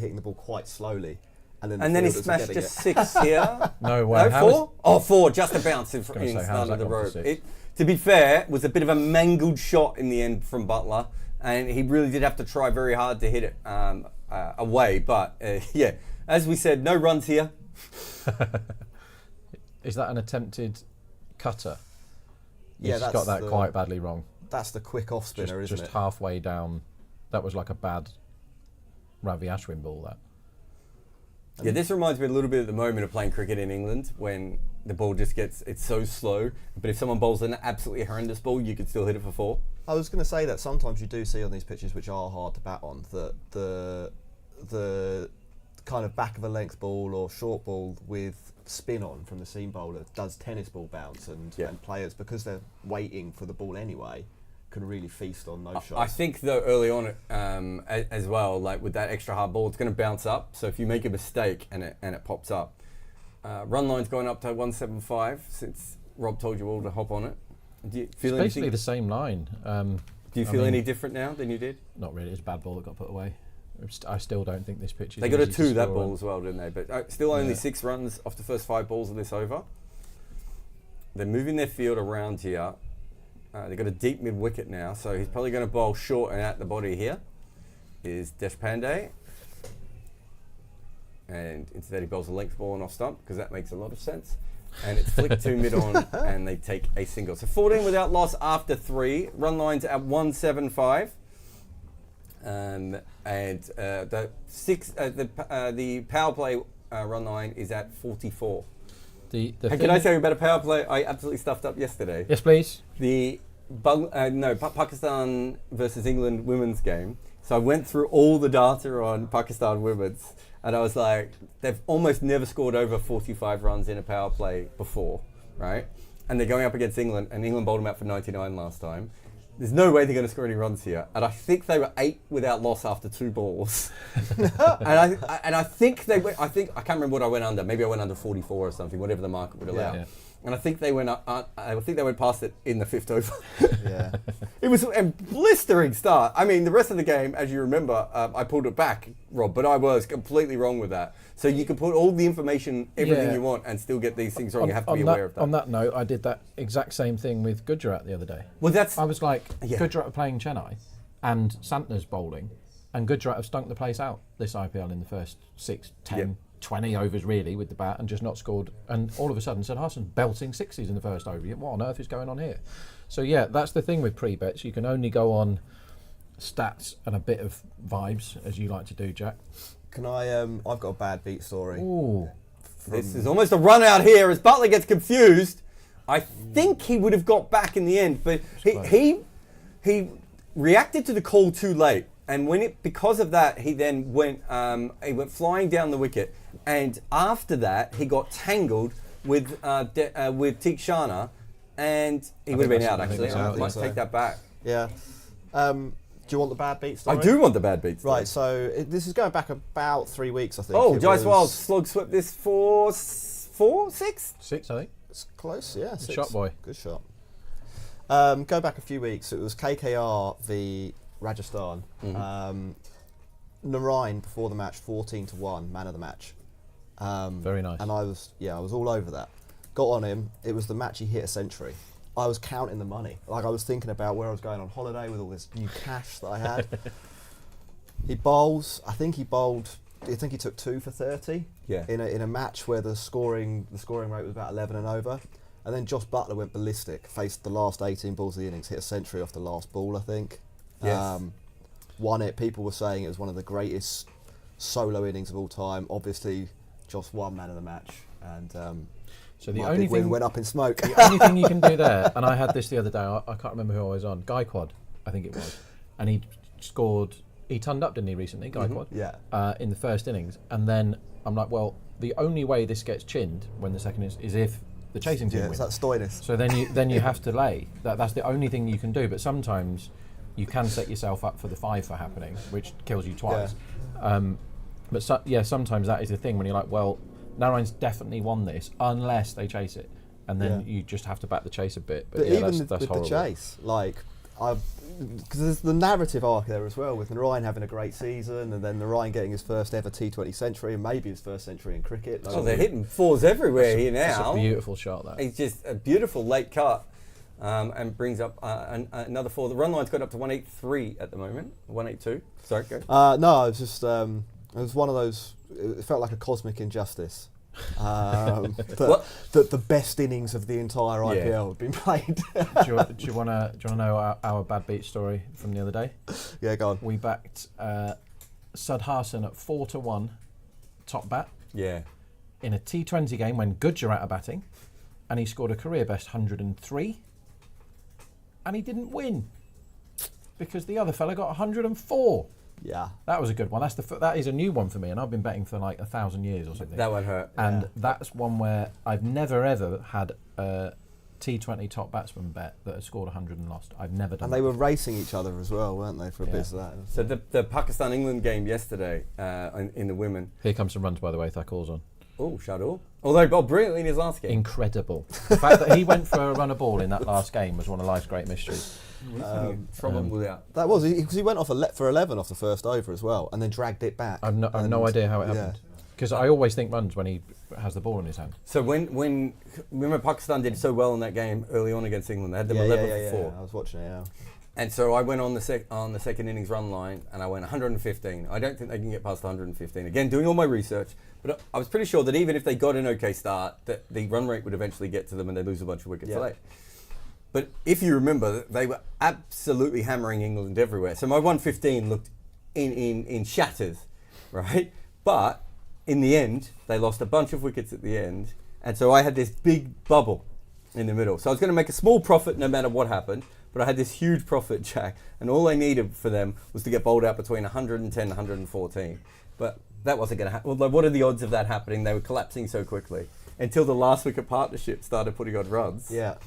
hitting the ball quite slowly. And then he smashed just 6 here. No way. No, 4? 4, just a bounce in front of the rope. To be fair, it was a bit of a mangled shot in the end from Butler, and he really did have to try very hard to hit it away. But yeah, as we said, no runs here. Is that an attempted cutter? Yeah, he's got that quite badly wrong. That's the quick off spinner, isn't it? Just halfway down. That was like a bad Ravi Ashwin ball, that. Yeah, this reminds me a little bit at the moment of playing cricket in England when the ball just it's so slow. But if someone bowls an absolutely horrendous ball, you could still hit it for 4. I was going to say that sometimes you do see on these pitches, which are hard to bat on, that the kind of back of a length ball or short ball with spin on from the seam bowler does tennis ball bounce, and players, because they're waiting for the ball anyway, can really feast on those shots. I think though early on as well, like with that extra hard ball, it's going to bounce up. So if you make a mistake and it pops up, run line's going up to 175 since Rob told you all to hop on it. Do you feel it's basically the same line. Do you feel any different now than you did? Not really. It's a bad ball that got put away. I still don't think this pitch is. They got a 2 that ball as well, didn't they? But still only 6 runs off the first 5 balls of this over. They're moving their field around here. They've got a deep mid-wicket now, so he's probably going to bowl short and at the body here. Is Deshpande. And instead he bowls a length ball and off stump, because that makes a lot of sense. And it's flicked to mid-on, and they take a single. So 14 without loss after 3. Run lines at 175. The power play run line is at 44. Can I tell you about a power play I absolutely stuffed up yesterday? Yes, please. Pakistan versus England women's game. So I went through all the data on Pakistan women's, and I was like, they've almost never scored over 45 runs in a power play before, right? And they're going up against England, and England bowled them out for 99 last time. There's no way they're going to score any runs here. And I think they were 8 without loss after 2 balls. and I think they went, I can't remember what I went under. Maybe I went under 44 or something, whatever the market would allow. Yeah. And I think they went past it in the 5th over. Yeah. It was a blistering start. I mean, the rest of the game, as you remember, I pulled it back, Rob, but I was completely wrong with that. So you can put all the information, everything you want, and still get these things wrong. You have to be aware of that. On that note, I did that exact same thing with Gujarat the other day. Well, I was like, Gujarat are playing Chennai, and Santner's bowling, and Gujarat have stunk the place out this IPL in the first 6, 10, 20 overs really with the bat, and just not scored. And all of a sudden, Sid Harson's belting 60s in the first over. What on earth is going on here? So yeah, that's the thing with pre-bets. You can only go on stats and a bit of vibes, as you like to do, Jack. Can I? I've got a bad beat story. Ooh. This is almost a run out here as Butler gets confused. I think he would have got back in the end, but he reacted to the call too late, and because of that, he then went flying down the wicket, and after that he got tangled with Tikshana, and he would have been out. Actually, I might take that back. Yeah. Do you want the bad beat story? I do want the bad beat story. Right, so this is going back about 3 weeks, I think. Oh, Jaiswal slug swept this for 4, 6? 6, I think. It's close, yeah. 6. Good shot, boy. Good shot. Go back a few weeks. It was KKR v Rajasthan. Narain before the match, 14-1, man of the match. Very nice. And I was all over that. Got on him. It was the match he hit a century. I was counting the money. Like, I was thinking about where I was going on holiday with all this new cash that I had. He bowls. I think he took 2 for 30. Yeah. In a match where the scoring rate was about 11 and over. And then Josh Butler went ballistic. Faced the last 18 balls of the innings. Hit a century off the last ball, I think. Yes. Won it. People were saying it was one of the greatest solo innings of all time. Obviously, Josh won man of the match, and so the my only big win thing went up in smoke. The only thing you can do there, and I had this the other day. I can't remember who I was on. Gaikwad, I think it was, and he scored. He turned up, didn't he, recently? Gaikwad. Yeah. In the first innings, and then I'm like, well, the only way this gets chinned when the second is if the chasing team wins. It's that stoiness. So then you have to lay. That's the only thing you can do. But sometimes you can set yourself up for the 5 for happening, which kills you twice. Yeah. Sometimes that is the thing when you're like, well, Narayan's definitely won this unless they chase it, and then you just have to back the chase a bit. But even with the chase, like because there's the narrative arc there as well, with Narayan having a great season, and then Narayan getting his first ever T20 century, and maybe his first century in cricket. Oh, they're hitting fours everywhere here now. It's a beautiful shot, that. It's just a beautiful late cut, and brings up another four. The run line's got up to 183 at the moment. 182. Sorry, go. No, it was just it was one of those. It felt like a cosmic injustice. That the best innings of the entire IPL have been played. do you want to know our bad beat story from the other day? Yeah, go on. We backed Sudhasan at 4-1 top bat. Yeah. In a T20 game when Gujarat are batting, and he scored a career best 103, and he didn't win because the other fella got 104. Yeah, that was a good one. That is a new one for me, and I've been betting for like 1,000 years or something. That won't hurt. And that's one where I've never ever had a T20 top batsman bet that has scored 100 and lost. I've never done. And they were racing each other as well, weren't they, for a bit of that? So the Pakistan-England game yesterday in the women. Here comes some runs, by the way. Thakur's on. Oh, Shadul. Although Bob brilliantly in his last game. Incredible. The fact that he went for a run of ball in that last game was one of life's great mysteries. That was because he went off for 11 off the first over as well, and then dragged it back. I've no idea how it happened, because I always think runs when he has the ball in his hand. So when remember Pakistan did so well in that game early on against England, they had them 11 for 4. I was watching it. Yeah. And so I went on the second innings run line, and I went 115. I don't think they can get past 115. Again, doing all my research, but I was pretty sure that even if they got an okay start, that the run rate would eventually get to them and they'd lose a bunch of wickets late. But if you remember, they were absolutely hammering England everywhere. So my 115 looked in shatters, right? But in the end, they lost a bunch of wickets at the end. And so I had this big bubble in the middle. So I was going to make a small profit no matter what happened. But I had this huge profit, Jack. And all I needed for them was to get bowled out between 110 and 114. But that wasn't going to happen. Well, what are the odds of that happening? They were collapsing so quickly until the last wicket partnership started putting on runs. Yeah.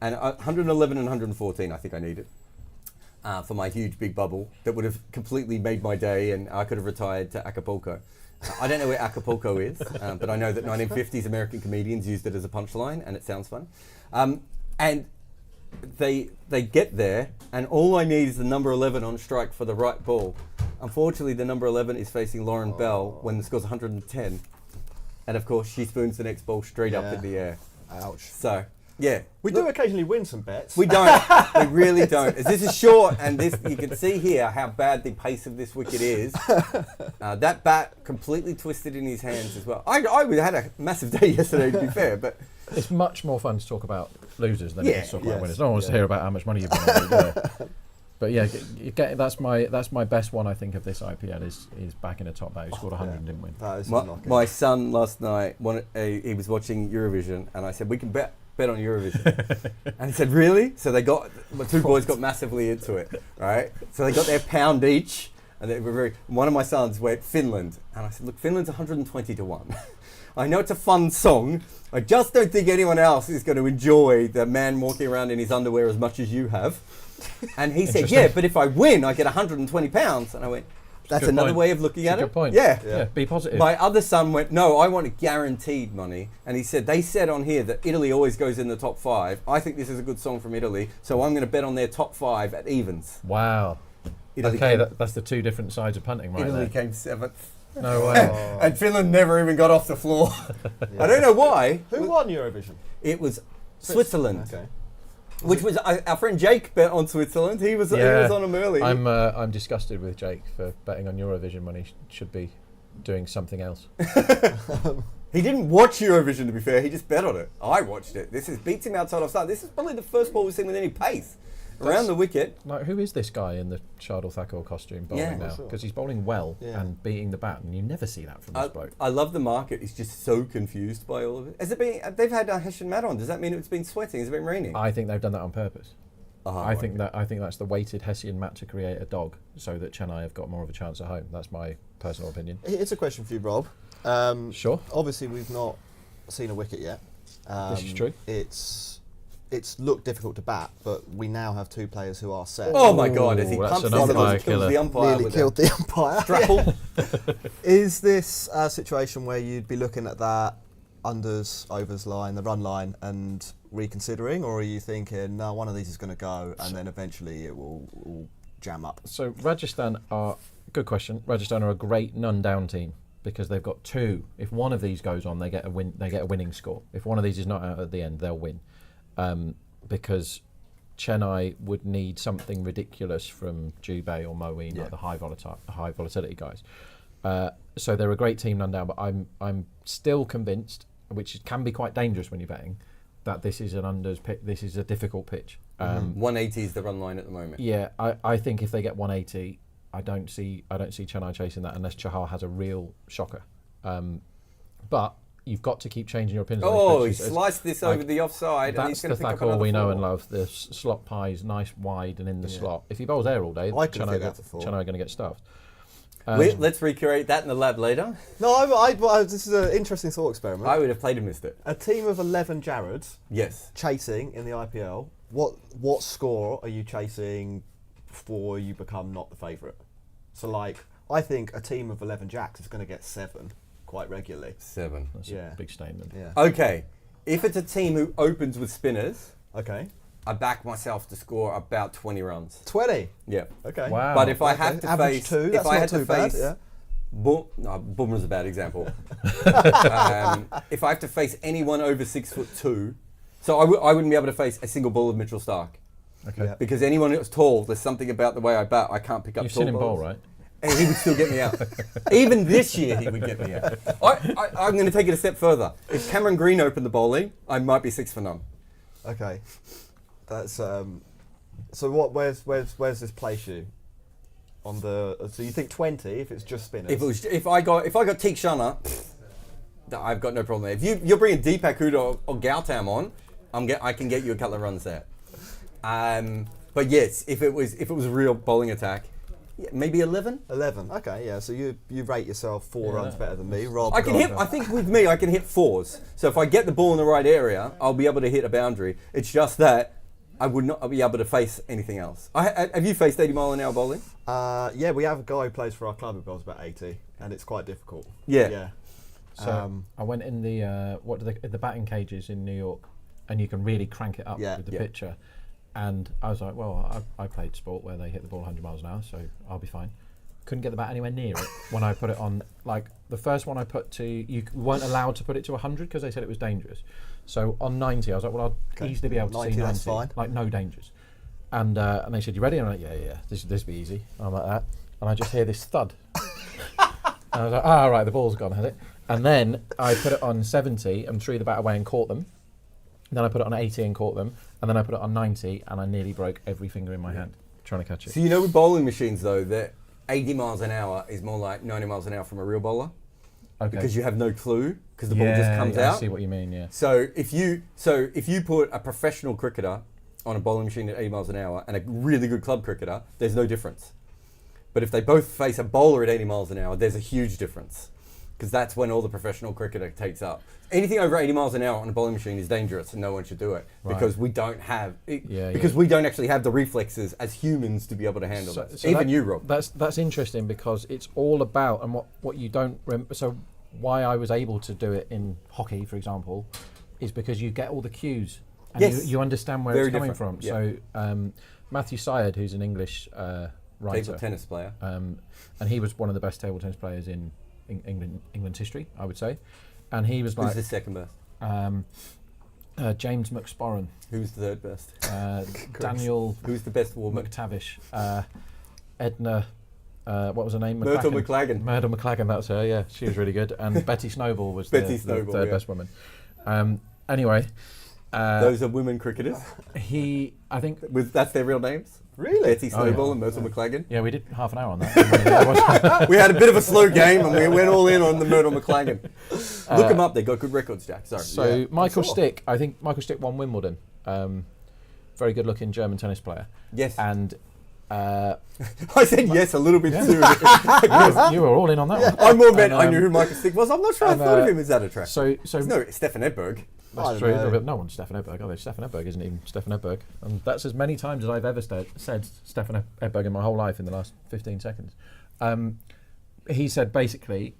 And 111 and 114, I think I needed for my huge big bubble that would have completely made my day, and I could have retired to Acapulco. I don't know where Acapulco is, but I know that 1950s American comedians used it as a punchline, and it sounds fun. And they get there, and all I need is the number 11 on strike for the right ball. Unfortunately, the number 11 is facing Lauren Bell when the score's 110, and of course she spoons the next ball straight up in the air. Ouch. So. Yeah, we do occasionally win some bets. We don't. We really don't. As this is short, and this you can see here how bad the pace of this wicket is. That bat completely twisted in his hands as well. I had a massive day yesterday, to be fair, but it's much more fun to talk about losers than it is to talk about winners. No one wants to hear about how much money you've won. But yeah, that's my best one, I think, of this IPL is back in a top bat who scored 100 and didn't win. My son last night, he was watching Eurovision, and I said, we can bet on Eurovision. And he said, really? So my two boys got massively into it, right? So they got their pound each, and they were one of my sons went Finland. And I said, look, Finland's 120 to 1. I know it's a fun song. I just don't think anyone else is going to enjoy the man walking around in his underwear as much as you have. And he said, yeah, but if I win, I get 120 pounds. And I went, that's another way of looking at it. Good point. Yeah, be positive. My other son went, no, I want guaranteed money. And he said, they said on here that Italy always goes in the top 5. I think this is a good song from Italy, so I'm going to bet on their top 5 at evens. Wow. That's the two different sides of punting right Italy there. came 7th. No way. And Finland never even got off the floor. I don't know why. Who won Eurovision? It was Switzerland. Okay. Which was our friend Jake bet on Switzerland. He was on them early. I'm disgusted with Jake for betting on Eurovision when he should be doing something else. He didn't watch Eurovision, to be fair. He just bet on it. I watched it. This beats him outside off start. This is probably the first ball we've seen with any pace around the wicket. Like, who is this guy in the Shardul Thakur costume bowling now? Because he's bowling well and beating the bat, and you never see that from this bloke. I love the market. He's just so confused by all of it. Has it been? They've had Heshen Mat on. Does that mean it's been sweating? Has it been raining? I think they've done that on purpose. I think that's the weighted Hessian mat to create a dog, so that Chennai have got more of a chance at home. That's my personal opinion. It's a question for you, Rob. Sure. Obviously, we've not seen a wicket yet. This is true. It's looked difficult to bat, but we now have two players who are set. Oh my God! As he that's pumps an umpire it, kills killer. the umpire. Nearly killed the umpire. Strapple. Is this a situation where you'd be looking at that unders, overs line, the run line, and reconsidering, or are you thinking, no, one of these is going to go, and then eventually it will jam up? So Rajasthan are, good question. Rajasthan are a great none-down team because they've got two. If one of these goes on, they get a win. They get a winning score. If one of these is not out at the end, they'll win, because Chennai would need something ridiculous from Dubey or Moeen, like the high volatility guys. So they're a great team none down, but I'm still convinced, which can be quite dangerous when you're betting, that this is an unders pitch. This is a difficult pitch. 180 is the run line at the moment. Yeah, I think if they get 180, I don't see Chennai chasing that unless Chahar has a real shocker. But you've got to keep changing your opinions. Oh, he sliced this over the offside. That's and he's the going to pick up Thakur we know four. and love. The slot pies, nice wide and in the slot. If he bowls there all day, Chennai are going to get stuffed. Let's recreate that in the lab later. No, this is an interesting thought experiment. I would have played and missed it. A team of 11 Jarrods Yes. chasing in the IPL. What score are you chasing before you become not the favourite? So, like, I think a team of 11 Jacks is going to get 7 quite regularly. 7. That's a big statement. Yeah. Okay. If it's a team who opens with spinners, Okay. I back myself to score about 20 runs. 20. Yeah. Okay. Wow. But if I have to Average face, 2. if That's I not had too to bad. face, Yeah. Bumrah's a bad example. If I have to face anyone over 6'2", so I wouldn't be able to face a single ball of Mitchell Starc. Okay. Yeah. Because anyone that's tall, there's something about the way I bat, I can't pick up You've tall seen him bowl, balls. right? And he would still get me out. Even this year, he would get me out. I'm going to take it a step further. If Cameron Green opened the bowling, I might be 6 for none. Okay. That's so what? Where's this place you? On the so you think 20 if it's just spinners? If I got Teek Shanna, I've got no problem there. If you're bringing Deepak Huda or Gautam on, I can get you a couple of runs there. But yes, if it was a real bowling attack, yeah, maybe 11. 11. Okay, yeah. So you rate yourself 4 runs better than me, Rob. I can hit. I think with me, I can hit 4s. So if I get the ball in the right area, I'll be able to hit a boundary. It's just that I would not be able to face anything else. Have you faced 80-mile-an-hour bowling? Yeah, we have a guy who plays for our club who bowls about 80, and it's quite difficult. Yeah. Yeah. So I went in the the batting cages in New York, and you can really crank it up with the pitcher. And I was like, well, I played sport where they hit the ball 100 miles an hour, so I'll be fine. Couldn't get the bat anywhere near it when I put it on. Like the first one I put to, you weren't allowed to put it to 100 because they said it was dangerous. So on 90, I was like, well, I'll easily be able to 90, see 90. that's fine. Like no dangers. And they said, you ready? And I'm like, yeah. This will be easy. And I'm like that. And I just hear this thud. And I was like, right, the ball's gone, has it? And then I put it on 70 and threw the bat away and caught them. Then I put it on 80 and caught them. And then I put it on 90 and I nearly broke every finger in my hand trying to catch it. So you know with bowling machines though, that 80 miles an hour is more like 90 miles an hour from a real bowler. Okay. Because you have no clue because the ball just comes out. I see what you mean, yeah. So if you put a professional cricketer on a bowling machine at 80 miles an hour and a really good club cricketer, there's no difference. But if they both face a bowler at 80 miles an hour, there's a huge difference. Because that's when all the professional cricketer takes up. Anything over 80 miles an hour on a bowling machine is dangerous and no one should do it. Right. Because we don't have we don't actually have the reflexes as humans to be able to handle it. So Even you, Rob. That's interesting because it's all about, and what you don't remember, so why I was able to do it in hockey, for example, is because you get all the cues and Yes. you understand where Very it's coming from. different, So Matthew Syed, who's an English writer, Table tennis player. and he was one of the best table tennis players in England's history, I would say. And he was Who's like the second best? James McSporran, Who's the third best? Daniel Who's the best woman? McTavish, Edna, what was her name? Myrtle McLagan. Myrtle McLagan, that's her, yeah. She was really good. And Betty Snowball was Betty the Snowball, third yeah. best woman. Anyway. Those are women cricketers. I think... That's their real names? Really? Betty Snowball and Myrtle McLagan. Yeah, we did half an hour on that. We had a bit of a slow game and we went all in on the Myrtle McLagan. Look them up, they've got good records, Jack. Sorry. So Michael Stick, I think Michael Stick won Wimbledon. Very good looking German tennis player. Yes. And I said yes a little bit too. you were all in on that one. I more meant I knew who Michael Stick was. I'm not sure I thought of him as that attractive. So No, Stefan Edberg. That's true. But no one's Stefan Edberg, are they? Stefan Edberg isn't even Stefan Edberg. And that's as many times as I've ever said Stefan Edberg in my whole life in the last 15 seconds. He said basically,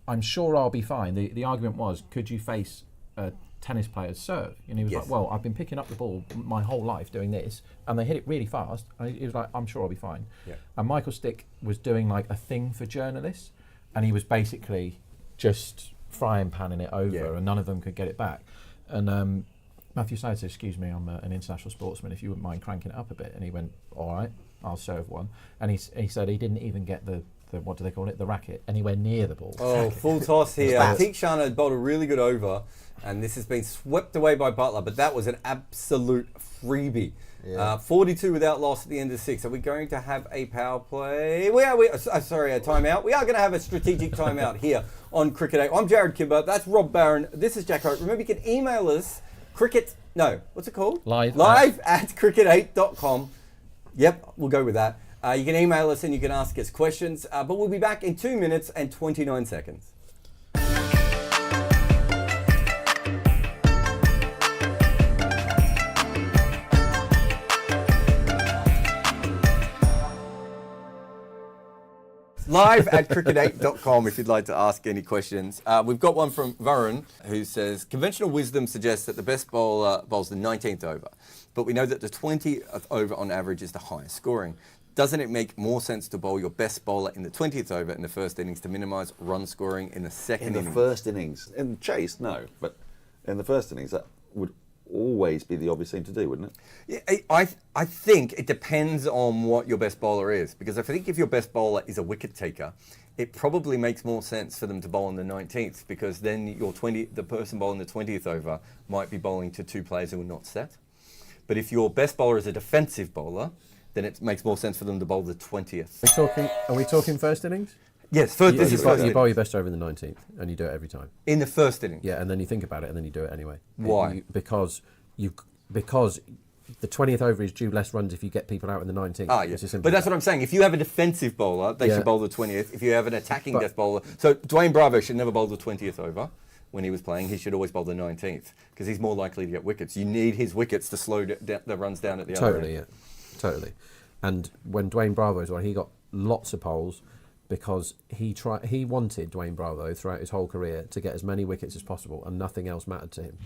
I'm sure I'll be fine. The argument was, could you face a tennis players serve. And he was Yes. like, well, I've been picking up the ball my whole life doing this, and they hit it really fast. And he was like, I'm sure I'll be fine. Yeah. And Michael Stick was doing like a thing for journalists, and he was basically just frying panning it over, and none of them could get it back. And Matthew Slade said, excuse me, I'm an international sportsman, if you wouldn't mind cranking it up a bit. And he went, all right, I'll serve one. And he said he didn't even get the what do they call it, the racket, anywhere near the ball. Oh, full toss here. Teek Shana bowled a really good over, and this has been swept away by Butler, but that was an absolute freebie. Yeah. 42 without loss at the end of 6. Are we going to have a power play? A timeout. We are going to have a strategic timeout here on Cricket 8. I'm Jarrod Kimber. That's Rob Barron. This is Jack Hope. Remember, you can email us what's it called? Live at cricket8.com. Yep, we'll go with that. You can email us and you can ask us questions, but we'll be back in 2 minutes and 29 seconds. Live at cricket8.com if you'd like to ask any questions. We've got one from Varun who says, conventional wisdom suggests that the best bowler bowls the 19th over, but we know that the 20th over on average is the highest scoring. Doesn't it make more sense to bowl your best bowler in the 20th over in the first innings to minimise run scoring in the second innings? In the first innings. In chase, no, but in the first innings, that would always be the obvious thing to do, wouldn't it? Yeah, I think it depends on what your best bowler is, because I think if your best bowler is a wicket taker, it probably makes more sense for them to bowl on the 19th, because then the person bowling the 20th over might be bowling to two players who are not set. But if your best bowler is a defensive bowler, then it makes more sense for them to bowl the 20th. Are we talking first innings? Yes, this is first You bowl innings. your best over in the 19th, and you do it every time. In the first inning. Yeah, and then you think about it, and then you do it anyway. Why? Because the 20th over is due less runs if you get people out in the 19th. Ah, yeah. It's as simple But as that's that. what I'm saying. If you have a defensive bowler, they should bowl the 20th. If you have an attacking death bowler, so Dwayne Bravo should never bowl the 20th over when he was playing. He should always bowl the 19th because he's more likely to get wickets. You need his wickets to slow the runs down at the other end. Totally. And when Dwayne Bravo was on, he got lots of poles because he wanted Dwayne Bravo throughout his whole career to get as many wickets as possible, and nothing else mattered to him.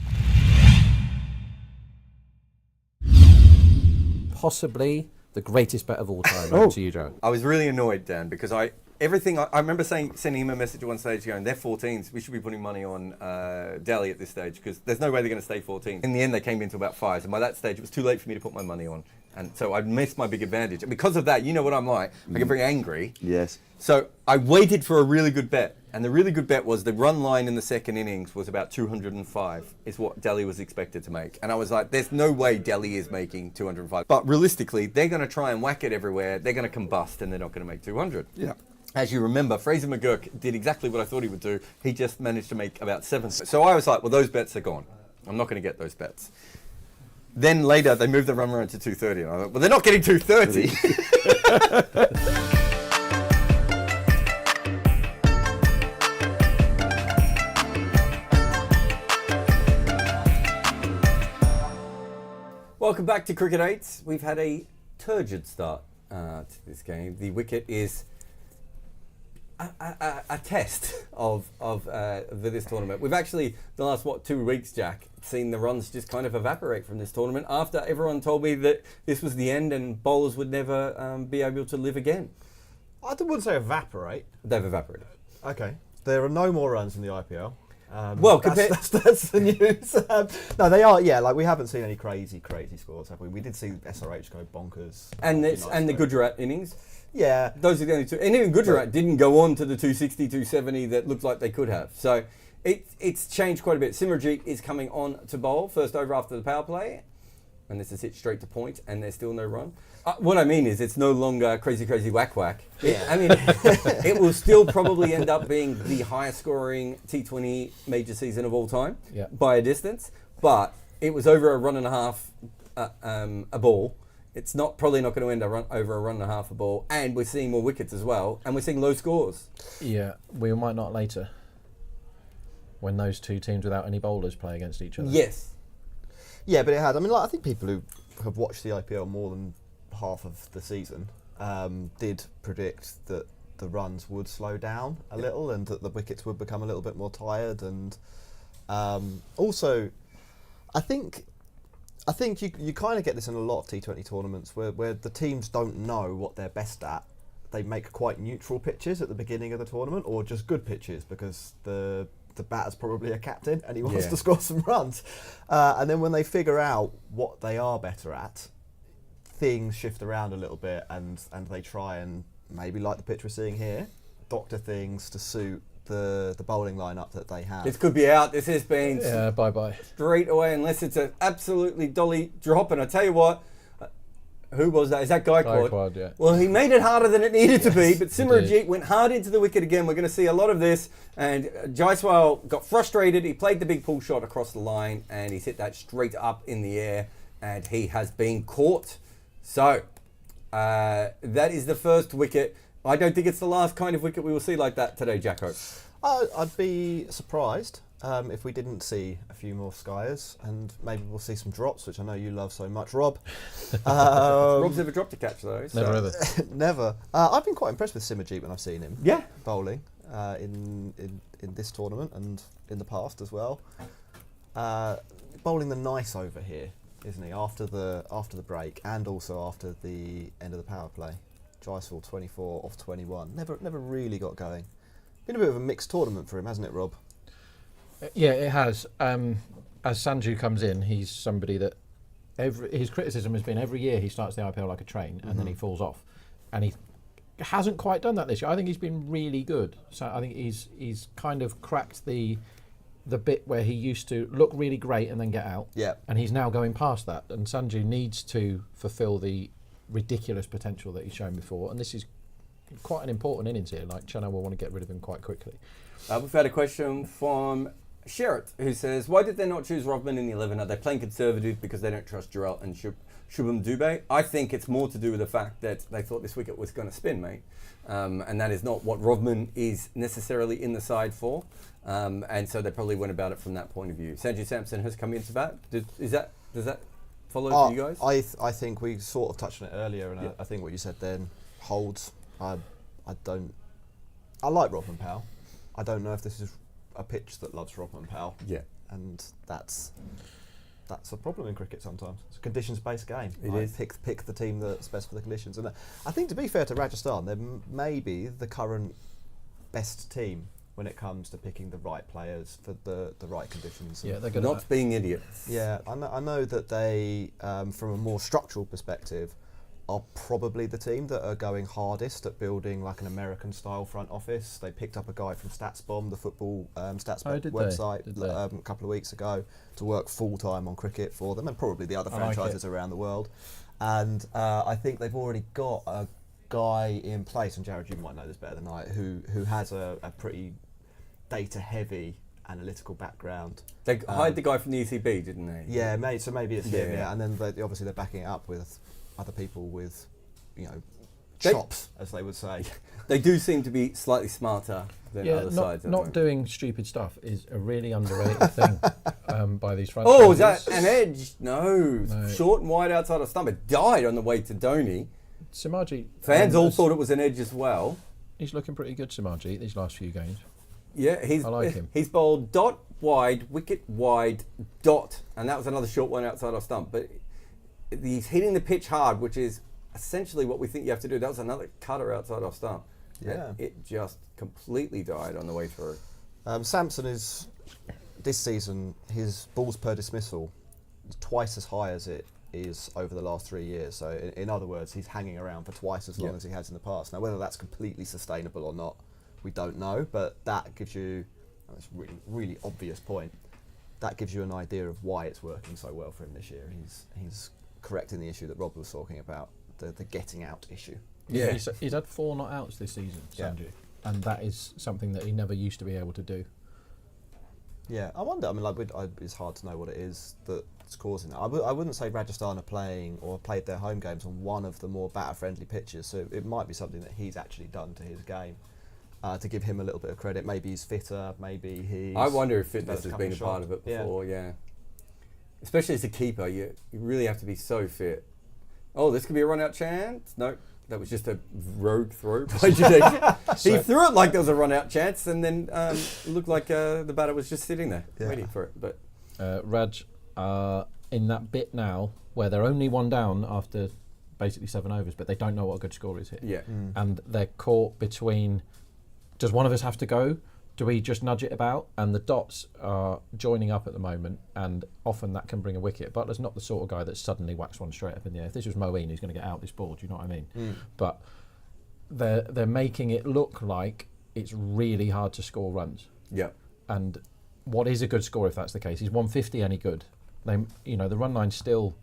Possibly the greatest bet of all time. Over to you, Joe. I was really annoyed, Dan, because I remember sending him a message at one stage going, they're 14s, we should be putting money on Dehli at this stage because there's no way they're going to stay 14. In the end, they came into about 5s, and by that stage, it was too late for me to put my money on. And so I missed my big advantage. And because of that, you know what I'm like, I get very angry. Yes. So I waited for a really good bet. And the really good bet was the run line in the second innings was about 205 is what Dehli was expected to make. And I was like, there's no way Dehli is making 205. But realistically, they're going to try and whack it everywhere. They're going to combust and they're not going to make 200. Yeah. As you remember, Fraser McGurk did exactly what I thought he would do. He just managed to make about 7. So I was like, well, those bets are gone. I'm not going to get those bets. Then later, they moved the run rate to 230. And I thought, well, they're not getting 230. Welcome back to Cricket 8. We've had a turgid start to this game. The wicket is a test of this tournament. We've actually, the last 2 weeks, Jack, seen the runs just kind of evaporate from this tournament after everyone told me that this was the end and bowlers would never be able to live again. I wouldn't say evaporate. They've evaporated. Okay. There are no more runs in the IPL. Well, that's the news. No, they are. Yeah, like we haven't seen any crazy scores, have we? We did see SRH go bonkers. And the Gujarat innings. Yeah. Those are the only 2. And even Gujarat didn't go on to the 260, 270 that looked like they could have. So it's changed quite a bit. Simranjeet is coming on to bowl first over after the power play. And this is hit straight to point, and there's still no run. What I mean is it's no longer crazy whack. It will still probably end up being the highest scoring T20 major season of all time by a distance. But it was over a run and a half a ball. It's probably not going to end over a run and a half a ball. And we're seeing more wickets as well. And we're seeing low scores. Yeah, we might not later. When those two teams without any bowlers play against each other. Yes. Yeah, but it had. I mean, like, I think people who have watched the IPL more than half of the season did predict that the runs would slow down a little and that the wickets would become a little bit more tired. And also, I think you kind of get this in a lot of T20 tournaments where the teams don't know what they're best at. They make quite neutral pitches at the beginning of the tournament, or just good pitches because the batter's probably a captain and he wants to score some runs. And then when they figure out what they are better at, things shift around a little bit, and they try and, maybe like the pitch we're seeing here, doctor things to suit the bowling lineup that they have. This could be out. This has been bye-bye. straight away, unless it's an absolutely dolly drop. And I tell you what, who was that? Is that Gaikwad? Gaikwad, yeah. Well, he made it harder than it needed to be, but he Simranjit went hard into the wicket again. We're going to see a lot of this. And Jaiswal got frustrated. He played the big pull shot across the line, and he's hit that straight up in the air, and he has been caught. So, that is the first wicket. I don't think it's the last kind of wicket we will see like that today, Jacko. I'd be surprised if we didn't see a few more skiers, and maybe we'll see some drops, which I know you love so much, Rob. Rob's never dropped a catch though. So. Never ever. Never. I've been quite impressed with Simranjit when I've seen him bowling in this tournament and in the past as well. Bowling the nice over here, isn't he? After the break, and also after the end of the power play. Jaiswal 24 off 21. Never really got going. Been a bit of a mixed tournament for him, hasn't it, Rob? Yeah, it has. As Sanju comes in, he's somebody that his criticism has been every year he starts the IPL like a train and then he falls off, and he hasn't quite done that this year. I think he's been really good. So I think he's kind of cracked the bit where he used to look really great and then get out. Yeah. And he's now going past that. And Sanju needs to fulfil the ridiculous potential that he's shown before, and this is quite an important innings here. Like, Chennai will want to get rid of him quite quickly. We've had a question from Sherrod, who says, why did they not choose Rodman in the 11? Are they playing conservative because they don't trust Jarrod and Shubham Dubey? I think it's more to do with the fact that they thought this wicket was going to spin, mate. And that is not what Rodman is necessarily in the side for. And so they probably went about it from that point of view. Sanju Samson has come into bat. Does that follow for you guys? I think we sort of touched on it earlier, and I think what you said then holds. I like Rodman Powell. I don't know if this is a pitch that loves Rodman Powell. Yeah. And that's a problem in cricket sometimes. It's a conditions-based game. It is. Pick the team that's best for the conditions. And I think, to be fair to Rajasthan, they're maybe the current best team when it comes to picking the right players for the right conditions. Yeah, they're good. Not being idiots. Yeah, I know that they, from a more structural perspective, are probably the team that are going hardest at building like an American-style front office. They picked up a guy from StatsBomb, the football StatsBomb website, a couple of weeks ago, to work full-time on cricket for them, and probably the other franchises around the world. And I think they've already got a guy in place, and Jarrod, you might know this better than I, who has a pretty data-heavy analytical background. They hired the guy from the ECB, didn't they? Yeah, so maybe it's him. Yeah, and then obviously they're backing it up with other people with, chops, as they would say. They do seem to be slightly smarter than other sides. Not doing stupid stuff is a really underrated thing by these franchises. Oh, is that an edge? No. Short and wide outside of stump. It died on the way to Dhoni. Samaji. Fans all thought it was an edge as well. He's looking pretty good, Samaji, these last few games. Yeah, I like him. He's bowled dot, wide, wicket, wide, dot. And that was another short one outside of stump. But he's hitting the pitch hard, which is essentially what we think you have to do. That was another cutter outside off stump. Yeah. And it just completely died on the way through. Samson is, this season, his balls per dismissal is twice as high as it is over the last 3 years. So in other words, he's hanging around for twice as long as he has in the past. Now, whether that's completely sustainable or not, we don't know, but that gives you, that's a really, really obvious point, that gives you an idea of why it's working so well for him this year. He's correcting the issue that Rob was talking about, the getting out issue. Yeah, he's had 4 not outs this season, Sanju, and that is something that he never used to be able to do. Yeah, I wonder. I mean, it's hard to know what it is that's causing that. I wouldn't say Rajasthan are playing or played their home games on one of the more batter-friendly pitches, so it might be something that he's actually done to his game to give him a little bit of credit. Maybe he's fitter. Maybe he's. I wonder if fitness has been a part of it before. Yeah. Especially as a keeper, you really have to be so fit. Oh, this could be a run-out chance. No, that was just a rogue throw by Jadek. He threw it like there was a run-out chance, and then it looked like the batter was just sitting there waiting for it. But Raj are in that bit now where they're only one down after basically 7 overs, but they don't know what a good score is here. Yeah. And they're caught between, does one of us have to go? Do we just nudge it about? And the dots are joining up at the moment, and often that can bring a wicket. Butler's not the sort of guy that suddenly whacks one straight up in the air. If this was Moeen, he's going to get out this ball, do you know what I mean? But they're making it look like it's really hard to score runs. Yeah. And what is a good score if that's the case? Is 150 any good? They, the run line's still,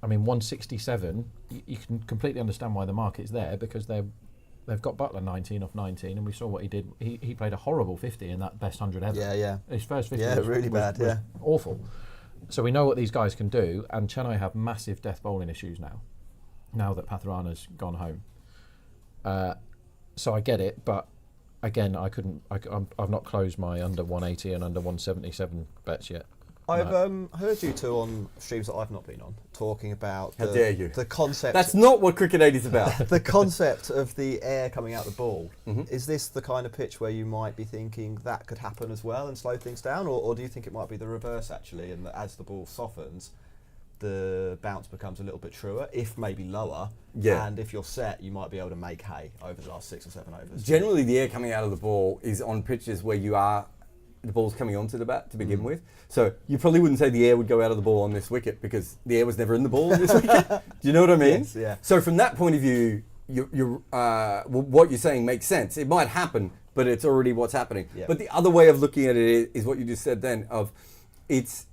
167. You can completely understand why the market's there, because they've got Butler 19 off 19, and we saw what he did. He played a horrible 50 in that best 100 ever. Yeah. His first 50 Yeah, was really bad, yeah. awful. So we know what these guys can do, and Chennai have massive death bowling issues now that Patharana's gone home. So I get it, but again, I've not closed my under 180 and under 177 bets yet. I've heard you two on streams that I've not been on talking about How dare you. the concept. That's not what Cricket Aid is about. The concept of the air coming out the ball. Mhm. Is this the kind of pitch where you might be thinking that could happen as well and slow things down, or do you think it might be the reverse actually, and that as the ball softens, the bounce becomes a little bit truer, if maybe lower, Yeah. and if you're set, you might be able to make hay over the last 6 or 7 overs? Generally, the air coming out of the ball is on pitches where the ball's coming onto the bat to begin with. So you probably wouldn't say the air would go out of the ball on this wicket, because the air was never in the ball on this wicket. Do you know what I mean? Yes, yeah. So from that point of view, what you're saying makes sense. It might happen, but it's already what's happening. Yeah. But the other way of looking at it is what you just said then, of it's...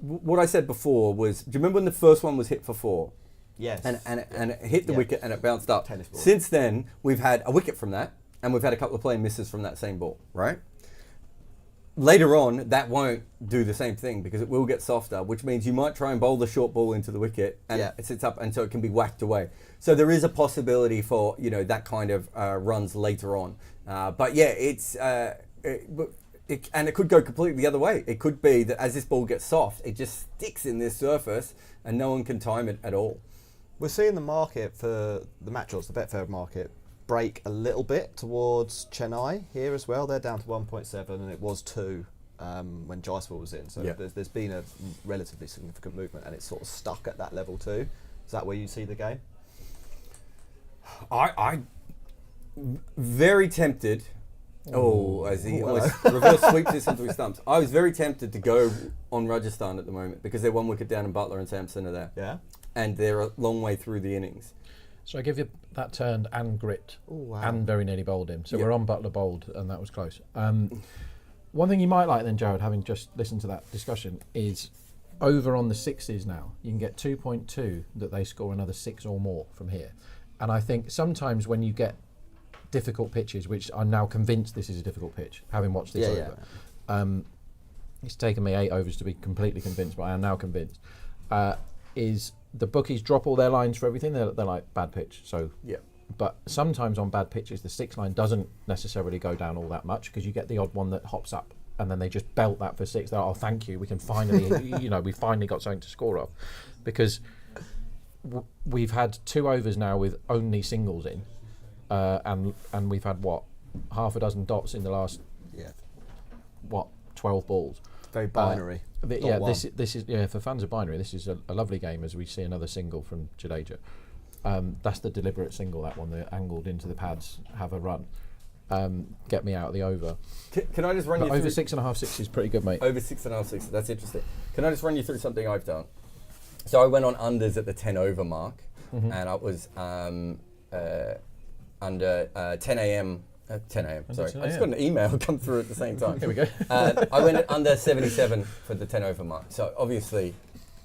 what I said before was, do you remember when the first one was hit for 4? Yes. And it hit the Yeah. wicket and it bounced up. Tennis ball. Since then, we've had a wicket from that, and we've had a couple of play misses from that same ball, right? Later on, that won't do the same thing, because it will get softer, which means you might try and bowl the short ball into the wicket, and Yeah. it sits up, and so it can be whacked away. So there is a possibility for that kind of runs later on. But yeah, and it could go completely the other way. It could be that as this ball gets soft, it just sticks in this surface, and no one can time it at all. We're seeing the market for the match odds, the Betfair market, break a little bit towards Chennai here as well. They're down to 1.7, and it was 2 when Jaiswal was in. So Yeah. there's been a relatively significant movement, and it's sort of stuck at that level too. Is that where you see the game? I very tempted. Oh, as he Ooh, almost reverse sweeps this into his stumps. I was very tempted to go on Rajasthan at the moment, because they're 1 wicket down, and Butler and Sampson are there. Yeah. And they're a long way through the innings. So I give you that turned and grit, Oh, wow. and very nearly bowled him. So Yeah. we're on Butler bowled, and that was close. One thing you might like then, Jarrod, having just listened to that discussion, is over on the 6s now. You can get 2.2 that they score another 6 or more from here. And I think sometimes when you get difficult pitches, which I'm now convinced this is a difficult pitch, having watched this over. It's taken me 8 overs to be completely convinced, but I am now convinced. Is the bookies drop all their lines for everything? They're like bad pitch. So Yeah. but sometimes on bad pitches, the 6 line doesn't necessarily go down all that much, because you get the odd one that hops up, and then they just belt that for 6. They're, oh, thank you, we can finally, we finally got something to score off, because we've had 2 overs now with only singles in, and we've had half a dozen dots in the last 12 balls. Very binary. This is for fans of binary. This is a lovely game, as we see another single from Jadeja. That's the deliberate single, that one. They're angled into the pads, have a run. Get me out of the over. Can I just run you But over through... 6.5, 6 is pretty good, mate. Over 6.5, 6. That's interesting. Can I just run you through something I've done? So I went on unders at the 10 over mark, and I was under 10 a.m. 10 a.m. Sorry, 10 I just got an email come through at the same time. Here we go. I went under 77 for the 10 over mark. So obviously,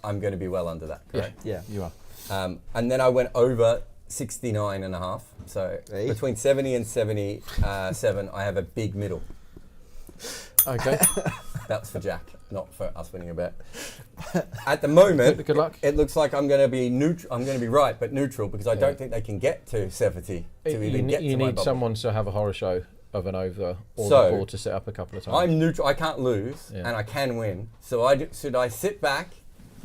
I'm going to be well under that. Correct? Yeah. You are. And then I went over 69 and a half. So Hey. between 70 and 77, I have a big middle. Okay. That's for Jack, not for us winning a bet. At the moment, Good luck. it looks like I'm going to be neutral. I'm going to be right, but neutral, because I don't think they can get to 70 to even get to You my need bubble. someone to have a horror show of an over, or So, the board to set up a couple of times. I'm neutral. I can't lose, Yeah. and I can win. So should I sit back,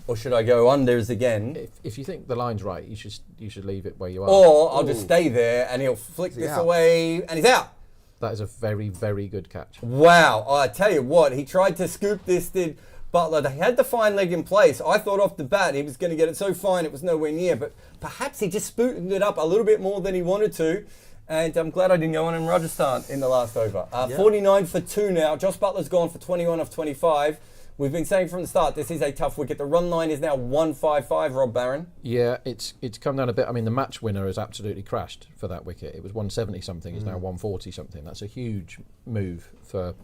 or should I go unders again? If you think the line's right, you should leave it where you are. Or I'll just stay there, and he'll flick he this out? away, and he's out. That is a very, very good catch. Wow, I tell you what, he tried to scoop this, did Butler. They had the fine leg in place. I thought off the bat he was going to get it so fine it was nowhere near, but perhaps he just spooted it up a little bit more than he wanted to. And I'm glad I didn't go on in Rajasthan in the last over. 49 for 2 now. Josh Butler's gone for 21 off 25. We've been saying from the start this is a tough wicket. The run line is now 155, Rob Barron. Yeah, it's come down a bit. I mean, the match winner has absolutely crashed for that wicket. It was 170 something, it's now 140 something. That's a huge move for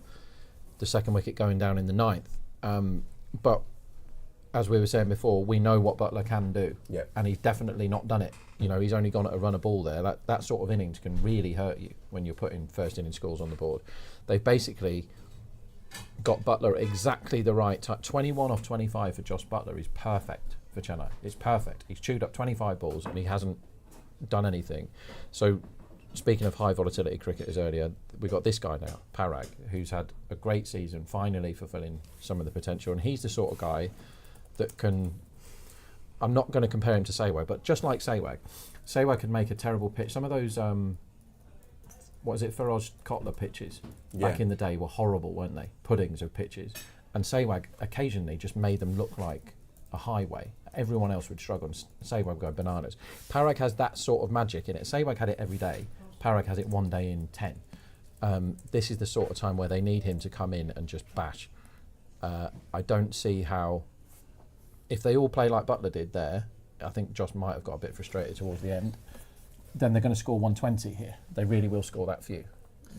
the second wicket going down in the ninth. But as we were saying before, we know what Butler can do. Yep. And he's definitely not done it. You know, he's only gone at a run a ball there. That sort of innings can really hurt you when you're putting first inning scores on the board. They've basically got Butler exactly the right time. 21 off 25 for Josh Butler is perfect for Chennai. It's perfect. He's chewed up 25 balls and he hasn't done anything. So speaking of high volatility cricketers earlier, we've got this guy now, Parag, who's had a great season, finally fulfilling some of the potential. And he's the sort of guy that can, I'm not going to compare him to Sehwag, but just like Sehwag could make a terrible pitch. Some of those, what is it, Feroz Kotler pitches back in the day were horrible, weren't they? Puddings of pitches. And Sehwag occasionally just made them look like a highway. Everyone else would struggle and Sehwag would go bananas. Parag has that sort of magic in it. Sehwag had it every day. Parag has it one day in 10. This is the sort of time where they need him to come in and just bash. I don't see how, if they all play like Butler did there, I think Josh might have got a bit frustrated towards the end, then they're going to score 120 here. They really will score that few.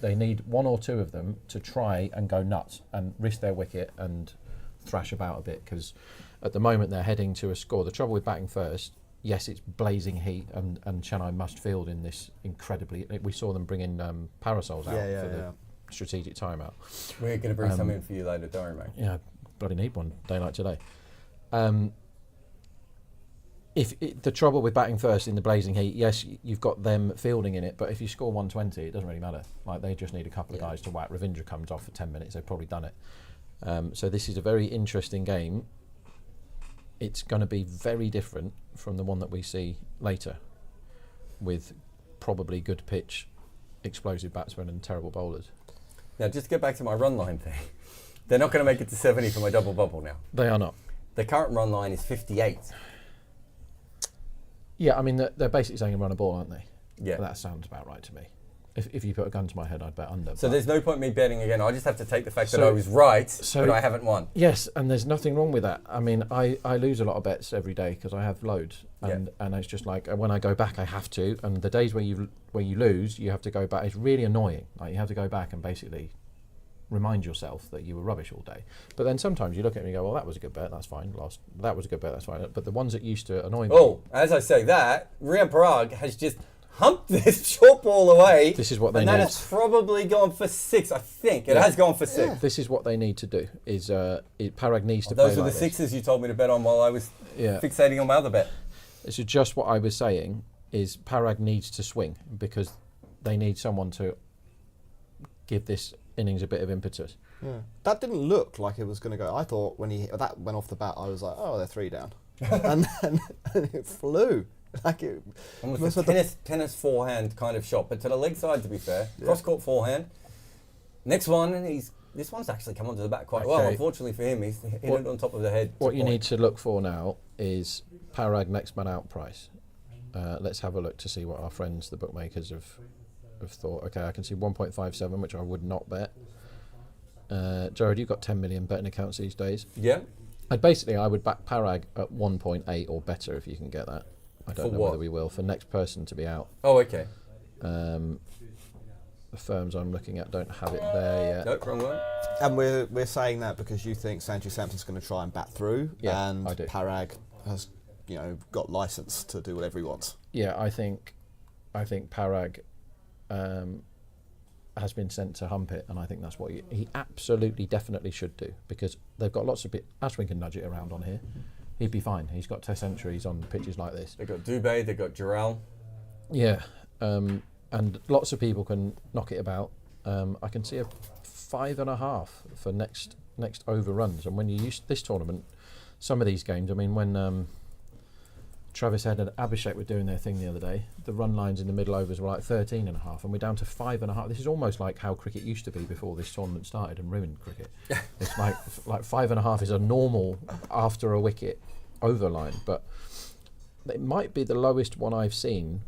They need one or two of them to try and go nuts and risk their wicket and thrash about a bit, because at the moment they're heading to a score. The trouble with batting first, yes, it's blazing heat and Chennai must field in this incredibly, we saw them bring in parasols out for the strategic timeout. We're going to bring some in for you later, don't worry, mate. Yeah, bloody need one day like today. The trouble with batting first in the blazing heat, yes, you've got them fielding in it, but if you score 120, it doesn't really matter. Like, they just need a couple of guys to whack. Ravindra comes off for 10 minutes, they've probably done it. So this is a very interesting game. It's going to be very different from the one that we see later, with probably good pitch, explosive batsmen and terrible bowlers. Now, just to get back to my run line thing, they're not going to make it to 70 for my double bubble now. They are not. The current run line is 58. Yeah, I mean, they're basically saying run a ball, aren't they? Yeah. That sounds about right to me. If you put a gun to my head, I'd bet under. So there's no point me betting again. I just have to take the fact that I was right, but I haven't won. Yes, and there's nothing wrong with that. I mean, I lose a lot of bets every day because I have loads, and it's just like when I go back, I have to. And the days where you lose, you have to go back. It's really annoying. Like, you have to go back and basically remind yourself that you were rubbish all day. But then sometimes you look at it and you go, well, that was a good bet, that's fine. Lost. That was a good bet, that's fine. But the ones that used to annoy me. Oh, as I say that, Rian Parag has just humped this short ball away. This is what they need. And that has probably gone for 6, I think. It has gone for 6. Yeah. This is what they need to do, is Parag needs to play those were like the 6s you told me to bet on while I was fixating on my other bet. This is just what I was saying, is Parag needs to swing, because they need someone to give this innings a bit of impetus. Yeah. That didn't look like it was going to go. I thought when that went off the bat, I was like, oh, they're 3 down. and then it flew. Like it almost a tennis forehand kind of shot, but to the leg side, to be fair. Cross-court forehand. Next one, this one's actually come onto the bat quite well. Unfortunately for him, he's hit it on top of the head. What you need to look for now is Parag next man out price. Let's have a look to see what our friends, the bookmakers, have thought. Okay, I can see 1.57, which I would not bet. Jarrod, you've got 10 million betting accounts these days. Yeah. I would back Parag at 1.8 or better if you can get that. I don't know whether we will. For next person to be out. Oh, okay. The firms I'm looking at don't have it there yet. Nope, wrong one. And we're saying that because you think Sanju Samson's going to try and bat through, and I do. Parag has, got license to do whatever he wants. Yeah, I think Parag has been sent to hump it, and I think that's what he absolutely, definitely should do, because they've got lots of Ashwin can nudge it around on here. He'd be fine. He's got test centuries on pitches like this. They've got Dubé, they've got Jarrell. Yeah, and lots of people can knock it about. I can see a 5.5 for next overruns, and when you use this tournament, some of these games, I mean, when Travis Head and Abhishek were doing their thing the other day. The run lines in the middle overs were like 13.5, and we're down to 5.5. This is almost like how cricket used to be before this tournament started and ruined cricket. It's like 5.5 is a normal after a wicket over line, but it might be the lowest one I've seen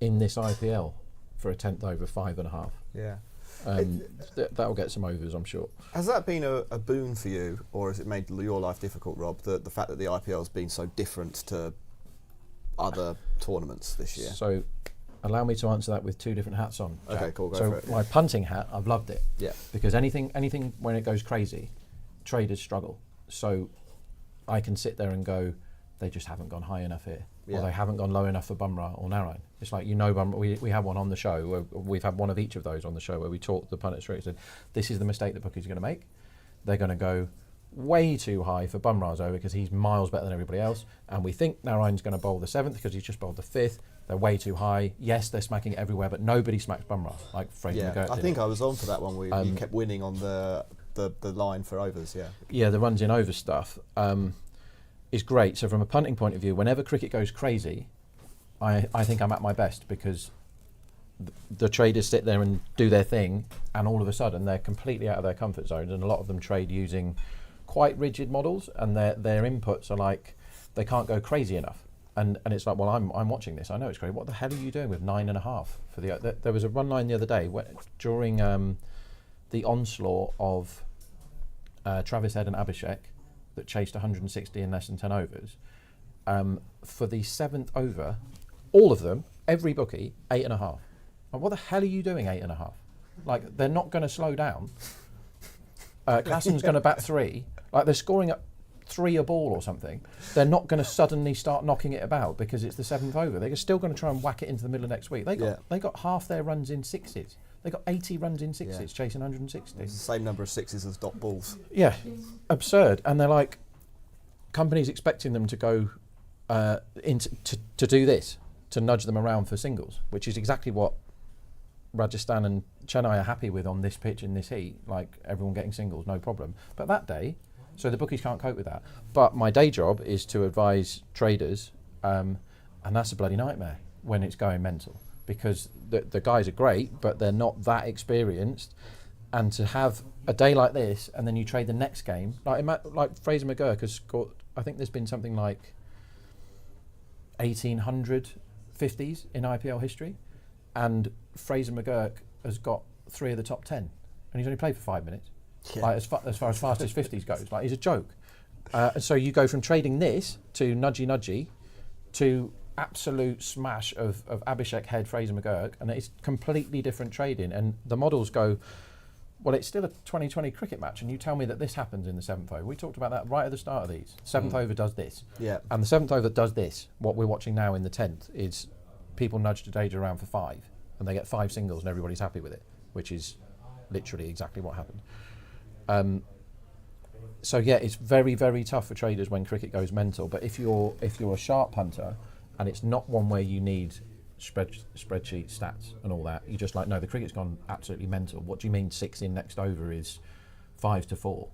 in this IPL for a 10th over, 5.5. Yeah. That'll get some overs, I'm sure. Has that been a boon for you, or has it made your life difficult, Rob, the fact that the IPL's been so different to other tournaments this year? So allow me to answer that with two different hats on, Jack. Okay, cool, go so for it. My punting hat, I've loved it. Yeah. Because anything when it goes crazy, traders struggle. So I can sit there and go, they just haven't gone high enough here. Yeah. Or they haven't gone low enough for Bumrah or Narayan. It's like, Bumrah, we had one on the show, we've had one of each of those on the show where we talked the punters through. Said, this is the mistake that bookies are going to make. They're going to go way too high for Bumrah's over because he's miles better than everybody else. And we think Narayan's going to bowl the 7th because he's just bowled the 5th. They're way too high. Yes, they're smacking it everywhere, but nobody smacks Bumrah like Fraser McGurk I did think it. I was on for that one where you kept winning on the line for overs, yeah. Yeah, the runs in over stuff is great. So from a punting point of view, whenever cricket goes crazy, I think I'm at my best because the traders sit there and do their thing, and all of a sudden they're completely out of their comfort zones, and a lot of them trade using quite rigid models, and their inputs are like they can't go crazy enough. And it's like, well, I'm watching this. I know it's crazy. What the hell are you doing with 9.5 for the? There was a run line the other day during the onslaught of Travis Head and Abhishek that chased 160 in less than 10 overs. For the 7th over, all of them, every bookie, 8.5. Like, what the hell are you doing 8.5? Like, they're not going to slow down. Klassen's going to bat 3. Like, they're scoring at 3 a ball or something. They're not going to suddenly start knocking it about because it's the 7th over. They're still going to try and whack it into the middle of next week. They got half their runs in 6s. They got 80 runs in 6s, chasing 160. It's the same number of 6s as dot balls. Yeah, absurd. And they're like, companies expecting them to go to do this, to nudge them around for singles, which is exactly what Rajasthan and Chennai are happy with on this pitch in this heat, like everyone getting singles, no problem. But that day, so the bookies can't cope with that. But my day job is to advise traders, and that's a bloody nightmare when it's going mental, because the guys are great, but they're not that experienced. And to have a day like this, and then you trade the next game, like Fraser McGurk has scored, I think there's been something like 1,800 50s in IPL history, and Fraser McGurk has got 3 of the top 10, and he's only played for 5 minutes. Yeah. Like as far as fast as 50s goes, like he's a joke. So you go from trading this to nudgy to absolute smash of Abhishek Head, Fraser McGurk, and it's completely different trading. And the models go, well, it's still a 2020 cricket match, and you tell me that this happens in the 7th over. We talked about that right at the start of these. 7th over does this. Yeah. And the 7th over does this. What we're watching now in the 10th is people nudge Jadeja around for 5, and they get 5 singles, and everybody's happy with it, which is literally exactly what happened. So yeah, it's very, very tough for traders when cricket goes mental. But if you're a sharp punter, and it's not one where you need spreadsheet stats and all that, you just like, no, the cricket's gone absolutely mental. What do you mean 6 in next over is 5 to 4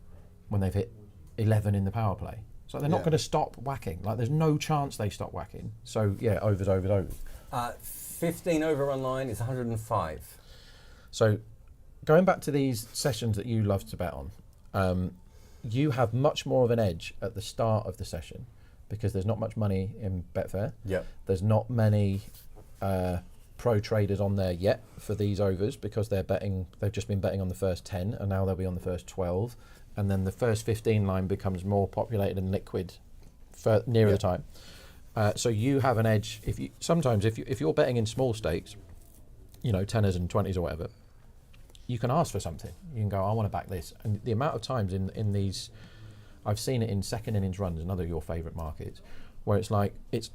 when they've hit 11 in the power play? So they're not going to stop whacking. Like, there's no chance they stop whacking. So yeah, overs. 15 over run line is 105. So going back to these sessions that you love to bet on, you have much more of an edge at the start of the session because there's not much money in Betfair. Yep. There's not many pro traders on there yet for these overs because they've just been betting on the first 10, and now they'll be on the first 12, and then the first 15 line becomes more populated and liquid nearer the time. So you have an edge if you're betting in small stakes, 10s and 20s or whatever. You can ask for something. You can go, I want to back this. And the amount of times in these, I've seen it in second innings runs, another of your favourite markets, where it's like, it's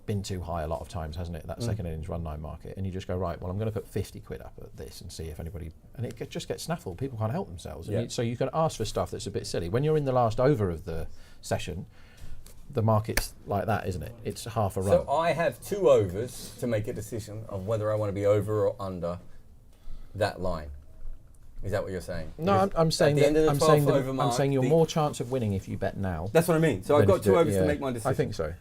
been too high a lot of times, hasn't it, that second innings run line market. And you just go, right, well, I'm going to put 50 quid up at this and see if anybody, and it just gets snaffled. People can't help themselves. Yeah. So you can ask for stuff that's a bit silly. When you're in the last over of the session, the market's like that, isn't it? It's half a run. So I have 2 overs to make a decision of whether I want to be over or under that line. Is that what you're saying? No, I'm saying at the end of the 12th over I'm mark, saying you're more chance of winning if you bet now. That's what I mean. So I've than got if you 2 do it- overs to yeah. make my decision. I think so.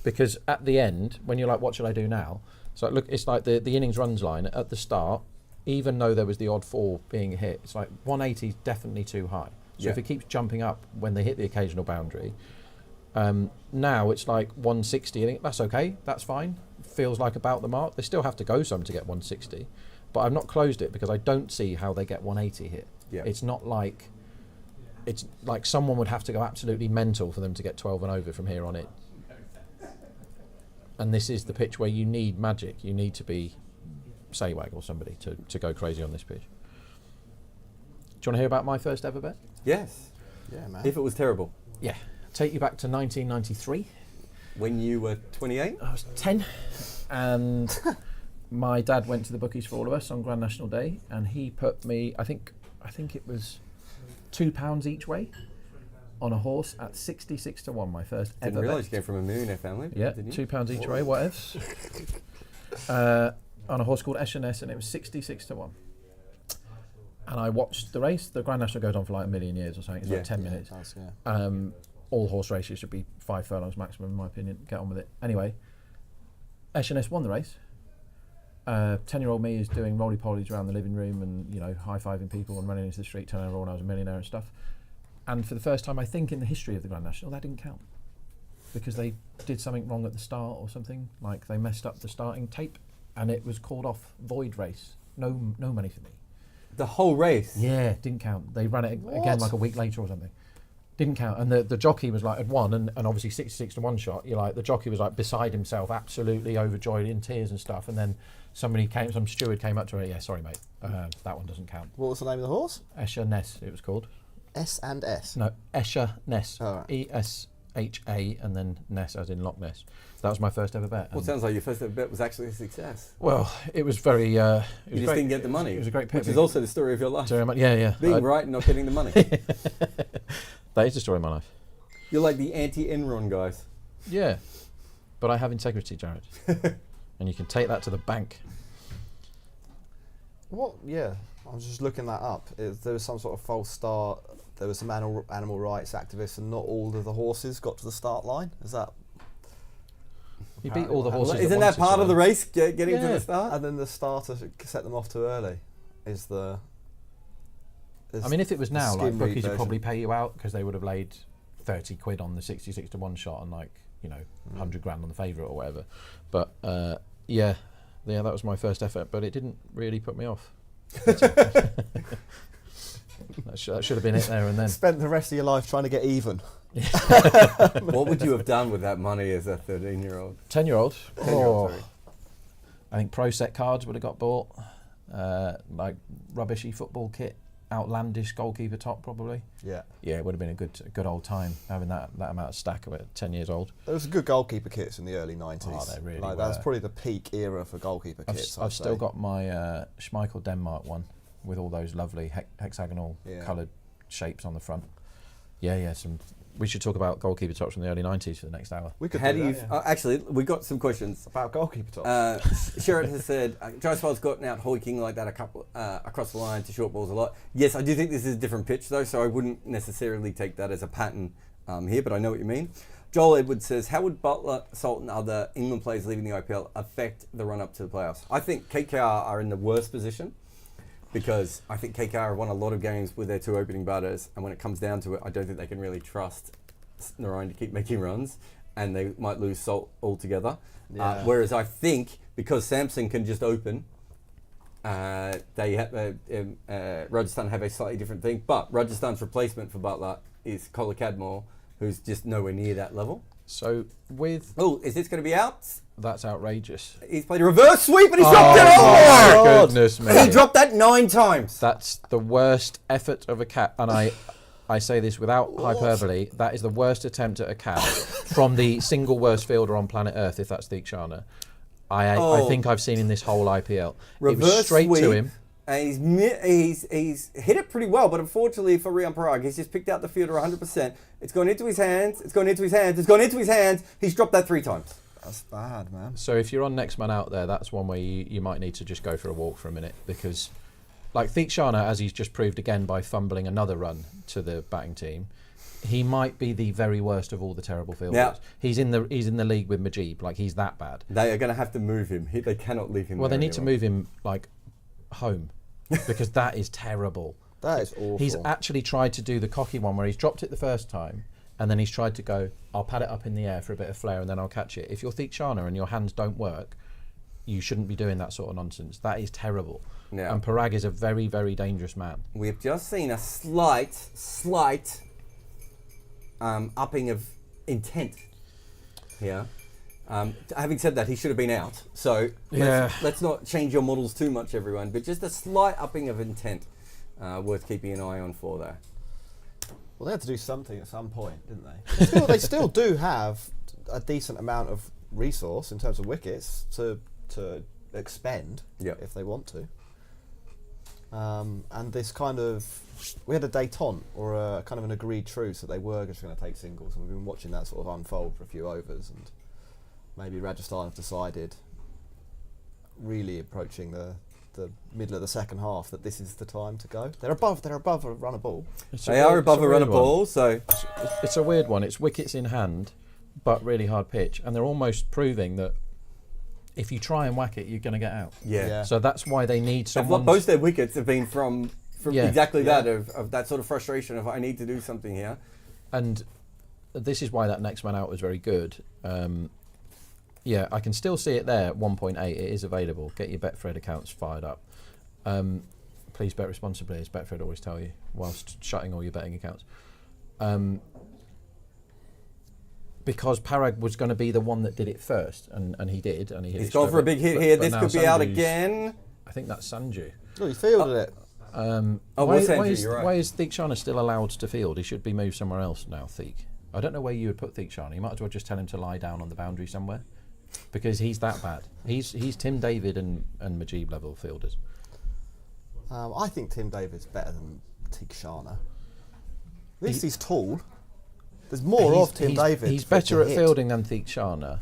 because at the end, when you're like, what should I do now? So look, it's like the innings runs line at the start, even though there was the odd 4 being hit, it's like 180 is definitely too high. So if it keeps jumping up when they hit the occasional boundary, now it's like 160. I think that's okay, that's fine. Feels like about the mark. They still have to go some to get 160, but I've not closed it because I don't see how they get 180 hit. It's not like, it's like someone would have to go absolutely mental for them to get 12 and over from here on in. And this is the pitch where you need magic. You need to be Saywag or somebody to go crazy on this pitch. Do you want to hear about my first ever bet? Yes. Yeah, man. If it was terrible. Yeah. Take you back to 1993. When you were 28? I was 10, and my dad went to the bookies for all of us on Grand National Day, and he put me, I think it was £2 each way on a horse at 66 to 1, my first ever Didn't realise bet. you came from a millionaire family. Yeah, didn't you? £2 each way, what else? On a horse called S&S, and it was 66 to 1. And I watched the race. The Grand National goes on for like a million years or something. It's like 10 minutes. It does, yeah. All horse races should be 5 furlongs maximum, in my opinion. Get on with it. Anyway, S&S won the race. 10-year-old me is doing roly-polies around the living room and, you know, high-fiving people and running into the street, telling everyone I was a millionaire and stuff. And for the first time, I think, in the history of the Grand National, that didn't count. Because they did something wrong at the start or something. Like, they messed up the starting tape and it was called off, void race. No money for me. The whole race? Yeah, didn't count. They ran it again like a week later or something. Didn't count. And the jockey was like, had won, and obviously 66 to 1 shot. You're like, the jockey was like beside himself, absolutely overjoyed, in tears and stuff. And then some steward came up to her, yeah, sorry mate, that one doesn't count. What was the name of the horse? Esher Ness, it was called. S&S? No, Esher Ness. Oh, right. ESHA and then Ness as in Loch Ness. That was my first ever bet. Well, it sounds like your first ever bet was actually a success. Well, it was very... you just didn't get the money. It was a great pick. Which is also the story of your life. Yeah. Being right and not getting the money. That is the story of my life. You're like the anti-Enron guys. Yeah, but I have integrity, Jarrod. And you can take that to the bank. What? Yeah, I was just looking that up. There was some sort of false start. There was some animal rights activists, and not all of the horses got to the start line. Is that? You beat all the horses. Isn't that part of the race, getting to the start? And then the starter set them off too early. I mean, if it was now, like skim read bookies would version. probably pay you out because they would have laid 30 quid on the 66 to 1 shot and, like, you know, 100 grand on the favourite or whatever. But yeah, that was my first effort, but it didn't really put me off. That should have been it there and then. Spent the rest of your life trying to get even. What would you have done with that money as a 13-year-old? 10-year-old? 10-year-old, sorry. I think Pro Set cards would have got bought. Like rubbishy football kit, outlandish goalkeeper top probably. Yeah. Yeah, it would have been a good old time having that amount of stack of it. 10 years old. There was good goalkeeper kits in the early 90s. Oh, they really like, were. that's probably the peak era for goalkeeper kits. I've still got my Schmeichel Denmark one with all those lovely hexagonal coloured shapes on the front. Yeah. We should talk about goalkeeper tops from the early 90s for the next hour. We could How do do you? that, yeah. Actually, we got some questions. About goalkeeper tops. Sherrod has said, Drysdale's gotten out hoiking like that across the line to short balls a lot. Yes, I do think this is a different pitch though, so I wouldn't necessarily take that as a pattern here, but I know what you mean. Joel Edwards says, how would Butler, Salt and other England players leaving the IPL affect the run-up to the playoffs? I think KKR are in the worst position because I think KKR have won a lot of games with their 2 opening batters, and when it comes down to it, I don't think they can really trust Narine to keep making runs, and they might lose Salt altogether. Yeah. Whereas I think because Samson can just open, they have Rajasthan have a slightly different thing. But Rajasthan's replacement for Butler is Colin Cadmore, who's just nowhere near that level. So with... Oh, is this going to be out? That's outrageous. He's played a reverse sweep and he's dropped it. Oh, Oh, my goodness me. He dropped that 9 times. That's the worst effort of a cat, and I say this without hyperbole, that is the worst attempt at a catch from the single worst fielder on planet Earth, if that's Deekshana. I think I've seen in this whole IPL. It was straight sweep, to him. And he's hit it pretty well, but unfortunately for Rian Parag, he's just picked out the fielder 100%. It's gone into his hands, it's gone into his hands, it's gone into his hands. He's dropped that 3 times. That's bad, man. So if you're on next man out there, that's one way you might need to just go for a walk for a minute, because like Deekshana, as he's just proved again by fumbling another run to the batting team, He might be the very worst of all the terrible fielders. Now- He's in the league with Mujeeb. Like, he's that bad. They are going to have to move him. They cannot leave him. Well, they there need to anymore. move him like home because that is terrible. That is awful. He's actually tried to do the cocky one where he's dropped it the first time and then he's tried to go, I'll pad it up in the air for a bit of flair and then I'll catch it. If you're Theekshana and your hands don't work, you shouldn't be doing that sort of nonsense. That is terrible. Yeah. And Parag is a very, very dangerous man. We've just seen a slight upping of intent here. Having said that, he should have been out. So let's not change your models too much, everyone. But just a slight upping of intent, worth keeping an eye on for there. Well, they had to do something at some point, didn't they? They still do have a decent amount of resource in terms of wickets to expend if they want to. And this kind of, we had a détente or a kind of an agreed truce that they were just going to take singles, and we've been watching that sort of unfold for a few overs, and maybe Rajasthan have decided, really approaching the middle of the second half, that this is the time to go. They're above a run of ball. They are above a run of ball, so it's a weird one. It's wickets in hand, but really hard pitch, and they're almost proving that if you try and whack it, you're going to get out. yeah. So that's why they need someone. Both their wickets have been from Yeah. exactly that, of that sort of frustration of I need to do something here. And this is why that next man out was very good. Yeah, I can still see it there at 1.8. It is available. Get your Betfred accounts fired up. Please bet responsibly, as Betfred always tell you, whilst shutting all your betting accounts. Because Parag was going to be the one that did it first, and he did, and he hit He's it gone straight, for a big hit but- here. but This now could be out Sanju's- again. I think that's Sanju. Oh, he fielded it. Oh, why, was Sanju, why is, you're right. why is Theekshana still allowed to field? He should be moved somewhere else now, Theek. I don't know where you would put Theekshana. You might as well just tell him to lie down on the boundary somewhere, because he's that bad. He's Tim David and Mujeeb level fielders. I think Tim David's better than Theekshana. At least he's tall. There's more of Tim David. He's for it better to at hit. fielding than Theekshana,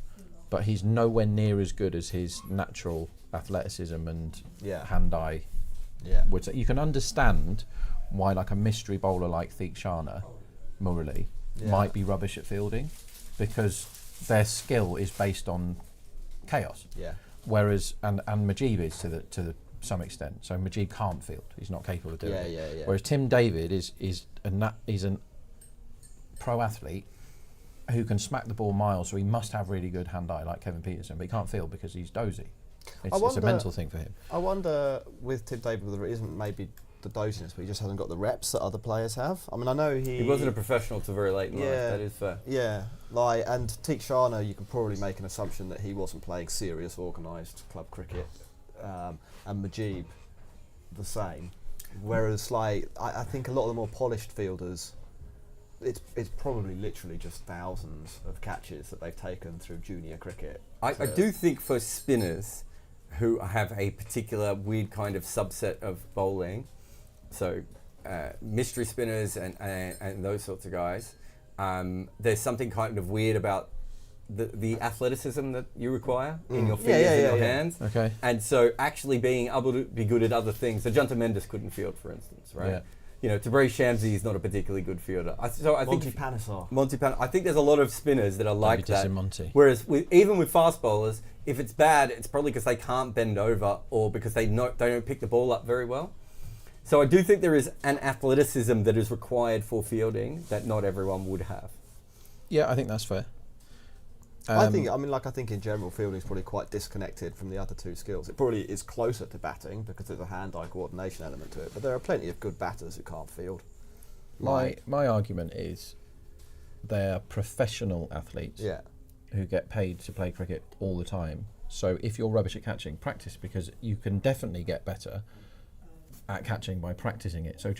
but he's nowhere near as good as his natural athleticism and hand-eye. Yeah. Would say. You can understand why like a mystery bowler like Theekshana, Murali, might be rubbish at fielding, because their skill is based on chaos. Yeah. Whereas and Mujeeb is to some extent. So Mujeeb can't field. He's not capable of doing it. Yeah. Whereas Tim David is an pro athlete who can smack the ball miles, so he must have really good hand-eye like Kevin Peterson, but he can't field because he's dozy. It's a mental thing for him. I wonder with Tim David whether it isn't maybe the doziness, but he just hasn't got the reps that other players have. I mean, I know he wasn't a professional till very late in life. That is fair. Yeah, like, and Theekshana, you can probably make an assumption that he wasn't playing serious organised club cricket, and Mujeeb the same. Whereas, like, I think a lot of the more polished fielders, it's probably literally just thousands of catches that they've taken through junior cricket. I do think for spinners who have a particular weird kind of subset of bowling, so mystery spinners and those sorts of guys, there's something kind of weird about the athleticism that you require in your fingers and your hands. Okay. And so actually being able to be good at other things. So Junta Mendes couldn't field, for instance, right? Yeah. You know, Tabraiz Shamsi is not a particularly good fielder. I Monty think Panesar. I think there's a lot of spinners that are like that. Monty. Whereas even with fast bowlers, if it's bad, it's probably because they can't bend over or because they don't pick the ball up very well. So I do think there is an athleticism that is required for fielding that not everyone would have. Yeah, I think that's fair. I think in general, fielding is probably quite disconnected from the other two skills. It probably is closer to batting because there's a hand-eye coordination element to it. But there are plenty of good batters who can't field. My argument is they're professional athletes who get paid to play cricket all the time. So if you're rubbish at catching, practice, because you can definitely get better at catching by practicing it. So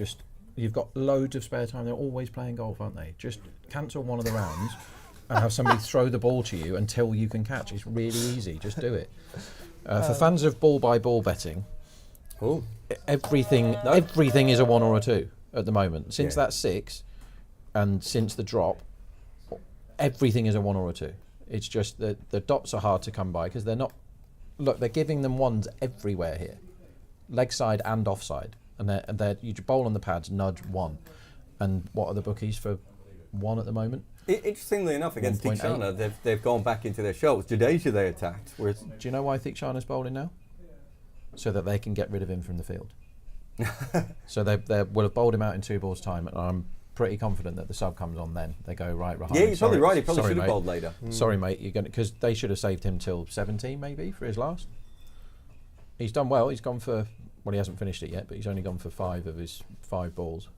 you've got loads of spare time. They're always playing golf, aren't they? Just cancel one of the rounds and have somebody throw the ball to you until you can catch. It's really easy. Just do it. For fans of ball-by-ball betting, everything is a 1 or a 2 at the moment. Since that's 6, and since the drop, everything is a 1 or a 2. It's just that the dots are hard to come by because they're not. Look, they're giving them 1s everywhere here, leg side and offside, and you bowl on the pads, nudge 1, and what are the bookies for 1 at the moment. Interestingly enough, against 1.8. Theekshana, they've gone back into their shells. Jadeja they attacked. Whereas Do you know why Theekshana's bowling now? So that they can get rid of him from the field. So they will have bowled him out in 2 balls' time, and I'm pretty confident that the sub comes on then. They go, right, Rahane. yeah, you're probably right. He probably should have bowled later. Sorry, mate, you're going because they should have saved him till 17 maybe for his last. He's done well. He's gone for, well, he hasn't finished it yet, but he's only gone for 5 of his 5 balls.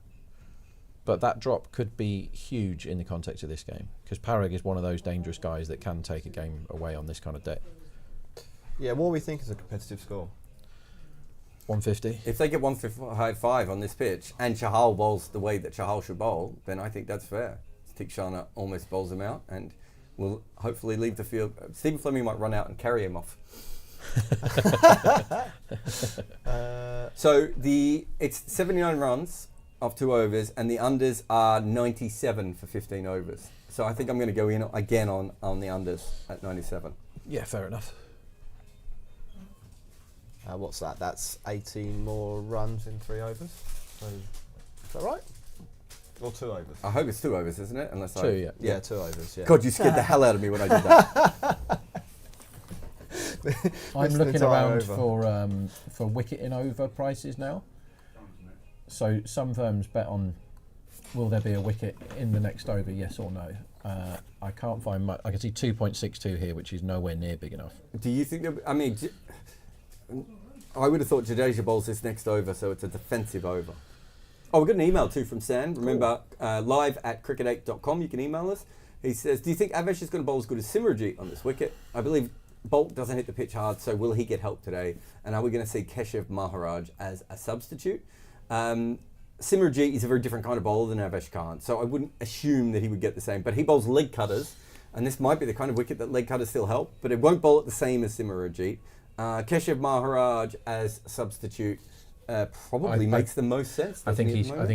But that drop could be huge in the context of this game, because Parag is one of those dangerous guys that can take a game away on this kind of deck. Yeah, what do we think is a competitive score? 150. If they get 155 on this pitch and Chahal bowls the way that Chahal should bowl, then I think that's fair. Theekshana almost bowls him out and will hopefully leave the field. Stephen Fleming might run out and carry him off. So it's 79 runs off 2 overs, and the unders are 97 for 15 overs. So I think I'm going to go in again on the unders at 97. Yeah, fair enough. What's that? That's 18 more runs in 3 overs. So, is that right? Or 2 overs? I hope it's 2 overs, isn't it? Unless 2, yeah. Yeah, 2 overs. Yeah. God, you scared the hell out of me when I did that. I'm Missed an looking entire around over. for wicket in over prices now. So some firms bet on will there be a wicket in the next over, yes or no. I can't find much. I can see 2.62 here, which is nowhere near big enough. Do you think that, I mean, I would have thought Jadeja bowls this next over, so it's a defensive over. Oh, we got an email too from Sam. Remember, live at cricket8.com, you can email us. He says, do you think Avesh is going to bowl as good as Simranjeet on this wicket? I believe Bolt doesn't hit the pitch hard, so will he get help today? And are we going to see Keshav Maharaj as a substitute? Simranjeet is a very different kind of bowler than Avesh Khan, so I wouldn't assume that he would get the same. But he bowls leg cutters, and this might be the kind of wicket that leg cutters still help, but it won't bowl it the same as Simranjeet. Keshav Maharaj as substitute probably makes the most sense. I think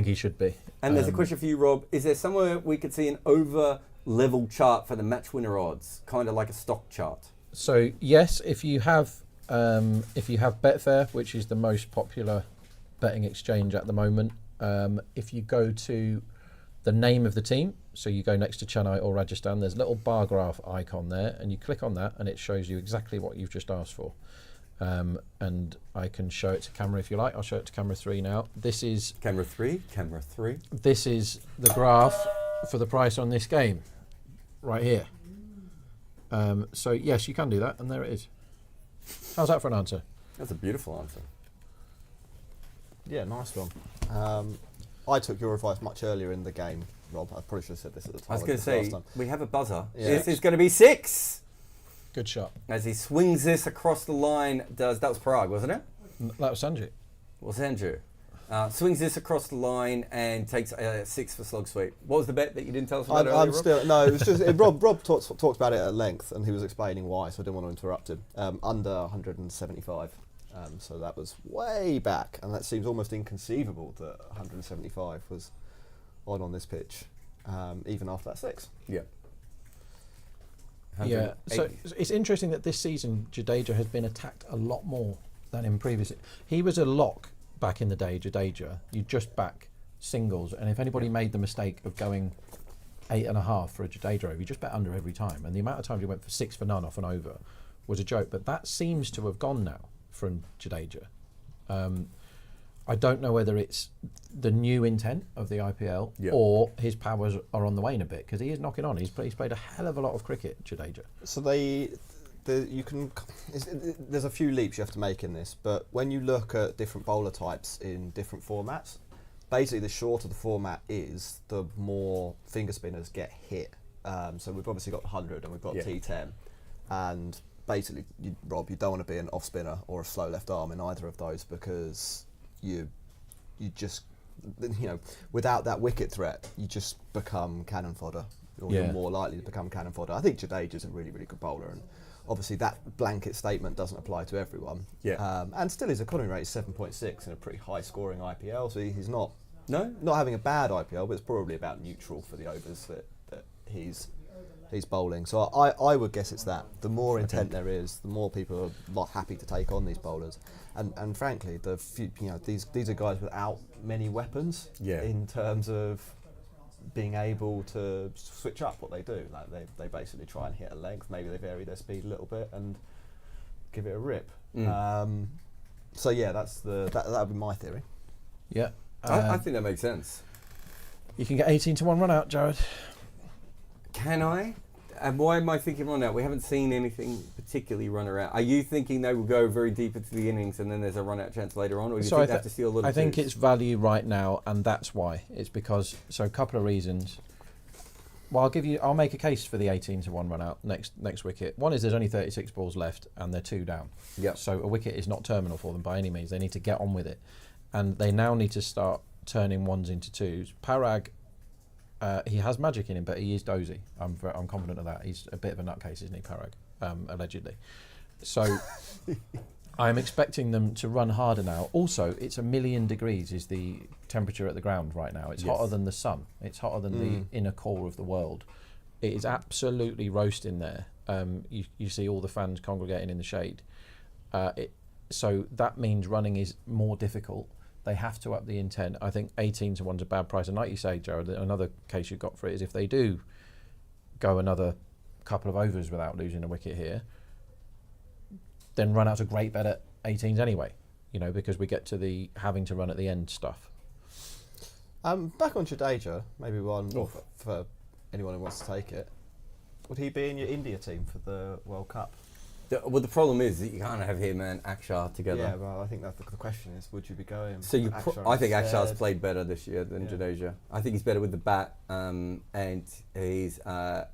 he should be. And there's a question for you, Rob. Is there somewhere we could see an over-level chart for the match winner odds, kind of like a stock chart? So yes, if you have Betfair, which is the most popular betting exchange at the moment, if you go to the name of the team, so you go next to Chennai or Rajasthan, there's a little bar graph icon there, and you click on that, and it shows you exactly what you've just asked for. And I can show it to camera if you like. I'll show it to camera 3 now. This is camera 3. This is the graph for the price on this game, right here. So yes, you can do that, and there it is. How's that for an answer? That's a beautiful answer. Yeah, nice one. I took your advice much earlier in the game, Rob. I probably should have said this at the time. I was going to say, we have a buzzer. Yeah. This is going to be 6. Good shot. As he swings this across the line, that was Parag, wasn't it? That was Sanju. Well, Sanju. Swings this across the line and takes 6 for slog sweep. What was the bet that you didn't tell us about earlier, Rob? No, it was just Rob talked about it at length, and he was explaining why, so I didn't want to interrupt him. Under 175. So that was way back, and that seems almost inconceivable that 175 was on this pitch, even after that 6. Yeah. Yeah, so it's interesting that this season Jadeja has been attacked a lot more than in previous. He was a lock back in the day, Jadeja. You just back singles, and if anybody made the mistake of going 8.5 for a Jadeja over, you just bet under every time, and the amount of times he went for 6 for none off and over was a joke. But that seems to have gone now from Jadeja. I don't know whether it's the new intent of the IPL or his powers are on the wane a bit, because he is knocking on. He's played a hell of a lot of cricket, Jadeja. So there's a few leaps you have to make in this, but when you look at different bowler types in different formats, basically the shorter the format is, the more finger spinners get hit. So we've obviously got 100 and we've got T10, and basically, Rob, you don't want to be an off spinner or a slow left arm in either of those, because you just, without that wicket threat, you just become cannon fodder, or you're more likely to become cannon fodder. I think Jadeja's a really, really good bowler, and obviously that blanket statement doesn't apply to everyone. And still his economy rate is 7.6 in a pretty high scoring IPL, so he's not having a bad IPL, but it's probably about neutral for the overs that he's bowling. So I would guess it's that. The more intent there is, the more people are happy to take on these bowlers. And frankly, these are guys without many weapons in terms of being able to switch up what they do. Like they basically try and hit a length. Maybe they vary their speed a little bit and give it a rip. So yeah, that would be my theory. Yeah. I think that makes sense. You can get 18-1 run out, Jarrod. Can I? And why am I thinking run out? We haven't seen anything particularly run out. Are you thinking they will go very deep into the innings and then there's a run out chance later on, or do you think they have to steal a little? I think it's value right now, and that's why. It's because a couple of reasons. Well, I'll make a case for the 18-1 run out next wicket. One is there's only 36 balls left and they're 2 down. Yeah. So a wicket is not terminal for them by any means. They need to get on with it, and they now need to start turning ones into twos. Parag. He has magic in him, but he is dozy. I'm confident of that. He's a bit of a nutcase, isn't he, Parag? Allegedly. So I'm expecting them to run harder now. Also, it's 1,000,000 degrees is the temperature at the ground right now. It's hotter than the sun. It's hotter than the inner core of the world. It is absolutely roasting there. You see all the fans congregating in the shade. So that means running is more difficult. They have to up the intent. I think 18-1's a bad price. And like you say, Jarrod, another case you've got for it is if they do go another couple of overs without losing a wicket here, then run out's a great bet at 18s anyway, because we get to the having to run at the end stuff. Back on Jadeja, maybe one for anyone who wants to take it. Would he be in your India team for the World Cup? Well, the problem is that you can't have him and Akshar together. Yeah, well, I think that's the question is, would you be going? So I think Akshar's played better this year than Yeah. Jadeja. I think he's better with the bat, and he's. I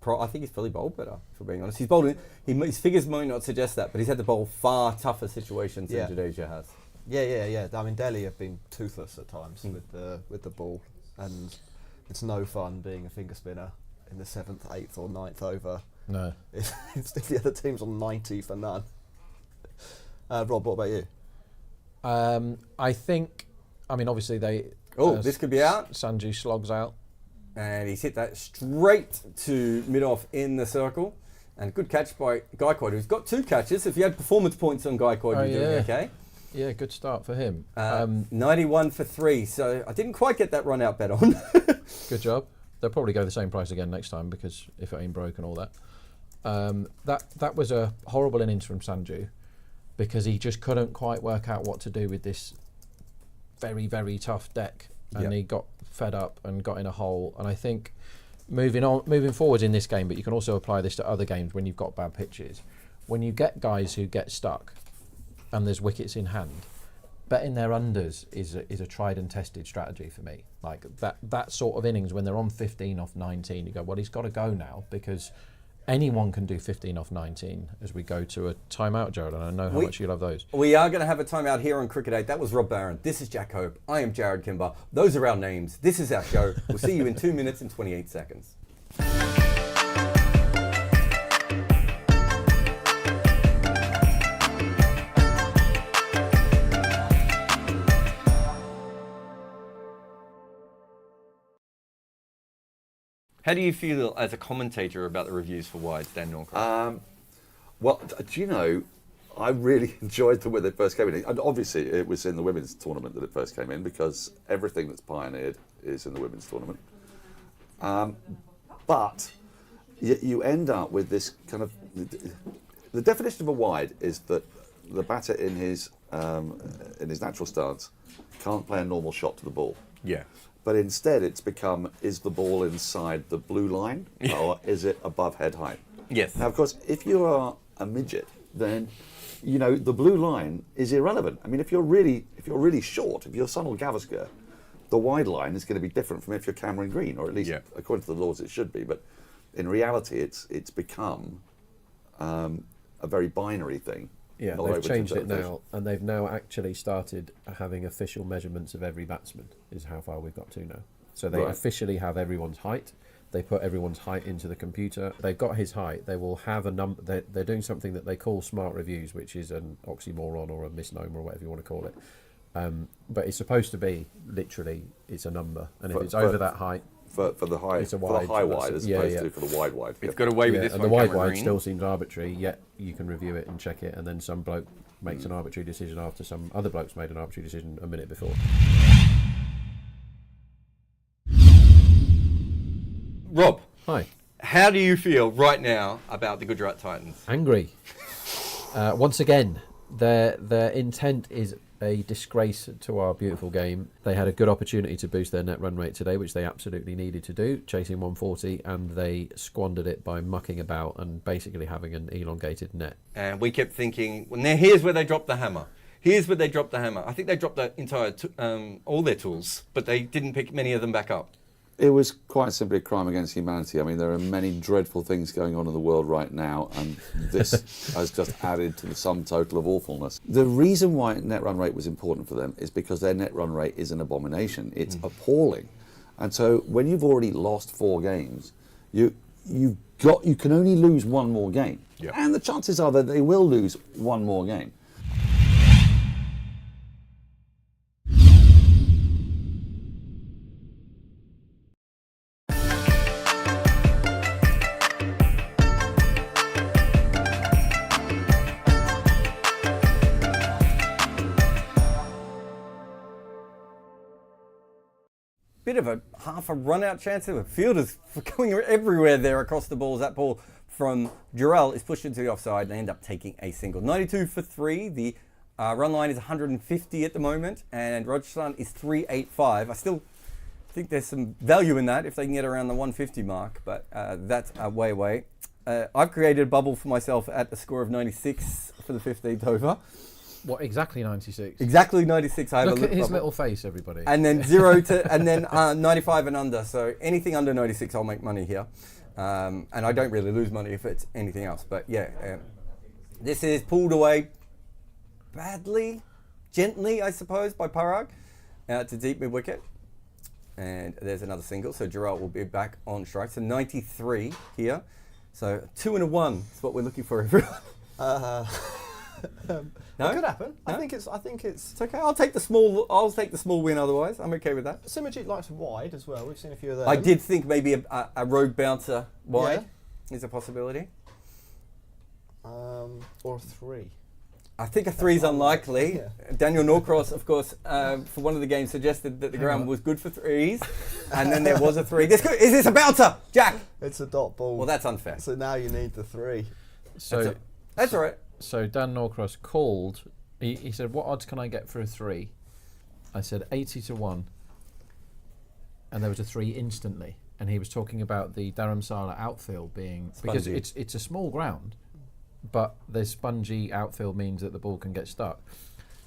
think he's probably bowled better, if we're being honest. He's bowled. His figures might not suggest that, but he's had to bowl far tougher situations than Jadeja has. Yeah. I mean, Delhi have been toothless at times with the ball, and it's no fun being a finger spinner in the 7th, 8th, or 9th over. No. If the other team's on 90 for none. Rob, what about you? Obviously they... this could be out. Sanju slogs out. And he's hit that straight to mid-off in the circle. And good catch by Gaikwad, who's got 2 catches. If you had performance points on Gaikwad, you're doing okay. Yeah, good start for him. 91 for 3, so I didn't quite get that run out bet on. Good job. They'll probably go the same price again next time because if it ain't broke and all that. That was a horrible innings from Sanju because he just couldn't quite work out what to do with this very, very tough deck, and he got fed up and got in a hole. And I think moving forward in this game, but you can also apply this to other games when you've got bad pitches. When you get guys who get stuck and there's wickets in hand, betting their unders is a tried and tested strategy for me. Like that sort of innings when they're on 15 off 19, you go, well, he's got to go now because anyone can do 15 off 19 as we go to a timeout, Jarrod, and I know how much you love those. We are going to have a timeout here on Cricket 8. That was Rob Barron. This is Jack Hope. I am Jarrod Kimber. Those are our names. This is our show. We'll see you in 2 minutes and 28 seconds. How do you feel as a commentator about the reviews for wides, Dan Norcross? Well, do you know, I really enjoyed them when they first came in. And obviously, it was in the women's tournament that it first came in because everything that's pioneered is in the women's tournament. But you end up with this kind of... The definition of a wide is that the batter in his natural stance can't play a normal shot to the ball. Yeah. But instead it's become, is the ball inside the blue line or is it above head height? Yes. Now, of course, if you are a midget, then, the blue line is irrelevant. I mean, if you're really short, if you're Sunil Gavaskar, the wide line is going to be different from if you're Cameron Green, or at least according to the laws it should be. But in reality, it's become a very binary thing. Yeah, they've changed it now, and they've now actually started having official measurements of every batsman, is how far we've got to now. So they officially have everyone's height. They put everyone's height into the computer. They've got his height. They will have a number. They're doing something that they call smart reviews, which is an oxymoron or a misnomer or whatever you want to call it. But it's supposed to be, literally, it's a number. And if it's over that height... For the high, it's a for wide, the high wide as opposed to for the wide. It's got away with this and one, the wide Cameron Green. still seems arbitrary, yet you can review it and check it, and then some bloke makes an arbitrary decision after some other bloke's made an arbitrary decision a minute before. Rob, Hi. how do you feel right now about the Gujarat Titans? Angry. Once again, their intent is a disgrace to our beautiful game. They had a good opportunity to boost their net run rate today, which they absolutely needed to do, chasing 140, and they squandered it by mucking about and basically having an elongated net. And we kept thinking, well, now here's where they dropped the hammer. Here's where they dropped the hammer. I think they dropped the entire, all their tools, but they didn't pick many of them back up. It was quite simply a crime against humanity. I mean, there are many dreadful things going on in the world right now, and this has just added to the sum total of awfulness. The reason why net run rate was important for them is because their net run rate is an abomination. It's appalling. And so when you've already lost 4 games, you can only lose one more game. Yep. And the chances are that they will lose one more game. Bit of a half a run-out chance. The fielders going everywhere there across the balls. That ball from Jarrell is pushed into the offside and they end up taking a single. 92 for 3. The run line is 150 at the moment, and Rajasthan is 385. I still think there's some value in that if they can get around the 150 mark, but that's way away. I've created a bubble for myself at a score of 96 for the 15th over. What, exactly 96? Exactly 96. I have Look a at his bubble. little face, everybody. And then 0 to, and then 95 and under. So anything under 96, I'll make money here. And I don't really lose money if it's anything else. But yeah, this is pulled away badly, gently, I suppose, by Parag to deep mid wicket. And there's another single. So Jarrod will be back on strike. So 93 here. So 2 and a 1 is what we're looking for, everyone. No? It could happen. No? I think it's. It's okay. I'll take the small win. Otherwise, I'm okay with that. Simajit likes wide as well. We've seen a few of those. I did think maybe a rogue bouncer wide is a possibility. Or a 3. I think a 3 is unlikely. Yeah. Daniel Norcross, of course, for one of the games suggested that the ground was good for 3s, and then there was a 3. Is this a bouncer, Jack? It's a dot ball. Well, that's unfair. So now you need the 3. So That's all right. So Dan Norcross called. He said, "What odds can I get for a 3?" I said 80 to 1, and there was a 3 instantly. And he was talking about the Dharamsala outfield being because Spongy. it's a small ground, but the spongy outfield means that the ball can get stuck.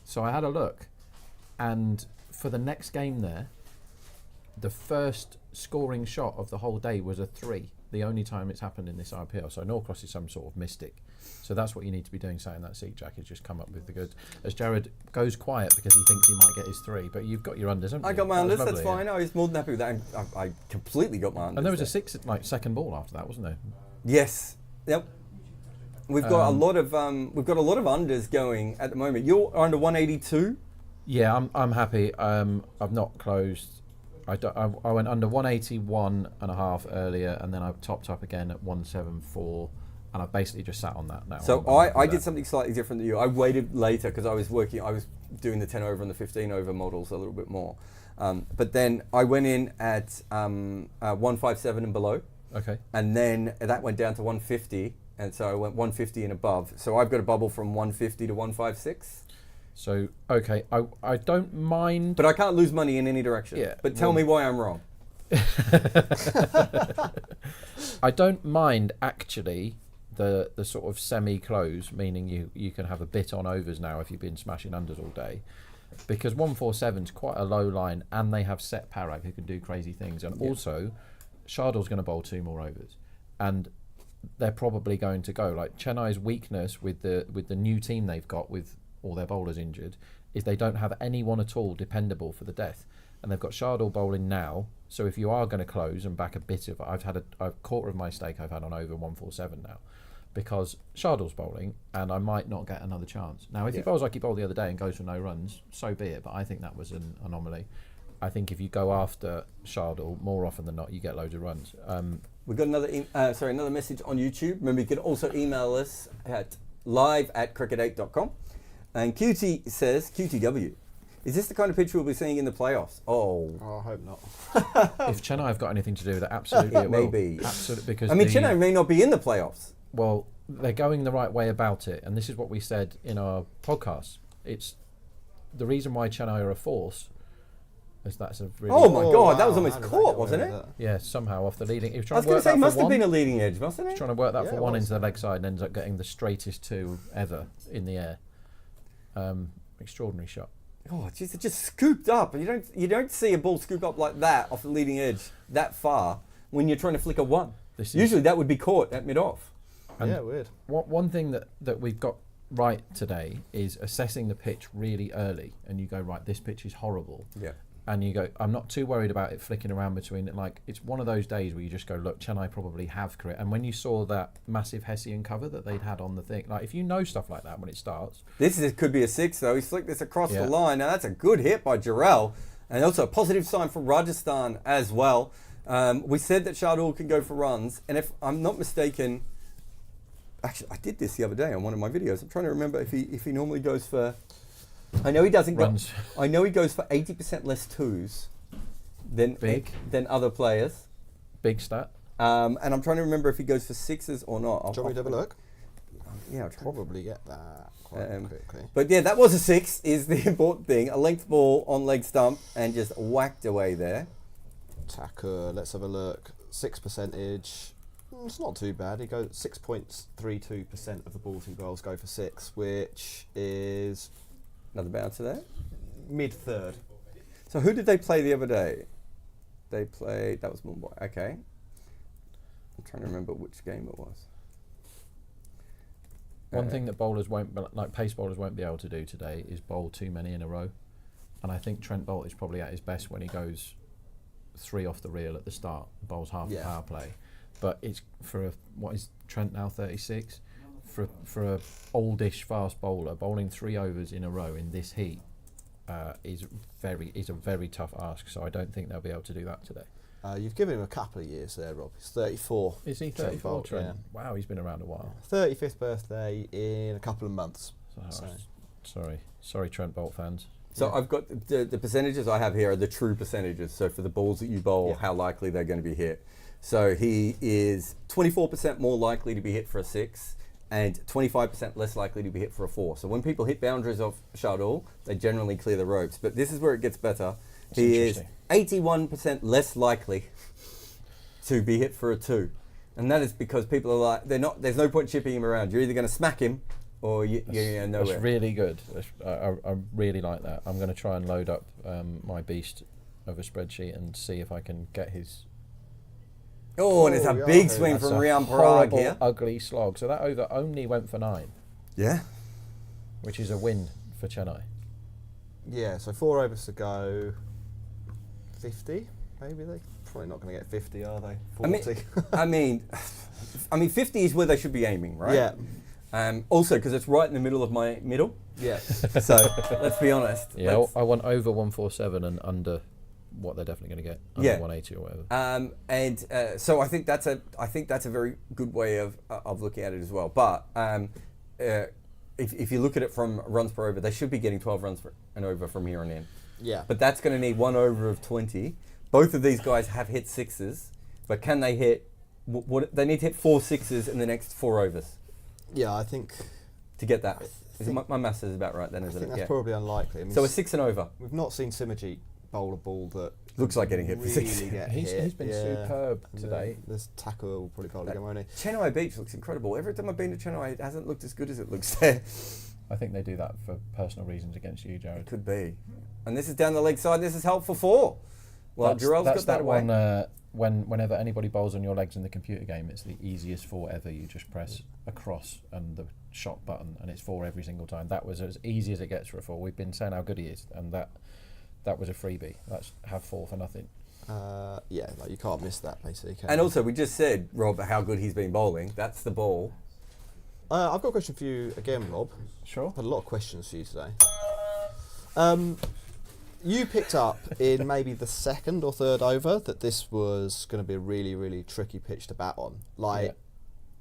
So I had a look, and for the next game there, the first scoring shot of the whole day was a 3. The only time it's happened in this IPL. So Norcross is some sort of mystic. So that's what you need to be doing, sat in that seat, Jack, is just come up with the goods. As Jarrod goes quiet because he thinks he might get his 3, but you've got your unders, haven't you? I got my That was unders. That's lovely, fine. yeah. I was more than happy with that. I completely got my unders. And there was there. a 6 second ball after that, wasn't there? Yes. Yep. We've got a lot of unders going at the moment. You're under 182. Yeah, I'm happy. I've not closed. I went under 181.5 earlier, and then I've topped up again at 174, and I've basically just sat on that now. So I'm happy I with did that. something slightly different than you. I waited later because I was doing the 10 over and the 15 over models a little bit more. But then I went in at 157 and below. Okay. And then that went down to 150, and so I went 150 and above. So I've got a bubble from 150 to 156. So, okay, I don't mind. But I can't lose money in any direction. Yeah, But tell me why I'm wrong. I don't mind actually the sort of semi-close, meaning you can have a bit on overs now if you've been smashing unders all day, because 147's quite a low line, and they have set Parag who can do crazy things, and also Shardul's going to bowl 2 more overs, and they're probably going to go like Chennai's weakness with the new team they've got with all their bowlers injured is they don't have anyone at all dependable for the death. And they've got Shardul bowling now, so if you are going to close and back a bit of, I've had a quarter of my stake I've had on over 147 now, because Shardul's bowling, and I might not get another chance. Now, if he bowls like he bowled the other day and goes for no runs, so be it. But I think that was an anomaly. I think if you go after Shardul, more often than not, you get loads of runs. We've got another message on YouTube. Remember, you can also email us at live@cricket8.com. And QT says, QTW, Is this the kind of pitch we'll be seeing in the playoffs? Oh. Oh, I hope not. If Chennai have got anything to do with it, absolutely it will. Maybe. Absolutely, because I mean, Chennai may not be in the playoffs. well, they're going the right way about it, and this is what we said in our podcast. It's the reason why Chennai are a force. Is that's a really Oh my God, wow, that was almost how did that caught, get wasn't away it? with that? yeah, somehow off the leading. He was I trying was to going work to say, that must for have one. been a leading edge, mustn't it? Trying to work that Yeah, for it one was. into the leg side and ends up getting the straightest two ever in the air. Extraordinary shot. Oh, jeez, it just scooped up. And you don't see a ball scoop up like that off the leading edge that far when you're trying to flick a one. Usually that would be caught at mid-off. And Yeah, weird. one thing that we've got right today is assessing the pitch really early, and you go, right, this pitch is horrible. Yeah. And you go, I'm not too worried about it flicking around between it. Like, it's one of those days where you just go, look, Chennai probably have career. And when you saw that massive Hessian cover that they'd had on the thing, like, if you know stuff like that when it starts. Could be a 6 though. He flicked this across Yeah. the line. Now that's a good hit by Jarrell, and also a positive sign for Rajasthan as well. We said that Shardul can go for runs, and if I'm not mistaken, actually I did this the other day on one of my videos. I'm trying to remember if he normally goes for. I know he doesn't Runs. I know he goes for 80% less twos than other players. Big stat. And I'm trying to remember if he goes for sixes or not. Do you want me to have a look? Yeah, I'll try. Probably get that quite quickly. But yeah, that was a 6 is the important thing. A length ball on leg stump and just whacked away there. Tacker, let's have a look. 6 percentage. It's not too bad. He goes 6.32% of the balls he bowls go for 6, which is Another bouncer there. mid-third. So who did they play the other day? They played, that was Mumbai. Okay. I'm trying to remember which game it was. One thing that bowlers won't, like pace bowlers won't be able to do today is bowl too many in a row. And I think Trent Boult is probably at his best when he goes 3 off the reel at the start, bowls half the power play. But it's for what is Trent now, 36? For a oldish fast bowler, bowling 3 overs in a row in this heat is a very tough ask. So I don't think they'll be able to do that today. You've given him a couple of years there, Rob. He's 34. Is he Trent 34? Boult, Trent? yeah. Wow, he's been around a while. 35th birthday in a couple of months. Sorry, Trent Boult fans. So I've got the percentages I have here are the true percentages. So for the balls that you bowl, how likely they're going to be hit. So he is 24% more likely to be hit for a 6 and 25% less likely to be hit for a 4. So when people hit boundaries off Shardul, they generally clear the ropes. But this is where it gets better. He is 81% less likely to be hit for a 2. And that is because people are like, there's no point chipping him around. You're either going to smack him or you're nowhere. That's really good. I really like that. I'm going to try and load up my beast of a spreadsheet and see if I can get his. Oh, and it's a big swing from Rian Parag here. Ugly slog. So that over only went for 9. Yeah. Which is a win for Chennai. Yeah, so 4 overs to go. 50, maybe they're probably not going to get 50, are they? 40. I mean, 50 is where they should be aiming, right? Yeah. Also, because it's right in the middle of my middle. Yeah. So let's be honest. Yeah, I want over 147 and under what they're definitely going to get, under 180 or whatever. So I think that's a very good way of looking at it as well. But if you look at it from runs per over, they should be getting 12 runs per and over from here on in. Yeah. But that's going to need 1 over of 20. Both of these guys have hit 6s, but can they hit? They need to hit 4 6s in the next 4 overs. Yeah, I think to get that. My maths is about right then, isn't it? I think that's probably unlikely. I mean, so a 6 and over. We've not seen Simajit bowl a ball that looks like getting hit for 6. He's been superb today. This tackle will probably bowl again, won't he? Chennai Beach looks incredible. Every time I've been to Chennai, it hasn't looked as good as it looks there. I think they do that for personal reasons against you, Jarrod. It could be. And this is down the leg side. This is helpful 4. Well, Jarrell's got that away. Whenever anybody bowls on your legs in the computer game, it's the easiest 4 ever. You just press across and the shot button, and it's 4 every single time. That was as easy as it gets for a 4. We've been saying how good he is, and that was a freebie. That's have 4 for nothing. Yeah, like you can't miss that basically. And also, we just said, Rob, how good he's been bowling. That's the ball. I've got a question for you again, Rob. Sure. I've had a lot of questions for you today. You picked up in maybe the 2nd or 3rd over that this was going to be a really, really tricky pitch to bat on.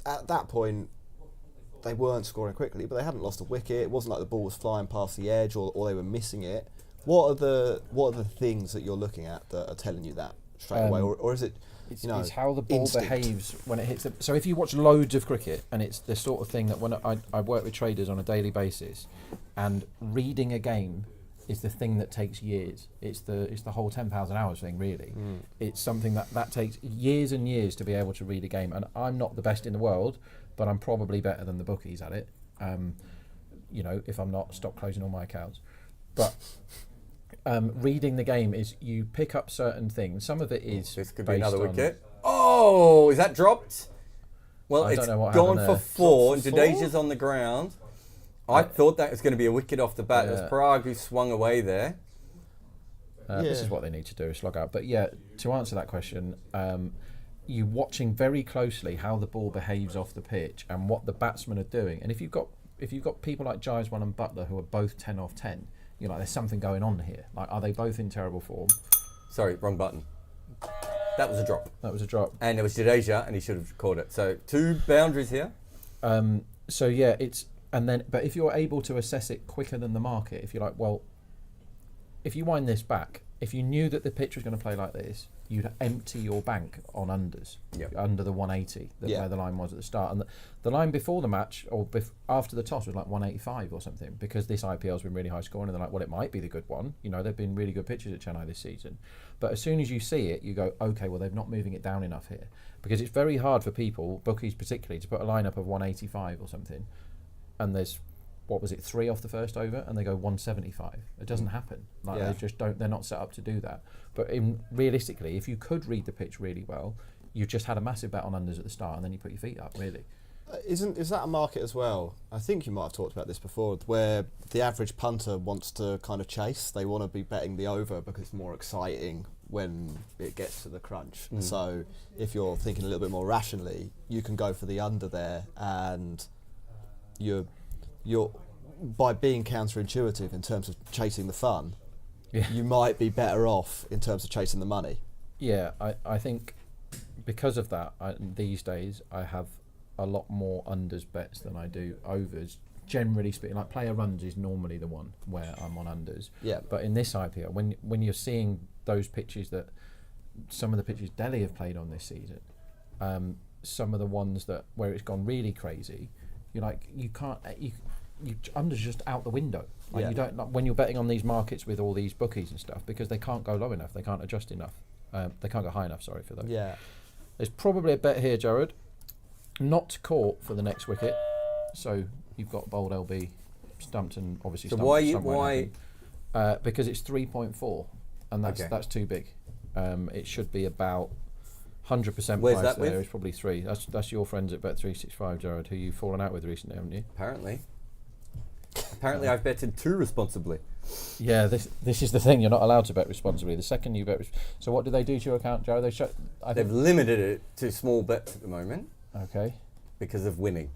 At that point, they weren't scoring quickly, but they hadn't lost a wicket. It wasn't like the ball was flying past the edge or they were missing it. What are the things that you're looking at that are telling you that straight away, or is it? It's how the ball instinct? behaves when it hits the. So if you watch loads of cricket, and it's the sort of thing that when I work with traders on a daily basis, and reading a game is the thing that takes years. It's the whole 10,000 hours thing, really. It's something that takes years and years to be able to read a game. And I'm not the best in the world, but I'm probably better than the bookies at it. If I'm not, stop closing all my accounts. But reading the game is you pick up certain things. Some of it is This could be based another on- wicket. Oh, is that dropped? Well, I it's don't know what gone happened for there. 4, and Dropped for 4? Jadeja's on the ground. I thought that was going to be a wicket off the bat. It was Yeah. Parag who swung away there. This Yeah. is what they need to do, slog out. But yeah, to answer that question, you're watching very closely how the ball behaves off the pitch and what the batsmen are doing. And if you've got people like Jaiswal and Butler who are both 10 off 10, you're like, there's something going on here. Like, are they both in terrible form? Sorry, wrong button. That was a drop. That was a drop. And it was Jadeja, and he should have caught it. So 2 boundaries here. So yeah, but if you're able to assess it quicker than the market, if you're like, well, if you wind this back, if you knew that the pitch was going to play like this, you'd empty your bank on unders, Yep. under the 180, where the line was at the start. And the line before the match, or after the toss, was like 185 or something, because this IPL's been really high scoring, and they're like, well, it might be the good one. They've been really good pitches at Chennai this season. But as soon as you see it, you go, okay, well, they're not moving it down enough here. Because it's very hard for people, bookies particularly, to put a lineup of 185 or something, and there's 3 off the first over, and they go 175. It doesn't happen. They just don't. They're not set up to do that. But realistically, if you could read the pitch really well, you just had a massive bet on unders at the start, and then you put your feet up. Really, Is that a market as well? I think you might have talked about this before, where the average punter wants to kind of chase. They want to be betting the over because it's more exciting when it gets to the crunch. So if you're thinking a little bit more rationally, you can go for the under there, and you're by being counterintuitive in terms of chasing the fun, you might be better off in terms of chasing the money. yeah. I think because of that, these days I have a lot more unders bets than I do overs. Generally speaking, like player runs is normally the one where I'm on unders. Yeah. But in this IPL, when you're seeing those pitches that some of the pitches Delhi have played on this season, some of the ones that where it's gone really crazy, you're like, you can't. You unders just out the window. Like you don't, like, when you're betting on these markets with all these bookies and stuff, because they can't go low enough, they can't adjust enough, they can't go high enough. Sorry for those. Yeah. There's probably a bet here, Jarrod, not caught for the next wicket. So you've got bold LB stumped and obviously So stumped. why? Stumped Why? because it's 3.4, and that's too big. It should be about 100% Where's price that there. with? It's probably 3. That's your friends at Bet365, Jarrod, who you've fallen out with recently, haven't you? Apparently, I've betted too responsibly. Yeah, this is the thing. You're not allowed to bet responsibly. The second you bet, so what do they do to your account, Jarrod? They've limited it to small bets at the moment Okay. because of winning.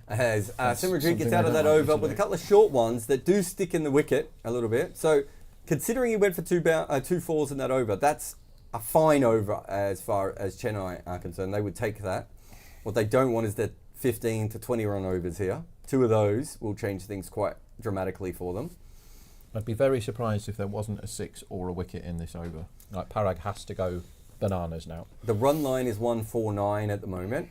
As That's Simran something gets they out of don't that like over to with a do. couple of short ones that do stick in the wicket a little bit. So, considering he went for 2 fours in that over, that's a fine over as far as Chennai are concerned. They would take that. What they don't want is the 15 to 20 run overs here. 2 of those will change things quite dramatically for them. I'd be very surprised if there wasn't a 6 or a wicket in this over. Like Parag has to go bananas now. The run line is 149 at the moment.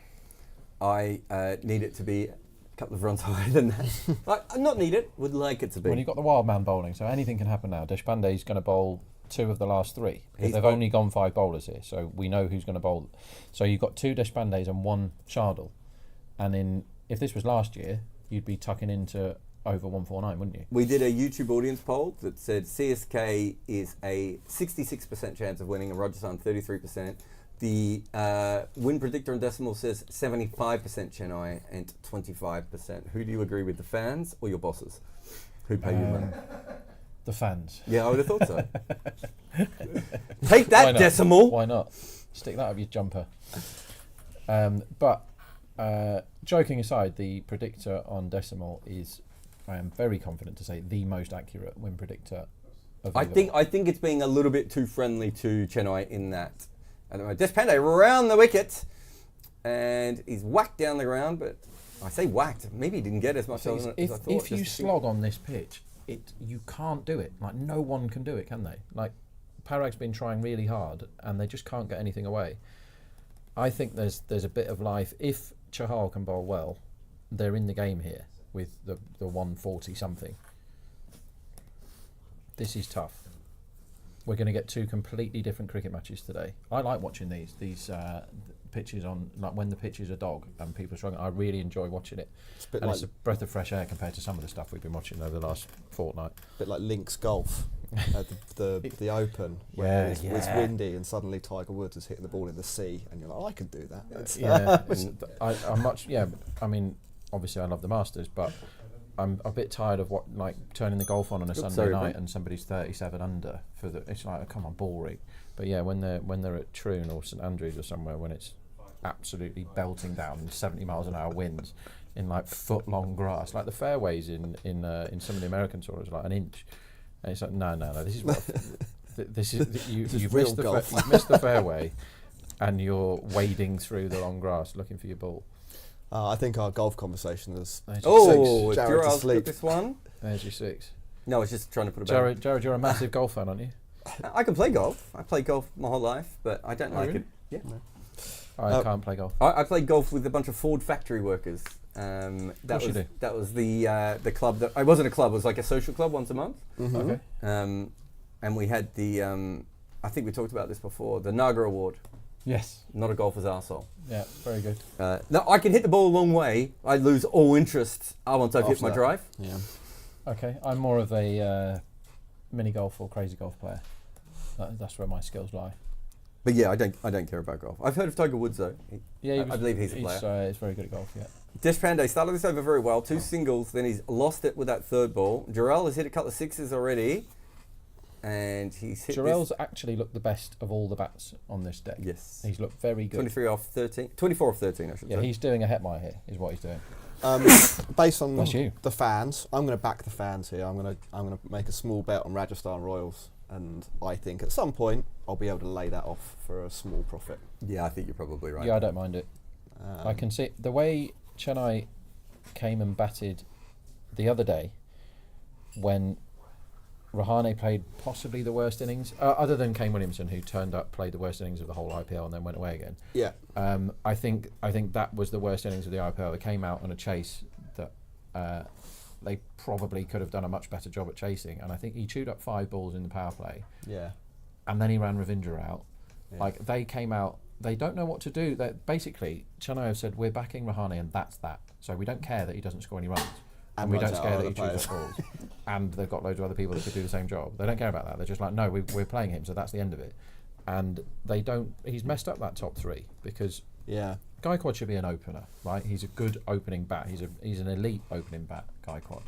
I need it to be a couple of runs higher than that. Not need it, would like it to be. Well, you've got the wild man bowling, so anything can happen now. Deshpande's going to bowl 2 of the last 3. He's They've bowled- only gone 5 bowlers here, so we know who's going to bowl. So you've got 2 Deshpandes and 1 Shardul. And if this was last year, you'd be tucking into over 149, wouldn't you? We did a YouTube audience poll that said CSK is a 66% chance of winning and Rajasthan 33%. The win predictor in decimal says 75% Chennai and 25%. Who do you agree with, the fans or your bosses? Who pay you money? The fans. Yeah, I would have thought so. Take Why that, not? decimal. Why not? Stick that up your jumper. But joking aside, the predictor on decimal is, I am very confident to say, the most accurate win predictor available. I think it's being a little bit too friendly to Chennai in that. Deshpande around the wicket, and he's whacked down the ground. But I say whacked. Maybe he didn't get as much as I thought. If you slog on this pitch, you can't do it. Like, no one can do it, can they? Like, Parag's been trying really hard, and they just can't get anything away. I think there's a bit of life. If Chahal can bowl well, they're in the game here with the 140 something. This is tough. We're going to get 2 completely different cricket matches today. I like watching these pitches on, like when the pitch is a dog and people are struggling. I really enjoy watching it. It's a breath of fresh air compared to some of the stuff we've been watching over the last fortnight. A bit like Links Golf at the Open, where it's windy and suddenly Tiger Woods is hitting the ball in the sea, and you're like, I can do that. I'm much. Yeah, I mean, obviously I love the Masters, but I'm a bit tired of turning the golf on a Sunday night and somebody's 37 under for the. It's like, oh, come on, ball rate. But yeah, when they're at Troon or St Andrews or somewhere, when it's absolutely belting down 70 miles an hour winds in like foot-long grass, like the fairways in some of the American tours, like an inch, and it's like no, this is what you've missed the fairway, and you're wading through the long grass looking for your ball. I think our golf conversation is. Jarrod to sleep. This one. There's your 6. No, I was just trying to put a bet. Jarrod, you're a massive golf fan, aren't you? I can play golf. I played golf my whole life, but I don't like it. Yeah. No. I can't play golf. I played golf with a bunch of Ford factory workers. That was the club that I wasn't a club. It was like a social club once a month. Mm-hmm. Okay. And we had the I think we talked about this before, the Naga Award. Yes. Not a golfer's arsehole. Yeah, very good. No, I can hit the ball a long way. I lose all interest once I've hit my drive. Yeah. Okay, I'm more of a mini golf or crazy golf player. That's where my skills lie. But yeah, I don't care about golf. I've heard of Tiger Woods though. I believe he's a player. He's very good at golf. Yeah. Deshpande started this over very well. 2 singles, then he's lost it with that 3rd ball. Jarrell has hit a couple of 6s already, and he's hit. Jarrell's actually looked the best of all the bats on this deck. Yes, he's looked very good. 24 off 13, I should say. Yeah, he's doing a Hetmeyer here, is what he's doing. Based on the fans, I'm going to back the fans here. I'm going to make a small bet on Rajasthan Royals, and I think at some point I'll be able to lay that off for a small profit. Yeah, I think you're probably right. Yeah, I don't mind it. I can see the way Chennai came and batted the other day when Rahane played possibly the worst innings, other than Kane Williamson, who turned up, played the worst innings of the whole IPL and then went away again. Yeah. I think that was the worst innings of the IPL. They came out on a chase that they probably could have done a much better job at chasing, and I think he chewed up 5 balls in the power play. Yeah. And then he ran Ravindra out. Yeah. Like, they came out, they don't know what to do. Basically, Chennai have said, we're backing Rahane and that's that. So we don't care that he doesn't score any runs. And we don't care that he chews up balls. And they've got loads of other people that could do the same job. They don't care about that. They're just like, no, we're playing him, so that's the end of it. And they don't. He's messed up that top 3 because Gaikwad should be an opener, right? He's a good opening bat. He's an elite opening bat, Gaikwad.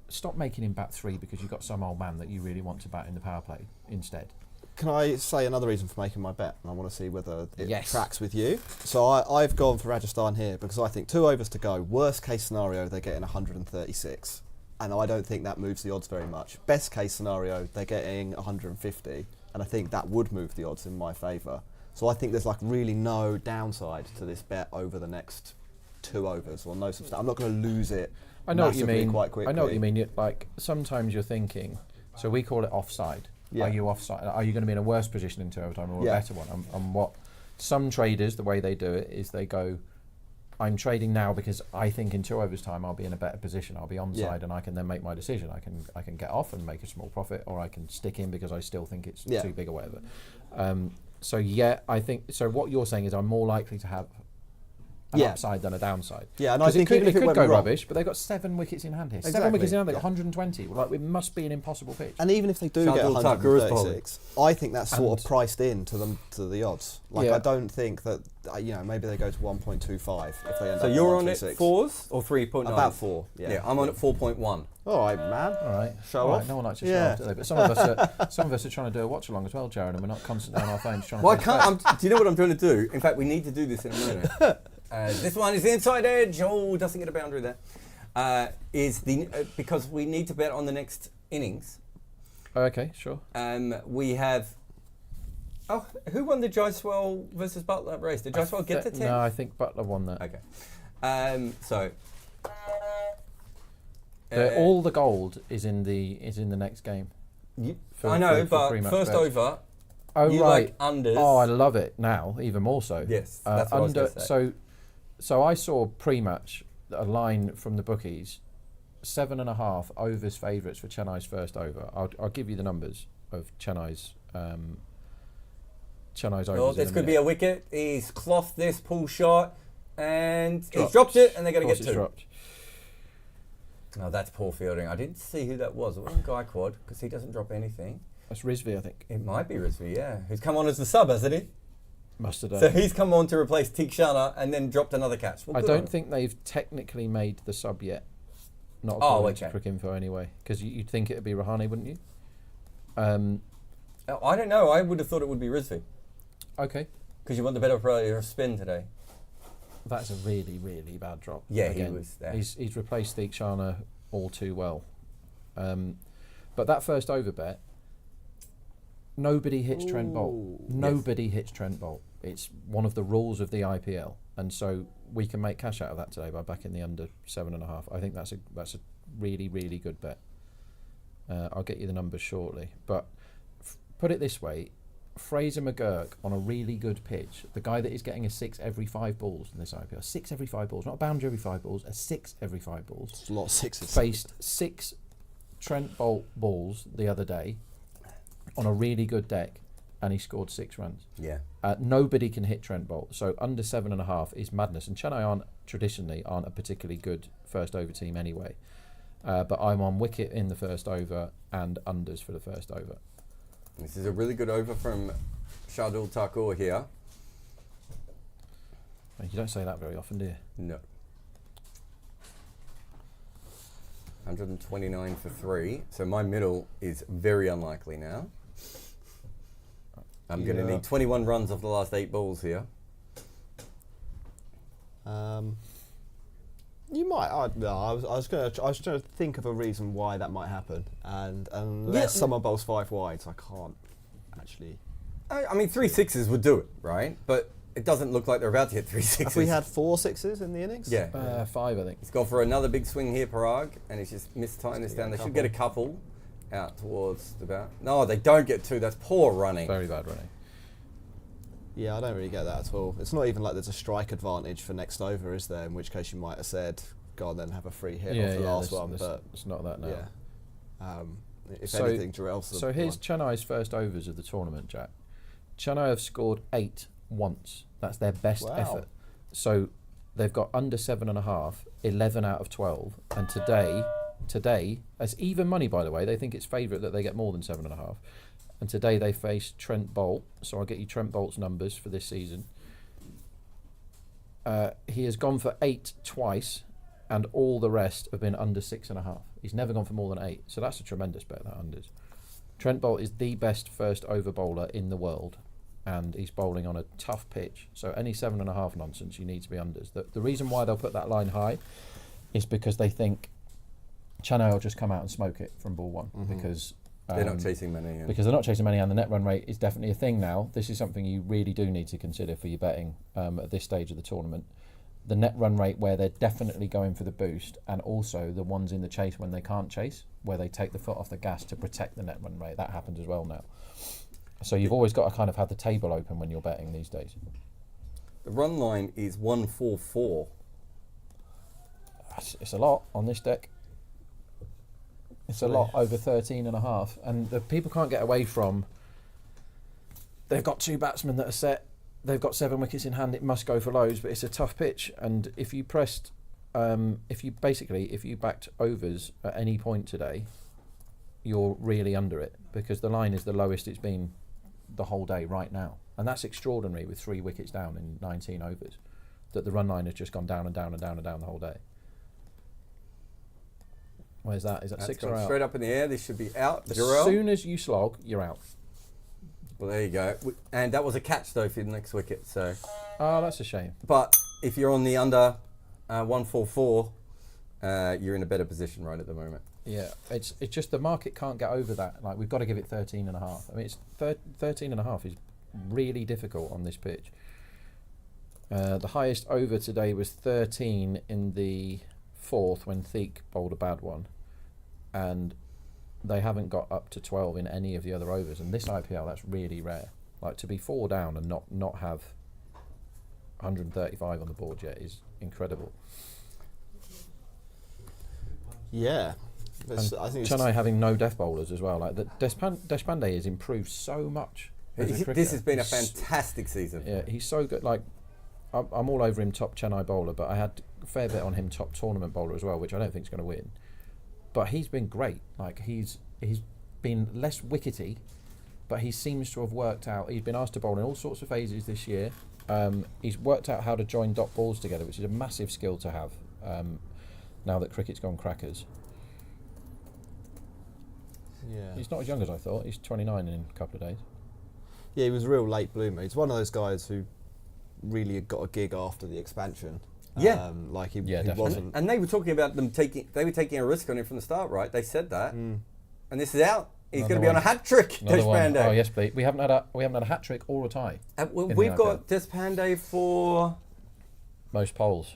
Stop making him bat 3 because you've got some old man that you really want to bat in the power play instead. Can I say another reason for making my bet? And I want to see whether it tracks with you. So I've gone for Rajasthan here because I think 2 overs to go. Worst case scenario, they're getting 136. And I don't think that moves the odds very much. Best case scenario, they're getting 150. And I think that would move the odds in my favour. So I think there's like really no downside to this bet over the next 2 overs or no substantial. I'm not going to lose it. I know what you mean. Quite quickly. I know what you mean. Like sometimes you're thinking, so we call it offside. Yeah. Are you offside? Are you going to be in a worse position into overtime or a better one? And what some traders, the way they do it is they go, I'm trading now because I think in 2 overs time I'll be in a better position. I'll be onside and I can then make my decision. I can get off and make a small profit, or I can stick in because I still think it's too big or whatever. I think so. What you're saying is I'm more likely to have an upside than a downside. Yeah, and I think it could go wrong, rubbish, but they've got 7 wickets in hand here. Exactly. 7 wickets in hand, they've got 120. Like, it must be an impossible pitch. And even if they do get 136, I think that's sort of priced in to the odds. Like, I don't think that, maybe they go to 1.25 if they end up. So you're on at 4s or 3.9? About 4. Yeah, I'm on at 4.1. All right, man. All right. Show off. No one likes to show off, do they? But some of us are trying to do a watch along as well, Jarrod, and we're not constantly on our phones trying to. Well, I can't. Do you know what I'm trying to do? In fact, we need to do this in a moment. This one is the inside edge. Oh, doesn't get a boundary there. Because we need to bet on the next innings. Okay, sure. We have. Oh, who won the Jaiswal versus Butler race? Did Jaiswal get to 10? No, I think Butler won that. Okay. So. All the gold is in the next game. I know, for but pre-match first bets. over, Oh you right. like unders. Oh, I love it now, even more so. Yes, that's what I was gonna say. So I saw pre-match a line from the bookies, 7.5 overs favourites for Chennai's first over. I'll give you the numbers of Chennai's overs. Oh, this could be a wicket. He's clothed this pull shot, and he's Dropped. dropped it, and they're going Of to course get it's two. dropped. Oh, that's poor fielding. I didn't see who that was. It wasn't Gaikwad, because he doesn't drop anything. That's Rizvi, I think. It might be Rizvi, yeah. Who's come on as the sub, hasn't he? Must have done. So he's come on to replace Tikshana and then dropped another catch. Well, I good on don't him. think they've technically made the sub yet. Not Oh, according to okay. Crick Info anyway, because you'd think it'd be Rahane, wouldn't you? Oh, I don't know. I would have thought it would be Rizvi, Okay. because you want the better player spin today. That's a really, really bad drop. Yeah, he was there. He's replaced Theekshana all too well. But that first over bet, nobody hits Trent Bolt. Nobody hits Trent Bolt. It's one of the rules of the IPL, and so we can make cash out of that today by backing the under 7.5. I think that's a really, really good bet. I'll get you the numbers shortly, but put it this way. Fraser McGurk on a really good pitch, the guy that is getting a 6 every 5 balls in this IPL, 6 every 5 balls, not a boundary every 5 balls, a 6 every 5 balls. It's a lot of sixes. Faced 6 Trent Bolt balls the other day on a really good deck, and he scored 6 runs. Yeah. Nobody can hit Trent Bolt, so under 7.5 is madness. And Chennai traditionally aren't a particularly good first over team anyway. But I'm on wicket in the first over and unders for the first over. This is a really good over from Shardul Thakur here. You don't say that very often, do you? No. 129 for 3. So my middle is very unlikely now. I'm going to need 21 runs off the last 8 balls here. You might. I was going to think of a reason why that might happen, and unless someone bowls 5 wides, I can't actually. I mean, 3 sixes would do it, right? But it doesn't look like they're about to hit 3 sixes. Have we had 4 sixes in the innings? Yeah. 5, I think. He's gone for another big swing here, Parag, and he's just mistimed this down. They should get a couple out towards the bat. No, they don't get 2. That's poor running. Very bad running. Yeah, I don't really get that at all. It's not even like there's a strike advantage for next over, is there? In which case you might have said, go on then, have a free hit off the last one. But it's not that now. yeah. If anything, Jarrell's the So here's one. Chennai's first overs of the tournament, Jack. Chennai have scored 8 once. That's their best effort. So they've got under 7.5, 11 out of 12. And today, as even money, by the way, they think it's favourite that they get more than 7.5. And today they face Trent Bolt. So I'll get you Trent Bolt's numbers for this season. He has gone for 8 twice, and all the rest have been under 6.5. He's never gone for more than 8. So that's a tremendous bet, that unders. Trent Bolt is the best first over bowler in the world, and he's bowling on a tough pitch. So any 7.5 nonsense, you need to be unders. The reason why they'll put that line high is because they think Chennai will just come out and smoke it from ball 1 because They're not chasing many. because they're not chasing many, and the net run rate is definitely a thing now. This is something you really do need to consider for your betting at this stage of the tournament. The net run rate where they're definitely going for the boost, and also the ones in the chase when they can't chase, where they take the foot off the gas to protect the net run rate. That happens as well now. So you've always got to kind of have the table open when you're betting these days. The run line is 144. It's a lot on this deck. It's a lot over 13.5, and the people can't get away from. They've got 2 batsmen that are set. They've got 7 wickets in hand. It must go for loads, but it's a tough pitch. And if you pressed, if you backed overs at any point today, you're really under it, because the line is the lowest it's been the whole day right now, and that's extraordinary with 3 wickets down in 19 overs. That the run line has just gone down and down and down and down the whole day. Where's that? Is that That's 6 or gone out? straight up in the air. This should be out. As Jarrell. soon as you slog, you're out. Well, there you go. And that was a catch, though, for the next wicket. So, Oh, that's a shame. but if you're on the under 144, you're in a better position right at the moment. Yeah, it's just the market can't get over that. Like, we've got to give it 13.5. I mean, it's 13.5 is really difficult on this pitch. The highest over today was 13 in the 4th when Theek bowled a bad one. and they haven't got up to 12 in any of the other overs. And this IPL, that's really rare. Like, to be 4 down and not have 135 on the board yet is incredible. Yeah. And I think Chennai having no death bowlers as well. Like, Deshpande has improved so much. as a This cricketer. has been a fantastic season. Yeah, he's so good. Like, I'm all over him top Chennai bowler, but I had a fair bit on him top tournament bowler as well, which I don't think is going to win. But he's been great. Like, he's been less wickety, but he seems to have worked out. He's been asked to bowl in all sorts of phases this year. He's worked out how to join dot balls together, which is a massive skill to have now that cricket's gone crackers. Yeah. He's not as young as I thought. He's 29 in a couple of days. Yeah, he was a real late bloomer. He's one of those guys who really got a gig after the expansion. Yeah. Like he definitely. wasn't. And they were talking about they were taking a risk on him from the start, right? They said that. And this is out. He's going to be on a hat trick, Another one. Deshpande. Oh yes, please. We haven't had a hat trick or a tie. We've got Deshpande for Most polls.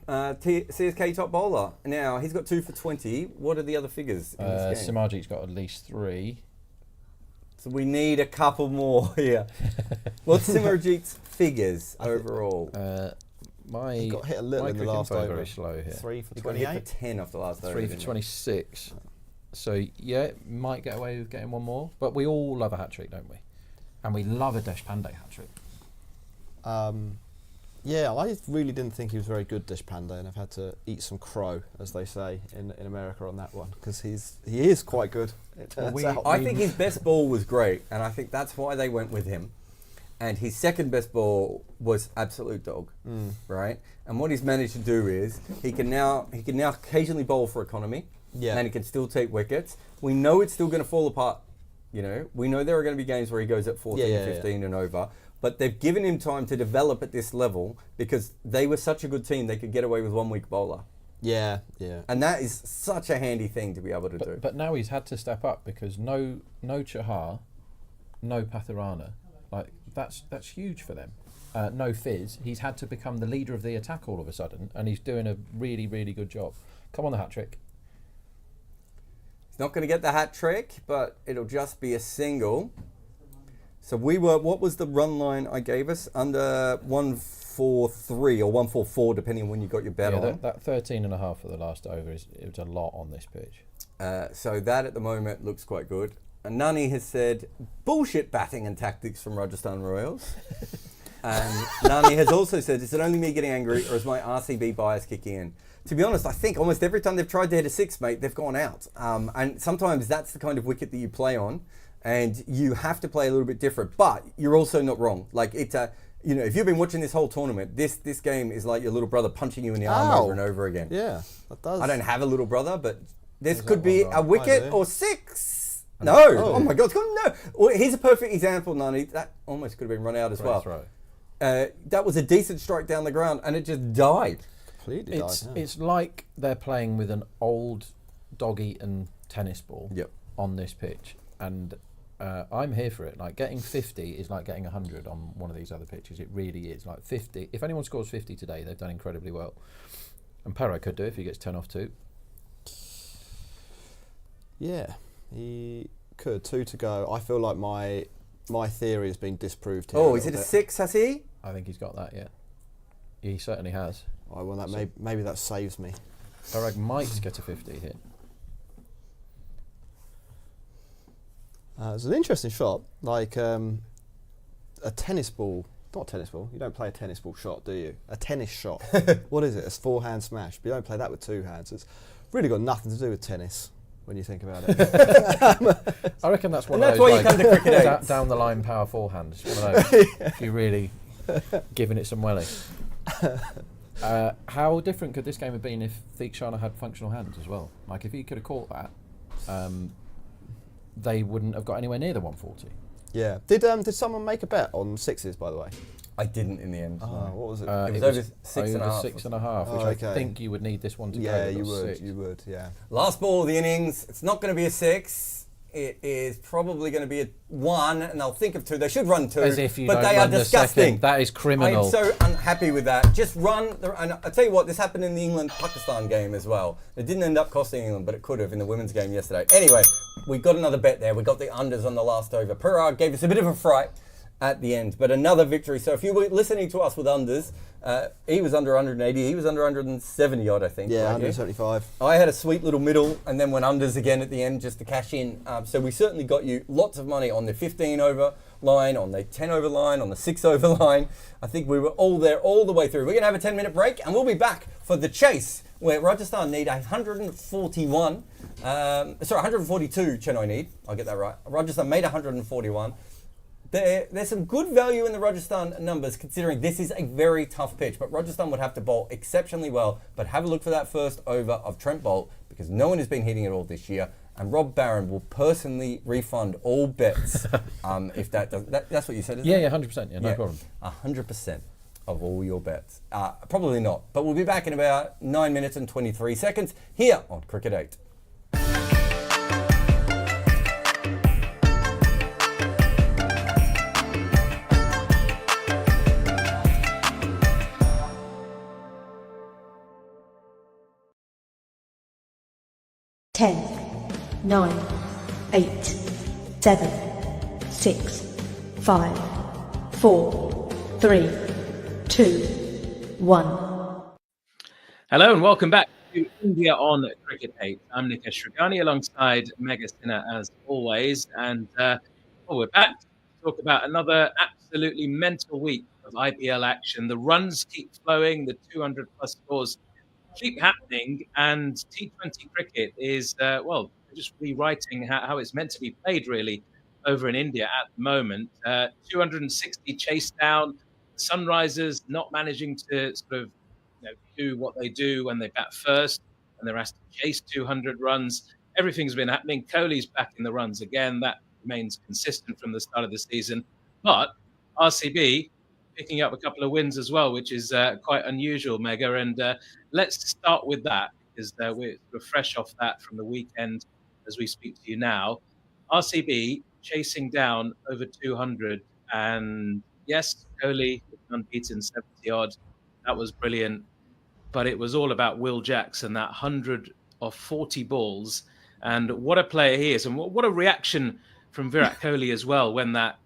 CSK top bowler. Now, he's got 2 for 20. What are the other figures in this game? Simajit's got at least 3. So we need a couple more here. What's Simajit's figures overall? He got hit a little in the last over. Very slow here. 3 for He got hit 28. for 10 off the last over. 3 for didn't he? 26. So yeah, might get away with getting one more. But we all love a hat trick, don't we? And we love a Deshpande hat trick. Yeah, I really didn't think he was very good, Deshpande, and I've had to eat some crow, as they say in America, on that one, because he is quite good. It turns out. I think his best ball was great, and I think that's why they went with him. And his second best ball was absolute dog, right? And what he's managed to do is he can now occasionally bowl for economy, and he can still take wickets. We know it's still going to fall apart. You know, we know there are going to be games where he goes at 14, 15 and over. But they've given him time to develop at this level because they were such a good team, they could get away with 1 week bowler. Yeah. And that is such a handy thing to be able to do. But now he's had to step up because no Chahar, no Patharana, like that's huge for them. No Fizz. He's had to become the leader of the attack all of a sudden, and he's doing a really, really good job. Come on, the hat trick. He's not going to get the hat trick, but it'll just be a single. So what was the run line I gave us? Under 143 or 144, depending on when you got your bet on. That 13.5 for the last over it was a lot on this pitch. So that at the moment looks quite good. And Nani has said, bullshit batting and tactics from Rajasthan Royals. And Nani has also said, is it only me getting angry or is my RCB bias kicking in? To be honest, I think almost every time they've tried to hit a 6, mate, they've gone out. And sometimes that's the kind of wicket that you play on. And you have to play a little bit different, but you're also not wrong. Like it's if you've been watching this whole tournament, this game is like your little brother punching you in the arm over and over again. Yeah, that does. I don't have a little brother, but this could be a wicket or 6. No, oh my God, no. Well, here's a perfect example, Nani. That almost could have been run out as well. That's right. That was a decent strike down the ground, and it just died. Completely died. It's like they're playing with an old dog-eaten tennis ball Yep. on this pitch, and I'm here for it. Like, getting 50 is like getting 100 on one of these other pitches. It really is. Like 50. If anyone scores 50 today, they've done incredibly well. And Perro could do it if he gets 10 off 2. Yeah, he could. 2 to go. I feel like my theory has been disproved here. Oh, is it a 6, has he? I think he's got that, yeah. He certainly has. Well, that maybe that saves me. Parag might get a 50 here. It's an interesting shot, like a tennis ball. Not a tennis ball. You don't play a tennis ball shot, do you? A tennis shot. What is it? A 4-hand smash. But you don't play that with 2 hands. It's really got nothing to do with tennis when you think about it. I reckon that's one And of that's those why you come to cricket down the line power forehand. It's one of those. If you're really giving it some welly. How different could this game have been if Theekshana had functional hands as well? Like, if he could have caught that, they wouldn't have got anywhere near the 140. Yeah. Did someone make a bet on 6s, by the way? I didn't in the end. Oh, what was it? It was over 6.5. 6.5, which I think you would need this one to go. Yeah, but you it was would. 6. You would. Yeah. Last ball of the innings. It's not going to be a 6. it is probably going to be a 1, and they'll think of 2. They should run 2, As if you but don't they are run the disgusting. second. That is criminal. I'm so unhappy with that. Just run. And I'll tell you what, this happened in the England-Pakistan game as well. It didn't end up costing England, but it could have in the women's game yesterday. Anyway, we got another bet there. We got the unders on the last over. Perard gave us a bit of a fright at the end, but another victory. So if you were listening to us with unders, he was under 180, he was under 170 odd, I think. Yeah, right, 175. I had a sweet little middle and then went unders again at the end just to cash in. So we certainly got you lots of money on the 15 over line, on the 10 over line, on the 6 over line. I think we were all there all the way through. We're going to have a 10-minute break and we'll be back for the chase, where Rajasthan need 142, Chennai need. I'll get that right. Rajasthan made 141. There's some good value in the Rajasthan numbers, considering this is a very tough pitch. But Rajasthan would have to bowl exceptionally well. But have a look for that first over of Trent Boult, because no one has been hitting it all this year. And Rob Barron will personally refund all bets if that does. That's what you said, isn't it? Yeah, 100%. Yeah, no problem. 100% of all your bets. Probably not. But we'll be back in about 9 minutes and 23 seconds here on Cricket 8. Ten, 9, 8, 7, 6, 5, 4, 3, 2, 1. Hello and welcome back to India on Cricket 8. I'm Nikesh Shrigani alongside Mega Sinha as always. And we're back to talk about another absolutely mental week of IPL action. The runs keep flowing, the 200 plus scores keep happening, and T20 cricket is, just rewriting how it's meant to be played, really, over in India at the moment. 260 chased down, Sunrisers not managing to sort of do what they do when they bat first, and they're asked to chase 200 runs. Everything's been happening. Kohli's back in the runs again. That remains consistent from the start of the season. But RCB picking up a couple of wins as well, which is quite unusual, Mega. And let's start with that, because we're fresh off that from the weekend as we speak to you now. RCB chasing down over 200. And yes, Kohli unbeaten 70 odd. That was brilliant. But it was all about Will Jackson, that 100 of 40 balls. And what a player he is. And what a reaction from Virat Kohli as well when that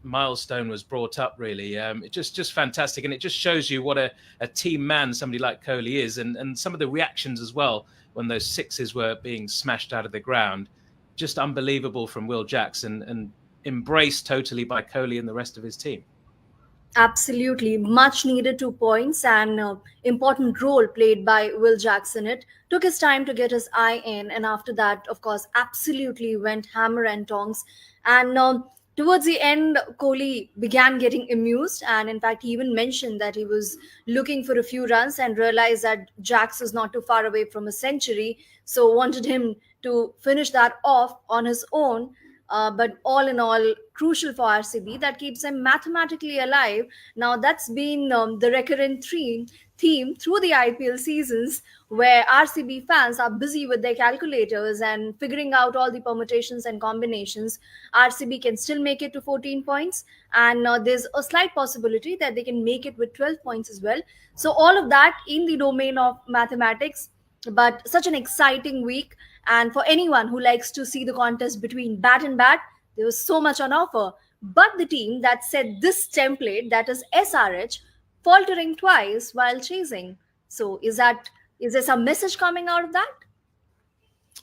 milestone was brought up, really. It just fantastic. And it just shows you what a team man somebody like Kohli is. And some of the reactions as well when those sixes were being smashed out of the ground. Just unbelievable from Will Jackson and embraced totally by Kohli and the rest of his team. Absolutely. Much needed 2 points and important role played by Will Jackson. It took his time to get his eye in. And after that, of course, absolutely went hammer and tongs. And towards the end, Kohli began getting amused. And in fact, he even mentioned that he was looking for a few runs and realized that Jax is not too far away from a century. So wanted him to finish that off on his own. But all in all, crucial for RCB, that keeps them mathematically alive. Now, that's been the recurrent theme through the IPL seasons, where RCB fans are busy with their calculators and figuring out all the permutations and combinations. RCB can still make it to 14 points, and there's a slight possibility that they can make it with 12 points as well. So all of that in the domain of mathematics, but such an exciting week. And for anyone who likes to see the contest between bat and bat, there was so much on offer. But the team that set this template, that is SRH, faltering twice while chasing. So is there some message coming out of that?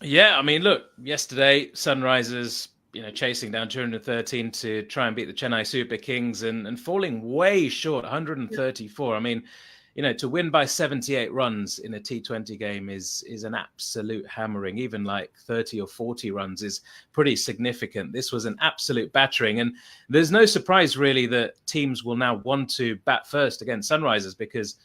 Yeah, I mean, look, yesterday, Sunrisers, chasing down 213 to try and beat the Chennai Super Kings and falling way short, 134. I mean, to win by 78 runs in a T20 game is an absolute hammering. Even like 30 or 40 runs is pretty significant. This was an absolute battering. And there's no surprise, really, that teams will now want to bat first against Sunrisers, because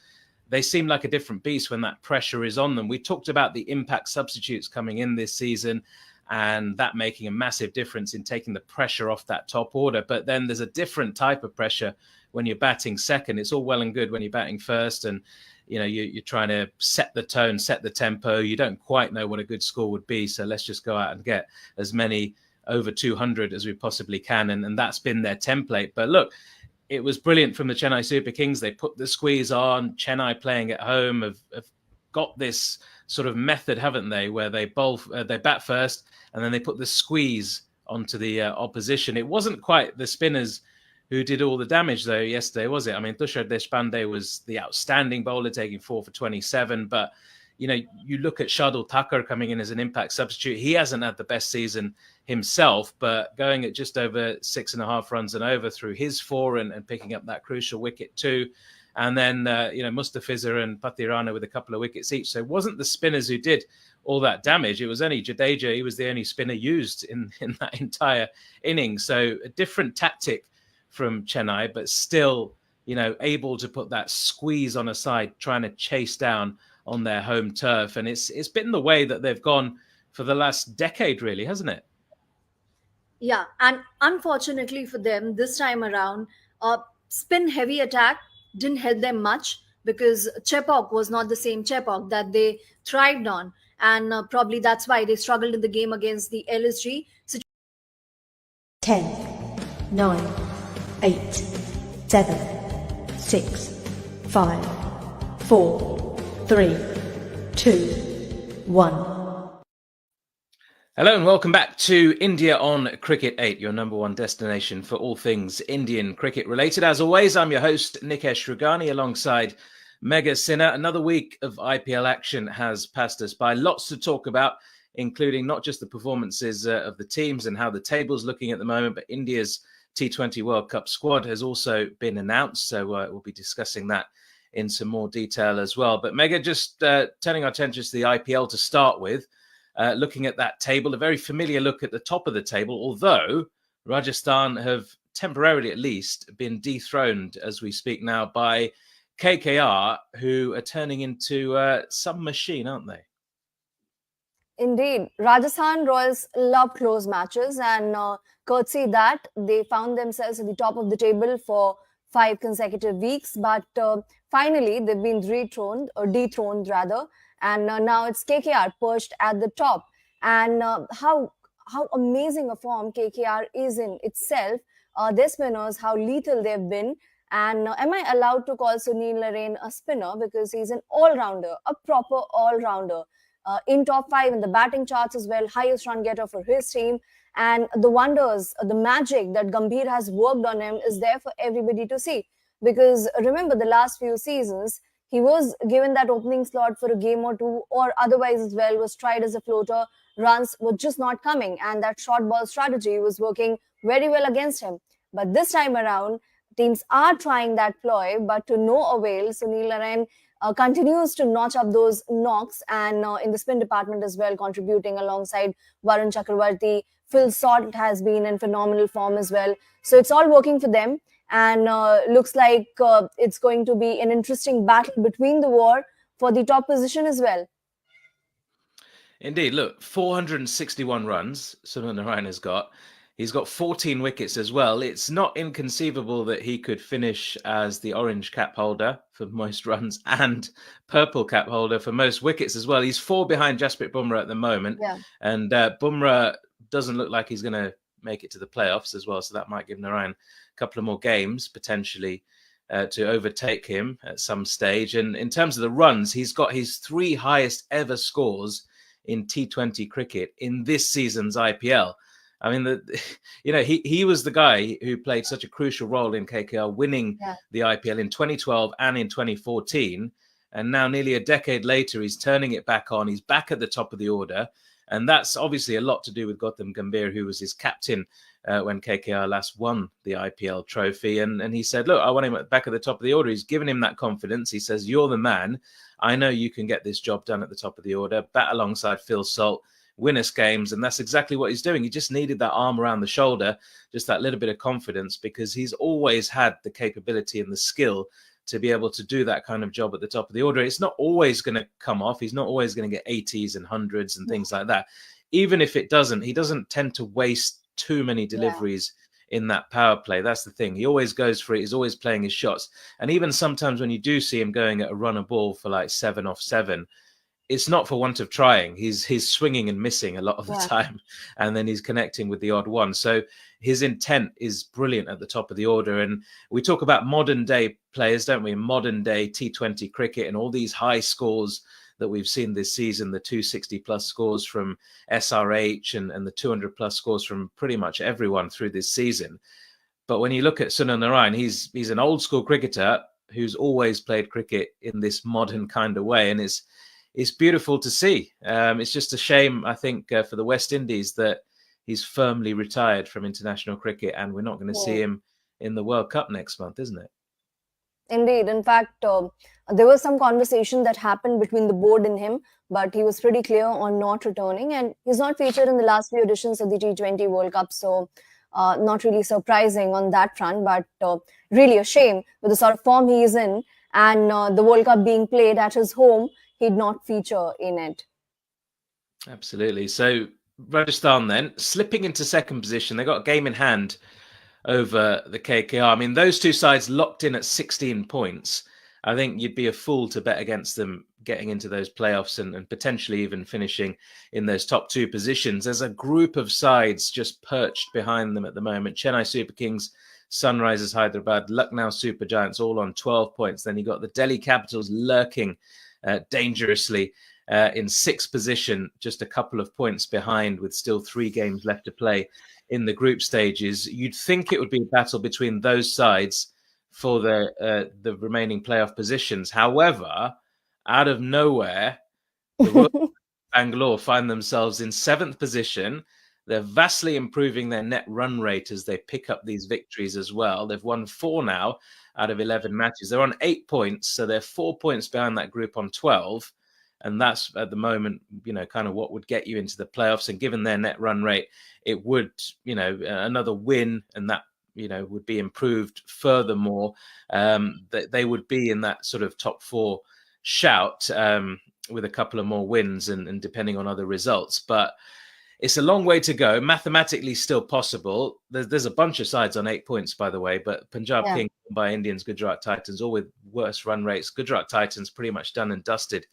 they seem like a different beast when that pressure is on them. We talked about the impact substitutes coming in this season and that making a massive difference in taking the pressure off that top order. But then there's a different type of pressure when you're batting second. It's all well and good when you're batting first and you're trying to set the tone, set the tempo. You don't quite know what a good score would be, so let's just go out and get as many over 200 as we possibly can. And that's been their template. But look, it was brilliant from the Chennai Super Kings. They put the squeeze on. Chennai playing at home have got this sort of method, haven't they, where they bat first and then they put the squeeze onto the opposition. It wasn't quite the spinners who did all the damage, though, yesterday, was it? I mean, Tushar Deshpande was the outstanding bowler, taking 4 for 27. But, you look at Shardul Thakur coming in as an impact substitute. He hasn't had the best season himself, but going at just over 6.5 runs and over through his 4 and picking up that crucial wicket too. And then, Mustafizur and Patirana with a couple of wickets each. So it wasn't the spinners who did all that damage. It was only Jadeja. He was the only spinner used in that entire innings. So a different tactic from Chennai, but still, able to put that squeeze on a side, trying to chase down on their home turf. And it's been the way that they've gone for the last decade, really, hasn't it? Yeah, and unfortunately for them, this time around, spin-heavy attack didn't help them much because Chepauk was not the same Chepauk that they thrived on. And probably that's why they struggled in the game against the LSG. 10, 9, 8, 7, 6, 5, 4, 3, 2, 1. Hello and welcome back to India on Cricket 8, your number one destination for all things Indian cricket related. As always, I'm your host, Nikesh Rugani, alongside Mega Sinha. Another week of IPL action has passed us by. Lots to talk about, including not just the performances of the teams and how the table's looking at the moment, but India's T20 World Cup squad has also been announced. So we'll be discussing that in some more detail as well. But Mega, just turning our attention to the IPL to start with. Looking at that table, a very familiar look at the top of the table, although Rajasthan have temporarily at least been dethroned as we speak now by KKR, who are turning into some machine, aren't they? Indeed. Rajasthan Royals love close matches, and courtesy that, they found themselves at the top of the table for 5 consecutive weeks. But finally, they've been dethroned rather. And now it's KKR perched at the top. And how amazing a form KKR is in itself. Their spinners, how lethal they've been. And am I allowed to call Sunil Narine a spinner? Because he's an all-rounder, a proper all-rounder. In top 5 in the batting charts as well, highest run getter for his team. And the wonders, the magic that Gambhir has worked on him is there for everybody to see. Because remember, the last few seasons, he was given that opening slot for a game or two, or otherwise as well was tried as a floater. Runs were just not coming, and that short ball strategy was working very well against him. But this time around, teams are trying that ploy, but to no avail. Sunil Narine continues to notch up those knocks, and in the spin department as well, contributing alongside Varun Chakravarti. Phil Salt has been in phenomenal form as well. So it's all working for them. And looks like it's going to be an interesting battle between the war for the top position as well. Indeed. Look, 461 runs Sunil Narine has got. He's got 14 wickets as well. It's not inconceivable that he could finish as the orange cap holder for most runs and purple cap holder for most wickets as well. He's 4 behind Jasprit Bumrah at the moment. Yeah. And Bumrah doesn't look like he's going to make it to the playoffs as well. So that might give Narine a couple of more games potentially to overtake him at some stage. And in terms of the runs, he's got his 3 highest ever scores in T20 cricket in this season's IPL. I mean, he was the guy who played such a crucial role in KKR winning the IPL in 2012 and in 2014. And now nearly a decade later, he's turning it back on. He's back at the top of the order. And that's obviously a lot to do with Gautam Gambhir, who was his captain when KKR last won the IPL trophy. And he said, look, I want him back at the top of the order. He's given him that confidence. He says, you're the man. I know you can get this job done at the top of the order. Bat alongside Phil Salt, win us games. And that's exactly what he's doing. He just needed that arm around the shoulder, just that little bit of confidence, because he's always had the capability and the skill to be able to do that kind of job at the top of the order. It's not always going to come off. He's not always going to get 80s and 100s and things like that. Even if it doesn't, he doesn't tend to waste too many deliveries in that power play. That's the thing. He always goes for it. He's always playing his shots. And even sometimes when you do see him going at a run a ball for like 7 off 7, it's not for want of trying. He's swinging and missing a lot of the Yeah. time, and then he's connecting with the odd one. So his intent is brilliant at the top of the order. And we talk about modern day players, don't we? Modern day T20 cricket and all these high scores that we've seen this season, the 260 plus scores from SRH and the 200 plus scores from pretty much everyone through this season. But when you look at Sunil Narine, he's an old school cricketer who's always played cricket in this modern kind of way. And it's beautiful to see. It's just a shame, I think, for the West Indies that he's firmly retired from international cricket and we're not going to see him in the World Cup next month, isn't it? Indeed. In fact, there was some conversation that happened between the board and him, but he was pretty clear on not returning, and he's not featured in the last few editions of the T20 World Cup. So not really surprising on that front, but really a shame with the sort of form he is in, and the World Cup being played at his home, he'd not feature in it. Absolutely. So Rajasthan then slipping into second position. They got a game in hand over the KKR. I mean, those two sides locked in at 16 points. I think you'd be a fool to bet against them getting into those playoffs and potentially even finishing in those top two positions. There's a group of sides just perched behind them at the moment. Chennai Super Kings, Sunrisers Hyderabad, Lucknow Super Giants all on 12 points. Then you got the Delhi Capitals lurking dangerously in sixth position, just a couple of points behind with still 3 games left to play in the group stages. You'd think it would be a battle between those sides for the remaining playoff positions. However, out of nowhere, the Royal Bangalore find themselves in 7th position. They're vastly improving their net run rate as they pick up these victories as well. They've won 4 now out of 11 matches. They're on 8 points, so they're 4 points behind that group on 12. And that's at the moment, kind of what would get you into the playoffs. And given their net run rate, it would, another win, and that, would be improved furthermore. That they would be in that sort of top 4 shout with a couple of more wins and depending on other results. But it's a long way to go. Mathematically still possible. There's a bunch of sides on 8 points, by the way, but Punjab Kings, Mumbai Indians, Gujarat Titans, all with worse run rates. Gujarat Titans pretty much done and dusted,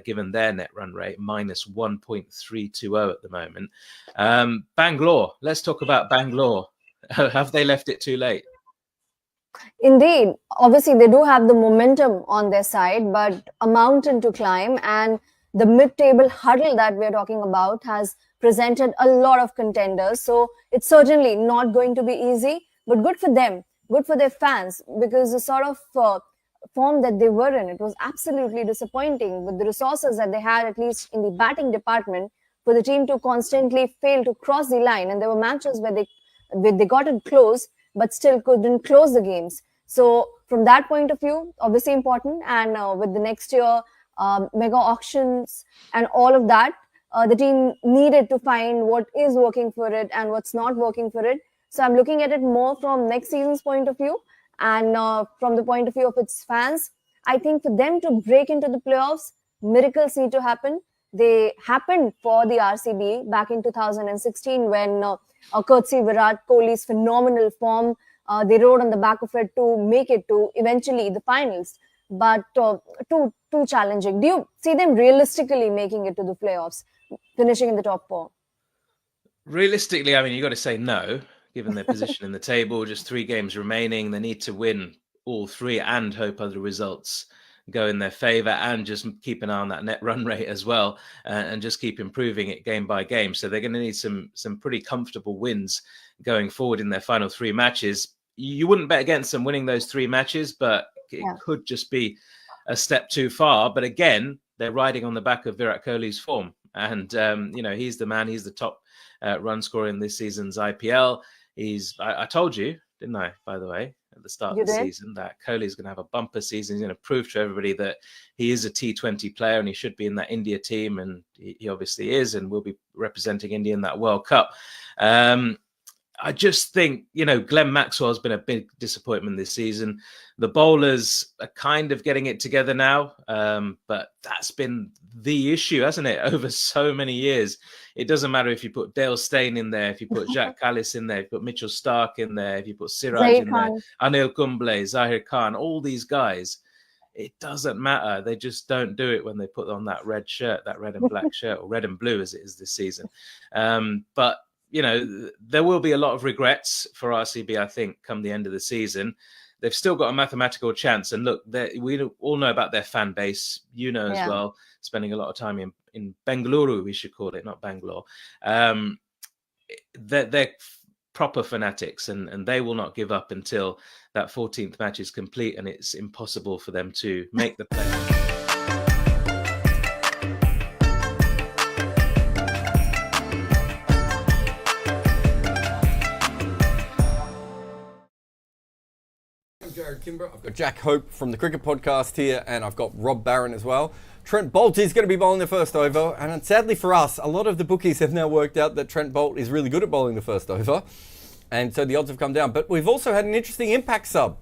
given their net run rate, minus 1.320 at the moment. Bangalore, let's talk about Bangalore. Have they left it too late? Indeed. Obviously, they do have the momentum on their side, but a mountain to climb, and the mid-table huddle that we're talking about has presented a lot of contenders. So it's certainly not going to be easy, but good for them, good for their fans, because the sort of form that they were in, it was absolutely disappointing with the resources that they had, at least in the batting department, for the team to constantly fail to cross the line. And there were matches where they got it close, but still couldn't close the games. So from that point of view, obviously important. And with the next year, mega auctions and all of that, the team needed to find what is working for it and what's not working for it. So I'm looking at it more from next season's point of view and from the point of view of its fans. I think for them to break into the playoffs, miracles need to happen. They happened for the RCB back in 2016 when courtesy Virat Kohli's phenomenal form, they rode on the back of it to make it to eventually the finals. But too challenging. Do you see them realistically making it to the playoffs, finishing in the top 4? Realistically, I mean, you got to say no, given their position in the table. Just 3 games remaining. They need to win all 3 and hope other results go in their favour, and just keep an eye on that net run rate as well, and just keep improving it game by game. So they're going to need some pretty comfortable wins going forward in their final 3 matches. You wouldn't bet against them winning those 3 matches, but it could just be a step too far. But again, they're riding on the back of Virat Kohli's form. And, he's the man. He's the top run scorer in this season's IPL. I told you, didn't I, by the way, at the start of the season, that Kohli's going to have a bumper season. He's going to prove to everybody that he is a T20 player and he should be in that India team. And he obviously is, and will be representing India in that World Cup. I just think, Glenn Maxwell's been a big disappointment this season. The bowlers are kind of getting it together now, but that's been the issue, hasn't it, over so many years. It doesn't matter if you put Dale Steyn in there, if you put Jack Callis in there, if you put Mitchell Stark in there, if you put Siraj in there, Anil Kumble, Zahir Khan, all these guys. it doesn't matter. They just don't do it when they put on that red shirt, that red and black shirt, or red and blue as it is this season. But, you know, there will be a lot of regrets for RCB, I think, come the end of the season. They've still got a mathematical chance. And look, we all know about their fan base, you know, as well, spending a lot of time in Bengaluru, we should call it, not Bangalore. They're proper fanatics, and they will not give up until that 14th match is complete and it's impossible for them to make the play. I'm Jarrod Kimber. I've got Jack Hope from the Cricket Podcast here, and I've got Rob Barron as well. Trent Boult is going to be bowling the first over, and sadly for us, a lot of the bookies have now worked out that Trent Boult is really good at bowling the first over, and so the odds have come down. But we've also had an interesting impact sub.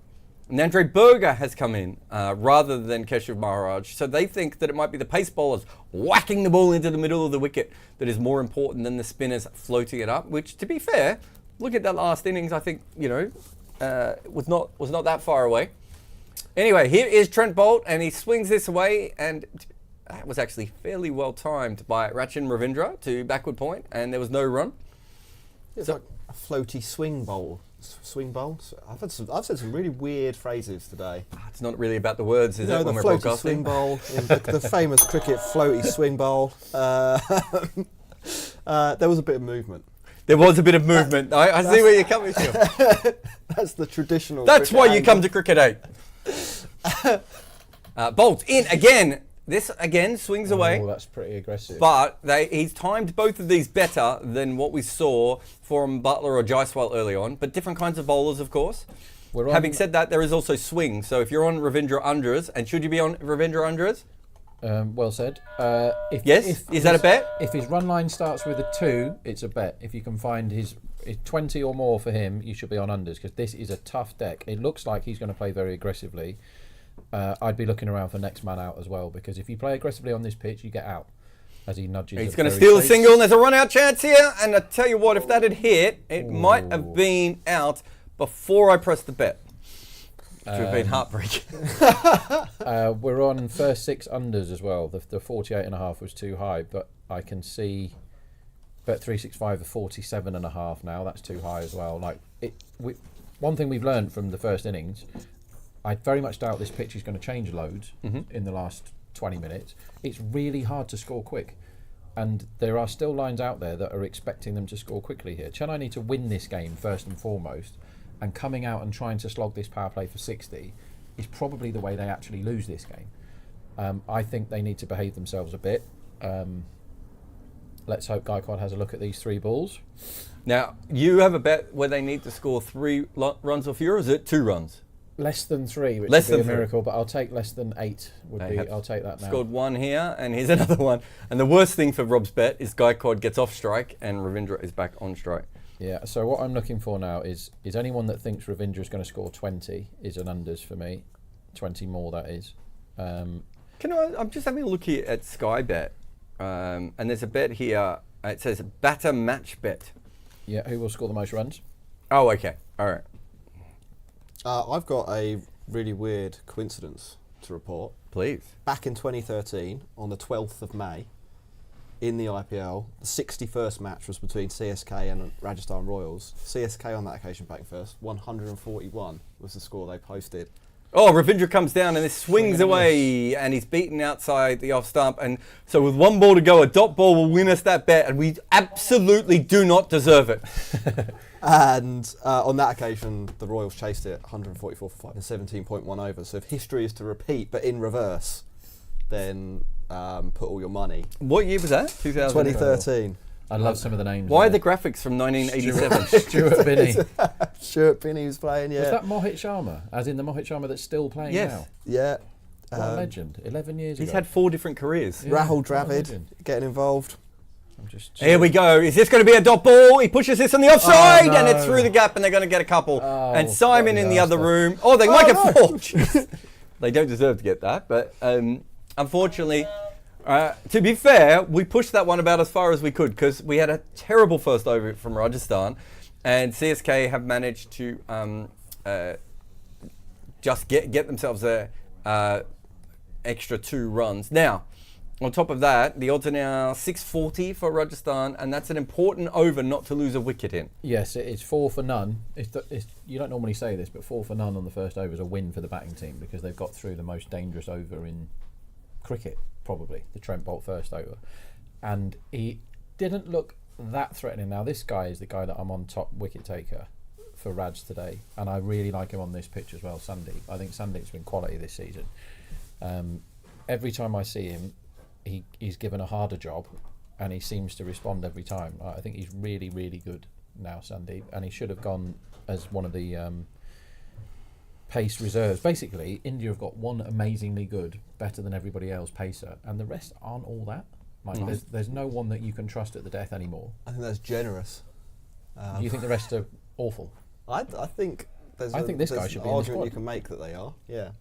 Nandre Berger has come in rather than Keshav Maharaj, so they think that it might be the pace bowlers whacking the ball into the middle of the wicket that is more important than the spinners floating it up, which, to be fair, look at that last innings, I think, you know, was not that far away. Anyway, here is Trent Boult, and he swings this away, and that was actually fairly well timed by Rachin Ravindra to backward point, and there was no run. It's like a floaty swing bowl. Swing bowl. I've said some really weird phrases today. It's not really about the words, is it? The When we're floaty broadcasting? swing bowl, the famous cricket floaty swing bowl. There was a bit of movement. There was a bit of movement. I see where you're coming from. That's the traditional. That's why you angle. come to Cricket 8. Bolt in again. This again swings away. Oh, that's pretty aggressive. But he's timed both of these better than what we saw from Butler or Jaiswal early on, but different kinds of bowlers, of course. Having said that, there is also swing. So if you're on Ravindra Unders, and should you be on Ravindra Unders? Well said. Is that a bet? If his run line starts with a 2, it's a bet. If you can find his 20 or more for him, you should be on unders, because this is a tough deck. It looks like he's going to play very aggressively. I'd be looking around for next man out as well, because if you play aggressively on this pitch, you get out as he nudges. He's going to steal the single, and there's a run-out chance here. And I tell you what, if that had hit, it might have been out before I pressed the bet. Which would have been heartbreaking. We're on first 6 unders as well. The 48.5 was too high, but I can see Bet365 the 47.5 now. That's too high as well. One thing we've learned from the first innings, I very much doubt this pitch is going to change loads in the last 20 minutes. It's really hard to score quick, and there are still lines out there that are expecting them to score quickly here. Chennai need to win this game first and foremost, and coming out and trying to slog this power play for 60 is probably the way they actually lose this game. I think they need to behave themselves a bit. Let's hope Gaikwad has a look at these 3 balls. Now, you have a bet where they need to score 3 runs or fewer, or is it 2 runs? Less than 3, which Less would be a than miracle, but I'll take less than 8. I'll take that now. Scored 1 here, and here's another one. And the worst thing for Rob's bet is Gaikwad gets off strike, and Ravindra is back on strike. Yeah, so what I'm looking for now is anyone that thinks Ravindra is going to score 20 is an unders for me. 20 more, that is. I'm just having a look here at Sky Bet, and there's a bet here. It says batter match bet. Yeah, who will score the most runs? Oh, okay. All right. I've got a really weird coincidence to report. Please. Back in 2013, on the 12th of May, in the IPL, the 61st match was between CSK and Rajasthan Royals. CSK on that occasion batting first, 141 was the score they posted. Oh, Ravindra comes down and this swings away, and he's beaten outside the off stump. And so with 1 ball to go, a dot ball will win us that bet, and we absolutely do not deserve it. And on that occasion, the Royals chased it 144 for 5 and 17.1 over. So if history is to repeat, but in reverse, then put all your money. What year was that? 2013. I love some of the names. Why are the graphics from 1987? Stuart Binney. Stuart Binney was playing, yeah. Was that Mohit Sharma? As in the Mohit Sharma that's still playing now? Yeah. What a legend. 11 years He's ago. had 4 different careers. Yeah, Rahul what a Dravid legend. getting involved. Here we go. Is this going to be a dot ball? He pushes this on the offside, and it's through the gap, and they're going to get a couple. And Simon in the other room. Oh, they might get 4. Jeez. They don't deserve to get that, but unfortunately, to be fair, we pushed that one about as far as we could, because we had a terrible first over from Rajasthan, and CSK have managed to just get themselves a extra 2 runs. Now, on top of that, the odds are now 640 for Rajasthan, and that's an important over not to lose a wicket in. Yes, it's 4 for none. You don't normally say this, but 4 for none on the first over is a win for the batting team because they've got through the most dangerous over in cricket, probably, the Trent Bolt first over. And he didn't look that threatening. Now, this guy is the guy that I'm on top wicket taker for Raj today, and I really like him on this pitch as well, Sandeep. I think Sandeep's been quality this season. Every time I see him, he's given a harder job, and he seems to respond every time. I think he's really, really good now, Sandeep, and he should have gone as one of the pace reserves. Basically, India have got one amazingly good, better than everybody else pacer, and the rest aren't all that. Like, there's no one that you can trust at the death anymore. I think that's generous. You think the rest are awful? I think there's this guy should be in the argument squad. you can make that they are. Yeah.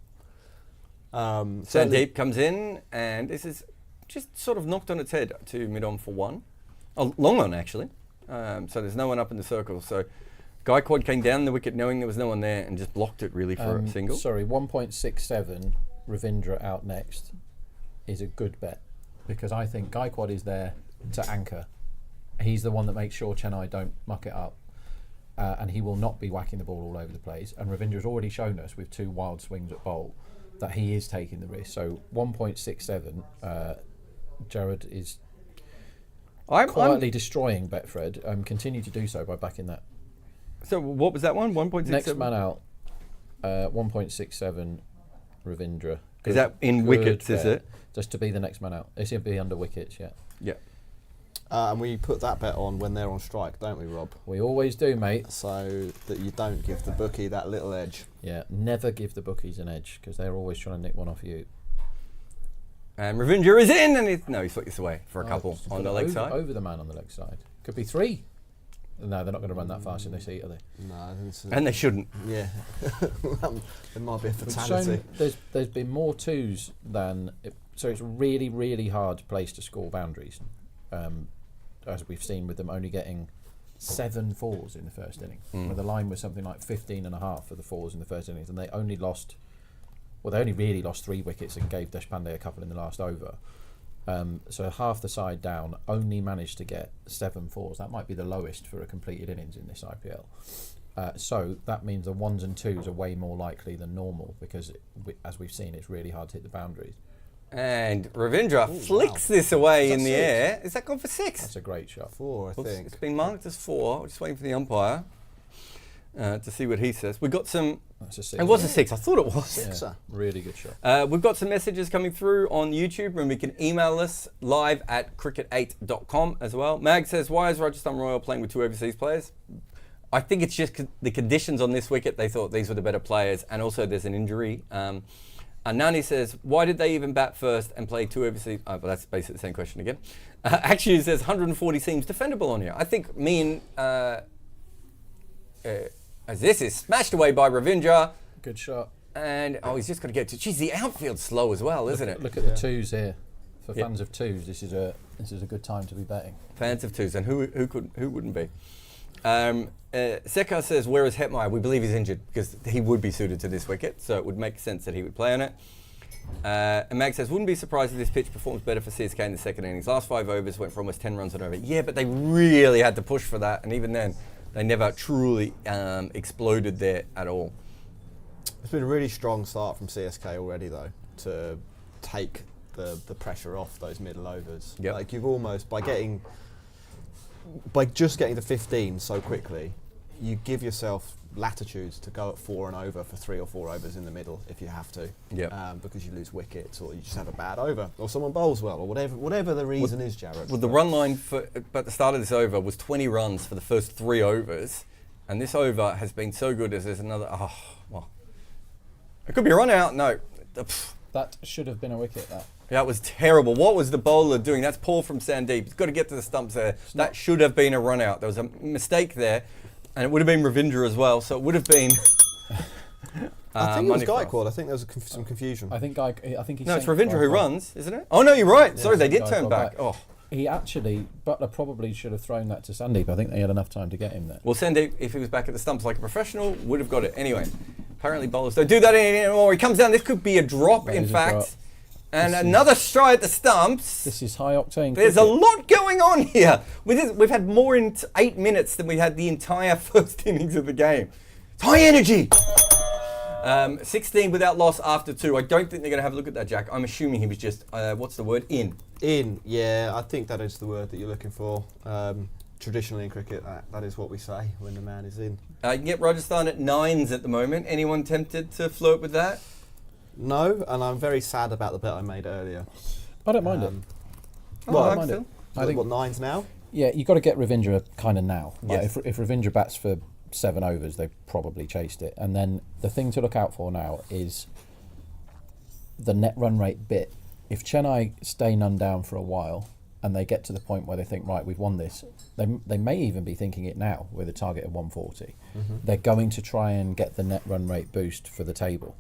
Sandeep comes in, and this is just sort of knocked on its head to mid-on for 1. Oh, long on, actually. So there's no one up in the circle. So Gaikwad came down the wicket knowing there was no one there and just blocked it really for a single. Sorry, 1.67, Ravindra out next is a good bet because I think Gaikwad is there to anchor. He's the one that makes sure Chennai don't muck it up. And he will not be whacking the ball all over the place. And Ravindra's already shown us with 2 wild swings at bowl that he is taking the risk. So 1.67, Jarrod is quietly destroying Betfred. Continue to do so by backing that. So what was that one? 1.67? Next man out, 1.67, Ravindra. Is that in wickets, is it? Just to be the next man out. It's going to be under wickets, yeah. Yeah. And we put that bet on when they're on strike, don't we, Rob? We always do, mate. So that you don't give the bookie that little edge. Yeah, never give the bookies an edge because they're always trying to nick one off you. And Ravindra is in, and he's flicked this away for a couple on the leg side. Over the man on the leg side. Could be 3. No, they're not going to run that fast in this heat, are they? No, and they shouldn't. Yeah, it might be a fatality. There's been more 2s than so it's really, really hard place to score boundaries. As we've seen with them only getting 7 4s in the first inning, where the line was something like 15.5 for the 4s in the first innings, and they only really lost 3 wickets and gave Deshpande a couple in the last over. So half the side down only managed to get 7 4s. That might be the lowest for a completed innings in this IPL. So that means the 1s and 2s are way more likely than normal because, as we've seen, it's really hard to hit the boundaries. And Ravindra flicks this away in the air. Is that gone for 6? That's a great shot. 4, I think. It's been marked as 4. We're just waiting for the umpire to see what he says. We've got some... That's a 6. It was a 6. I thought it was. 6. Yeah, really good shot. We've got some messages coming through on YouTube, and we can email us live at cricket8.com as well. Mag says, why is Rajasthan Royal playing with 2 overseas players? I think it's just the conditions on this wicket. They thought these were the better players, and also there's an injury. And Nani says, why did they even bat first and play 2 overseas? Oh, but that's basically the same question again. Actually, says 140 seems defendable on here. I think me and as this is smashed away by Ravindra. Good shot. And he's just got to get to. Geez, the outfield's slow as well, isn't it? Look at the 2s here. For fans of 2s, this is a good time to be betting. Fans of 2s, and who wouldn't be? Sekar says, where is Hetmeyer? We believe he's injured because he would be suited to this wicket, so it would make sense that he would play on it. And Mag says, wouldn't be surprised if this pitch performs better for CSK in the second innings. Last 5 overs went for almost 10 runs on over. Yeah, but they really had to push for that, and even then, they never truly exploded there at all. It's been a really strong start from CSK already, though, to take the pressure off those middle overs. Yep. Like you've almost by just getting to 15 so quickly, you give yourself latitudes to go at 4 and over for 3 or 4 overs in the middle if you have to. Yep. Because you lose wickets or you just have a bad over or someone bowls well or whatever the reason is, Jarrod. Well, the run line at the start of this over was 20 runs for the first 3 overs, and this over has been so good as there's another. It could be a run out. No. That should have been a wicket, that. That was terrible. What was the bowler doing? That's poor from Sandeep. He's got to get to the stumps there. That should have been a run out. There was a mistake there, and it would have been Ravindra as well, so it would have been... I think it was Gaikwad. I think there was some confusion. I think he. No, it's Ravindra who runs, isn't it? Oh, no, you're right. Yeah, sorry, they did turn back. Oh. He actually, Butler probably should have thrown that to Sandeep. I think they had enough time to get him there. Well, Sandeep, if he was back at the stumps like a professional, would have got it. Anyway, apparently bowlers don't do that anymore. He comes down. This could be a drop, in fact. And another strike at the stumps. This is high octane. There's a lot going on here. We've had more in 8 minutes than we had the entire first innings of the game. It's high energy. 16 without loss after 2. I don't think they're going to have a look at that, Jack. I'm assuming he was just, what's the word? In. Yeah, I think that is the word that you're looking for. Traditionally in cricket, that is what we say when the man is in. You can get Rajasthan at 9s at the moment. Anyone tempted to flirt with that? No, and I'm very sad about the bet I made earlier. I don't mind it. Well, I I mind think I think- what 9s now? Yeah, you've got to get Ravindra kind of now. Like Yes. if Ravindra bats for 7 overs, they probably chased it. And then the thing to look out for now is the net run rate bit. If Chennai stay none down for a while and they get to the point where they think, right, we've won this, they may even be thinking it now with a target of 140. They're going to try and get the net run rate boost for the table.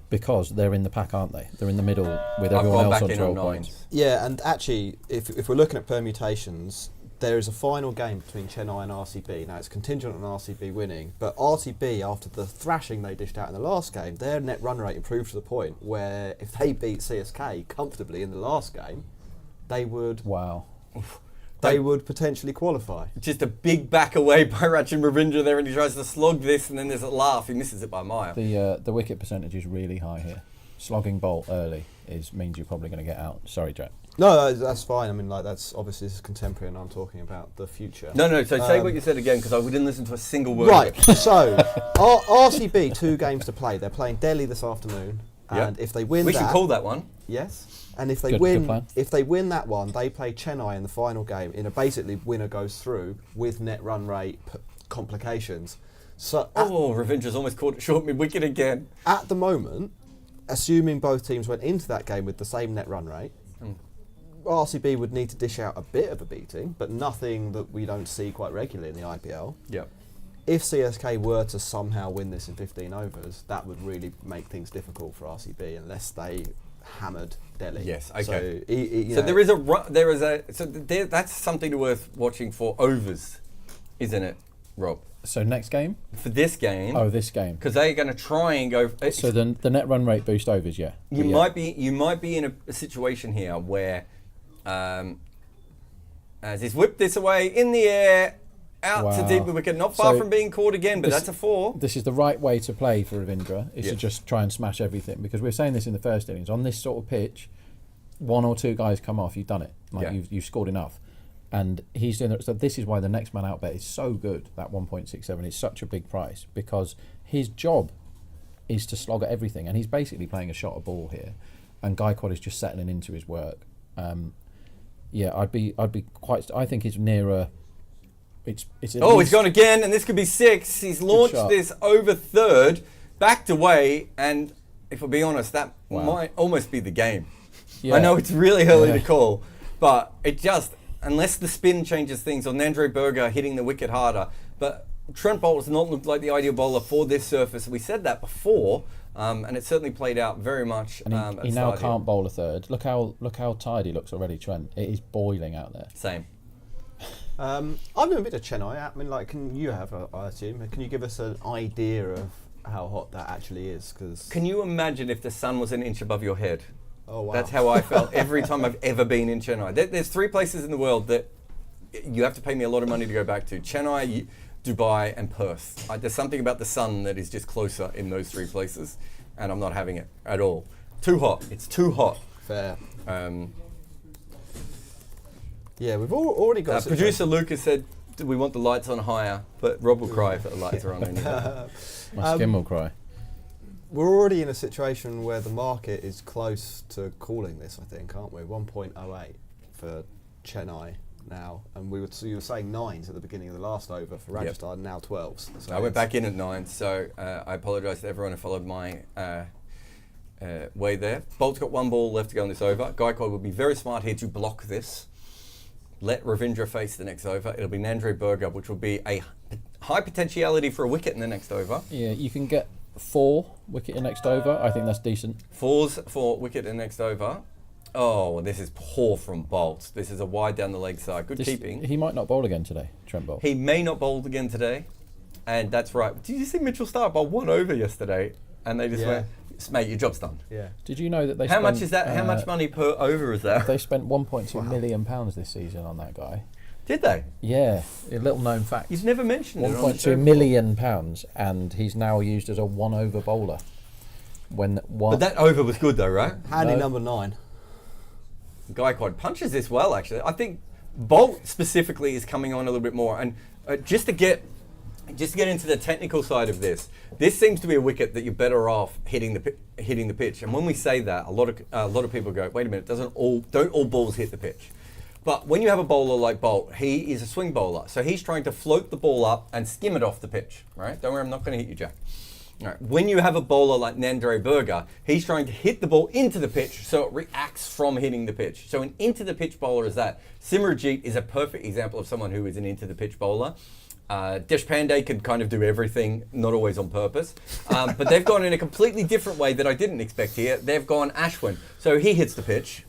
Because they're in the pack, aren't they? They're in the middle with everyone else on 12 points. Yeah, and actually, if we're looking at permutations, there is a final game between Chennai and RCB. Now, it's contingent on RCB winning, but RCB, after the thrashing they dished out in the last game, their net run rate improved to the point where if they beat CSK comfortably in the last game, they would Wow. they would potentially qualify. Just a big back away by Rachin Ravindra there, and he tries to slog this, and then there's a laugh. He misses it by a mile. The wicket percentage is really high here. Slogging bolt early means you're probably going to get out. Sorry, Jack. No, that's fine. I mean, like, that's obviously this is contemporary, and I'm talking about the future. No, so say what you said again, because I didn't listen to a single word. Right, of it. so RCB 2 games to play. They're playing Delhi this afternoon, and if they win We should call that one. yes, and if they Good win, plan. if they win that one, they play Chennai in the final game in a basically winner goes through with net run rate complications. So Ravindra's almost caught it short mid-wicket again. at the moment, assuming both teams went into that game with the same net run rate, RCB would need to dish out a bit of a beating, but nothing that we don't see quite regularly in the IPL. Yeah. If CSK were to somehow win this in 15 overs, that would really make things difficult for RCB unless they hammered Delhi. Yes, okay. So, you So know, that's something worth watching for overs, isn't it, Rob? So next game? For this game. Oh, this game. Because they're going to try and go. So the net run rate boost overs, yeah. You But yeah. might be in a situation here where, as he's whipped this away in the air, out to Wow. deep wicket, not far So from being caught again, but this- that's a 4. This is the right way to play for Ravindra, is to Yes. just try and smash everything. Because we were saying this in the first innings. On this sort of pitch, 1 or 2 guys come off, you've done it. Like Yeah. you've scored enough. And he's doing that. So this is why the next man out bet is so good. That 1.67 is such a big price because his job is to slog at everything, and he's basically playing a shot a ball here. And Gaikwad is just settling into his work. Yeah, I'd be quite. I think it's nearer. It's at Oh, least- he's gone again, and this could be 6. He's launched shot. this over third, backed away, and if I'll be honest, that Wow. might almost be the game. Yeah. I know it's really early Yeah. to call, but it just, unless the spin changes things, or Nandre Berger hitting the wicket harder, but Trent Bolt does not look like the ideal bowler for this surface. We said that before, and it certainly played out very much. And at he the now start here. can't bowl a third. Look how tired he looks already, Trent. It is boiling out there. Same. I've never been to Chennai. I mean, like, can you have? I assume. Can you give us an idea of how hot that actually is? Because Can you imagine if the sun was an inch above your head? oh wow, That's how I felt every time I've ever been in Chennai. There's 3 places in the world that you have to pay me a lot of money to go back to. Chennai, Dubai, and Perth. There's something about the sun that is just closer in those 3 places, and I'm not having it at all. Too hot. It's too hot. fair. Um, Yeah, we've already got. a situation- producer Lucas said, "Do we want the lights on higher?" But Rob will cry if the lights are on anyway. My skin will cry. We're already in a situation where the market is close to calling this, I think, aren't we? 1.08 for Chennai now, and so you were saying 9s at the beginning of the last over for Rajasthan, now 12s. So I went back in at 9, so I apologise to everyone who followed my way there. Bolt's got 1 ball left to go on this over. Gaikwad will be very smart here to block this. Let Ravindra face the next over. It'll be Nandre Berger, which will be a high potentiality for a wicket in the next over. Yeah, you can get 4 wicket in next over. I think that's decent. 4s for wicket in next over. Oh, this is poor from Bolt. This is a wide down the leg side. Good keeping. He might not bowl again today, Trent Bolt. He may not bowl again today, and that's right. Did you see Mitchell Stark bowl 1 over yesterday? And they just Yeah. went, mate, your job's done. Yeah. Did you know that they How spent, much is that? How much money per over is that? They spent 1.2 million pounds this season on that guy. Did they? Yeah, a little known fact. You've never mentioned it. on the show 1.2 million pounds, and he's now used as a one-over bowler. But that over was good though, right? Handy number 9. Gaikwad punches this well, actually. I think Bolt specifically is coming on a little bit more, and just to get into the technical side of this seems to be a wicket that you're better off hitting the pitch. And when we say that, a lot of people go, wait a minute, don't all balls hit the pitch? But when you have a bowler like Bolt, he is a swing bowler, so he's trying to float the ball up and skim it off the pitch, right? Don't worry, I'm not going to hit you, Jack. All right. When you have a bowler like Nandre Berger, he's trying to hit the ball into the pitch so it reacts from hitting the pitch. So an into the pitch bowler is that. Simranjeet is a perfect example of someone who is an into the pitch bowler. Deshpande can kind of do everything, not always on purpose. But they've gone in a completely different way that I didn't expect here. They've gone Ashwin. So he hits the pitch.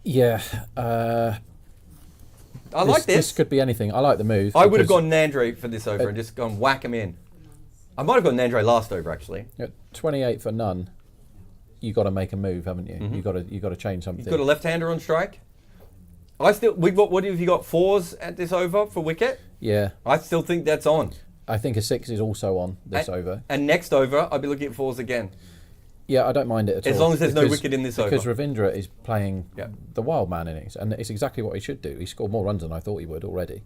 Yeah. I like this. This could be anything. I like the move. I would have gone Nandre for this over and just gone whack him in. I might have gone Nandre last over, actually. At 28 for none, you got to make a move, haven't you? Mm-hmm. You got to change something. You've got a left-hander on strike. What have you got? 4s at this over for wicket? Yeah. I still think that's on. I think a 6 is also on this over. And next over, I'll be looking at 4s again. Yeah, I don't mind it at all. As long as there's no wicket in this over. Because Ravindra is playing the wild man innings, and it's exactly what he should do. He scored more runs than I thought he would already.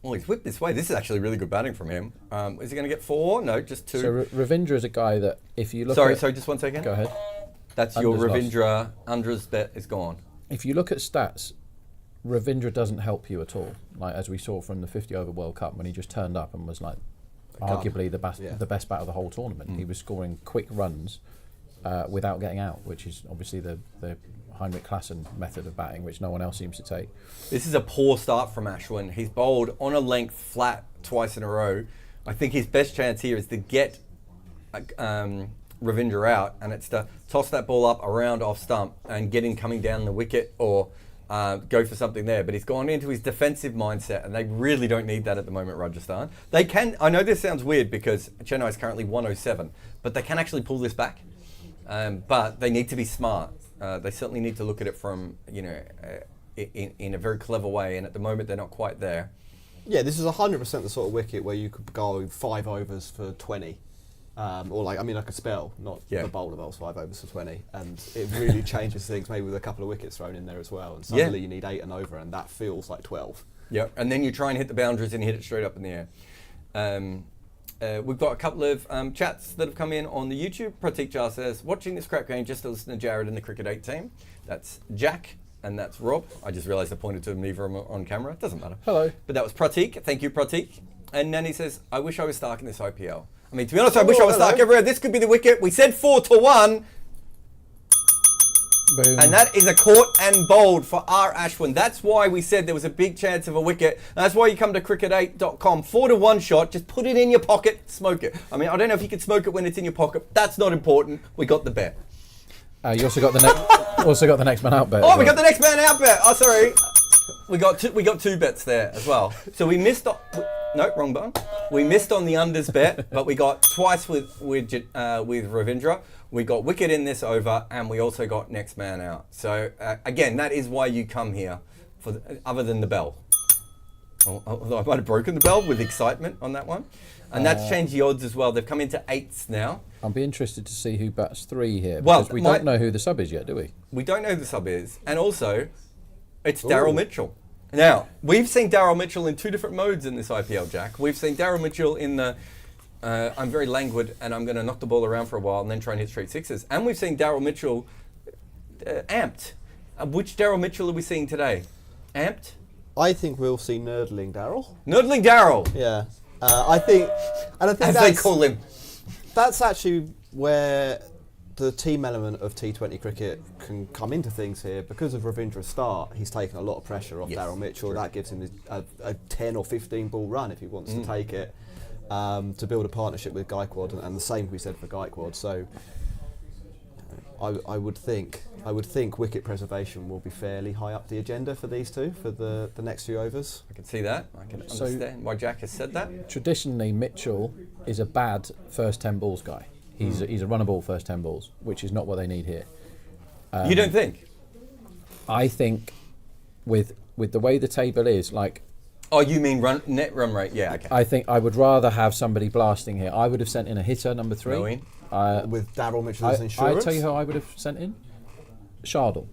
He's whipped this way. This is actually really good batting from him. Is he going to get 4? No, just 2. So Ravindra is a guy that if you look Sorry, just 1 second. Go ahead. That's your Ravindra. Undra's bet is gone. If you look at stats, Ravindra doesn't help you at all. Like as we saw from the 50 over World Cup when he just turned up and was like arguably the best bat of the whole tournament. He was scoring quick runs without getting out, which is obviously the Heinrich Klaassen method of batting, which no one else seems to take. This is a poor start from Ashwin. He's bowled on a length flat twice in a row. I think his best chance here is to get Ravindra out, and it's to toss that ball up around off stump and get him coming down the wicket or go for something there. But he's gone into his defensive mindset, and they really don't need that at the moment, Rajasthan. They can, I know this sounds weird because Chennai is currently 107, but they can actually pull this back. But they need to be smart. They certainly need to look at it from, in a very clever way, and at the moment they're not quite there. Yeah, this is 100% the sort of wicket where you could go 5 overs for 20. Like a spell, not the bowler bowls 5 overs for 20. And it really changes things, maybe with a couple of wickets thrown in there as well. And suddenly you need 8 and over, and that feels like 12. Yeah, and then you try and hit the boundaries and hit it straight up in the air. We've got a couple of chats that have come in on the YouTube. Pratik Jar says, watching this crap game just to listen to Jarrod and the Cricket 8 team. That's Jack and that's Rob. I just realised I pointed to neither of them on camera. It doesn't matter. Hello. But that was Pratik. Thank you, Pratik. And Nanny says, I wish I was Stark in this IPL. I mean, to be honest, I wish I was Stark everywhere. This could be the wicket. We said 4-1. Boom. And that is a caught and bowled for R. Ashwin. That's why we said there was a big chance of a wicket. That's why you come to cricket8.com. 4-1 shot. Just put it in your pocket. Smoke it. I mean, I don't know if you can smoke it when it's in your pocket. That's not important. We got the bet. You also got the next man out bet. Oh, we got the next man out bet. Oh, sorry. We got 2 bets there as well. So we missed on... No, wrong button. We missed on the unders bet, but we got twice with Ravindra. We got wicket in this over, and we also got next man out. So again, that is why you come here, other than the bell. Although I might have broken the bell with excitement on that one. And that's changed the odds as well. They've come into 8s now. I'll be interested to see who bats 3 here, because we don't know who the sub is yet, do we? We don't know who the sub is. And also, it's Daryl Mitchell. Now, we've seen Daryl Mitchell in 2 different modes in this IPL, Jack. We've seen Daryl Mitchell in the I'm very languid and I'm going to knock the ball around for a while and then try and hit straight 6s. And we've seen Daryl Mitchell amped. Which Daryl Mitchell are we seeing today? Amped? I think we'll see Nerdling Daryl. Nerdling Daryl! Yeah. I think as they call him. That's actually where the team element of T20 cricket can come into things here. Because of Ravindra's start, he's taken a lot of pressure off Daryl Mitchell. True. That gives him a 10 or 15 ball run if he wants to take it, to build a partnership with Gaikwad, and the same we said for Gaikwad. So I would think wicket preservation will be fairly high up the agenda for these two for the next few overs. I can see that. I can understand why Jack has said that. Traditionally, Mitchell is a bad first 10 balls guy. He's a run a ball first 10 balls, which is not what they need here. You don't think? I think with the way the table is, like. Oh, you mean net run rate? Yeah, okay. I think I would rather have somebody blasting here. I would have sent in a hitter, number 3. With Daryl Mitchell as insurance? I tell you who I would have sent in. Shardle.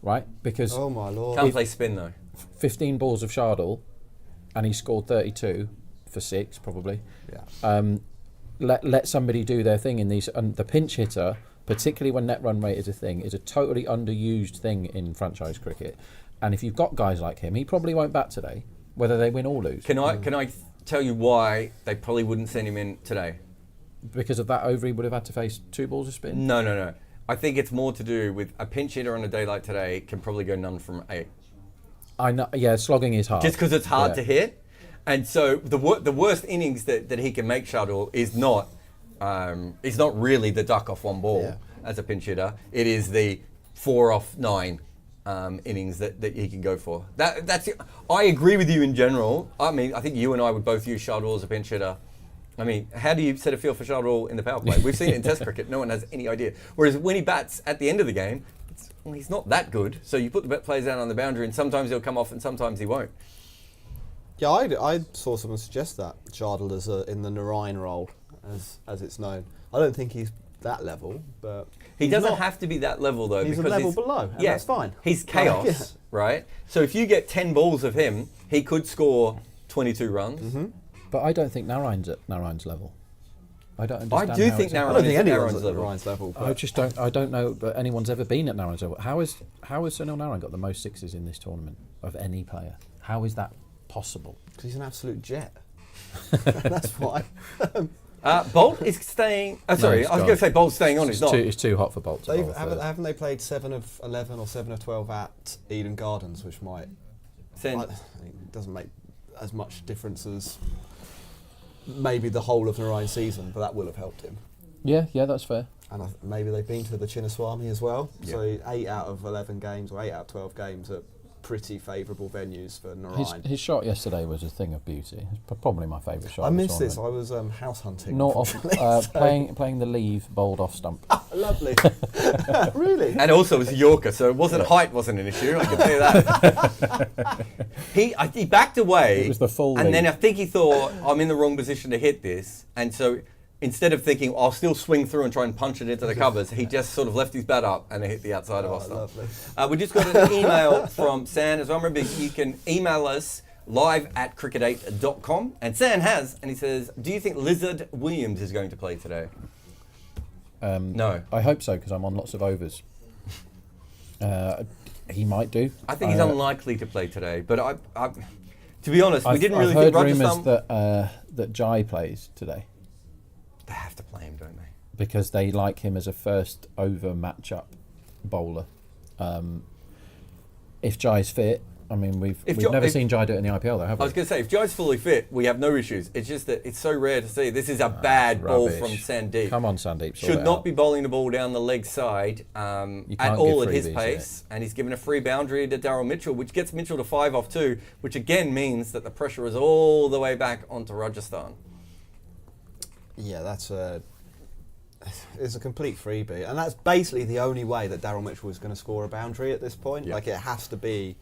Right? Because... Oh, my Lord. Can't play spin, though. 15 balls of Shardle, and he scored 32 for 6, probably. Yeah. Let somebody do their thing in these. And the pinch hitter, particularly when net run rate is a thing, is a totally underused thing in franchise cricket. And if you've got guys like him, he probably won't bat today, whether they win or lose. Can I tell you why they probably wouldn't send him in today? Because of that over, he would have had to face 2 balls of spin? No. I think it's more to do with a pinch hitter on a day like today can probably go none from 8. I know. Yeah, slogging is hard. Just because it's hard to hit. And so the worst innings that he can make, Shardul, is not really the duck off 1 ball as a pinch hitter. It is the 4 off 9 innings that he can go for. That's it. I agree with you in general. I mean, I think you and I would both use Shardul as a pinch hitter. I mean, how do you set a field for Shardul in the power play? We've seen it in Test cricket. No one has any idea. Whereas when he bats at the end of the game, he's not that good. So you put the players out on the boundary, and sometimes he'll come off, and sometimes he won't. Yeah, I saw someone suggest that Shardul is in the Narayan role, as it's known. I don't think he's that level, but he doesn't have to be that level though. He's because a level below, and that's fine. He's chaos, right? So if you get 10 balls of him, he could score 22 runs. Mm-hmm. But I don't think Narayan's at Narayan's level. I don't understand. I do think Narayan is at Narayan's level. I just don't. I don't know that anyone's ever been at Narayan's level. How has Sunil Narayan got the most sixes in this tournament of any player? How is that possible? Because he's an absolute jet. That's why. Bolt is staying. Sorry, I was going to say Bolt's staying on. It's not. It's too hot for Bolt. Haven't they played 7 of 11 or 7 of 12 at Eden Gardens, which might it doesn't make as much difference as maybe the whole of Narayan's season, but that will have helped him. Yeah, that's fair. And maybe they've been to the Chinnaswamy as well. Yeah. So 8 out of 11 games or 8 out of 12 games are pretty favourable venues for Narayan. His shot yesterday was a thing of beauty. It's probably my favourite shot. I missed this. I was house hunting. Not off, playing the leave bowled off stump. Lovely. Really? And also it was a Yorker, so it wasn't height wasn't an issue. I can tell you that. He backed away. It was the full and lead. then I think he thought I'm in the wrong position to hit this, and so instead of thinking I'll still swing through and try and punch it into the covers, he just sort of left his bat up and it hit the outside of our stump. Lovely. We just got an email from San as well. Remember, you can email us live@cricket8.com, and San has, and he says, do you think Lizard Williams is going to play today? No. I hope so, because I'm on lots of overs. He might do. I think he's unlikely to play today, but I to be honest, we didn't really I've think heard Rajasthan... rumours that Jai plays today. They have to play him, don't they? Because they like him as a first over matchup bowler. If Jai's fit, I mean, we've never seen Jai do it in the IPL, though, have we? I was going to say, if Jai's fully fit, we have no issues. It's just that it's so rare to see. This is a bad ball from Sandeep. Come on, Sandeep. Should not be bowling the ball down the leg side at all at his pace. And he's given a free boundary to Daryl Mitchell, which gets Mitchell to 5 off 2, which again means that the pressure is all the way back onto Rajasthan. Yeah, it's a complete freebie, and that's basically the only way that Daryl Mitchell is going to score a boundary at this point. Yeah. Like it has to be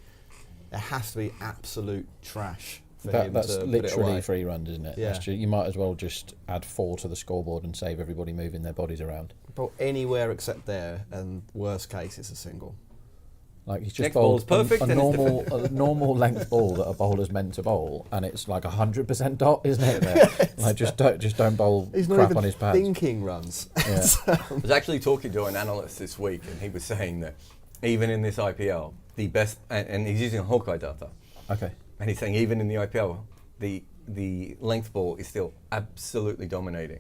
absolute trash for him that's to put it literally away. 3 runs, isn't it? Yeah. You might as well just add 4 to the scoreboard and save everybody moving their bodies around. But anywhere except there, and worst case, it's a single. Like he's just Next ball's bowled perfect, a and it's normal normal length ball that a bowler's meant to bowl, and it's like 100% dot, isn't it? There? Like just don't bowl He's not crap even on his pads. thinking runs. Yeah. I was actually talking to an analyst this week, and he was saying that even in this IPL, the best, and he's using Hawkeye data, Okay. and he's saying even in the IPL, the length ball is still absolutely dominating.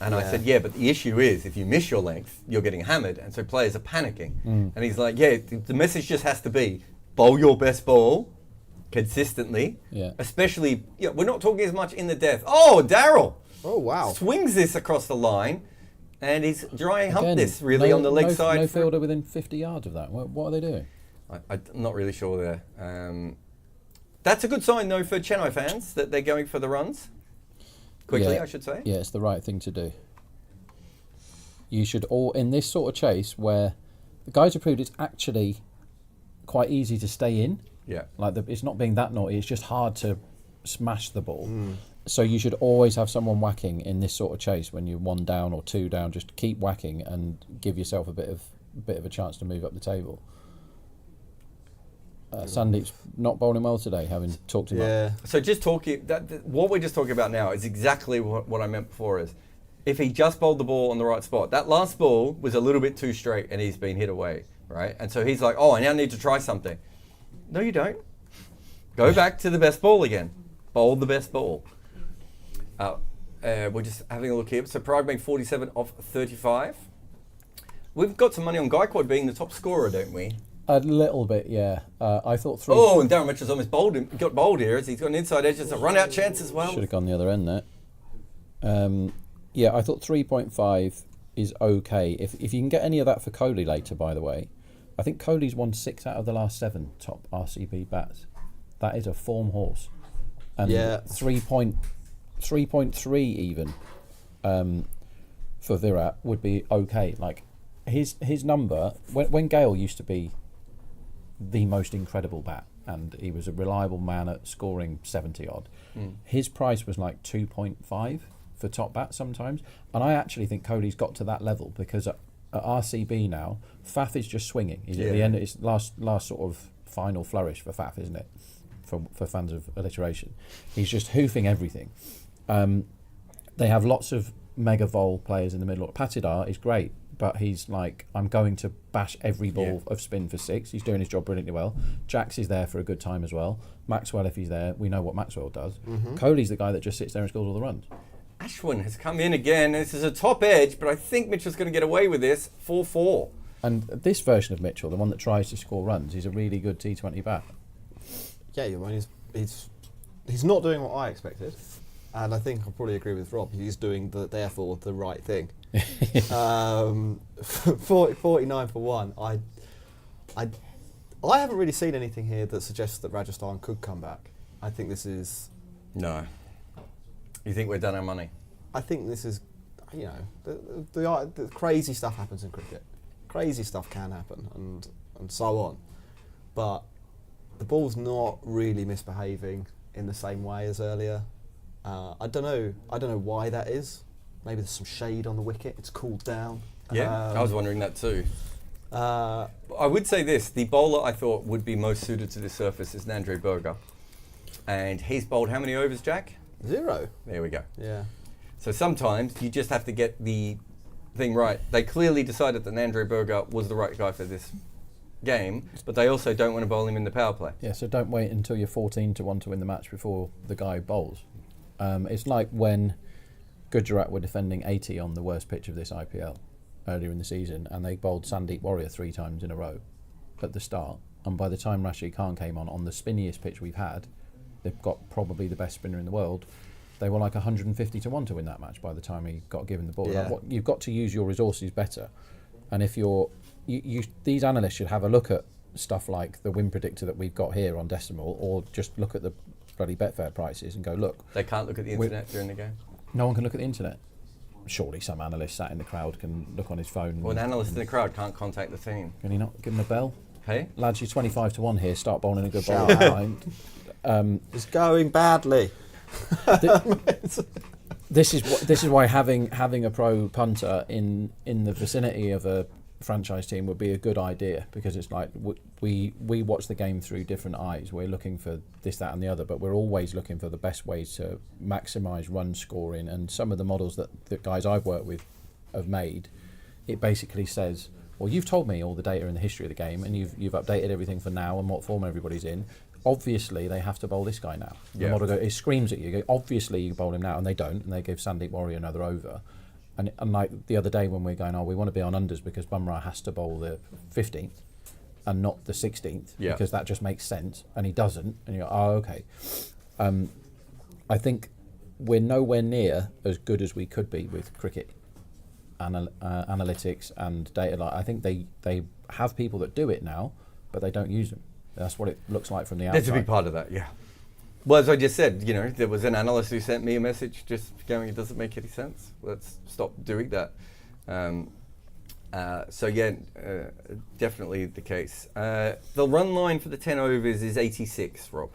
And I said, yeah, but the issue is if you miss your length, you're getting hammered, and so players are panicking. And he's like, yeah, the message just has to be bowl your best ball consistently, especially, we're not talking as much in the death. Oh, Daryl! Oh, wow. Swings this across the line, And he's dry humped Again, this really on the leg side. No fielder within 50 yards of that. What are they doing? I'm not really sure there. That's a good sign, though, for Chennai fans that they're going for the runs. Quickly, Yeah. I should say. Yeah, it's the right thing to do. You should all, in this sort of chase where the guys have proved it's actually quite easy to stay in. Yeah. Like it's not being that naughty, it's just hard to smash the ball. So you should always have someone whacking in this sort of chase when you're 1 down or 2 down. Just keep whacking and give yourself a bit of a chance to move up the table. Sandeep's not bowling well today, having talked him up. So just talking, what we're just talking about now is exactly what I meant before is, if he just bowled the ball on the right spot, that last ball was a little bit too straight and he's been hit away, right? And so he's like, oh, I now need to try something. No, you don't. Go back to the best ball again. Bowl the best ball. We're just having a look here. So Pride being 47 of 35. We've got some money on Gaikwad being the top scorer, don't we? A little bit, yeah. I thought 3. Oh, and Darren Mitchell's almost got bowled here as he's got an inside edge. It's a run-out chance as well. Should have gone the other end there. Yeah, I thought 3.5 is okay. If you can get any of that for Kohli later, by the way. I think Kohli's won 6 out of the last 7 top RCB bats. That is a form horse. And 3.3 even for Virat would be okay. Like his number, when Gale used to be the most incredible bat, and he was a reliable man at scoring 70 odd. His price was like 2.5 for top bat sometimes, and I actually think Kohli's got to that level because at RCB now, Faf is just swinging. He's at the end. It's last sort of final flourish for Faf, isn't it? For fans of alliteration, he's just hoofing everything. They have lots of mega vol players in the middle. Patidar is great, but he's like, I'm going to bash every ball of spin for 6. He's doing his job brilliantly well. Jax is there for a good time as well. Maxwell, if he's there, we know what Maxwell does. Kohli's the guy that just sits there and scores all the runs. Ashwin has come in again. This is a top edge, but I think Mitchell's going to get away with this. 4-4. And this version of Mitchell, the one that tries to score runs, he's a really good T20 bat. Yeah, I mean, he's not doing what I expected, and I think I'll probably agree with Rob. He's doing therefore the right thing. 49 for 1. I haven't really seen anything here that suggests that Rajasthan could come back. I think this is. No. You think we're done our money? I think this is, the crazy stuff happens in cricket. Crazy stuff can happen, and so on, but the ball's not really misbehaving in the same way as earlier. I don't know why that is. Maybe there's some shade on the wicket. It's cooled down. Yeah, I was wondering that too. I would say this: the bowler I thought would be most suited to this surface is Nandre Berger, and he's bowled how many overs, Jack? 0. There we go. Yeah. So sometimes you just have to get the thing right. They clearly decided that Nandre Berger was the right guy for this game, but they also don't want to bowl him in the power play. Yeah, so don't wait until you're 14-1 to win the match before the guy bowls. It's like when Gujarat were defending 80 on the worst pitch of this IPL earlier in the season, and they bowled Sandeep Warrior 3 times in a row at the start, and by the time Rashid Khan came on the spinniest pitch we've had, they've got probably the best spinner in the world, they were like 150-1 to win that match by the time he got given the ball. Yeah. Like you've got to use your resources better, and if these analysts should have a look at stuff like the win predictor that we've got here on Decimal, or just look at the bloody Betfair prices and go, look. They can't look at the internet during the game? No one can look at the internet. Surely some analyst sat in the crowd can look on his phone. Well, an analyst in the crowd can't contact the team. Can he not give him a bell? Hey? Lads, you're 25-1 here, start bowling a good ball. Shout out. It's going badly. This is why having a pro punter in the vicinity of a franchise team would be a good idea, because it's like we watch the game through different eyes. We're looking for this, that and the other, but we're always looking for the best ways to maximise run scoring. And some of the models that the guys I've worked with have made, it basically says, well, you've told me all the data and the history of the game, and you've updated everything for now and what form everybody's in. Obviously, they have to bowl this guy now. The model it screams at you. Obviously, you bowl him now, and they don't, and they give Sandeep Warrior another over. And like the other day when we're going, we want to be on unders because Bumrah has to bowl the 15th and not the 16th, because that just makes sense, and he doesn't. And you're okay. I think we're nowhere near as good as we could be with cricket analytics and data. I think they have people that do it now, but they don't use them. That's what it looks like from the outside. That's a big part of that, yeah. Well, as I just said, there was an analyst who sent me a message just going, it doesn't make any sense. Let's stop doing that. Definitely the case. The run line for the 10 overs is 86, Rob.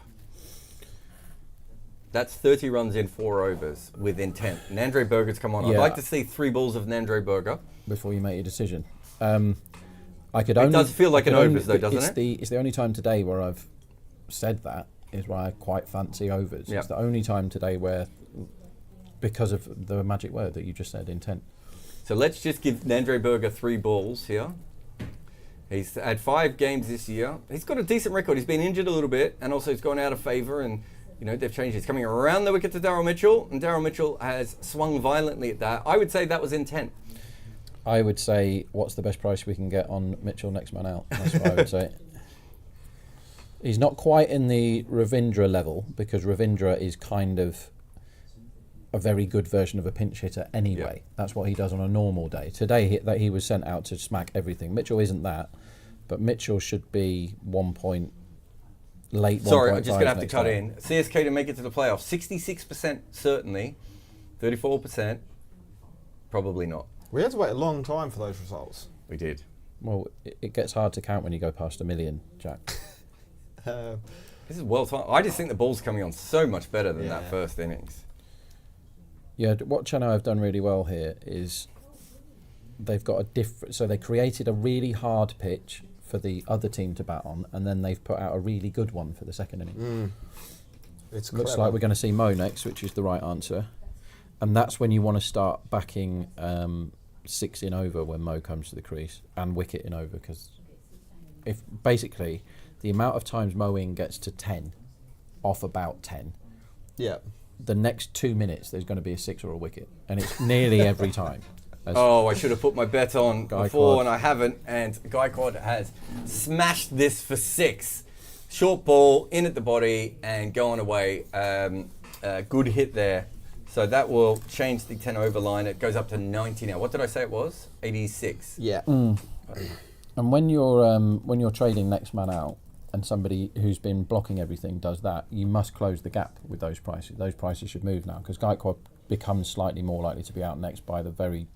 That's 30 runs in 4 overs with intent. Nandre Berger's come on. Yeah. I'd like to see 3 balls of Nandre Berger. Before you make your decision. It does feel like an overs though, doesn't it? It's the only time today where I've said that is why I quite fancy overs. Yep. It's the only time today where, because of the magic word that you just said, intent. So let's just give Nandre Berger 3 balls here. He's had 5 games this year. He's got a decent record. He's been injured a little bit, and also he's gone out of favour, and they've changed. He's coming around the wicket to Daryl Mitchell, and Daryl Mitchell has swung violently at that. I would say that was intent. I would say, what's the best price we can get on Mitchell next man out? That's what I would say. He's not quite in the Ravindra level, because Ravindra is kind of a very good version of a pinch hitter anyway. Yeah. That's what he does on a normal day. Today, he was sent out to smack everything. Mitchell isn't that, but Mitchell should be 1 point late. Sorry, 1.5 I'm just going to have to next cut time. in. CSK to make it to the playoffs. 66% certainly. 34% probably not. We had to wait a long time for those results. We did. Well, it gets hard to count when you go past 1 million, Jack. This is well timed. I just think the ball's coming on so much better than that first innings. Yeah, what Chennai have done really well here is they've got a different. So they created a really hard pitch for the other team to bat on, and then they've put out a really good one for the second inning. It's Looks clever. like we're going to see Mo next, which is the right answer, and that's when you want to start backing 6 in over when Mo comes to the crease and wicket in over, because if basically the amount of times Mo in gets to 10 off about 10. Yeah. The next 2 minutes, there's going to be a 6 or a wicket, and it's nearly every time. I should have put my bet on Gaikwad. before, and I haven't. And Gaikwad has smashed this for 6. Short ball in at the body and going away. Good hit there. So that will change the 10 over line. It goes up to 90 now. What did I say it was? 86. Yeah. And when you're trading next man out, and somebody who's been blocking everything does that, you must close the gap with those prices. Those prices should move now, because Gaikwad becomes slightly more likely to be out next by the very,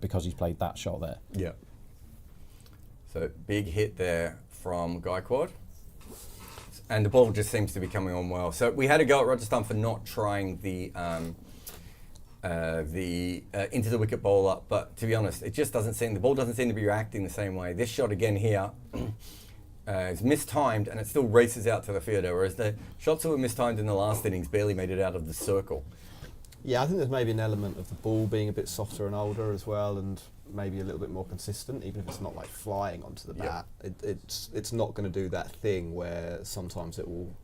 because he's played that shot there. Yeah. So big hit there from Gaikwad. And the ball just seems to be coming on well. So we had a go at Rajasthan for not trying the into the wicket bowler, but to be honest, the ball doesn't seem to be reacting the same way. This shot again here is mistimed, and it still races out to the fielder, whereas the shots that were mistimed in the last innings barely made it out of the circle. Yeah, I think there's maybe an element of the ball being a bit softer and older as well, and maybe a little bit more consistent, even if it's not like flying onto the bat. It's not going to do that thing where sometimes it will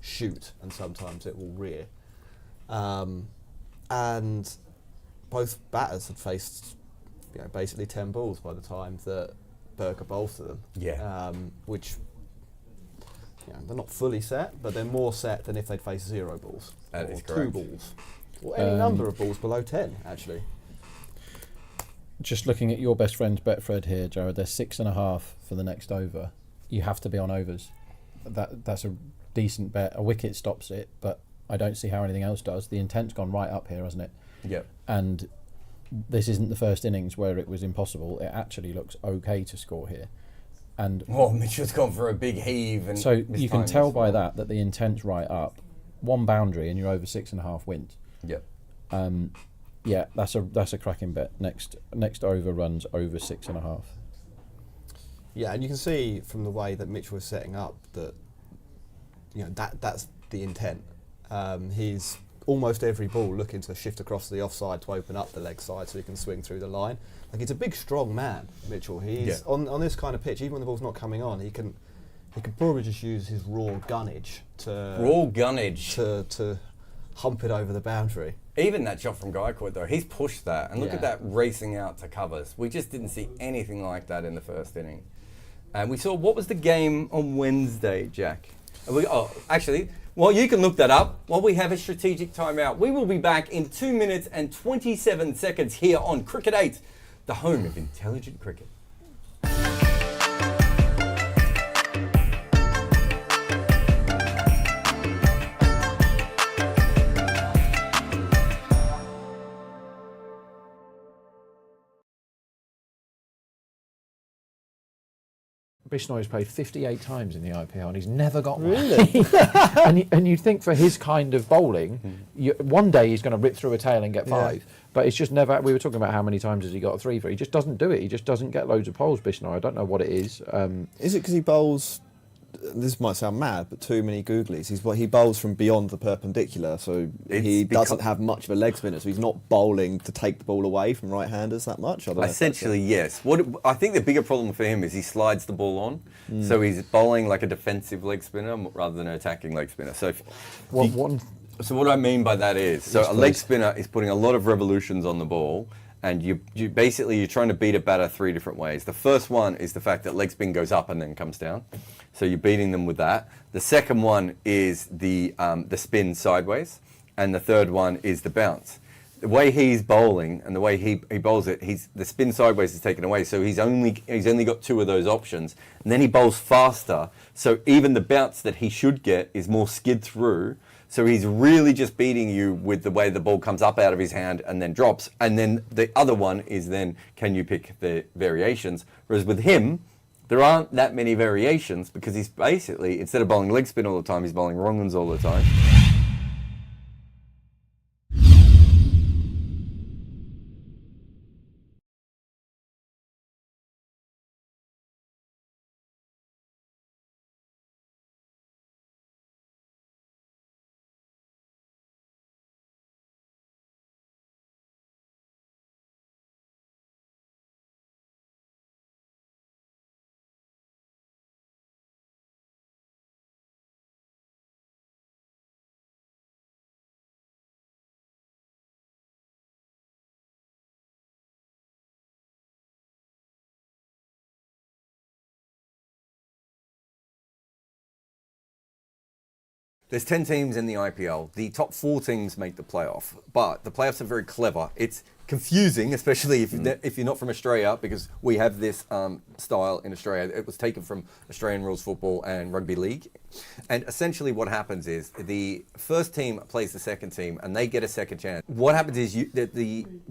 shoot and sometimes it will rear. And both batters had faced basically 10 balls by the time that Berger bowled to them. Yeah. Which they're not fully set, but they're more set than if they'd faced 0 balls. That or is 2 correct. balls. Or any number of balls below 10, actually. Just looking at your best friend's Betfred here, Jarrod, they're 6.5 for the next over. You have to be on overs. That's a decent bet. A wicket stops it, but I don't see how anything else does. The intent's gone right up here, hasn't it? Yep. And this isn't the first innings where it was impossible. It actually looks okay to score here. And Mitchell's gone for a big heave. And so you can tell by that the intent's right up. 1 boundary and you're over 6.5 wins. Yep. Yeah, that's a cracking bet. Next over runs over 6.5. Yeah, and you can see from the way that Mitchell was setting up that that's the intent. He's almost every ball looking to shift across the offside to open up the leg side so he can swing through the line. Like, he's a big, strong man, Mitchell. He's on this kind of pitch, even when the ball's not coming on, he can probably just use his raw gunnage to hump it over the boundary. Even that shot from Gaikwad, though, he's pushed that. And look at that racing out to covers. We just didn't see anything like that in the first inning. And we saw, what was the game on Wednesday, Jack? Actually, Well, you can look that up while we have a strategic timeout. We will be back in 2 minutes and 27 seconds here on Cricket 8, the home of intelligent cricket. Bishnoi's played 58 times in the IPL and he's never got one. Really? and you'd think for his kind of bowling, one day he's going to rip through a tail and get 5. But it's just never. We were talking about how many times has he got a 3 for. He just doesn't do it. He just doesn't get loads of poles, Bishnoi. I don't know what it is. Is it because he bowls? This might sound mad, but too many googlies. He bowls from beyond the perpendicular, so he doesn't have much of a leg spinner. So he's not bowling to take the ball away from right-handers that much. I don't know Essentially, yes. I think the bigger problem for him is he slides the ball on, so he's bowling like a defensive leg spinner rather than an attacking leg spinner. So, what I mean by that is, a leg spinner is putting a lot of revolutions on the ball. And you basically, you're trying to beat a batter 3 different ways. The first one is the fact that leg spin goes up and then comes down. So you're beating them with that. The second one is the spin sideways. And the third one is the bounce. The way he's bowling and the way he bowls it, the spin sideways is taken away. So he's only got 2 of those options. And then he bowls faster. So even the bounce that he should get is more skid through. So he's really just beating you with the way the ball comes up out of his hand and then drops. And then the other one is then, can you pick the variations? Whereas with him, there aren't that many variations because he's basically, instead of bowling leg spin all the time, he's bowling wrong ones all the time. There's 10 teams in the IPL. The top 4 teams make the playoff, but the playoffs are very clever. It's confusing, especially if you're not from Australia, because we have this style in Australia. It was taken from Australian rules football and rugby league. And essentially what happens is the first team plays the second team and they get a second chance. What happens is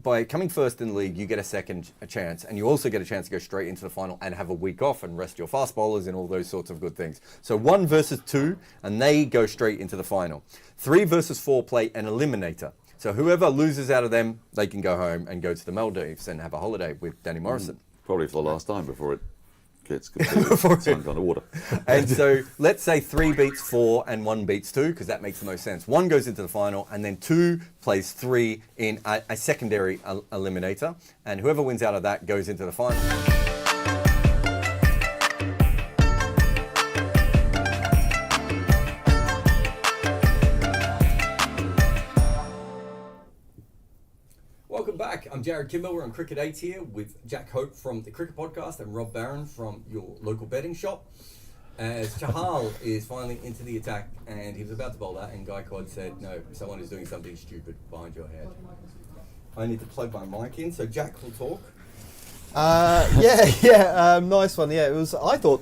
by coming first in the league, you get a second chance, and you also get a chance to go straight into the final and have a week off and rest your fast bowlers and all those sorts of good things. So 1 versus 2, and they go straight into the final. 3 versus 4 play an eliminator. So whoever loses out of them, they can go home and go to the Maldives and have a holiday with Danny Morrison. Probably for the last time before it gets completely some kind of water. And so let's say 3 beats 4 and 1 beats 2, because that makes the most sense. 1 goes into the final, and then 2 plays 3 in a secondary eliminator, and whoever wins out of that goes into the final. Welcome back. I'm Jarrod Kimber. We're on Cricket 8 here with Jack Hope from the Cricket Podcast and Rob Barron from your local betting shop. As Chahal is finally into the attack, and he was about to bowl that, and Guy Cod said, no, someone is doing something stupid behind your head. I need to plug my mic in, so Jack will talk. Nice one. Yeah, it was. I thought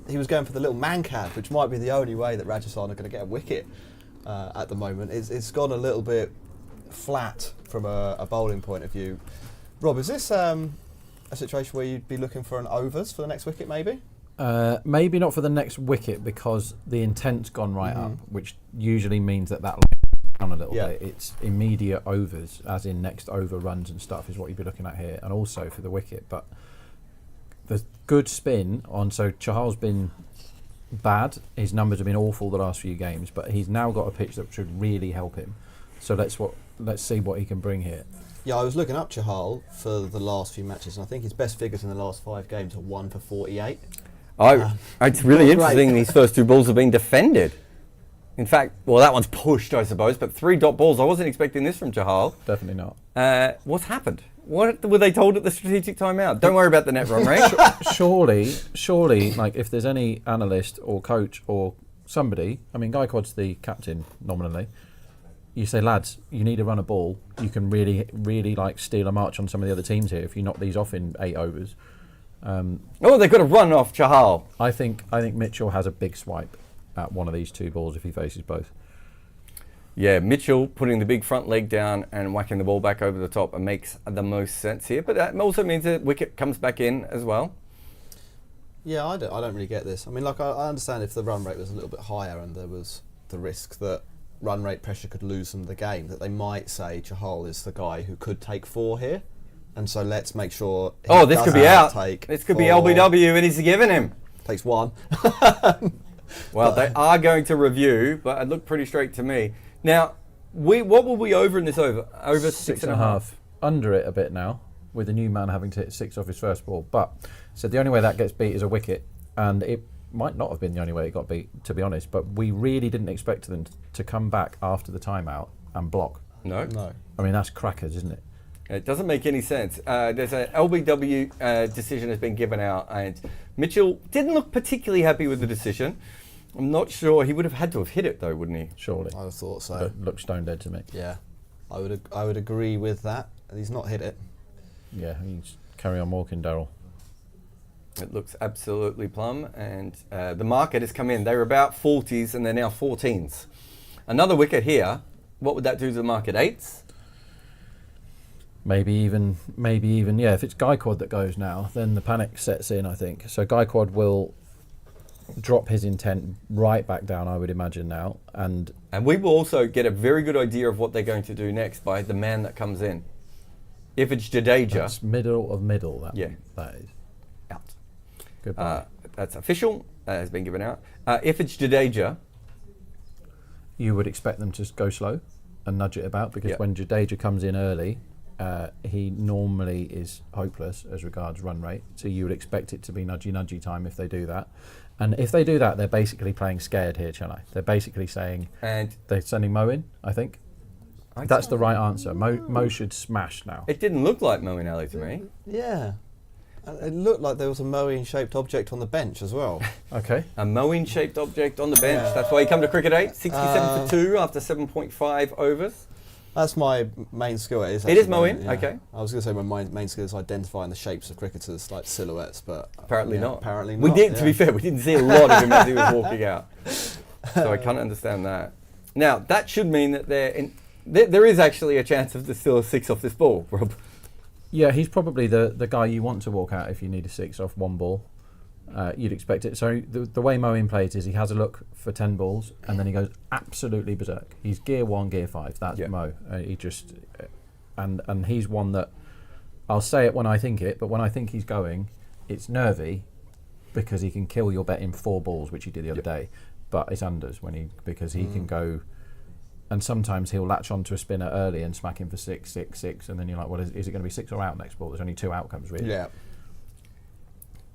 he was going for the little man cab, which might be the only way that Rajasthan are going to get a wicket at the moment. It's gone a little bit flat from a bowling point of view. Rob, is this a situation where you'd be looking for an overs for the next wicket, maybe? Maybe not for the next wicket, because the intent's gone right up, which usually means that line down a little bit. It's immediate overs, as in next over runs and stuff, is what you'd be looking at here, and also for the wicket. But the good spin on, so Chahal's been bad. His numbers have been awful the last few games, but he's now got a pitch that should really help him. So let's see what he can bring here. Yeah, I was looking up Chahal for the last few matches, and I think his best figures in the last 5 games are 1 for 48. It's really interesting. These first 2 balls have been defended. In fact, well, that one's pushed, I suppose, but 3 dot balls. I wasn't expecting this from Chahal. Definitely not. What's happened? What were they told at the strategic timeout? Don't worry about the net run rate. Surely, like if there's any analyst or coach or somebody, I mean, Gaikwod's the captain nominally. You say, lads, you need to run a ball. You can really, really like steal a march on some of the other teams here if you knock these off in 8 overs. They've got to run off Chahal. I think Mitchell has a big swipe at one of these 2 balls if he faces both. Yeah, Mitchell putting the big front leg down and whacking the ball back over the top makes the most sense here. But that also means that wicket comes back in as well. Yeah, I don't really get this. I mean, like, I understand if the run rate was a little bit higher and there was the risk that run rate pressure could lose them the game, that they might say Chahal is the guy who could take 4 here, and so let's make sure. This could be out. This could be LBW, and he's given him. Takes 1. Well, they are going to review, but it looked pretty straight to me. Now, what were we over in this over? Over 6.5. Under it a bit now, with the new man having to hit 6 off his first ball. But so the only way that gets beat is a wicket, and it might not have been the only way it got beat, to be honest. But we really didn't expect them to come back after the timeout and block. No. I mean, that's crackers, isn't it? It doesn't make any sense. There's an LBW decision has been given out, and Mitchell didn't look particularly happy with the decision. I'm not sure. He would have had to have hit it, though, wouldn't he? Surely. I would have thought so. But looked stone dead to me. Yeah, I would agree with that. He's not hit it. Yeah, he's carry on walking, Daryl. It looks absolutely plumb, and the market has come in. They were about 40s, and they're now 14s. Another wicket here. What would that do to the market? 8s? Maybe even, yeah. If it's Gaikwad that goes now, then the panic sets in, I think. So Gaikwad will drop his intent right back down, I would imagine now. And we will also get a very good idea of what they're going to do next by the man that comes in. If it's Jadeja. That's middle of middle, that is. Out. Goodbye. That's official. That has been given out. If it's Jadeja. You would expect them to go slow and nudge it about, because when Jadeja comes in early, he normally is hopeless as regards run rate. So you would expect it to be nudgy time if they do that. And if they do that, they're basically playing scared here, Chennai. They're basically saying, and they're sending Mo in, I think. That's the right answer. Mo should smash now. It didn't look like Moeen Ali to me. Yeah. It looked like there was a Moeen-shaped object on the bench as well. Okay. A Moeen-shaped object on the bench. Yeah. That's why you come to Cricket 8. 67 for 2 after 7.5 overs. That's my main skill. It is Moeen, okay. I was going to say my main skill is identifying the shapes of cricketers, like silhouettes, but apparently not. Apparently not. We did, to be fair, we didn't see a lot of him as he was walking out. So I can't understand that. Now, that should mean that there is actually a chance of still a 6 off this ball, Rob. Yeah, he's probably the guy you want to walk out if you need a 6 off one ball. You'd expect it. So the way Moeen plays is he has a look for 10 balls and then he goes absolutely berserk. He's gear 1, gear 5. That's Mo. He just and he's one that I'll say it when I think it, but when I think he's going, it's nervy because he can kill your bet in 4 balls, which he did the other day. But it's unders because he can go. And sometimes he'll latch onto a spinner early and smack him for 6, 6, 6, and then you're like, well, is it going to be 6 or out next ball? There's only 2 outcomes really. Yeah.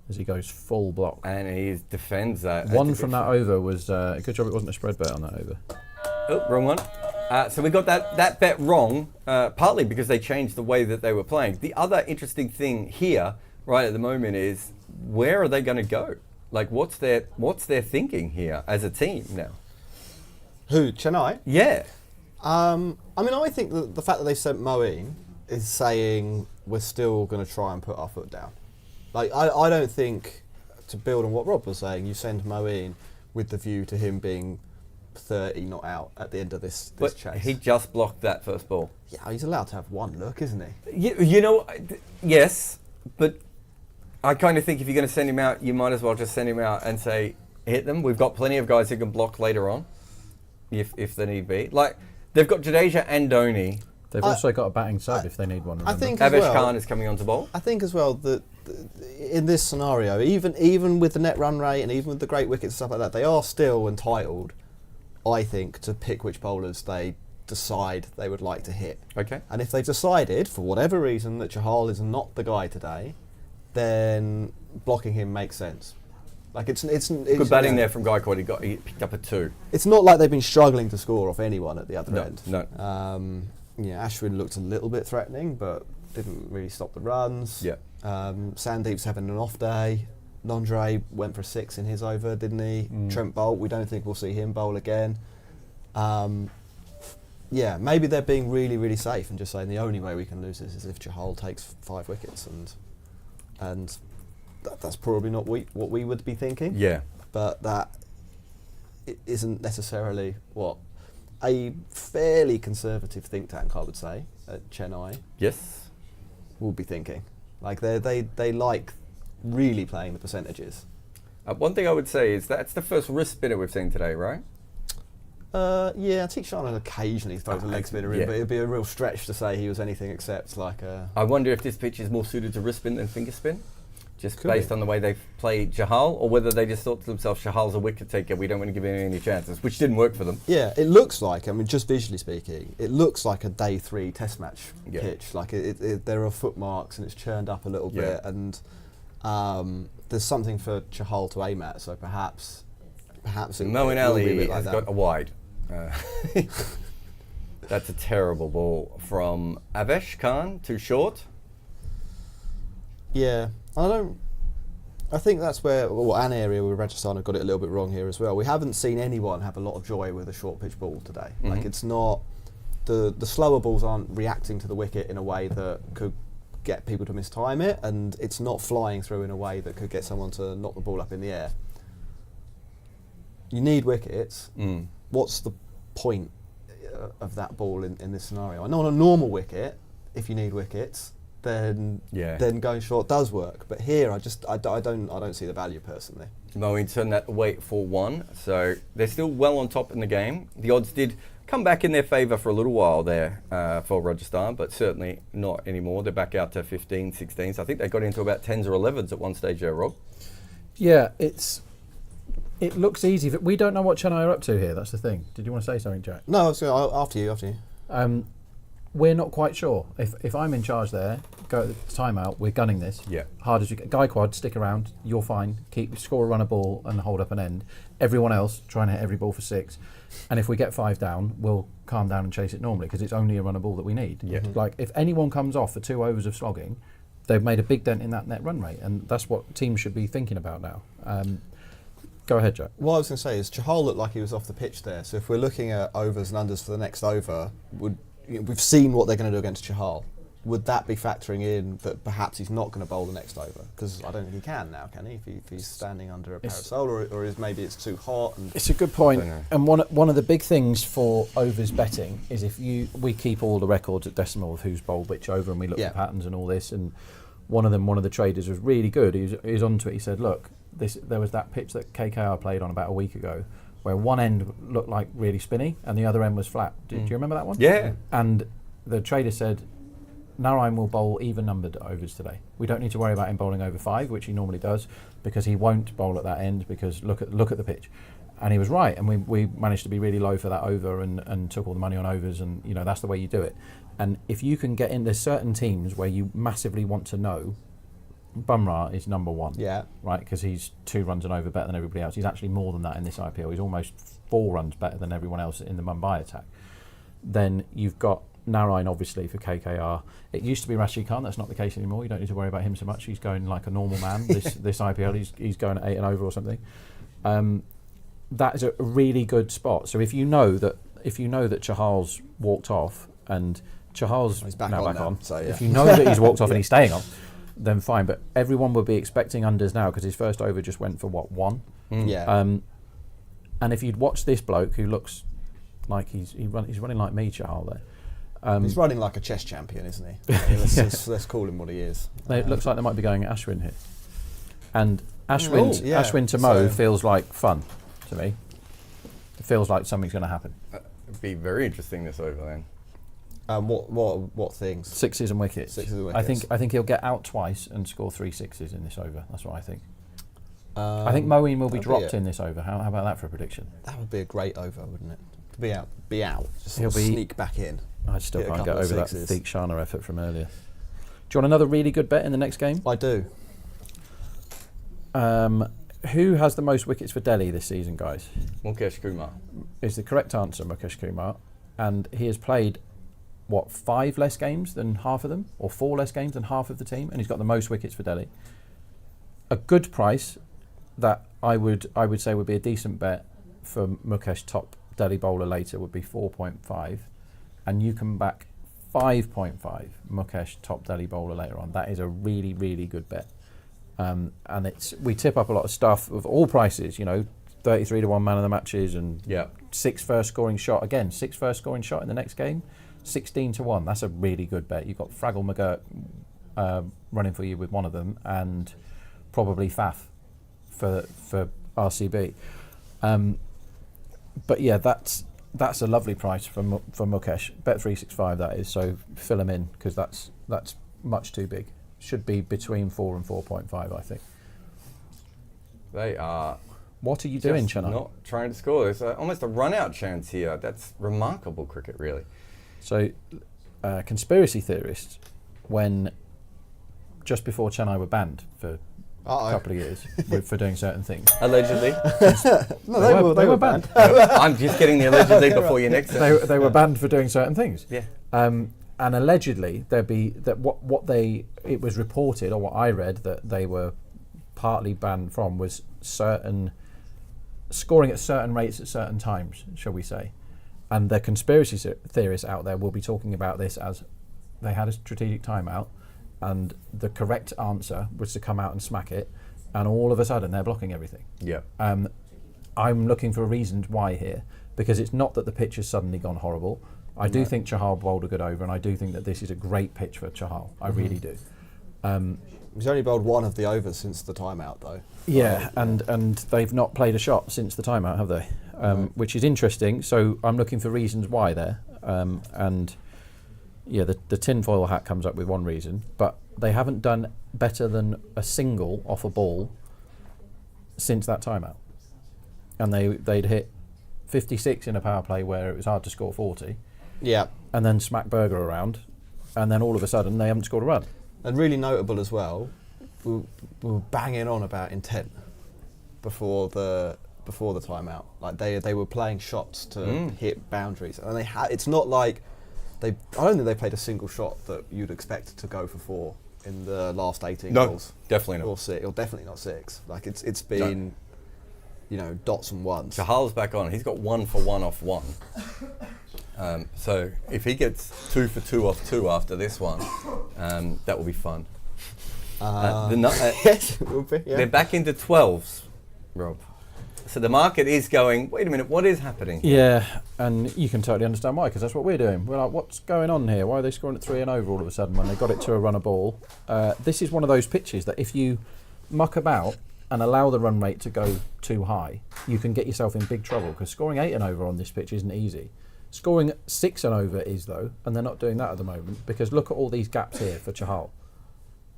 As he goes full block. And he defends that. One from that over was a good job it wasn't a spread bet on that over. Oh, wrong one. So we got that bet wrong, partly because they changed the way that they were playing. The other interesting thing here, right at the moment, is where are they going to go? Like, what's their thinking here as a team now? Who, Chennai? Yeah. I mean, I think that the fact that they sent Moeen is saying we're still going to try and put our foot down. Like, I don't think, to build on what Rob was saying, you send Moeen with the view to him being 30 not out at the end of this chase. He just blocked that first ball. Yeah, he's allowed to have one look, isn't he? You know, yes, but I kind of think if you're going to send him out, you might as well just send him out and say, hit them. We've got plenty of guys who can block later on, if they need be. Like, they've got Jadeja and Dhoni. They've also got a batting sub if they need one. Remember. I think Avesh Khan is coming on to bowl. I think as well that in this scenario, even with the net run rate and even with the great wickets and stuff like that, they are still entitled, I think, to pick which bowlers they decide they would like to hit. Okay. And if they've decided, for whatever reason, that Chahal is not the guy today, then blocking him makes sense. Like it's good batting there from Gaikwad. He picked up a 2. It's not like they've been struggling to score off anyone at the other end. No. Ashwin looked a little bit threatening, but didn't really stop the runs. Yeah. Sandeep's having an off day. Nondre went for a 6 in his over, didn't he? Trent Bolt, we don't think we'll see him bowl again. Yeah, maybe they're being really, really safe and just saying the only way we can lose this is if Chahal takes 5 wickets, and that's probably not what we would be thinking. Yeah. But that isn't necessarily what a fairly conservative think tank, I would say, at Chennai Yes. will be thinking. Like they like really playing the percentages. One thing I would say is that's the first wrist spinner we've seen today, right? Yeah, I think Sharman occasionally throws a leg spinner in, yeah. but it'd be a real stretch to say he was anything except like a... I wonder if this pitch is more suited to wrist spin than finger spin, just Could based be. on the way they've played Chahal, or whether they just thought to themselves, Chahal's a wicket taker, we don't want to give him any chances, which didn't work for them. Yeah, it looks like, I mean, just visually speaking, it looks like a day 3 test match Yeah. pitch. Like there are footmarks and it's churned up a little Yeah. bit, and there's something for Chahal to aim at, so perhaps it Moeen will be a Ali bit like has that. got a wide. That's a terrible ball from Avesh Khan, too short. Yeah, I think that's where, an area where Rajasthan have got it a little bit wrong here as well. We haven't seen anyone have a lot of joy with a short pitch ball today. Like it's not, the slower balls aren't reacting to the wicket in a way that could get people to mistime it, and it's not flying through in a way that could get someone to knock the ball up in the air. You need wickets. What's the point of that ball in this scenario? I know on a normal wicket, if you need wickets, then going short does work. But here, I don't see the value personally. Moeen turned that away for 1, so they're still well on top in the game. The odds did come back in their favour for a little while there for Rajasthan, but certainly not anymore. They're back out to 15, 16s. I think they got into about 10s or 11s at one stage there, Rob. Yeah, it looks easy. But we don't know what Chennai are up to here. That's the thing. Did you want to say something, Jack? No, after you. We're not quite sure. If I'm in charge there, go timeout. We're gunning this. Yeah. Hard as you can. Gaikwad, stick around. You're fine. Score a run a ball and hold up an end. Everyone else try and hit every ball for 6. And if we get 5 down, we'll calm down and chase it normally because it's only a run a ball that we need. Yeah. Like if anyone comes off for 2 overs of slogging, they've made a big dent in that net run rate, and that's what teams should be thinking about now. Go ahead, Jack. What I was going to say is Chahal looked like he was off the pitch there. So if we're looking at overs and unders for the next over, we've seen what they're going to do against Chahal. Would that be factoring in that perhaps he's not going to bowl the next over? Because I don't think he can now, can he? If he's standing under a parasol, or is maybe it's too hot. And it's a good point. And one of the big things for overs betting is we keep all the records at decimal of who's bowled which over, and we look at patterns and all this. And one of the traders was really good. He was onto it. He said, look, there was that pitch that KKR played on about a week ago, where one end looked like really spinny and the other end was flat. Do you remember that one? Yeah. And the trader said, Narayan will bowl even numbered overs today. We don't need to worry about him bowling over 5, which he normally does, because he won't bowl at that end because look at the pitch. And he was right, and we managed to be really low for that over and took all the money on overs, and that's the way you do it. And if you can get in, there's certain teams where you massively want to know. Bumrah is number 1, right? Because he's 2 runs and over better than everybody else. He's actually more than that in this IPL. He's almost 4 runs better than everyone else in the Mumbai attack. Then you've got Narayan, obviously, for KKR. It used to be Rashid Khan. That's not the case anymore. You don't need to worry about him so much. He's going like a normal man. This IPL, he's going at 8 and over or something. That is a really good spot. So if you know that Chahal's walked off and Chahal's back on. So, if you know that he's walked off and he's staying on, then fine. But everyone will be expecting unders now because his first over just went for 1. Yeah. And if you'd watch this bloke who looks like he's running like me, Chahal there. He's running like a chess champion, isn't he? Let's call him what he is. It looks like they might be going Ashwin here. And Ashwin to Mo feels like fun to me. It feels like something's going to happen. It'd be very interesting this over then. What things? 6s and wickets. 6s and wickets. I think he'll get out twice and score 3 6s in this over. That's what I think. I think Moeen will be dropped in this over. How about that for a prediction? That would be a great over, wouldn't it? To be out. Just He'll sneak back in. I still can't get over that 6s. Deek Sharma effort from earlier. Do you want another really good bet in the next game? I do. Who has the most wickets for Delhi this season, guys? Mukesh Kumar. Is the correct answer, Mukesh Kumar. And he has played, 5 less games than half of them? Or 4 less games than half of the team? And he's got the most wickets for Delhi. a good price that I would say would be a decent bet for Mukesh top Delhi bowler later would be 4.5, and you can back 5.5 Mukesh top Delhi bowler later on. That is a really, really good bet. And we tip up a lot of stuff of all prices, 33 to 1 man of the matches and 6 first scoring shot. Again, 6 first scoring shot in the next game, 16 to 1. That's a really good bet. You've got Fraggle McGurk running for you with one of them, and probably Faf for RCB. But yeah, that's a lovely price for Mukesh. Bet 365 that is. So fill him in, because that's much too big. Should be between 4 and 4.5, I think. They are. What are you doing, Chennai? Not trying to score. There's almost a run-out chance here. That's remarkable cricket, really. So, conspiracy theorists, just before Chennai were banned for a couple of years for doing certain things. Allegedly. No, they were banned. I'm just getting the allegedly before your next sentence. They were banned for doing certain things. Yeah. And allegedly it was reported, or what I read, that they were partly banned from was certain scoring at certain rates at certain times, shall we say. And the conspiracy theorists out there will be talking about this as they had a strategic timeout, and the correct answer was to come out and smack it, and all of a sudden they're blocking everything. Yeah. I'm looking for reasons why here, because it's not that the pitch has suddenly gone horrible. I do think Chahal bowled a good over, and I do think that this is a great pitch for Chahal. I really do. He's only bowled one of the overs since the timeout, though. Yeah, and they've not played a shot since the timeout, have they? Which is interesting. So I'm looking for reasons why there. And yeah, the tinfoil hat comes up with one reason, but they haven't done better than a single off a ball since that timeout. And they'd hit 56 in a power play where it was hard to score 40. Yeah. And then smack Berger around, and then all of a sudden they haven't scored a run. And really notable as well, we were banging on about intent before the timeout. Like they were playing shots to hit boundaries, and it's not like I don't think they played a single shot that you'd expect to go for 4 in the last 18 balls. Definitely not. Or 6, or definitely not 6. Like it's been dots and ones. Chahal's back on. He's got 1 for 1 off 1. So if he gets 2 for 2 off 2 after this one, that will be fun. Yes, it will be. Yeah. They're back into 12s, Rob. So the market is going, wait a minute, what is happening? Yeah, and you can totally understand why, because that's what we're doing. We're like, what's going on here? Why are they scoring at 3 and over all of a sudden when they got it to a run a ball? This is one of those pitches that if you muck about and allow the run rate to go too high, you can get yourself in big trouble, because scoring 8 and over on this pitch isn't easy. Scoring 6 and over is, though, and they're not doing that at the moment, because look at all these gaps here for Chahal.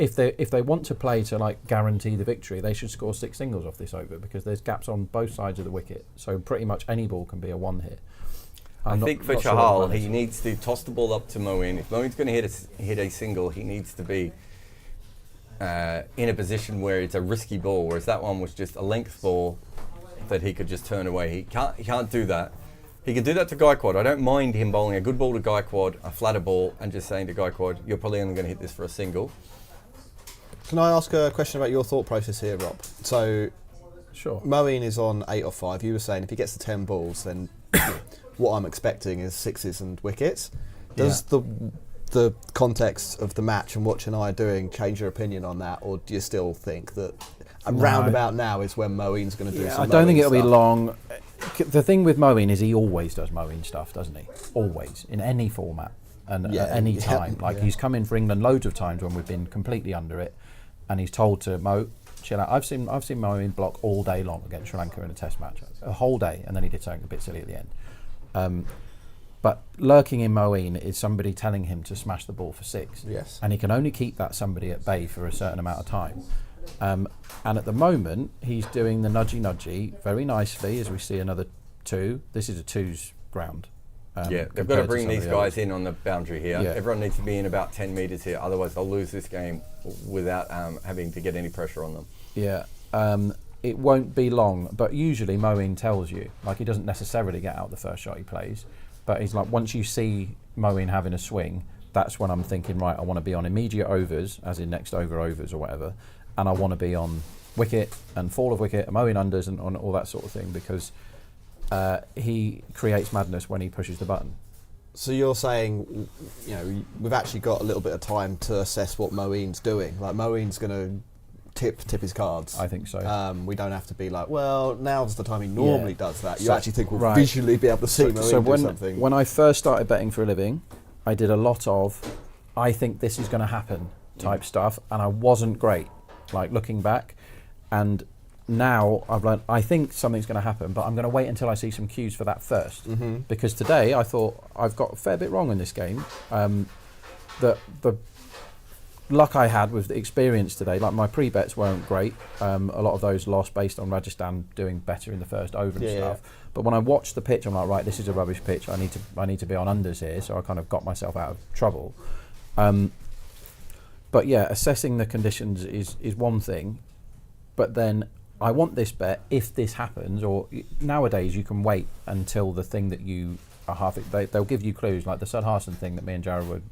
If they want to play to guarantee the victory, they should score 6 singles off this over, because there's gaps on both sides of the wicket. So pretty much any ball can be a 1 here. I think for Chahal, he needs to toss the ball up to Moeen. If Moeen's going to hit a single, he needs to be in a position where it's a risky ball, whereas that one was just a length ball that he could just turn away. He can't do that. He can do that to Gaikwad. I don't mind him bowling a good ball to Gaikwad, a flatter ball, and just saying to Gaikwad, you're probably only going to hit this for a single. Can I ask a question about your thought process here, Rob? So, sure. Moeen is on 8 or 5. You were saying if he gets to 10 balls, then what I'm expecting is 6s and wickets. Does the context of the match and what Chennai are doing change your opinion on that, or do you still think that roundabout now is when Moeen's going to do some? I don't think Moeen it'll be stuff? long. The thing with Moeen is he always does Moeen stuff, doesn't he? Always, in any format and at any time. He's come in for England loads of times when we've been completely under it, and he's told to Mo, chill out. I've seen Moeen block all day long against Sri Lanka in a Test match, a whole day, and then he did something a bit silly at the end. But lurking in Moeen is somebody telling him to smash the ball for 6. Yes. And he can only keep that somebody at bay for a certain amount of time. And at the moment, he's doing the nudgy very nicely, as we see another 2. This is a 2's ground. They've got to bring these guys in on the boundary here. Yeah. Everyone needs to be in about 10 metres here, otherwise they'll lose this game without having to get any pressure on them. Yeah. It won't be long, but usually Moeen tells you, he doesn't necessarily get out the first shot he plays, but he's like, once you see Moeen having a swing, that's when I'm thinking, right, I want to be on immediate overs, as in next over overs or whatever, and I want to be on wicket and fall of wicket and mowing unders and on all that sort of thing, because he creates madness when he pushes the button. So you're saying, you know, we've actually got a little bit of time to assess what Moeen's doing. Like Moeen's going to tip his cards. I think so. We don't have to be like, well, now's the time he normally does that. You So- actually think we'll right. visually be able to see Moeen So do when something. when I first started betting for a living, I did a lot of, I think this is going to happen type stuff, and I wasn't great. Like looking back, and now I've learned I think something's going to happen, but I'm going to wait until I see some cues for that first. Because today I thought I've got a fair bit wrong in this game. The luck I had with the experience today, like my pre-bets weren't great. A lot of those lost based on Rajasthan doing better in the first over and stuff. But when I watched the pitch, I'm like, right, this is a rubbish pitch. I need to be on unders here. So I kind of got myself out of trouble. But yeah, assessing the conditions is one thing. But then I want this bet if this happens. Or nowadays you can wait until the thing that you are they'll give you clues, like the Sudharson thing that me and Jarrod were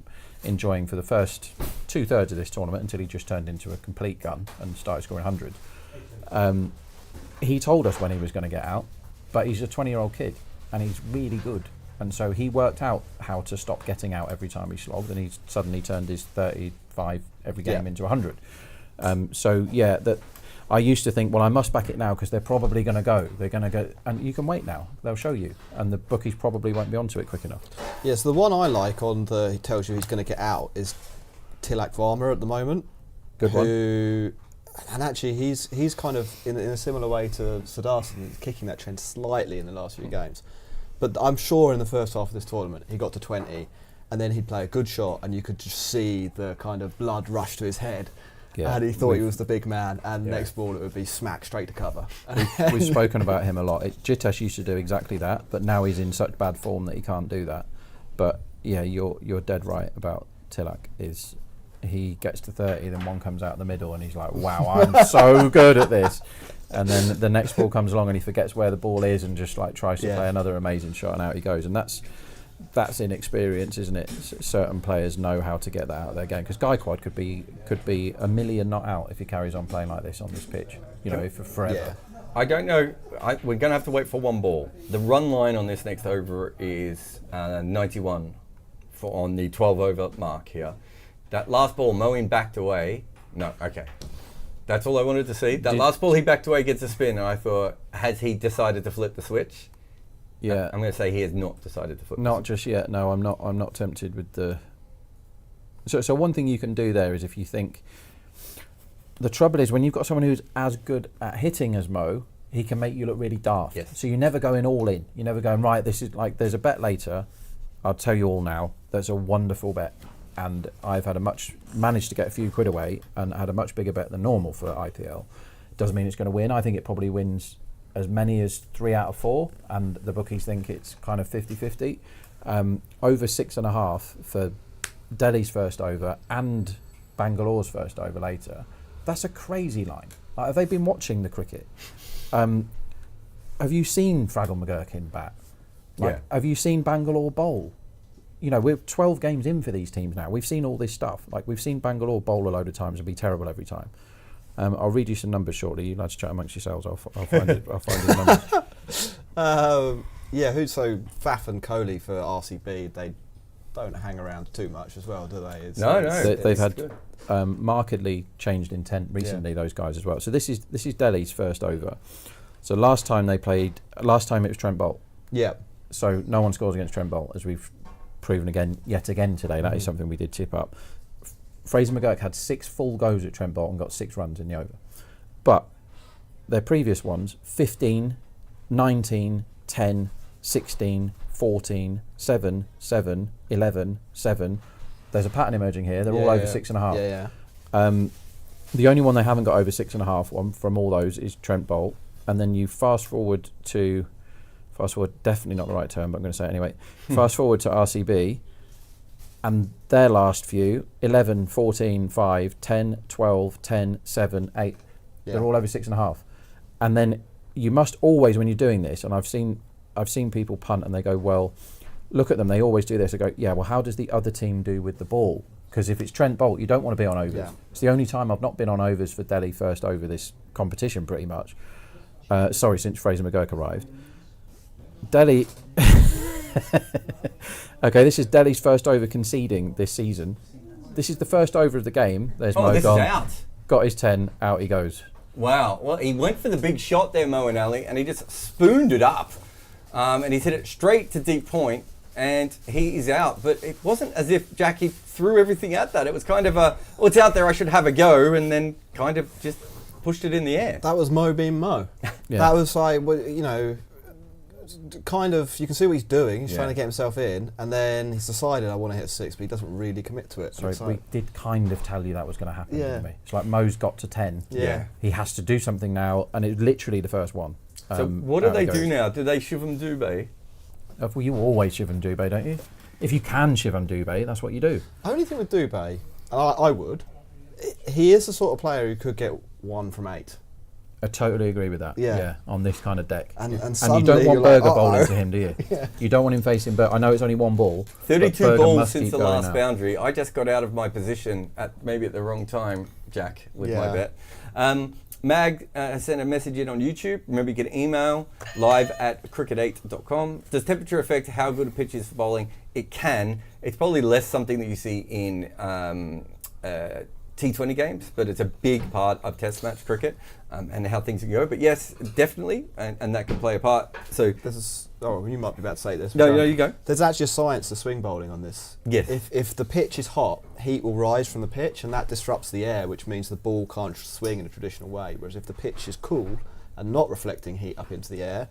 enjoying for the first 2/3 of this tournament until he just turned into a complete gun and started scoring 100. He told us when he was going to get out, but he's a 20-year-old kid and he's really good. And so he worked out how to stop getting out every time he slogged, and he's suddenly turned his 35 every game into 100. So yeah, that I used to think, well, I must back it now because they're probably going to go. They're going to go, and you can wait now. They'll show you, and the bookies probably won't be onto it quick enough. Yes, the one I like on the he tells you he's going to get out is Tilak Varma at the moment. Good one. And actually, he's kind of in a similar way to Sudharson, he's kicking that trend slightly in the last few games. But I'm sure in the first half of this tournament, he got to 20, and then he'd play a good shot, and you could just see the kind of blood rush to his head. Yeah. And he thought he was the big man, and next ball it would be smack straight to cover. We've spoken about him a lot. Jitesh used to do exactly that, but now he's in such bad form that he can't do that. But yeah, you're dead right about Tilak. Is he gets to 30, then one comes out in the middle, and he's like, wow, I'm so good at this. And then the next ball comes along, and he forgets where the ball is, and just like tries to play another amazing shot, and out he goes. And that's inexperience, isn't it? Certain players know how to get that out of their game, because Gaikwad could be a million not out if he carries on playing like this on this pitch. You know, for forever. Yeah. I don't know. We're going to have to wait for one ball. The run line on this next over is 91 on the 12 over mark here. That last ball, Moeen backed away. No, okay. That's all I wanted to see. That last ball, he backed away, gets a spin, and I thought, has he decided to flip the switch? Yeah. I'm going to say he has not decided to flip. Not just yet. No, I'm not. I'm not tempted with the. So one thing you can do there is, if you think, the trouble is when you've got someone who's as good at hitting as Mo, he can make you look really daft. Yes. So you're never going all in. You're never going, right, this is like, there's a bet later. I'll tell you all now. There's a wonderful bet, and I've managed to get a few quid away and had a much bigger bet than normal for IPL. Doesn't mean it's going to win. I think it probably wins as many as 3 out of 4, and the bookies think it's kind of 50-50. Over 6.5 for Delhi's first over and Bangalore's first over later. That's a crazy line. Like, have they been watching the cricket? Have you seen Fraggle McGurkin bat? Like, have you seen Bangalore bowl? You know, we're 12 games in for these teams now. We've seen all this stuff. Like, we've seen Bangalore bowl a load of times and be terrible every time. I'll read you some numbers shortly. You lads chat amongst yourselves. I'll find it. I'll find the numbers. So Faf and Kohli for RCB, they don't hang around too much as well, do they? They've had markedly changed intent recently. Those guys as well. So this is Delhi's first over. So last time it was Trent Bolt. Yeah. So no one scores against Trent Bolt, as we've proven yet again today. That is something we did tip up. Fraser McGurk had 6 full goes at Trent Bolt and got 6 runs in the over. But their previous ones, 15, 19, 10, 16, 14, 7, 7, 11, 7. There's a pattern emerging here. They're all over 6.5. Yeah. The only one they haven't got over 6.5 one from all those is Trent Bolt. And then you fast forward, definitely not the right term, but I'm going to say it anyway. Fast forward to RCB, and their last few, 11, 14, 5, 10, 12, 10, 7, 8. Yeah. They're all over 6.5. And then you must always, when you're doing this, and I've seen people punt and they go, well, look at them, they always do this. I go, yeah, well, how does the other team do with the ball? Because if it's Trent Bolt, you don't want to be on overs. Yeah. It's the only time I've not been on overs for Delhi first over this competition, pretty much. Since Fraser McGurk arrived. Delhi. Okay, this is Delhi's first over conceding this season. This is the first over of the game. There's Mo this gone. is out. Got his 10, out he goes. Wow. Well, he went for the big shot there, Moeen Ali, and he just spooned it up. And he's hit it straight to deep point, and he is out. But it wasn't as if Jackie threw everything at that. It was kind of it's out there, I should have a go, and then kind of just pushed it in the air. That was Mo being Mo. Yeah. That was like, kind of, you can see what he's doing. He's trying to get himself in, and then he's decided, I want to hit 6, but he doesn't really commit to it. Sorry, So we did kind of tell you that was going to happen, Yeah. didn't we? It's like Mo's got to 10. Yeah. He has to do something now, and it's literally the first one. So what do out they he do goes. now? Do they Shivam Dubé? Well, you always Shivam Dubé, don't you? If you can Shivam Dubé, that's what you do. Only thing with Dubé, and I would, he is the sort of player who could get 1 from 8. I totally agree with that. Yeah. On this kind of deck. And you suddenly don't want you're like, Berger bowling uh-oh. to him, do you? You don't want him facing Berger. I know it's only one ball. 32 but Berger balls must since keep the going last out. boundary. I just got out of my position maybe at the wrong time, Jack, with my Yeah. bet. Mag has sent a message in on YouTube. Remember, you can email live@cricket8.com. Does temperature affect how good a pitch is for bowling? It can. It's probably less something that you see in T20 games, but it's a big part of Test match cricket and how things can go. But yes, definitely, and that can play a part. So This is, you might be about to say this. no, you go. There's actually a science to swing bowling on this. Yes. If the pitch is hot, heat will rise from the pitch, and that disrupts the air, which means the ball can't swing in a traditional way. Whereas if the pitch is cool and not reflecting heat up into the air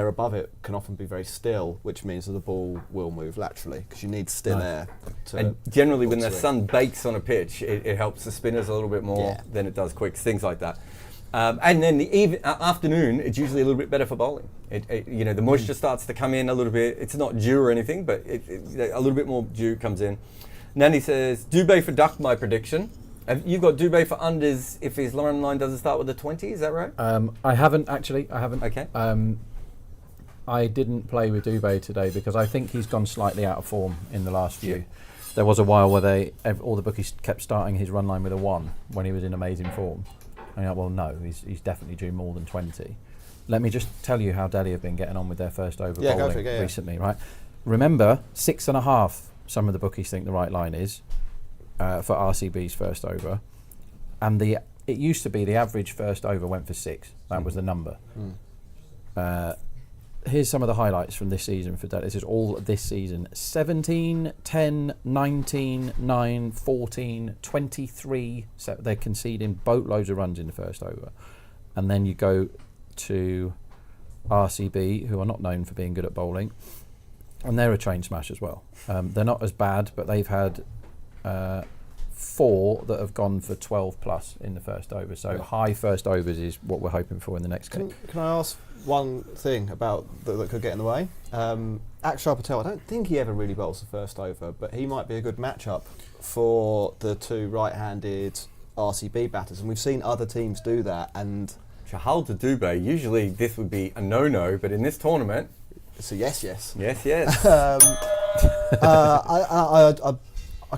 above it can often be very still, which means that the ball will move laterally because you need still air. And generally, when the swing. sun bakes on a pitch, it helps the spinners a little bit more Yeah. than it does quicks, things like that. And then the afternoon, it's usually a little bit better for bowling. The moisture starts to come in a little bit. It's not dew or anything, but a little bit more dew comes in. Nani says, Dubé for duck, my prediction. You've got Dubé for unders if his run line doesn't start with a 20, is that right? I haven't actually. Okay. I didn't play with Dubé today because I think he's gone slightly out of form in the last few. There was a while where all the bookies kept starting his run line with a 1 when he was in amazing form. And you're like, well, no, he's definitely due more than 20. Let me just tell you how Delhi have been getting on with their first over Yeah, go bowling for it, yeah. recently, right? Remember, 6.5, some of the bookies think the right line is for RCB's first over. And it used to be the average first over went for 6. That was the number. Here's some of the highlights from this season for Delhi. This is all this season. 17, 10, 19, 9, 14, 23. So they're conceding boatloads of runs in the first over. And then you go to RCB, who are not known for being good at bowling. And they're a train smash as well. They're not as bad, but they've had 4 that have gone for 12 plus in the first over. So high first overs is what we're hoping for in the next game. Can I ask one thing about that could get in the way? Akshar Patel, I don't think he ever really bowls the first over, but he might be a good matchup for the 2 right-handed RCB batters, and we've seen other teams do that. And Chahal to Dubé, usually this would be a no-no, but in this tournament, it's a yes. yes. I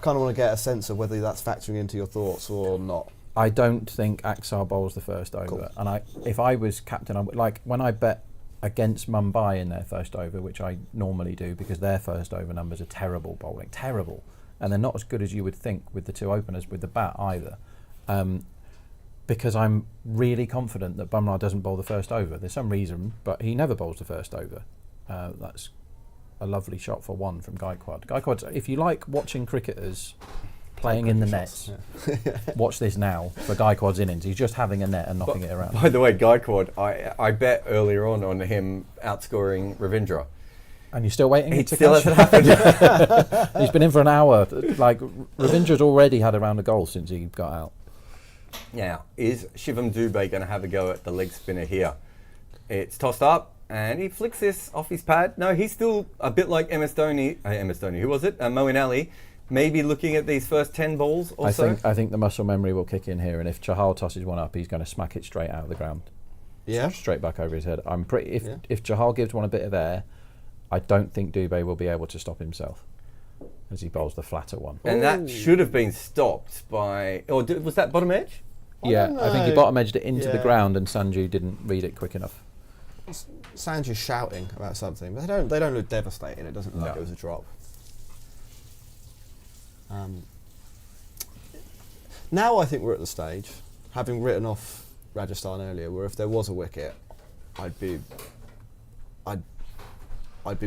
kind of want to get a sense of whether that's factoring into your thoughts or not. I don't think Axar bowls the first over. Cool. And if I was captain, I would, like when I bet against Mumbai in their first over, which I normally do because their first over numbers are terrible bowling, terrible. And they're not as good as you would think with the 2 openers with the bat either. Because I'm really confident that Bumrah doesn't bowl the first over. There's some reason, but he never bowls the first over. That's a lovely shot for 1 from Gaikwad. Gaikwad, if you like watching cricketers playing in the nets, watch this now for Gaikwad's innings. He's just having a net and knocking it around. By the way, Gaikwad, I bet earlier on him outscoring Ravindra. And you're still waiting? It to still catch? hasn't happened. He's been in for an hour. Like Ravindra's already had around a goal since he got out. Now, is Shivam Dubé going to have a go at the leg spinner here? It's tossed up, and he flicks this off his pad. No, he's still a bit like MS Dhoni, who was it? Moeen Ali, maybe looking at these first 10 balls or so. I think the muscle memory will kick in here, and if Chahal tosses one up, he's going to smack it straight out of the ground. Yeah. Straight back over his head. If Chahal gives one a bit of air, I don't think Dubé will be able to stop himself. as he bowls the flatter one. And that should have been stopped by... was that bottom edge? Yeah, I think he bottom edged it into the Yeah. ground, and Sanju didn't read it quick enough. Sanju's shouting about something, but they don't look devastating. It doesn't look like it was a drop. Now I think we're at the stage, having written off Rajasthan earlier, where if there was a wicket, I'd be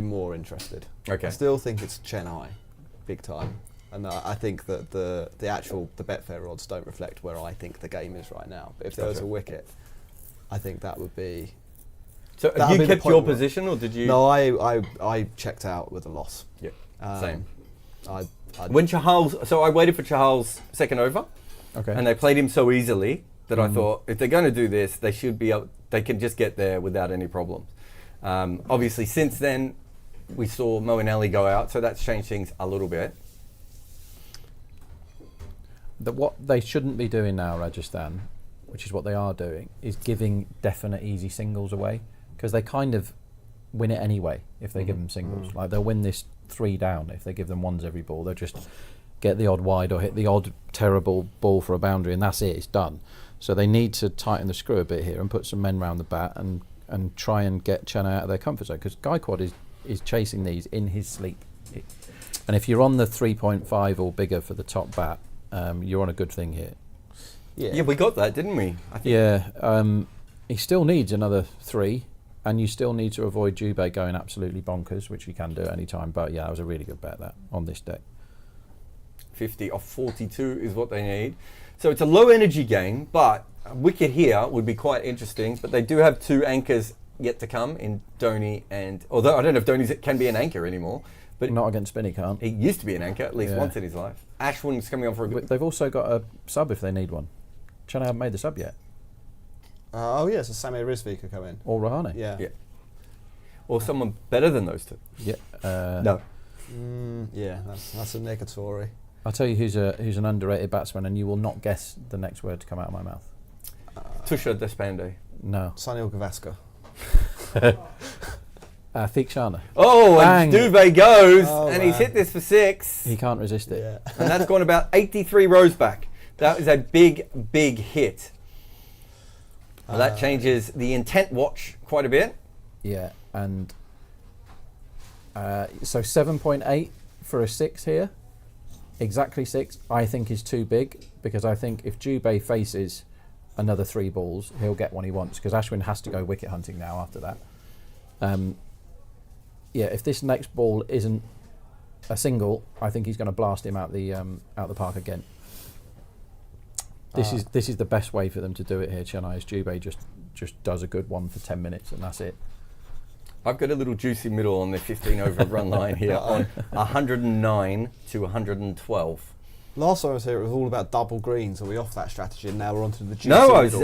more interested. Okay. I still think it's Chennai, big time, and I think that the Betfair odds don't reflect where I think the game is right now. But if there was a wicket, I think that would be. So That'll have be you the kept point your where- position, or did you? No, I checked out with a loss. Yeah, Um, same. When Chahal's... So I waited for Chahal's second over, Okay. and they played him so easily that I thought, if they're going to do this, they should be able... They can just get there without any problems. Obviously, since then, we saw Moeen Ali go out, so that's changed things a little bit. What they shouldn't be doing now, Rajasthan, which is what they are doing, is giving definite easy singles away, because they kind of win it anyway if they give them singles. Like they'll win this 3 down if they give them ones every ball. They'll just get the odd wide or hit the odd terrible ball for a boundary, and that's it. It's done. So they need to tighten the screw a bit here and put some men round the bat and try and get Chennai out of their comfort zone, because Gaikwad is chasing these in his sleep. And if you're on the 3.5 or bigger for the top bat, you're on a good thing here. Yeah, we got that, didn't we? I think. Yeah, he still needs another 3, and you still need to avoid Jubei going absolutely bonkers, which he can do at any time. But yeah, that was a really good bet, that, on this deck. 50 off 42 is what they need. So it's a low energy game, but a wicket here would be quite interesting. But they do have 2 anchors yet to come in Dhoni, and although I don't know if Dhoni can be an anchor anymore, but Not against Spin, he can't. he used to be an anchor at least Yeah. once in his life. Ashwin's coming on for a But good... they've also got a sub if they need one. Chennai haven't made the sub yet. so Samir Rizvi could come in. Or Rahane. Yeah. Yeah. Or someone better than those 2. Yeah. No. Yeah, that's a negatory. I'll tell you who's an underrated batsman, and you will not guess the next word to come out of my mouth. Tusha Deshpande. No. Sunil Gavaskar. Theekshana. Oh, Bang. and Dubé goes, Oh, and he's man. hit this for 6. He can't resist it. Yeah. And that's gone about 83 rows back. That is a big, big hit. Well, that changes the intent watch quite a bit. Yeah, and so 7.8 for a 6 here. Exactly 6, I think is too big, because I think if Jubei faces another 3 balls, he'll get one he wants, because Ashwin has to go wicket hunting now after that. Yeah, if this next ball isn't a single, I think he's going to blast him out the park again. This is the best way for them to do it here. Chennai is Jubei just does a good one for 10 minutes and that's it. I've got a little juicy middle on the 15 over run line here on 109 to 112. Last time I was here, it was all about double greens. Are we off that strategy? And now we're onto the juicy No, middle.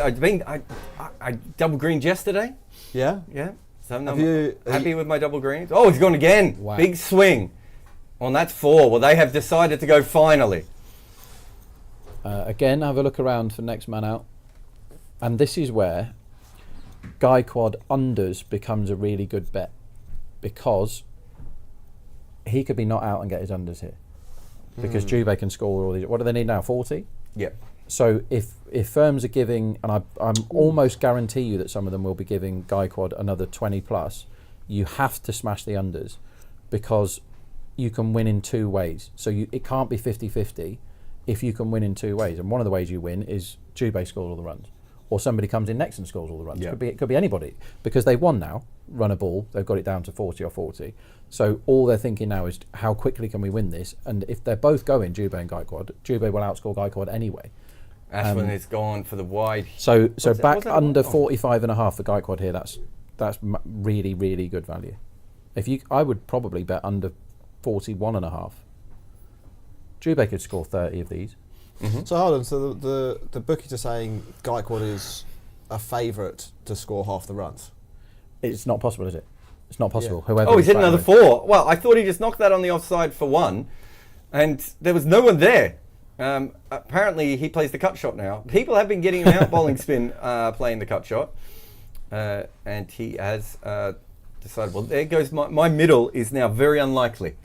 I double greened yesterday. Yeah. Yeah. So I'm Have happy with my double greens. Oh, he's gone again. Wow. Big swing. On that's 4. Well, they have decided to go finally. Again, have a look around for next man out. And this is where Gaikwad unders becomes a really good bet, because he could be not out and get his unders here. Because Jubei can score all these. What do they need now? 40? Yeah. So if firms are giving, and I'm almost guarantee you that some of them will be giving Gaikwad another 20 plus, you have to smash the unders, because you can win in 2 ways. So it can't be 50-50 if you can win in 2 ways. And one of the ways you win is Jubei scores all the runs, or somebody comes in next and scores all the runs. Yeah. It could be anybody, because they've won now, run a ball, they've got it down to 40 or 40. So all they're thinking now is how quickly can we win this? And if they're both going, Jubei and Gaikwad, Jubei will outscore Gaikwad anyway. Ashwin is gone for the wide. So What's back that under one? 45.5 for Gaikwad here, that's really, really good value. I would probably bet under 41.5. Jubei could score 30 of these. So hold on. So the bookies are saying Gaikwad is a favourite to score half the runs. It's not possible, is it? It's not possible. Yeah. Whoever Oh, he's hit batting another with. 4. Well, I thought he just knocked that on the offside for 1, and there was no one there. Apparently, he plays the cut shot now. People have been getting him out bowling spin, playing the cut shot, and he has decided. Well, there goes my middle is now very unlikely.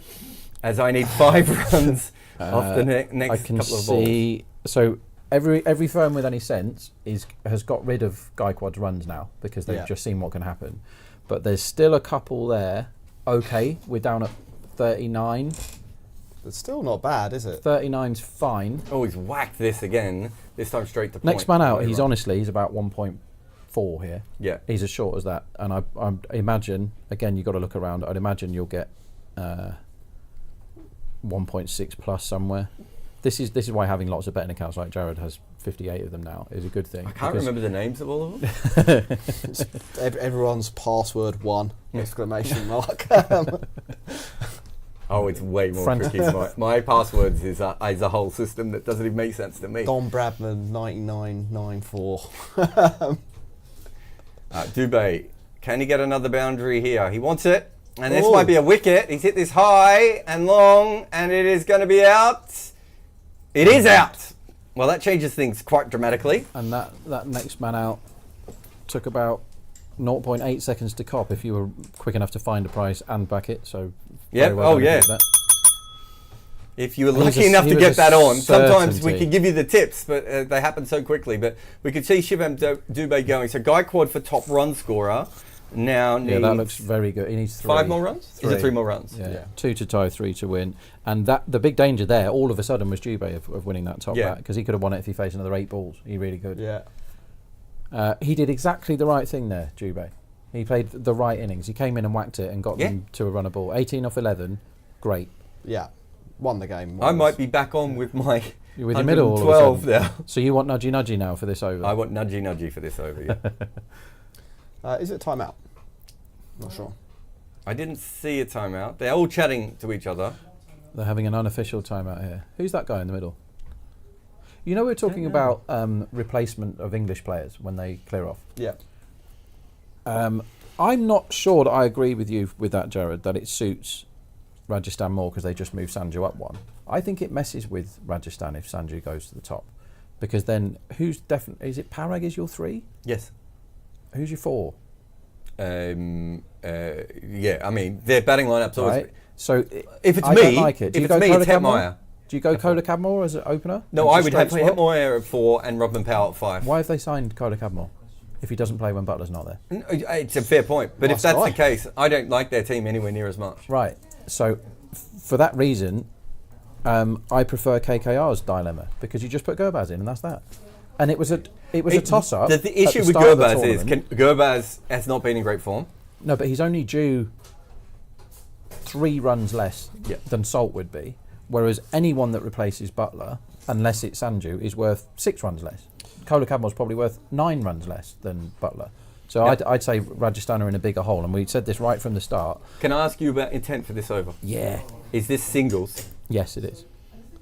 as I need 5 runs off the next I can couple of see. So every firm with any sense has got rid of Gaikwad's runs now because they've just seen what can happen. But there's still a couple there. Okay, we're down at 39. It's still not bad, is it? 39's fine. balls. Oh, he's whacked this again. This time straight to point. Next man out. Way He's right. honestly, he's about 1.4 here. Yeah. He's as short as that. And I imagine, again, you've got to look around. I'd imagine you'll get 1.6 plus somewhere. This is why having lots of betting accounts like Jarrod has 58 of them now is a good thing. I can't remember the names of all of them. Everyone's password 1 exclamation mark. Oh, it's way more tricky. My passwords is a whole system that doesn't even make sense to me. Don Bradman 9994. Dubé, can he get another boundary here? He wants it, and this might be a wicket. He's hit this high and long, and it is going to be out. It is out. Well, that changes things quite dramatically. And that next man out took about 0.8 seconds to cop if you were quick enough to find a price and back it. So Yep. very well Oh, done yeah. with that. If you were He was lucky a- enough he to was get a that on, sometimes we certainty. could give you the tips, but they happen so quickly. But we could see Shivam Dubé going. So Gaikwad's for top run scorer now needs Yeah, that looks very good. He needs 3. 5 more runs? Is it 3 more runs? Yeah. 2 to tie, 3 to win. And that the big danger there, all of a sudden, was Dubé of winning that top bat because he could have won it if he faced another 8 balls. He really could. Yeah. He did exactly the right thing there, Dubé. He played the right innings. He came in and whacked it and got them to a run of ball. 18 off 11, great. Yeah. Won the game. I might be back on with my You're with your middle all of a 112 sudden. now. So you want nudgy now for this over? I want nudgy for this over, yeah. Is it timeout? Not sure. I didn't see a timeout. They're all chatting to each other. They're having an unofficial timeout here. Who's that guy in the middle? You know, we're talking about replacement of English players when they clear off. Yeah. I'm not sure that I agree with you with that, Jarrod, that it suits Rajasthan more because they just move Sanju up 1. I think it messes with Rajasthan if Sanju goes to the top. Because then who's definitely... Is it Parag is your 3? Yes. Who's your 4? Yeah, I mean, their batting lineup's always... Right. So If it's I me, don't like it. if it's me, it's Hetmeyer. Do you go Koda Cadmore as an opener? No, And I just would have straight swap? Hetmeyer at 4 and Rodman Powell at 5. Why have they signed Koda Cadmore if he doesn't play when Butler's not there? It's a fair point, but if Nice that's guy. the case, I don't like their team anywhere near as much. Right. So for that reason, I prefer KKR's dilemma because you just put Gurbaz in and that's that. And it was a toss up. The issue with Gurbaz is Gurbaz has not been in great form. No, but he's only due 3 runs less Yeah. than Salt would be, whereas anyone that replaces Butler, unless it's Sanju, is worth 6 runs less. Kola Cadmore's probably worth 9 runs less than Butler. So Yep. I'd say Rajasthan are in a bigger hole, and we said this right from the start. Can I ask you about intent for this over? Yeah. Is this singles? Yes, it is.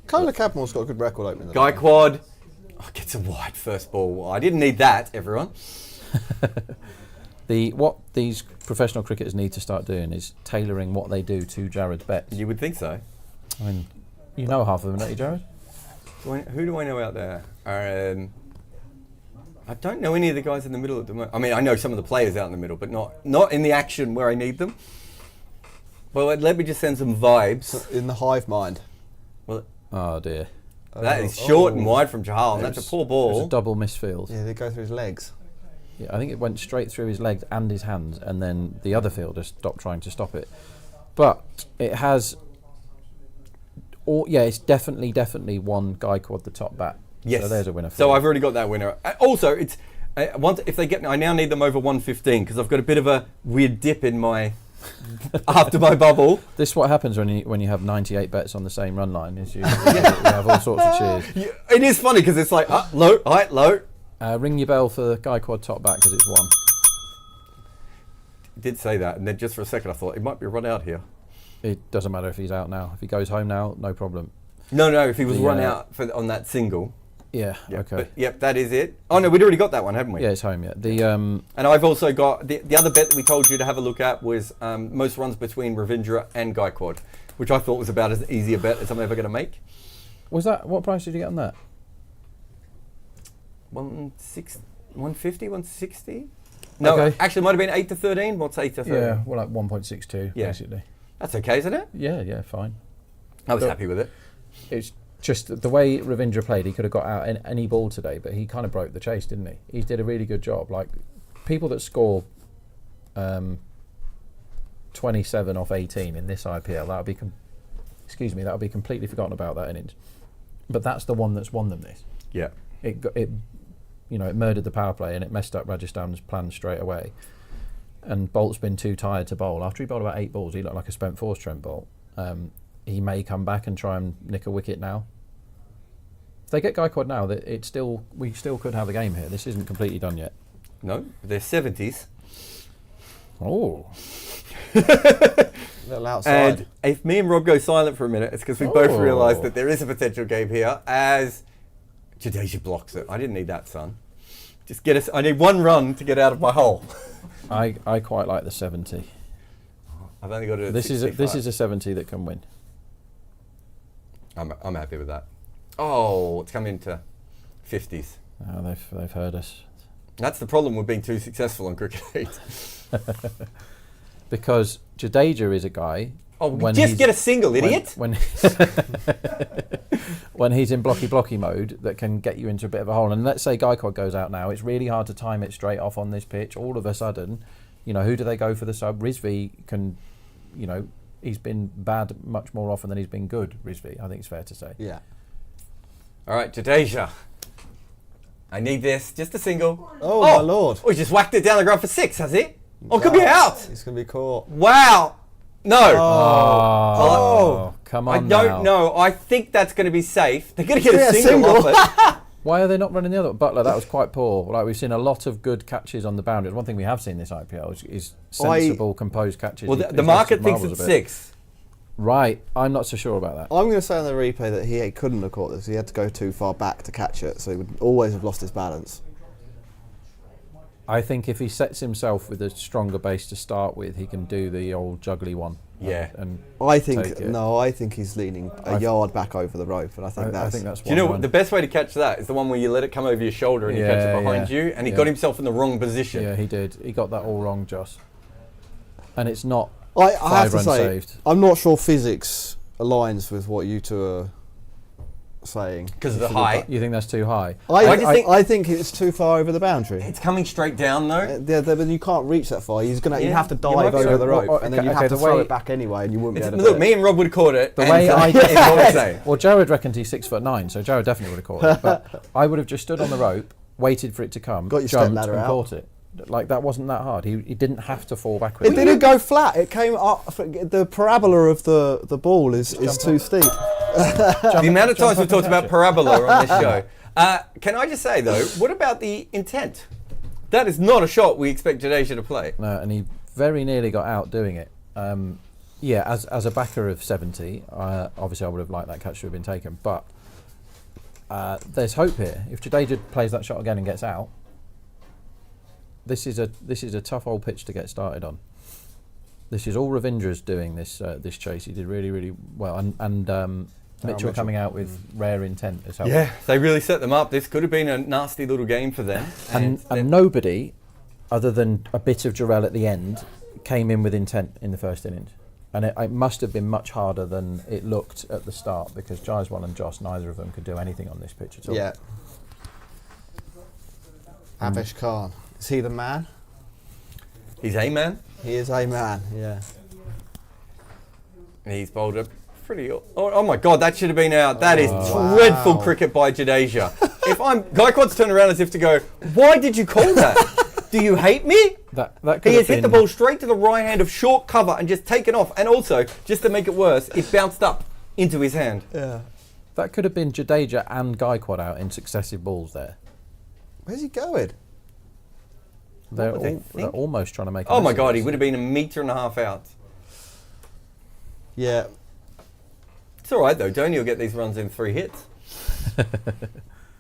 Kola Cadmore's got a good record opening. Gaikwad gets a wide first ball. I didn't need that, everyone. What these professional cricketers need to start doing is tailoring what they do to Jarrod's bets. You would think so. I mean, you know half of them, don't you, Jarrod? Who do I know out there? I don't know any of the guys in the middle at the moment. I mean, I know some of the players out in the middle, but not in the action where I need them. Well, let me just send some vibes. In the hive mind. Well, Oh dear. that is short and wide from Chahal, and It that's a was- poor It was ball. a double misfield. Yeah, they go through his legs. Yeah, I think it went straight through his legs and his hands, and then the other fielder stopped trying to stop it. But it has... it's definitely one Gaikwad the top bat. Yes. So there's a winner for So you. I've already got that winner. Also, it's if they get, I now need them over 115 because I've got a bit of a weird dip in my after my bubble. This is what happens when you have 98 bets on the same run line. Is you have all sorts of cheers. Yeah, it is funny because it's like low, high, low. Ring your bell for the Gaikwad top bat because it's one. Did say that, and then just for a second I thought it might be run out here. It doesn't matter if he's out now. If he goes home now, no problem. No, if he was The, run out on that single. Yeah. Yep, Okay. But, yep, that is it. Oh no, we'd already got that one, haven't we? Yeah, it's home. Yeah. The And I've also got the other bet that we told you to have a look at was most runs between Ravindra and Gaikwad, which I thought was about as easy a bet as I'm ever going to make. was that what price did you get on that? 150, 160? No, Okay. actually, it might have been 8 to 13. What's 8 to 13? Yeah, well, like 1.62 Yeah. basically. That's okay, isn't it? Yeah, fine. I was happy with it. It's just the way Ravindra played. He could have got out any ball today, but he kind of broke the chase, didn't he? He did a really good job. Like people that score 27 off 18 in this IPL, that would be completely forgotten about that innings. But that's the one that's won them this. Yeah. It murdered the power play and it messed up Rajasthan's plans straight away. And Bolt's been too tired to bowl. After he bowled about 8 balls, he looked like a spent force, Trent Bolt. He may come back and try and nick a wicket now. If they get Gaikwad now, we still could have a game here. This isn't completely done yet. No, they're 70s. Oh. Little outside. And if me and Rob go silent for a minute, it's because we both realised that there is a potential game here as Jadeja blocks it. I didn't need that, son. Just get us. I need 1 run to get out of my hole. I quite like the 70. I've only got to. This is a 70 that can win. I'm happy with that. Oh, it's come into 50s. Oh, they've heard us. That's the problem with being too successful on Cricket 8. Because Jadeja is a guy. Oh, just get a single, idiot! When he's in blocky mode, that can get you into a bit of a hole. And let's say Gaikwad goes out now. It's really hard to time it straight off on this pitch. All of a sudden, who do they go for the sub? Rizvi can, he's been bad much more often than he's been good. Rizvi, I think it's fair to say. Yeah. All right, Jadeja. I need this. Just a single. Oh my lord! Oh, he just whacked it down the ground for 6, has he? Oh, it could be out. He's going to be caught. Wow. No. Oh, come on. I don't know. I think that's going to be safe. They're going to get Yeah, a single off it. Why are they not running the other? Butler, that was quite poor. Like, we've seen a lot of good catches on the boundaries. One thing we have seen this IPL is sensible, composed catches. Well, the market thinks it's 6. Right. I'm not so sure about that. I'm going to say on the replay that he couldn't have caught this. He had to go too far back to catch it, so he would always have lost his balance. I think if he sets himself with a stronger base to start with, he can do the old juggly one. Yeah. And I think he's leaning a yard back over the rope, and I think that's. Do you know what, the best way to catch that is the one where you let it come over your shoulder and you catch it behind you, and he got himself in the wrong position. Yeah, he did. He got that all wrong, Joss. And it's not. I have to say, saved. I'm not sure physics aligns with what you two are saying. Because of the height. You think that's too high? I think it's too far over the boundary. It's coming straight down though. But you can't reach that far. You have to dive over the rope, and then you have to throw it back anyway, and you wouldn't be able to. Look, me and Rob would have caught it. The way I well, Jarrod reckoned he's 6'9", so Jarrod definitely would have caught it. But I would have just stood on the rope, waited for it to come, got your jumped, step ladder and out. Caught it. Like, that wasn't that hard. He didn't have to fall backwards. It didn't go flat. It came up. The parabola of the ball is too steep. The amount of times we've talked about parabola on this show. Can I just say though, what about the intent? That is not a shot we expect Jadeja to play. No, and he very nearly got out doing it. As a backer of 70, obviously I would have liked that catch to have been taken, but there's hope here. If Jadeja plays that shot again and gets out, this is a tough old pitch to get started on. This is all Ravindra's doing this chase. He did really, really well, and Mitchell coming out with rare intent as well. Yeah, they really set them up. This could have been a nasty little game for them. And nobody, other than a bit of Jarrell at the end, came in with intent in the first innings. And it must have been much harder than it looked at the start, because Jaiswal and Joss, neither of them could do anything on this pitch at all. Yeah. Avesh Khan. Is he the man? He's a man. He is a man, yeah. He's bowled a pretty... Oh my God, that should have been out. That is dreadful cricket by Jadeja. If I'm... Gaikwad's turned around as if to go, why did you call that? Do you hate me? He has hit the ball straight to the right hand of short cover and just taken off. And also, just to make it worse, it bounced up into his hand. Yeah. That could have been Jadeja and Gaikwad out in successive balls there. Where's he going? They're almost trying to make. Oh my God, he would have been 1.5 meters out. Yeah. It's all right though. Dhoni will get these runs in 3 hits.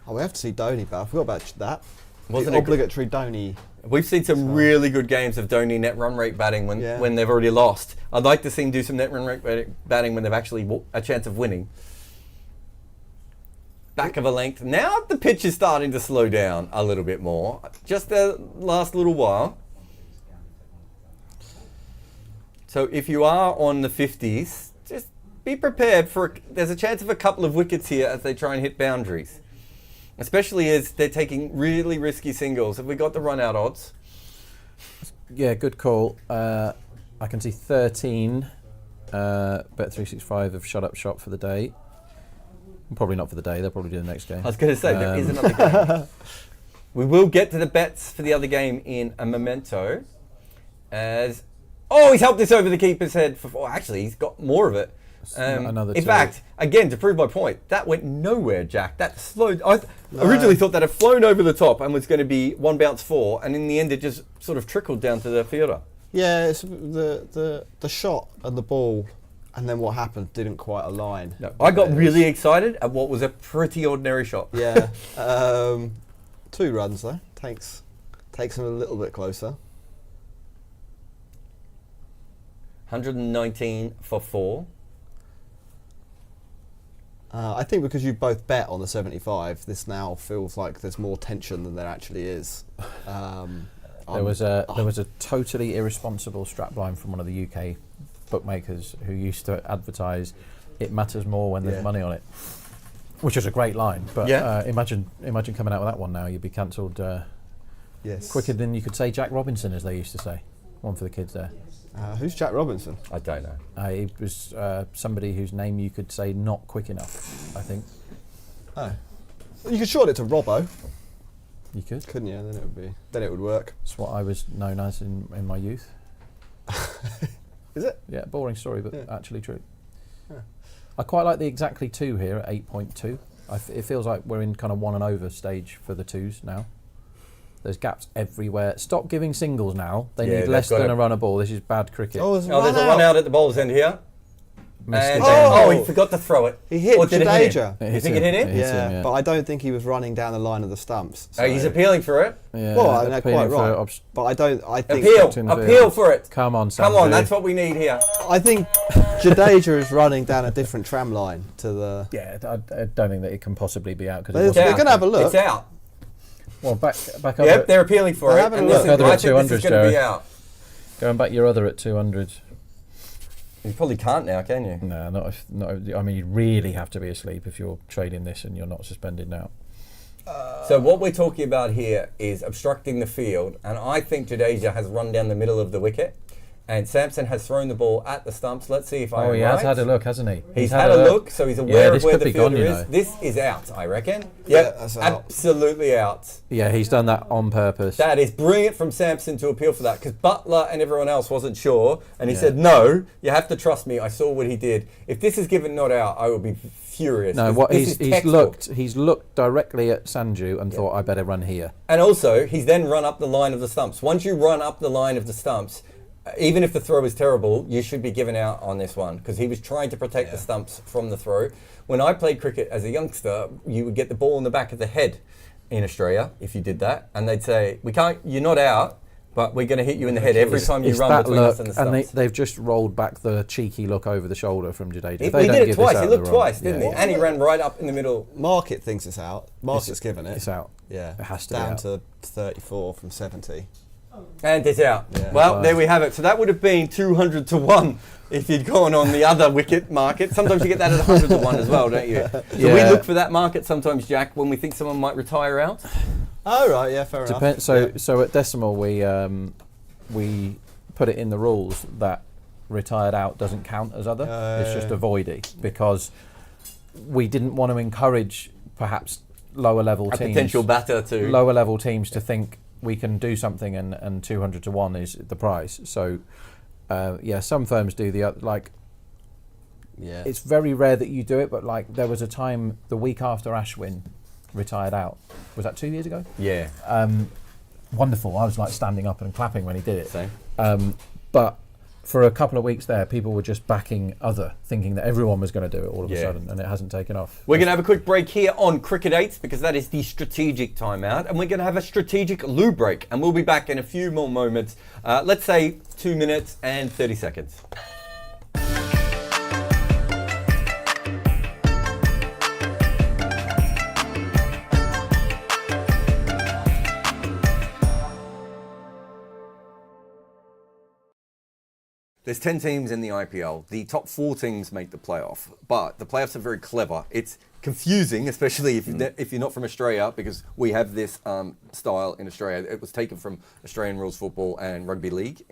We have to see Dhoni, but I forgot about that. Wasn't the it obligatory Dhoni? We've seen some really good games of Dhoni net run rate batting when they've already lost. I'd like to see him do some net run rate batting when they've actually a chance of winning. Back of a length. Now the pitch is starting to slow down a little bit more. Just the last little while. So if you are on the 50s, just be prepared for. There's a chance of a couple of wickets here as they try and hit boundaries, especially as they're taking really risky singles. Have we got the run out odds? Yeah, good call. I can see 13. Bet365 have shut up shop for the day. Probably not for the day. They'll probably do the next game. I was going to say there is another game. We will get to the bets for the other game in a memento. As he's helped this over the keeper's head for 4. Actually, he's got more of it. Another in two. fact, again, to prove my point, that went nowhere, Jack. That slowed. I originally thought that had flown over the top and was going to be 1 bounce 4, and in the end, it just sort of trickled down to the fielder. Yeah, it's the shot and the ball, and then what happened didn't quite align. No, I got really excited at what was a pretty ordinary shot. Yeah, 2 runs though takes him a little bit closer. 119 for 4. I think because you both bet on the 75, this now feels like there's more tension than there actually is. There was a totally irresponsible strapline from one of the UK bookmakers who used to advertise "It matters more when there's money on it," which is a great line. But imagine coming out with that one now. You'd be cancelled quicker than you could say Jack Robinson, as they used to say. One for the kids there. Who's Jack Robinson? I don't know. He was somebody whose name you could say not quick enough, I think. Oh, you could short it to Robbo. You could. Couldn't you? Then it would work. It's what I was known as in my youth. Is it? Yeah, boring story, but actually true. Yeah. I quite like the exactly 2 here at 8.2. It feels like we're in kind of 1 and over stage for the 2s now. There's gaps everywhere. Stop giving singles now. They need less than a run a ball. This is bad cricket. There's a run out at the bowler's end here. And he forgot to throw it. He hit Jadeja. You think it hit him? Yeah, but I don't think he was running down the line of the stumps. So. He's appealing for it. Yeah, well, I mean, quite right. But I think appeal for it. Come on, Sanju. Come on, that's what we need here. I think Jadeja is running down a different tram line to the. Yeah, I don't think that it can possibly be out because we're going to have a look. It's out. Well, back up. Yep, they're appealing for it. And listen, I think this is going to be out. Going back your other at 200. You probably can't now, can you? No, not. I mean, you really have to be asleep if you're trading this and you're not suspended now. So what we're talking about here is obstructing the field, and I think Jadeja has run down the middle of the wicket, and Sampson has thrown the ball at the stumps. Let's see if I'm right. Oh, he has had a look, hasn't he? He's had a look, so he's aware of where the fielder is. Know. This is out, I reckon. Yeah, Yep, that's out. Absolutely out. Yeah, he's done that on purpose. That is brilliant from Sampson to appeal for that, because Butler and everyone else wasn't sure, and he said, no, you have to trust me, I saw what he did. If this is given not out, I will be furious. No, what he's looked directly at Sanju and thought, I better run here. And also, he's then run up the line of the stumps. Once you run up the line of the stumps, even if the throw is terrible, you should be given out on this one, because he was trying to protect the stumps from the throw. When I played cricket as a youngster, you would get the ball in the back of the head in Australia if you did that, and they'd say, you're not out, but we're going to hit you in the head every time you run between us and the stumps. And they've just rolled back the cheeky look over the shoulder from Jadeja. He did it twice. He looked twice, didn't he? And he ran right up in the middle. Market thinks it's out. Market's given it. It's out. Yeah, it has to down be out. To 34 from 70. And it's out. Yeah. Well, there we have it. So that would have been 200 to 1 if you'd gone on the other wicket market. Sometimes you get that at 100 to 1 as well, don't you? So we look for that market sometimes, Jack, when we think someone might retire out. Oh, right, yeah, fair enough. So at Decimal, we put it in the rules that retired out doesn't count as other. It's just avoidee, because we didn't want to encourage perhaps lower level teams. Potential batter to lower level teams to think we can do something and 200 to 1 is the price. So some firms do the other, like. Yeah. It's very rare that you do it, but like there was a time the week after Ashwin retired out. Was that 2 years ago? Yeah. Wonderful. I was like standing up and clapping when he did it. Same. But for a couple of weeks there, people were just backing other, thinking that everyone was going to do it all of a sudden, and it hasn't taken off. We're going to have a quick break here on Cricket 8, because that is the strategic timeout, and we're going to have a strategic loo break, and we'll be back in a few more moments. Let's say 2 minutes and 30 seconds. there's 10 teams in the IPL. The top 4 teams make the playoff, but the playoffs are very clever. It's confusing, especially if you're not from Australia, because we have this style in Australia. It was taken from Australian rules football and rugby league.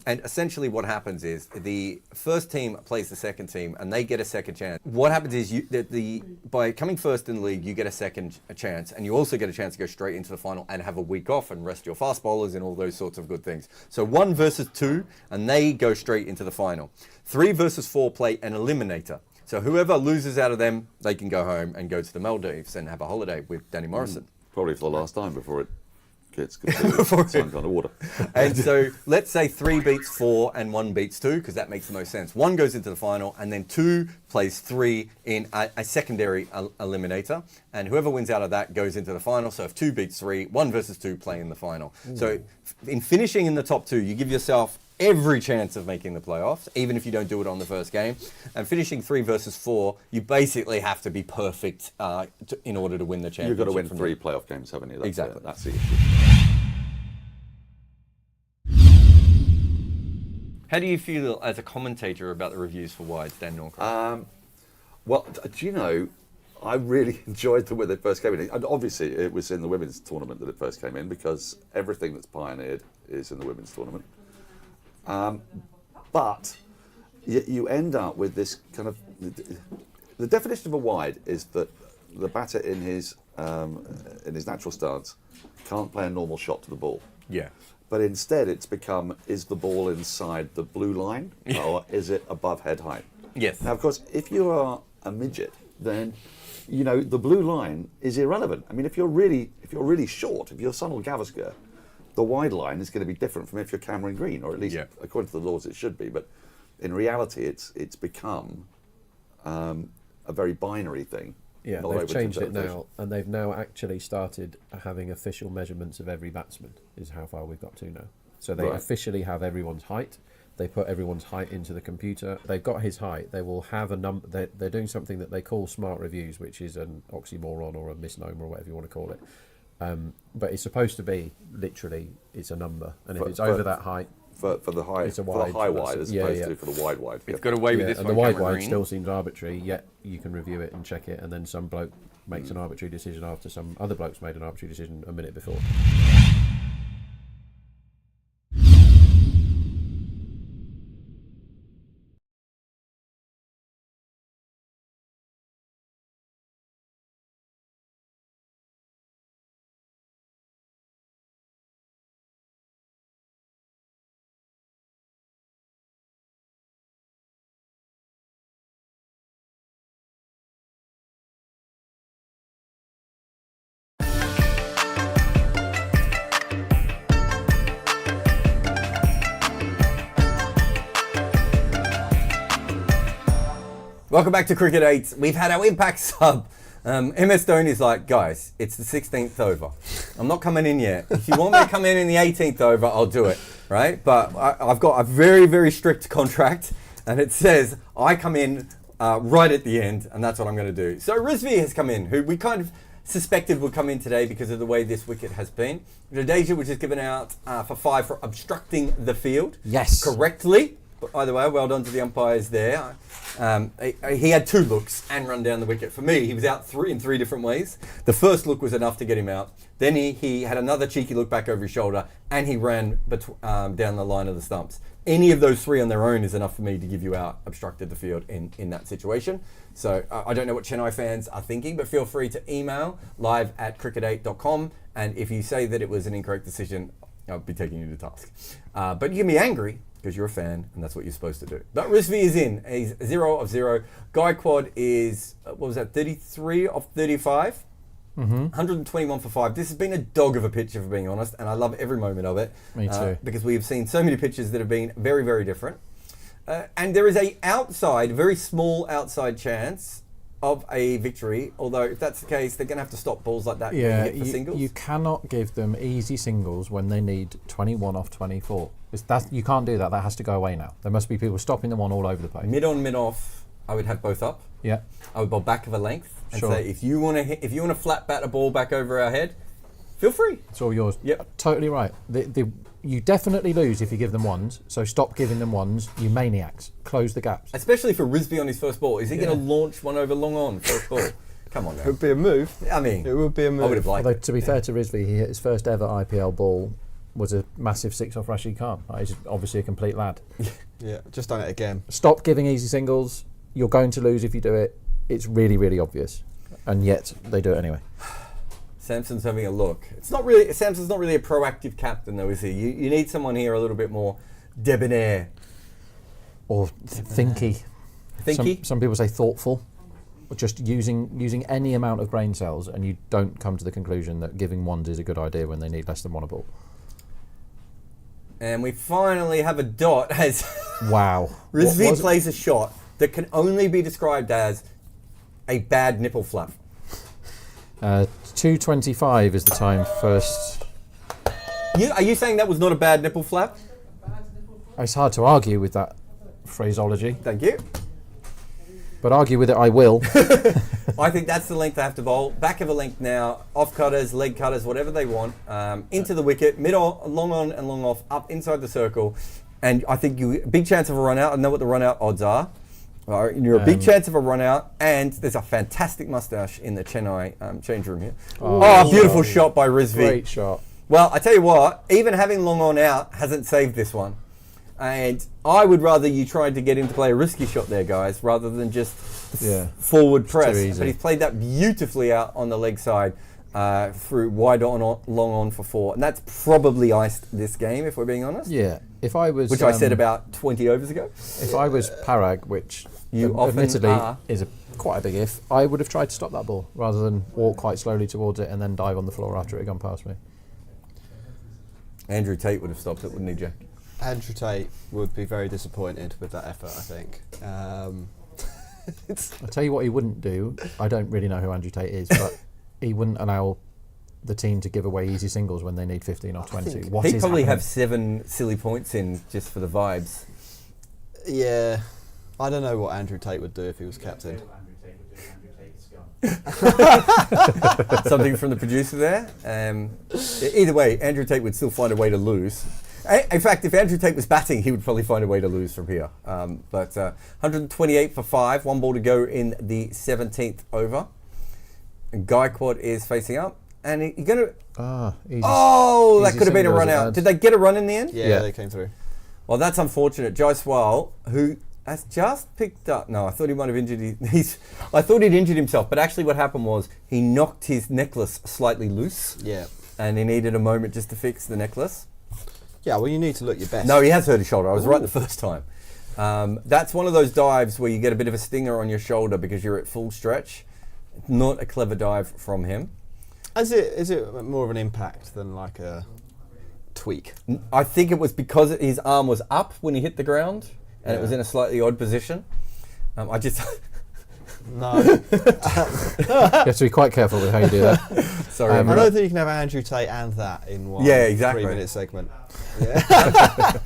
And essentially what happens is the first team plays the second team and they get a second chance. What happens is by coming first in the league, you get a second chance, and you also get a chance to go straight into the final and have a week off and rest your fast bowlers and all those sorts of good things. So 1 versus 2, and they go straight into the final. 3 versus 4 play an eliminator. So whoever loses out of them, they can go home and go to the Maldives and have a holiday with Danny Morrison. Probably for the last time before it gets some kind of water. And so let's say 3 beats 4 and 1 beats 2, because that makes the most sense. 1 goes into the final, and then 2 plays 3 in a secondary eliminator. And whoever wins out of that goes into the final. So if 2 beats 3, 1 versus 2 play in the final. Ooh. So in finishing in the top 2, you give yourself every chance of making the playoffs, even if you don't do it on the first game. And finishing 3 versus 4, you basically have to be perfect in order to win the championship. You've got to win 3 playoff games, haven't you? That's exactly. That's the issue. How do you feel as a commentator about the reviews for wides, Dan Norcross? Well, do you know, I really enjoyed them when they first came in. And obviously, it was in the women's tournament that it first came in, because everything that's pioneered is in the women's tournament. But you end up with this kind of... The definition of a wide is that the batter in his natural stance can't play a normal shot to the ball. Yeah. But instead it's become, is the ball inside the blue line or is it above head height? Yes. Now, of course, if you are a midget, then, you know, the blue line is irrelevant. I mean, if you're really short, if you're Sunil Gavaskar, the wide line is going to be different from if you're Cameron Green, or at least according to the laws it should be. But in reality, it's become a very binary thing. Yeah, they've changed it now, and they've now actually started having official measurements of every batsman, is how far we've got to now. So they officially have everyone's height. They put everyone's height into the computer. They've got his height. They will have a number. They're doing something that they call smart reviews, which is an oxymoron or a misnomer or whatever you want to call it. But it's supposed to be literally, it's a number, and if it's over that height, for the high, it's a wide, for the high wide as opposed to for the wide. It's got away with this and one. the wide still seems arbitrary, yet you can review it and check it, and then some bloke makes an arbitrary decision after some other bloke's made an arbitrary decision a minute before. Welcome back to Cricket 8. We've had our impact sub. MS Dhoni's like, guys, it's the 16th over. I'm not coming in yet. If you want me to come in the 18th over, I'll do it, right? But I've got a very, very strict contract, and it says I come in right at the end, and that's what I'm going to do. So Rizvi has come in, who we kind of suspected would come in today because of the way this wicket has been. Jadeja, which is given out for 5 for obstructing the field. Yes. Correctly. But either way, well done to the umpires there. He had 2 looks and run down the wicket. For me, he was out in three different ways. The first look was enough to get him out. Then he had another cheeky look back over his shoulder, and he ran down the line of the stumps. Any of those 3 on their own is enough for me to give you out, obstructed the field in that situation. So I don't know what Chennai fans are thinking, but feel free to email live@cricket8.com. And if you say that it was an incorrect decision, I'll be taking you to task. But you can be angry, because you're a fan, and that's what you're supposed to do. But Rizvi is in. He's 0 of 0. Gaikwad is, 33 of 35? 121 for 5. This has been a dog of a pitch, if we're being honest, and I love every moment of it. Me too. Because we have seen so many pitches that have been very, very different. And there is a very small outside chance of a victory, although if that's the case, they're going to have to stop balls like that for singles. You cannot give them easy singles when they need 21 off 24. You can't do that. That has to go away now. There must be people stopping them on all over the place. Mid on, mid off, I would have both up. Yeah. I would bowl back of a length and say, if you want to flat bat a ball back over our head, feel free. It's all yours. Yep. Totally right. You definitely lose if you give them ones, so stop giving them ones, you maniacs. Close the gaps. Especially for Rizvi on his first ball. Is he going to launch one over long on first ball? Come on now. It would be a move. I mean, It would be a move. I would have liked Although, it. to be fair to Rizvi, he hit his first ever IPL ball, was a massive 6 off Rashid Khan. Like, he's obviously a complete lad. Yeah, just done it again. Stop giving easy singles. You're going to lose if you do it. It's really, really obvious. And yet, they do it anyway. Samson's having a look. Samson's not really a proactive captain, though, is he? You need someone here a little bit more debonair. Or thinky. Thinky? Some people say thoughtful. Or just using any amount of brain cells, and you don't come to the conclusion that giving ones is a good idea when they need less than one a ball. And we finally have a dot as Wow. Rizvi plays a shot that can only be described as a bad nipple flap. 2:25 is the time first. Are you saying that was not a bad nipple flap? It's hard to argue with that phraseology, Thank you. but argue with it I will. I think that's the length they have to bowl. Back of a length now, off cutters, leg cutters, whatever they want, into the wicket, mid on, long on and long off, up inside the circle. And I think big chance of a run out. I know what the run out odds are. You're a big chance of a run out, and there's a fantastic mustache in the Chennai change room here. Oh, beautiful shot by Rizvi. Great shot. Well, I tell you what, even having long on out hasn't saved this one. And I would rather you tried to get him to play a risky shot there, guys, rather than just forward press. easy. But he's played that beautifully out on the leg side through wide on, long on for 4. And that's probably iced this game, if we're being honest. Yeah. If I was, Which I said about 20 overs ago. if I was Parag, which You often admittedly are. is quite a big if, I would have tried to stop that ball rather than walk quite slowly towards it and then dive on the floor after it had gone past me. Andrew Tate would have stopped it, wouldn't he, Jack? Andrew Tate would be very disappointed with that effort, I think. I'll tell you what he wouldn't do. I don't really know who Andrew Tate is, but he wouldn't allow the team to give away easy singles when they need 15 or 20. What He'd is probably happening? have 7 silly points in just for the vibes. Yeah, I don't know what Andrew Tate would do if he was captain. Something from the producer there. Either way, Andrew Tate would still find a way to lose. In fact, if Andrew Tate was batting, he would probably find a way to lose from here. But 128 for 5, 1 ball to go in the 17th over. And Gaikwad is facing up. And you're going to... that easy could have been a singles run it out. had. Did they get a run in the end? Yeah, they came through. Well, that's unfortunate. Jaiswal, who has just picked up... No, I thought he might have injured... I thought he'd injured himself, but actually what happened was he knocked his necklace slightly loose. Yeah. And he needed a moment just to fix the necklace. Yeah, well, you need to look your best. No, he has hurt his shoulder. I was right the first time. That's one of those dives where you get a bit of a stinger on your shoulder because you're at full stretch. Not a clever dive from him. Is it more of an impact than like a tweak? I think it was because his arm was up when he hit the ground and it was in a slightly odd position. I just... No. You have to be quite careful with how you do that. Sorry. I don't think you can have Andrew Tate and that in one 3-minute segment. Yeah.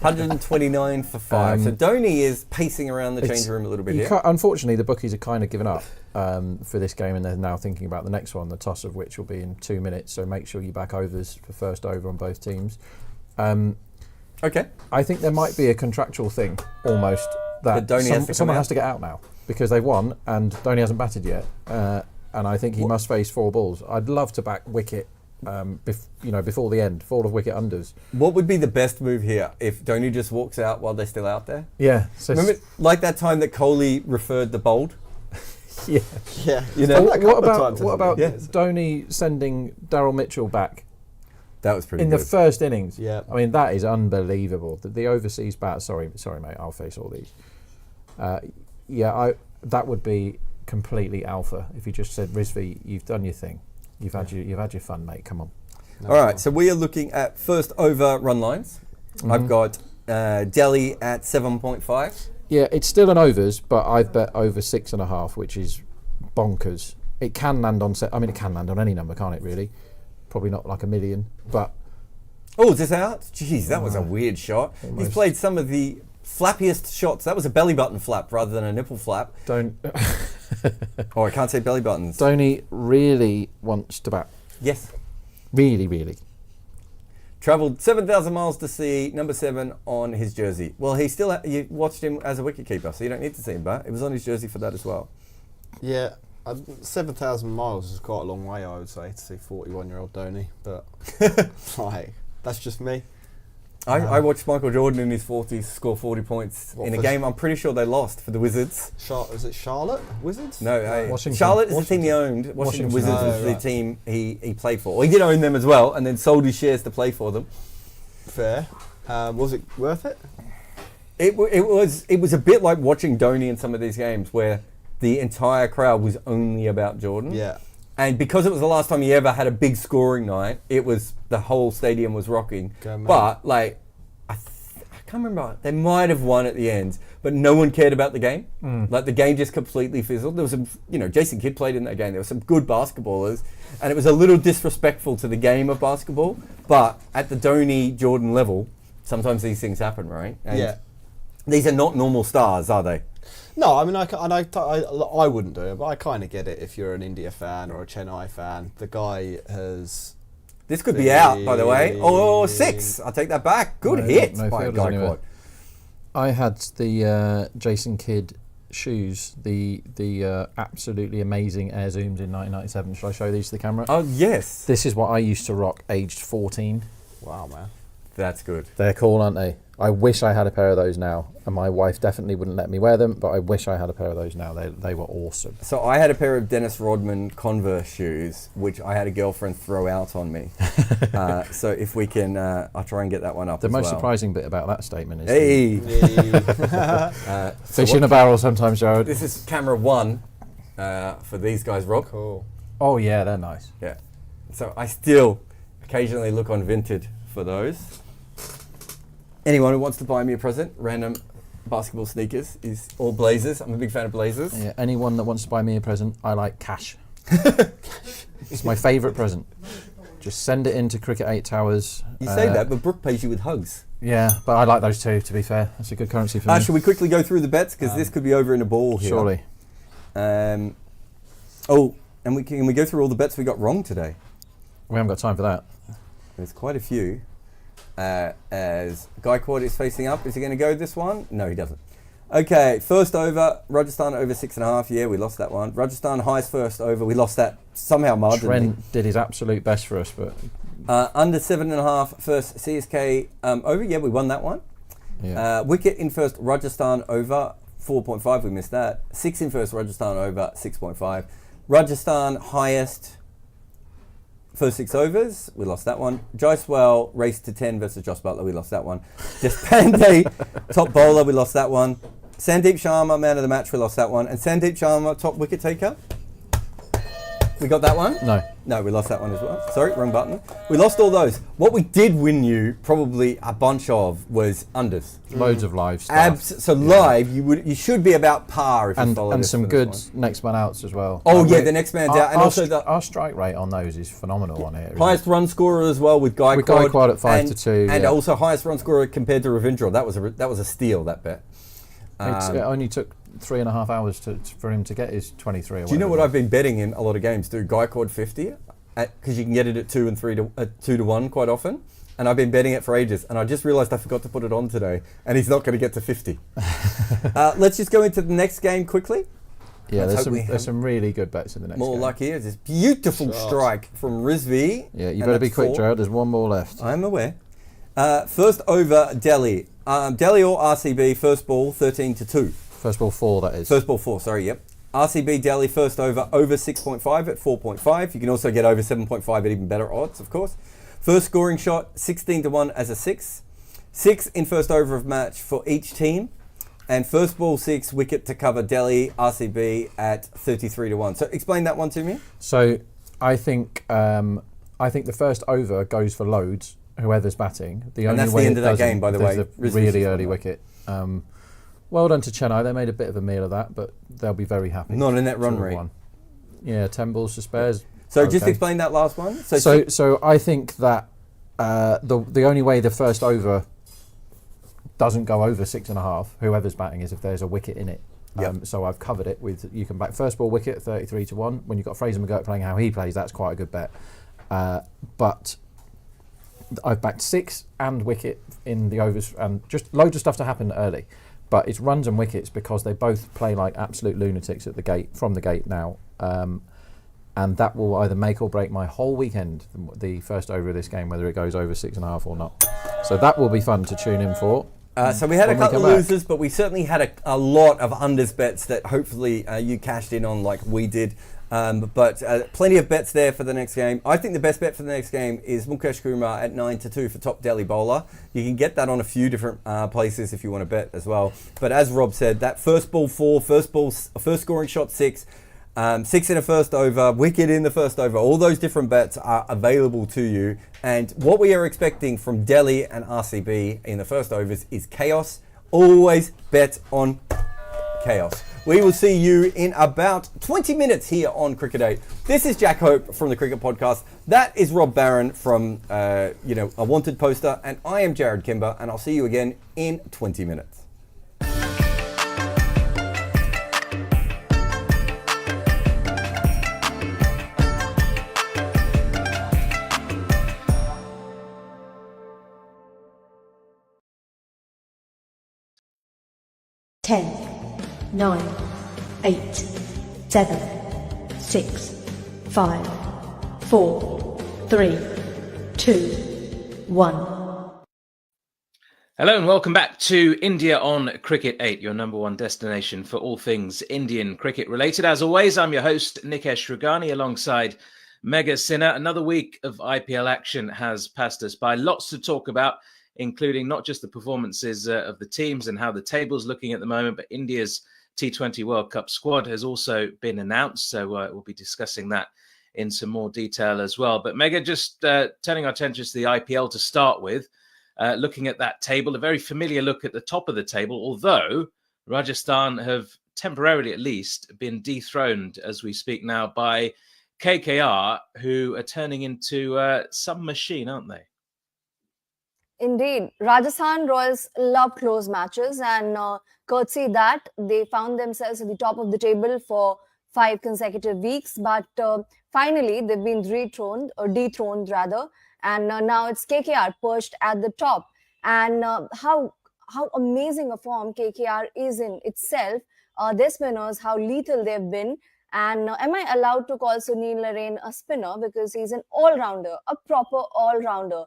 129 for 5. So Dhoni is pacing around the change room a little bit here. Unfortunately, the bookies are kind of given up for this game, and they're now thinking about the next one, the toss of which will be in 2 minutes. So make sure you back overs for first over on both teams. Okay. I think there might be a contractual thing almost that Dhoni has to come someone out? has to get out now because they've won and Dhoni hasn't batted yet, and I think he must face 4 balls. I'd love to back wicket. Before the end, 4 of wicket unders. What would be the best move here if Dhoni just walks out while they're still out there? Yeah. So Remember, like that time that Kohli referred the bowled? yeah. Yeah. You know, What about Dhoni sending Daryl Mitchell back that was pretty in good. the first innings? Yeah. I mean, that is unbelievable. The overseas bat. Sorry, mate. I'll face all these. That would be completely alpha if you just said, Rizvi, you've done your thing. You've had your fun, mate. Come on. All right, so we are looking at first over run lines. I've got Delhi at 7.5. Yeah, it's still an overs, but I've bet over 6.5, which is bonkers. It can land on it can land on any number, can't it? Really, probably not like a million, but. Oh, is this out? Jeez, that was a weird shot. He's played some of the flappiest shots. That was a belly button flap rather than a nipple flap. Oh, I can't say belly buttons. Dhoni really wants to bat. Yes. Really, really. travelled 7,000 miles to see number 7 on his jersey. Well, you watched him as a wicketkeeper, so you don't need to see him back. It was on his jersey for that as well. Yeah, 7,000 miles is quite a long way, I would say, to see 41-year-old Dhoni. But like, that's just me. I watched Michael Jordan in his 40s score 40 points in a game I'm pretty sure they lost for the Wizards. Was it Charlotte Wizards? No, Washington. Charlotte is the team he owned. Washington Washington. Wizards was the team he played for. Well, he did own them as well, and then sold his shares to play for them. Fair. Was it worth it? It was a bit like watching Dhoni in some of these games where the entire crowd was only about Jordan. Yeah. And because it was the last time he ever had a big scoring night, the whole stadium was rocking. But like, I can't remember. They might have won at the end, but no one cared about the game. Like the game just completely fizzled. There was some, Jason Kidd played in that game. There were some good basketballers, and it was a little disrespectful to the game of basketball. But at the Dhoni Jordan level, sometimes these things happen, right? And these are not normal stars, are they? No, I mean, I wouldn't do it, but I kind of get it if you're an India fan or a Chennai fan. The guy has... This could be out, by the way. Oh, 6. I'll take that back. Good hit by Gaikwad. I had the Jason Kidd shoes, the absolutely amazing Air Zooms in 1997. Shall I show these to the camera? Oh, yes. This is what I used to rock aged 14. Wow, man. That's good. They're cool, aren't they? I wish I had a pair of those now, and my wife definitely wouldn't let me wear them, but I wish I had a pair of those now. They were awesome. So I had a pair of Dennis Rodman Converse shoes, which I had a girlfriend throw out on me. So if we can, I'll try and get that one up The as most well. surprising bit about that statement is fish in a barrel sometimes, Jarrod. This is camera 1 for these guys, Rob. Cool. Oh yeah, they're nice. Yeah. So I still occasionally look on Vinted for those. Anyone who wants to buy me a present, random basketball sneakers, is all Blazers. I'm a big fan of Blazers. Yeah, anyone that wants to buy me a present, I like cash. It's my favourite present. Just send it into Cricket 8 Towers. You say that, but Brooke pays you with hugs. Yeah, but I like those too, to be fair. That's a good currency for me. Should we quickly go through the bets? Because this could be over in a ball here. Surely. And can we go through all the bets we got wrong today? We haven't got time for that. There's quite a few. As Gaikwad is facing up. Is he going to go this one? No, he doesn't. Okay, first over, Rajasthan over 6.5. Yeah, we lost that one. Rajasthan highest first over. We lost that somehow marginally. Trent did his absolute best for us, but... Under 7.5 first CSK over. Yeah, we won that one. Yeah. Wicket in first Rajasthan over 4.5. We missed that. 6 in first Rajasthan over 6.5. Rajasthan highest... First 6 overs, we lost that one. Jaiswal raced to 10 versus Josh Butler, we lost that one. Deshpande, top bowler, we lost that one. Sandeep Sharma, man of the match, we lost that one. And Sandeep Sharma, top wicket taker. We got that one? No, we lost that one as well. Sorry, wrong button. We lost all those. What we did win you, probably a bunch of, was unders. Loads of live stuff. Live, you should be about par if you follow and this some for good this next man outs as well. Oh yeah, the next man's out. And also our strike rate on those is phenomenal on here. Highest run scorer as well with Gaikwad. With Gaikwad at 5-2. And also highest run scorer compared to Ravindra. That was a steal, that bet. It only took 3.5 hours for him to get his 23. Do you know what I've been betting in a lot of games? Do Gaikwad 50, because you can get it at 2 and 3 to 2 to 1 quite often. And I've been betting it for ages, and I just realised I forgot to put it on today, and he's not going to get to 50. Let's just go into the next game quickly. Yeah, there's some really good bets in the next game. More luck here. This beautiful strike from Rizvi. Yeah, you better be quick, Jarrod. There's one more left. I'm aware. First over, Delhi. Delhi or RCB, first ball, 13-2. First ball 4, that is. First ball 4, sorry, yep. RCB Delhi first over 6.5 at 4.5. You can also get over 7.5 at even better odds, of course. First scoring shot, 16-1 as a 6. 6 in first over of match for each team. And first ball 6 wicket to cover Delhi RCB at 33-1. So explain that one to me. So I think the first over goes for loads, whoever's batting. And that's the end of that game, by the way. A really early wicket. Well done to Chennai. They made a bit of a meal of that, but they'll be very happy. Not in that run rate. Yeah, 10 balls to spares. So just explain that last one. So I think that the only way the first over doesn't go over 6.5, whoever's batting, is if there's a wicket in it. Yep. So I've covered it with, you can back first ball wicket 33-1. When you've got Fraser McGurk playing how he plays, that's quite a good bet. But I've backed 6 and wicket in the overs, and just loads of stuff to happen early. But it's runs and wickets because they both play like absolute lunatics at the gate, from the gate now. And that will either make or break my whole weekend, the first over of this game, whether it goes over 6.5 or not. So that will be fun to tune in for. So we had a couple of losers, but we certainly had a lot of unders bets that hopefully you cashed in on like we did. But plenty of bets there for the next game. I think the best bet for the next game is Mukesh Kumar at 9-2 for top Delhi bowler. You can get that on a few different places if you want to bet as well. But as Rob said, that first ball 4, first scoring shot 6, 6 in a first over, wicket in the first over, all those different bets are available to you. And what we are expecting from Delhi and RCB in the first overs is chaos. Always bet on chaos. We will see you in about 20 minutes here on Cricket 8. This is Jack Hope from the Cricket Podcast. That is Rob Barron from, A Wanted Poster. And I am Jarrod Kimber, and I'll see you again in 20 minutes. Ten, 9, 8, 7, 6, 5, 4, 3, 2, 1. Hello and welcome back to India on Cricket 8, your number one destination for all things Indian cricket related. As always, I'm your host, Nikesh Ragani, alongside Mega Sinha. Another week of IPL action has passed us by. Lots to talk about, including not just the performances of the teams and how the table's looking at the moment, but India's T20 World Cup squad has also been announced. So we'll be discussing that in some more detail as well. But Mega, just turning our attention to the IPL to start with, looking at that table, a very familiar look at the top of the table, although Rajasthan have temporarily at least been dethroned as we speak now by KKR, who are turning into some machine, aren't they? Indeed, Rajasthan Royals love close matches, and courtesy that they found themselves at the top of the table for 5 consecutive weeks. But finally, they've been dethroned rather, and now it's KKR perched at the top. And how amazing a form KKR is in itself. Their spinners, how lethal they've been. And am I allowed to call Sunil Narine a spinner, because he's an all-rounder, a proper all-rounder.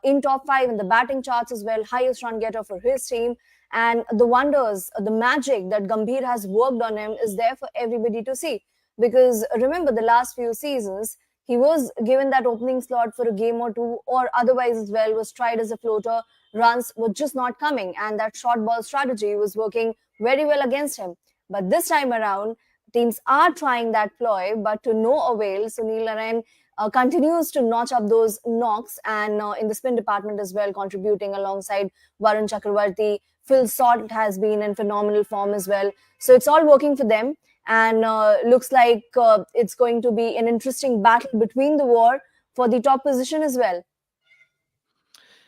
In top 5 in the batting charts as well, highest run getter for his team. And the wonders, the magic that Gambhir has worked on him is there for everybody to see. Because remember, the last few seasons, he was given that opening slot for a game or two, or otherwise as well was tried as a floater. Runs were just not coming, and that short ball strategy was working very well against him. But this time around, teams are trying that ploy, but to no avail. Sunil Narine continues to notch up those knocks, and in the spin department as well, contributing alongside Varun Chakravarti. Phil Salt has been in phenomenal form as well. So it's all working for them, and looks like it's going to be an interesting battle between the war for the top position as well.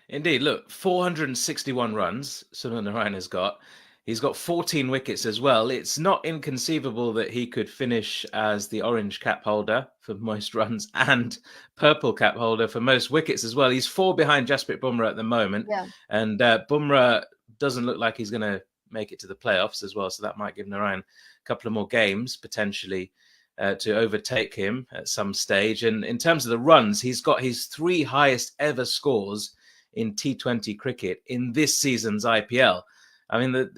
Indeed. Look, 461 runs Sunil Narine has got. He's got 14 wickets as well. It's not inconceivable that he could finish as the orange cap holder for most runs and purple cap holder for most wickets as well. He's 4 behind Jasprit Bumrah at the moment. Yeah. And Bumrah doesn't look like he's going to make it to the playoffs as well. So that might give Narine a couple of more games potentially to overtake him at some stage. And in terms of the runs, he's got his 3 highest ever scores in T20 cricket in this season's IPL. I mean,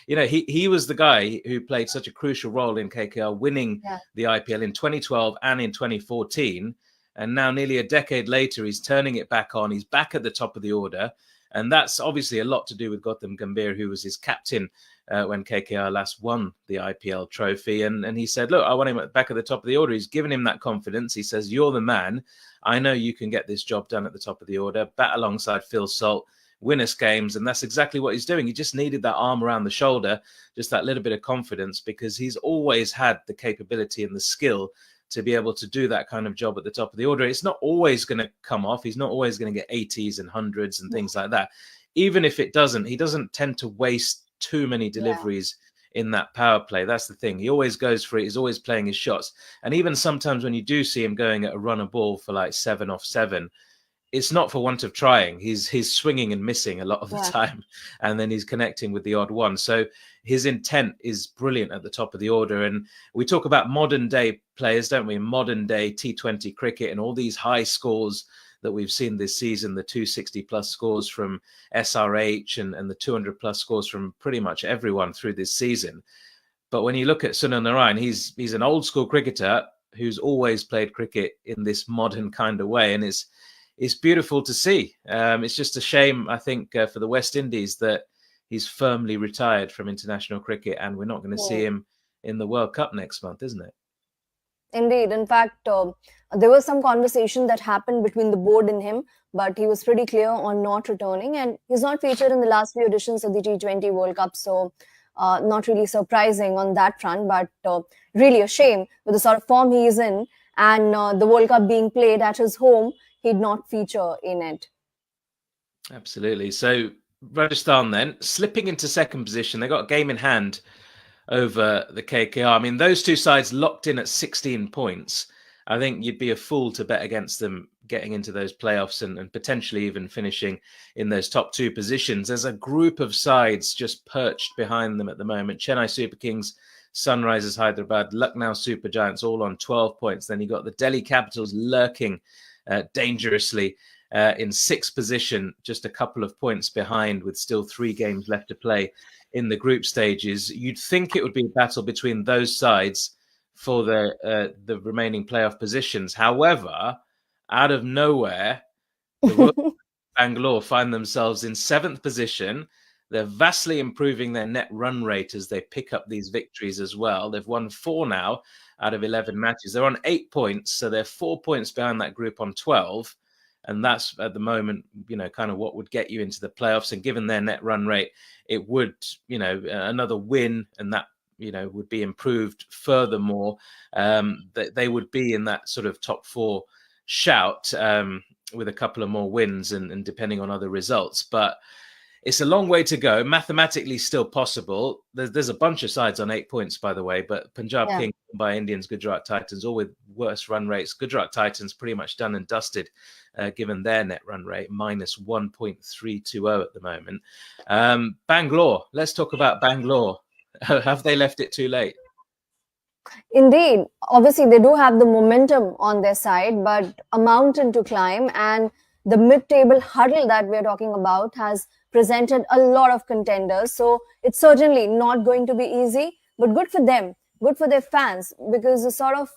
he was the guy who played such a crucial role in KKR winning the IPL in 2012 and in 2014. And now nearly a decade later, he's turning it back on. He's back at the top of the order. And that's obviously a lot to do with Gautam Gambhir, who was his captain when KKR last won the IPL trophy. And he said, look, I want him back at the top of the order. He's given him that confidence. He says, you're the man. I know you can get this job done at the top of the order. Bat alongside Phil Salt. Win us games, and that's exactly what he's doing. He just needed that arm around the shoulder, just that little bit of confidence, because he's always had the capability and the skill to be able to do that kind of job at the top of the order. It's not always going to come off. He's not always going to get 80s and 100s and things like that. Even if it doesn't, he doesn't tend to waste too many deliveries in that power play. That's the thing. He always goes for it. He's always playing his shots. And even sometimes when you do see him going at a run a ball for like 7 off 7, it's not for want of trying. He's swinging and missing a lot of the Yeah. time, and then he's connecting with the odd one. So his intent is brilliant at the top of the order. And we talk about modern day players, don't we? Modern day T20 cricket and all these high scores that we've seen this season, the 260 plus scores from SRH and the 200 plus scores from pretty much everyone through this season. But when you look at Sunil Narayan, he's an old school cricketer who's always played cricket in this modern kind of way. And it's beautiful to see. It's just a shame, I think, for the West Indies that he's firmly retired from international cricket, and we're not going to see him in the World Cup next month, isn't it? Indeed. In fact, there was some conversation that happened between the board and him, but he was pretty clear on not returning, and he's not featured in the last few editions of the T20 World Cup. So not really surprising on that front, but really a shame with the sort of form he is in, and the World Cup being played at his home, he'd not feature in it. Absolutely. So Rajasthan then slipping into second position. They got a game in hand over the KKR. I mean, those two sides locked in at 16 points. I think you'd be a fool to bet against them getting into those playoffs and potentially even finishing in those top two positions. There's a group of sides just perched behind them at the moment. Chennai Super Kings, Sunrisers Hyderabad, Lucknow Super Giants all on 12 points. Then you got the Dehli Capitals lurking dangerously in sixth position, just a couple of points behind with still 3 games left to play in the group stages. You'd think it would be a battle between those sides for the remaining playoff positions. However, out of nowhere, the Royal Bangalore find themselves in 7th position. They're vastly improving their net run rate as they pick up these victories as well. They've won 4 now out of 11 matches. They're on 8 points, so they're 4 points behind that group on 12. And that's at the moment, kind of what would get you into the playoffs. And given their net run rate, it would, another win, and that, would be improved furthermore. They would be in that sort of top 4 shout with a couple of more wins and depending on other results. But it's a long way to go. Mathematically still possible. There's a bunch of sides on 8 points, by the way, but Punjab Kings by Indians, Gujarat Titans, all with worse run rates. Gujarat Titans pretty much done and dusted, given their net run rate, minus 1.320 at the moment. Bangalore, let's talk about Bangalore. Have they left it too late? Indeed. Obviously, they do have the momentum on their side, but a mountain to climb, and the mid-table huddle that we're talking about has presented a lot of contenders. So it's certainly not going to be easy, but good for them, good for their fans, because the sort of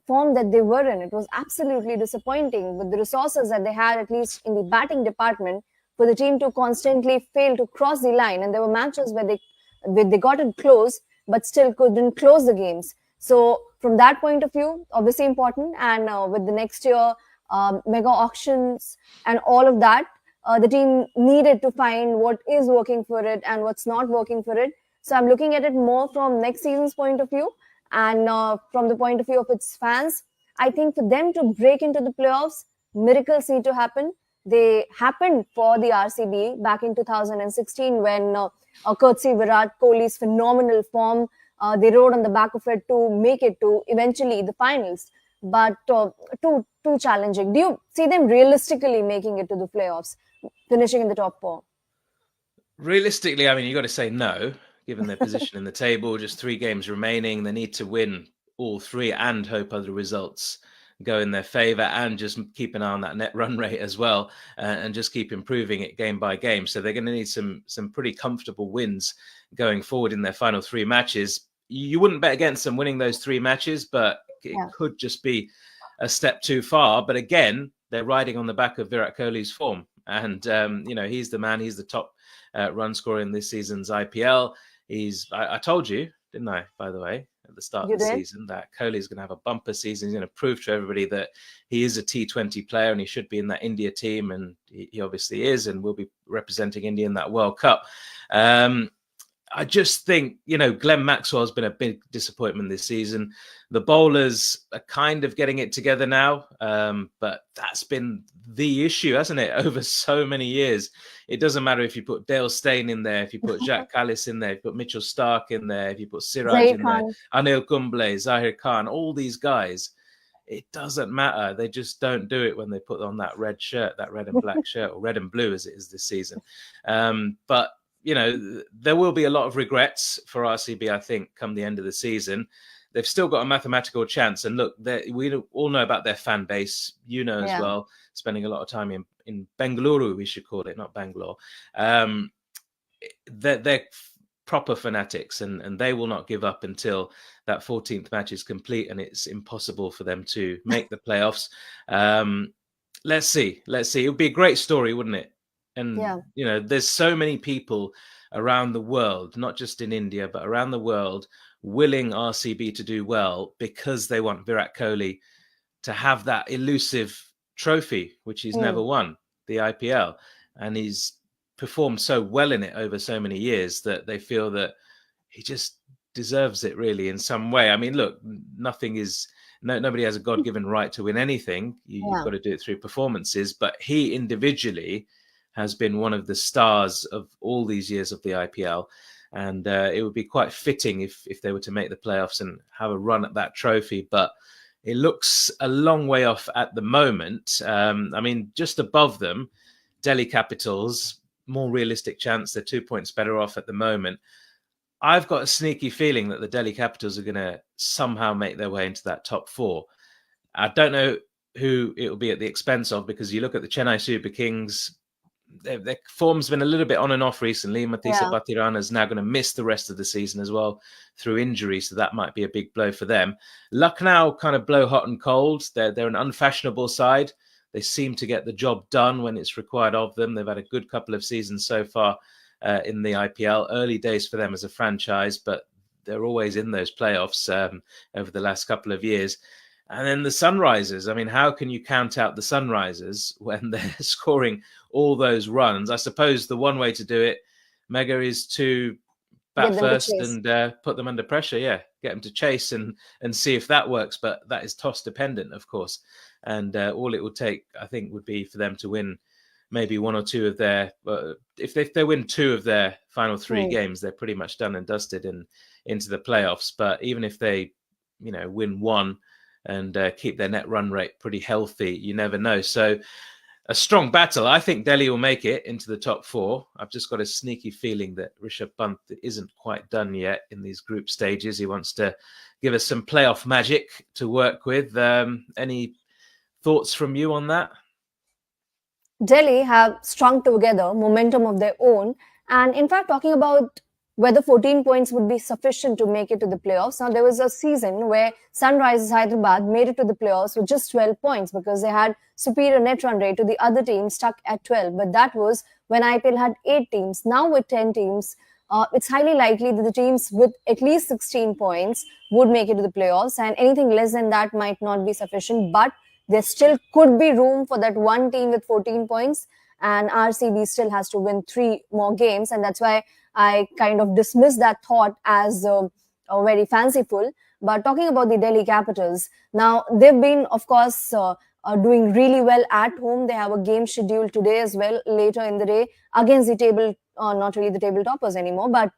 form that they were in, it was absolutely disappointing with the resources that they had, at least in the batting department, for the team to constantly fail to cross the line. And there were matches where they got it close, but still couldn't close the games. So from that point of view, obviously important. And with the next year, mega auctions and all of that, the team needed to find what is working for it and what's not working for it. So I'm looking at it more from next season's point of view and from the point of view of its fans. I think for them to break into the playoffs, miracles need to happen. They happened for the RCB back in 2016 when courtesy Virat Kohli's phenomenal form, they rode on the back of it to make it to eventually the finals. But too challenging. Do you see them realistically making it to the playoffs, finishing in the top 4? Realistically, I mean, you got to say no, given their position in the table. Just 3 games remaining. They need to win all 3 and hope other results go in their favour, and just keep an eye on that net run rate as well, and just keep improving it game by game. So they're going to need some pretty comfortable wins going forward in their final 3 matches. You wouldn't bet against them winning those 3 matches, but it could just be a step too far. But again, they're riding on the back of Virat Kohli's form. And, he's the man. He's the top run scorer in this season's IPL. I told you, didn't I, by the way, at the start of the season, that Kohli's going to have a bumper season. He's going to prove to everybody that he is a T20 player and he should be in that India team. And he obviously is, and will be representing India in that World Cup. I just think, Glenn Maxwell's been a big disappointment this season. The bowlers are kind of getting it together now, but that's been the issue, hasn't it, over so many years. It doesn't matter if you put Dale Steyn in there, if you put Jacques Kallis in there, if you put Mitchell Stark in there, if you put Siraj in there, Anil Kumble, Zahir Khan, all these guys. it doesn't matter. They just don't do it when they put on that red shirt, that red and black shirt, or red and blue as it is this season. But, you know, there will be a lot of regrets for RCB, I think, come the end of the season. They've still got a mathematical chance. And look, we all know about their fan base, you know, as well, spending a lot of time in Bengaluru, we should call it, not Bangalore. They're proper fanatics, and they will not give up until that 14th match is complete and it's impossible for them to make the playoffs. Let's see. It would be a great story, wouldn't it? And, you know, there's so many people around the world, not just in India, but around the world, willing RCB to do well because they want Virat Kohli to have that elusive trophy, which he's never won, the IPL. And he's performed so well in it over so many years that they feel that he just deserves it really in some way. I mean, look, nobody has a God-given right to win anything. You've got to do it through performances, but he individually has been one of the stars of all these years of the IPL. And it would be quite fitting if they were to make the playoffs and have a run at that trophy. But it looks a long way off at the moment. I mean, just above them, Dehli Capitals, more realistic chance. They're 2 points better off at the moment. I've got a sneaky feeling that the Dehli Capitals are going to somehow make their way into that top four. I don't know who it will be at the expense of, because you look at the Chennai Super Kings, their form's been a little bit on and off recently. Matisa Batirana is now going to miss the rest of the season as well through injury, so that might be a big blow for them. Lucknow kind of blow hot and cold. They're an unfashionable side. They seem to get the job done when it's required of them. They've had a good couple of seasons so far in the IPL. Early days for them as a franchise, but they're always in those playoffs over the last couple of years. And then the Sunrisers. I mean, how can you count out the Sunrisers when they're scoring all those runs? I suppose the one way to do it, Mega, is to bat first and put them under pressure. Yeah, get them to chase and see if that works. But that is toss dependent, of course. And all it would take, I think, would be for them to win maybe one or two of their. If they win two of their final three games, they're pretty much done and dusted into the playoffs. But even if they, win one and keep their net run rate pretty healthy, you never know. So a strong battle. I think Delhi will make it into the top four. I've just got a sneaky feeling that Rishabh Pant isn't quite done yet in these group stages. He wants to give us some playoff magic to work with. Any thoughts from you on that? Delhi have strung together momentum of their own. And in fact, talking about whether 14 points would be sufficient to make it to the playoffs. Now, there was a season where Sunrisers Hyderabad made it to the playoffs with just 12 points because they had superior net run rate to the other team stuck at 12. But that was when IPL had 8 teams. Now with 10 teams, it's highly likely that the teams with at least 16 points would make it to the playoffs. And anything less than that might not be sufficient. But there still could be room for that one team with 14 points. And RCB still has to win 3 more games. And that's why I kind of dismiss that thought as very fanciful. But talking about the Dehli Capitals, now they've been, of course, doing really well at home. They have a game scheduled today as well, later in the day, against the table, not really the table toppers anymore, but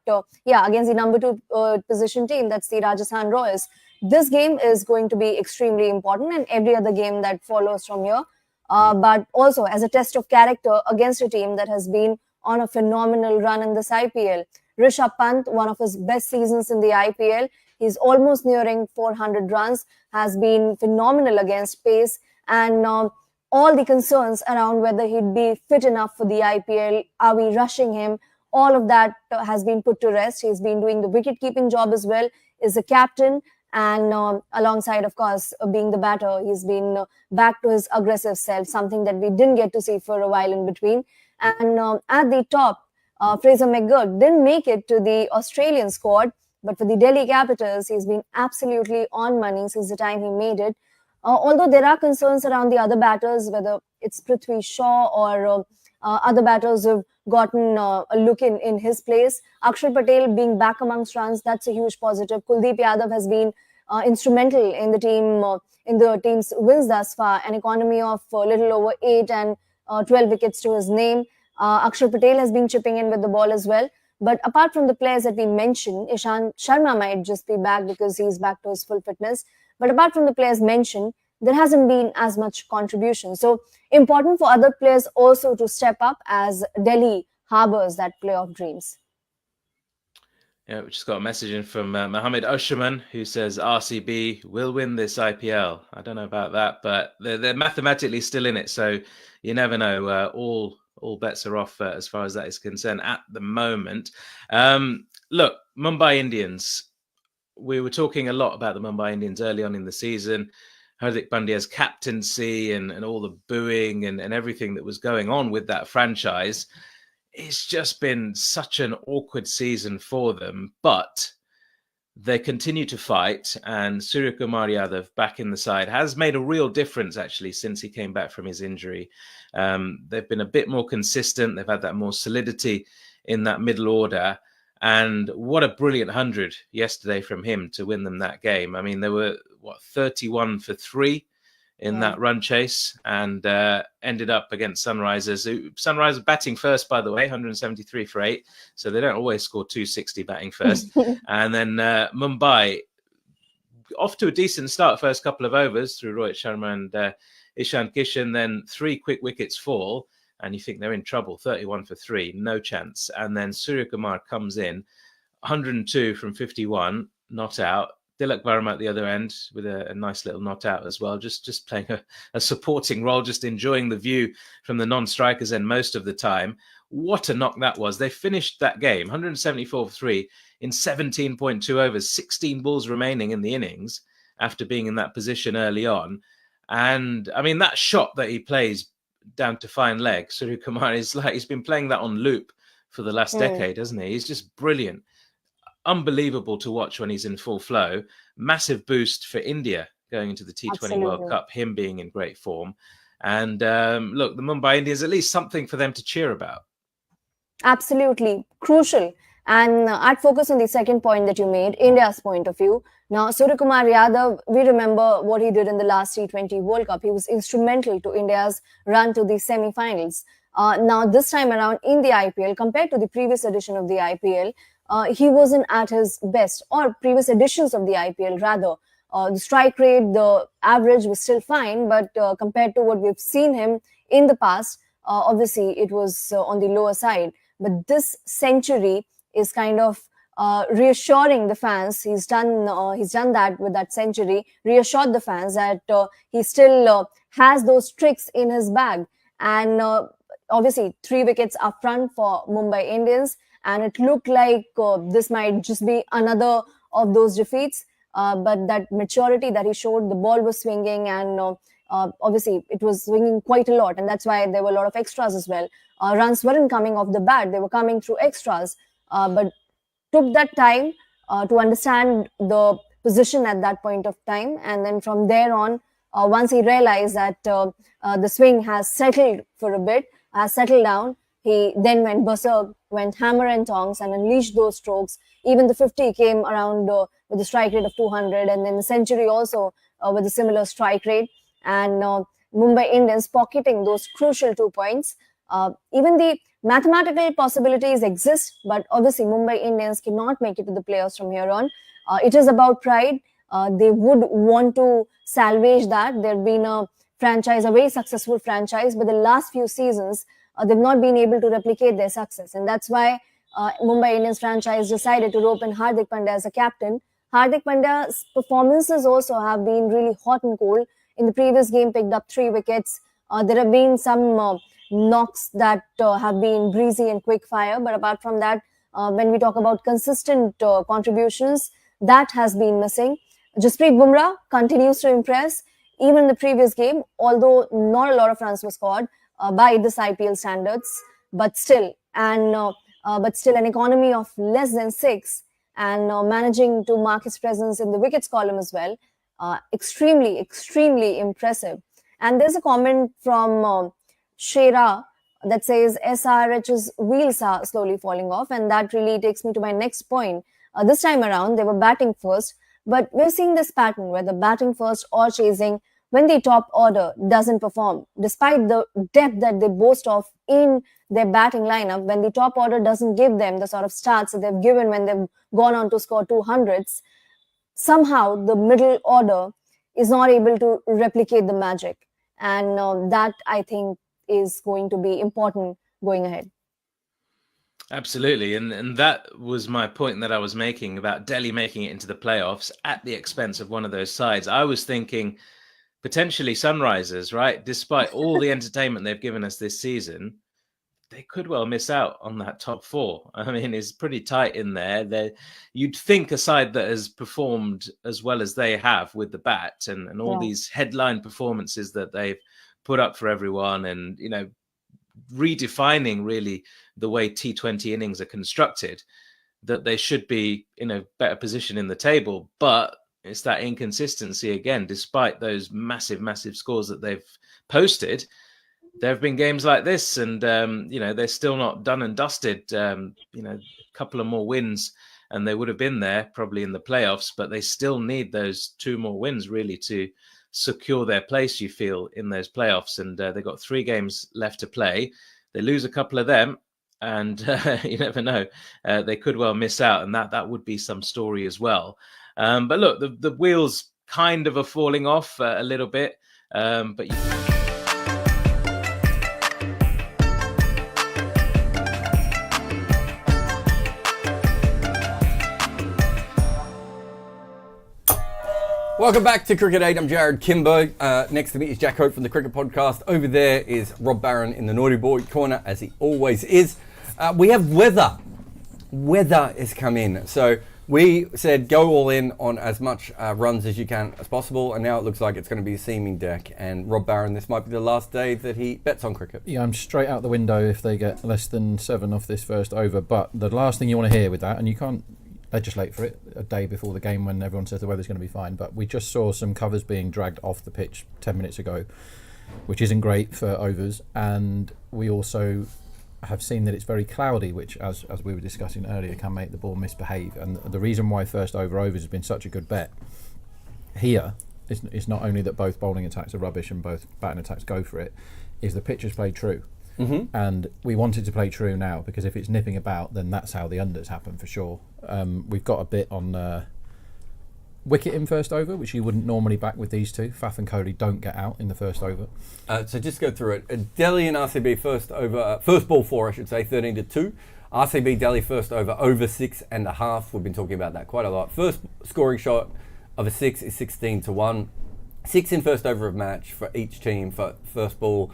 against the number 2 position team, that's the Rajasthan Royals. This game is going to be extremely important, and every other game that follows from here. But also as a test of character against a team that has been on a phenomenal run in this IPL. Rishabh Pant, one of his best seasons in the IPL. He's almost nearing 400 runs, has been phenomenal against pace, and all the concerns around whether he'd be fit enough for the IPL, are we rushing him, all of that has been put to rest. He's been doing the wicket-keeping job as well, is the captain, and alongside, of course, being the batter, he's been back to his aggressive self, something that we didn't get to see for a while in between. And at the top, Fraser McGurk didn't make it to the Australian squad, but for the Dehli Capitals, he's been absolutely on money since the time he made it. Although there are concerns around the other batters, whether it's Prithvi Shaw or other batters who've gotten a look in his place. Akshay Patel being back amongst runs, that's a huge positive. Kuldeep Yadav has been instrumental in the team's wins thus far, an economy of a little over 8 and 12 wickets to his name. Akshay Patel has been chipping in with the ball as well. But apart from the players that we mentioned, Ishant Sharma might just be back because he's back to his full fitness. But apart from the players mentioned, there hasn't been as much contribution. So important for other players also to step up as Delhi harbors that playoff dreams. Yeah, we just got a message in from Mohammed Osherman, who says RCB will win this IPL. I don't know about that, but they're mathematically still in it, so you never know. All bets are off as far as that is concerned at the moment. Look, Mumbai Indians. We were talking a lot about the Mumbai Indians early on in the season. Hardik Pandya's captaincy and all the booing and everything that was going on with that franchise. It's just been such an awkward season for them, but they continue to fight, and Surya Kumar Yadav back in the side has made a real difference actually since he came back from his injury. They've been a bit more consistent. They've had that more solidity in that middle order, and what a brilliant 100 yesterday from him to win them that game. I mean, they were 31 for 3 in that run chase, and ended up against Sunrisers. Sunrisers batting first, by the way, 173 for 8. So they don't always score 260 batting first. And then Mumbai, off to a decent start first couple of overs through Rohit Sharma and Ishan Kishan. Then 3 quick wickets fall, and you think they're in trouble. 31 for 3, no chance. And then Surya Kumar comes in, 102 from 51, not out. Tilak Varma at the other end with a nice little not out as well, just playing a supporting role, just enjoying the view from the non-strikers end most of the time. What a knock that was. They finished that game 174 for 3 in 17.2 overs, 16 balls remaining in the innings after being in that position early on. And I mean, that shot that he plays down to fine leg, Surya Kumar, is like he's been playing that on loop for the last decade, hasn't he? He's just brilliant. Unbelievable to watch when he's in full flow. Massive boost for India going into the T20 World Cup, him being in great form. And look, the Mumbai Indians, at least something for them to cheer about. Absolutely. Crucial. And I'd focus on the second point that you made, India's point of view. Now, Surya Kumar Yadav, we remember what he did in the last T20 World Cup. He was instrumental to India's run to the semi-finals. Now, this time around in the IPL, compared to the previous edition of the IPL, he wasn't at his best, or previous editions of the IPL rather. The strike rate, the average was still fine, but compared to what we've seen him in the past, obviously it was on the lower side. But this century is kind of reassuring the fans. He's done that with that century, reassured the fans that he still has those tricks in his bag. And obviously 3 wickets up front for Mumbai Indians. And it looked like this might just be another of those defeats. But that maturity that he showed, the ball was swinging, and obviously it was swinging quite a lot. And that's why there were a lot of extras as well. Runs weren't coming off the bat. They were coming through extras. But took that time to understand the position at that point of time. And then from there on, once he realized that the swing has settled for a bit, has settled down, he then went berserk, went hammer and tongs and unleashed those strokes. Even the 50 came around with a strike rate of 200, and then the century also with a similar strike rate. And Mumbai Indians pocketing those crucial 2 points. Even the mathematical possibilities exist, but obviously Mumbai Indians cannot make it to the playoffs from here on. It is about pride. They would want to salvage that. They've been a franchise, a very successful franchise, but the last few seasons, they've not been able to replicate their success. And that's why Mumbai Indians franchise decided to rope in Hardik Pandya as a captain. Hardik Pandya's performances also have been really hot and cold. In the previous game, picked up 3 wickets. There have been some knocks that have been breezy and quick fire. But apart from that, when we talk about consistent contributions, that has been missing. Jasprit Bumrah continues to impress. Even in the previous game, although not a lot of runs were scored by this IPL standards, but still an economy of less than 6 and managing to mark his presence in the wickets column as well. Extremely, extremely impressive. And there's a comment from Shera that says SRH's wheels are slowly falling off, and that really takes me to my next point. This time around, they were batting first, but we're seeing this pattern where the batting first or chasing when the top order doesn't perform. Despite the depth that they boast of in their batting lineup, when the top order doesn't give them the sort of starts that they've given when they've gone on to score 200s, somehow the middle order is not able to replicate the magic. And that, I think, is going to be important going ahead. Absolutely, and that was my point that I was making about Delhi making it into the playoffs at the expense of one of those sides. I was thinking potentially Sunrisers, right? Despite all the entertainment they've given us this season, they could well miss out on that top four. I mean, it's pretty tight in there. You'd think a side that has performed as well as they have with the bat and all these headline performances that they've put up for everyone, and redefining really the way T20 innings are constructed, that they should be in a better position in the table. But it's that inconsistency again. Despite those massive scores that they've posted, there have been games like this, and they're still not done and dusted. A couple of more wins and they would have been there probably in the playoffs, but they still need those 2 more wins really to secure their place, you feel, in those playoffs. And they've got 3 games left to play. They lose a couple of them, and you never know, they could well miss out, and that would be some story as well. But look, the wheels kind of are falling off a little bit, but Welcome back to Cricket 8. I'm Jarrod Kimber. Next to me is Jack Hope from the Cricket Podcast. Over there is Rob Barron in the naughty boy corner, as he always is. We have weather. Weather has come in. So we said go all in on as much runs as you can as possible, and now it looks like it's going to be a seaming deck. And Rob Barron, this might be the last day that he bets on cricket. Yeah, I'm straight out the window if they get less than 7 off this first over. But the last thing you want to hear with that, and you can't legislate for it a day before the game when everyone says the weather's going to be fine, but we just saw some covers being dragged off the pitch 10 minutes ago, which isn't great for overs. And we also have seen that it's very cloudy, which, as we were discussing earlier, can make the ball misbehave. And the reason why first overs has been such a good bet here is not only that both bowling attacks are rubbish and both batting attacks go for it, is the pitch has played true. Mm-hmm. And we wanted to play true now, because if it's nipping about, then that's how the unders happen for sure. We've got a bit on wicket in first over, which you wouldn't normally back with these two. Faf and Kohli don't get out in the first over. So just go through it. Delhi and RCB first ball 4, I should say, 13-2. RCB Delhi first over 6.5. We've been talking about that quite a lot. First scoring shot of a 6 is 16-1. 6 in first over of match for each team for first ball.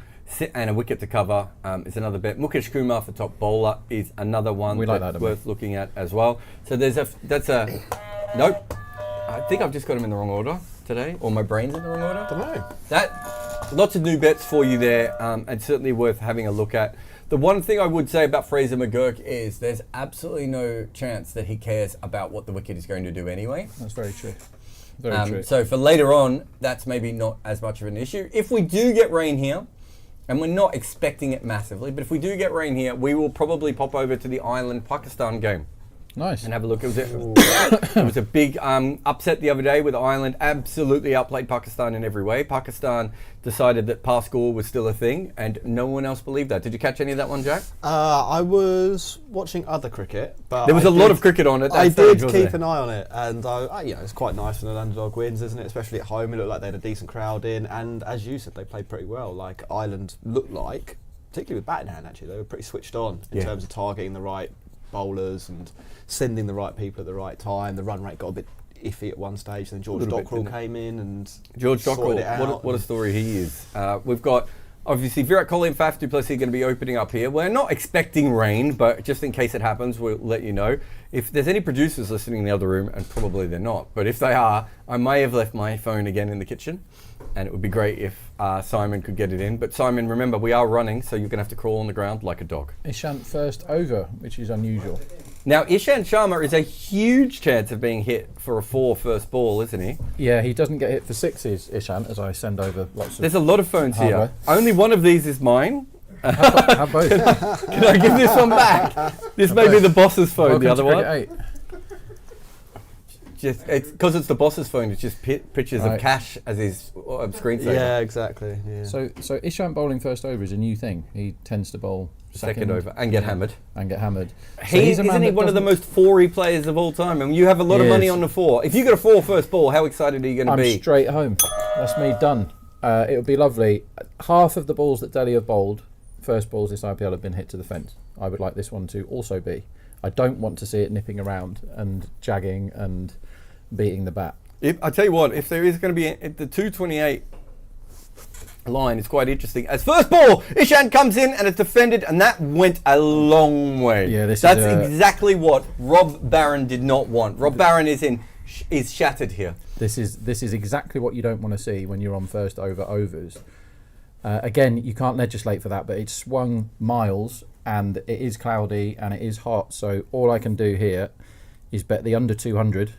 And a wicket to cover is another bet. Mukesh Kumar for top bowler is another one that's worth looking at as well. So nope. I think I've just got them in the wrong order today, or my brain's in the wrong order. Don't know. Lots of new bets for you there, and certainly worth having a look at. The one thing I would say about Fraser McGurk is there's absolutely no chance that he cares about what the wicket is going to do anyway. That's very true. Very true. So for later on, that's maybe not as much of an issue. If we do get rain here, and we're not expecting it massively, but if we do get rain here, we will probably pop over to the Ireland-Pakistan game. Nice. And have a look. It was a big upset the other day with Ireland absolutely outplayed Pakistan in every way. Pakistan decided that pass score was still a thing, and no one else believed that. Did you catch any of that one, Jack? I was watching other cricket, but there was a lot of cricket on it. I did keep an eye on it, and it's quite nice when an underdog wins, isn't it? Especially at home, it looked like they had a decent crowd in, and as you said, they played pretty well. Like Ireland looked like, particularly with batting hand, actually, they were pretty switched on in terms of targeting the right bowlers and sending the right people at the right time. The run rate got a bit iffy at one stage, then George Dockrell came in and George Dockrell, what a story he is. We've got obviously Virat Kohli and Faf du Plessis going to be opening up here. We're not expecting rain, but just in case it happens, we'll let you know. If there's any producers listening in the other room, and probably they're not, but if they are, I may have left my phone again in the kitchen, and it would be great if Simon could get it in. But Simon, remember, we are running, so you're going to have to crawl on the ground like a dog. Ishant first over, which is unusual. Now, Ishant Sharma is a huge chance of being hit for a 4 first ball, isn't he? Yeah, he doesn't get hit for 6s, Ishant, as I send over lots of... There's a lot of phones here. Only one of these is mine. Have both. Can I give this one back? This may be the boss's phone, the other one. 8. Because it's the boss's phone, it's just pictures of Cash as his screensaver. Yeah, exactly. Yeah. So Ishant bowling first over is a new thing. He tends to bowl second over and get hammered. And get hammered. Isn't he one of the most four-y players of all time? I mean, you have a lot of money on the four. If you get a 4 first ball, how excited are you going to be? I'm straight home. That's me done. It would be lovely. Half of the balls that Dehli have bowled, first balls this IPL, have been hit to the fence. I would like this one to also be. I don't want to see it nipping around and jagging and beating the bat. I tell you what, if there is going to be the 228 line, it's quite interesting. As first ball, Ishant comes in and it's defended, and that went a long way. Yeah, that's exactly what Rob Barron did not want. Rob Barron is shattered here. This is exactly what you don't want to see when you're on first over overs. Again, you can't legislate for that, but it's swung miles, and it is cloudy and it is hot. So all I can do here is bet the under 200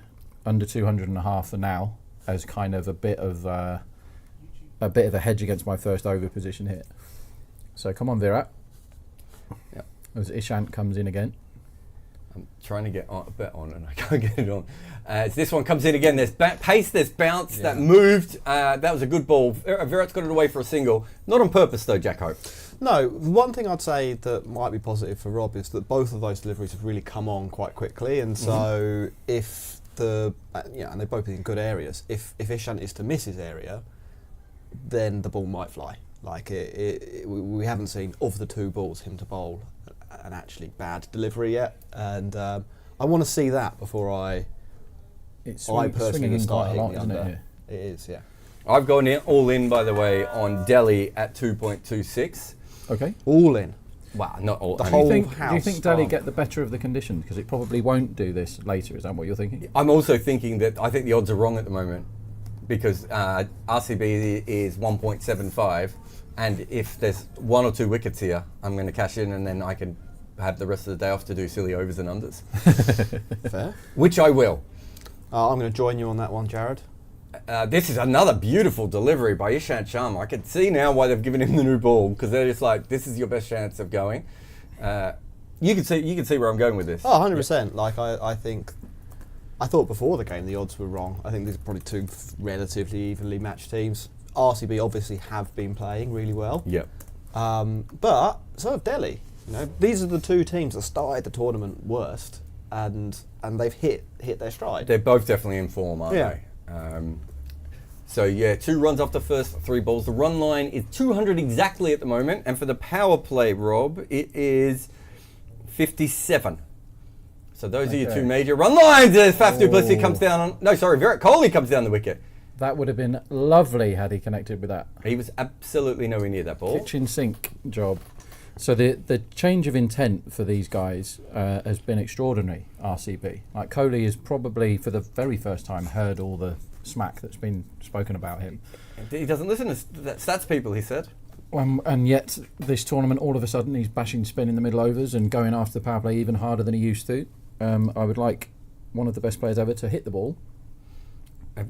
and a half for now, as kind of a bit of a hedge against my first over position here. So come on, Virat. Yep. As Ishant comes in again. I'm trying to get a bet on and I can't get it on. As this one comes in again, there's pace, there's bounce, that moved. That was a good ball. Virat's got it away for a single. Not on purpose though, Jacko. No, one thing I'd say that might be positive for Rob is that both of those deliveries have really come on quite quickly, and so if and they've both been in good areas, if Ishant is to miss his area, then the ball might fly. Like we haven't seen, of the two balls, him to bowl an actually bad delivery yet, and I want to see that before I personally start hitting the under. It is, yeah. I've gone all in, by the way, on Dehli at 2.26. Okay. All in. Wow, not all. Do you think Dehli get the better of the conditions? Because it probably won't do this later. Is that what you're thinking? I'm also thinking that I think the odds are wrong at the moment, because RCB is 1.75, and if there's 1 or 2 wickets here, I'm going to cash in, and then I can have the rest of the day off to do silly overs and unders. Fair. Which I will. I'm going to join you on that one, Jarrod. This is another beautiful delivery by Ishant Sharma. I can see now why they've given him the new ball, because they're just like, this is your best chance of going. You can see where I'm going with this. Oh, 100%. Like I thought before the game the odds were wrong. I think these are probably two relatively evenly matched teams. RCB obviously have been playing really well. Yep. But so have Dehli. You know, these are the two teams that started the tournament worst, and they've hit their stride. They're both definitely in form, aren't they? So yeah, 2 runs off the first 3 balls. The run line is 200 exactly at the moment, and for the power play, Rob, it is 57. So those are your 2 major run lines. Faf du Plessis comes down Virat Kohli comes down the wicket. That would have been lovely had he connected with that. He was absolutely nowhere near that ball. Kitchen sink job. So the change of intent for these guys has been extraordinary, RCB. Like Kohli has probably, for the very first time, heard all the smack that's been spoken about him. He doesn't listen to stats people, he said. And yet, this tournament, all of a sudden, he's bashing spin in the middle overs and going after the power play even harder than he used to. I would like one of the best players ever to hit the ball.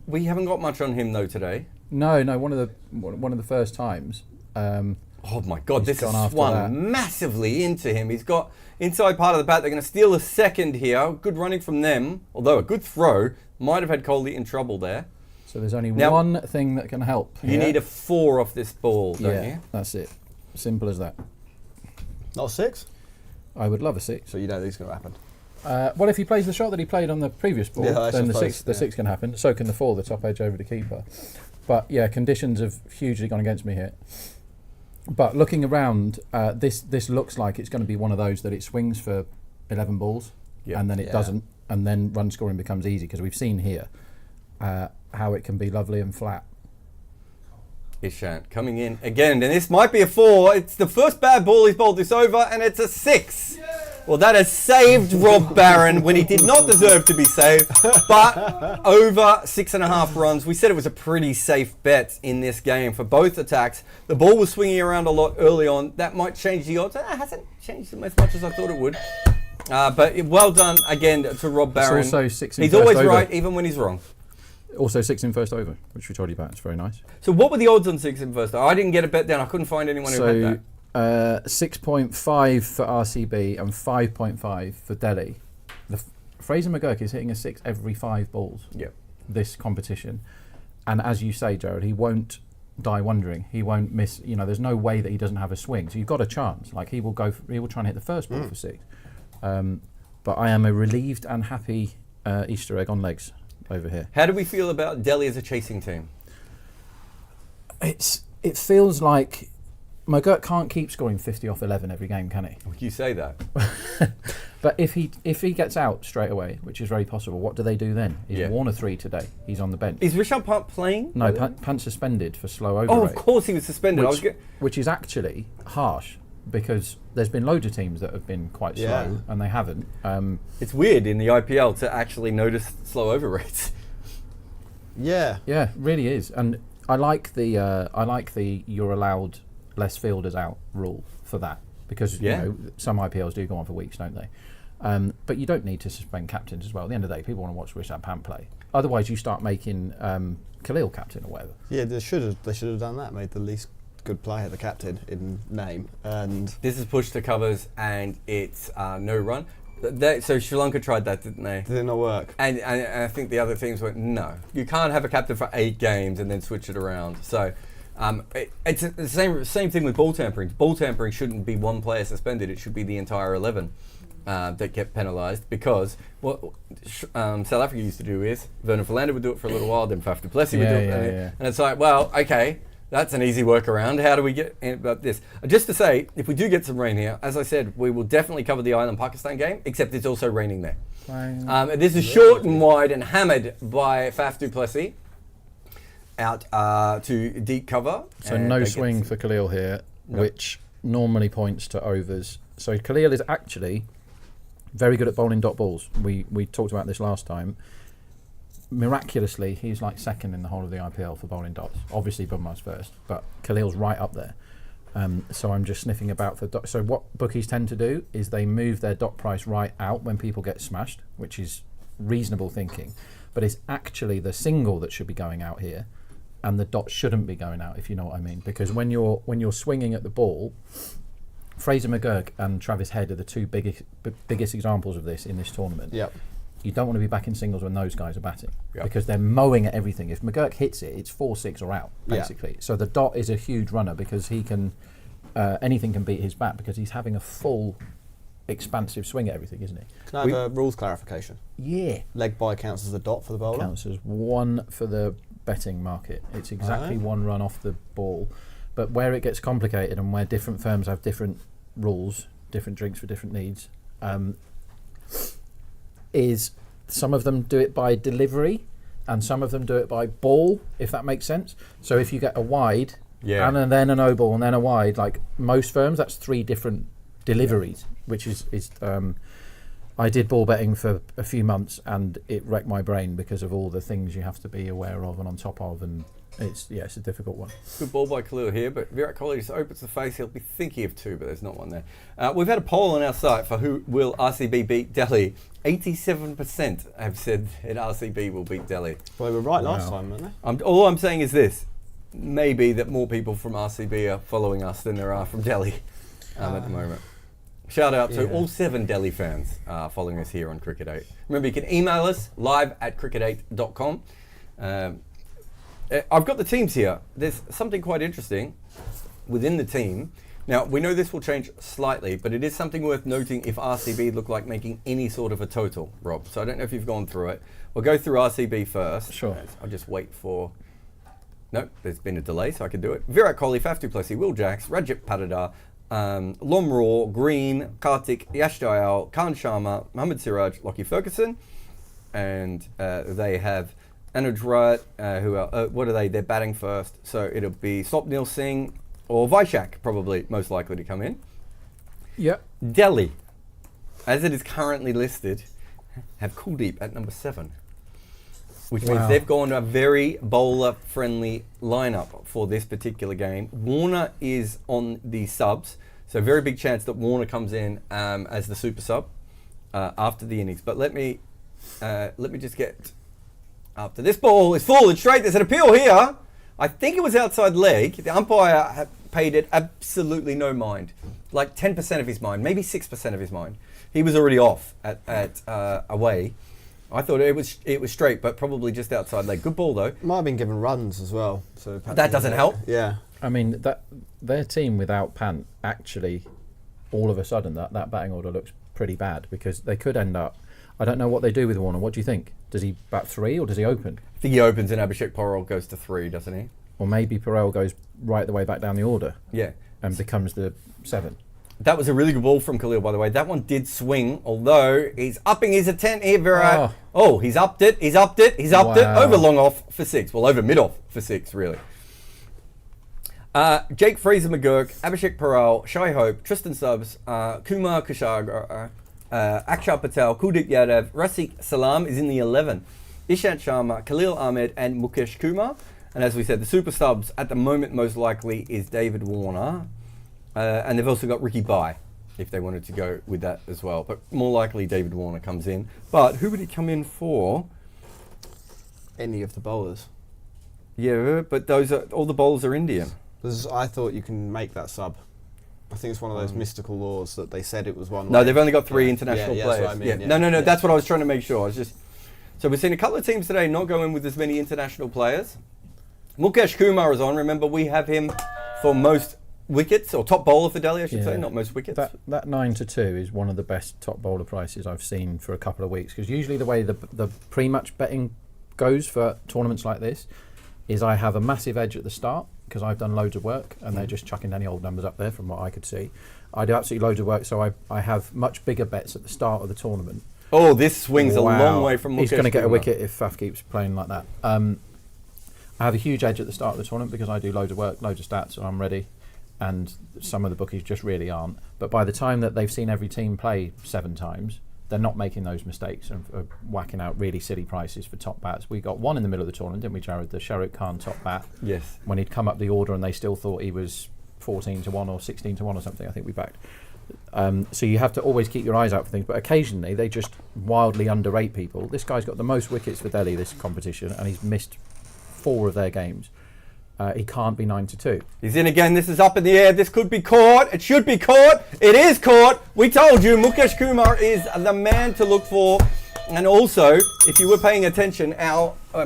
We haven't got much on him though today. No, one of the first times. Oh my God, this has swung massively into him. He's got inside part of the bat. They're going to steal a second here. Good running from them, although a good throw. Might have had Kohli in trouble there. So there's only one thing that can help. You need a 4 off this ball, don't you? That's it. Simple as that. Not a 6? I would love a 6. So you know this is going to happen. Well, if he plays the shot that he played on the previous ball, then the 6 can happen. So can the 4, the top edge over the keeper. But yeah, conditions have hugely gone against me here. But looking around, this looks like it's going to be one of those that it swings for 11 balls, and then it doesn't, and then run scoring becomes easy, because we've seen here how it can be lovely and flat. Ishant coming in again, and this might be a 4. It's the first bad ball he's bowled this over, and it's a 6. Well, that has saved Rob Barron when he did not deserve to be saved, but over 6.5 runs. We said it was a pretty safe bet in this game for both attacks. The ball was swinging around a lot early on. That might change the odds. It hasn't changed them as much as I thought it would. But well done again to Rob Barron. It's also 6 in he's first always over. Right, even when he's wrong. Also 6 in first over, which we told you about. It's very nice. So what were the odds on 6 in first over? I didn't get a bet down. I couldn't find anyone who had that. 6.5 for RCB and 5.5 for Dehli. Fraser McGurk is hitting a 6 every 5 balls. Yep. This competition, and as you say, Jarrod, he won't die wondering. He won't miss. You know, there's no way that he doesn't have a swing. So you've got a chance. Like he will he will try and hit the first ball for 6. But I am a relieved and happy Easter egg on legs over here. How do we feel about Delhi as a chasing team? It feels like McGurk can't keep scoring 50 off 11 every game, can he? You say that. But if he gets out straight away, which is very possible, what do they do then? Is Warner 3 today? He's on the bench. Is Rishabh Pant playing? No, Pant's suspended for slow over Oh, rate, of course he was suspended. which is actually harsh because there's been loads of teams that have been quite slow and they haven't. It's weird in the IPL to actually notice slow over rates. Yeah, it really is. And I like the you're allowed less fielders out rule for that because you know some IPLs do go on for weeks, don't they? But you don't need to suspend captains as well. At the end of the day, people want to watch Rishabh Pant play. Otherwise, you start making Khalil captain or whatever. Yeah, they should have done that. Made the least good player the captain in name. And this is push to covers, and it's no run. So Sri Lanka tried that, didn't they? Did it not work? And I think the other teams went, no, you can't have a captain for 8 games and then switch it around. So it's the same thing with ball tampering. Ball tampering shouldn't be one player suspended; it should be the entire 11 that get penalised. Because what South Africa used to do is Vernon Philander would do it for a little while, then Faf du Plessis would do it, and it's like, well, okay. That's an easy workaround. How do we get in about this? Just to say, if we do get some rain here, as I said, we will definitely cover the Ireland-Pakistan game, except it's also raining there. This is short and wide and hammered by Faf du Plessis out to deep cover. So no swing for Khalil here, which normally points to overs. So Khalil is actually very good at bowling dot balls. We talked about this last time. Miraculously, he's like second in the whole of the IPL for bowling dots. Obviously, Bummar's first, but Khalil's right up there. So I'm just sniffing about for dot. So what bookies tend to do is they move their dot price right out when people get smashed, which is reasonable thinking. But it's actually the single that should be going out here, and the dot shouldn't be going out, if you know what I mean. Because when you're swinging at the ball, Fraser McGurk and Travis Head are the two biggest examples of this in this tournament. Yep. You don't want to be back in singles when those guys are batting because they're mowing at everything. If McGurk hits it, it's 4-6 or out, basically. So the dot is a huge runner because he can, anything can beat his bat because he's having a full, expansive swing at everything, isn't he? Can I have a rules clarification? Yeah. Leg by counts as a dot for the bowler? Counts as 1 for the betting market. It's exactly 1 run off the ball. But where it gets complicated and where different firms have different rules, different drinks for different needs, is some of them do it by delivery and some of them do it by ball, if that makes sense. So if you get a wide and then a no ball and then a wide, like most firms, that's 3 different deliveries, which is I did ball betting for a few months and it wrecked my brain because of all the things you have to be aware of and on top of, and it's a difficult one. Good ball by Khalil here, but Virat Kohli just opens the face. He'll be thinking of 2, but there's not one there. We've had a poll on our site for who will RCB beat Delhi. 87% have said that RCB will beat Delhi. Well, they were right last time, weren't they? All I'm saying is this. Maybe that more people from RCB are following us than there are from Delhi at the moment. Shout out to all 7 Delhi fans following us here on Cricket 8. Remember, you can email us live@cricket8.com. I've got the teams here. There's something quite interesting within the team. Now, we know this will change slightly, but it is something worth noting if RCB look like making any sort of a total, Rob. So I don't know if you've gone through it. We'll go through RCB first. Sure. I'll just wait for... No, there's been a delay, so I can do it. Virat Kohli, Faf du Plessis, Will Jacks, Rajat Patidar, Lomraw, Green, Karthik, Yash Dayal, Khan Sharma, Mohammad Siraj, Lockie Ferguson, and they have Anuj Rayat, who are, what are they? They're batting first, so it'll be Swapnil Singh or Vaishak, probably most likely to come in. Yep. Delhi, as it is currently listed, have Kuldeep at number 7, which means they've gone to a very bowler-friendly lineup for this particular game. Warner is on the subs, so very big chance that Warner comes in as the super sub after the innings. But let me just get after this ball is fallen straight. There's an appeal here. I think it was outside leg. The umpire paid it absolutely no mind, like 10% of his mind, maybe 6% of his mind. He was already off at away. I thought it was straight, but probably just outside leg. Good ball though. Might have been given runs as well. So That doesn't help. Yeah. I mean, that their team without Pant, actually, all of a sudden, that batting order looks pretty bad, because they could end up... I don't know what they do with Warner. What do you think? Does he bat 3 or does he open? I think he opens and Abhishek Porel goes to 3, doesn't he? Or maybe Perel goes right the way back down the order Yeah. and becomes the 7. That was a really good ball from Khalil, by the way. That one did swing, although he's upping his attempt here, Virat. Oh, he's upped it. Wow. Over long off for 6. Well, over mid off for 6, really. Jake Fraser McGurk, Abhishek Paral, Shai Hope, Tristan Stubbs, Kumar Kushagar, Akshar Patel, Kuldeep Yadav, Rasik Salam is in the 11. Ishant Sharma, Khalil Ahmed, and Mukesh Kumar. And as we said, the super subs at the moment most likely is David Warner. And they've also got Ricky Bai, if they wanted to go with that as well. But more likely David Warner comes in. But who would he come in for? Any of the bowlers. Yeah, but all the bowlers are Indian. I thought you can make that sub. I think it's one of those mystical laws that they said it was one. No, way. they've only got 3 Yeah. international Yeah, players. that's what I mean, Yeah. yeah. No, Yeah. that's what I was trying to make sure. So we've seen a couple of teams today not go in with as many international players. Mukesh Kumar is on. Remember, we have him for most wickets, or top bowler for Delhi, I should say, not most wickets. That 9-2 is one of the best top bowler prices I've seen for a couple of weeks, because usually the way the pre-match betting goes for tournaments like this is I have a massive edge at the start because I've done loads of work and they're just chucking any old numbers up there from what I could see. I do absolutely loads of work, so I have much bigger bets at the start of the tournament. Oh, this swings a long way from Mukesh He's going to get a Kumar. wicket if Faf keeps playing like that. I have a huge edge at the start of the tournament because I do loads of work, loads of stats, and I'm ready. And some of the bookies just really aren't. But by the time that they've seen every team play 7 times, they're not making those mistakes and whacking out really silly prices for top bats. We got one in the middle of the tournament, didn't we, Jarrod? The Shahrukh Khan top bat. Yes. When he'd come up the order and they still thought he was 14-1 or 16-1 or something, I think we backed. So you have to always keep your eyes out for things, but occasionally they just wildly underrate people. This guy's got the most wickets for Delhi this competition, and he's missed 4 of their games. He can't be 9-2. He's in again. This is up in the air. This could be caught. It should be caught. It is caught. We told you Mukesh Kumar is the man to look for. And also, if you were paying attention,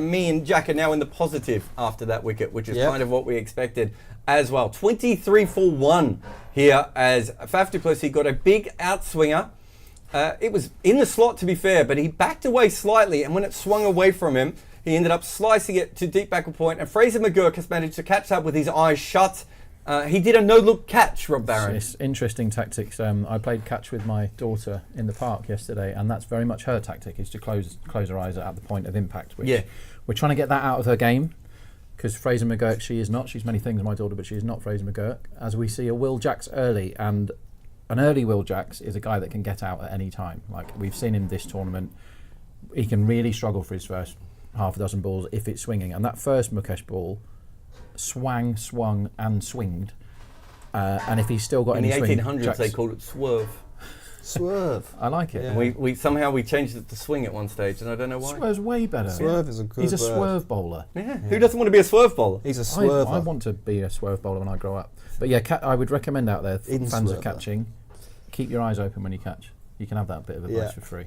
me and Jack are now in the positive after that wicket, which is kind of what we expected as well. 23 for 1 here as Faf du Plessis got a big outswinger. It was in the slot, to be fair, but he backed away slightly, and when it swung away from him, he ended up slicing it to deep backward point, and Fraser McGurk has managed to catch up with his eyes shut. He did a no-look catch, Rob Barron. It's interesting tactics. I played catch with my daughter in the park yesterday, and that's very much her tactic, is to close her eyes at the point of impact. Which we're trying to get that out of her game, because Fraser McGurk, she is not. She's many things, my daughter, but she is not Fraser McGurk. As we see a Will Jacks early, and an early Will Jacks is a guy that can get out at any time. Like we've seen in this tournament, he can really struggle for his first half a dozen balls if it's swinging. And that first Mukesh ball swung and swinged. And if he's still got in any the swing... 1800s, they called it swerve. Swerve. I like it. Yeah. And we somehow changed it to swing at one stage, and I don't know why. Swerve's way better. Swerve is a good He's a word. swerve bowler. Yeah. Who doesn't want to be a swerve bowler? He's a swerver. I want to be a swerve bowler when I grow up. But yeah, I would recommend out there, fans of swerver. catching, keep your eyes open when you catch. You can have that bit of advice for free.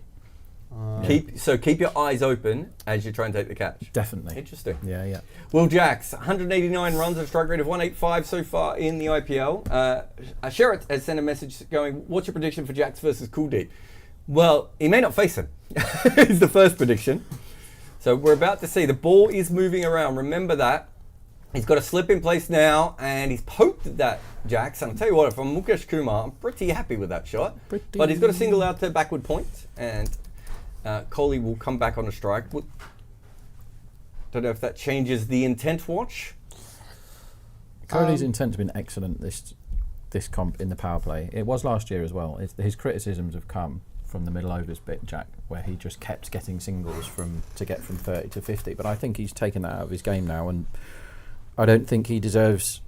Keep your eyes open as you try and take the catch. Definitely. Interesting. Yeah. Will Jacks, 189 runs, a strike rate of 185 so far in the IPL. Sherritt has sent a message going, what's your prediction for Jacks versus Kuldeep? Well, he may not face him, is the first prediction. So we're about to see. The ball is moving around. Remember that. He's got a slip in place now, and he's poked at that, Jacks. And I'll tell you what, from Mukesh Kumar, I'm pretty happy with that shot. But he's got a single out to backward point, and Kohli will come back on a strike. Don't know if that changes the intent watch. Kohli's intent has been excellent this comp in the power play. It was last year as well. His criticisms have come from the middle overs bit, Jack, where he just kept getting singles to get from 30 to 50. But I think he's taken that out of his game now, and I don't think he deserves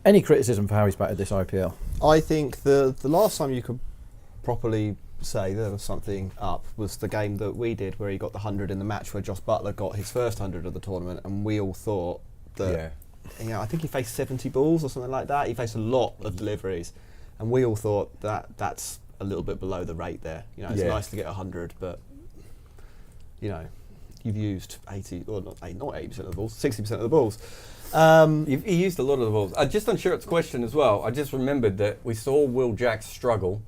any criticism for how he's batted this IPL. I think the last time you could properly say there was something up was the game that we did where he got the 100 in the match where Josh Buttler got his first 100 of the tournament, and we all thought that I think he faced 70 balls or something like that. He faced a lot of deliveries, and we all thought that that's a little bit below the rate there. It's nice to get 100, but you've used 80 or not 80% of the balls, 60% of the balls. He used a lot of the balls. Just on Sherritt's question as well, I just remembered that we saw Will Jacks struggle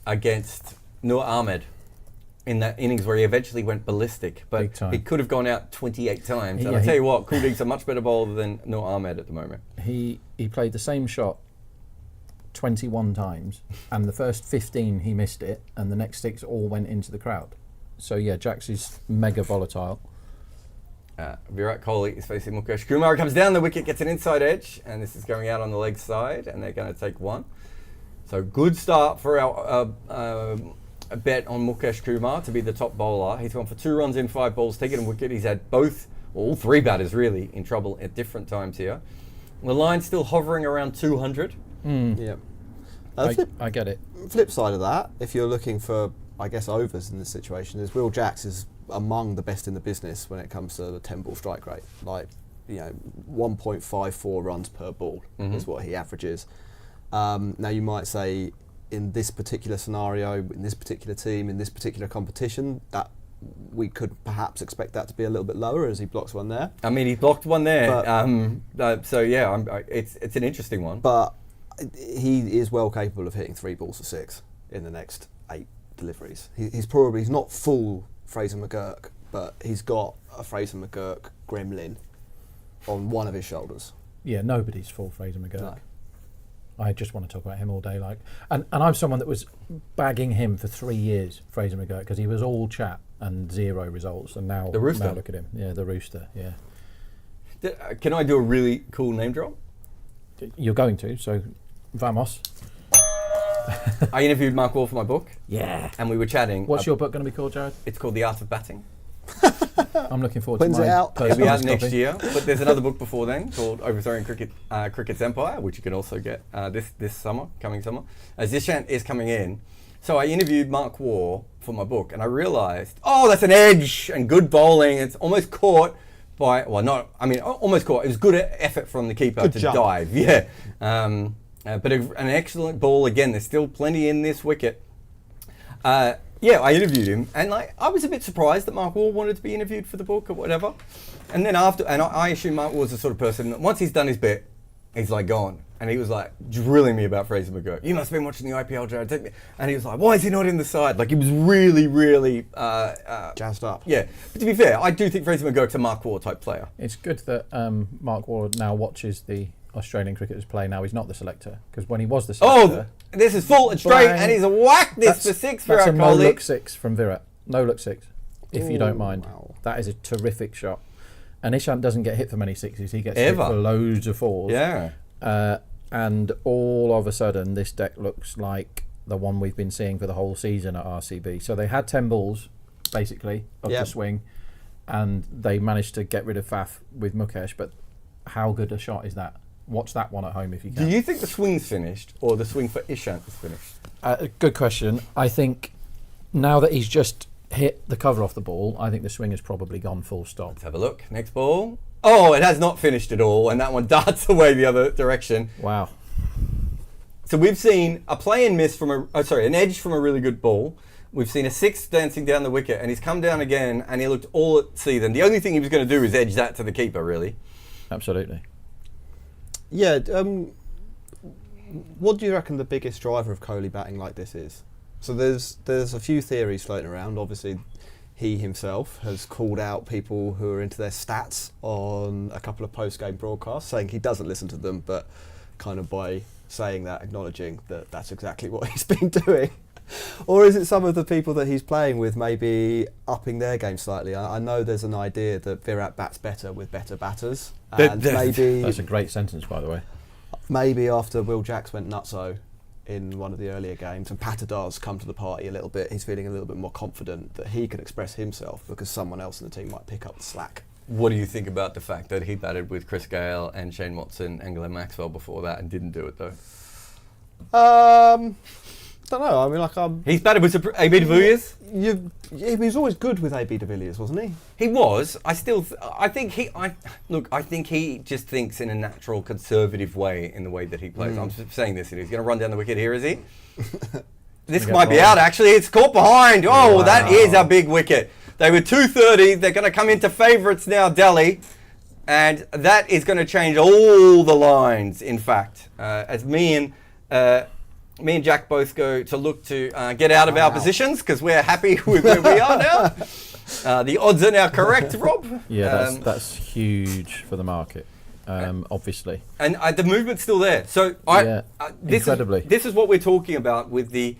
against Noor Ahmed in that innings where he eventually went ballistic, but he could have gone out 28 times. And I tell you what, Kuldeep's a much better bowler than Noor Ahmed at the moment. He played the same shot 21 times, and the first 15 he missed it, and the next 6 all went into the crowd. So yeah, Jacks is mega volatile. Virat Kohli is facing Mukesh Kumar. Comes down the wicket, gets an inside edge, and this is going out on the leg side, and they're going to take 1. So good start for our bet on Mukesh Kumar to be the top bowler. He's gone for 2 runs in 5 balls, taken a wicket. He's had all 3 batters really in trouble at different times here. The line's still hovering around 200. Yeah. I get it. Flip side of that, if you're looking for, I guess, overs in this situation, is Will Jacks is among the best in the business when it comes to the 10-ball strike rate. 1.54 runs per ball is what he averages. Now you might say, in this particular scenario, in this particular team, in this particular competition, that we could perhaps expect that to be a little bit lower as he blocks one there. I mean, he blocked one there. So yeah, it's an interesting one. But he is well capable of hitting 3 balls for 6 in the next 8 deliveries. He's not full Fraser McGurk, but he's got a Fraser McGurk gremlin on one of his shoulders. Yeah, nobody's full Fraser McGurk. No. I just want to talk about him all day. And I'm someone that was bagging him for 3 years, Fraser McGurk, because he was all chat and 0 results, and now the Rooster. Now look at him. Yeah, the Rooster. Yeah. Can I do a really cool name drop? You're going to, so vamos. I interviewed Mark Wall for my book. Yeah. And we were chatting. What's your book going to be called, Jarrod? It's called The Art of Batting. I'm looking forward When's to it my out? It'll be out personalised next copy. year. But there's another book before then called Overthrowing Cricket's Empire, which you can also get this summer, coming summer. As Zishant is coming in. So I interviewed Mark Wall for my book, and I realised, that's an edge and good bowling. It's almost caught by, almost caught. It was good effort from the keeper to dive. Yeah. But an excellent ball again. There's still plenty in this wicket. I interviewed him, and I was a bit surprised that Mark Wall wanted to be interviewed for the book or whatever. And then I assume Mark Wall's the sort of person that once he's done his bit, he's gone. And he was drilling me about Fraser McGurk. You must have been watching the IPL, Jarrod. Take me. And he was like, why is he not in the side? He was really, really jazzed up. Yeah, but to be fair, I do think Fraser McGurk's a Mark Wall type player. It's good that Mark Wall now watches the Australian cricketers play. Now he's not the selector, because when he was the selector, this is full and straight, and he's whacked this for 6 for our colleague. That's a no-look 6 from Virat. No-look 6, if you don't mind. Wow. That is a terrific shot. And Ishant doesn't get hit for many 6s. He gets hit for loads of 4s. Yeah. And all of a sudden, this deck looks like the one we've been seeing for the whole season at RCB. So they had 10 balls, basically, of the swing, and they managed to get rid of Faf with Mukesh. But how good a shot is that? Watch that one at home if you can. Do you think the swing's finished, or the swing for Ishant is finished? Good question. I think now that he's just hit the cover off the ball, I think the swing has probably gone full stop. Let's have a look. Next ball. Oh, it has not finished at all, and that one darts away the other direction. Wow. So we've seen a play and miss from an edge from a really good ball. We've seen a 6 dancing down the wicket, and he's come down again, and he looked all at sea then. The only thing he was going to do is edge that to the keeper, really. Absolutely. Yeah, what do you reckon the biggest driver of Kohli batting like this is? So there's a few theories floating around. Obviously, he himself has called out people who are into their stats on a couple of post-game broadcasts, saying he doesn't listen to them, but kind of by saying that, acknowledging that that's exactly what he's been doing. Or is it some of the people that he's playing with maybe upping their game slightly? I know there's an idea that Virat bats better with better batters. And maybe that's a great sentence, by the way. Maybe after Will Jacks went nutso in one of the earlier games and Patterdar's come to the party a little bit, he's feeling a little bit more confident that he can express himself because someone else in the team might pick up the slack. What do you think about the fact that he batted with Chris Gale and Shane Watson and Glenn Maxwell before that and didn't do it though? Don't know. I mean, he's batted with AB de Villiers. He was always good with AB de Villiers, wasn't he? He was. I think he just thinks in a natural, conservative way in the way that he plays. I'm saying this, and he's going to run down the wicket here, is he? This might be out, actually. It's caught behind. Oh, wow. That is a big wicket. They were 230. They're going to come into favourites now, Delhi. And that is going to change all the lines, in fact. As me and Jack both go to look to get out of our positions because we're happy with where we are now. The odds are now correct, Rob. Yeah, that's huge for the market, obviously. And the movement's still there. So incredibly. This is what we're talking about with the...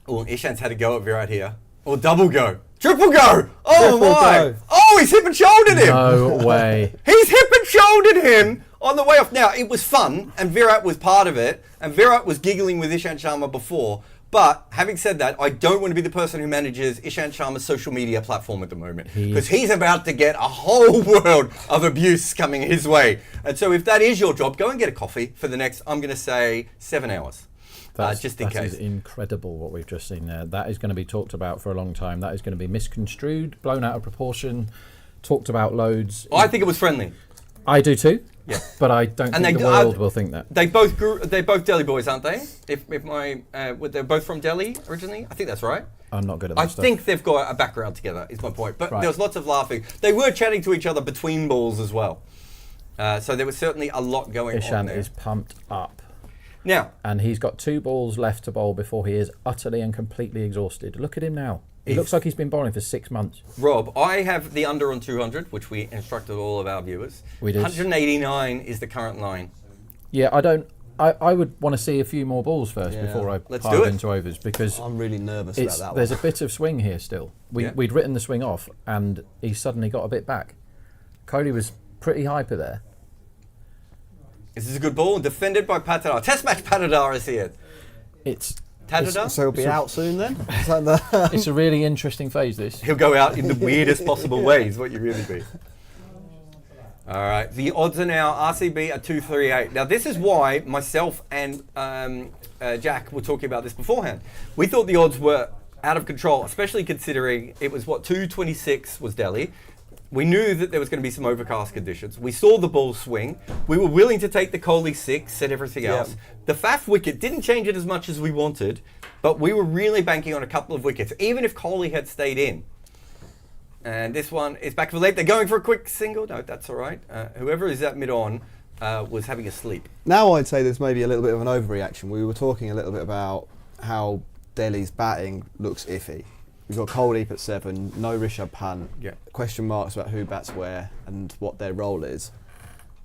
Oh, Ishan's had a go at Virat here. Or double go. Triple go! Oh Triple my! go. Oh, he's hip and shouldered him! No way. He's hip and shouldered him on the way off. Now, it was fun, and Virat was part of it, and Virat was giggling with Ishant Sharma before. But having said that, I don't want to be the person who manages Ishant Sharma's social media platform at the moment, because he's about to get a whole world of abuse coming his way. And so if that is your job, go and get a coffee for the next, I'm going to say, 7 hours. Just in case. That is incredible what we've just seen there. That is going to be talked about for a long time. That is going to be misconstrued, blown out of proportion, talked about loads. I think it was friendly. I do too. Yeah, but I don't think the world will think that. They're both Delhi boys, aren't they? They're both from Delhi originally. I think that's right. I'm not good at that stuff. I think they've got a background together. Is my point. But Right. there was lots of laughing. They were chatting to each other between balls as well. So there was certainly a lot going on Ishant there. is pumped up. Now, and he's got 2 balls left to bowl before he is utterly and completely exhausted. Look at him now. He looks like he's been bowling for 6 months. Rob, I have the under on 200, which we instructed all of our viewers. We did. 189 is the current line. Yeah, I would want to see a few more balls first before I pile into overs, because I'm really nervous about that one. There's a bit of swing here still. We'd written the swing off, and he suddenly got a bit back. Kohli was pretty hyper there. This is a good ball, defended by Patadar. Test match Patadar is here. It's Patadar? So he'll be out soon then? It's a really interesting phase, this. He'll go out in the weirdest possible ways, what you really be. All right, the odds are now RCB at 238. Now, this is why myself and Jack were talking about this beforehand. We thought the odds were out of control, especially considering it was, 226 was Delhi. We knew that there was going to be some overcast conditions. We saw the ball swing. We were willing to take the Kohli 6 and everything else. The Faf wicket didn't change it as much as we wanted, but we were really banking on a couple of wickets, even if Kohli had stayed in. And this one is back for late. They're going for a quick single. No, that's all right. Whoever is at mid-on was having a sleep. Now I'd say there's maybe a little bit of an overreaction. We were talking a little bit about how Delhi's batting looks iffy. We've got Kohli at 7, no Rishabh Pant, question marks about who bats where and what their role is,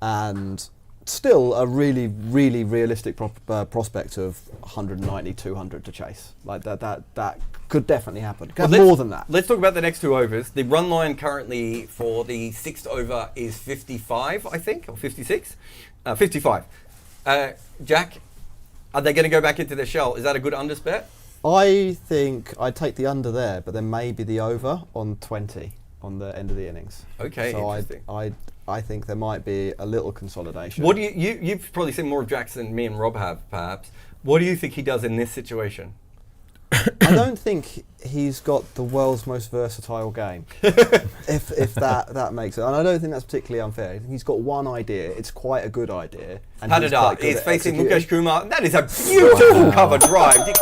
and still a really, really realistic prospect of 190, 200 to chase. Like that could definitely happen. More than that. Let's talk about the next 2 overs. The run line currently for the 6th over is 55, I think, or 56? 55. Jack, are they going to go back into their shell? Is that a good unders bet? I think I'd take the under there, but then maybe the over on 20 on the end of the innings. Okay, so interesting. I think there might be a little consolidation. What do you've probably seen more of Jackson than me and Rob have, perhaps. What do you think he does in this situation? I don't think he's got the world's most versatile game, if that makes it. And I don't think that's particularly unfair. I think he's got one idea. It's quite a good idea. And Patadar is facing Mukesh Kumar. That is a beautiful cover drive.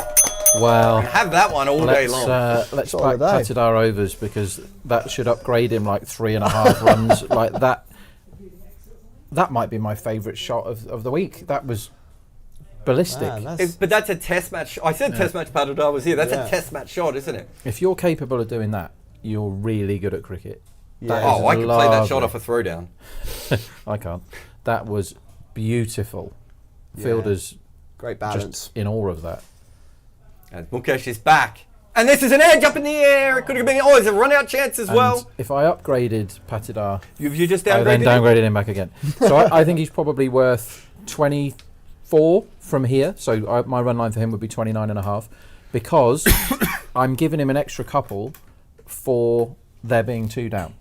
Well, have that one all day long. Let's back Patadar overs, because that should upgrade him like 3.5 runs. Like that. That might be my favourite shot of the week. That was ballistic. But that's a test match. I said test match Patadar was here. That's a test match shot, isn't it? If you're capable of doing that, you're really good at cricket. Yeah. I can play that shot off a throwdown. I can't. That was beautiful. Fielders, great balance. Just in awe of that. And Mukesh is back. And this is an edge up in the air. It could have been, it's a run-out chance as well. If I upgraded Patadar, you just downgraded I then downgraded him back again. So I think he's probably worth 24 from here. So my run line for him would be 29.5, because I'm giving him an extra couple for there being 2 down.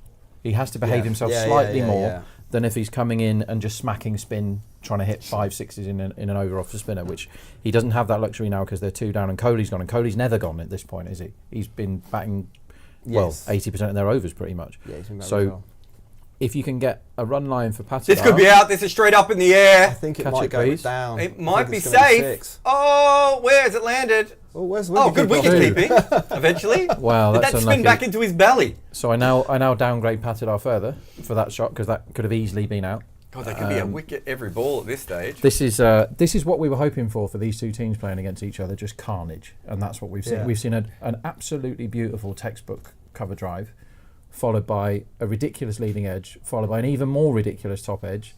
He has to behave himself slightly more than if he's coming in and just smacking spin, trying to hit 5 sixes in an over off the spinner, which he doesn't have that luxury now because they're 2 down and Kohli's gone. And Kohli's never gone at this point, is he? He's been batting 80% of their overs pretty much. Yeah, he's been batting so well. if you can get a run line for Patidar. This could be out. This is straight up in the air. I think it Catch might it, go please. down. It I might think be it's gonna safe. 6. Oh, where has it landed? Oh, where's the Oh, good wicket wicket-keeper? keeping. Eventually. Wow, Did that's that spin unlucky. back into his belly? So I now downgrade Patidar further for that shot because that could have easily been out. God, that could be a wicket every ball at this stage. This is what we were hoping for these two teams playing against each other, just carnage, and that's what we've seen. Yeah. We've seen an absolutely beautiful textbook cover drive, followed by a ridiculous leading edge, followed by an even more ridiculous top edge,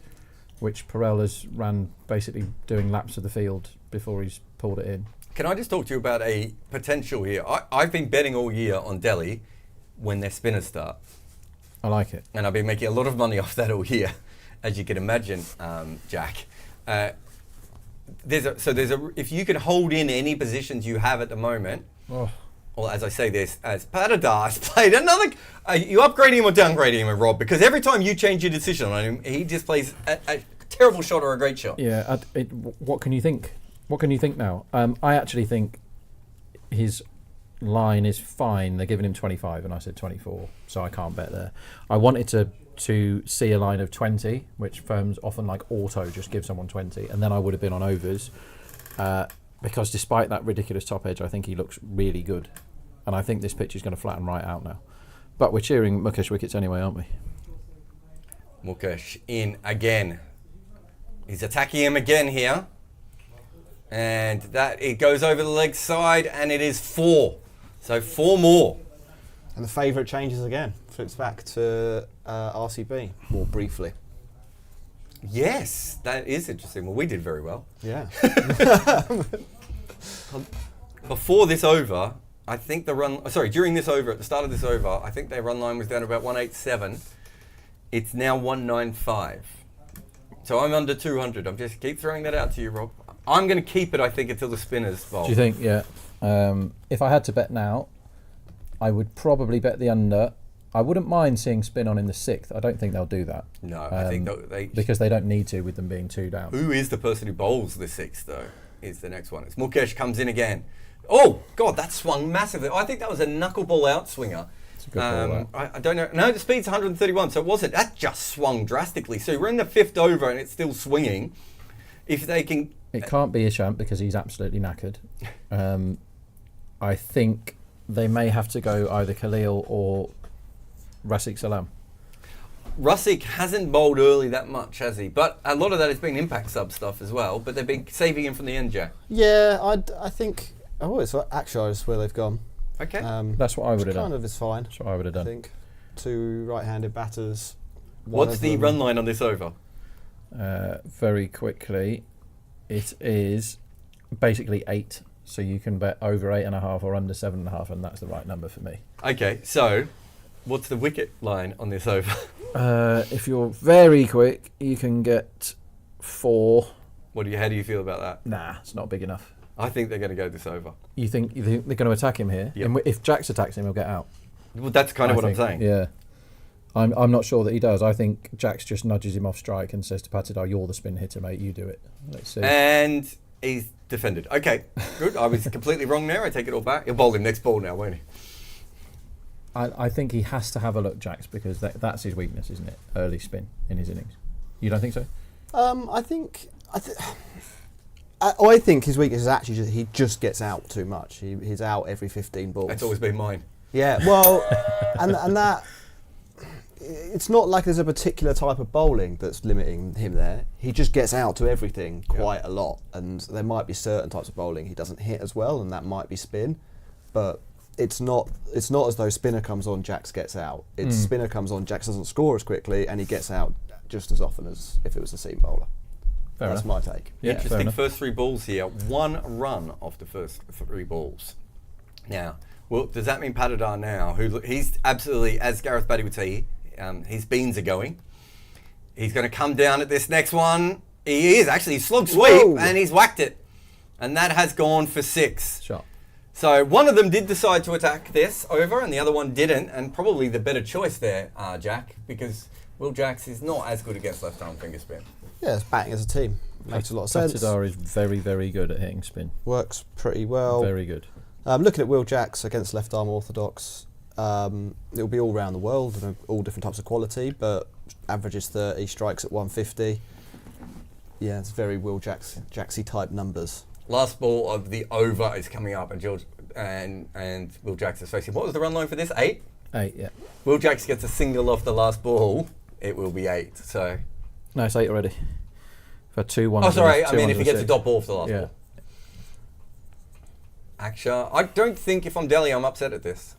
which Perel has ran basically doing laps of the field before he's pulled it in. Can I just talk to you about a potential here? I've been betting all year on Delhi when their spinners start. I like it. And I've been making a lot of money off that all year, as you can imagine, Jack. If you can hold in any positions you have at the moment, Oh. well, as I say this, as Patidar has played another, you upgrading him or downgrading him, Rob? Because every time you change your decision on him, he just plays a terrible shot or a great shot. Yeah, what can you think? What can you think now? I actually think his line is fine. They're giving him 25 and I said 24, so I can't bet there. I wanted to see a line of 20, which firms often like auto just give someone 20, and then I would have been on overs because despite that ridiculous top edge, I think he looks really good, and I think this pitch is going to flatten right out now. But we're cheering Mukesh wickets anyway, aren't we? Mukesh in again. He's attacking him again here. And that it goes over the leg side, and it is 4. So 4 more. And the favourite changes again. Flips back to RCB more briefly. Yes, that is interesting. Well, we did very well. Yeah. Before this over, I think during this over, at the start of this over, I think their run line was down to about 187. It's now 195. So I'm under 200. I'm just keep throwing that out to you, Rob. I'm going to keep it, I think, until the spinners bowl. Do you think? Yeah. If I had to bet now, I would probably bet the under. I wouldn't mind seeing spin on in the 6th. I don't think they'll do that. No, I think they because they don't need to with them being 2 down. Who is the person who bowls the 6th, though, is the next one. It's Mukesh comes in again. Oh, God, that swung massively. I think that was a knuckleball outswinger. It's a good ball, I don't know. No, the speed's 131, so it wasn't. That just swung drastically. So we're in the 5th over and it's still swinging. If they can... It can't be Ishant because he's absolutely knackered. I think they may have to go either Khalil or Rafiq Salam. Rafiq hasn't bowled early that much, has he? But a lot of that has been impact sub stuff as well. But they've been saving him from the end, Jack. Yeah, I think... Oh, it's Akshar where they've gone. Okay. That's what I would have done. Kind of is fine. That's what I would have I done. think 2 right-handed batters. What's the run line on this over? Very quickly, it is basically 8. So you can bet over 8.5 or under 7.5, and that's the right number for me. Okay, so what's the wicket line on this over? If you're very quick, you can get 4. How do you feel about that? Nah, it's not big enough. I think they're going to go this over. You think they're going to attack him here? Yep. If Jax attacks him, he'll get out. Well, that's kind of what I'm saying. Yeah. I'm not sure that he does. I think Jax just nudges him off strike and says to Patidar, "You're the spin hitter, mate. You do it." Let's see. And he's defended. Okay, good. I was completely wrong there. I take it all back. He'll bowl him next ball now, won't he? I think he has to have a look, Jax, because that's his weakness, isn't it? Early spin in his innings. You don't think so? I think his weakness is actually he just gets out too much. He's out every 15 balls. That's always been mine. Yeah, well, and that it's not like there's a particular type of bowling that's limiting him there. He just gets out to everything quite a lot, and there might be certain types of bowling he doesn't hit as well, and that might be spin, but it's not as though spinner comes on, Jax gets out. It's spinner comes on, Jax doesn't score as quickly, and he gets out just as often as if it was a seam bowler. That's my take. Yeah, interesting. First 3 balls here. 1 run off the first 3 balls. Now, well, does that mean Patidar now, he's absolutely, as Gareth Batty would say, his beans are going. He's going to come down at this next one. He is actually slog sweep, and he's whacked it. And that has gone for 6. Shot. So one of them did decide to attack this over, and the other one didn't, and probably the better choice there, Jack, because Will Jax is not as good against left-arm finger spin. Yeah, it's batting as a team. Makes a lot of sense. Patidar is very, very good at hitting spin. Works pretty well. Very good. Looking at Will Jax against left-arm orthodox, it'll be all around the world and all different types of quality, but averages 30, strikes at 150. Yeah, it's very Will Jacksy type numbers. Last ball of the over is coming up, and Will Jacks is facing. What was the run line for this? 8? 8, yeah. Will Jacks gets a single off the last ball. It will be 8. So. No, it's 8 already. For 2-1. Oh, sorry. I mean, if he gets a dot ball for the last yeah. ball. Aksha, I don't think if I'm Dehli, I'm upset at this.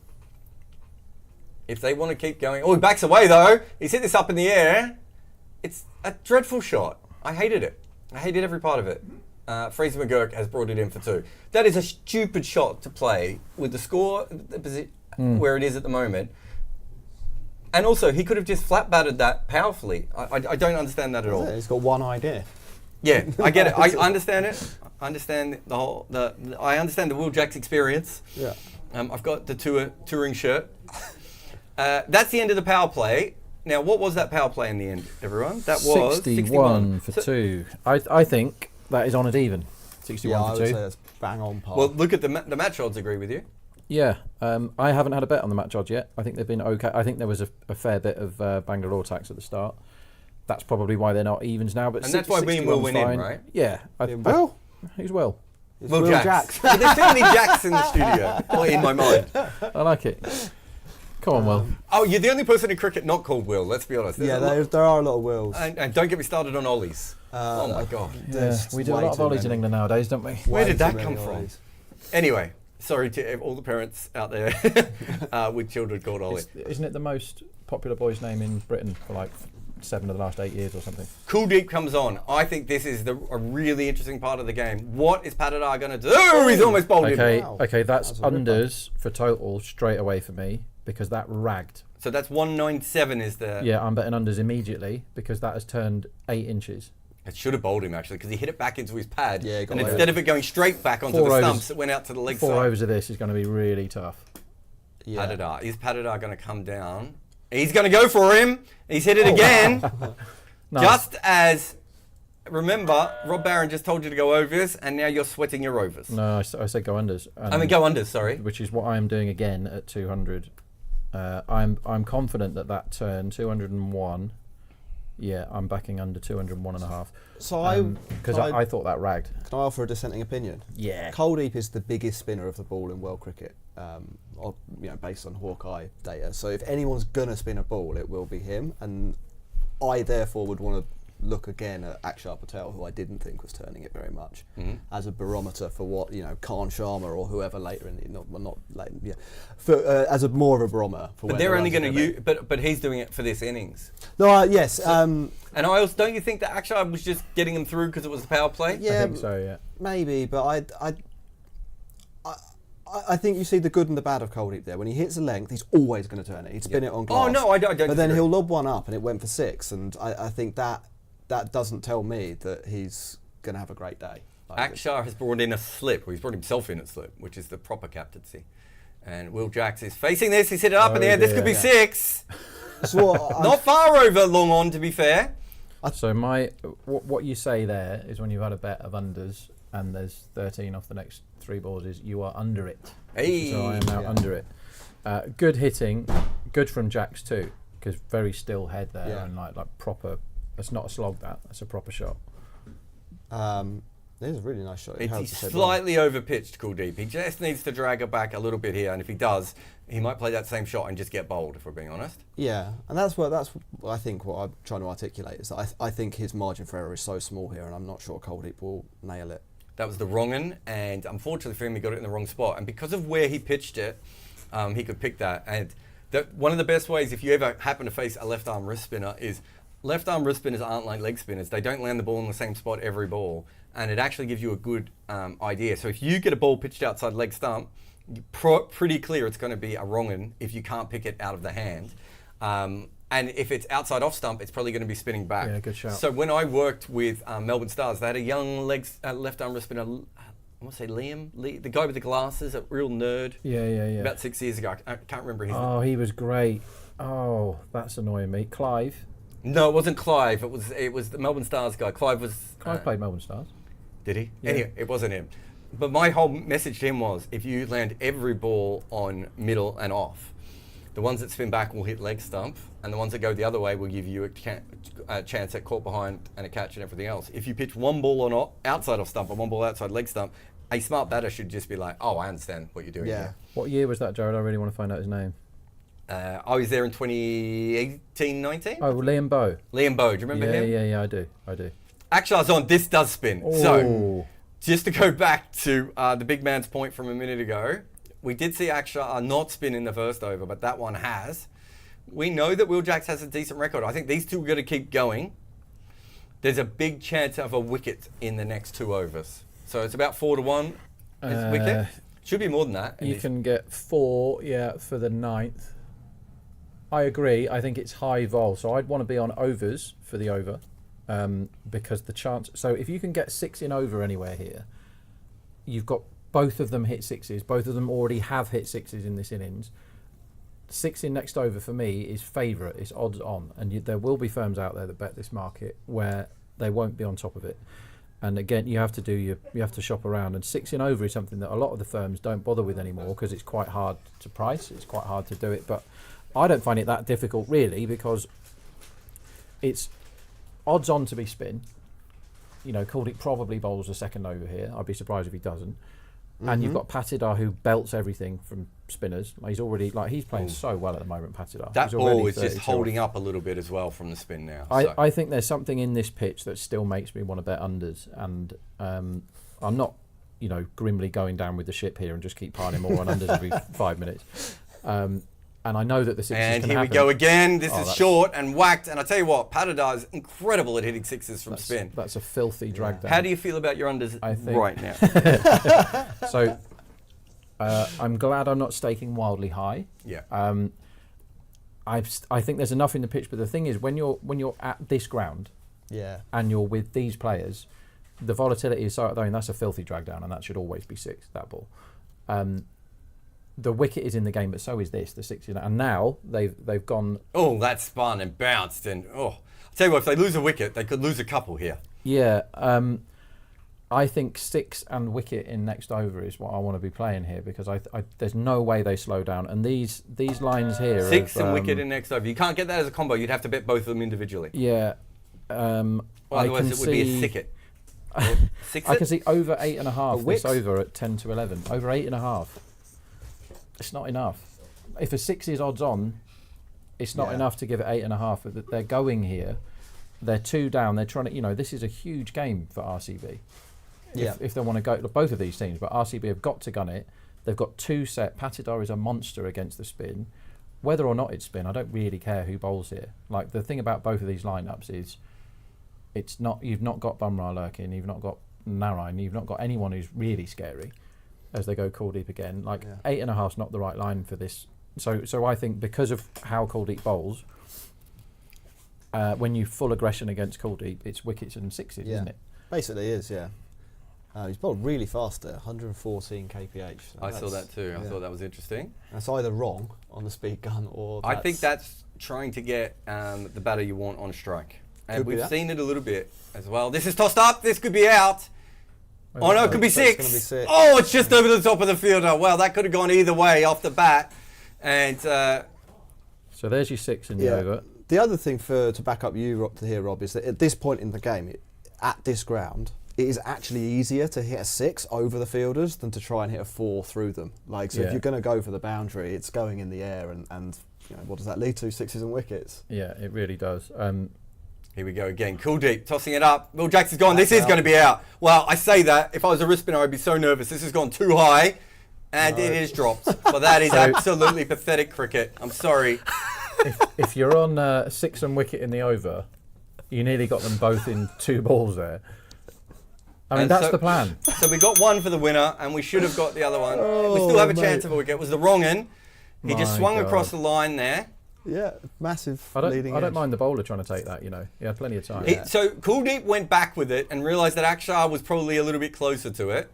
If they want to keep going. Oh, he backs away though. He's hit this up in the air. It's a dreadful shot. I hated it. I hated every part of it. Fraser McGurk has brought it in for 2. That is a stupid shot to play with the score where it is at the moment. And also, he could have just flat batted that powerfully. I don't understand that at all. He's got one idea. Yeah, I get it. I understand it. I understand the whole. I understand the Will Jacks experience. Yeah. I've got the touring shirt. That's the end of the power play. Now, what was that power play in the end, everyone? That was 61 for 2. I think that is on at even. 61 I for would 2. say that's bang on par. Well, look at the match odds. Agree with you. Yeah, I haven't had a bet on the match odds yet. I think they've been okay. I think there was a fair bit of Bangalore tax at the start. That's probably why they're not evens now. But and that's why we will win in, right? Yeah. Who's Will? Will Jacks. There's too many Jacks in the studio, or in my mind. I like it. Come on, Will. Oh, you're the only person in cricket not called Will, let's be honest. Yeah, there are a lot of Wills. And don't get me started on Ollies. Oh my God. Yeah, we do a lot of Ollies in England nowadays, don't we? Where did that come from? Anyway, sorry to all the parents out there with children called Ollie. Isn't it the most popular boy's name in Britain for like 7 of the last 8 years or something? Kuldeep comes on. I think this is a really interesting part of the game. What is Patidar going to do? Oh, he's almost bowled okay, in. Wow. Okay, that's That's unders for total straight away for me because that ragged. So that's 197 is the... Yeah, I'm betting unders immediately because that has turned 8 inches. It should have bowled him actually because he hit it back into his pad. Yeah, and instead of it going straight back onto 4 the overs, stumps, it went out to the leg 4 side. overs of this is going to be really tough. Yeah. Patidar. Is Patidar going to come down? He's going to go for him. He's hit it again. Nice. Just as, remember, Rob Barron just told you to go overs, and now you're sweating your overs. No, I said go unders. I mean, go unders, sorry. Which is what I am doing again at 200. I'm confident that turn 201. Yeah, I'm backing under 201.5. So because I thought that ragged. Can I offer a dissenting opinion? Yeah. Kuldeep is the biggest spinner of the ball in world cricket, based on Hawkeye data. So if anyone's gonna spin a ball, it will be him. And I therefore would want to look again at Akshar Patel, who I didn't think was turning it very much, as a barometer for what Khan Sharma or whoever later in as a more of a barometer for. But they're only going to use. But he's doing it for this innings. No, yes. And I also don't you think that Akshar was just getting him through because it was a power play? Yeah, I think so. Yeah. maybe, but I think you see the good and the bad of Kuldeep there. When he hits a length, he's always going to turn it. He'd spin it on glass. Oh no, I don't. But then disagree. he'll lob one up, and it went for 6. And I think that doesn't tell me that he's going to have a great day. Akshar has brought in a slip, or he's brought himself in at slip, which is the proper captaincy. And Will Jacks is facing this. He's hit it up in the air. This could be 6. So Not far over long on, to be fair. So what you say there is when you've had a bet of unders and there's 13 off the next 3 balls is you are under it. Hey. So I am now under it. Good hitting, good from Jacks too, because very still head there and like proper. It's not a slog that's a proper shot. This is a really nice shot. He's slightly overpitched, Kuldeep. He just needs to drag it back a little bit here, and if he does, he might play that same shot and just get bowled, if we're being honest. Yeah, and that's what I think what I'm trying to articulate is that I think his margin for error is so small here, and I'm not sure Kuldeep will nail it. That was the wrong one, and unfortunately for him, he got it in the wrong spot. And because of where he pitched it, he could pick that. And one of the best ways, if you ever happen to face a left arm wrist spinner, is left arm wrist spinners aren't like leg spinners. They don't land the ball in the same spot every ball, and it actually gives you a good idea. So if you get a ball pitched outside leg stump, pretty clear it's going to be a wrong one if you can't pick it out of the hand. And if it's outside off stump, it's probably going to be spinning back. Yeah, good shout. So when I worked with Melbourne Stars, they had a young left arm wrist spinner. I want to say Liam, the guy with the glasses, a real nerd. Yeah. About 6 years ago, I can't remember his name. Oh, he was great. Oh, that's annoying me. Clive. No, it wasn't Clive. It was the Melbourne Stars guy. Clive played Melbourne Stars. Did he? Yeah. Anyway, it wasn't him. But my whole message to him was, if you land every ball on middle and off, The ones that spin back will hit leg stump, and the ones that go the other way will give you a chance at caught behind and a catch and everything else. If you pitch one ball on outside of stump and one ball outside leg stump, a smart batter should just be like, oh, I understand what you're doing here. What year was that, Jarrod? I really want to find out his name. I was there in 2018-19. Oh, Liam Bowe. Liam Bowe, do you remember him? Yeah, I do. Actually, I was on This Does Spin. Oh. So, just to go back to the big man's point from a minute ago, we did see Akshar not spin in the first over, but that one has. We know that Will Jacks has a decent record. I think these two are going to keep going. There's a big chance of a wicket in the next 2 overs. So it's about 4-1 wicket. Should be more than that. You can get 4, for the 9th. I agree. I think it's high vol. So I'd want to be on overs for the over because the chance... So if you can get 6 in over anywhere here, you've got both of them hit 6s. Both of them already have hit 6s in this innings. 6 in next over for me is favourite. It's odds on. And there will be firms out there that bet this market where they won't be on top of it. And again, you have to shop around. And 6 in over is something that a lot of the firms don't bother with anymore because it's quite hard to price. It's quite hard to do it. But I don't find it that difficult really because it's odds on to be spin. You know, Kuldeep probably bowls a second over here. I'd be surprised if he doesn't. And you've got Patidar who belts everything from spinners. He's playing so well at the moment, Patidar. That ball is just holding up a little bit as well from the spin now. I think there's something in this pitch that still makes me want to bet unders. And I'm not, grimly going down with the ship here and just keep piling more on unders every 5 minutes. And I know that the sixes and can here happen. We go again. This is short and whacked. And I tell you what, Patidar is incredible at hitting 6s from spin. That's a filthy drag down. How do you feel about your unders right now? So I'm glad I'm not staking wildly high. Yeah. I think there's enough in the pitch, but the thing is, when you're at this ground, and you're with these players, the volatility is so. I mean, that's a filthy drag down, and that should always be 6. That ball. The wicket is in the game, but so is this, the 6. And now they've gone... Oh, that spun and bounced. And, I'll tell you what, if they lose a wicket, they could lose a couple here. Yeah. I think 6 and wicket in next over is what I want to be playing here because there's no way they slow down. And these lines here... 6 and wicket in next over. You can't get that as a combo. You'd have to bet both of them individually. Yeah. Otherwise, it would be a sicket. I can see over 8.5 this over at 10 to 11. Over 8.5. It's not enough. If a 6 is odds on, it's not enough to give it 8.5. They're going here. They're 2 down. They're trying to, this is a huge game for RCB. If they want to go, both of these teams, but RCB have got to gun it. They've got 2 set. Patidar is a monster against the spin. Whether or not it's spin, I don't really care who bowls here. Like the thing about both of these lineups is, you've not got Bumrah lurking, you've not got Narayan, you've not got anyone who's really scary. As they go Kuldeep again, 8.5 is not the right line for this. So I think because of how Kuldeep bowls, when you full aggression against Kuldeep, it's wickets and 6s, isn't it? Basically, is he's bowled really fast there, 114 kph. So I saw that too. I thought that was interesting. That's either wrong on the speed gun or. I think that's trying to get the batter you want on strike, and we've seen it a little bit as well. This is tossed up. This could be out. Oh no, it could be 6. Oh, it's just over the top of the fielder. Well, that could have gone either way off the bat. And so there's your 6 in the over. The other thing to back up you Rob, is that at this point in the game, at this ground, it is actually easier to hit a 6 over the fielders than to try and hit a 4 through them. If you're going to go for the boundary, it's going in the air, and what does that lead to? 6s and wickets. Yeah, it really does. Here we go again. Kuldeep tossing it up. Will Jacks is gone. This is going to be out. Well, I say that. If I was a wrist spinner, I'd be so nervous. This has gone too high, and it is dropped. But that is absolutely pathetic cricket. I'm sorry. If you're on 6 and wicket in the over, you nearly got them both in 2 balls there. I mean, that's the plan. So we got 1 for the winner, and we should have got the other one. We still have a chance of a wicket. It was the wrong end. He just swung across the line there. Yeah, massive leading I don't edge. mind the bowler trying to take that, He had plenty of time. So Kuldeep went back with it and realised that Akshar was probably a little bit closer to it.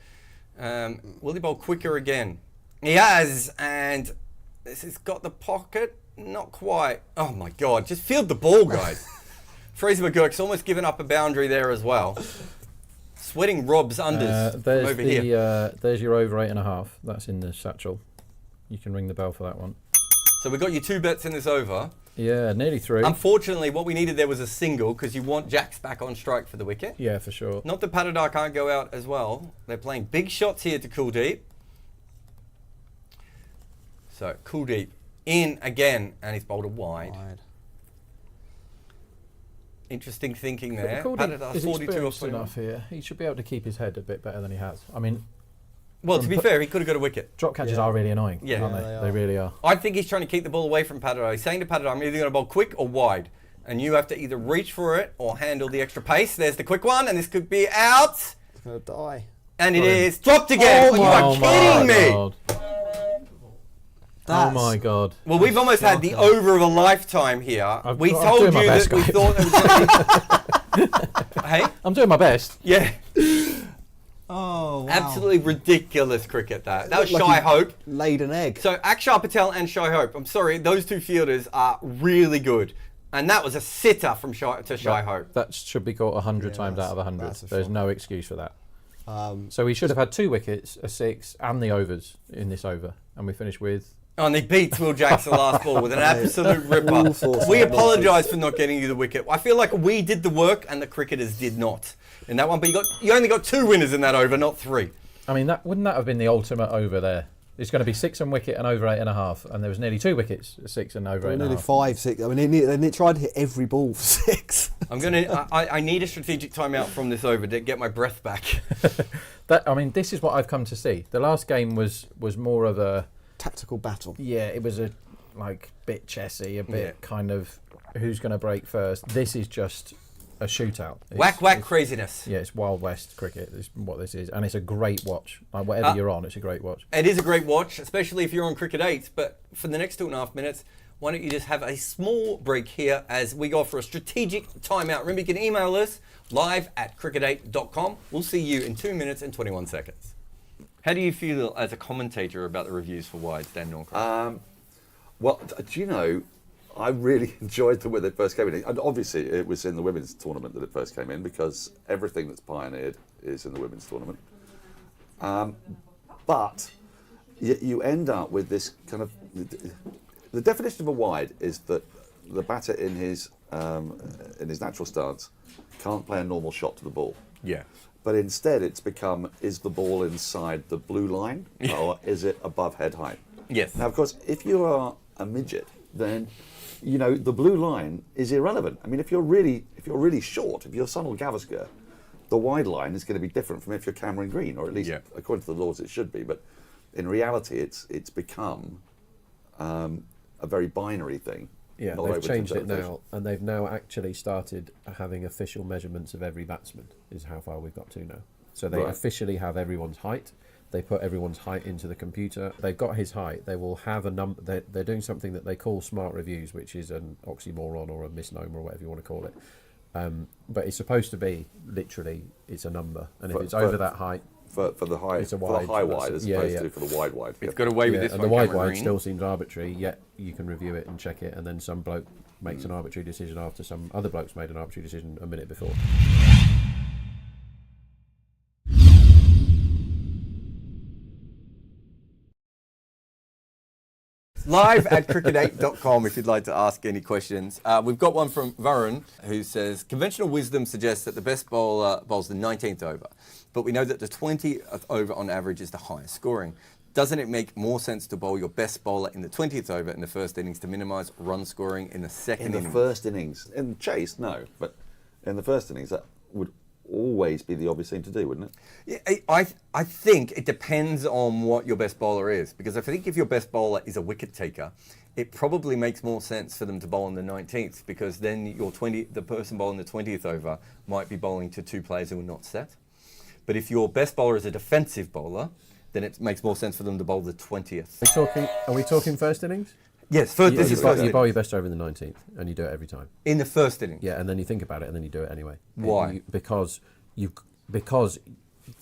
Will he bowl quicker again? He has, and this has got the pocket. Not quite. Oh my God, just field the ball, guys. Fraser McGurk's almost given up a boundary there as well. Sweating Rob's unders from over here. There's your over 8.5. That's in the satchel. You can ring the bell for that one. So we got you 2 bets in this over. Yeah, nearly 3. Unfortunately, what we needed there was a single because you want Jacks back on strike for the wicket. Yeah, for sure. Not that Patadar can't go out as well. They're playing big shots here to Kuldeep. So Kuldeep in again, and he's bowled a wide. Interesting thinking there. Kuldeep is 42 or experienced 41. enough here. He should be able to keep his head a bit better than he has. I mean, Well, to be fair, he could have got a wicket. drop catches are really annoying, Yeah. aren't Yeah, they? they They are. really are. I think he's trying to keep the ball away from Patadar. He's saying to Patadar, I'm either going to bowl quick or wide. And you have to either reach for it or handle the extra pace. There's the quick one, and this could be out. It's going to die. And it is dropped again. You are kidding me. God. Oh That's- my God. Well, we've almost had the over of a lifetime here. We I'm told doing you my best, that we guys. thought it was going to be... Hey? I'm doing my best. Yeah. Oh, wow. Absolutely ridiculous cricket, that. That was Looked Shai like he Hope. Laid an egg. So Akshar Patel and Shai Hope. I'm sorry, those 2 fielders are really good. And that was a sitter from Shai Hope. That should be caught 100 times that's- out of 100. that's a There's shot. no excuse for that. Um, So we should have had 2 wickets, a 6, and the overs in this over. And we finished with... Oh, and they beat Will Jackson last ball with an absolute ripper. All sorts We of apologise for not getting you the wicket. I feel like we did the work and the cricketers did not in that one. But you only got 2 winners in that over, not 3. I mean, wouldn't that have been the ultimate over there? It's going to be 6 and wicket and over 8.5. And there was nearly 2 wickets, 6 and over 8.5. nearly 5, 6. I mean, they tried to hit every ball for 6. I need a strategic timeout from this over to get my breath back. I mean, this is what I've come to see. The last game was more of a... Tactical battle. Yeah, it was a bit chessy, a bit kind of who's going to break first. This is just a shootout. Whack craziness. Yeah, it's Wild West cricket is what this is. And it's a great watch. Like, whatever you're on, it's a great watch. It is a great watch, especially if you're on Cricket 8. But for the next 2.5 minutes, why don't you just have a small break here as we go for a strategic timeout. Remember, you can email us live@cricket8.com. We'll see you in 2 minutes and 21 seconds. How do you feel as a commentator about the reviews for wides, Dan Norcross? Well, do you know, I really enjoyed them when they first came in. And obviously, it was in the women's tournament that it first came in because everything that's pioneered is in the women's tournament. But you end up with this kind of... The definition of a wide is that the batter in his natural stance can't play a normal shot to the ball. Yeah. But instead, it's become, is the ball inside the blue line or is it above head height? Yes. Now, of course, if you are a midget, then you know the blue line is irrelevant. I mean, if you're really short, if you're Sunil Gavaskar, the wide line is going to be different from if you're Cameron Green, or at least according to the laws, it should be. But in reality, it's become a very binary thing. Yeah, not they've open to changed it interpretation. now, and they've now actually started having official measurements of every batsman, is how far we've got to now. So they Right. officially have everyone's height. They put everyone's height into the computer. They've got his height. They will have a number. They're doing something that they call smart reviews, which is an oxymoron or a misnomer or whatever you want to call it. But it's supposed to be literally it's a number, and if it's over that height, for the high it's a for the wide, high that's wide it. as Yeah, opposed yeah. to for the wide wide. It's got away with this and one, the wide Cameron wide Green. still seems arbitrary. Yet you can review it and check it, and then some bloke makes an arbitrary decision after some other bloke's made an arbitrary decision a minute before. Live@cricket8.com if you'd like to ask any questions. We've got one from Varun who says, conventional wisdom suggests that the best bowler bowls the 19th over, but we know that the 20th over on average is the highest scoring. Doesn't it make more sense to bowl your best bowler in the 20th over in the first innings to minimise run scoring in the second In the innings? first innings, in chase, no, but in the first innings, that would always be the obvious thing to do, wouldn't it? Yeah, I think it depends on what your best bowler is, because I think if your best bowler is a wicket taker, it probably makes more sense for them to bowl on the 19th, because then the person bowling the 20th over might be bowling to two players who are not set. But if your best bowler is a defensive bowler, then it makes more sense for them to bowl the 20th. Are we talking first innings? Yes, first, this is first You bowl innings. your best over in the 19th, and you do it every time. In the first inning. Yeah, and then you think about it, and then you do it anyway. Why? Because the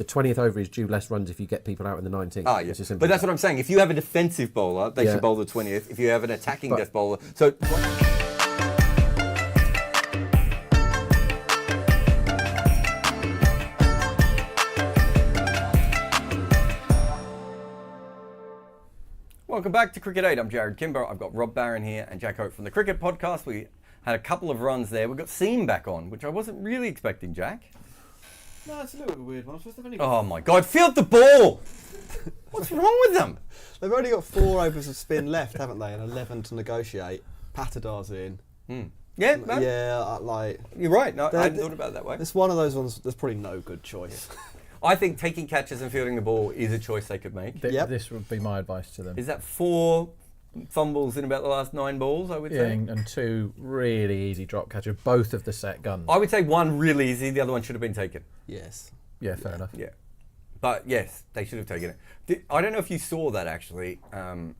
20th over is due less runs if you get people out in the 19th. Ah, yeah. It's as simple But as that's that. what I'm saying. If you have a defensive bowler, they Yeah. should bowl the 20th. If you have an attacking But- death bowler, so Welcome back to Cricket 8. I'm Jarrod Kimber. I've got Rob Barron here and Jack Hope from the Cricket Podcast. We had a couple of runs there. We got Seam back on, which I wasn't really expecting, Jack. No, it's a little bit of a weird one. Oh my God, field the ball! What's wrong with them? They've only got 4 overs of spin left, haven't they? And 11 to negotiate. Patadar's in. Yeah, man. Yeah, You're right. No, I hadn't thought about it that way. It's one of those ones. There's probably no good choice. I think taking catches and fielding the ball is a choice they could make. This would be my advice to them. Is that 4 fumbles in about the last 9 balls, I would say? And 2 really easy drop catches, both of the set guns. I would say 1 really easy, the other one should have been taken. Yes. Yeah, fair enough. Yeah. But yes, they should have taken it. I don't know if you saw that actually,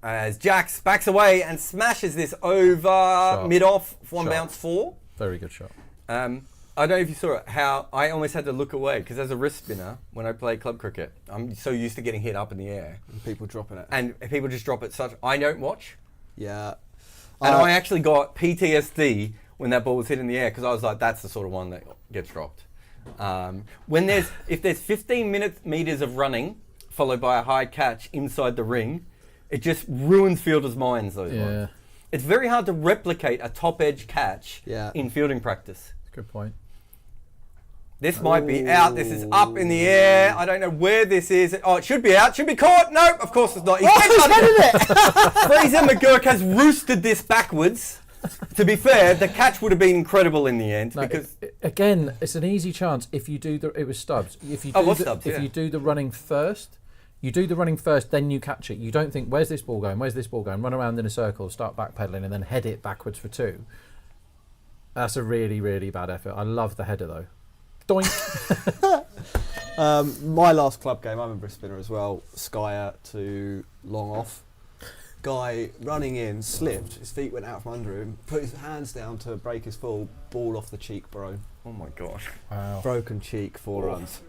as Jax backs away and smashes this over mid-off, one bounce 4. Very good shot. I don't know if you saw it, how I almost had to look away, because as a wrist spinner, when I play club cricket, I'm so used to getting hit up in the air. And people dropping it. And people just drop it such, I don't watch. Yeah. And I actually got PTSD when that ball was hit in the air, because I was like, that's the sort of one that gets dropped. If there's 15 meters of running, followed by a high catch inside the ring, it just ruins fielders' minds, those ones. It's very hard to replicate a top edge catch in fielding practice. Good point. This might be out. This is up in the air. I don't know where this is. Oh, it should be out. Should be caught. No, of course it's not. He's it. Fraser McGurk has roosted this backwards. To be fair, the catch would have been incredible in the end. Because again, it's an easy chance if you do it was Stubbs. If you do the running first, then you catch it. You don't think, where's this ball going? Where's this ball going? Run around in a circle, start backpedaling, and then head it backwards for 2. That's a really, really bad effort. I love the header though. Doink. My last club game, I remember a spinner as well. Skyer to long off. Guy running in, slipped, his feet went out from under him, put his hands down to break his fall, ball off the cheek, bro. Oh my God. Wow. Broken cheek, 4 runs.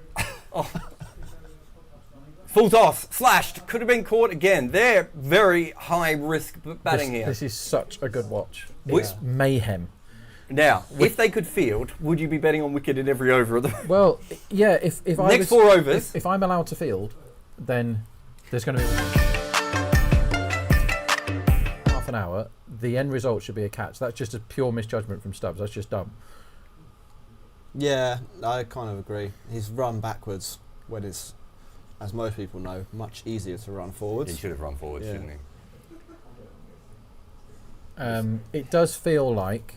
Full toss, slashed, could have been caught again. They're very high risk batting here. This is such a good watch. It's mayhem. Now, if they could field, would you be betting on wicket in every over of them? Well, yeah, if I Next 4 overs. If I'm allowed to field, then there's going to be half an hour. The end result should be a catch. That's just a pure misjudgment from Stubbs. That's just dumb. Yeah, I kind of agree. He's run backwards when it's, as most people know, much easier to run forwards. He should have run forwards, shouldn't he? It does feel like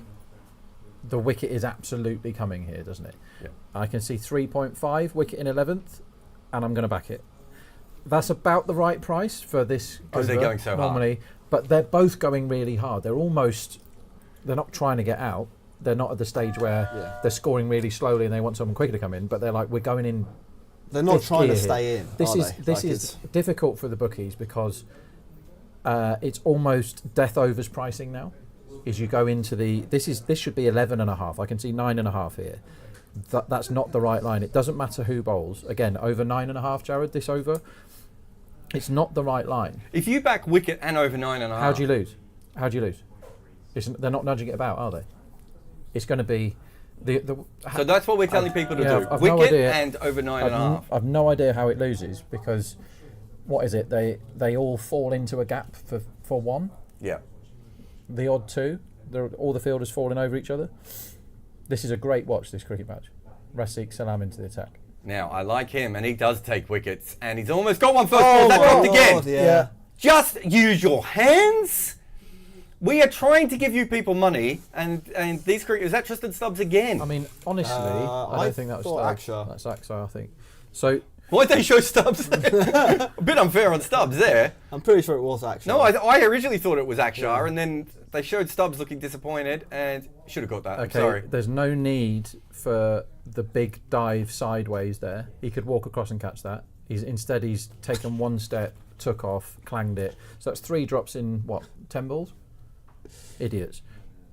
the wicket is absolutely coming here, doesn't it? Yeah. I can see 3.5 wicket in 11th, and I'm going to back it. That's about the right price for this. Because they're going so normally, but they're both going really hard. They're not trying to get out. They're not at the stage where they're scoring really slowly and they want someone quicker to come in. But they're like, we're going in. They're not trying to stay in. This is difficult for the bookies because it's almost death overs pricing now. Is you go into this should be 11.5. I can see 9.5 here. That's not the right line. It doesn't matter who bowls. Again, over 9.5, Jarrod. This over, it's not the right line. If you back wicket and over 9.5, how do you lose? They're not nudging it about, are they? It's going to be So that's what we're telling people to do. I've Wicket no and over 9.5. I've no idea how it loses because what is it? They all fall into a gap for 1. Yeah. The odd 2, all the fielders falling over each other. This is a great watch, this cricket match. Rafiq Salam into the attack. Now, I like him, and he does take wickets, and he's almost got one first ball. That dropped again. Yeah. Just use your hands. We are trying to give you people money, and these cricketers, that Tristan Stubbs again. I mean, honestly, I don't think that was Akshar. That's Akshar, I think. So why'd they show Stubbs? A bit unfair on Stubbs there. I'm pretty sure it was Akshar. No, I originally thought it was Akshar, and then they showed Stubbs looking disappointed, and should have got that. I'm sorry. There's no need for the big dive sideways there. He could walk across and catch that. Instead, he's taken 1 step, took off, clanged it. So that's 3 drops in, 10 balls? Idiots.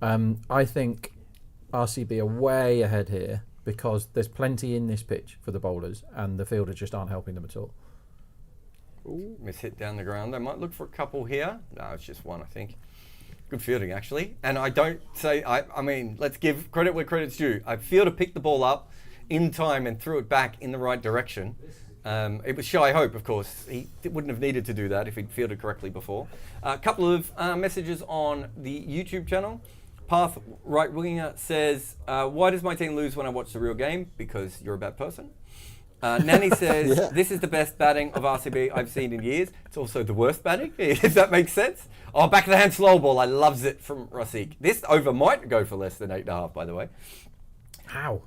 I think RCB are way ahead here because there's plenty in this pitch for the bowlers and the fielders just aren't helping them at all. Ooh, miss hit down the ground. They might look for a couple here. No, it's just 1, I think. Good fielding, actually. And I don't say, I mean, let's give credit where credit's due. A fielder picked the ball up in time and threw it back in the right direction. It was Shy Hope, of course. He wouldn't have needed to do that if he'd fielded correctly before. A couple of messages on the YouTube channel. Path Right Winger says, why does my team lose when I watch the real game? Because you're a bad person. Nanny says, this is the best batting of RCB I've seen in years. It's also the worst batting, if that makes sense. Oh, back of the hand slow ball. I loves it from Rasik. This over might go for less than 8.5, by the way. How?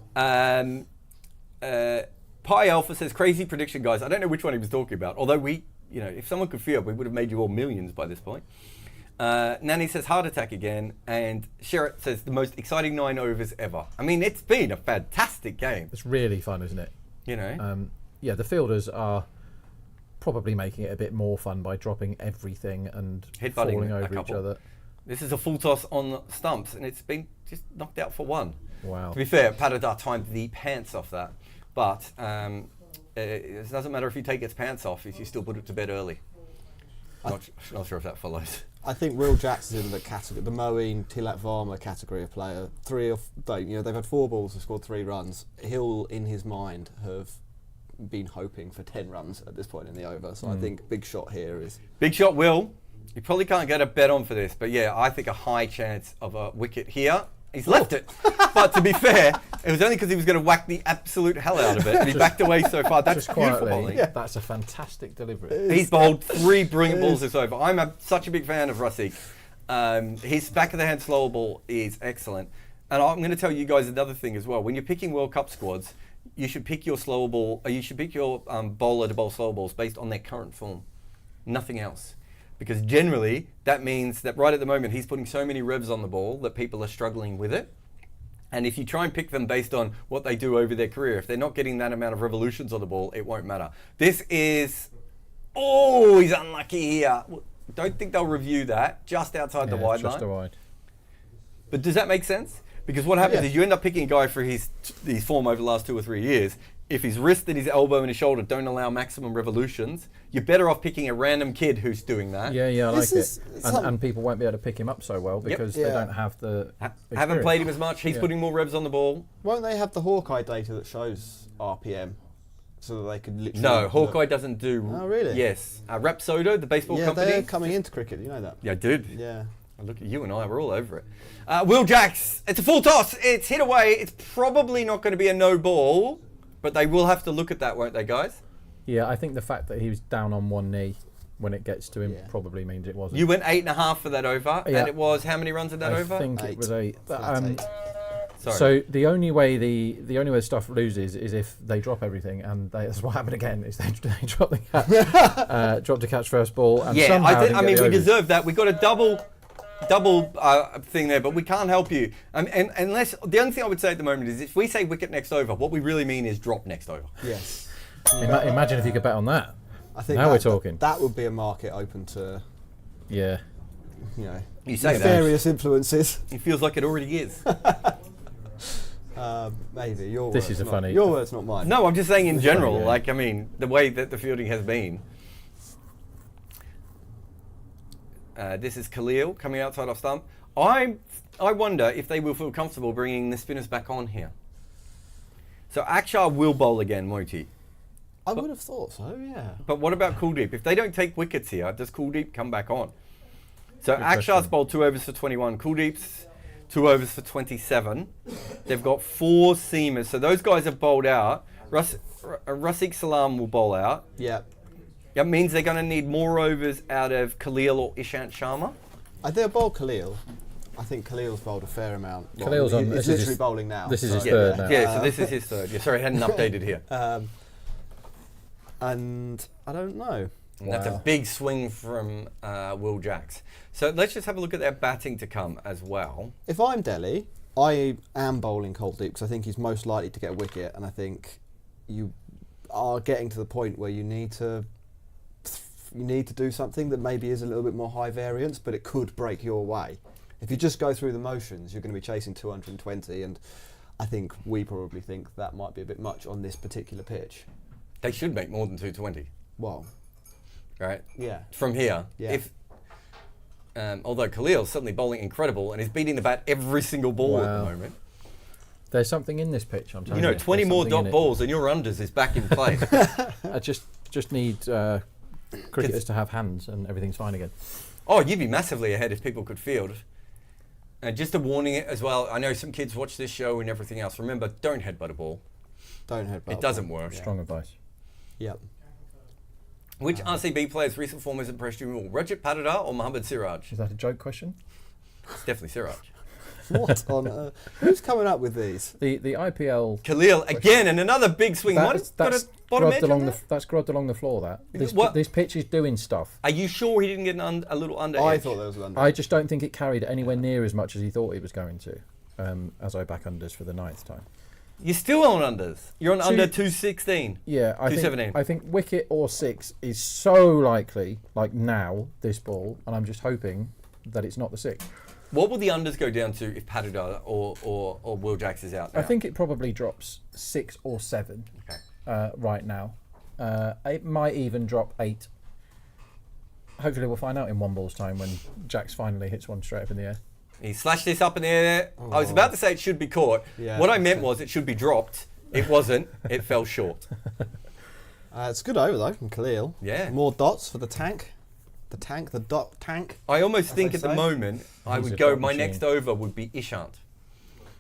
Pi Alpha says, crazy prediction, guys. I don't know which one he was talking about. Although if someone could field, we would have made you all millions by this point. Nanny says, heart attack again. And Sherritt says, the most exciting 9 overs ever. I mean, it's been a fantastic game. It's really fun, isn't it? You know? The fielders are probably making it a bit more fun by dropping everything and falling over each other. This is a full toss on stumps, and it's been just knocked out for 1. Wow. To be fair, Patadar timed the pants off that. But it doesn't matter if you take its pants off if you still put it to bed early. Not sure if that follows. I think Will Jackson's in the category, the Moeen Tilak Varma category of player. They've had 4 balls and scored 3 runs. He'll, in his mind, have been hoping for 10 runs at this point in the over. So I think big shot here is... Big shot, Will. You probably can't get a bet on for this, but yeah, I think a high chance of a wicket here. He's left it. But to be fair, it was only because he was going to whack the absolute hell out of it. And he backed away so far. That's Just beautiful quietly, bowling. yeah. That's a fantastic delivery. He's bowled 3 brilliant balls this over. I'm such a big fan of Rasik. His back of the hand slow ball is excellent. And I'm going to tell you guys another thing as well. When you're picking World Cup squads, you should pick your slow ball. You should pick your bowler to bowl slow balls based on their current form. Nothing else. Because generally, that means that right at the moment, he's putting so many revs on the ball that people are struggling with it. And if you try and pick them based on what they do over their career, if they're not getting that amount of revolutions on the ball, it won't matter. This is... Oh, he's unlucky here. Don't think they'll review that. Just outside the wide line. Just a wide. But does that make sense? Because what happens is you end up picking a guy for his form over the last 2 or 3 years. If his wrist and his elbow and his shoulder don't allow maximum revolutions, you're better off picking a random kid who's doing that. Yeah, I like it. And people won't be able to pick him up so well because they don't have the haven't played him as much. He's putting more revs on the ball. Won't they have the Hawkeye data that shows RPM? So that they could literally... No, Hawkeye doesn't do... Oh, really? Yes. Rapsodo, the baseball company. Yeah, they're coming into cricket, you know that? Yeah, I did. Yeah. Look at you and I, we're all over it. Will Jacks, it's a full toss. It's hit away. It's probably not going to be a no ball, but they will have to look at that, won't they, guys? Yeah, I think the fact that he was down on one knee when it gets to him probably means it wasn't. You went 8.5 for that over, and it was how many runs in that over? I think it was 8. Sorry. So the only way the stuff loses is if they drop everything, and that's what happened again. Is they drop the catch, drop the catch first ball, and somehow I mean we deserve that. We got a double thing there, but we can't help you. And unless the only thing I would say at the moment is if we say wicket next over, what we really mean is drop next over. Yes. Imagine if you could bet on that. I think now we're talking. That would be a market open to. Yeah. You know. You say various influences. It feels like it already is. Maybe your this is a funny. Your word's not mine. No, I'm just saying in general. Funny, yeah. Like I mean, the way that the fielding has been. This is Khalil coming outside off stump. I wonder if they will feel comfortable bringing the spinners back on here. So Akshar will bowl again, won't he? I would have thought so, yeah. But what about Kuldeep? If they don't take wickets here, does Kuldeep come back on? So Good Akshar's question. bowled 2 overs for 21. Kuldeep's 2 overs for 27. They've got 4 seamers. So those guys have bowled out. Rafiq Salam will bowl out. Yeah. That means they're going to need more overs out of Khalil or Ishant Sharma. They'll bowl Khalil. I think Khalil's bowled a fair amount. Well, Khalil's on. He's literally bowling now. This is his Yeah, third now. Yeah, so this is his third. Yeah, sorry, I hadn't updated here. And I don't know. And that's a big swing from Will Jacks. So let's just have a look at their batting to come as well. If I'm Delhi, I am bowling Kuldeep because I think he's most likely to get a wicket, and I think you are getting to the point where you need to do something that maybe is a little bit more high variance, but it could break your way. If you just go through the motions, you're going to be chasing 220, and I think we probably think that might be a bit much on this particular pitch. They should make more than 220. Well, right? Yeah. From here. Yeah. If although Khalil's suddenly bowling incredible and is beating the bat every single ball at the moment. There's something in this pitch. I'm telling you. You know, 20 There's more something in dot it. balls and your unders is back in play. I just need cricketers to have hands and everything's fine again. Oh, you'd be massively ahead if people could field. And just a warning as well, I know some kids watch this show and everything else. Remember, don't headbutt a ball. Don't headbutt. It doesn't work. Strong advice. Yep. Which RCB player's recent form has impressed you more, Rajat Patidar or Mohammad Siraj? Is that a joke question? It's definitely Siraj. What on earth? Who's coming up with these? The IPL. Khalil again and another big swing. That's Got a bottom edge on that? that's grubbed along the floor. What? This pitch is doing stuff. Are you sure he didn't get a little under I edge? thought there was an under. I just don't think it carried anywhere near as much as he thought it was going to. As I back unders for the 9th time. You're still on unders. You're on under 2 216. Yeah, 217. I think wicket or 6 is so likely, like now, this ball, and I'm just hoping that it's not the 6. What will the unders go down to if Patidar or Will Jacks is out now? I think it probably drops 6 or 7 right now. It might even drop 8. Hopefully we'll find out in one ball's time when Jacks finally hits one straight up in the air. He slashed this up in the air. I was about to say it should be caught. Yeah, what I meant was it should be dropped. It wasn't. It fell short. It's good over though from Khalil. Yeah. More dots for the tank. The dot tank. I almost think they at the say. moment I He's would a go. dot My machine. next over would be Ishant.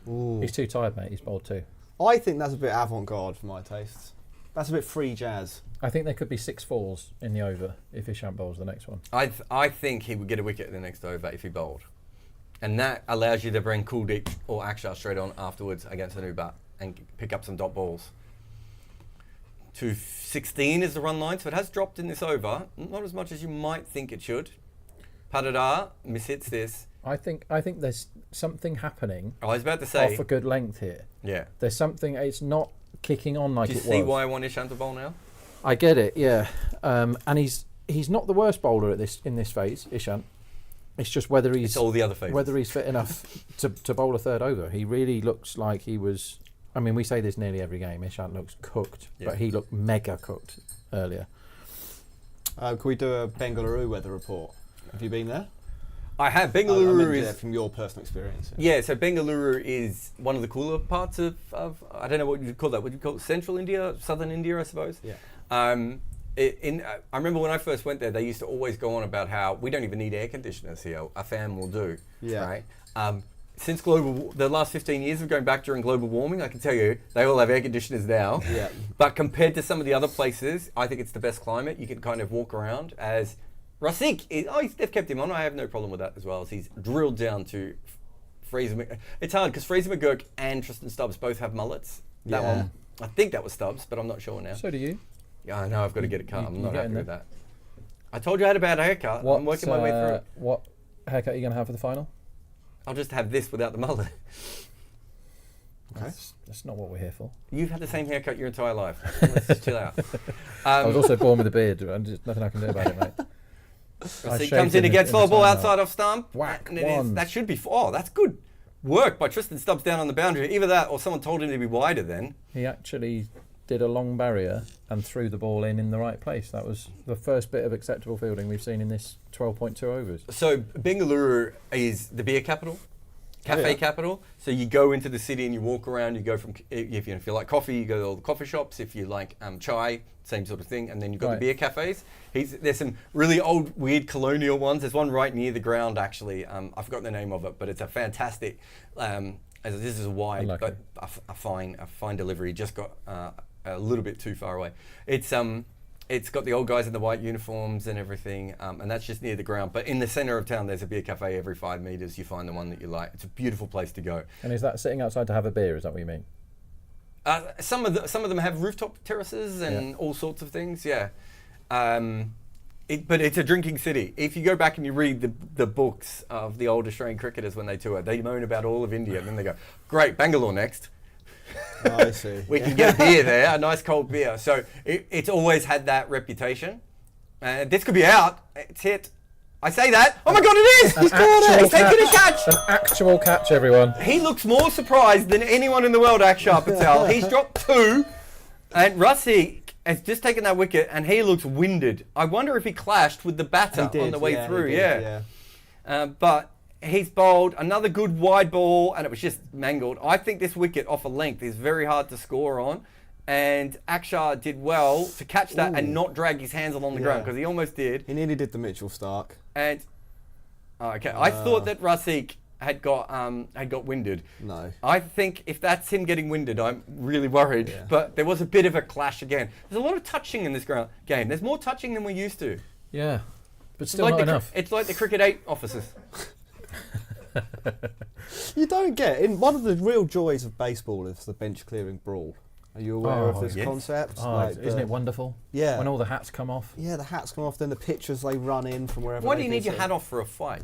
Ooh. He's too tired, mate. He's bowled too. I think that's a bit avant-garde for my tastes. That's a bit free jazz. I think there could be 6 falls in the over if Ishant bowls the next one. I think he would get a wicket in the next over if he bowled, and that allows you to bring Kuldeep or Akshar straight on afterwards against a new bat and pick up some dot balls. 216 is the run line, so it has dropped in this over. Not as much as you might think it should. Patidar mishits this. I think there's something happening I was about to say, off a good length here. yeah. There's something. It's not kicking on like Do you it see was. why I want Ishant to bowl now? I get it, yeah. And he's not the worst bowler in this phase, Ishant. It's just whether It's he's all the other phases. fit enough to bowl a third over. He really looks like he was. I mean, we say this nearly every game. Ishant looks cooked, Yeah. but he looked mega cooked earlier. Can we do a Bengaluru weather report? Have you been there? I have. I meant, Bengaluru yeah, is... from your personal experience. Yeah, so Bengaluru is one of the cooler parts of I don't know what you'd call that. Would you call it Central India, Southern India, I suppose? Yeah. I remember when I first went there, they used to always go on about how we don't even need air conditioners here. A fan will do. Yeah. Right. Since the last 15 years of going back during global warming, I can tell you they all have air conditioners now. Yeah. But compared to some of the other places, I think it's the best climate. You can kind of walk around as Rasik. They've kept him on. I have no problem with that as well. As he's drilled down to Fraser. It's hard because Fraser McGurk and Tristan Stubbs both have mullets. That Yeah. one, I think that was Stubbs, but I'm not sure now. So do you? Yeah, I know. I've got to get a cut. You- I'm you not get happy in with there. that. I told you I had a bad haircut. I'm working my way through it. What haircut are you going to have for the final? I'll just have this without the mullet. Okay. That's not what we're here for. You've had the same haircut your entire life. Let's just chill out. I was also born with a beard, and there's nothing I can do about it, mate. I So he shaved comes in the- against the slow ball timeout. outside off stump. Whack, And it is, one. that should be. Oh, that's good work by Tristan Stubbs down on the boundary. Either that or someone told him to be wider then. He actually did a long barrier and threw the ball in the right place. That was the first bit of acceptable fielding we've seen in this 12.2 overs. So Bengaluru is the beer capital, cafe yeah. capital. So you go into the city and you walk around. You go from if you like coffee, you go to all the coffee shops. If you like chai, same sort of thing. And then you've got Right. the beer cafes. There's some really old, weird colonial ones. There's one right near the ground actually. I've forgotten the name of it, but it's a fantastic. This is a wide, like but a fine delivery. Just got a little bit too far away. It's got the old guys in the white uniforms and everything, and that's just near the ground. But in the centre of town, there's a beer cafe every 5 metres. You find the one that you like. It's a beautiful place to go. And is that sitting outside to have a beer? Is that what you mean? Some of them have rooftop terraces and all sorts of things. Yeah, but it's a drinking city. If you go back and you read the books of the old Australian cricketers when they tour, they moan about all of India, and then they go, "Great, Bangalore next." I see. We can get a beer there, a nice cold beer. So it's always had that reputation. This could be out. It's hit. I say that. Oh my God, it is! He's caught it! He's taking a catch! An actual catch, everyone. He looks more surprised than anyone in the world, Akshar Patel. He's dropped 2, and Rasik has just taken that wicket, and he looks winded. I wonder if he clashed with the batter He did, on the way yeah, through. he did, But he's bowled another good wide ball, and it was just mangled. I think this wicket off a length is very hard to score on, and Akshar did well to catch that and not drag his hands along the ground, because he almost did. He nearly did the Mitchell Stark. And I thought that Rasik had got winded. No. I think if that's him getting winded, I'm really worried. Yeah. But there was a bit of a clash again. There's a lot of touching in this game. There's more touching than we're used to. Yeah, but still not enough. It's like the Cricket 8 officers. You don't get in one of the real joys of baseball is the bench clearing brawl. Are you aware of this concept? Isn't it wonderful? Yeah. When all the hats come off. Yeah, the hats come off. Then the pitchers they run in from wherever. Why do you need your hat off for a fight?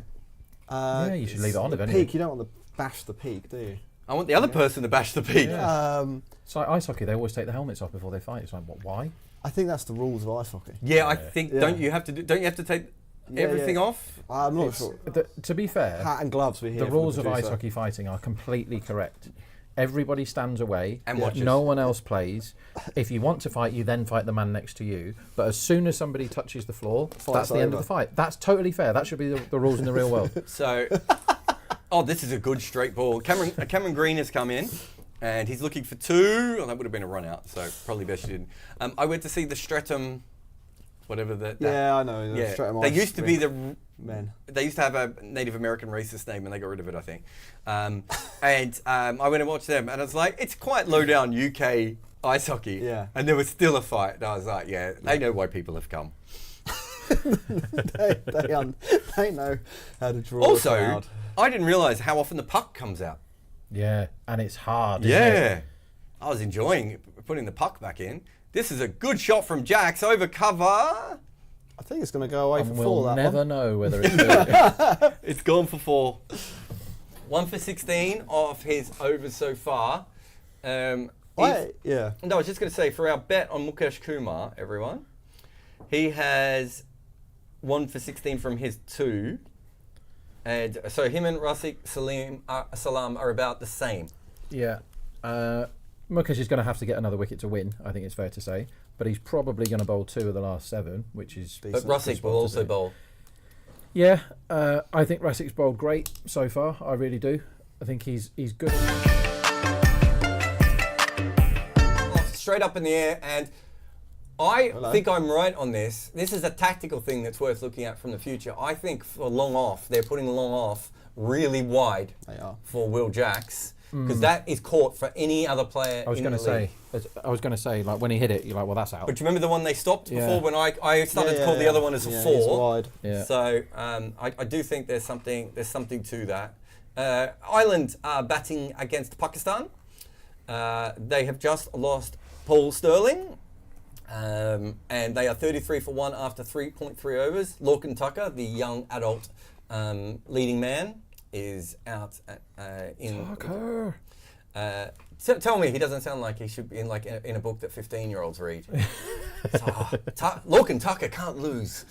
Yeah, you should leave it on. The peak. You don't want to bash the peak, do you? I want the other person to bash the peak. Yeah. It's like ice hockey. They always take the helmets off before they fight. It's like, what? Why? I think that's the rules of ice hockey. Yeah, I think. Don't you have to take everything off? I'm not sure. To be fair, Hat and gloves. The rules of ice hockey fighting are completely correct. Everybody stands away and watches. No one else plays. If you want to fight, you then fight the man next to you. But as soon as somebody touches the floor, that's the end of the fight. That's totally fair. That should be the rules in the real world. So, this is a good straight ball. Cameron Green has come in, and he's looking for 2. Well, that would have been a run out, so probably best you didn't. I went to see the Streatham, whatever that. Yeah, I know. Yeah, Streatham they ice used to be the men. They used to have a Native American racist name, and they got rid of it, I think. And I went and watched them, and I was like, it's quite low down UK ice hockey. Yeah. And there was still a fight. And I was like, they know why people have come. they know how to draw. Also, a crowd. I didn't realise how often the puck comes out. Yeah, and it's hard. Isn't it? I was enjoying putting the puck back in. This is a good shot from Jax over cover. I think it's going to go away for 4. We'll That never one. know whether it's good. It's gone for 4. 1 for 16 of his overs so far. Yeah. No, I was just going to say, for our bet on Mukesh Kumar, everyone, he has 1 for 16 from his 2. And so him and Rasik Salam are about the same. Yeah. Mukesh is going to have to get another wicket to win, I think it's fair to say. But he's probably going to bowl 2 of the last 7, which is But Rasik will also bowl. Yeah, I think Rasik's bowled great so far. I really do. I think he's good. Straight up in the air, and I think I'm right on this. This is a tactical thing that's worth looking at from the future. I think for long off, they're putting long off really wide for Will Jacks, because that is caught for any other player. I was going to say, like when he hit it, you're like, well, that's out. But do you remember the one they stopped before when I started to call the other one as a 4? It's wide. Yeah. So I do think there's something to that. Ireland are batting against Pakistan. They have just lost Paul Sterling, and they are 33 for 1 after 3.3 overs. Lorcan Tucker, the young adult leading man, is out in. Tucker. Tell me he doesn't sound like he should be in in a book that 15-year-olds read. Lorcan Tucker can't lose.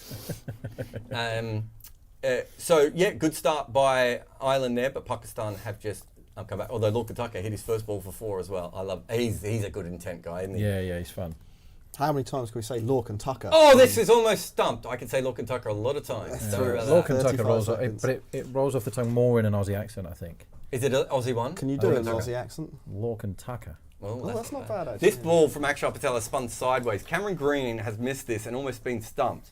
So good start by Ireland there, but Pakistan have just come back. Although Lorcan Tucker hit his first ball for 4 as well. I love. He's a good intent guy, isn't he? Yeah, he's fun. How many times can we say Lorcan Tucker? Oh, this is almost stumped. I can say Lorcan Tucker a lot of times. Lorcan Tucker rolls off, but it rolls off the tongue more in an Aussie accent, I think. Is it an Aussie one? Can you do an Aussie accent? Lorcan Tucker. Well, that's not bad, actually. This ball from Akshar Patel has spun sideways. Cameron Green has missed this and almost been stumped.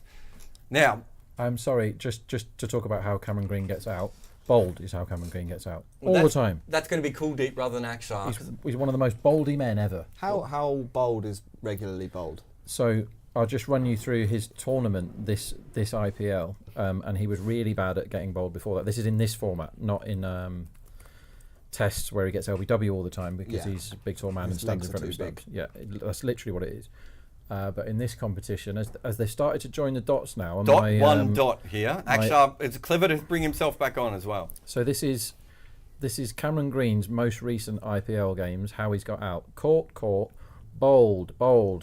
Now, I'm sorry, just to talk about how Cameron Green gets out. Bold is how Cameron Green gets out. All the time. That's going to be Kuldeep rather than Akshar. He's one of the most boldy men ever. How bold is regularly bold? So I'll just run you through his tournament this IPL, and he was really bad at getting bowled before that. This is in this format, not in tests where he gets LBW all the time because he's a big tall man and stands in front of stumps. Yeah, that's literally what it is. But in this competition, as they started to join the dots now, one dot here. Akshar, it's clever to bring himself back on as well. So this is Cameron Green's most recent IPL games. How he's got out: caught, bowled,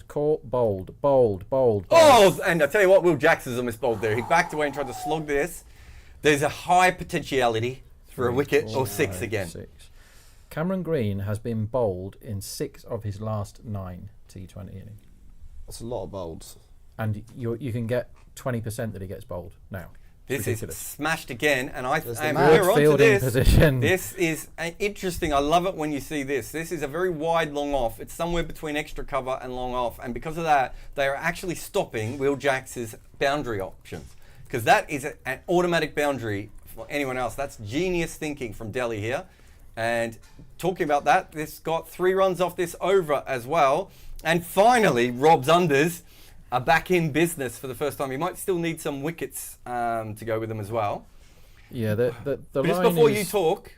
caught, bowled. Oh, and I tell you what, Will Jacks is almost bowled there. He backed away and tried to slog this. There's a high potentiality for a wicket or 6 again. 6. Cameron Green has been bowled in 6 of his last 9 T20 innings. That's a lot of bowls. And you can get 20% that he gets bowled now. This ridiculous. is smashed again, and I There's am the mad we're onto fielding this. position. This is interesting. I love it when you see this. This is a very wide long off. It's somewhere between extra cover and long off, and because of that, they are actually stopping Will Jacks's boundary options, because that is an automatic boundary for anyone else. That's genius thinking from Dehli here. And talking about that, this got 3 runs off this over as well. And finally, Rob's unders are back in business for the first time. He might still need some wickets to go with them as well. Yeah, the But just line before is, you talk,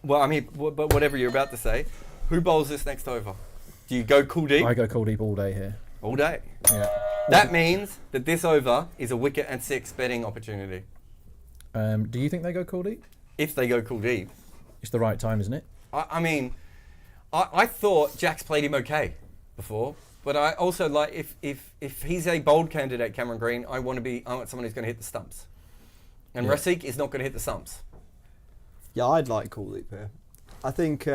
well, I mean, but whatever you're about to say, who bowls this next over? Do you go Kuldeep I go Kuldeep all day here. all day? Yeah. That means that this over is a wicket and 6 betting opportunity. Do you think they go Kuldeep? If they go Kuldeep. It's the right time, isn't it? I mean, I thought Jack's played him okay before, but I also like if he's a bold candidate, Cameron Green, I want someone who's going to hit the stumps, and Yeah. Rasiq is not going to hit the stumps. Yeah, I'd like Kuldeep here. I think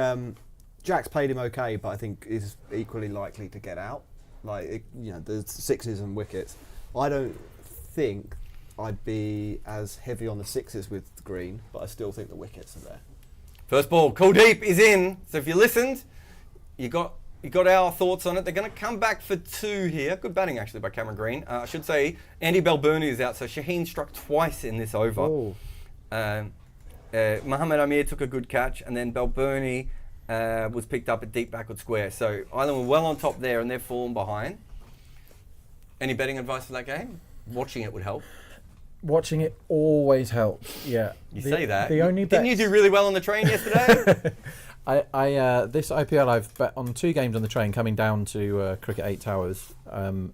Jack's played him okay, but I think is equally likely to get out. There's 6s and wickets. I don't think I'd be as heavy on the 6s with Green, but I still think the wickets are there. First ball, Kuldeep is in. So if you listened, you got our thoughts on it. They're going to come back for 2 here. Good batting actually by Cameron Green. I should say Andy Balbirnie is out, so Shaheen struck twice in this over. Oh. Mohammed Amir took a good catch, and then Balbirnie was picked up at deep backward square. So Ireland were well on top there, and they've fallen behind. Any betting advice for that game? Watching it would help. Watching it always helps. Yeah. You say that. The only Didn't you do really well on the train yesterday? I this IPL I've bet on 2 games on the train coming down to Cricket 8 Towers, and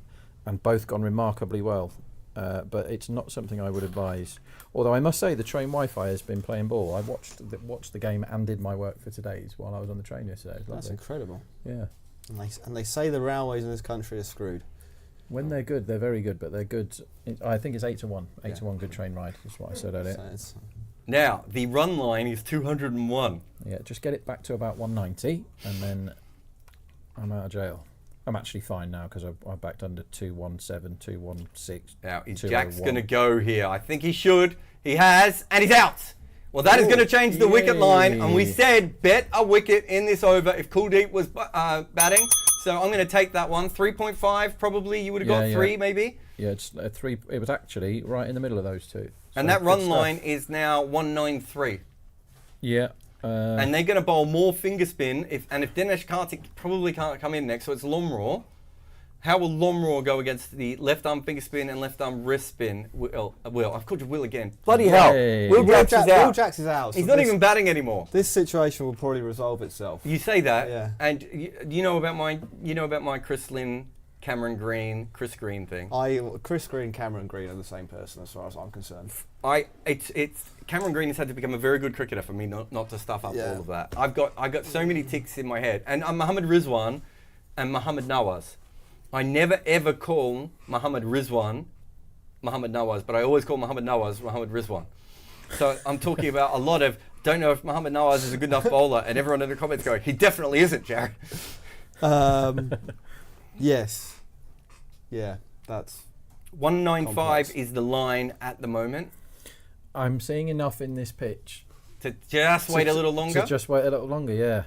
both gone remarkably well. But it's not something I would advise. Although I must say the train Wi-Fi has been playing ball. I watched the game and did my work for today's while I was on the train yesterday. It was That's lovely. incredible. Yeah. And they say the railways in this country are screwed. When they're good, they're very good. But they're good. I think it's 8-1. 8-1 Yeah. good train ride. That's what I said earlier. So it's, Now, the run line is 201. Yeah, just get it back to about 190, and then I'm out of jail. I'm actually fine now because I backed under 217, 216. Now, is 201. Jack's going to go here? I think he should. He has, and he's out. Well, that is going to change the wicket line, and we said bet a wicket in this over if Kuldeep was batting. So I'm going to take that one. 3.5 probably. You would have got 3 maybe. Yeah, it's 3. It was actually right in the middle of those 2. And So that good run stuff. line is now 193. Yeah. And they're going to bowl more finger spin. If Dinesh Karthik probably can't come in next, so it's Lomraw. How will Lomraw go against the left arm finger spin and left arm wrist spin? Will, I've called you Will again. Bloody hell. Yay. Will Jacks is out. Will Jacks is out. He's so not this- even batting anymore. This situation will probably resolve itself. You say that, Yeah. and you know about my Chris Lynn, Cameron Green, Chris Green thing. Chris Green, Cameron Green are the same person as far as I'm concerned. It's Cameron Green has had to become a very good cricketer for me not to stuff up Yeah. all of that. I've got so many ticks in my head, and Mohammad Rizwan and Mohammad Nawaz. I never ever call Mohammad Rizwan Mohammad Nawaz, but I always call Mohammad Nawaz Mohammad Rizwan. So I'm talking about a lot of don't know if Mohammad Nawaz is a good enough bowler, and everyone in the comments going, he definitely isn't, Jarrod. Yes. Yeah, that's 195 complex. is the line at the moment. I'm seeing enough in this pitch. To just wait a little longer? To just wait a little longer, yeah.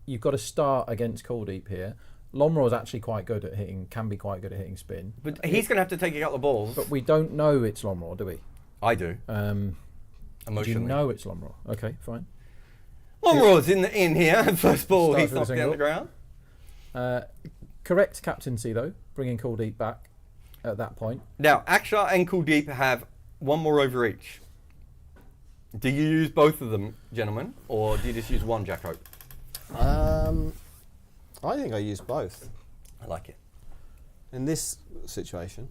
You've got to start against Kuldeep here. Lomraw's actually quite good at hitting, can be quite good at hitting spin. But he's going to have to take a couple of balls. But we don't know it's Lomraw, do we? I do. Do Emotionally. you know it's Lomraw? Okay, fine. Lomraw's in here. First ball, Starts he's with a knocked down single. the ground. Correct captaincy, though, bringing Kuldeep back at that point. Now, Akshar and Kuldeep have one more over each. Do you use both of them, gentlemen, or do you just use one, Jack Hope? I think I use both I like it. in this situation.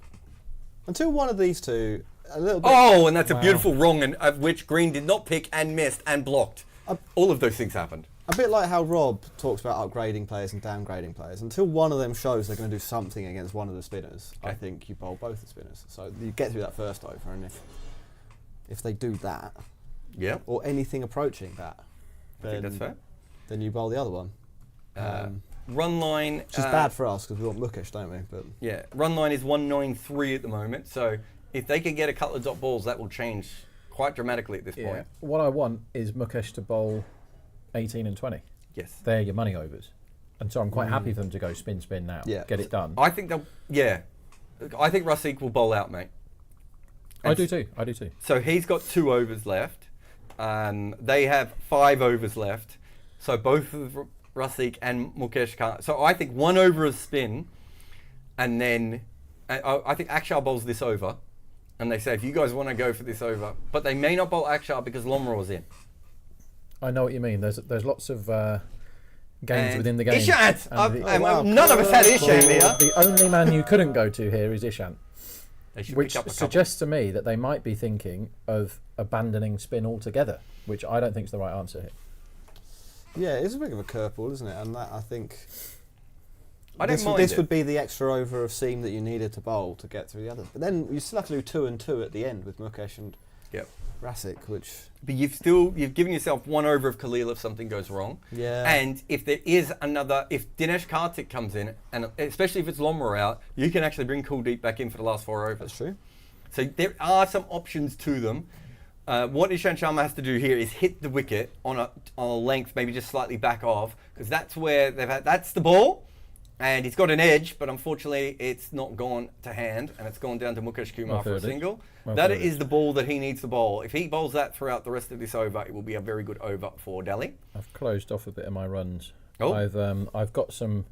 Until one of these two, a little bit. Oh, and that's a beautiful wrong, and of which Green did not pick and missed and blocked. All of those things happened. A bit like how Rob talks about upgrading players and downgrading players. Until one of them shows they're going to do something against one of the spinners, I Okay. think you bowl both the spinners. So you get through that first over, and if they do that, Yeah, or anything approaching that, I think that's fair. then you bowl the other one. Run line. Which is bad for us because we want Mukesh, don't we? But Yeah, run line is 193 at the moment. So if they can get a couple of dot balls, that will change quite dramatically at this Yeah. point. What I want is Mukesh to bowl 18 and 20. Yes. They're your money overs. And so I'm quite happy for them to go spin now. Yeah. Get it done. I think I think Raseek will bowl out, mate. I do too. So he's got 2 overs left. They have 5 overs left. So both of Raseek and Mukesh can't. So I think 1 over of spin, and then I think Akshar bowls this over. And they say, if you guys want to go for this over, but they may not bowl Akshar because Lomro's in. I know what you mean. There's lots of games And within the game. Ishant! And None of us had Ishant here. the only man you couldn't go to here is Ishant. They should Which pick up a couple. suggests to me that they might be thinking of abandoning spin altogether, which I don't think is the right answer here. Yeah, it's a bit of a curveball, isn't it? And that, I think I don't mind this it. would be the extra over of seam that you needed to bowl to get through the others. But then you still have to do 2 and 2 at the end with Mukesh and Yep. Raseek, which But you've given yourself 1 over of Khalil if something goes wrong. Yeah. And if there is if Dinesh Karthik comes in, and especially if it's Lomra out, you can actually bring Kuldeep back in for the last 4 overs. that's true. So there are some options to them. What Ishant Sharma has to do here is hit the wicket on a length, maybe just slightly back off, because that's where that's the ball, and he's got an edge, but unfortunately it's not gone to hand, and it's gone down to Mukesh Kumar for a single. That is the ball that he needs to bowl. If he bowls that throughout the rest of this over, it will be a very good over for Delhi. I've closed off a bit of my runs. Oh. I've got some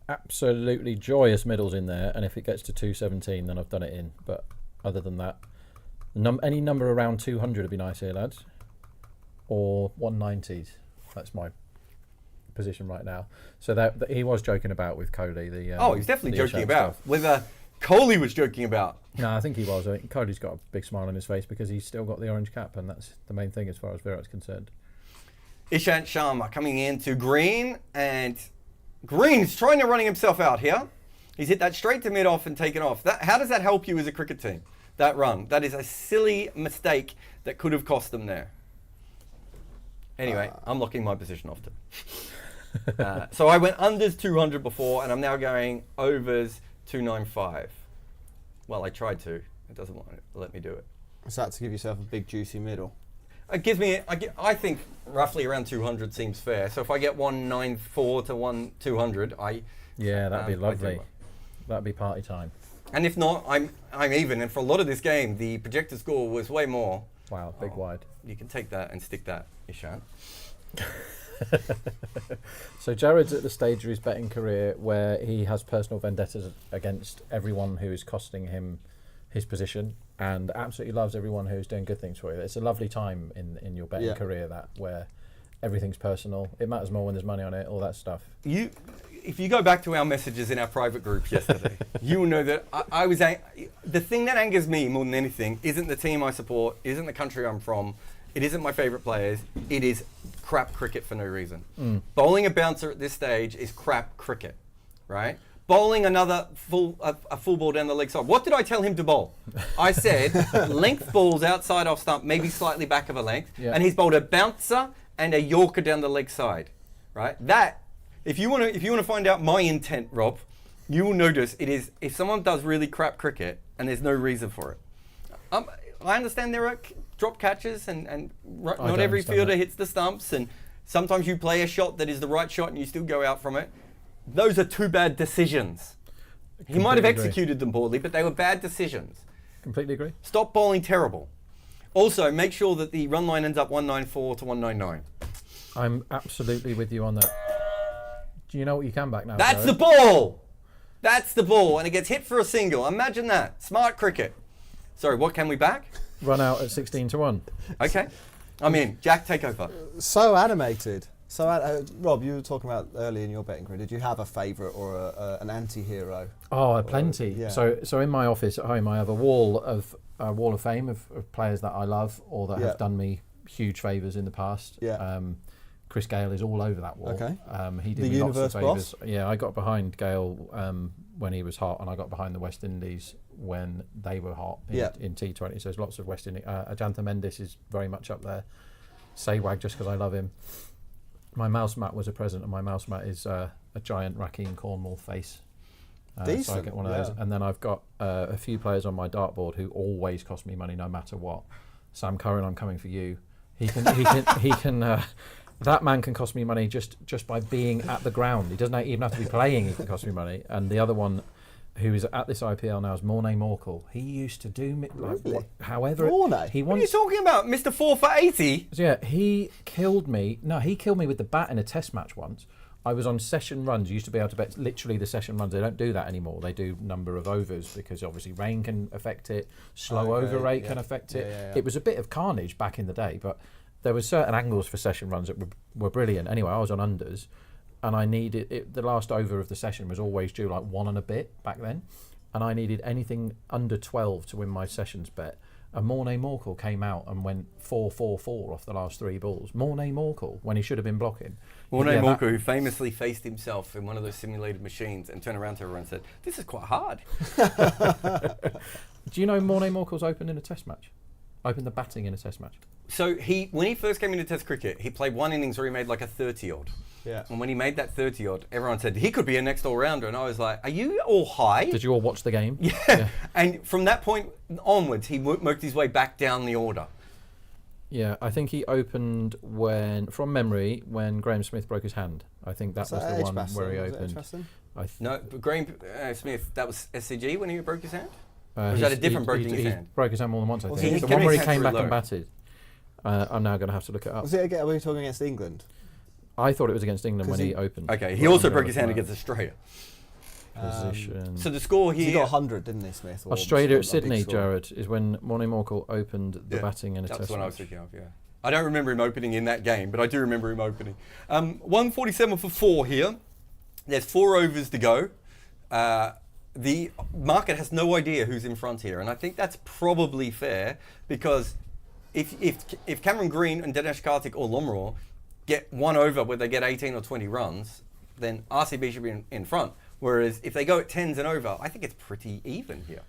absolutely joyous middles in there, and if it gets to 217, then I've done it in. But other than that, any number around 200 would be nice here, lads. Or 190s. That's my position right now. So that he was joking about with Kohli. He's definitely the joking Ishant about. stuff. With Kohli was joking about. No, I think he was. I think Kohli's got a big smile on his face because he's still got the orange cap, and that's the main thing as far as Virat's concerned. Ishant Sharma coming into Green, and Green's trying to running himself out here. He's hit that straight to mid-off and taken off. How does that help you as a cricket team, that run? That is a silly mistake that could have cost them there. Anyway, I'm locking my position off too. So I went unders 200 before, and I'm now going overs 295. Well, I tried to. It doesn't want to let me do it. Is that to give yourself a big juicy middle? It gives me, I think roughly around 200 seems fair. So if I get 194 to 200, Yeah, that'd be I do lovely. well. That'd be party time. And if not, I'm even. And for a lot of this game, the projected score was way more. Wow, big wide. You can take that and stick that, Ishant. So Jarrod's at the stage of his betting career where he has personal vendettas against everyone who is costing him his position, and absolutely loves everyone who's doing good things for you. It's a lovely time in your betting career, that where everything's personal. It matters more when there's money on it, all that stuff. If you go back to our messages in our private group yesterday, you will know that I was the thing that angers me more than anything isn't the team I support, isn't the country I'm from, it isn't my favourite players, it is crap cricket for no reason. Bowling a bouncer at this stage is crap cricket, right? Bowling another full ball down the leg side. What did I tell him to bowl? I said length balls outside off stump, maybe slightly back of a length, and he's bowled a bouncer and a Yorker down the leg side, right? That, if you want to find out my intent, Rob, you will notice it is if someone does really crap cricket and there's no reason for it. I understand there are drop catches and not every fielder hits the stumps, and sometimes you play a shot that is the right shot and you still go out from it. Those are 2 bad decisions. He might have executed them poorly, but they were bad decisions. Completely agree. Stop bowling terrible. Also, make sure that the run line ends up 194 to 199. I'm absolutely with you on that. Do you know what you can back now? That's Jarrod? the ball! That's the ball, and it gets hit for a single. Imagine that. Smart cricket. Sorry, what can we back? Run out at 16 to 1. Okay. I'm in. Jack, take over. So animated. So, Rob, you were talking about earlier in your betting career. Did you have a favourite or an anti-hero? Oh, plenty. Yeah. So in my office at home, I have a wall of fame of players that I love or that have done me huge favours in the past. Yeah. Chris Gale is all over that wall. Okay. He did The me lots of universe favours. boss? Yeah, I got behind Gale when he was hot, and I got behind the West Indies when they were hot in T20. So there's lots of West Indies. Ajantha Mendis is very much up there. Sehwag, just because I love him. My mouse mat was a present, and my mouse mat is a giant Rakeem Cornwall face. So I Decent, get one of those, and then I've got a few players on my dartboard who always cost me money no matter what. Sam Curran, I'm coming for you. He can. That man can cost me money just by being at the ground. He doesn't even have to be playing. He can cost me money. And the other one, who is at this IPL now, is Mornay Morkel. He used to do however. Mornay? He What are you wants. talking about, Mr. 4 for 80? So yeah, he killed me. No, he killed me with the bat in a test match once. I was on session runs. You used to be able to bet literally the session runs. They don't do that anymore. They do number of overs because obviously rain can affect it. Slow over rate can affect it. It was a bit of carnage back in the day, but there were certain angles for session runs that were brilliant. Anyway, I was on unders, and I needed it. The last over of the session was always due like 1 and a bit back then, and I needed anything under 12 to win my sessions bet. And Mornay Morkel came out and went 4-4-4 off the last 3 balls. Mornay Morkel, when he should have been blocking. Mornay Morkel, who famously faced himself in one of those simulated machines and turned around to everyone and said, "This is quite hard." Do you know Mornay Morkel's opened in a test match? Opened the batting in a test match. So when he first came into Test cricket, he played 1 innings where he made like a 30-odd. Yeah. And when he made that 30-odd, everyone said, he could be a next all-rounder. And I was like, are you all high? Did you all watch the game? Yeah. And from that point onwards, he worked his way back down the order. Yeah, I think he opened from memory, when Graham Smith broke his hand. I think that was the one where he opened. No, but Graham Smith, that was SCG when he broke his hand? Or was that a different breaking his hand? He broke his hand more than once, I Was think. he The hit one where he his came hand back and low? batted. I'm now going to have to look it up. Was it again? Were we talking against England? I thought it was against England when 'Cause he he- opened. Okay, he But also I'm broke gonna his hand look against Australia. Position. So the score He here... got 100, didn't he, Smith? Or Australia at some big Sydney, score? Jarrod, is when Mornay Morkel opened the Yeah, batting in a That's test what I was match. thinking of, yeah. I don't remember him opening in that game, but I do remember him opening. 147 for 4 here. There's 4 overs to go. The market has no idea who's in front here, and I think that's probably fair, because if Cameron Green and Dinesh Karthik or Lomro get 1 over where they get 18 or 20 runs, then RCB should be in front. Whereas if they go at 10s and over, I think it's pretty even here.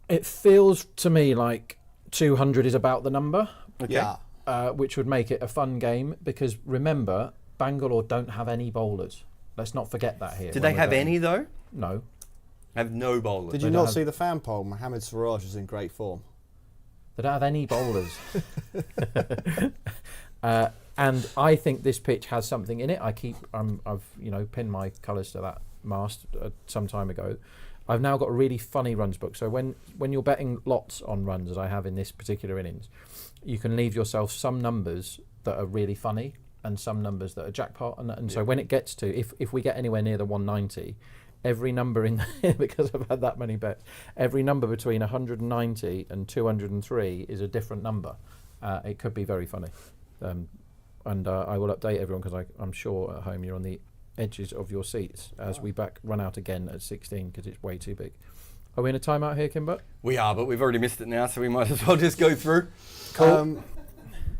It feels to me like 200 is about the number. Okay. Yeah. Which would make it a fun game, because remember, Bangalore don't have any bowlers. Let's not forget that here. Did when they we're have betting. any though? No. Have no bowlers. Did They you don't not have- see the fan poll? Mohamed Siraj is in great form. They don't have any bowlers. And I think this pitch has something in it. I've pinned my colours to that mast some time ago. I've now got a really funny runs book. So when you're betting lots on runs, as I have in this particular innings, you can leave yourself some numbers that are really funny and some numbers that are jackpot. And so when it gets to, if we get anywhere near the 190, every number in because I've had that many bets, every number between 190 and 203 is a different number. It could be very funny. And I will update everyone, because I'm sure at home you're on the edges of your seats as we run out again at 16, because it's way too big. Are we in a timeout here, Kimber? We are, but we've already missed it now, so we might as well just go through. Cool.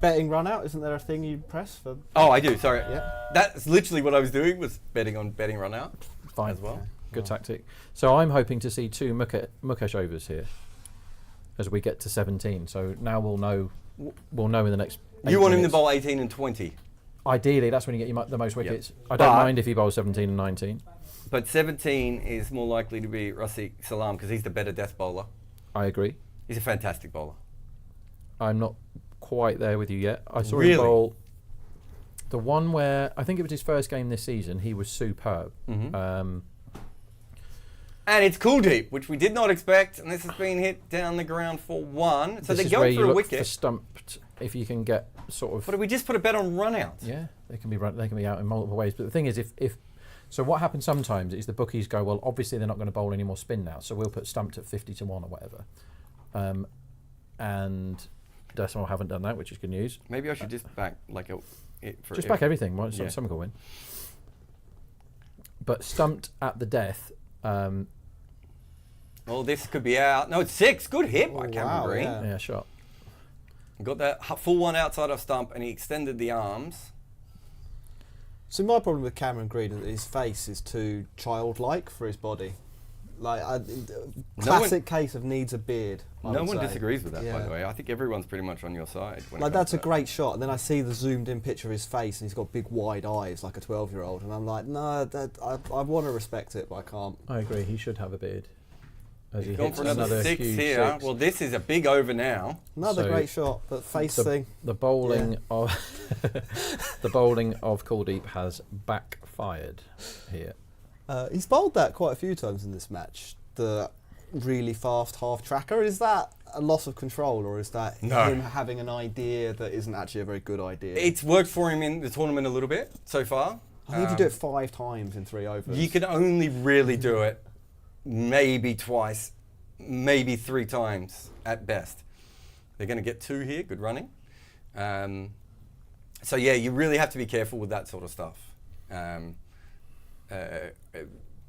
Betting run out, isn't there a thing you press for? Oh, I do, sorry. Yep. That's literally what I was doing, was betting on betting run out Fine. as well. Good tactic. So I'm hoping to see 2 Mukesh overs here as we get to 17. So now we'll know in the next 8 You want him to minutes. bowl 18 and 20. Ideally, that's when you get the most wickets. I don't But- mind if he bowls 17 and 19. But 17 is more likely to be Rafiq Salam, because he's the better death bowler. I agree. He's a fantastic bowler. I'm not quite there with you yet. I saw Really? him bowl the one where I think it was his first game this season. He was superb. And it's Kuldeep, which we did not expect, and this has been hit down the ground for 1. So This they're is where going you for a look wicket. for stumped if you can get sort of. But we just put a bet on run out. Yeah, they can be out in multiple ways. But the thing is, if so, what happens sometimes is the bookies go, well, obviously they're not going to bowl any more spin now, so we'll put stumped at 50-1 or whatever. And Decimal haven't done that, which is good news. Maybe I should just back like Just back everything. Well, Yeah. someone will win. But stumped at the death. Well, this could be out. No, it's 6. Good hit by Oh, Cameron wow, Green. yeah. Yeah, shot. Got that full one outside of stump, and he extended the arms. So my problem with Cameron Green is that his face is too childlike for his body. Like, classic case of needs a beard. No one disagrees with that, by Yeah. the way. I think everyone's pretty much on your side. when it Like, comes that's to a great shot, and then I see the zoomed-in picture of his face, and he's got big wide eyes like a 12-year-old, and I'm like, no, I want to respect it, but I can't. I agree. He should have a beard. As he Gone hits for another 6 huge here. six. Well, this is a big over now. Another So, great shot, but face the, thing. the bowling of the bowling of Kuldeep has backfired here. He's bowled that quite a few times in this match. The really fast half tracker. Is that a loss of control, or is that No. him having an idea that isn't actually a very good idea? It's worked for him in the tournament a little bit so far. I think if you do it 5 times in 3 overs. You can only really do it maybe twice, maybe 3 times at best. They're going to get 2 here, good running. So yeah, you really have to be careful with that sort of stuff.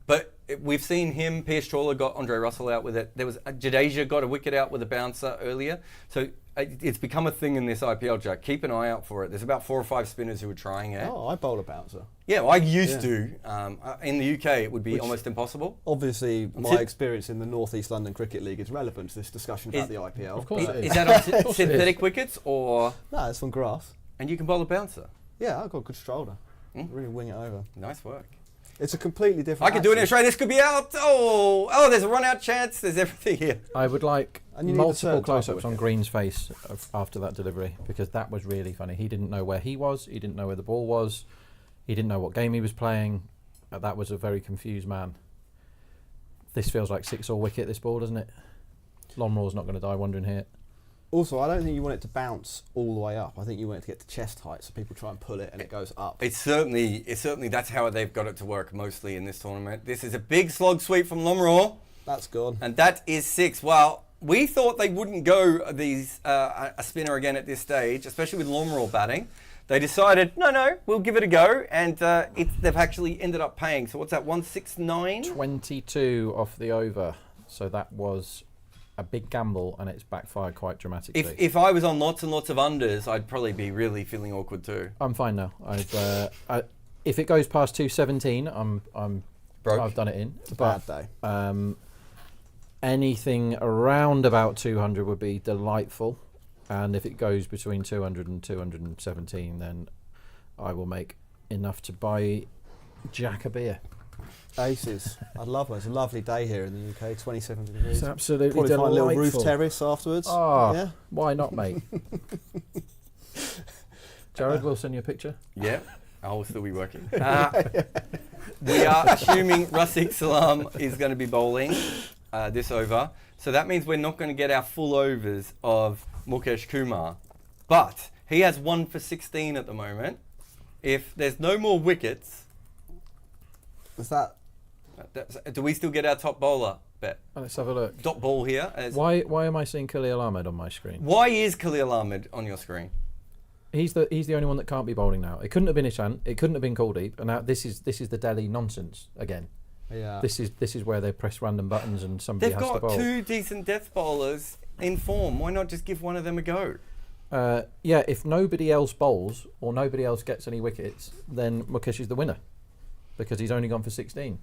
But we've seen him, Pierce Trawler got Andre Russell out with it. There was Jadeja got a wicket out with a bouncer earlier. So it's become a thing in this IPL, Jack. Keep an eye out for it. There's about 4 or 5 spinners who are trying it. Oh, I bowl a bouncer. Yeah, well, I used to. In the UK, it would be almost impossible. Obviously, my experience in the North East London Cricket League is relevant to this discussion about the IPL. Of course it is. Is that on synthetic wickets or? No, it's from grass. And you can bowl a bouncer. Yeah, I've got a good shoulder. Really wing it over. Nice work. It's a completely different. I can do it in action. Australia. This could be out. Oh, there's a run-out chance. There's everything here. I would like And you need a multiple certain type of close-ups on wicket. Green's face after that delivery, because that was really funny. He didn't know where he was. He didn't know where the ball was. He didn't know what game he was playing. That was a very confused man. This feels like 6-all wicket, this ball, doesn't it? Longmore's not going to die wondering here. Also, I don't think you want it to bounce all the way up. I think you want it to get to chest height, so people try and pull it and it goes up. It's certainly that's how they've got it to work mostly in this tournament. This is a big slog sweep from Lomror, That's gone. and that is 6. Well, we thought they wouldn't go a spinner again at this stage, especially with Lomror batting. They decided, no, we'll give it a go, and they've actually ended up paying. So what's that, 169? 22 off the over. So that was a big gamble, and it's backfired quite dramatically. If I was on lots and lots of unders, I'd probably be really feeling awkward too. I'm fine now. If it goes past 217, I'm Broke. I've done it in. It's a bad day. Anything around about 200 would be delightful, and if it goes between 200 and 217, then I will make enough to buy Jack a beer. Aces. I'd love it. It's a lovely day here in the UK, 27 degrees. It's absolutely Probably find a little roof delightful. terrace afterwards. Oh, Yeah. why not, mate? Jarrod, we'll send you a picture. Yeah, I'll still be working. We are assuming Rafiq Salam is going to be bowling this over. So that means we're not going to get our full overs of Mukesh Kumar. But he has 1 for 16 at the moment. If there's no more wickets, Is that? do we still get our top bowler bet? Let's have a look. Dot ball here. Why am I seeing Khalil Ahmed on my screen? Why is Khalil Ahmed on your screen? He's the only one that can't be bowling now. It couldn't have been Ishan. It couldn't have been Kuldeep. And now this is the Delhi nonsense again. Yeah. This is where they press random buttons and somebody They've has to got bowl. 2 decent death bowlers in form. Why not just give one of them a go? Yeah, if nobody else bowls or nobody else gets any wickets, then Mukesh is the winner because he's only gone for 16.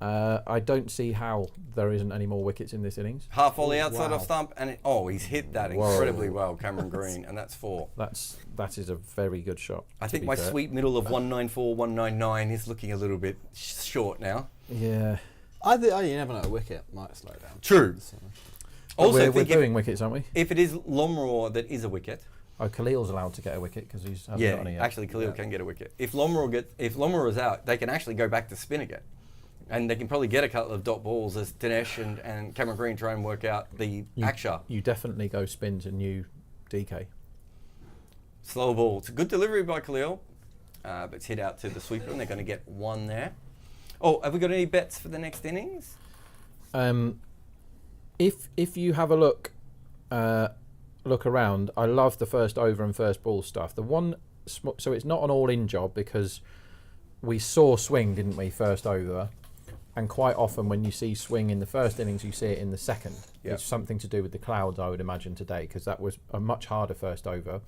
I don't see how there isn't any more wickets in this innings. Half volley outside wow. off stump, and he's hit that incredibly well, Cameron Green, and that's 4. That is a very good shot. I to think be my fair. sweet middle of 194, 199 is looking a little bit short now. Yeah. I think you never know. A wicket might slow down. True. So, But Also, we're think doing wickets, aren't we? if it is Lomror that is a wicket, Oh, Khalil's allowed to get a wicket because he's hasn't got any yet. actually Khalil can get a wicket. If Lomror is out, they can actually go back to spin again. And they can probably get a couple of dot balls as Dinesh and Cameron Green try and work out the action. You definitely go spin to new DK. Slow ball. It's a good delivery by Khalil, but it's hit out to the sweeper, and they're going to get 1 there. Oh, have we got any bets for the next innings? If you have a look around, I love the first over and first ball stuff. The one, so it's not an all-in job because we saw swing, didn't we, first over, and quite often when you see swing in the first innings, you see it in the second. Yep. It's something to do with the clouds, I would imagine, today, because that was a much harder first over.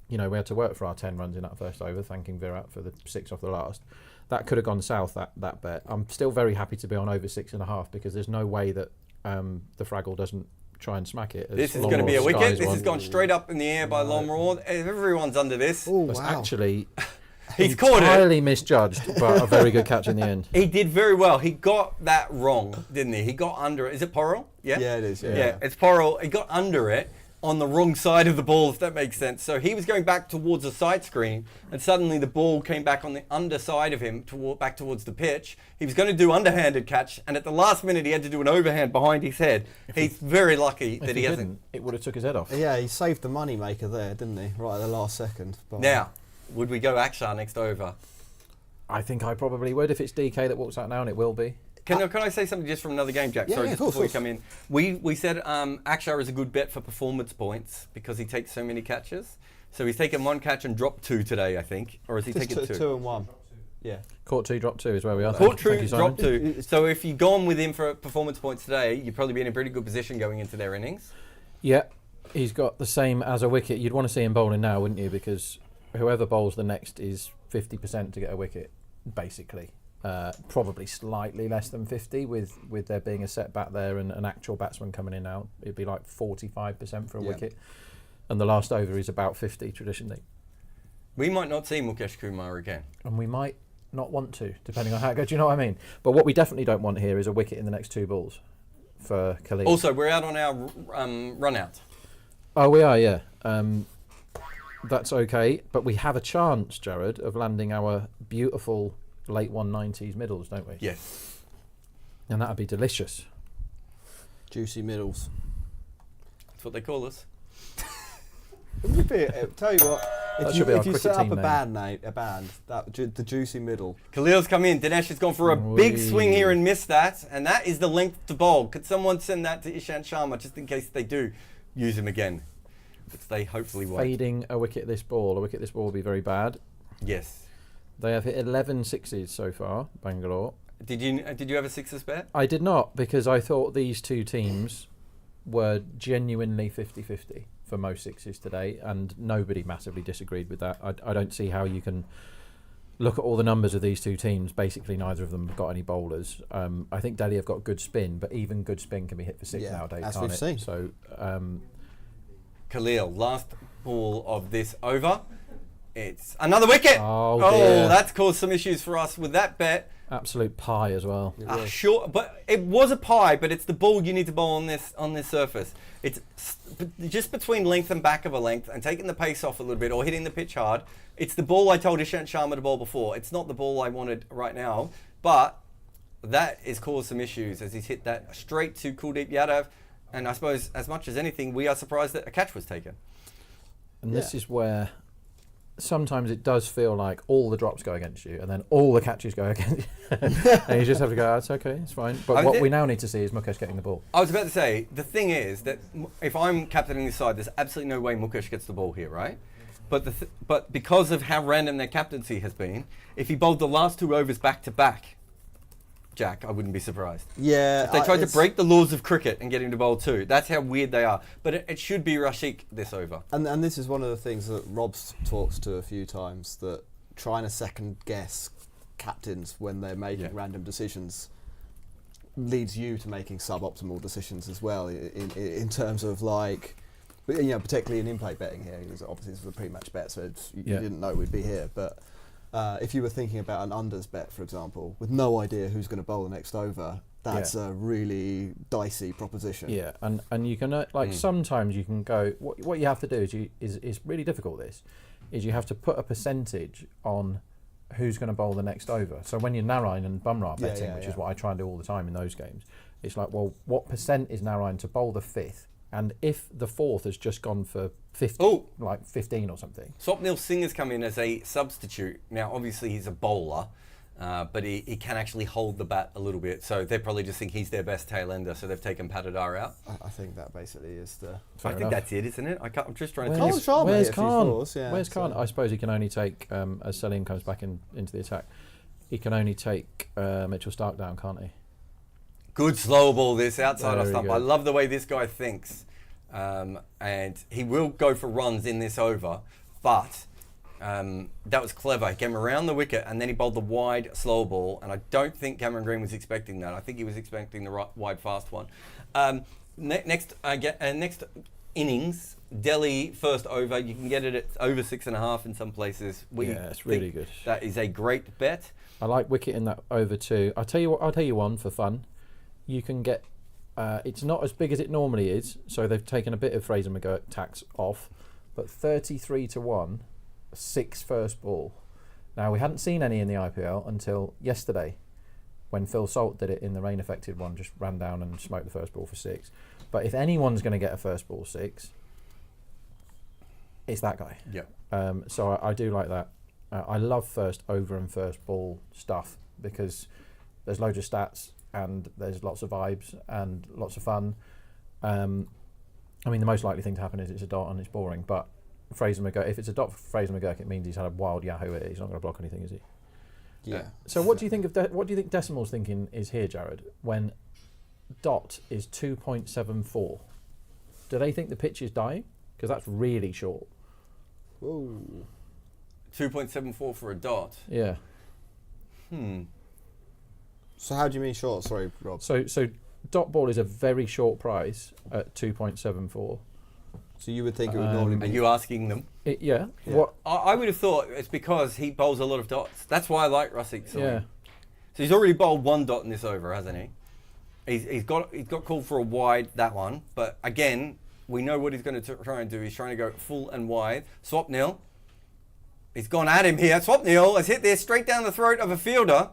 You know, we had to work for our 10 runs in that first over, thanking Virat for the 6 off the last. that could have gone south, that bet. I'm still very happy to be on over 6.5 because there's no way that the Fraggle doesn't try and smack it. This is going to be a wicket. This has gone straight up in the air by Lomraw. Everyone's under this. Oh, It's wow. actually He's caught it. entirely misjudged, but a very good catch in the end. He did very well. He got that wrong, didn't he? He got under it. Is it Porrell? Yeah? Yeah, it is. Yeah. Yeah, it's Porrell. He got under it on the wrong side of the ball, if that makes sense. So he was going back towards the side screen, and suddenly the ball came back on the underside of him, back towards the pitch. He was going to do underhanded catch, and at the last minute he had to do an overhand behind his head. He's very lucky that he hasn't. Didn't, it would have took his head off. Yeah, he saved the money maker there, didn't he? Right at the last second. But Now, would we go Akshar next over? I think I probably would if it's DK that walks out now, and it will be. Can I say something just from another game, Jack? Yeah, Sorry, yeah, just of before you course. come in. We said Akshar is a good bet for performance points because he takes so many catches. So he's taken 1 catch and dropped 2 today, I think. Or has he taken 2? 2 and 1. Yeah. Caught 2, dropped 2 is where we are. Caught Thank 2, you, Simon. dropped 2. So if you've gone with him for performance points today, you'd probably be in a pretty good position going into their innings. Yeah, he's got the same as a wicket. You'd want to see him bowling now, wouldn't you? Because whoever bowls the next is 50% to get a wicket, basically. Probably slightly less than 50 with there being a set bat there and an actual batsman coming in now. It'd be like 45% for a wicket. And the last over is about 50 traditionally. We might not see Mukesh Kumar again. And we might not want to, depending on how it goes. Do you know what I mean? But what we definitely don't want here is a wicket in the next 2 balls for Khalid. Also, we're out on our run out. Oh, we are, yeah. That's okay. But we have a chance, Jarrod, of landing our beautiful late 190s middles, don't we? Yes. And that'd be delicious. Juicy middles. That's what they call us. Tell you what, That should be our if you cricket set up team a name. band, the juicy middle. Khalil's come in. Dinesh has gone for a big swing here and missed that. And that is the length to bowl. Could someone send that to Ishant Sharma just in case they do use him again? Which they hopefully won't. Fading a wicket this ball. A wicket this ball will be very bad. Yes. They have hit 11 sixes so far, Bangalore. Did you have a sixes bet? I did not, because I thought these two teams were genuinely 50-50 for most sixes today, and nobody massively disagreed with that. I don't see how you can look at all the numbers of these two teams. Basically, neither of them have got any bowlers. I think Delhi have got good spin, but even good spin can be hit for 6 nowadays, as can't we've it? seen. So, Khalil, last ball of this over. It's another wicket. Oh, dear. That's caused some issues for us with that bet. absolute pie as well. Sure, but it was a pie. But it's the ball you need to bowl on this surface. It's just between length and back of a length, and taking the pace off a little bit or hitting the pitch hard. It's the ball I told Ishant Sharma to bowl before. It's not the ball I wanted right now, but that has caused some issues as he's hit that straight to Kuldeep Yadav. And I suppose, as much as anything, we are surprised that a catch was taken. And this is where sometimes it does feel like all the drops go against you and then all the catches go against you. And you just have to go, it's okay, it's fine. But what we now need to see is Mukesh getting the ball. I was about to say, the thing is that if I'm captaining this side, there's absolutely no way Mukesh gets the ball here, right? But because of how random their captaincy has been, if he bowled the last 2 overs back to back, Jack, I wouldn't be surprised. Yeah. If they tried to break the laws of cricket and get him to bowl 2. That's how weird they are. But it should be Rashik this over. And this is one of the things that Rob's talks to a few times, that trying to second guess captains when they're making random decisions leads you to making suboptimal decisions as well in terms of, like, you know, particularly in in-play betting here, because obviously this was a pre-match bet, so you didn't know we'd be here. But if you were thinking about an unders bet, for example, with no idea who's going to bowl the next over, that's a really dicey proposition. Yeah, and you can sometimes you can go. What you have to do is really difficult. This is you have to put a percentage on who's going to bowl the next over. So when you're Narayan and Bumrah betting, which is what I try and do all the time in those games, it's like, well, what percent is Narayan to bowl the 5th? And if the 4th has just gone for 50, like 15 or something. Swapnil Singh has come in as a substitute. Now, obviously, he's a bowler, but he can actually hold the bat a little bit. So they probably just think he's their best tail ender, so they've taken Patadar out. I think that basically is the... I think that's it, isn't it? I'm just trying to think. Where's Khan? Where's Khan? I suppose he can only take, as Salim comes back into the attack, he can only take Mitchell Stark down, can't he? Good slow ball, this outside off Very stump. good. I love the way this guy thinks. And he will go for runs in this over, but That was clever. He came around the wicket and then he bowled the wide slow ball. And I don't think Cameron Green was expecting that. I think he was expecting the wide fast one. Next innings, Delhi first over. You can get it at over 6.5 in some places. It's really good. That is a great bet. I like wicket in that over 2. I'll tell you one for fun. You can get. It's not as big as it normally is, so they've taken a bit of Fraser McGurk tax off, but 33-1, 6 first ball. Now, we hadn't seen any in the IPL until yesterday, when Phil Salt did it in the rain-affected one, just ran down and smoked the first ball for 6. But if anyone's going to get a first ball 6, it's that guy. Yeah. So I do like that. I love first over and first ball stuff because there's loads of stats and there's lots of vibes and lots of fun. I mean, the most likely thing to happen is it's a dot and it's boring. But Fraser McGurk, if it's a dot for Fraser McGurk, it means he's had a wild yahoo at it. He's not going to block anything, is he? Yeah. So what do you think of what do you think Decimal's thinking is here, Jarrod? When dot is 2.74, do they think the pitch is dying? Because that's really short. Whoa. 2.74 for a dot. Yeah. So how do you mean short? Sorry, Rob. So dot ball is a very short price at 2.74. So you would think it would normally Are be... you asking them? Yeah. Yeah. I would have thought it's because he bowls a lot of dots. That's why I like Rasikh Salim. Yeah. So he's already bowled 1 dot in this over, hasn't he? He's got called for a wide, that one. But again, we know what he's going to try and do. He's trying to go full and wide. Swapnil. He's gone at him here. Swapnil has hit this straight down the throat of a fielder.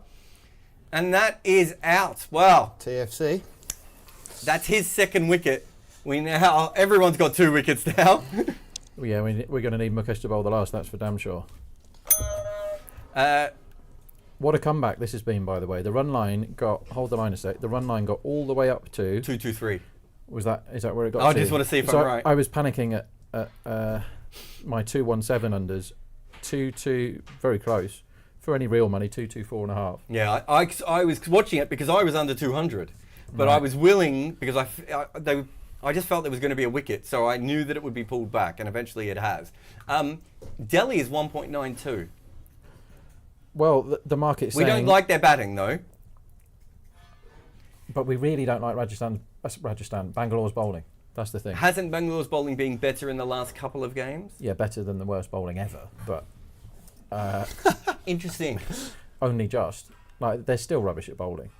And that is out. Wow. TFC. That's his second wicket. Everyone's got 2 wickets now. Yeah, we're going to need Mukesh to bowl the last, that's for damn sure. What a comeback this has been, by the way. The run line hold the line a sec, the run line got all the way up to... 2-2-3. Is that where it got I to? just want to see if so I'm right. I was panicking at my 217 unders. 2-2, very close. For any real money, 224.5. Yeah, I was watching it because I was under 200. But Right. I was willing, because I just felt there was going to be a wicket, so I knew that it would be pulled back, and eventually it has. Delhi is 1.92. Well, the market's We saying... don't like their batting, though. But we really don't like Rajasthan, Bangalore's bowling. That's the thing. Hasn't Bangalore's bowling been better in the last couple of games? Yeah, better than the worst bowling ever, but Interesting. only just. Like, they're still rubbish at bowling.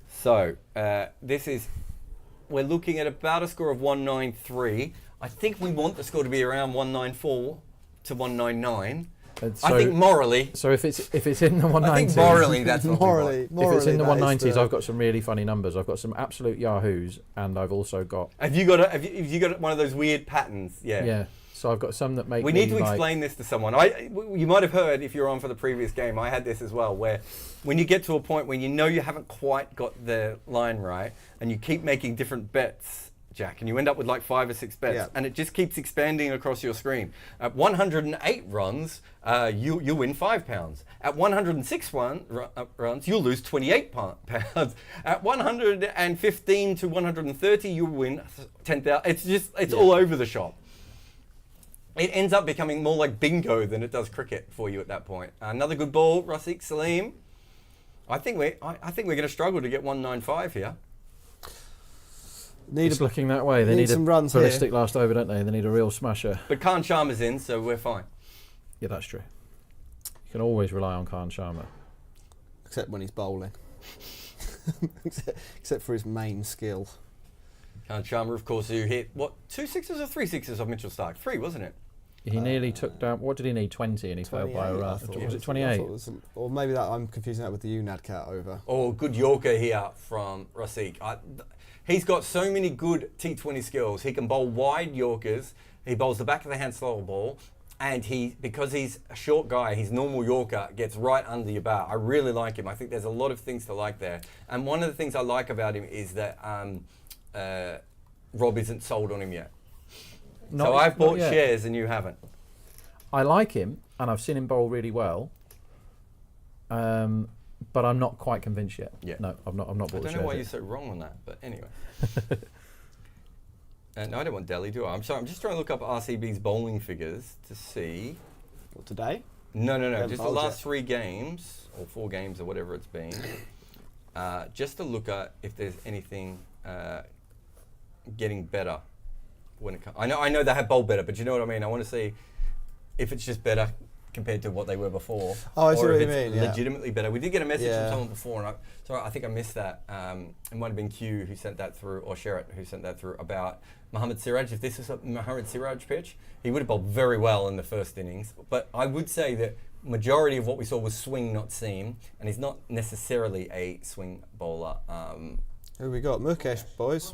So, we're looking at about a score of 193. I think we want the score to be around 194 to 199. I think morally. So if it's in the 190s, I think morally that's what Morally, we want. if it's in the that is 190s, I've got some really funny numbers. I've got some absolute yahoos, and I've also got Have you got one of those weird patterns? yeah. So I've got some that make We me need to explain this to someone. You might have heard, if you're on for the previous game, I had this as well, where when you get to a point when you know you haven't quite got the line right, and you keep making different bets, Jack, and you end up with like 5 or 6 bets, and it just keeps expanding across your screen. At 108 runs, you win £5. At 106 runs, you'll lose £28. At 115 to 130, you win 10,000. It's all over the shop. It ends up becoming more like bingo than it does cricket for you at that point. Another good ball, Rasikh Salim. I think we're going to struggle to get 195 here. It's looking that way. They need some a runs ballistic last over, don't they? They need a real smasher. But Khan Sharma's in, so we're fine. Yeah, that's true. You can always rely on Khan Sharma. Except when he's bowling. except for his main skill. Khan Sharma, of course, who hit, 2 sixes or 3 sixes off Mitchell Starc? 3, wasn't it? He nearly took down, what did he need, 20, and he failed by a run. Was it 28? Or maybe I'm confusing that with the UNAD cat over. Oh, good Yorker here from Rasikh. He's got so many good T20 skills. He can bowl wide Yorkers. He bowls the back of the hand slow ball. And because he's a short guy, his normal Yorker gets right under your bat. I really like him. I think there's a lot of things to like there. And one of the things I like about him is that Rob isn't sold on him yet. So I've bought shares and you haven't. I like him, and I've seen him bowl really well. But I'm not quite convinced yet. Yeah. No, I've not bought the shares. I don't know why yet. you're so wrong on that, but anyway. No, I don't want Delhi, do I? I'm sorry, I'm just trying to look up RCB's bowling figures to see. What, today? No, haven't just the bowled last yet. 3 games, or 4 games, or whatever it's been. Just to look at if there's anything getting better when it comes. I know they have bowled better, but you know what I mean? I want to see if it's just better compared to what they were before. Oh, I see or what if you it's mean, yeah. legitimately better. We did get a message Yeah. from someone before, and I think I missed that. It might have been Q who sent that through, or Sherrod who sent that through about Mohammad Siraj. If this is a Mohammad Siraj pitch, he would have bowled very well in the first innings. But I would say that majority of what we saw was swing, not seam, and he's not necessarily a swing bowler. Who we got? Mukesh, boys.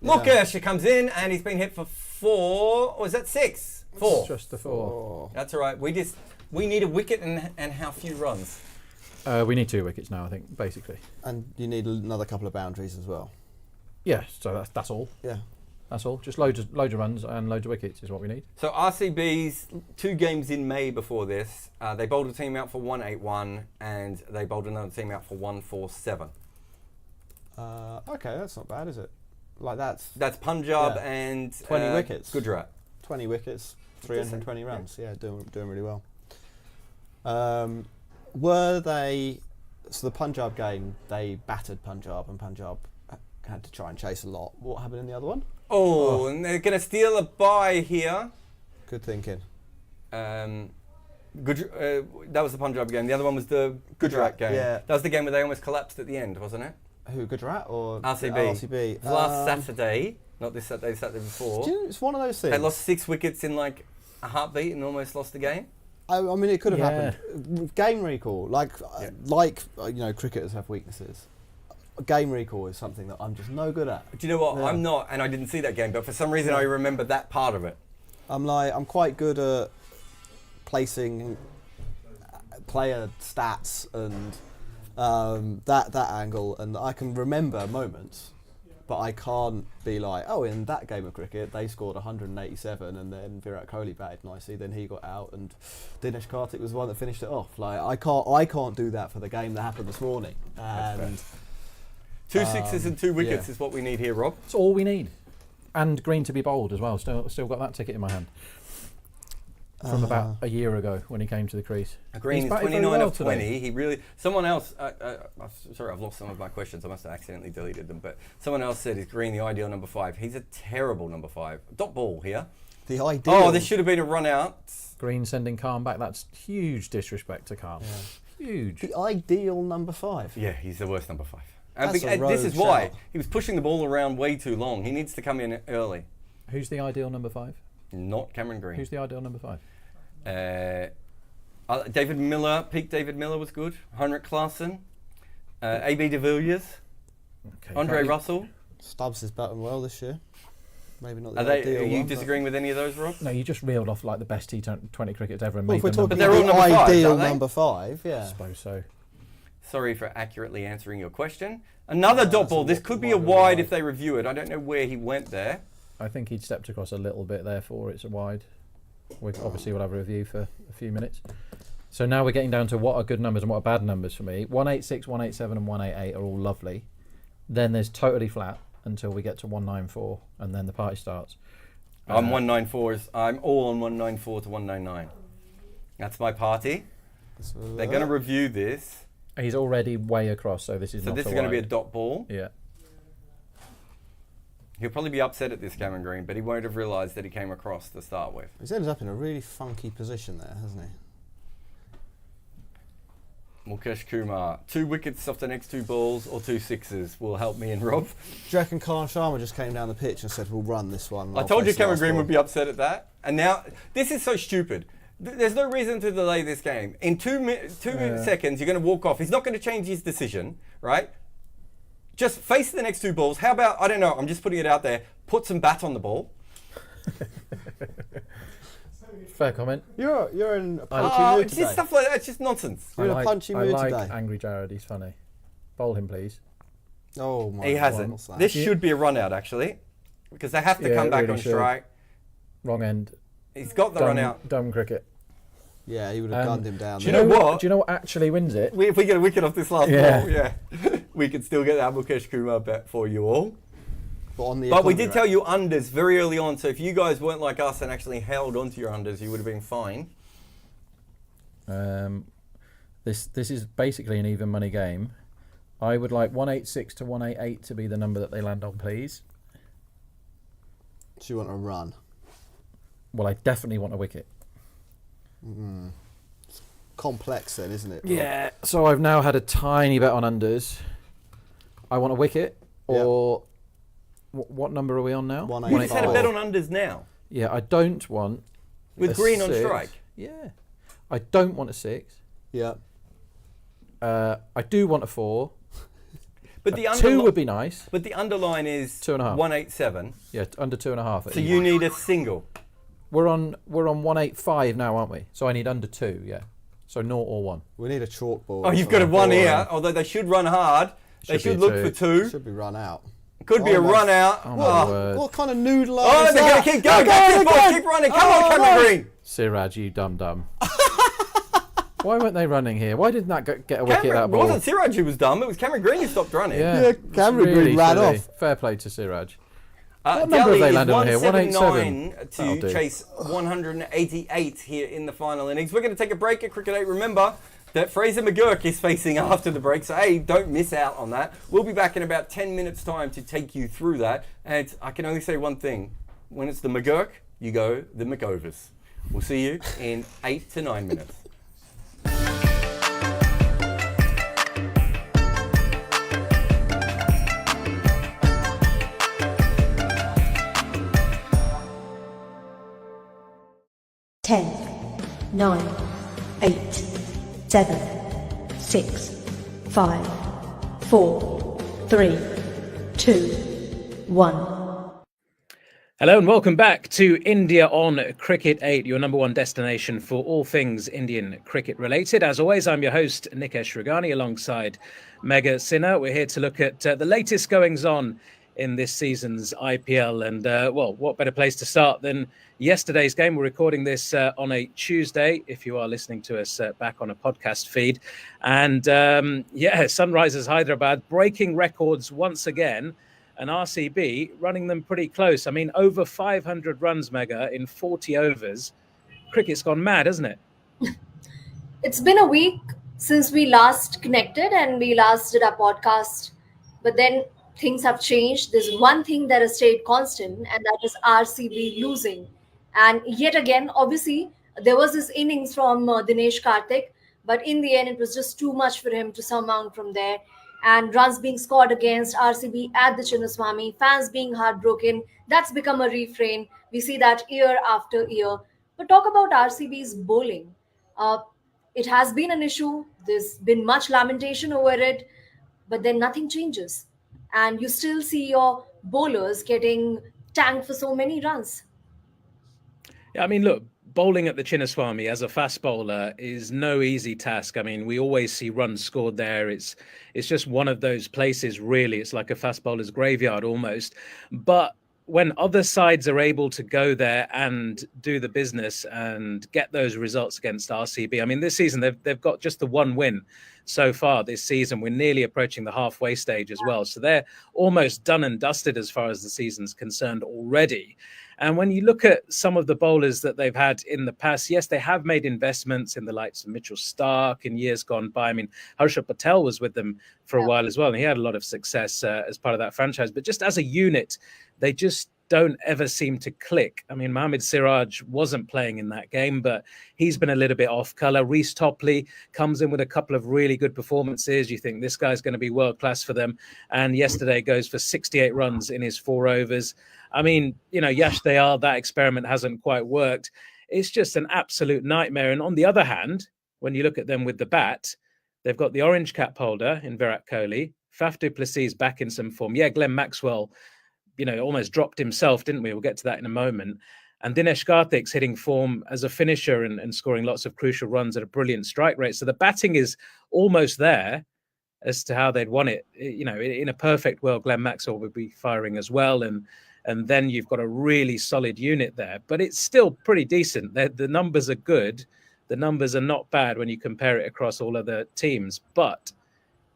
Mukesh, he comes in and he's been hit for 4, or is that 6? 4. It's just the 4. That's all right. We need a wicket and how few runs? We need 2 wickets now, I think, basically. And you need another couple of boundaries as well. Yeah, so that's all. Yeah. That's all. Just loads of runs and loads of wickets is what we need. So RCB's 2 games in May before this, they bowled a team out for 181 and they bowled another team out for 147. Okay, that's not bad, is it? Like That's Punjab Yeah. and 20 wickets. Gujarat. 20 wickets, 320 runs. Yeah, doing really well. Were they? So the Punjab game, they battered Punjab, and Punjab had to try and chase a lot. What happened in the other one? And they're going to steal a bye here. Good thinking. That was the Punjab game. The other one was the Gujarat game. Yeah. That was the game where they almost collapsed at the end, wasn't it? Who, Gujarat or RCB. RCB? It was last Saturday, not this Saturday, the Saturday before. Do you know, it's one of those things. They lost 6 wickets in like a heartbeat and almost lost the game. I mean, it could have Yeah. happened. Game recall, cricketers have weaknesses. Game recall is something that I'm just no good at. Do you know what? Yeah. I'm not, and I didn't see that game, but for some reason I remember that part of it. I'm quite good at placing player stats and that angle, and I can remember moments, but I can't be like, oh, in that game of cricket they scored 187 and then Virat Kohli batted nicely, then he got out and Dinesh Karthik was the one that finished it off. Like I can't do that for the game that happened this morning. And 2 sixes and 2 wickets yeah. is what we need here, Rob. That's all we need. And Green to be bowled as well. Still got that ticket in my hand. From about a year ago when he came to the crease. Green He's is batted very 29 well of 20. today. He really. Someone else. Sorry, I've lost some of my questions. I must have accidentally deleted them. But someone else said, "Is Green the ideal number 5?" He's a terrible number 5. Dot ball here. the ideal. Oh, this should have been a run out. Green sending Khan back. That's huge disrespect to Khan. Huge. the ideal number 5. Yeah, he's the worst number 5. And That's a and this rogue is why shout. he was pushing the ball around way too long. He needs to come in early. Who's the ideal number 5? Not Cameron Green. Who's the ideal number 5? David Miller, peak David Miller was good. Heinrich Klaassen, AB de Villiers, Okay, Andre Craig. Russell. Stubbs is batting well this year. Maybe not the Are ideal you one, but- disagreeing with any of those, Rob? No, you just reeled off like the best T20 cricketers ever and Well, made if we're them talking But they're all about number fives, ideal aren't they? number 5, I yeah. suppose so. Sorry for accurately answering your question. Another dot ball. This could be a wide if they review it. I don't know where he went there. I think he'd stepped across a little bit there for it's a wide. Obviously we'll have a review for a few minutes. So now we're getting down to what are good numbers and what are bad numbers for me. 186, 187 and 188 are all lovely. Then there's totally flat until we get to 194 and then the party starts. I'm 194. I'm all on 194 to 199. That's my party. They're going to review this. He's already way across, so this is So not this a is going to be a wide. dot ball. Yeah. He'll probably be upset at this, Cameron Green, but he won't have realised that he came across to start with. He's ended up in a really funky position there, hasn't he? Mukesh Kumar. 2 wickets off the next 2 balls or 2 sixes will help me and Rob. Do you reckon Khan Sharma just came down the pitch and said, we'll run this one? I told you Cameron Green would be upset at that. And now, this is so stupid. There's no reason to delay this game. In 2 seconds, you're going to walk off. He's not going to change his decision, right? Just face the next 2 balls. How about, I don't know, I'm just putting it out there, put some bat on the ball. Fair comment. You're in a punchy mood It's today. just stuff like that. It's just nonsense. You're in a punchy I mood like today. Angry Jarrod, he's funny. Bowl him, please. Oh my He God, hasn't. what's that? This should be a run out, actually, because they have to Yeah, come it back really on should. strike. Wrong end. He's got the run out. Dumb cricket. Yeah, he would have gunned him down. do you there. know what? Do you know what actually wins it? If we get a wicket off this last Yeah. ball, yeah, we can still get that Mukesh Kumar bet for you all. But we did tell you unders very early on, so if you guys weren't like us and actually held onto your unders, you would have been fine. This is basically an even money game. I would like 186 to 188 to be the number that they land on, please. Do you want a run? Well, I definitely want a wicket. It's complex then, isn't it? Yeah, so I've now had a tiny bet on unders. I want a wicket, or what number are we on now? You just had a bet on unders now. Yeah, I don't want with green on strike. Yeah, I don't want a 6. Yeah. I do want a 4. But the 2 would be nice. But the underline is 2.5. 187. Yeah, under 2.5. So you need a single. We're on 185 now, aren't we? So I need under 2. Yeah. So 0 or 1. We need a chalkboard. Oh, you've got a 1 here. Although they should run hard. They should look for 2. Should be run out. Could be a run out. Oh my word. What kind of noodle Oh, is they're that? going to keep going. Keep running. Come on, Cameron Green. Siraj, you dum-dum. Why weren't they running here? Why didn't that get a wicket, that ball? It wasn't Siraj who was dumb. It was Cameron Green who stopped running. Yeah, Cameron Green ran off. Fair play to Siraj. What number have they is landed on here? 179 to chase 188 here in the final innings. We're going to take a break at Cricket 8. Remember that Fraser McGurk is facing after the break, so hey, don't miss out on that. We'll be back in about 10 minutes' time to take you through that. And I can only say one thing. When it's the McGurk, you go the McOvers. We'll see you in 8 to 9 minutes. Ten, 9, 8, 7, 6, 5, 4, 3, 2, 1. Hello and welcome back to India on Cricket 8, your number one destination for all things Indian cricket related. As always, I'm your host, Nikesh Ragani, alongside Mega Sinha. We're here to look at the latest goings on in this season's IPL. And, well, what better place to start than yesterday's game? We're recording this on a Tuesday, if you are listening to us back on a podcast feed. And, Sunrisers Hyderabad breaking records once again, and RCB running them pretty close. I mean, over 500 runs, Mega, in 40 overs. Cricket's gone mad, hasn't it? It's been a week since we last connected and we last did our podcast. But then things have changed. There's one thing that has stayed constant, and that is RCB losing. And yet again, obviously, there was this innings from Dinesh Karthik, but in the end, it was just too much for him to surmount from there. And runs being scored against RCB at the Chinnaswamy, fans being heartbroken, that's become a refrain. We see that year after year. But talk about RCB's bowling. It has been an issue. There's been much lamentation over it, but then nothing changes. And you still see your bowlers getting tanked for so many runs. Yeah, I mean, look, bowling at the Chinnaswamy as a fast bowler is no easy task. I mean, we always see runs scored there. It's just one of those places, really. It's like a fast bowler's graveyard almost. But when other sides are able to go there and do the business and get those results against RCB, I mean, this season they've got just the one win so far this season. We're nearly approaching the halfway stage as well. So they're almost done and dusted as far as the season's concerned already. And when you look at some of the bowlers that they've had in the past, yes, they have made investments in the likes of Mitchell Starc in years gone by. I mean, Harsha Patel was with them for a while as well, and he had a lot of success as part of that franchise. But just as a unit, they just don't ever seem to click. I mean, Mohammad Siraj wasn't playing in that game, but he's been a little bit off colour. Reece Topley comes in with a couple of really good performances. You think this guy's going to be world class for them. And yesterday goes for 68 runs in his 4 overs. I mean, you know, Yash Dayal, that experiment hasn't quite worked. It's just an absolute nightmare. And on the other hand, when you look at them with the bat, they've got the orange cap holder in Virat Kohli, Faf du Plessis back in some form. Yeah, Glenn Maxwell, you know, almost dropped himself, didn't we? We'll get to that in a moment. And Dinesh Karthik's hitting form as a finisher and scoring lots of crucial runs at a brilliant strike rate. So the batting is almost there as to how they'd want it. You know, in a perfect world, Glenn Maxwell would be firing as well. And then you've got a really solid unit there. But it's still pretty decent. The numbers are good. The numbers are not bad when you compare it across all other teams. But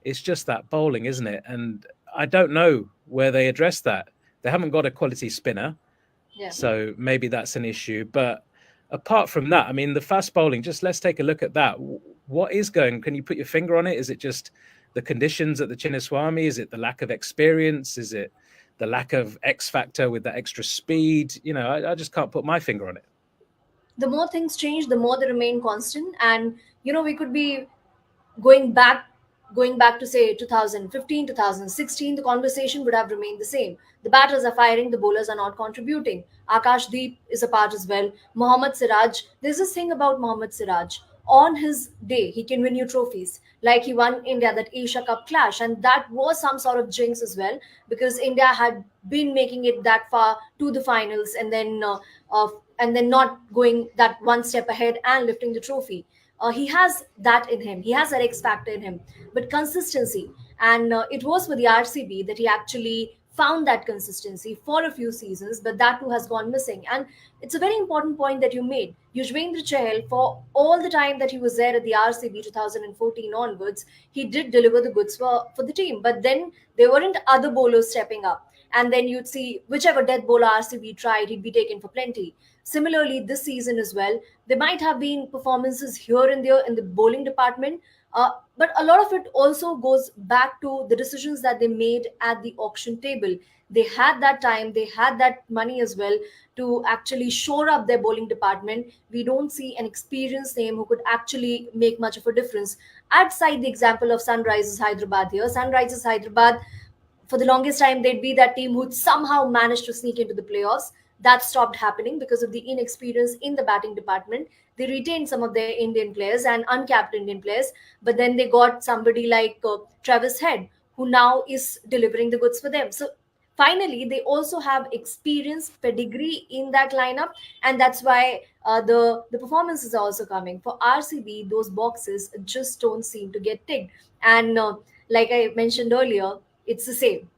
it's just that bowling, isn't it? And I don't know where they address that. They haven't got a quality spinner, so maybe that's an issue. But apart from that, I mean, the fast bowling, just let's take a look at that. What is going? Can you put your finger on it? Is it just the conditions at the Chinnaswamy? Is it the lack of experience? Is it the lack of X factor with that extra speed? You know, I just can't put my finger on it. The more things change, the more they remain constant. And, you know, we could be going back to say 2015, 2016, the conversation would have remained the same. The batters are firing, the bowlers are not contributing. Akashdeep is a part as well. Mohammad Siraj, there's this thing about Mohammad Siraj. On his day, he can win you trophies. Like he won India that Asia Cup clash, and that was some sort of jinx as well, because India had been making it that far to the finals, and then not going that one step ahead and lifting the trophy. He has that in him. He has that X factor in him. But consistency, and it was for the RCB that he actually found that consistency for a few seasons, but that too has gone missing. And it's a very important point that you made. Yuzvendra Chahal, for all the time that he was there at the RCB 2014 onwards, he did deliver the goods for the team. But then there weren't other bowlers stepping up. And then you'd see whichever death bowler RCB tried, he'd be taken for plenty. Similarly, this season as well, there might have been performances here and there in the bowling department, but a lot of it also goes back to the decisions that they made at the auction table. They had that time, they had that money as well to actually shore up their bowling department. We don't see an experienced name who could actually make much of a difference. I'd cite the example of Sunrisers Hyderabad here. Sunrisers Hyderabad, for the longest time, they'd be that team who'd somehow managed to sneak into the playoffs. That stopped happening because of the inexperience in the batting department. They retained some of their Indian players and uncapped Indian players, but then they got somebody like Travis Head, who now is delivering the goods for them. So finally, they also have experience, pedigree in that lineup, and that's why the performances are also coming. For RCB, those boxes just don't seem to get ticked. And like I mentioned earlier, it's the same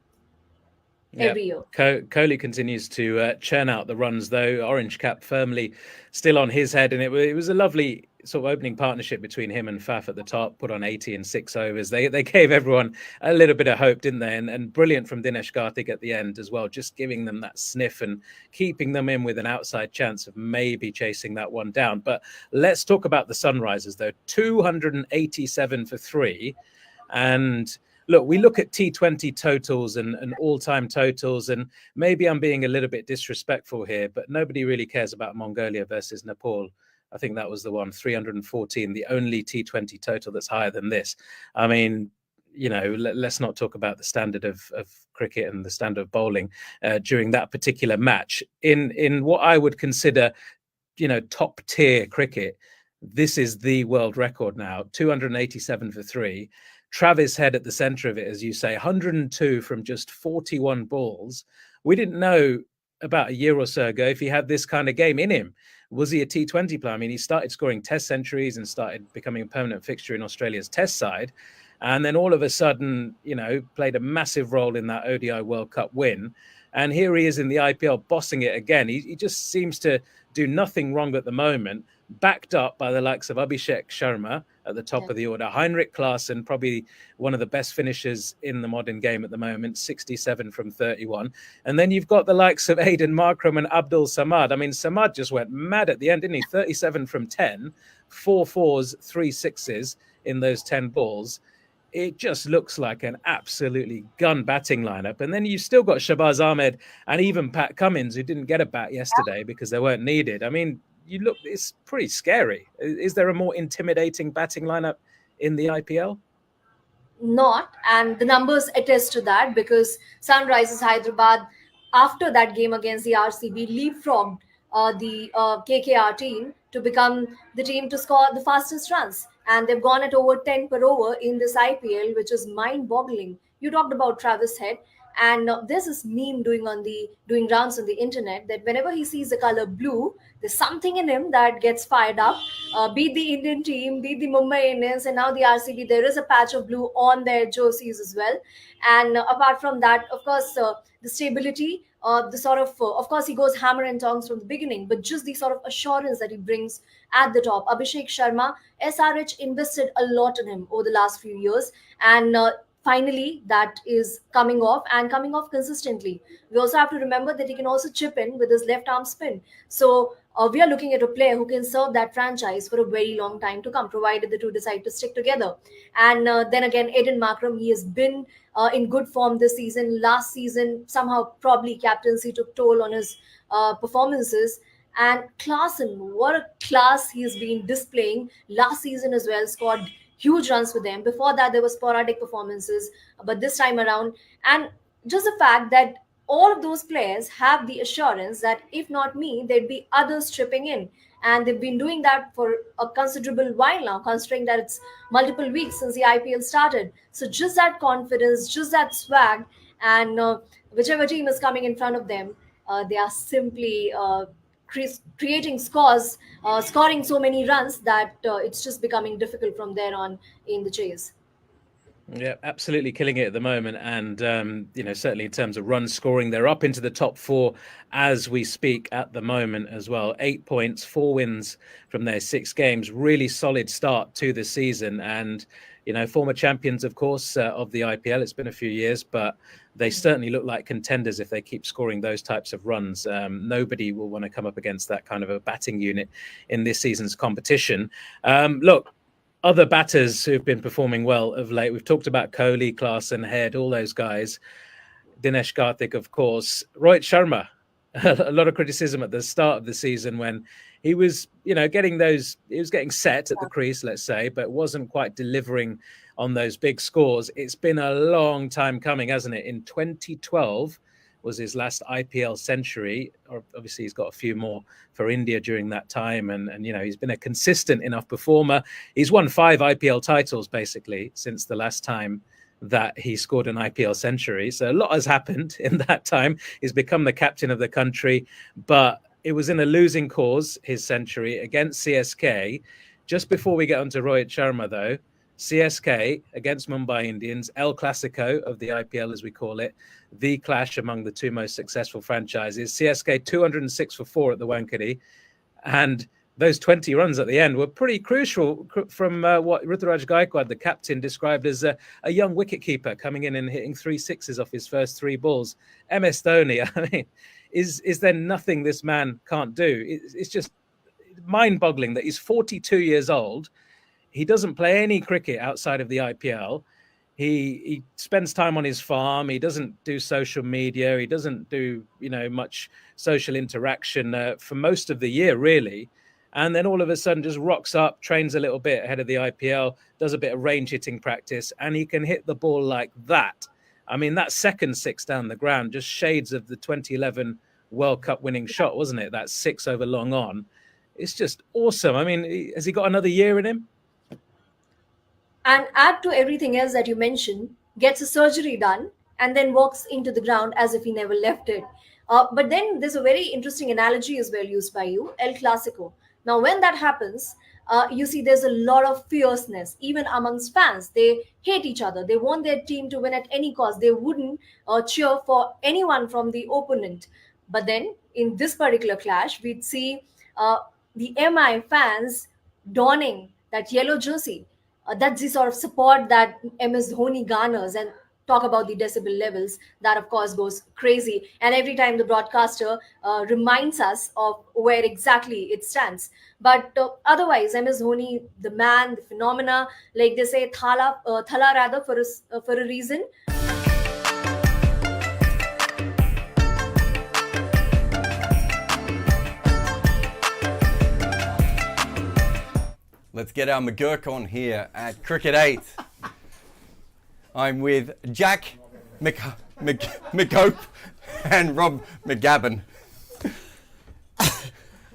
every year. Kohli continues to churn out the runs, though. Orange cap firmly still on his head, and it was a lovely sort of opening partnership between him and Faf at the top, put on 80 in 6 overs. They gave everyone a little bit of hope, didn't they? And brilliant from Dinesh Karthik at the end as well, just giving them that sniff and keeping them in with an outside chance of maybe chasing that one down. But let's talk about the Sunrisers, though. 287 for 3. And look, we look at T20 totals and all-time totals, and maybe I'm being a little bit disrespectful here, but nobody really cares about Mongolia versus Nepal. I think that was the one, 314, the only T20 total that's higher than this. I mean, you know, let's not talk about the standard of cricket and the standard of bowling during that particular match. In what I would consider, you know, top-tier cricket, this is the world record now, 287 for 3. Travis Head at the center of it, as you say, 102 from just 41 balls. We didn't know about a year or so ago if he had this kind of game in him. Was he a T20 player? I mean, he started scoring test centuries and started becoming a permanent fixture in Australia's test side. And then all of a sudden, you know, played a massive role in that ODI World Cup win. And here he is in the IPL bossing it again. He just seems to do nothing wrong at the moment, backed up by the likes of Abhishek Sharma at the top of the order. Heinrich Klaassen, probably one of the best finishers in the modern game at the moment, 67 from 31. And then you've got the likes of Aiden Markram and Abdul Samad. I mean, Samad just went mad at the end, didn't he? 37 from 10, 4 fours, 3 sixes in those 10 balls. It just looks like an absolutely gun batting lineup. And then you've still got Shabazz Ahmed and even Pat Cummins, who didn't get a bat yesterday because they weren't needed. I mean, it's pretty scary. Is there a more intimidating batting lineup in the IPL? Not, and the numbers attest to that, because Sunrisers Hyderabad, after that game against the RCB, leapfrogged the KKR team to become the team to score the fastest runs. And they've gone at over 10 per over in this IPL, which is mind-boggling. You talked about Travis Head, and there's this meme doing rounds on the internet that whenever he sees the color blue, there's something in him that gets fired up. Beat the Indian team, beat the Mumbai Indians, and now the RCB. There is a patch of blue on their jerseys as well. And apart from that, of course, the stability, the sort of course, he goes hammer and tongs from the beginning, but just the sort of assurance that he brings at the top. Abhishek Sharma, SRH invested a lot in him over the last few years, and finally that is coming off and coming off consistently. We also have to remember that he can also chip in with his left arm spin. So we are looking at a player who can serve that franchise for a very long time to come, provided the two decide to stick together. And then again, Aiden Markram, he has been in good form this season. Last season, somehow probably captaincy took toll on his performances. And Klaassen, what a class he's been displaying last season as well, scored huge runs for them. Before that, there were sporadic performances, but this time around, and just the fact that all of those players have the assurance that if not me, there'd be others chipping in. And they've been doing that for a considerable while now, considering that it's multiple weeks since the IPL started. So just that confidence, just that swag, and whichever team is coming in front of them, they are simply creating scores, scoring so many runs that it's just becoming difficult from there on in the chase. Yeah, absolutely killing it at the moment. And, certainly in terms of run scoring, they're up into the top 4 as we speak at the moment as well. 8 points, 4 wins from their 6 games. Really solid start to the season. And, former champions, of course, of the IPL. It's been a few years, but they certainly look like contenders if they keep scoring those types of runs. Nobody will want to come up against that kind of a batting unit in this season's competition. Look, other batters who've been performing well of late, we've talked about Kohli, Klaassen, Head, all those guys. Dinesh Karthik, of course. Rohit Sharma, a lot of criticism at the start of the season when he was, he was getting set at the crease, let's say, but wasn't quite delivering on those big scores. It's been a long time coming, hasn't it? In 2012 was his last IPL century. Obviously, he's got a few more for India during that time. And he's been a consistent enough performer. He's won 5 IPL titles, basically, since the last time that he scored an IPL century. So a lot has happened in that time. He's become the captain of the country. But it was in a losing cause, his century, against CSK. Just before we get on to Rohit Sharma, though, CSK against Mumbai Indians, El Clasico of the IPL, as we call it, the clash among the 2 most successful franchises. CSK 206 for 4 at the Wankhede, and those 20 runs at the end were pretty crucial from what Ruturaj Gaikwad, the captain, described as a young wicketkeeper coming in and hitting 3 sixes off his first 3 balls. MS Dhoni, I mean, is there nothing this man can't do? It's just mind-boggling that he's 42 years old. He doesn't play any cricket outside of the IPL. He spends time on his farm. He doesn't do social media. He doesn't do, much social interaction for most of the year, really. And then all of a sudden just rocks up, trains a little bit ahead of the IPL, does a bit of range hitting practice, and he can hit the ball like that. I mean, that second 6 down the ground, just shades of the 2011 World Cup winning shot, wasn't it? That 6 over long on. It's just awesome. I mean, has he got another year in him? And add to everything else that you mentioned, gets a surgery done and then walks into the ground as if he never left it. But then there's a very interesting analogy as well used by you, El Clasico. Now, when that happens, you see there's a lot of fierceness, even amongst fans. They hate each other. They want their team to win at any cost. They wouldn't cheer for anyone from the opponent. But then in this particular clash, we'd see the MI fans donning that yellow jersey. That's the sort of support that MS Dhoni garners, and talk about the decibel levels. That, of course, goes crazy. And every time the broadcaster reminds us of where exactly it stands. But otherwise, MS Dhoni, the man, the phenomena, like they say, thala rather for a reason. Let's get our McGurk on here at Cricket 8. I'm with Jack McGope and Rob McGavin.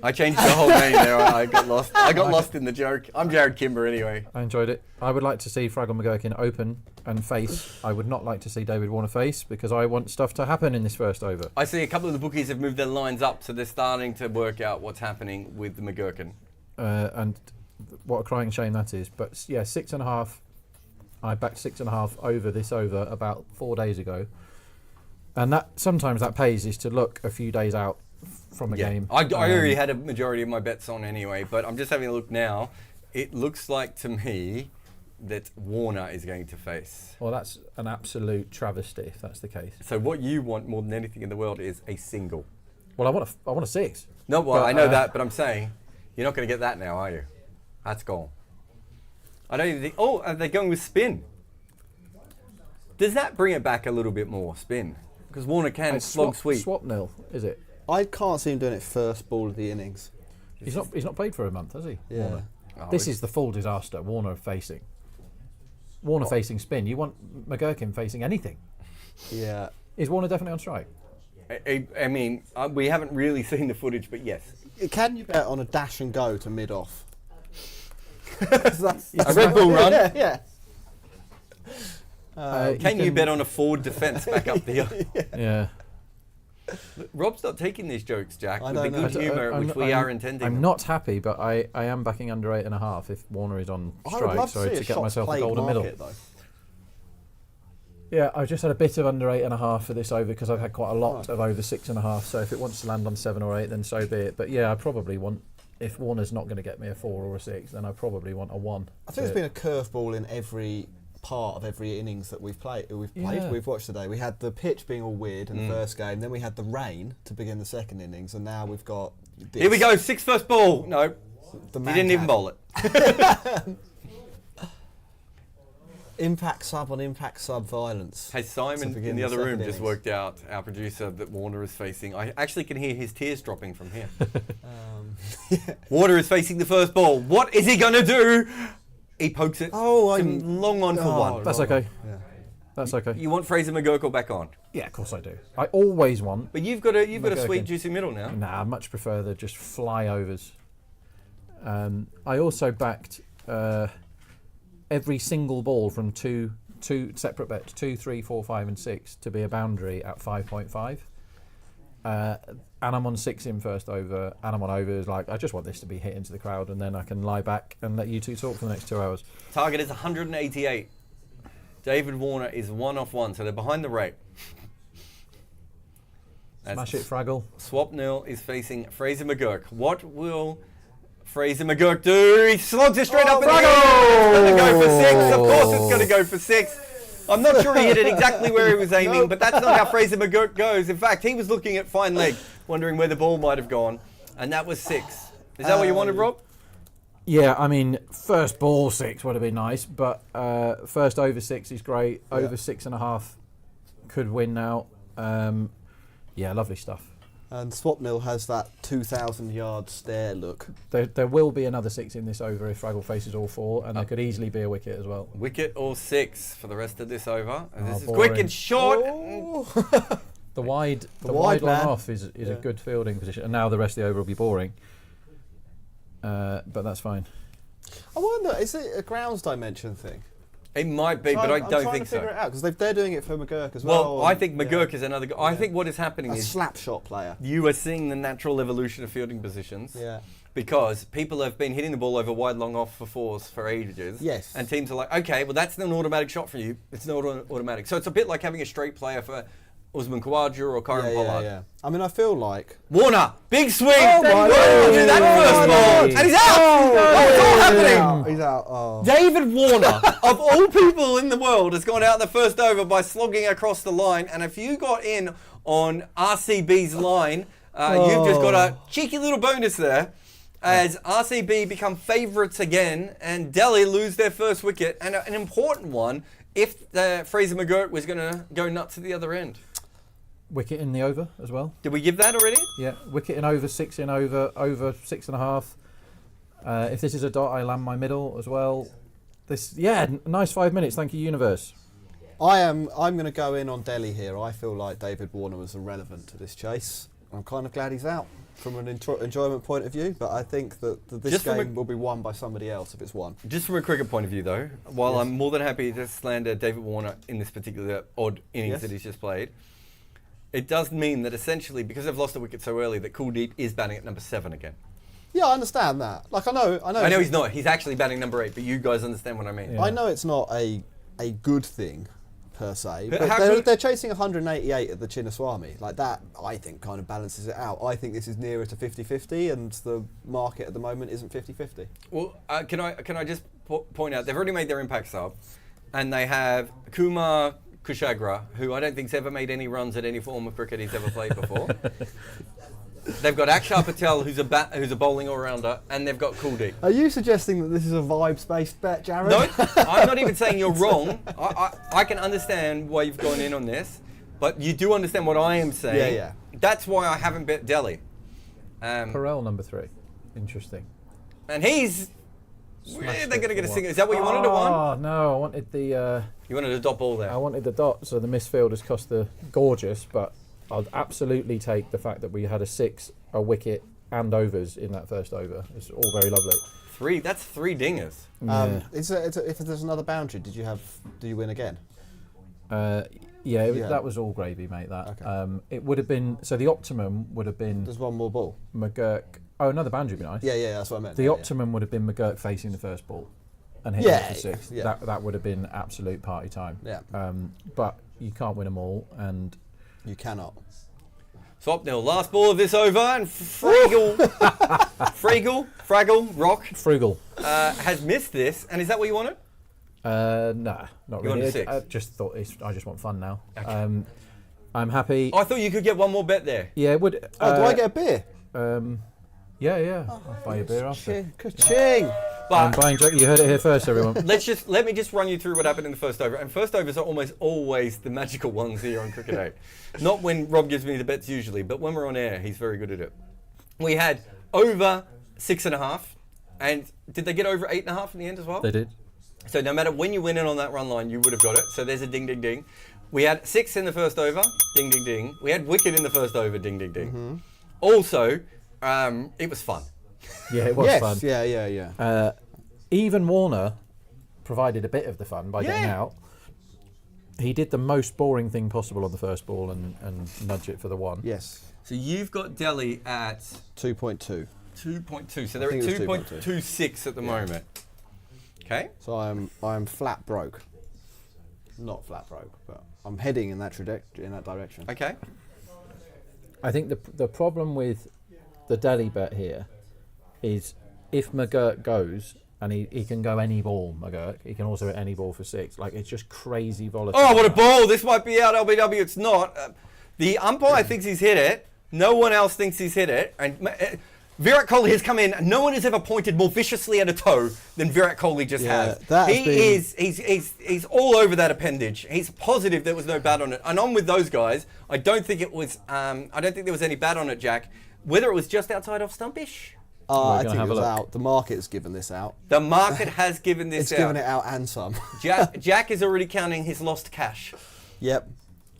I changed the whole name there. I got lost. I got lost in the joke. I'm Jarrod Kimber anyway. I enjoyed it. I would like to see Fraggle McGurkin open and face. I would not like to see David Warner face, because I want stuff to happen in this first over. I see a couple of the bookies have moved their lines up, so they're starting to work out what's happening with the McGurkin. And what a crying shame that is. But yeah, 6.5. I backed 6.5 over this over about 4 days ago. And that sometimes that pays is to look a few days out from a game. I already had a majority of my bets on anyway, but I'm just having a look now. It looks like to me that Warner is going to face. Well, that's an absolute travesty if that's the case. So what you want more than anything in the world is a single. Well, I want a 6. No, well, But, I know that, but I'm saying you're not going to get that now, are you? That's gone. I don't even think. Oh, are they going with spin? Does that bring it back a little bit more, spin? Because Warner can slog sweep. Swap nil, is it? I can't see him doing it first ball of the innings. He's not played for a month, has he? Yeah. Warner. Oh, This is the full disaster. Warner facing spin. You want McGurkin facing anything. Yeah. Is Warner definitely on strike? I mean, we haven't really seen the footage, but yes. Can you bet on a dash and go to mid off? A Red Bull run. Yeah. Can you bet on a forward defence back up the hill? Yeah. Rob's not taking these jokes, Jack, I with the don't know. good humour which we are intending. I'm not happy, but I am backing under 8.5 if Warner is on I would strike, love so to see to a get shots myself the played golden middle. market, though. Yeah, I've just had a bit of under 8.5 for this over because I've had quite a lot of over 6.5. So if it wants to land on 7 or 8, then so be it. But yeah, I probably want, if Warner's not going to get me a 4 or a 6, then I probably want a 1. I think there's been a curveball in every part of every innings that we've watched today. We had the pitch being all weird in the first game, then we had the rain to begin the second innings, and now we've got this. Here we go, 6 first ball. No, The he didn't even man bowl it. impact sub on impact sub violence. Hey, to Simon begin in the other second room just innings. worked out, our producer, that Warner is facing. I actually can hear his tears dropping from here. Warner is facing the first ball. What is he going to do? He pokes it. Oh, It's a I'm long on for one. That's okay. That's okay. You want Fraser McGurkle back on, Yeah, of course I do. I always want. but you've got a sweet McGurkin. juicy middle now. Nah, I much prefer the just flyovers. I also backed every single ball from two separate bets, 2, 3, 4, 5, and 6 to be a boundary at 5.5. And I'm on 6 in first over, and I'm on overs. Like, I just want this to be hit into the crowd, and then I can lie back and let you two talk for the next 2 hours. Target is 188. David Warner is 1 off 1, so they're behind the rate. Smash it, Fraggle. Swap nil is facing Fraser McGurk. What will Fraser McGurk do? He slogs it straight up in the air. It's going to go for 6. Of course it's going to go for 6. I'm not sure he hit it exactly where he was aiming, but that's not how Fraser McGurk goes. In fact, he was looking at fine leg, wondering where the ball might have gone, and that was 6. Is that what you wanted, Rob? Yeah, I mean, first ball 6 would have been nice, but first over 6 is great. Over 6.5 could win now. Yeah, lovely stuff. And Swapnil has that 2,000-yard stare look. There will be another 6 in this over if Fraggle faces all 4, and there could easily be a wicket as well. Wicket or 6 for the rest of this over. And this is boring. quick and short. The wide wide line man. off is a good fielding position, and now the rest of the over will be boring. But that's fine. I wonder, is it a grounds dimension thing? It might be, but I don't I'm trying think to figure so. it out because they're doing it for McGurk as well. Well, I think McGurk is another guy. I think what is happening a is slap shot player. you are seeing the natural evolution of fielding positions. Yeah. Because people have been hitting the ball over wide, long off for 4s for ages. Yes. And teams are like, okay, well, that's an automatic shot for you. It's not automatic. So it's a bit like having a straight player for Usman Khawaja or Kieran Pollard. I mean, I feel like Warner, big swing. Oh my Warner God. will do that first ball. And he's out. Oh, it's all happening. he's out. Oh. David Warner, of all people in the world, has gone out in the first over by slogging across the line. And if you got in on RCB's line, you've just got a cheeky little bonus there. As RCB become favourites again and Delhi lose their first wicket, and an important one if Fraser McGurk was going to go nuts at the other end. Wicket in the over as well. Did we give that already? Yeah, wicket in over, 6 in over 6.5. If this is a dot, I land my middle as well. Nice 5 minutes. Thank you, universe. I'm going to go in on Delhi here. I feel like David Warner was irrelevant to this chase. I'm kind of glad he's out from an enjoyment point of view, but I think that this game will be won by somebody else if it's won. Just from a cricket point of view, though, while I'm more than happy to slander David Warner in this particular odd innings that he's just played, it does mean that essentially, because they've lost a wicket so early, that Kuldeep is batting at number 7 again. Yeah, I understand that. Like, I know he's not. He's actually batting number 8, but you guys understand what I mean. I know it's not a good thing per se. But But how they're, good- they're chasing 188 at the Chinnaswamy. Like that, I think, kind of balances it out. I think this is nearer to 50-50, and the market at the moment isn't 50-50. Well, can I just point out they've already made their impact sub, and they have Kumar Kushagra, who I don't think's ever made any runs at any form of cricket he's ever played before. They've got Akshar Patel, who's a bowling all-rounder, and they've got Kuldeep. Are you suggesting that this is a vibes-based bet, Jarrod? No, I'm not even saying you're wrong. I can understand why you've gone in on this, but you do understand what I am saying. Yeah. That's why I haven't bet Delhi. Perel number 3. Interesting. And he's... Smashed they're it going to get a for single. one. Is that what you wanted at one? Oh, no, I wanted the... You wanted a dot ball there. I wanted the dot, so the misfield has cost the gorgeous, but I'd absolutely take the fact that we had a 6, a wicket, and overs in that first over. It's all very lovely. That's 3 dingers. If there's another boundary, do you win again? Yeah, that was all gravy, mate. That Okay. it would have been, so the optimum would have been There's one more ball. McGurk. Oh, another boundary would be nice. Yeah, that's what I meant. The Yeah, optimum would have been McGurk facing the first ball and hitting it for 6. Yeah. That would have been absolute party time. Yeah. But you can't win them all, and You cannot. Swapnil, last ball of this over, and Fraggle, Rock, frugal. has missed this. And is that what you wanted? Nah, not You really. wanted 6? I just thought I just want fun now. Okay. I'm happy. I thought you could get one more bet there. Yeah, it would. Oh, do I get a beer? Yeah. I'll buy you a beer after. Ka-ching! I'm But buying. You heard it here first, everyone. let me just run you through what happened in the first over. And first overs are almost always the magical ones here on Cricket 8. Not when Rob gives me the bets usually, but when we're on air, he's very good at it. We had over 6.5, and did they get over 8.5 in the end as well? They did. So no matter when you went in on that run line, you would have got it. So there's a ding, ding, ding. We had 6 in the first over, ding, ding, ding. We had wicket in the first over, ding, ding, ding. Mm-hmm. Also, it was fun. Yeah, it was Yes. fun. Yeah. Even Warner provided a bit of the fun by getting out. He did the most boring thing possible on the first ball and nudge it for the 1. Yes. So you've got Delhi at 2.2. 2.2. So they're think at it was 2.26 at the moment. Okay. So I'm flat broke. Not flat broke, but I'm heading in that direction. Okay. I think the problem with the Delhi bet here is if McGurk goes, and he can go any ball, McGurk, he can also hit any ball for 6. Like, it's just crazy volatile. Oh, what a ball. This might be out, LBW. It's not. The umpire thinks he's hit it. No one else thinks he's hit it. And Virat Kohli has come in. No one has ever pointed more viciously at a toe than Virat Kohli just has. He's all over that appendage. He's positive there was no bat on it. And I'm with those guys. I don't think it was. I don't think there was any bat on it, Jack. Whether it was just outside off stumpish. I gonna think have it a was look. out. The market's given this out. The market has given this It's out. given it out and some. Jack is already counting his lost cash. Yep.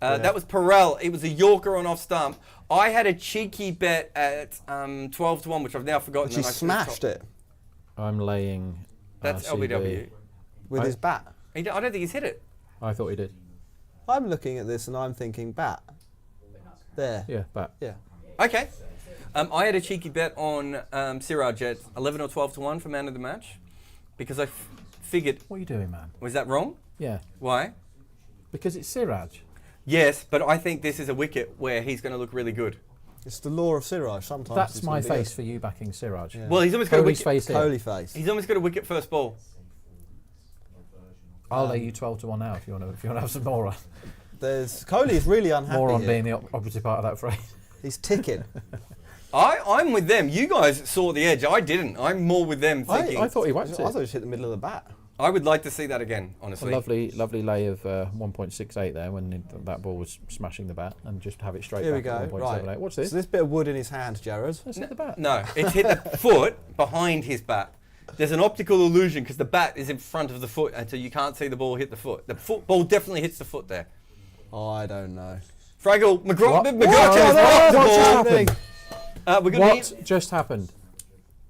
That was Perel. It was a Yorker on off stump. I had a cheeky bet at 12-1, which I've now forgotten. But she and I should have smashed told- it I'm laying. That's RCB. LBW. with his bat. I don't think he's hit it. I thought he did. I'm looking at this and I'm thinking bat. There. Yeah, but Yeah. Okay. I had a cheeky bet on Siraj at 11 or 12-1 for man of the match because I figured. what are you doing, man? Was that wrong? Yeah, Why? because it's Siraj. Yes, but I think this is a wicket where he's going to look really good. It's the law of Siraj. Sometimes That's it's my gonna be face for you backing Siraj. Yeah. Well, he's almost got a Kohli's wicket. face a here. Kohli face. He's almost got a wicket first ball. I'll lay you 12-1 now if you want to have some more on. There's Kohli is really unhappy. More on here. being the opposite part of that phrase. He's ticking. I'm with them. You guys saw the edge. I didn't. I'm more with them thinking. I thought he I whacked thought it. he hit the middle of the bat. I would like to see that again, A honestly. lovely lay of 1.68 there when that ball was smashing the bat, and just have it straight Here we back go. at 1.78. Right. Watch this. So this bit of wood in his hand, Jarrod. Let's hit the bat. No, it's hit the foot behind his bat. There's an optical illusion because the bat is in front of the foot, and so you can't see the ball hit the foot. The football definitely hits the foot there. I don't know. Fraggle, What? McGraw What? has blocked the What's ball. happened? We're gonna What just happened?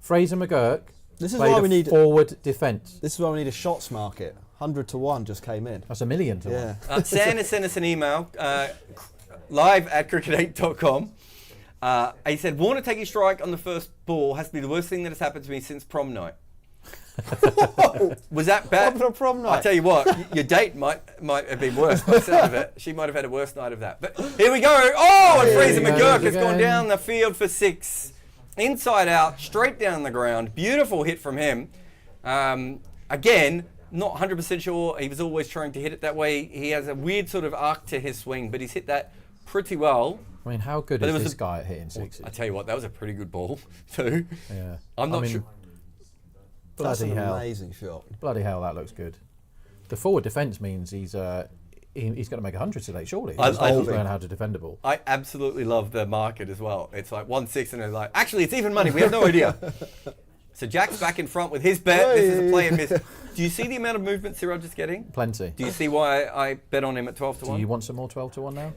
Fraser McGurk This is played why a we need. forward defence. This is why we need a shots market. 100-1 just came in. That's 1,000,000 to Yeah. one. Sam has sent us an email, live at cricket8.com. He said, Warner taking strike on the first ball has to be the worst thing that has happened to me since prom night. Was that bad? What a prom night. I tell you what, your date might have been worse by the sound of it. She might have had a worse night of that. But here we go. Oh, and Fraser McGurk has gone down the field for 6. Inside out, straight down the ground. Beautiful hit from him. Again, not 100% sure. He was always trying to hit it that way. He has a weird sort of arc to his swing, but he's hit that pretty well. I mean, how good But is there was this guy at hitting sixes? I tell you what, that was a pretty good ball too. Yeah. I'm not sure. That's Bloody an hell. amazing shot. Bloody hell, that looks good. The forward defence means he's going to make 100 today, surely. I He's learn how to defend a ball. I absolutely love the market as well. It's like 1-6 and they're like, actually, it's even money. We have no idea. So Jack's back in front with his bet. This is a play and miss. Do you see the amount of movement Siraj is getting? Plenty. Do you see why I bet on him at 12 to 1? Do you want some more 12 to 1 now?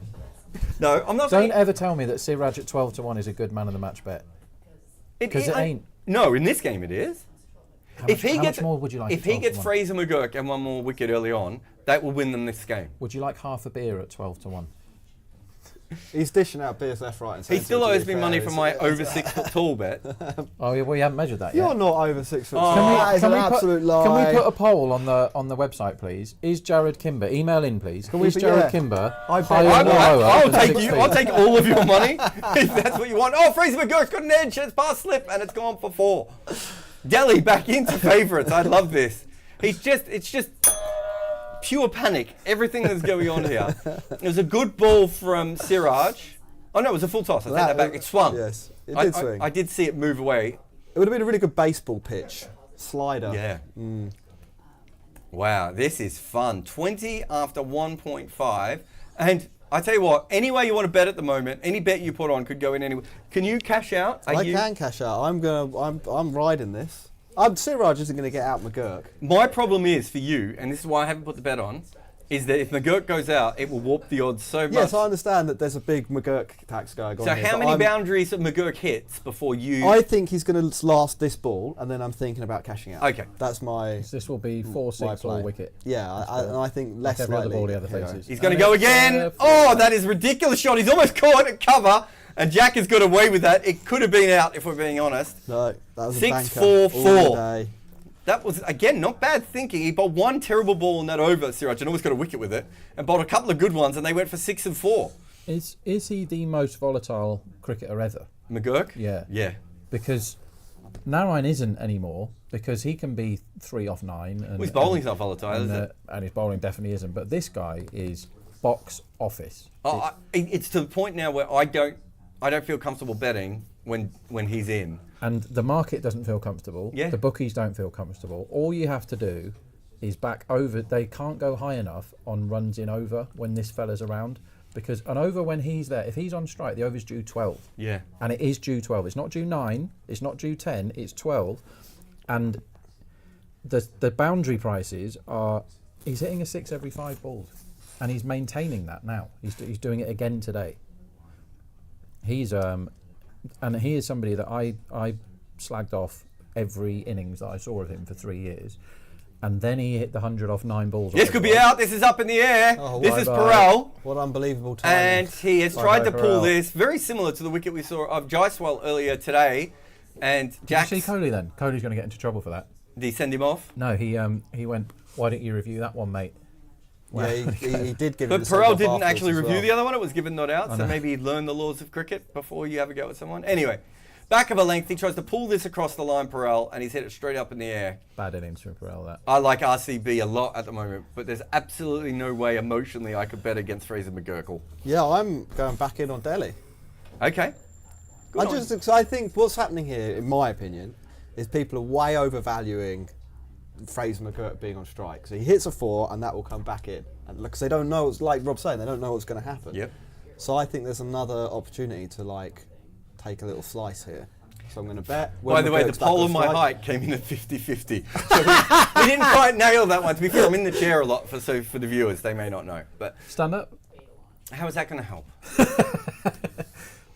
No, I'm not Don't saying... ever tell me that Siraj at 12 to 1 is a good man of the match bet. Because it ain't. No, in this game it is. How much more would you like If at he 12 gets to 1? Fraser McGurk and one more wicket early on, that will win them this game. Would you like half a beer at 12 to 1? He's dishing out beers left, right, and centre. He still to owes be me money fair. for my over 6 foot tall bet. Oh, yeah, well, you haven't measured that yet. You're not over 6 foot. Oh. tall. That is an put, absolute lie. Can we put a poll on the website, please? Is Jarrod Kimber, email in, please, is Jarrod Kimber higher or lower I'll than take 6 you. feet? I'll take all of your money if that's what you want. Oh, Fraser McGurk's got an edge. It's past slip and it's gone for 4. Delhi back into favourites. I love this. It's just pure panic. Everything that's going on here. It was a good ball from Siraj. Oh no, it was a full toss. I take that back. It swung. Yes, it did swing. I did see it move away. It would have been a really good baseball pitch. Slider. Yeah. Wow, this is fun. 20 after 1.5. And I tell you what, any way you want to bet at the moment, any bet you put on could go in anywhere. Can you cash out? I can cash out. I'm riding this. Siraj isn't going to get out McGurk. My problem is for you, and this is why I haven't put the bet on, is that if McGurk goes out, it will warp the odds so much. Yes, I understand that there's a big McGurk tax going on. So here, how but many boundaries of McGurk hits before you... I think he's going to last this ball, and then I'm thinking about cashing out. Okay. That's my... This will be 4-6 all wicket. Yeah, and I think less Like every other likely. ball the other faces. He's going to go again. Oh, that is a ridiculous shot. He's almost caught at cover, and Jack has got away with that. It could have been out, if we're being honest. No, that was 6, a 4, banker 4. all day. That was, again, not bad thinking. He bowled one terrible ball in that over, Siraj, and almost got a wicket with it, and bowled a couple of good ones, and they went for 6 and 4. Is he the most volatile cricketer ever? McGurk? Yeah. Yeah. Because Narine isn't anymore, because he can be 3 off 9. And, Well, his bowling's not volatile, is it? And his bowling definitely isn't. But this guy is box office. It's to the point now where I don't feel comfortable betting when he's in. And the market doesn't feel comfortable. Yeah. The bookies don't feel comfortable. All you have to do is back over. They can't go high enough on runs in over when this fella's around. Because an over when he's there, if he's on strike, the over's due 12. Yeah. And it is due 12. It's not due 9. It's not due 10. It's 12. And the boundary prices are, he's hitting a 6 every 5 balls. And he's maintaining that now. He's doing it again today. He's and he is somebody that I slagged off every innings that I saw of him for 3 years, and then he hit the 100 off 9 balls. This could be out. This is up in the air. Oh, this is bye-bye. Perel. What unbelievable timing. And he has Bye-bye, tried to pull Perel. this, very similar to the wicket we saw of Jaiswal earlier today. And Jack, Did you see Kohli then? Kohli's going to get into trouble for that. did he send him off? No, he went, why don't you review that one, mate? Yeah, he did give it But the send Perel off didn't afterwards actually as review well. the other one. It was given not out. So maybe he'd learn the laws of cricket before you have a go at someone. Anyway, back of a length. He tries to pull this across the line, Perel, and he's hit it straight up in the air. Bad innings from Perel, that. I like RCB a lot at the moment, but there's absolutely no way emotionally I could bet against Fraser McGurkle. Yeah, I'm going back in on Delhi. Okay. Good on you. I think what's happening here, in my opinion, is people are way overvaluing Fraser McGurk being on strike. So he hits a 4 and that will come back in. And because they don't know, it's like Rob's saying, they don't know what's going to happen. Yep. So I think there's another opportunity to take a little slice here. So I'm going to bet. By the way, the McGurk's back poll on of my strike. height came in at 50-50. So we didn't quite nail that one. To be fair, I'm in the chair a lot, so for the viewers, they may not know. But Stand up. how is that going to help?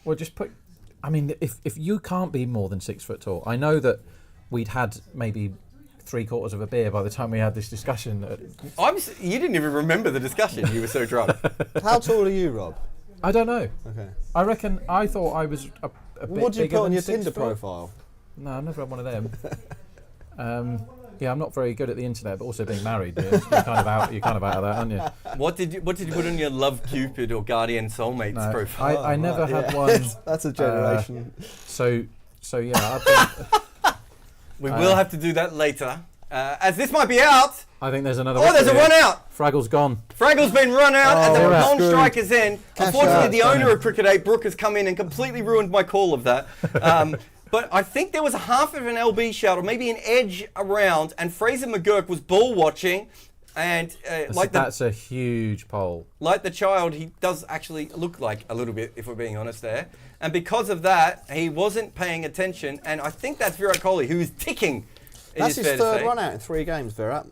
Well, just put. I mean, if you can't be more than 6 foot tall, I know that we'd had maybe 3/4 of a beer by the time we had this discussion. You didn't even remember the discussion. You were so drunk. How tall are you, Rob? I don't know. Okay. I reckon. I thought I was a bit What do you bigger put on than your 6 Tinder foot. profile? No, I've never had one of them. Yeah, I'm not very good at the internet, but also being married, you're kind of out of that, aren't you? What did you put on your Love Cupid or Guardian Soulmates No, profile? I never had one. That's a generation. So yeah, We will have to do that later, as this might be out. I think there's another. Oh, there's a here. run out. Fraggle's gone. Fraggle's been run out, and the Oh, non-striker's in. Cash Unfortunately, out. the owner of Cricket 8, Brooke, has come in and completely ruined my call of that. But I think there was a half of an LB shout, or maybe an edge around, and Fraser McGurk was ball watching, and That's a huge poll. like the child, he does actually look like a little bit, if we're being honest there. And because of that, he wasn't paying attention, and I think that's Virat Kohli, who is ticking. That's his third run out in 3 games, Virat.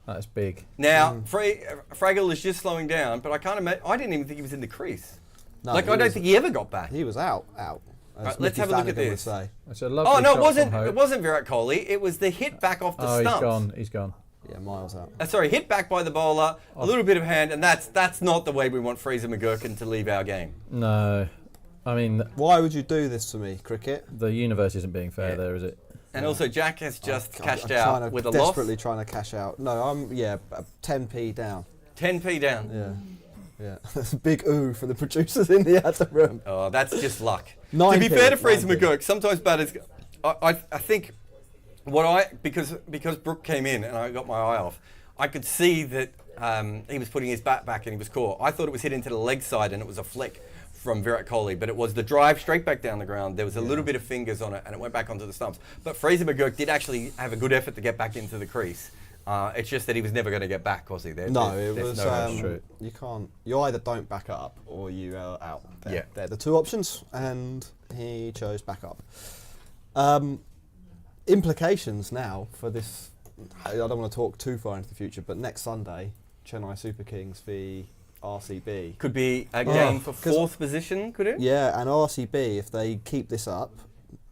That's big. Now, Fraggle is just slowing down, but I can't imagine. I didn't even think he was in the crease. No, I he don't was- think he ever got back. He was out. As Right, let's Mickey have a look at Flanagan would this. say. It's a lovely Oh no, shot it wasn't. from Hope. It wasn't Virat Kohli. It was the hit back off the Oh, stumps. he's gone. Yeah, miles out. Sorry, hit back by the bowler, a little bit of hand, and that's not the way we want Fraser McGurkin to leave our game. No, I mean Why would you do this to me, cricket? the universe isn't being fair Yeah. there, is it? And also, Jack has just cashed I'm out trying to- with a loss. desperately trying to cash out. No, I'm 10p down. 10p down. Yeah, that's a big ooh from the producers in the other room. Oh, that's just luck. 9p, To be fair to Fraser 9p. McGurk, sometimes batters. I think because Brooke came in and I got my eye off, I could see that he was putting his bat back and he was caught. I thought it was hit into the leg side and it was a flick from Virat Kohli, but it was the drive straight back down the ground. There was a little bit of fingers on it and it went back onto the stumps. But Fraser McGurk did actually have a good effort to get back into the crease. It's just that he was never going to get back, was he? No, it was. true. You can't. You either don't back up or you are out. Yeah. They're the 2 options, and he chose back up. Implications now for this. I don't want to talk too far into the future, but next Sunday, Chennai Super Kings v RCB. Could be a game for 'cause- 4th position, could it? Yeah, and RCB, if they keep this up,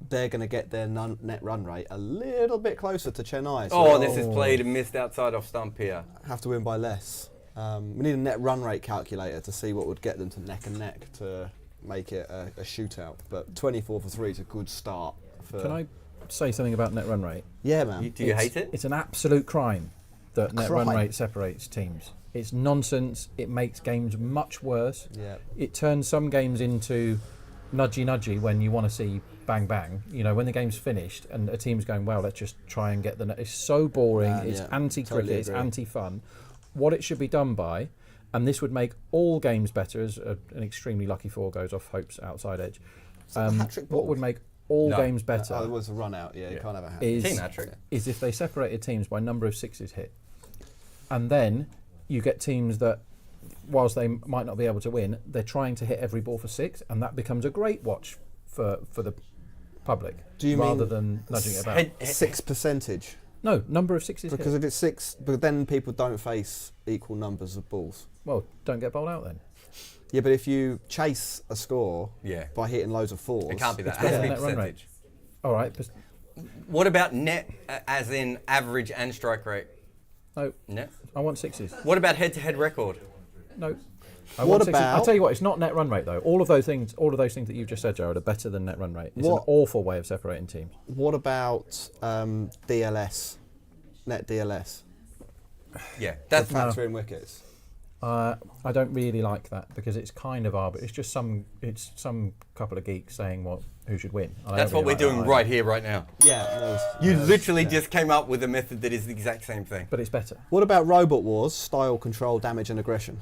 they're going to get their net run rate a little bit closer to Chennai. So Oh, this is played and missed outside off stump here. have to win by less. We need a net run rate calculator to see what would get them to neck and neck to make it a shootout. But 24 for 3 is a good start. Can I say something about net run rate? Yeah, man. Do you hate it? It's an absolute crime that net run Crime. rate separates teams. It's nonsense. It makes games much worse. Yeah. It turns some games into nudgy when you want to see bang bang. You know, when the game's finished and a team's going, well, let's just try and get the net. It's so boring. It's yeah, anti-cricket. totally It's agree. anti-fun. What it should be done by, and this would make all games better, as an extremely lucky 4 goes off Hope's outside edge. hat-trick ball? What would make all No. games better Oh, it was a run out. Yeah, you can't have a hat. is, Team hat-trick. is if they separated teams by number of sixes hit. And then you get teams that, whilst they might not be able to win, they're trying to hit every ball for 6, and that becomes a great watch for the public, Do you rather mean than nudging it about. 6%? No, number of sixes Because hit. if it's 6, but then people don't face equal numbers of balls. Well, don't get bowled out then. Yeah, but if you chase a score Yeah. by hitting loads of 4s, It can't be that. It better has to be than net run percentage. All right. What about net, as in average and strike rate? No, Net. I want 6s. What about head-to-head record? No. What want 6s. about- I'll tell you what, it's not net run rate though. All of those things that you've just said, Jarrod, are better than net run rate. It's What- an awful way of separating teams. What about DLS? Net DLS? Yeah, that's Factor in wickets. I don't really like that because it's kind of arbitrary. It's some couple of geeks saying who should win. I don't that's what really we're like that doing either. right here, right now. Yeah. You literally just came up with a method that is the exact same thing. But it's better. What about Robot Wars? Style, control, damage, and aggression.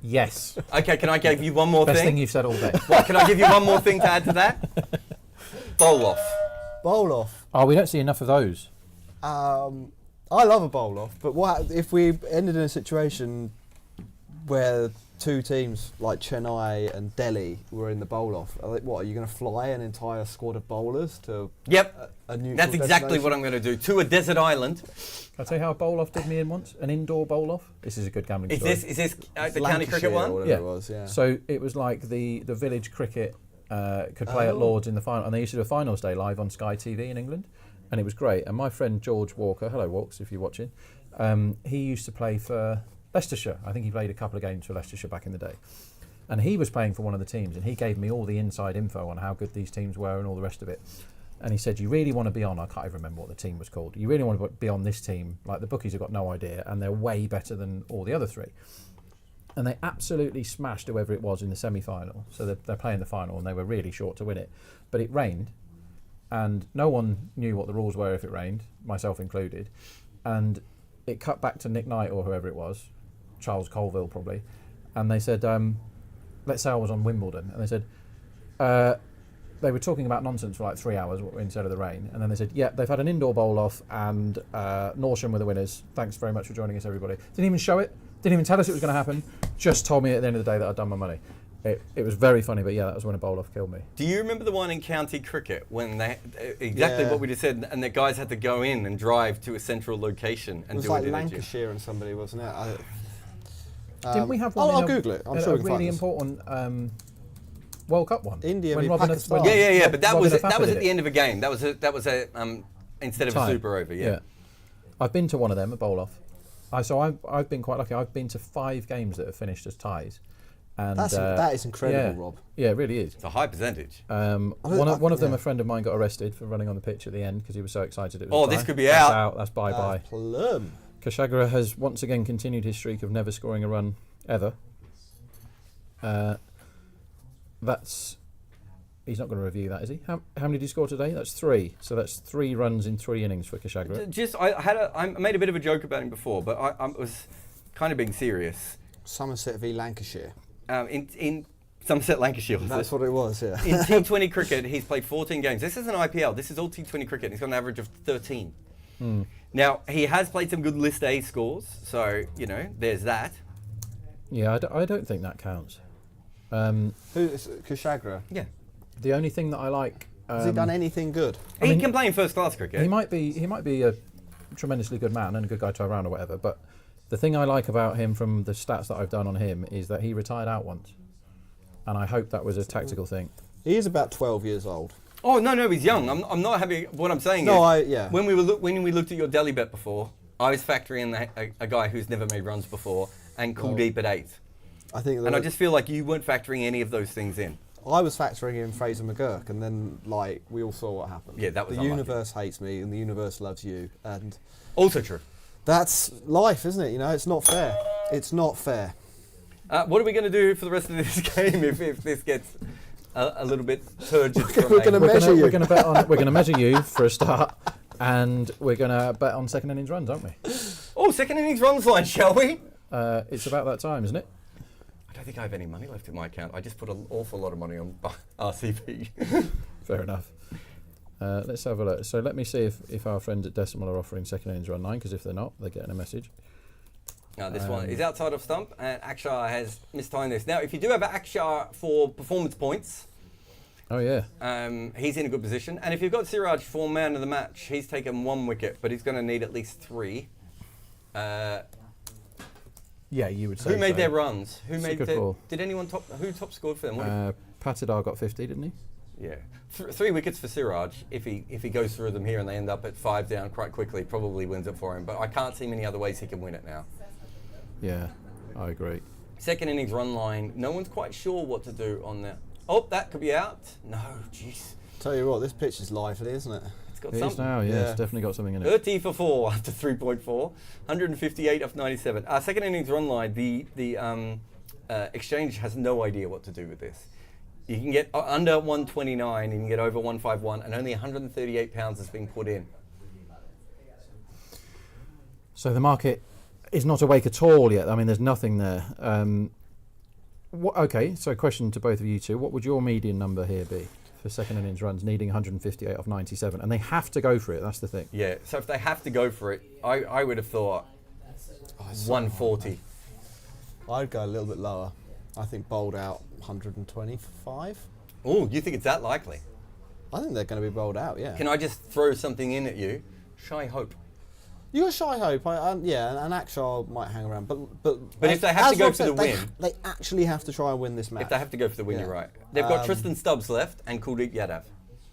Yes. Okay, can I give you one more Best thing thing? you've said all day. Well, can I give you one more thing to add to that? Bowl off. Bowl off. Oh, we don't see enough of those. I love a bowl off, but what if we ended in a situation where 2 teams like Chennai and Delhi were in the bowl off? What, are you going to fly an entire squad of bowlers to Yep. a neutral That's exactly what I'm going to do. To a desert island. Can I tell you how a bowl off did me in once? An indoor bowl off. This is a good gambling Is story. this the county Lancashire cricket or one? whatever Yeah. it was, yeah. So it was like the village cricket could play at Lords in the final, and they used to do a finals day live on Sky TV in England, and it was great. And my friend George Walker, hello Walks if you're watching, he used to play for Leicestershire. I think he played a couple of games for Leicestershire back in the day. And he was playing for one of the teams, and he gave me all the inside info on how good these teams were and all the rest of it. And he said, you really want to be on, I can't even remember what the team was called, you really want to be on this team, like the bookies have got no idea, and they're way better than all the other three. And they absolutely smashed whoever it was in the semi-final. So they're playing the final, and they were really short to win it. But it rained, and no one knew what the rules were if it rained, myself included. And it cut back to Nick Knight or whoever it was, Charles Colville probably, and they said, let's say I was on Wimbledon, and they said, they were talking about nonsense for like 3 hours instead of the rain, and then they said, yeah, they've had an indoor bowl off, and Norsham were the winners. Thanks very much for joining us, everybody. Didn't even show it, didn't even tell us it was going to happen, just told me at the end of the day that I'd done my money. It was very funny, but yeah, that was when a bowl off killed me. Do you remember the one in county cricket when they exactly what we just said, and the guys had to go in and drive to a central location and it was do like it? Lancashire and somebody, wasn't it? Didn't we have one? I'll Google it. I'm sure we can really find this. important World Cup one. India when v Robin Pakistan. Yeah. But that Robin was Afaf at did the it. end of a game. That was a instead of a Tie. super over. Yeah. I've been to one of them, a bowl off. I've been quite lucky. I've been to 5 games that have finished as ties. And that is incredible, Rob. Yeah, it really is. It's a high percentage. One of them, a friend of mine, got arrested for running on the pitch at the end because he was so excited it was. Oh, this tie. could be That's out. That's bye. Plum. Kashagra has once again continued his streak of never scoring a run ever. He's not going to review that, is he? How many did he score today? That's 3. So that's 3 runs in 3 innings for Kashagra. I made a bit of a joke about him before, but I was kind of being serious. Somerset v Lancashire. In Somerset, Lancashire. That's what it was, yeah. In T20 cricket, he's played 14 games. This isn't IPL. This is all T20 cricket. He's got an average of 13. Now, he has played some good List A scores, so, there's that. Yeah, I don't think that counts. Who's Kashagra? Yeah. The only thing that I like... Has he done anything good? He can play in first-class cricket. He might be a tremendously good man and a good guy to have around or whatever, but the thing I like about him from the stats that I've done on him is that he retired out once. And I hope that was a tactical thing. He is about 12 years old. Oh, no, he's young. I'm not having... What I'm saying is... When we looked at your Delhi bet before, I was factoring in a guy who's never made runs before and Kuldeep at 8. I just feel like you weren't factoring any of those things in. I was factoring in Fraser McGurk, and then we all saw what happened. Yeah, that was the unlucky. universe hates me, and the universe loves you, and also true. That's life, isn't it? It's not fair. It's not fair. What are we going to do for the rest of this game if this gets a little bit turgid? We're going to measure you. We're going to measure you for a start, and we're going to bet on second innings runs, aren't we? Oh, second innings runs line, shall we? It's about that time, isn't it? I don't think I have any money left in my account. I just put an awful lot of money on RCB. Fair enough. Let's have a look. So let me see if our friends at Decimal are offering second innings run line, because if they're not, they're getting a message. Now this one is outside of stump, and Akshar has mistimed this. Now, if you do have Akshar for performance points, oh yeah, he's in a good position. And if you've got Siraj for man of the match, he's taken 1 wicket, but he's going to need at least 3. Yeah, you would say. Who made so. their runs? Who It's a made good their, ball. Did anyone top scored for them? Patidar got 50, didn't he? Yeah, 3 wickets for Siraj. If he goes through them here and they end up at 5 down quite quickly, probably wins it for him. But I can't see many other ways he can win it now. Yeah, I agree. Second innings run line. No one's quite sure what to do on that. Oh, that could be out. No, jeez. Tell you what, this pitch is lively, isn't it? It's got It something. is now, yeah, it's definitely got something in it. 30 for 4 after 3.4. 158 off 97. Second innings run line. The exchange has no idea what to do with this. You can get under 129 and you can get over 151, and only £138 has been put in. So the market is not awake at all yet. I mean, there's nothing there. Okay, so question to both of you two. What would your median number here be for second innings runs, needing 158 off 97? And they have to go for it, that's the thing. Yeah, so if they have to go for it, I would have thought 140. I'd go a little bit lower. I think bowled out 125. Oh, you think it's that likely? I think they're going to be bowled out, yeah. Can I just throw something in at you? Shy Hope. You got Shy Hope, yeah, and Akshar might hang around, but if they have to go for the win, they actually have to try and win this match. If they have to go for the win, you're right. They've got Tristan Stubbs left and Kuldeep Yadav,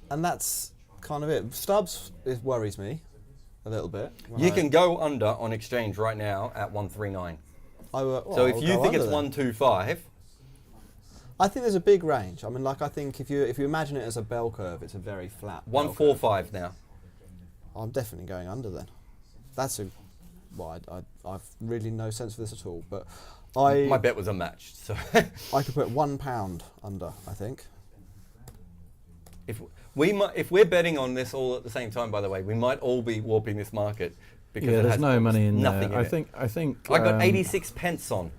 and that's kind of it. Stubbs worries me a little bit. You can go under on exchange right now at 139. So if you think it's 125, I think there's a big range. I mean, like I think if you imagine it as a bell curve, it's a very flat. 145 now. I'm definitely going under then. That's a. Well, I've really no sense for this at all, but My bet was unmatched, so I could put £1 under. I think. if we're betting on this all at the same time, by the way, we might all be warping this market because Yeah, it there's has no money in nothing there. in it. I think I got 86 pence on.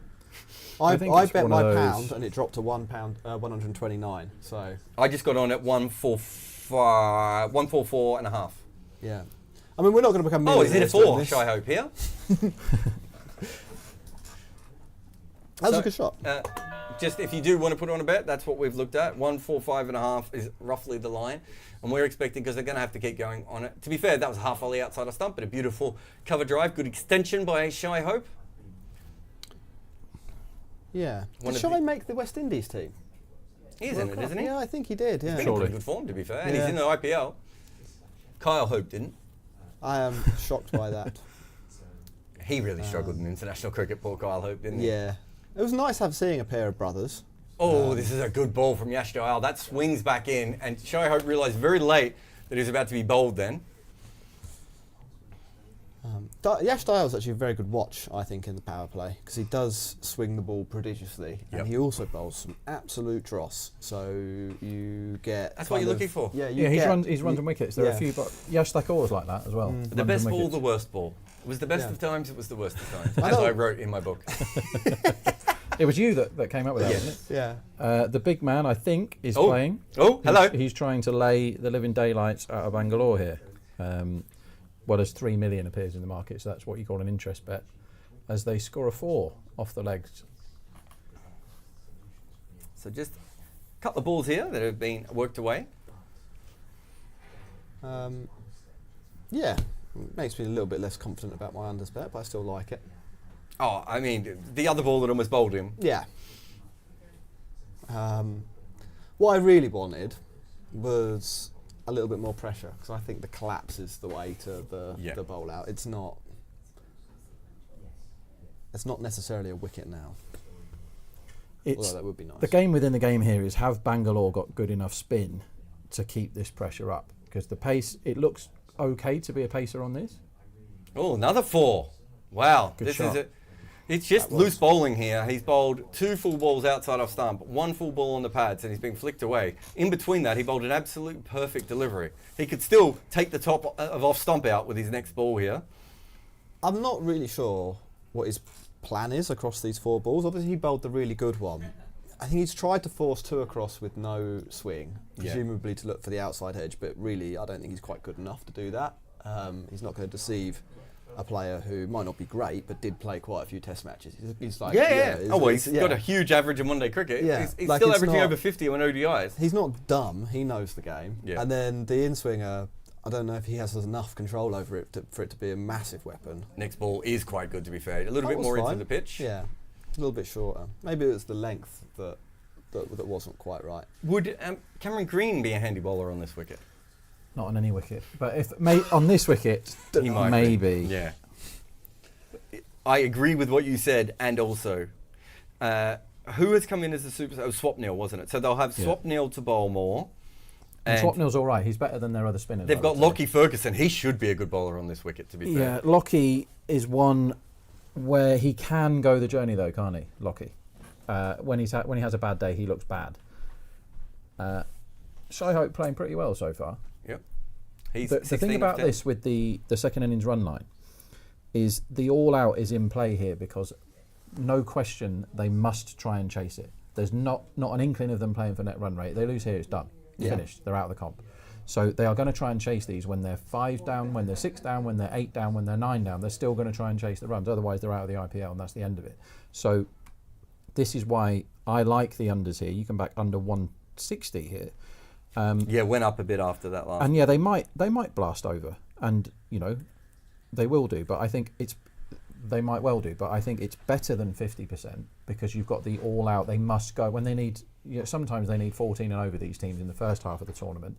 I think it's bet one my of those- pound and it dropped to £1, 129. So I just got on at 145, 144 and a half. yeah, I mean we're not going to become. Oh, is it a millionaires doing 4? this. Shy Hope here. That was So, a good shot. Just if you do want to put on a bet, that's what we've looked at. 145 and a half is roughly the line. And we're expecting, because they're going to have to keep going on it. To be fair, that was a half volley outside of stump, but a beautiful cover drive. Good extension by Shy Hope. Yeah. One Did of Shy the- make the West Indies team? He's in it, isn't he? Yeah, I think he did. Yeah. He's been in pretty good form, to be fair. And he's Yeah. in the IPL. Kyle Hope didn't. I am shocked by that. He really struggled in international cricket, poor Kyle Hope, didn't he? Yeah. It was nice seeing a pair of brothers. Oh, this is a good ball from Yash Doyle. That swings back in, and Shy Hope realised very late that he was about to be bowled then. Yash Dayal's actually a very good watch, I think, in the power play because he does swing the ball prodigiously, Yep. and he also bowls some absolute dross. So you get. That's what you're looking for. Yeah, you Yeah, get, he's runs and wickets. There are a few, but Yash Thakur's like that as well. The Runs best and ball, wickets. the worst ball. It was the best Yeah. of times, it was the worst of times, I as know. I wrote in my book. It was you that came up with that, Yes. wasn't Yeah. it? The big man, I think, is Oh. playing. Oh, hello. He's trying to lay the living daylights out of Bangalore here. Well, as 3 million appears in the market, so that's what you call an interest bet. As they score a 4 off the legs. So just a couple of balls here that have been worked away. Yeah. Makes me a little bit less confident about my unders bet, but I still like it. Oh, I mean, the other ball that almost bowled him. Yeah. What I really wanted was a little bit more pressure because I think the collapse is the way to the bowl out. It's not necessarily a wicket now. It's Although that would be nice. the game within the game here is, have Bangalore got good enough spin to keep this pressure up? Because the pace, it looks okay to be a pacer on this. Oh, another 4. Wow. Good this shot. is it. It's just loose bowling here. He's bowled 2 full balls outside off stump, 1 full ball on the pads, and he's been flicked away. In between that, he bowled an absolute perfect delivery. He could still take the top of off stump out with his next ball here. I'm not really sure what his plan is across these 4 balls. Obviously, he bowled the really good one. I think he's tried to force 2 across with no swing, Yeah. presumably to look for the outside edge, but really, I don't think he's quite good enough to do that. He's not going to deceive a player who might not be great, but did play quite a few Test matches. He's like, He's got a huge average in one-day cricket. Yeah. He's Like, still it's averaging not- over 50 on ODIs. He's not dumb. He knows the game. Yeah. And then the in-swinger, I don't know if he has enough control over it for it to be a massive weapon. Next ball is quite good, to be fair. A little That bit was more fine. into the pitch. Yeah, a little bit shorter. Maybe it was the length that wasn't quite right. Would Cameron Green be a handy bowler on this wicket? Not on any wicket, but on this wicket, He might be. maybe. Yeah. I agree with what you said, and also, who has come in as a super? Oh, Swapnil, wasn't it? So they'll have Yeah. Swapnil to bowl more. And Swapnil's all right. He's better than their other spinners. They've I got would say. Lockie Ferguson. He should be a good bowler on this wicket, to be Yeah, fair. Lockie is one where he can go the journey, though, can't he? Lockie. When he has a bad day, he looks bad. Shy Hope playing pretty well so far. Yep. He's The 16 thing off about 10. this with the second innings run line is the all-out is in play here because no question they must try and chase it. There's not an inkling of them playing for net run rate. They lose here, it's done. It's finished. They're out of the comp. So they are going to try and chase these when they're 5 down, when they're 6 down, when they're 8 down, when they're 9 down. They're still going to try and chase the runs. Otherwise, they're out of the IPL, and that's the end of it. So this is why I like the unders here. You can back under 160 here. Yeah, went up a bit after that last. And yeah, they might blast over, and they will do. But I think they might well do. But I think it's better than 50% because you've got the all-out. They must go when they need. Sometimes they need 14 and over these teams in the first half of the tournament,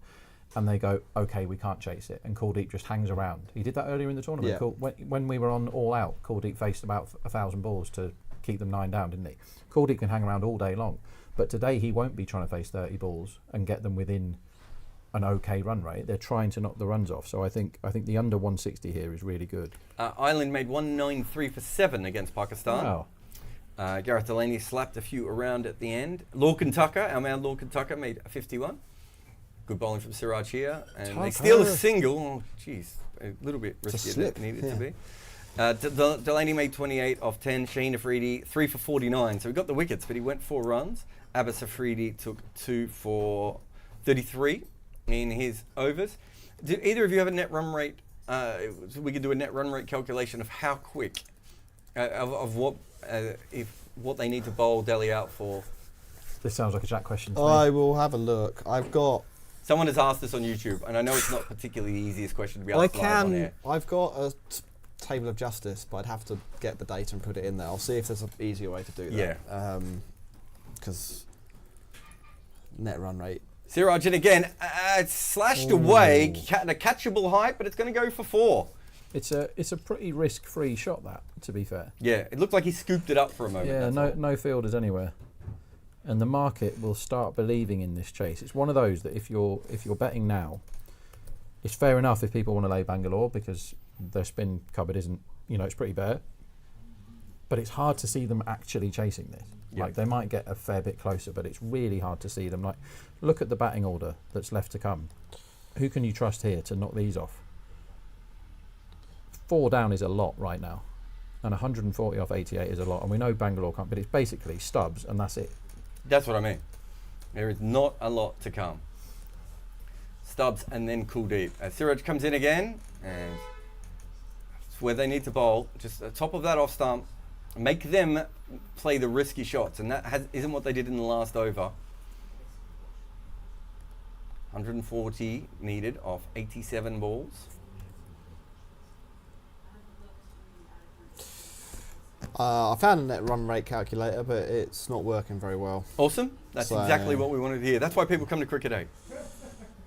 and they go, okay, we can't chase it, and Kuldeep just hangs around. He did that earlier in the tournament. Yeah. When we were on all-out, Kuldeep faced about 1,000 balls to keep them 9 down, didn't he? Kuldeep can hang around all day long. But today he won't be trying to face 30 balls and get them within an okay run rate. They're trying to knock the runs off. So I think the under 160 here is really good. Ireland made 193 for 7 against Pakistan. Wow. Gareth Delaney slapped a few around at the end. Lorcan Tucker, our man Lorcan Tucker, made a 51. Good bowling from Siraj here. And they steal a single. Oh, jeez. A little bit riskier than it needed to be. Delaney made 28 off 10. Shaheen Afridi, 3 for 49. So he got the wickets, but he went 4 runs. Abbas Afridi took 2 for 33 in his overs. Do either of you have a net run rate? So we could do a net run rate calculation of how quick, of what they need to bowl Delhi out for. This sounds like a Jack question to me. I will have a look. I've got. Someone has asked us on YouTube, and I know it's not particularly the easiest question to be asked live on air. I've got a table of justice, but I'd have to get the data and put it in there. I'll see if there's an easier way to do that. Yeah. Because net run rate. Siraj, and again, it's slashed away at a catchable height, but it's going to go for 4. It's a pretty risk-free shot, that, to be fair. Yeah, it looked like he scooped it up for a moment. Yeah, no fielders anywhere. And the market will start believing in this chase. It's one of those that if you're betting now, it's fair enough if people want to lay Bangalore because their spin cupboard isn't, it's pretty bare. But it's hard to see them actually chasing this. Yep. Like, they might get a fair bit closer, but it's really hard to see them. Like, look at the batting order that's left to come. Who can you trust here to knock these off? 4 down is a lot right now. And 140 off 88 is a lot. And we know Bangalore can't, but it's basically Stubbs, and that's it. That's what I mean. There is not a lot to come. Stubbs and then Kuldeep. Siraj comes in again, and it's where they need to bowl. Just the top of that off stump. Make them play the risky shots, and that isn't what they did in the last over. 140 needed off 87 balls. I found a net run rate calculator, but it's not working very well. Awesome. That's exactly what we wanted to hear. That's why people come to Cricket 8.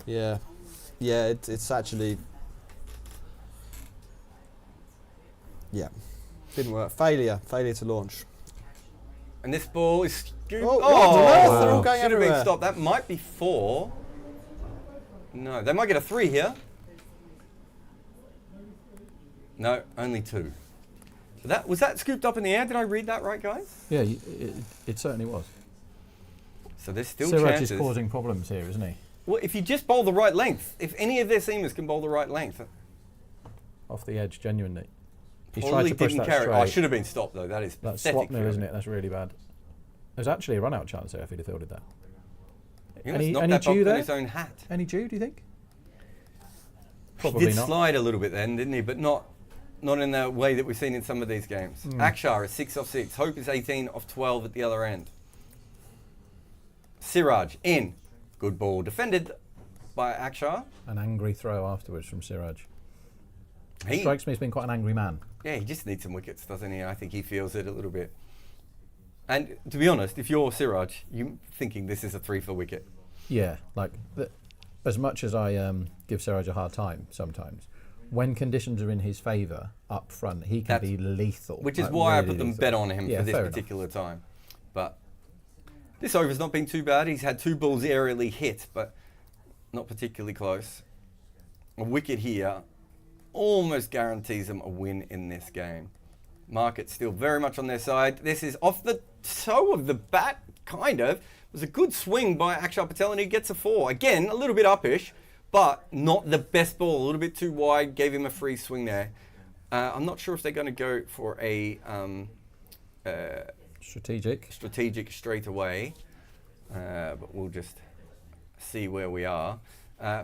Yeah. It's actually. Yeah. Didn't work. Failure to launch. And this ball is scooped. What on earth? They're all going should have been everywhere. stopped. That might be 4. No, they might get a 3 here. No, only 2. Was that scooped up in the air? Did I read that right, guys? Yeah, it certainly was. So there's still Siraj chances. is causing problems here, isn't he? Well, if you just bowl the right length, if any of their seamers can bowl the right length. Off the edge, genuinely. He's tried Probably to push didn't that carry. straight. Oh, should have been stopped though. That is That's pathetic. Swapner, isn't it? That's really bad. There's actually a run-out chance there if he'd have fielded that. He must knock that Jew ball there? on his own hat. Any Jew, do you think? He Probably did not. slide a little bit then, didn't he? But not in the way that we've seen in some of these games. Akshar is 6 off 6. Hope is 18 off 12 at the other end. Siraj in. Good ball defended by Akshar. An angry throw afterwards from Siraj. He Strikes me as being quite an angry man. Yeah, he just needs some wickets, doesn't he? I think he feels it a little bit. And to be honest, if you're Siraj, you're thinking this is a 3 for wicket. Yeah, as much as I give Siraj a hard time sometimes, when conditions are in his favour up front, he can be lethal. Which is like why I really put them lethal. bet on him Yeah, for this fair enough. particular time. But this over's not been too bad. He's had 2 balls aerially hit, but not particularly close. A wicket here almost guarantees them a win in this game. Market's still very much on their side. This is off the toe of the bat, kind of. It was a good swing by Akshar Patel, and he gets a 4. Again, a little bit uppish, but not the best ball. A little bit too wide, gave him a free swing there. I'm not sure if they're going to go for a strategic straight away, but we'll just see where we are.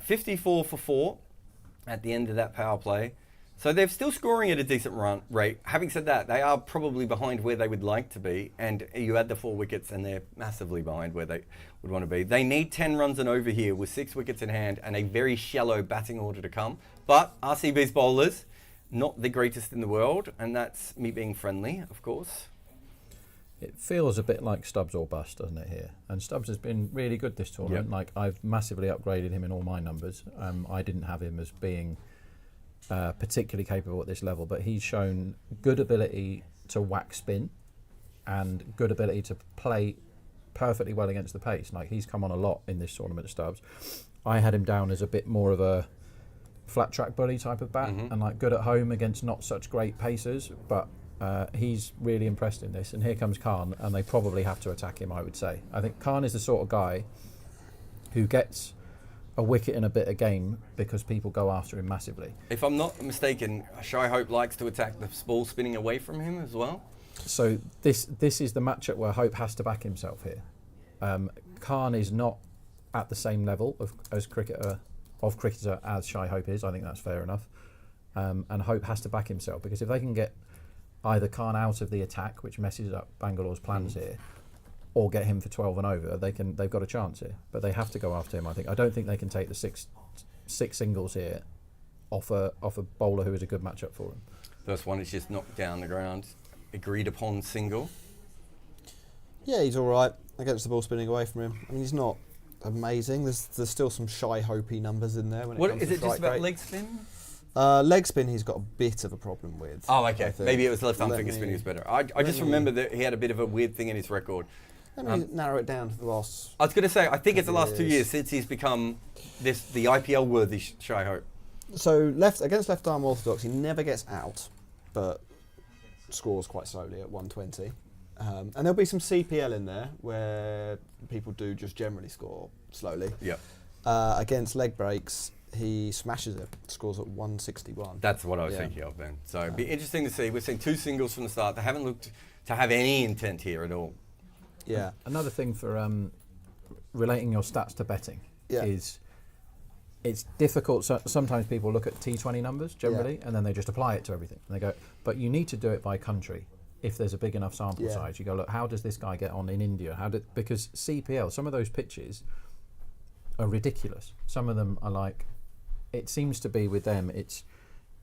54 for 4 at the end of that power play. So they're still scoring at a decent run rate. Having said that, they are probably behind where they would like to be, and you add the 4 wickets and they're massively behind where they would want to be. They need 10 runs and over here with 6 wickets in hand and a very shallow batting order to come. But RCB's bowlers, not the greatest in the world, and that's me being friendly, of course. It feels a bit like Stubbs or bust, doesn't it, here? And Stubbs has been really good this tournament. Yep. Like, I've massively upgraded him in all my numbers. I didn't have him as being particularly capable at this level, but he's shown good ability to whack spin and good ability to play perfectly well against the pace. Like, he's come on a lot in this tournament of Stubbs. I had him down as a bit more of a flat track bully type of bat, and like good at home against not such great pacers, but he's really impressed in this. And here comes Khan, and they probably have to attack him, I would say. I think Khan is the sort of guy who gets a wicket in a bit of game because people go after him massively. If I'm not mistaken, Shai Hope likes to attack the ball spinning away from him as well. So this is the matchup where Hope has to back himself here. Khan is not at the same level as cricketer as Shai Hope is. I think that's fair enough. And Hope has to back himself, because if they can get either Khan out of the attack, which messes up Bangalore's plans here, or get him for 12 and over, they've got a chance here. But they have to go after him, I think. I don't think they can take the six singles here off a bowler who is a good matchup for him. First one is just knocked down the ground. Agreed upon single. Yeah, he's all right against the ball spinning away from him. I mean, he's not amazing. There's still some Shai Hopey numbers in there. When it comes Is to it just strike about rate. leg spin? Leg spin he's got a bit of a problem with. Oh, I okay. think. Maybe it was left arm Let finger me- spin who's better. I just remember that he had a bit of a weird thing in his record. Let me narrow it down to the last. I was going to say, I think it's the last 2 Yes. years since he's become the IPL worthy Shai Hope. So against left arm orthodox, he never gets out, but scores quite slowly at 120. And there'll be some CPL in there where people do just generally score slowly. Yep. Against leg breaks, he smashes it, scores at 161. That's what I was Yeah. thinking of then. So it'd be interesting to see. We've seen 2 singles from the start. They haven't looked to have any intent here at all. Yeah. Another thing for relating your stats to betting is it's difficult. So sometimes people look at T20 numbers generally, and then they just apply it to everything. And they go, but you need to do it by country. If there's a big enough sample size, you go, look, how does this guy get on in India? Because CPL, some of those pitches are ridiculous. Some of them are like, it seems to be with them, it's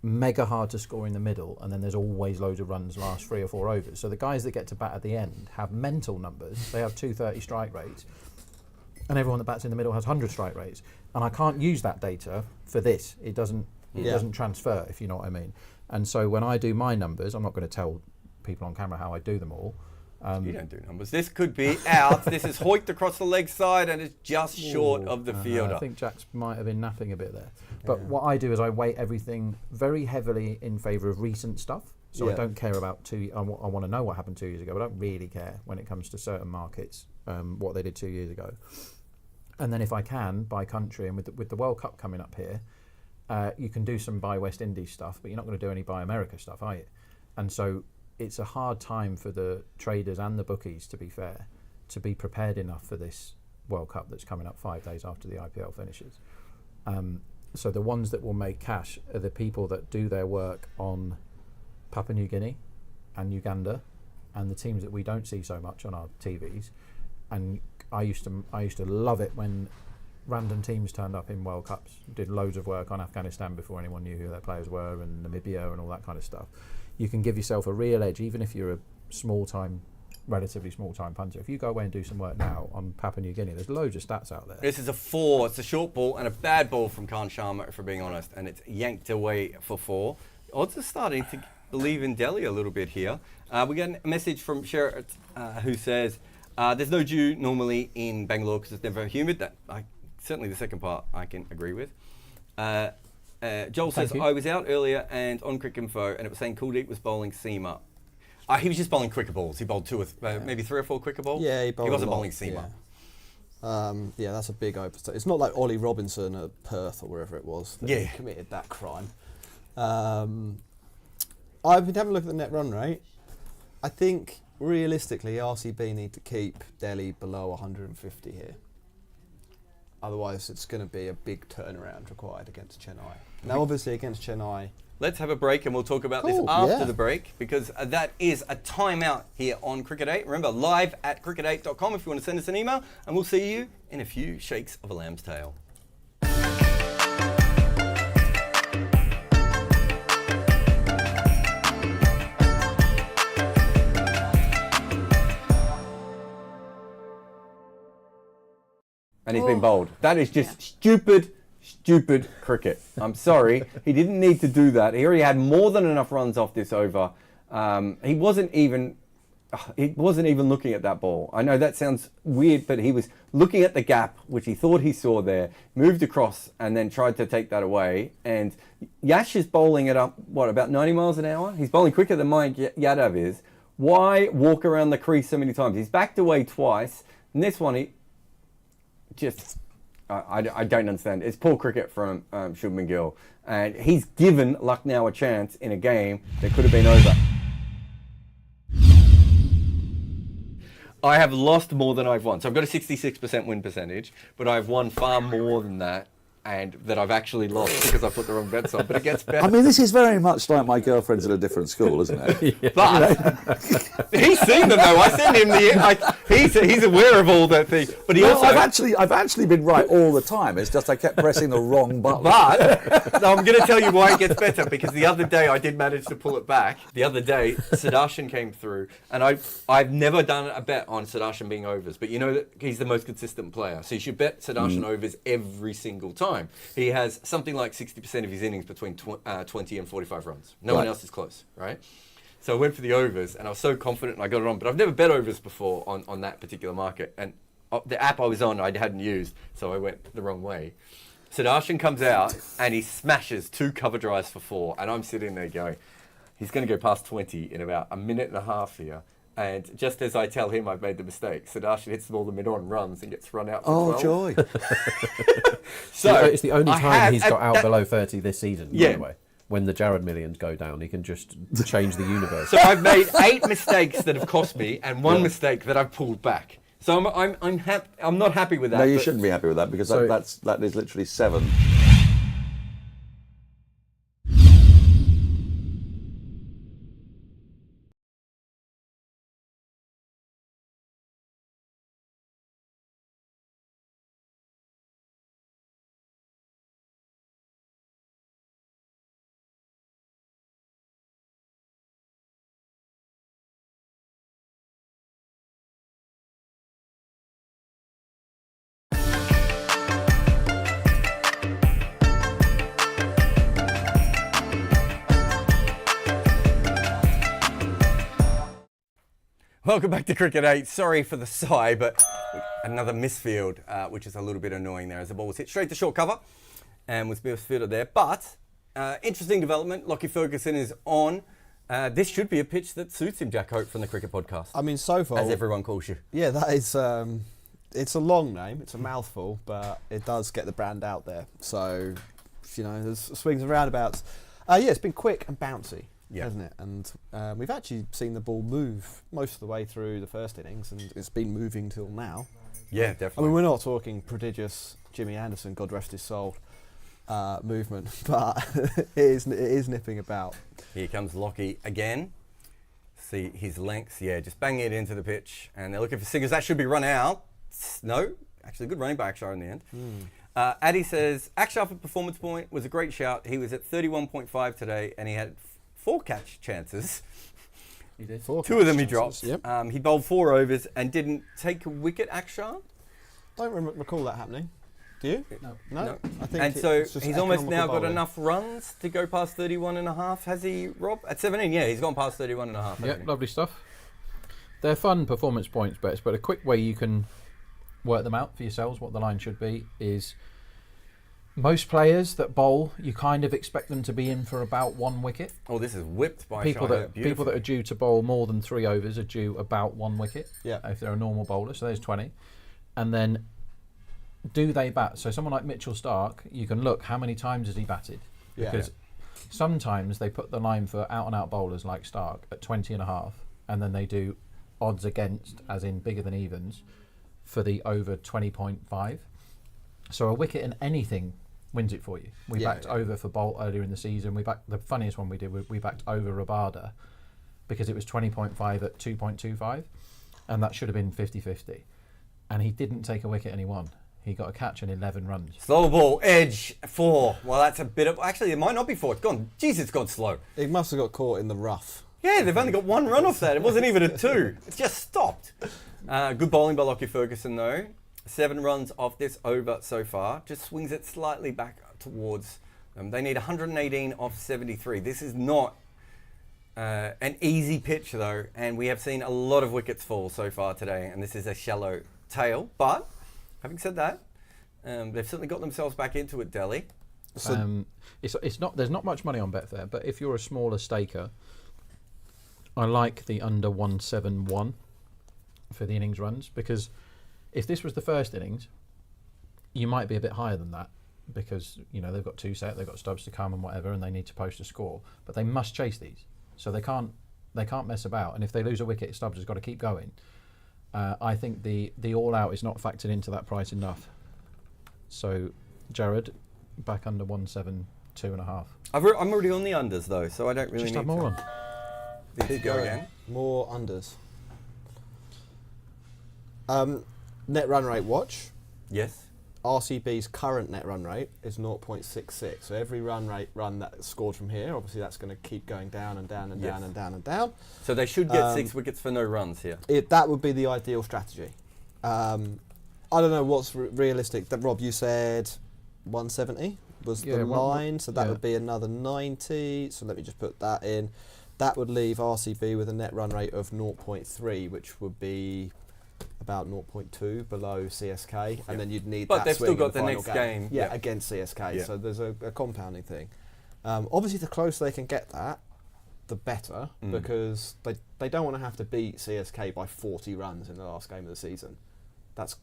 mega hard to score in the middle, and then there's always loads of runs last 3 or 4 overs. So the guys that get to bat at the end have mental numbers. They have 230 strike rates, and everyone that bats in the middle has 100 strike rates. And I can't use that data for this. It doesn't transfer, if you know what I mean. And so when I do my numbers, I'm not going to tell people on camera how I do them all. You don't do numbers. This could be out. This is hoiked across the leg side, and it's just short of the fielder. I think Jax might have been napping a bit there. But what I do is I weight everything very heavily in favour of recent stuff. So I don't care about I want to know what happened 2 years ago. I don't really care when it comes to certain markets, what they did 2 years ago. And then if I can, by country, and with the World Cup coming up here, you can do some by West Indies stuff, but you're not going to do any by America stuff, are you? And so it's a hard time for the traders and the bookies, to be fair, to be prepared enough for this World Cup that's coming up 5 days after the IPL finishes. So the ones that will make cash are the people that do their work on Papua New Guinea and Uganda, and the teams that we don't see so much on our TVs. And I used to love it when random teams turned up in World Cups, did loads of work on Afghanistan before anyone knew who their players were, and Namibia and all that kind of stuff. You can give yourself a real edge, even if you're a relatively small-time punter. If you go away and do some work now on Papua New Guinea, there's loads of stats out there. This is a 4. It's a short ball and a bad ball from Khan Sharma, if we're being honest, and it's yanked away for 4. Odds are starting to believe in Delhi a little bit here. We get a message from Jarrod who says, there's no dew normally in Bangalore because it's never humid. Certainly the second part I can agree with. Joel says, I was out earlier and on Cricket Info, and it was saying Kuldeep was bowling seamer. He was just bowling quicker balls. He bowled maybe 3 or 4 quicker balls. Yeah, he wasn't bowling seamer. Yeah, that's a big overstep. It's not like Ollie Robinson at Perth or wherever it was that committed that crime. I've been having a look at the net run rate. I think realistically RCB need to keep Delhi below 150 here. Otherwise it's going to be a big turnaround required against Chennai. Now obviously against Chennai, let's have a break and we'll talk about this after the break, because that is a timeout here on Cricket 8. Remember, live at cricket8.com if you want to send us an email, and we'll see you in a few shakes of a lamb's tail. And he's been bowled. That is just stupid cricket. I'm sorry. He didn't need to do that. He already had more than enough runs off this over. He wasn't even he wasn't even looking at that ball. I know that sounds weird, but he was looking at the gap, which he thought he saw there, moved across, and then tried to take that away. And Yash is bowling it up, about 90 miles an hour? He's bowling quicker than Mike Yadav is. Why walk around the crease so many times? He's backed away twice. And this one, he just... I don't understand. It's poor cricket from Shubman Gill. And he's given Lucknow a chance in a game that could have been over. I have lost more than I've won. So I've got a 66% win percentage, but I've won far more than that, and that I've actually lost because I put the wrong bets on. But it gets better. I mean, this is very much like my girlfriend's at a different school, isn't it? Yeah. But he's seen them though. I sent him he's aware of all that thing. But he also I've actually been right all the time. It's just I kept pressing the wrong button. But I'm going to tell you why it gets better, because the other day I did manage to pull it back. The other day Sudarshan came through, and I've never done a bet on Sudarshan being overs, but you know that he's the most consistent player, so you should bet Sudarshan overs every single time. He has something like 60% of his innings between 20 and 45 runs. No one else is close, right? So I went for the overs, and I was so confident, and I got it on. But I've never bet overs before on that particular market. And the app I was on, I hadn't used, so I went the wrong way. Sudarshan comes out, and he smashes 2 cover drives for 4. And I'm sitting there going, he's going to go past 20 in about a minute and a half here. And just as I tell him I've made the mistake, Sudarshan hits the ball the mid-on, runs, and gets run out for 12. Joy. So it's the only time he's got out below 30 this season, by the way. When the Jarrod millions go down, he can just change the universe. So I've made 8 mistakes that have cost me, and 1 mistake that I've pulled back. So I'm not happy with that. No, you shouldn't be happy with that, because that is literally 7. Welcome back to Cricket 8. Sorry for the sigh, but another misfield, which is a little bit annoying there as the ball was hit straight to short cover and was misfielded there. But interesting development. Lockie Ferguson is on. This should be a pitch that suits him, Jack Hope from the Cricket Podcast. I mean, so far, as everyone calls you. Yeah, that is. It's a long name. It's a mouthful, but it does get the brand out there. So, there's swings and roundabouts. It's been quick and bouncy. Yeah. Hasn't it? And we've actually seen the ball move most of the way through the first innings, and it's been moving till now. Yeah, definitely. I mean, we're not talking prodigious Jimmy Anderson, God rest his soul, movement, but it is nipping about. Here comes Lockie again. See his lengths, just banging it into the pitch, and they're looking for singers. That should be run out. No, actually good running by Akshar in the end. Addy says, Akshar for performance point was a great shout. He was at 31.5 today, and he had 4 catch chances. He did. 2 of them he dropped. Yep. He bowled 4 overs and didn't take a wicket, Akshar. Don't recall that happening. Do you? No. I think and so he's almost now got enough runs to go past 31.5, has he, Rob? At 17, he's gone past 31.5. Yeah, lovely stuff. They're fun performance points bets, but a quick way you can work them out for yourselves, what the line should be, is most players that bowl, you kind of expect them to be in for about 1 wicket. Oh, this is whipped by people that are due to bowl more than 3 overs are due about 1 wicket. Yeah. If they're a normal bowler, so there's 20. And then, do they bat? So someone like Mitchell Starc, you can look how many times has he batted, because sometimes they put the line for out-and-out bowlers like Starc at 20.5, and then they do odds against, as in bigger than evens, for the over 20.5. So a wicket in anything wins it for you. We backed over for Bolt earlier in the season. The funniest one we did, we backed over Rabada because it was 20.5 at 2.25, and that should have been 50-50. And he didn't take a wicket and he won. He got a catch and 11 runs. Slow ball, edge, 4. Well, that's a bit of... Actually, it might not be 4. It's gone... Jeez, it's gone slow. It must have got caught in the rough. Yeah, they've only got 1 run off that. It wasn't even a 2. It just stopped. Good bowling by Lockie Ferguson, though. 7 runs off this over so far. Just swings it slightly back towards them. They need 118 off 73. This is not An easy pitch though, and we have seen a lot of wickets fall so far today, and this is a shallow tail. But having said that, they've certainly got themselves back into it, Delhi. It's not. There's not much money on Betfair, but if you're a smaller staker, I like the under 171 for the innings runs, because if this was the first innings, you might be a bit higher than that, because they've got 2 set, they've got Stubbs to come and whatever, and they need to post a score, but they must chase these, so they can't mess about. And if they lose a wicket, Stubbs has got to keep going. I think the all out is not factored into that price enough. So Jarrod, back under 172.5. I'm already on the unders though, so I don't really Just need have more on. to go again. More unders. Net run rate watch. Yes. RCB's current net run rate is 0.66. So every run that's scored from here, obviously that's going to keep going down and down and Yes. down and down and down. So they should get 6 wickets for no runs here. That would be the ideal strategy. I don't know what's realistic. Rob, you said 170 was the line, so that would be another 90. So let me just put that in. That would leave RCB with a net run rate of 0.3, which would be about 0.2 below CSK, and then you'd need. But that they've swing still got in the next game. Yeah, against CSK. Yeah. So there's a compounding thing. Obviously, the closer they can get that, the better, because they don't want to have to beat CSK by 40 runs in the last game of the season. That's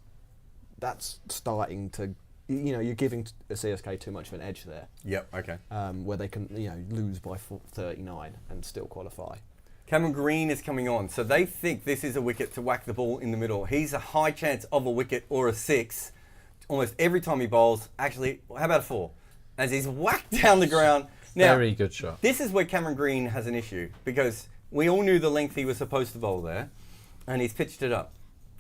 starting to, you're giving CSK too much of an edge there. Yep. Okay. Where they can, lose by 39 and still qualify. Cameron Green is coming on, so they think this is a wicket to whack the ball in the middle. He's a high chance of a wicket or a 6 almost every time he bowls. Actually, how about a 4? As he's whacked down the ground. Now, Very good shot. This is where Cameron Green has an issue, because we all knew the length he was supposed to bowl there, and he's pitched it up.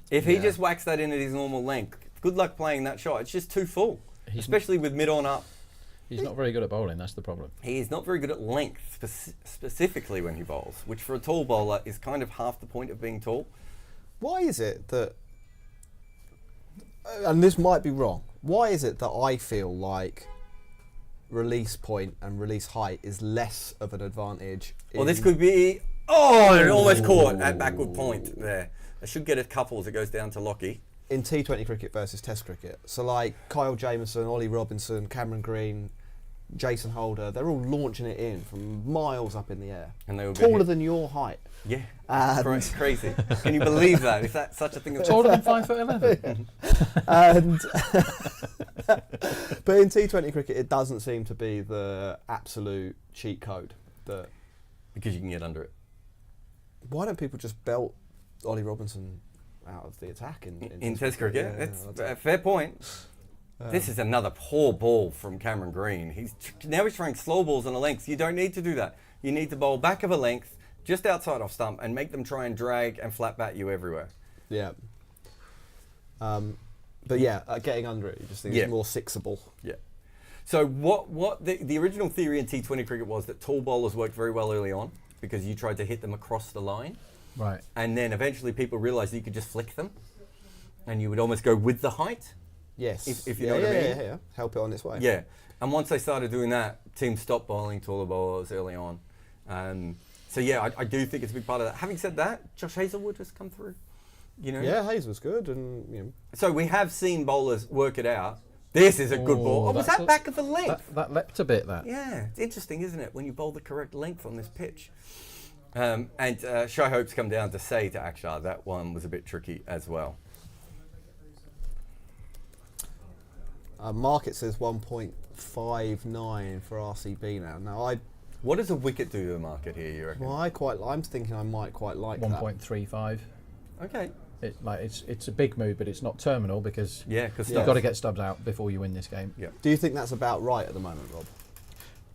If he just whacks that in at his normal length, good luck playing that shot. It's just too full, especially with mid on up. He's not very good at bowling, that's the problem. He is not very good at length, specifically when he bowls, which for a tall bowler is kind of half the point of being tall. Why is it that, and this might be wrong, why is it that I feel like release point and release height is less of an advantage? Well, this could be... Oh, it almost caught at backward point there. I should get a couple as it goes down to Lockie. In T20 cricket versus Test cricket. So like Kyle Jamieson, Ollie Robinson, Cameron Green, Jason Holder, they're all launching it in from miles up in the air. And they will taller than your height. Yeah, it's crazy. Can you believe that? Is that such a thing? Taller than 5'11". And but in T20 cricket, it doesn't seem to be the absolute cheat code. Because you can get under it. Why don't people just belt Ollie Robinson out of the attack in Test cricket? Yeah, It's a fair point. This is another poor ball from Cameron Green. Now he's trying slow balls on a length. You don't need to do that. You need to bowl back of a length, just outside off stump, and make them try and drag and flat bat you everywhere. Yeah. But yeah, getting under it, you just think it's more sixable. Yeah. So what the original theory in T20 cricket was that tall bowlers worked very well early on because you tried to hit them across the line. Right. And then eventually people realised that you could just flick them, and you would almost go with the height. Yes. If you know what I mean. Yeah. Help it on its way. Yeah. And once they started doing that, teams stopped bowling taller bowlers early on. So yeah, I do think it's a big part of that. Having said that, Josh Hazlewood has come through. Yeah, Hayes was good, and So we have seen bowlers work it out. This is a good ball. Oh, was that back of the length? That leapt a bit, that. Yeah, it's interesting, isn't it, when you bowl the correct length on this pitch. And Shy Hope's come down to say to Akshar that one was a bit tricky as well. Market says 1.59 for RCB now. Now what does a wicket do to the market here, you reckon? well, I'm thinking I might quite like 1.35. Okay. It's a big move, but it's not terminal because you've got to get Stubbs out before you win this game. Yeah. Do you think that's about right at the moment, Rob?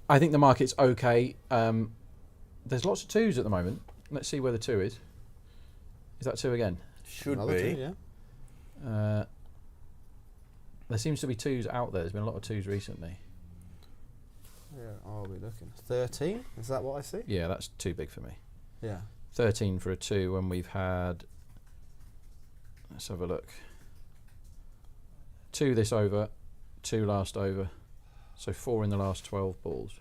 I think the market's okay. There's lots of 2s at the moment. Let's see where the 2 is. Is that 2 again? Should Another be. 2, yeah. There seems to be 2s out there. There's been a lot of 2s recently. Where are we looking? 13? Is that what I see? Yeah, that's too big for me. Yeah. 13 for a 2 when we've had... Let's have a look. 2 this over, 2 last over. So 4 in the last 12 balls.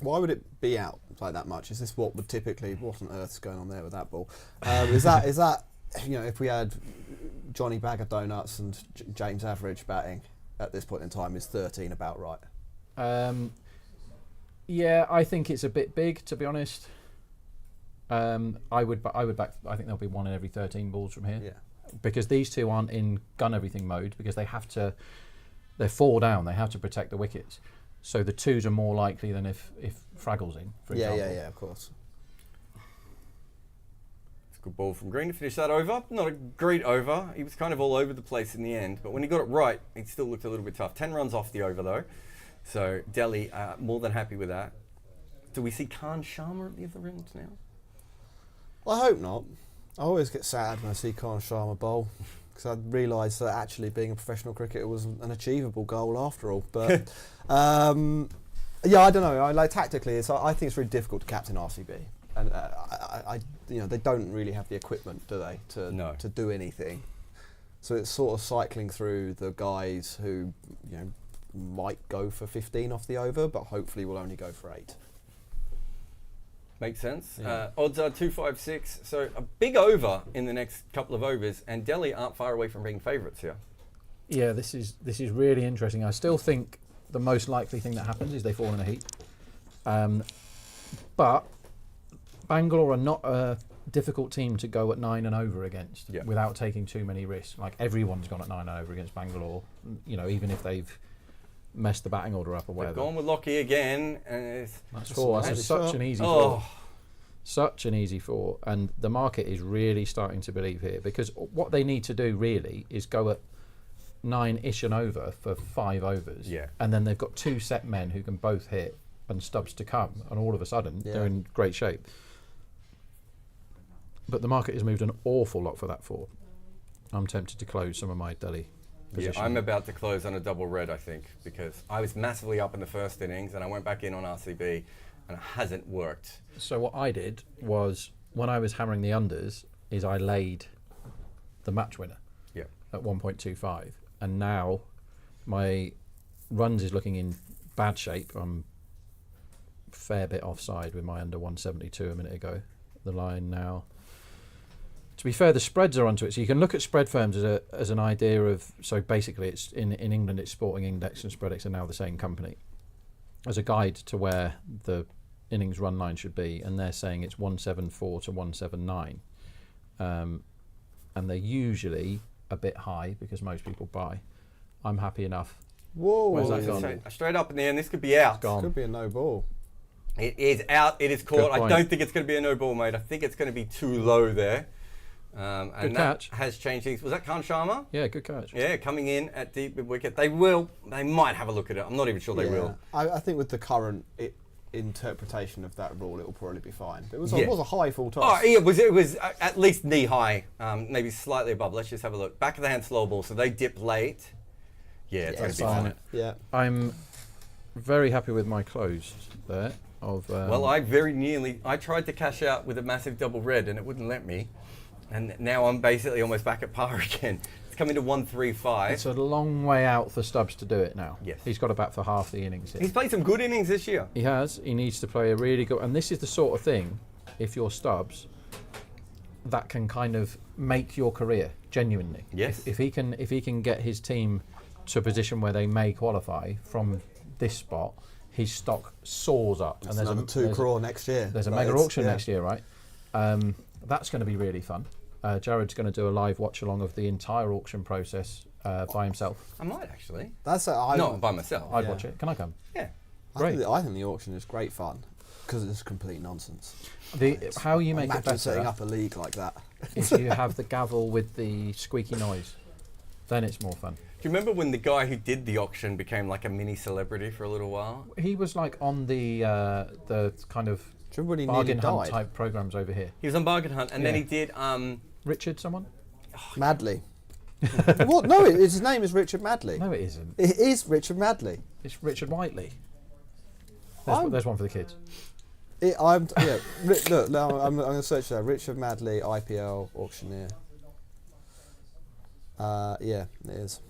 Why would it be out like that much? Is this what would typically? What on earth's going on there with that ball? Is that if we had Johnny Bag of Donuts and James Average batting at this point in time, is 13 about right? Yeah, I think it's a bit big, to be honest. I would back. I think there'll be 1 in every 13 balls from here. Yeah. Because these two aren't in gun everything mode, because they have to. They're 4 down. They have to protect the wickets. So the 2s are more likely than if Fraggle's in, for example. Yeah, of course. It's a good ball from Green to finish that over. Not a great over. He was kind of all over the place in the end, but when he got it right, it still looked a little bit tough. 10 runs off the over though. So Delhi more than happy with that. Do we see Khan Sharma at the other end now? I hope not. I always get sad when I see Khan Sharma bowl, because I realise that actually being a professional cricketer was an achievable goal after all. But yeah, I don't know. Tactically, I think it's really difficult to captain RCB, and they don't really have the equipment, do they, to do anything. So it's sort of cycling through the guys who might go for 15 off the over, but hopefully will only go for 8. Makes sense. Yeah. Odds are 256, so a big over in the next couple of overs, and Delhi aren't far away from being favourites here. Yeah, this is really interesting. I still think the most likely thing that happens is they fall in a heat. But Bangalore are not a difficult team to go at 9 and over against without taking too many risks. Like, everyone's gone at 9 and over against Bangalore, even if they've messed the batting order up or whatever. They've gone with Lockie again, and that's 4. That's such an easy 4. Such an easy 4, and the market is really starting to believe here, because what they need to do really is go at 9-ish and over for 5 overs, and then they've got 2 set men who can both hit and Stubbs to come, and all of a sudden they're in great shape. But the market has moved an awful lot for that 4. I'm tempted to close some of my Delhi position. I'm about to close on a double red, I think, because I was massively up in the first innings and I went back in on RCB and it hasn't worked. So what I did was, when I was hammering the unders, is I laid the match winner at 1.25, and now my runs is looking in bad shape. I'm a fair bit offside with my under 172 a minute ago. The line now, to be fair, the spreads are onto it, so you can look at spread firms as an idea of, so basically it's in England it's Sporting Index and Spreadex are now the same company, as a guide to where the innings run line should be, and they're saying it's 174 to 179, and they're usually a bit high because most people buy. I'm happy enough. Whoa, where's that gone? Straight up in the end, this could be out. It could be a no ball. It is out, it is caught. I don't think it's going to be a no ball, mate. I think it's going to be too low there. And catch. That has changed things. Was that Khan Sharma? Yeah, good catch. Yeah, coming in at deep mid wicket. They might have a look at it. I'm not even sure they will. I think with the current interpretation of that rule, it will probably be fine. But it was a high full toss. Oh, yeah, it was at least knee high, maybe slightly above. Let's just have a look. Back of the hand slow ball, so they dip late. Yeah, it's going to be fine. Yeah. I'm very happy with my close there. Well, I tried to cash out with a massive double red and it wouldn't let me. And now I'm basically almost back at par again. It's coming to 135. It's a long way out for Stubbs to do it now. Yes. He's got to bat for half the innings here. He's played some good innings this year. He has. He needs to play a really good... And this is the sort of thing, if you're Stubbs, that can kind of make your career, genuinely. Yes. If he can get his team to a position where they may qualify from this spot, his stock soars up. That's and there's another 2 crore next year. There's a mega auction next year, right? That's going to be really fun. Jarrod's going to do a live watch along of the entire auction process by himself. I might actually. Not by myself. I'd watch it. Can I come? Yeah. Great. I think the auction is great fun because it's complete nonsense. How you make it better, setting up a league like that, if you have the gavel with the squeaky noise, then it's more fun. Do you remember when the guy who did the auction became like a mini celebrity for a little while? He was like on the kind of bargain hunt type programs over here. He was on Bargain Hunt, and then he did Richard someone? Madley. What? No, his name is Richard Madley. No, it isn't. It is Richard Madley. It's Richard Whiteley. There's one for the kids. Look, now I'm going to search that. Richard Madley, IPL auctioneer. Yeah, it is.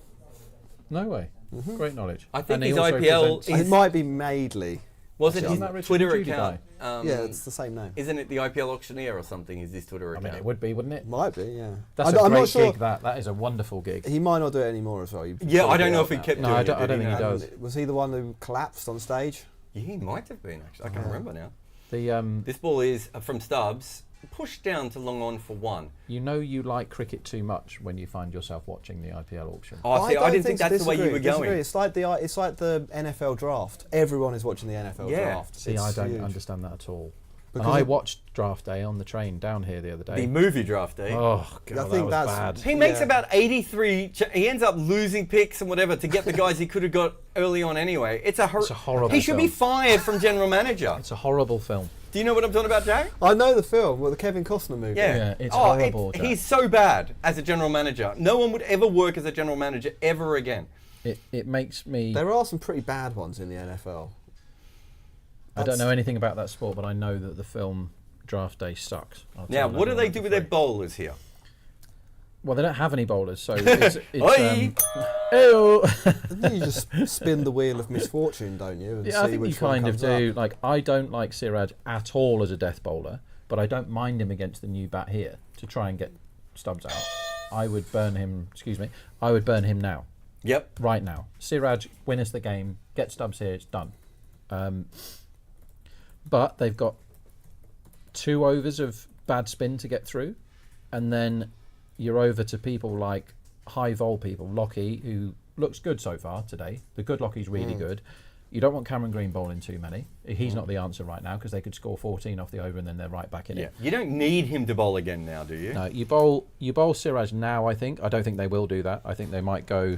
No way. Great knowledge. I think his IPL... It might be Madeley. Was it Isn't his that Richard Twitter Judy account? Yeah, it's the same name. Isn't it the IPL auctioneer or something? Is his Twitter I account? mean, it would be, wouldn't it? Might be, yeah. That's I'm a great not sure. gig. That is a wonderful gig. He might not do it anymore as well. Yeah, I don't know if he kept No, doing I it. don't did think he does. Was he the one who collapsed on stage? Yeah, he might have been actually. I can't remember now. The This ball is from Stubbs, pushed down to long on for one. you know you like cricket too much when you find yourself watching the IPL auction. Oh, see, I don't didn't think that's the way you were disagree. going. It's like the NFL draft. Everyone is watching the NFL Yeah. draft. See, It's I don't huge. understand that at all. Because And I it- watched draft day on the train down here the other day. The movie draft, eh? Oh god, I that think was that's- bad. He makes Yeah. about 83. He ends up losing picks and whatever to get the guys he could have got early on anyway. It's a horrible He should be film. fired from general manager. It's a horrible film. Do you know what I'm talking about, Jay? I know the film, the Kevin Costner movie. Yeah, it's horrible, Jack. He's so bad as a general manager. No one would ever work as a general manager ever again. It makes me. There are some pretty bad ones in the NFL. I don't know anything about that sport, but I know that the film Draft Day sucks. I'll Now, tell what do everyone they for do with their free. bowlers here? Well, they don't have any bowlers, so it's Oi! ew. You just spin the wheel of misfortune, don't you? And Yeah, I see think you which one kind of comes do. up. Like, I don't like Siraj at all as a death bowler, but I don't mind him against the new bat here to try and get Stubbs out. I would burn him. Excuse me. I would burn him now, Yep. right now. Siraj, win us the game. Get Stubbs here. It's done. But they've got 2 overs of bad spin to get through, and then you're over to people like high vol people, Lockie, who looks good so far today. The good Lockie's really good. You don't want Cameron Green bowling too many. He's not the answer right now because they could score 14 off the over and then they're right back in Yeah. it. You don't need him to bowl again now, do you? No, you bowl Siraj now. I think. I don't think they will do that. I think they might go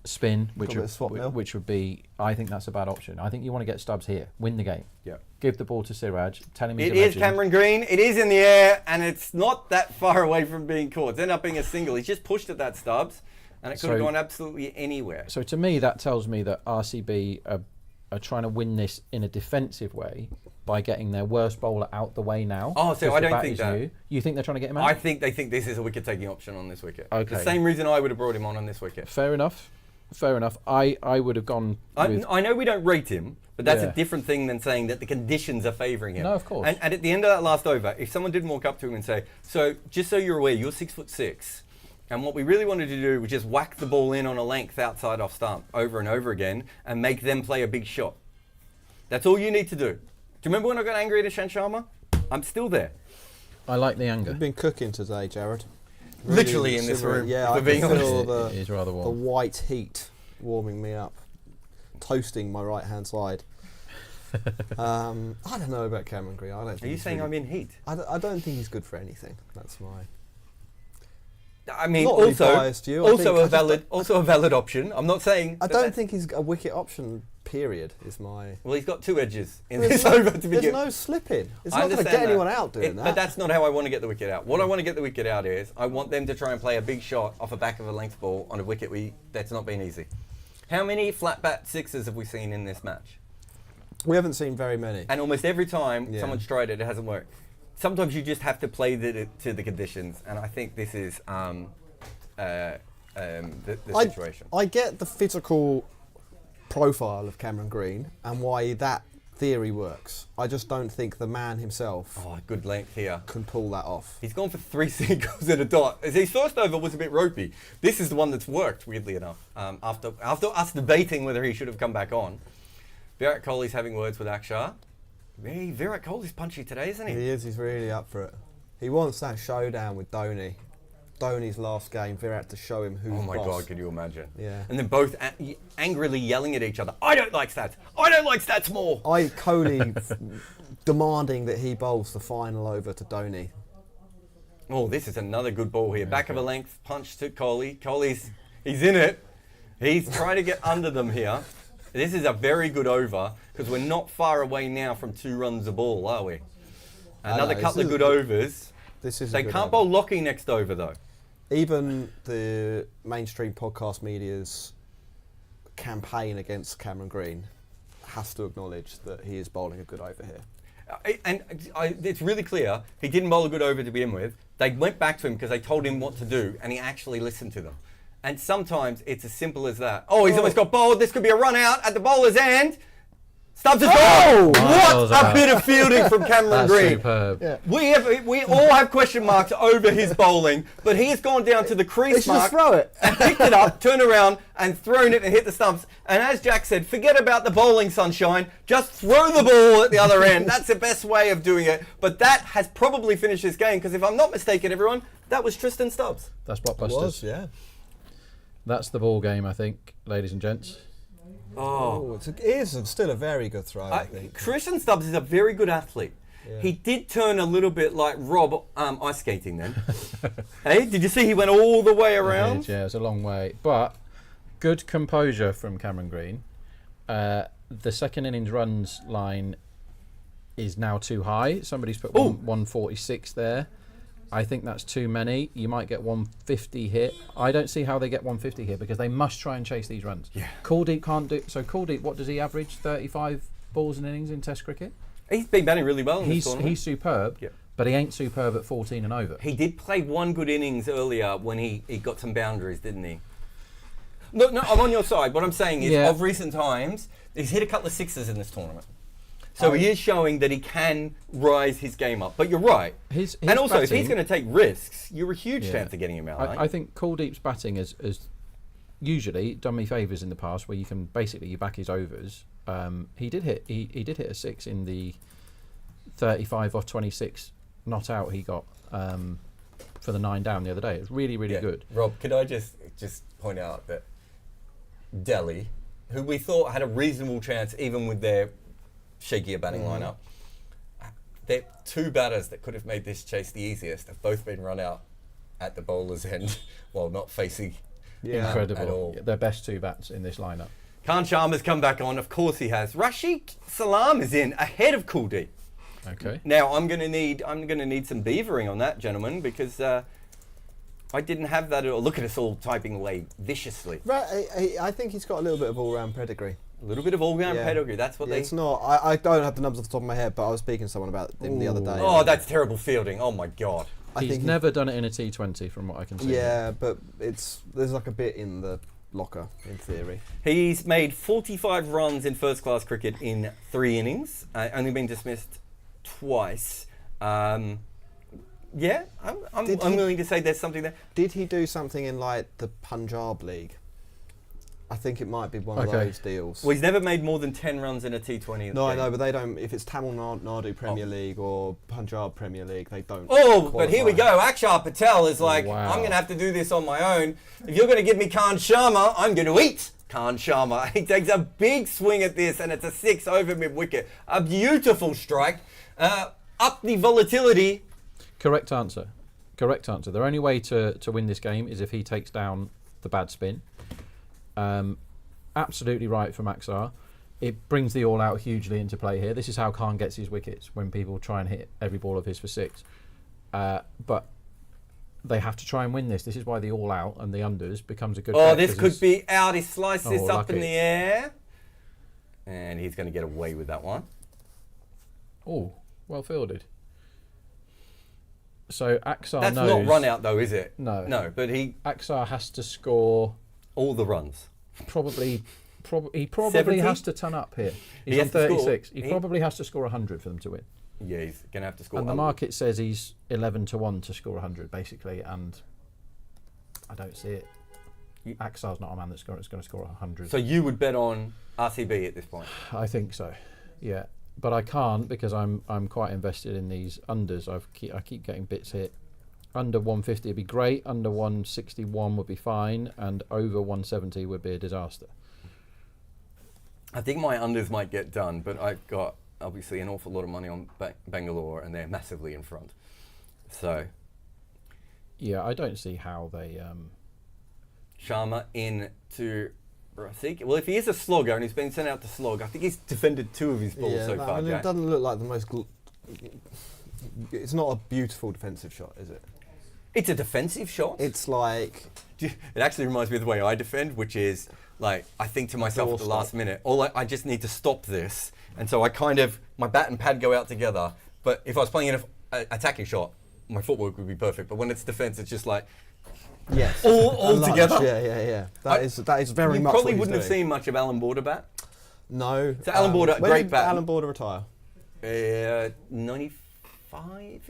spin, which Got a bit of swap mill. would be. I think that's a bad option. I think you want to get Stubbs here, win the game. Yeah. Give the ball to Siraj. Tell him he's It a is legend. Cameron Green. It is in the air, and it's not that far away from being caught. It's ended up being a single. He's just pushed at that Stubbs, and it could have So- gone absolutely anywhere. So to me, that tells me that RCB are trying to win this in a defensive way by getting their worst bowler out the way now. Oh, so because I the don't bat think is that. new. You think they're trying to get him out? I think they think this is a wicket-taking option on this wicket. Okay. The same reason I would have brought him on this wicket. Fair enough. Fair enough. I would have gone with... I know we don't rate him, but that's Yeah. a different thing than saying that the conditions are favouring him. No, of course. And at the end of that last over, if someone did walk up to him and say, so just so you're aware, you're 6'6", and what we really wanted to do was just whack the ball in on a length outside off stump over and over again and make them play a big shot. That's all you need to do. Do you remember when I got angry at Ishant Sharma? I'm still there. I like the anger. You've been cooking today, Jarrod. Literally in this room, Yeah, if I we're being can feel honest. It is rather the warm. white heat warming me up, toasting my right-hand side. I don't know about Cameron Green. I don't. Are Think you he's saying really- I'm in heat? I don't think he's good for anything. That's my. I mean, Not really also, biased you, I also think- a valid, also a valid option. I'm not saying. I that don't that's- think he's a wicket option. Period. Is my. Well, he's got 2 edges in There's this no, over to there's begin. no slipping. It's I not going to understand get that. anyone out doing that. But that's not how I want to get the wicket out. What I want to get the wicket out is I want them to try and play a big shot off the back of a length ball on a wicket that's not been easy. How many flat bat sixes have we seen in this match? We haven't seen very many. And almost every time Yeah. someone's tried it, it hasn't worked. Sometimes you just have to play to the conditions, and I think this is the situation. I get the physical profile of Cameron Green and why that theory works. I just don't think the man himself Oh, good length here. can pull that off. He's gone for 3 singles and a dot. His first over was a bit ropey. This is the one that's worked, weirdly enough. After us debating whether he should have come back on, Virat Kohli's having words with Akshar. Virat Kohli's punchy today, isn't he? He is. He's really up for it. He wants that showdown with Dhoni. Dhoni's last game, Virat to show him who's Oh my boss. God, can you imagine? Yeah. And then both angrily yelling at each other. I don't like stats. I don't like stats more. Kohli demanding that he bowls the final over to Dhoni. Oh, this is another good ball here. Back of a length, punch to Kohli. He's in it. He's trying to get under them here. This is a very good over because we're not far away now from 2 runs a ball, are we? Another know, couple this of is good overs. This is. a They good can't over. bowl Lockie next over though. Even the mainstream podcast media's campaign against Cameron Green has to acknowledge that he is bowling a good over here. It's really clear he didn't bowl a good over to begin with. They went back to him because they told him what to do, and he actually listened to them. And sometimes it's as simple as that. Oh, he's almost got bowled. This could be a run out at the bowler's end. Stubbs is gone. Miles What a out. bit of fielding from Cameron That's Green. superb. Yeah. We all have question marks over his bowling, but he has gone down to the They crease should just mark throw it. and picked it up, turned around and thrown it and hit the stumps. And as Jack said, forget about the bowling, sunshine. Just throw the ball at the other end. That's the best way of doing it. But that has probably finished this game because if I'm not mistaken, everyone, that was Tristan Stubbs. That's It blockbusters. was, yeah. That's the ball game, I think, ladies and gents. Oh, it is still a very good throw, I think. Tristan Stubbs is a very good athlete. Yeah. He did turn a little bit like Rob ice skating then. Hey, did you see he went all the way around? Yeah, it's a long way. But good composure from Cameron Green. The second innings runs line is now too high. Somebody's put 146 there. I think that's too many. You might get 150 hit. I don't see how they get 150 here because they must try and chase these runs. Yeah. Kuldeep can't do. So Kuldeep, what does he average? 35 balls in innings in Test cricket. He's been batting really well in this tournament. He's superb, Yeah. but he ain't superb at 14 and over. He did play one good innings earlier when he got some boundaries, didn't he? No, I'm on your side. What I'm saying is, Yeah. of recent times, he's hit a couple of sixes in this tournament. So he is showing that he can rise his game up. But you're right. His and also, if batting- he's going to take risks, you're a huge Yeah. chance of getting him out. I think Kuldeep's batting has usually done me favours in the past, where you can basically you back his overs. He did hit a 6 in the 35 off 26 not out he got for the 9 down the other day. It was really good. Rob, could I just point out that Delhi, who we thought had a reasonable chance even with their shakier batting lineup, they're two batters that could have made this chase the easiest have both been run out at the bowler's end while not facing at Incredible. all. Their best 2 bats in this lineup. Khan Sharma's come back on, of course he has. Rashid Salam is in ahead of Kuldeep. Okay. Now I'm gonna need some beavering on that, gentlemen, because I didn't have that at all. Look at us all typing away viciously. Right, I think he's got a little bit of all-round pedigree. A little bit of all-round Yeah. pedigree. That's what Yeah, they. it's not. I don't have the numbers off the top of my head, but I was speaking to someone about him the other day. Oh, that's terrible fielding. Oh my god. I He's think never done it in a T20 from what I can see. Yeah, but there's like a bit in the locker in theory. He's made 45 runs in first-class cricket in 3 innings. Only been dismissed twice. I'm willing to say there's something there. Did he do something in like the Punjab League? I think it might be one of Okay. those deals. Well, he's never made more than 10 runs in a T20. No, I game. know, but they don't. If it's Tamil Nadu Premier League or Punjab Premier League, they don't. Oh, but here we qualify. go. Akshar Patel is like, Wow. I'm going to have to do this on my own. If you're going to give me Khan Sharma, I'm going to eat Khan Sharma. He takes a big swing at this, and it's a 6 over mid-wicket. A beautiful strike. Up the volatility. Correct answer. The only way to win this game is if he takes down the bad spin. Absolutely right from Axar. It brings the all out hugely into play here. This is how Khan gets his wickets, when people try and hit every ball of his for 6. But they have to try and win this. This is why the all out and the unders becomes a good Oh, bet, this 'cause could he's- be out. He sliced this up in lucky. the air. And he's going to get away with that one. Oh, well fielded. So Axar That's knows not run out, though, is it? No. No, but Axar has to score all the runs. he probably 70? has to ton up here. He's He on has to score- 36. He he- probably has to score 100 for them to win. Yeah, he's going to have to score. And the a- market says he's 11-1 to score 100, basically, and I don't see it. Axar's not a man that's going to score 100. So you would bet on RCB at this point? I think so, yeah. But I can't because I'm quite invested in these unders. I keep getting bits hit. Under 150 would be great. Under 161 would be fine, and over 170 would be a disaster. I think my unders might get done, but I've got obviously an awful lot of money on Bangalore, and they're massively in front. So Yeah, I don't see how they. Sharma in to Rasik. Well, if he is a slogger and he's been sent out to slog, I think he's defended 2 of his balls so no, far. I mean, Jack. it doesn't look like the most. It's not a beautiful defensive shot, is it? It's a defensive shot. It's like It actually reminds me of the way I defend, which is like I think to myself at the last minute, I just need to stop this, and so I kind of my bat and pad go out together. But if I was playing an attacking shot, my footwork would be perfect. But when it's defense, it's just like yes, all a lunge. together. Yeah. That is very you much. probably what he's wouldn't have doing. seen much of Alan Border bat. No. So Alan Border, when great did bat. Alan Border retire? 95-ish?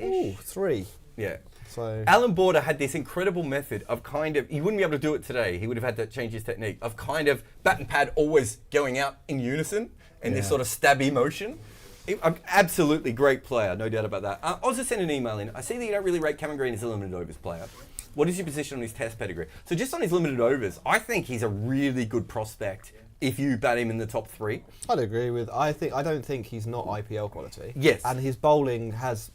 Ooh, 3. Yeah. So Alan Border had this incredible method of kind of, he wouldn't be able to do it today, he would have had to change his technique, of kind of bat and pad always going out in unison in this sort of stabby motion. Absolutely great player, no doubt about that. I was just sending an email in. I see that you don't really rate Cameron Green as a limited overs player. What is your position on his test pedigree? So just on his limited overs, I think he's a really good prospect if you bat him in the top 3. I'd agree with. I don't think he's not IPL quality. Yes. And his bowling has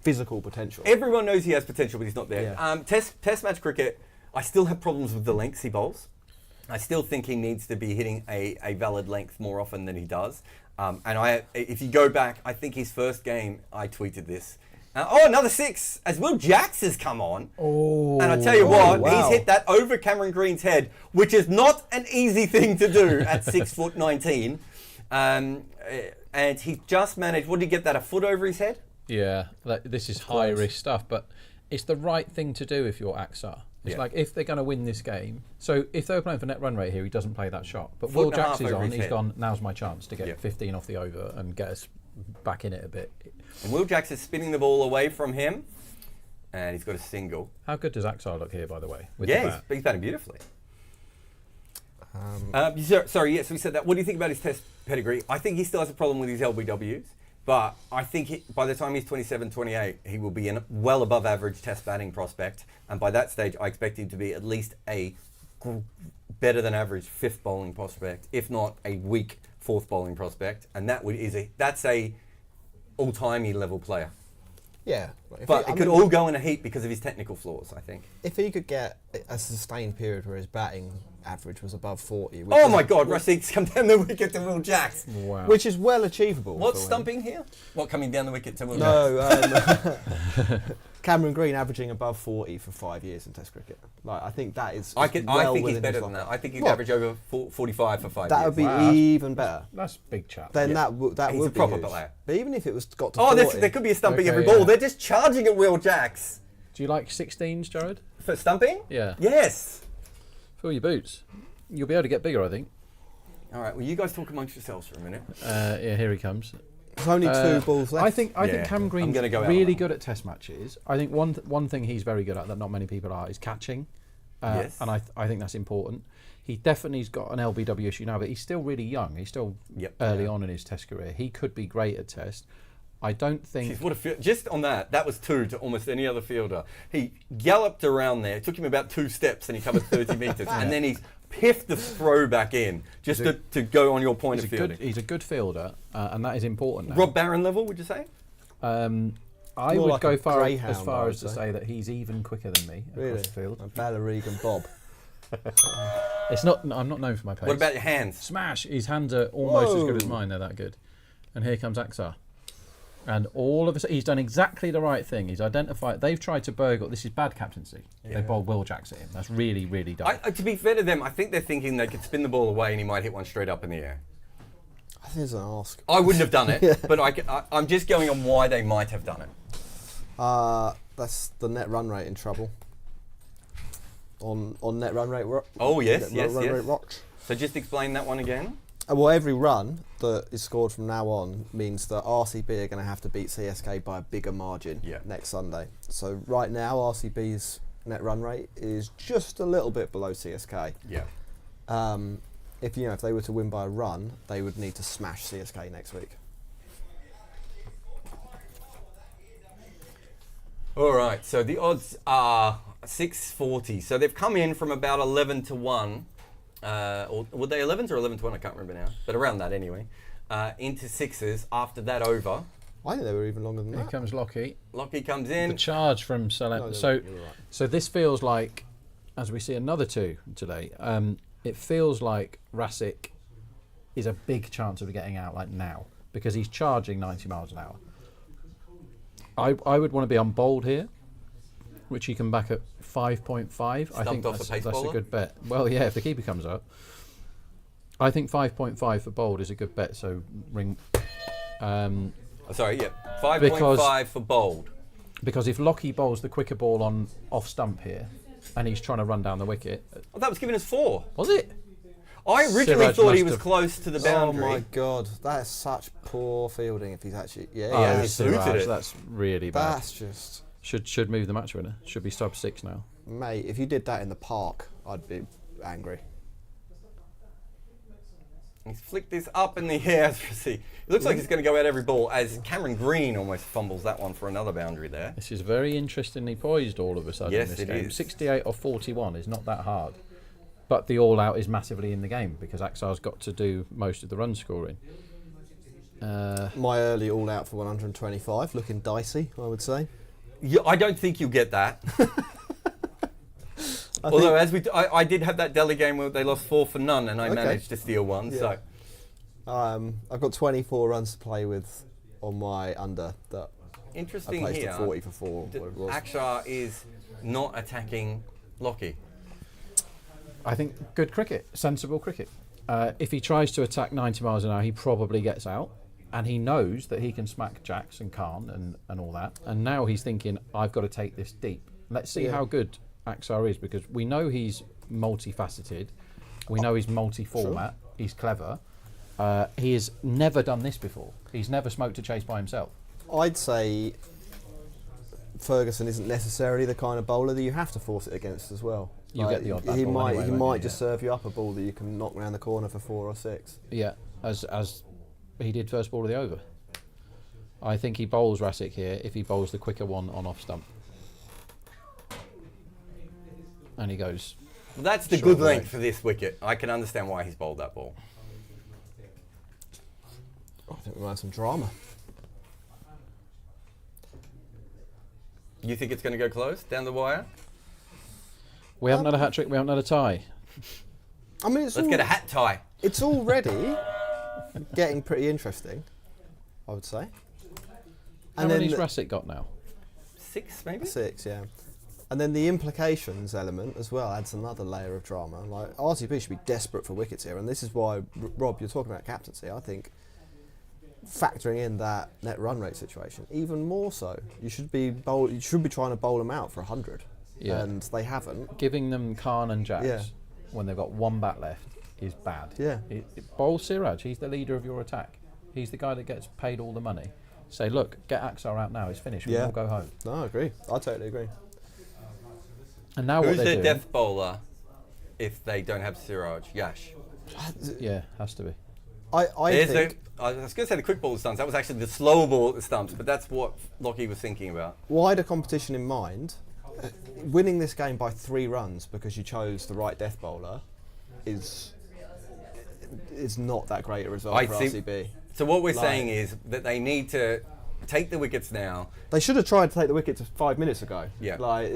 physical potential. Everyone knows he has potential, but he's not there. Yeah. Test match cricket, I still have problems with the lengths he bowls. I still think he needs to be hitting a valid length more often than he does. And if you go back, I think his first game, I tweeted this. Another 6 as Will Jacks has come on. Oh, and I tell you what, wow. he's hit that over Cameron Green's head, which is not an easy thing to do at 6'19". And he just managed, what did he get that, a foot over his head? Yeah, this is high risk stuff, but it's the right thing to do if you're Axar. It's like if they're going to win this game. So if they were playing for net run rate here, he doesn't play that shot. But Will Jacks is on. He's gone. Now's my chance to get 15 off the over and get us back in it a bit. And Will Jacks is spinning the ball away from him, and he's got a single. How good does Axar look here, by the way? With Yeah, he's batting beautifully. So we said that. What do you think about his test pedigree? I think he still has a problem with his LBWs, but I think by the time he's 27, 28, he will be a well above average test batting prospect, and by that stage, I expect him to be at least a better than average 5th bowling prospect, if not a weak 4th bowling prospect, and that's a all-timey level player. Yeah. But it could all go in a heap because of his technical flaws, I think. If he could get a sustained period where his batting average was above 40. Oh my God, Rasik's come down the wicket to Will Jacks. Wow. Which is well achievable. What's for stumping here? What, coming down the wicket to Will Jacks? No, Cameron Green averaging above 40 for 5 years in Test cricket. Like, I think that is. I think he's better than that. I think he'd average over 45 for 5 years. That would be even better. That's big chat. Then that would He's a be proper huge. player. But even if it was got to 40, there could be a stumping every Okay, ball. yeah. They're just charging at Will Jacks. Do you like 16s, Jarrod? For stumping? Yeah. Yes. Fill your boots. You'll be able to get bigger, I think. All right, well, you guys talk amongst yourselves for a minute. Yeah, here he comes. there's only 2 balls left. I think Cam Green's gonna go out really on that. good at Test matches. I think one thing he's very good at that not many people are is catching. Yes. And I think that's important. He definitely's got an LBW issue now, but he's still really young. He's still early on in his Test career. He could be great at Test. I don't think... Jeez, what just on that was 2 to almost any other fielder. He galloped around there. It took him about 2 steps and he covered 30 metres. And then he's piffed the throw back in just to go on your point of fielding. He's a good fielder, and that is important now. Rob Barron level, would you say? I More would like go a as far greyhound, I would as to say. say that he's even quicker than me Really? across the field. A Ballerigan Bob. It's not. I'm not known for my pace. What about your hands? Smash! His hands are almost as good as Whoa. mine. They're that good. And here comes Axar. And all of a sudden, he's done exactly the right thing. He's identified. They've tried to burgle. This is bad captaincy. They bowled Will Jacks at him. That's really, really dumb. To be fair to them, I think they're thinking they could spin the ball away and he might hit one straight up in the air. I think it's an ask. I wouldn't have done it, but I'm just going on why they might have done it. That's the net run rate in trouble. On net run rate. Oh, yes, net run yes. rate watch. So just explain that one again. Well, every run that is scored from now on means that RCB are going to have to beat CSK by a bigger margin next Sunday. So right now, RCB's net run rate is just a little bit below CSK. Yeah. If they were to win by a run, they would need to smash CSK next week. All right, so the odds are 640. So they've come in from about 11 to 1. Or were they 11s or 11 to 1? I can't remember now. But around that anyway. Into 6s. After that over. I think they were even longer than Here that. comes Lockie. Lockie comes The in. charge from Salem. No, So you're right. so this feels like, as we see another 2 today, it feels like Rasik is a big chance of getting out like now because he's charging 90 miles an hour. I would want to be on bold here, which he can back at 5.5. I think off the pace that's a bowler? good bet. Well, yeah, if the keeper comes up. I think 5.5 for bold is a good bet, so ring... Sorry, yeah. 5.5 for bold. Because if Lockie bowls the quicker ball on off stump here, and he's trying to run down the wicket... Oh, that was given us 4. Was it? I originally Siraj thought he must was have- close to the boundary. Oh my God, that is such poor fielding. If he's actually, Yeah, he Siraj, suited it. that's really bad. that's just, Should move the match winner. Should be sub 6 now. mate. If you did that in the park, I'd be angry. He's flicked this up in the air. As you see, it looks like he's going to go out every ball as Cameron Green almost fumbles that one for another boundary there. This is very interestingly poised all of a sudden. Yes, this it game. is. 68 or 41 is not that hard. But the all-out is massively in the game because Aksar's got to do most of the run scoring. My early all out for 125, looking dicey, I would say. Yeah, I don't think you'll get that. Although, I did have that Delhi game where they lost 4-0, and I managed to steal one. Yeah. So, I've got 24 runs to play with on my under that I interesting placed here. at 40 for 4. Whatever it was. Akshar is not attacking Lockie. I think good cricket, sensible cricket. If he tries to attack 90 miles an hour, he probably gets out. And he knows that he can smack Jacks and Khan and all that. And now he's thinking, I've got to take this deep. Let's see how good Aksar is, because we know he's multifaceted. We know he's multi-format. Sure. He's clever. He has never done this before. He's never smoked a chase by himself. I'd say Ferguson isn't necessarily the kind of bowler that you have to force it against as well. You get the odd bad he ball might anyway, he won't might you? just serve you up a ball that you can knock round the corner for 4 or 6. Yeah, as he did first ball of the over. I think he bowls Rasic here if he bowls the quicker one on off stump. And he goes. Well, that's the Short good leg. length for this wicket. I can understand why he's bowled that ball. I think we might have some drama. You think it's going to go close down the wire? We haven't had a hat trick, we haven't had a tie. I mean, Let's get a hat tie. It's already getting pretty interesting, I would say. How many's Rasic got now? 6 maybe? 6, yeah. And then the implications element as well adds another layer of drama. Like, RCB should be desperate for wickets here, and this is why, Rob, you're talking about captaincy. I think factoring in that net run rate situation even more so. You should be trying to bowl them out for 100, and they haven't. Giving them Khan and Jacks Yeah. when they've got one bat left is bad. Yeah. Bowl Siraj, he's the leader of your attack. He's the guy that gets paid all the money. Say, look, get Aksar out now. It's finished. We all go home. No, I agree. I totally agree. And now Who's what they're their doing? death bowler if they don't have Siraj? Yash. Yeah, has to be. I think I was going to say the quick ball at the stumps. That was actually the slower ball at the stumps, but that's what Lockie was thinking about. wider competition in mind, winning this game by 3 runs because you chose the right death bowler is not that great a result for RCB. So what we're saying is that they need to take the wickets now. They should have tried to take the wickets 5 minutes ago. Yeah. Like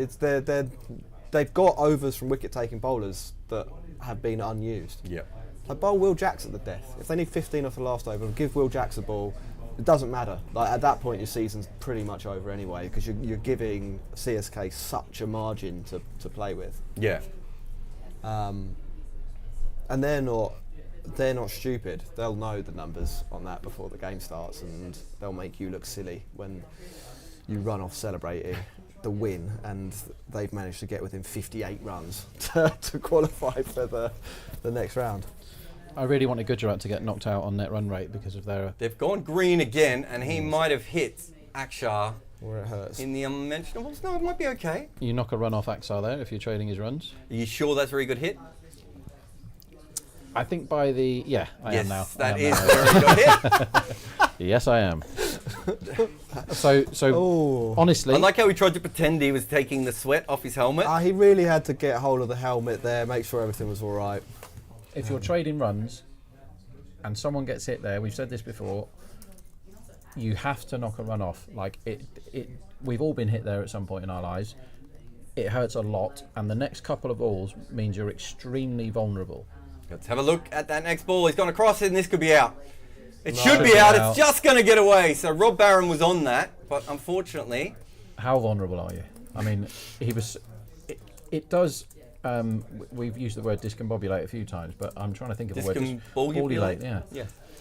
they've got overs from wicket-taking bowlers that have been unused. Yeah. Like bowl Will Jacks at the death. If they need 15 off the last over, give Will Jacks a ball. It doesn't matter. Like at that point, your season's pretty much over anyway because you're giving CSK such a margin to play with. Yeah. And they're not stupid. They'll know the numbers on that before the game starts, and they'll make you look silly when you run off celebrating the win, and they've managed to get within 58 runs to qualify for the next round. I really wanted Gujarat to get knocked out on net run rate because of their. They've gone green again, and he might have hit Akshar Where it hurts. in the unmentionables. No, it might be okay. You knock a run off Aksar there if you're trading his runs. Are you sure that's a very good hit? I think by the I am now. That I am is now. a very good hit. Yes, I am. So honestly, I like how he tried to pretend he was taking the sweat off his helmet. He really had to get hold of the helmet there, make sure everything was all right. if you're trading runs and someone gets hit there, we've said this before, you have to knock a run off. Like we've all been hit there at some point in our lives. It hurts a lot, and the next couple of balls means you're extremely vulnerable. Let's have a look at that next ball. He's gone across it, and this could be out. It should be out. It's just going to get away. So Rob Barron was on that, but unfortunately... How vulnerable are you? I mean, he was... It does... we've used the word discombobulate a few times, but I'm trying to think of a word. Discombobulate? Yeah.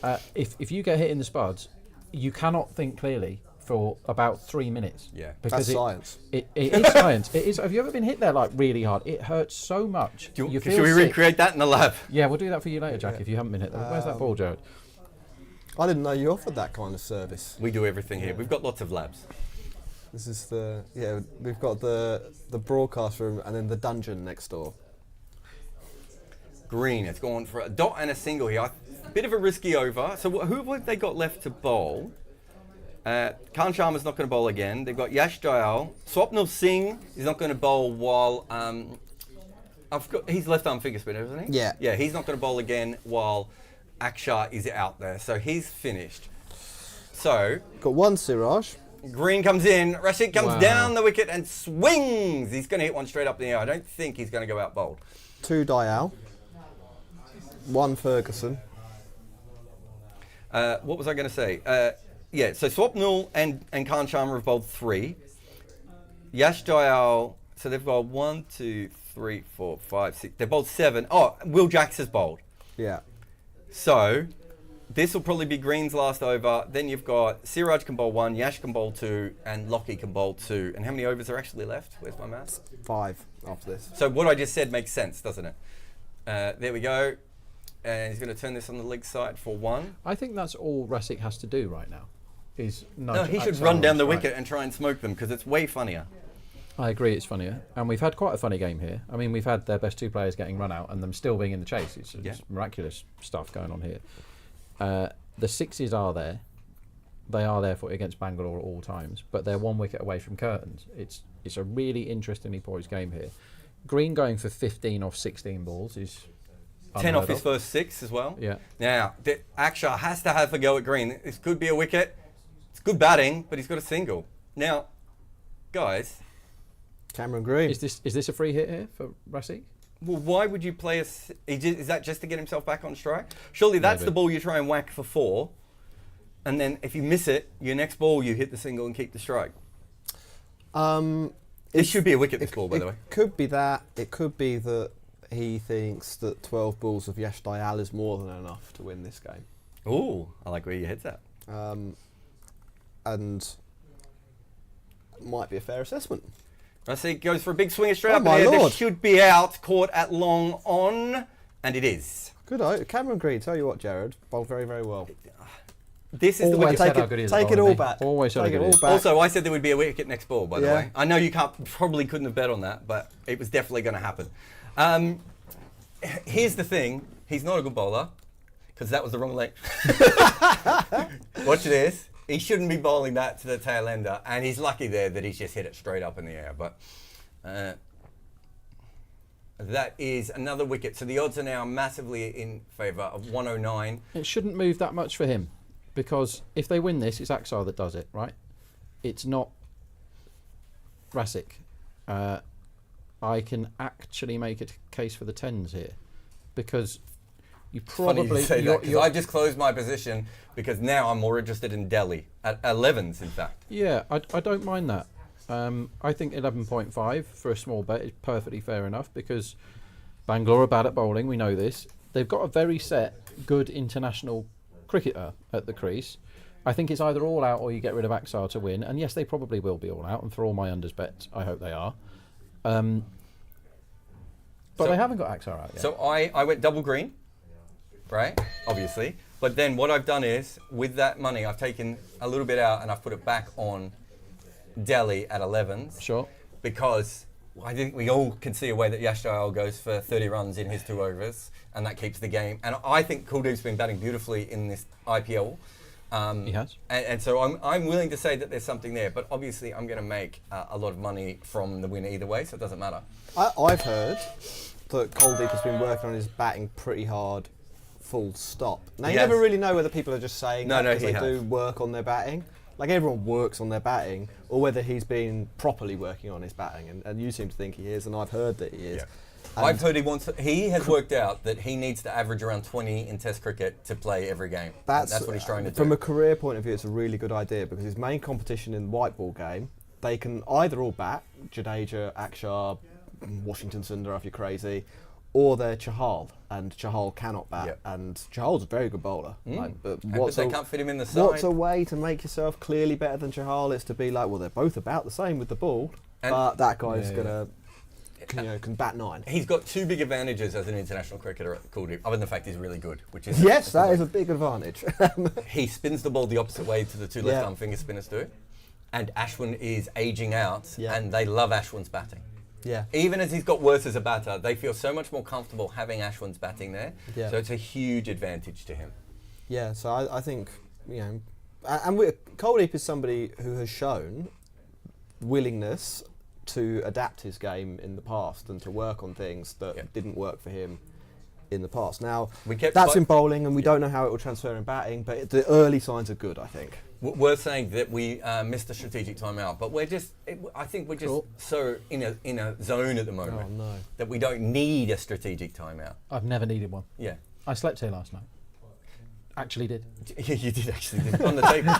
Yeah. If you get hit in the spuds, you cannot think clearly for about 3 minutes. Yeah. Because That's science. It is science. It is. Have you ever been hit there like really hard? It hurts so much. Should we sick. recreate that in the lab? Yeah, we'll do that for you later, Jack, if you haven't been hit there. Where's that ball, Jarrod? I didn't know you offered that kind of service. We do everything here. We've got lots of labs. This is we've got the broadcast room and then the dungeon next door. Green, it's gone for a dot and a single here. A bit of a risky over. So who have they got left to bowl? Khan Sharma's not going to bowl again. They've got Yash Dayal. Swapnil Singh is not going to bowl while... he's left-arm finger spinner, isn't he? Yeah. Yeah, he's not going to bowl again while Akshar is out there. So he's finished. So... Got one Siraj. Green comes in. Rashid comes Wow. down the wicket and swings. He's going to hit one straight up in the air. I don't think he's going to go out bowled. 2 Dayal. 1 Ferguson. What was I going to say? Yeah, so Swapnil and Khan Sharma have bowled 3. Yash Dayal, so they've bowled 1, 2, 3, 4, 5, 6. They've bowled 7. Oh, Will Jacks has bowled. Yeah. So this will probably be Green's last over. Then you've got Siraj can bowl 1, Yash can bowl 2, and Lockie can bowl 2. And how many overs are actually left? Where's my maths? 5 after this. So what I just said makes sense, doesn't it? There we go. And he's going to turn this on the leg side for 1. I think that's all Rasic has to do right now. Is No, he should Axar run down on the strike. wicket and try and smoke them because it's way funnier. I agree, it's funnier. And we've had quite a funny game here. I mean, we've had their best 2 players getting run out and them still being in the chase. It's miraculous stuff going on here. The 6s are there. They are there for against Bangalore at all times, but they're 1 wicket away from curtains. It's a really interestingly poised game here. Green going for 15 off 16 balls is 10 off unheard his of. first 6 as well. Yeah. Now, Akshar has to have a go at Green. This could be a wicket. It's good batting, but he's got a single. Now, guys, Cameron Green. Is this a free hit here for Rasic? well, why would you play is that just to get himself back on strike? Surely that's Maybe. the ball you try and whack for 4. And then if you miss it, your next ball, you hit the single and keep the strike. It should be a wicket, this ball, by the way. It could be that. It could be that he thinks that 12 balls of Yash Dayal is more than enough to win this game. Ooh, I like where your head's at. And might be a fair assessment. Rasic goes for a big swinger straight Oh up in the my air. This Lord. should be out, caught at long on, and it is. Good. Cameron Green, tell you what, Jarrod, bowled very, very well. This is the Always wicket. said Take how it, good he is take at it all bowling, back. Always said take how it good all he is. back. Also, I said there would be a wicket next ball, by the Yeah. way. I know you probably couldn't have bet on that, but it was definitely going to happen. Here's the thing. He's not a good bowler, because that was the wrong leg. Watch this. He shouldn't be bowling that to the tail ender, and he's lucky there that he's just hit it straight up in the air. But that is another wicket. So the odds are now massively in favour of 109. It shouldn't move that much for him, because if they win this, it's Axar that does it, right? It's not Rasic. I can actually make a case for the 10s here, because you Funny probably you say that, you're- 'cause you're- I just closed my position because now I'm more interested in Delhi at 11s, in fact. Yeah, I don't mind that. I think 11.5 for a small bet is perfectly fair enough, because Bangalore are bad at bowling, we know this. They've got a very set, good international cricketer at the crease. I think it's either all out or you get rid of Axar to win, and yes, they probably will be all out, and for all my unders bets, I hope they are. But So- they haven't got Axar out yet. So I went double green, right? Obviously. But then what I've done is, with that money, I've taken a little bit out and I've put it back on Delhi at 11s. Sure. Because I think we all can see a way that Yash Dayal goes for 30 runs in his 2 overs, and that keeps the game. And I think Kuldeep's been batting beautifully in this IPL. He has. And so I'm willing to say that there's something there, but obviously I'm going to make a lot of money from the win either way, so it doesn't matter. I've heard that Kuldeep has been working on his batting pretty hard, full stop. Now, He you never has. really know whether people are just saying No, that no, because he they has. do work on their batting. Like, everyone works on their batting, or whether he's been properly working on his batting. And you seem to think he is, and I've heard that he is. Yeah. And I've heard he has worked out that he needs to average around 20 in Test cricket to play every game. That's what he's trying to do. From a career point of view, it's a really good idea, because his main competition in the white ball game, they can either all bat, Jadeja, Akshar, Washington Sundar if you're crazy, or they're Chahal, and Chahal cannot bat, Yep. and Chahal's a very good bowler. But They can't fit him in the side. what's a way to make yourself clearly better than Chahal is to be like, well, they're both about the same with the ball, And- but that guy's gonna, can bat 9. He's got 2 big advantages as an international cricketer at Kuldeep, other than the fact he's really good, which is Yes, that is a big advantage. he spins the ball the opposite way to the 2 left arm finger spinners do, and Ashwin is aging out, and they love Ashwin's batting. Yeah. Even as he's got worse as a batter, they feel so much more comfortable having Ashwin's batting there. Yeah. So it's a huge advantage to him. Yeah, so I think, and Kuldeep is somebody who has shown willingness to adapt his game in the past and to work on things that didn't work for him in the past. Now, that's in bowling, and we don't know how it will transfer in batting, but the early signs are good, I think. We're saying that we missed a strategic timeout, but I think we're just so in a zone at the moment that we don't need a strategic timeout. I've never needed one. Yeah. I slept here last night. Actually did. You did actually on the table.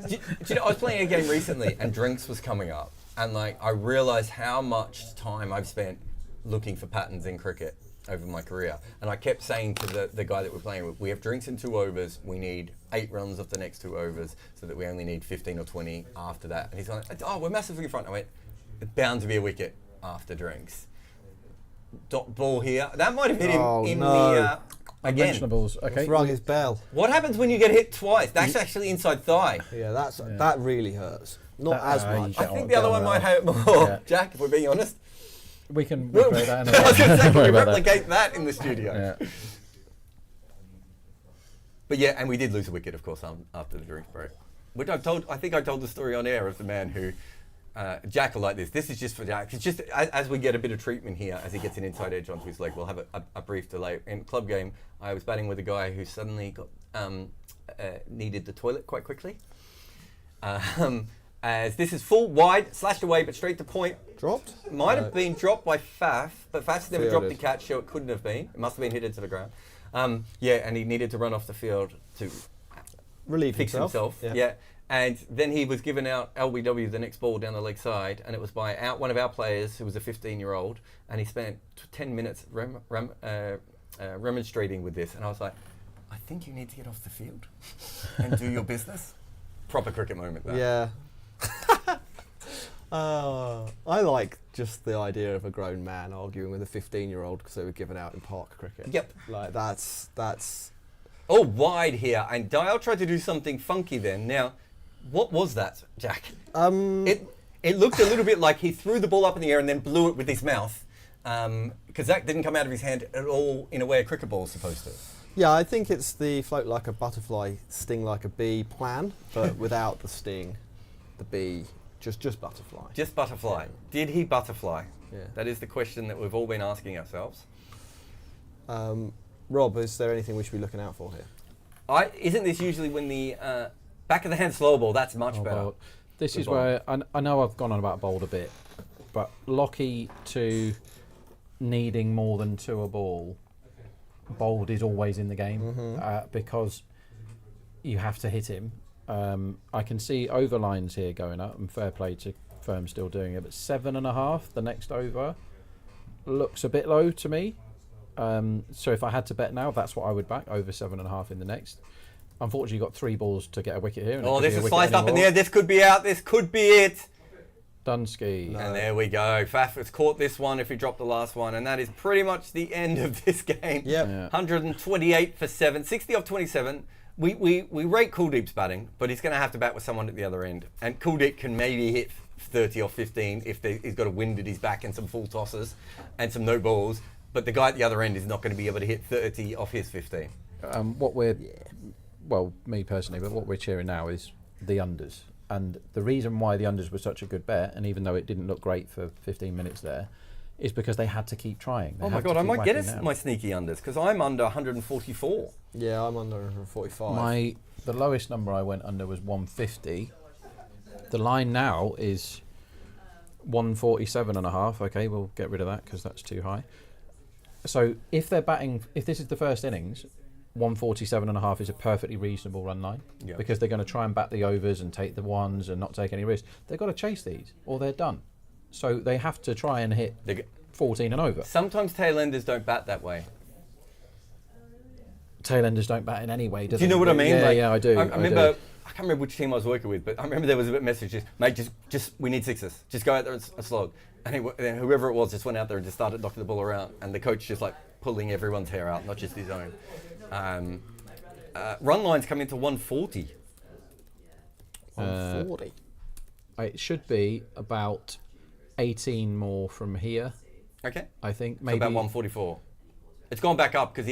do you know, I was playing a game recently and drinks was coming up, and I realised how much time I've spent looking for patterns in cricket over my career, and I kept saying to the guy that we're playing with, we have drinks in 2 overs, we need 8 runs off the next 2 overs, so that we only need 15 or 20 after that. And he's like, oh, we're massively in front. I went, it's bound to be a wicket after drinks. Dot ball here. That might have hit him in the again. Unmentionables. Okay. It's rung his bell. What happens when you get hit twice? That's actually inside thigh. Yeah, that really hurts. Not as much. I think the other one might hurt more. Yeah. Jack, if we're being honest. We can recreate that in I was going to say, Don't worry can we about that. replicate that in the studio? Yeah. But yeah, and we did lose a wicket, of course, after the drinks break. Which I think I told the story on air of the man who, Jack will like this. This is just for Jack. It's just as we get a bit of treatment here, as he gets an inside edge onto his leg, we'll have a brief delay. In a club game, I was batting with a guy who suddenly got needed the toilet quite quickly. As this is full, wide, slashed away, but straight to point. Dropped? Might have been dropped by Faf, but Faf's never dropped the Fielded. catch, so it couldn't have been. It must have been hit into the ground. Yeah, and he needed to run off the field to Relieve fix himself. Yeah. And then he was given out LBW the next ball down the leg side, and it was by one of our players who was a 15-year-old, and he spent 10 minutes remonstrating with this, and I was like, I think you need to get off the field and do your business. Proper cricket moment there. Yeah. I like just the idea of a grown man arguing with a 15-year-old because they were given out in park cricket. Yep. Like that's. Oh, wide here, and Dial tried to do something funky then. Now, what was that, Jack? It looked a little bit like he threw the ball up in the air and then blew it with his mouth, because that didn't come out of his hand at all in a way a cricket ball is supposed to. Yeah, I think it's the float like a butterfly, sting like a bee plan, but without the sting, the bee, just butterfly. Just butterfly. Did he butterfly? Yeah. That is the question that we've all been asking ourselves. Rob, is there anything we should be looking out for here? Isn't this usually when the back of the hand slow ball? That's much better. Bowled. This Good is ball. where I know I've gone on about bowled a bit, but Lockie to needing more than 2 a ball, bowled is always in the game because you have to hit him. I can see overlines here going up, and fair play to firm still doing it, but 7.5 the next over looks a bit low to me. So if I had to bet now, that's what I would back, over 7.5 in the next. Unfortunately, you've got 3 balls to get a wicket here. And Oh, it could this be a is wicket sliced up in anymore. the air. This could be out. This could be it. Dunsky. And there we go. Faf has caught this one if he dropped the last one, and that is pretty much the end of this game. Yep. Yeah. 128 for 7, 60 off 27. We rate Kuldeep's batting, but he's going to have to bat with someone at the other end. And Kuldeep can maybe hit 30 or 15 if he's got a wind at his back and some full tosses and some no balls. But the guy at the other end is not going to be able to hit 30 off his 15. What we're, well, me personally, but what we're cheering now is the unders. And the reason why the unders were such a good bet, and even though it didn't look great for 15 minutes there, is because they had to keep trying. They Oh my had God, to I keep might get whacking us out. my sneaky unders because I'm under 144. Yeah, I'm under 145. The lowest number I went under was 150. The line now is 147.5. Okay, we'll get rid of that because that's too high. So if they're batting, if this is the first innings, 147.5 is a perfectly reasonable run line because they're going to try and bat the overs and take the ones and not take any risks. They've got to chase these or they're done. So they have to try and hit 14 and over. Sometimes tailenders don't bat that way. Tailenders don't bat in any way, do you know what I mean? Yeah, Like, yeah, I do. I remember, I can't remember which team I was working with, but I remember there was a message, mate, just we need sixes. Just go out there and slog. And then whoever it was just went out there and just started knocking the ball around, and the coach just like pulling everyone's hair out, not just his own. Run lines come into 140. 140. It should be about 18 more from here. Okay. I think So maybe about 144. It's gone back up because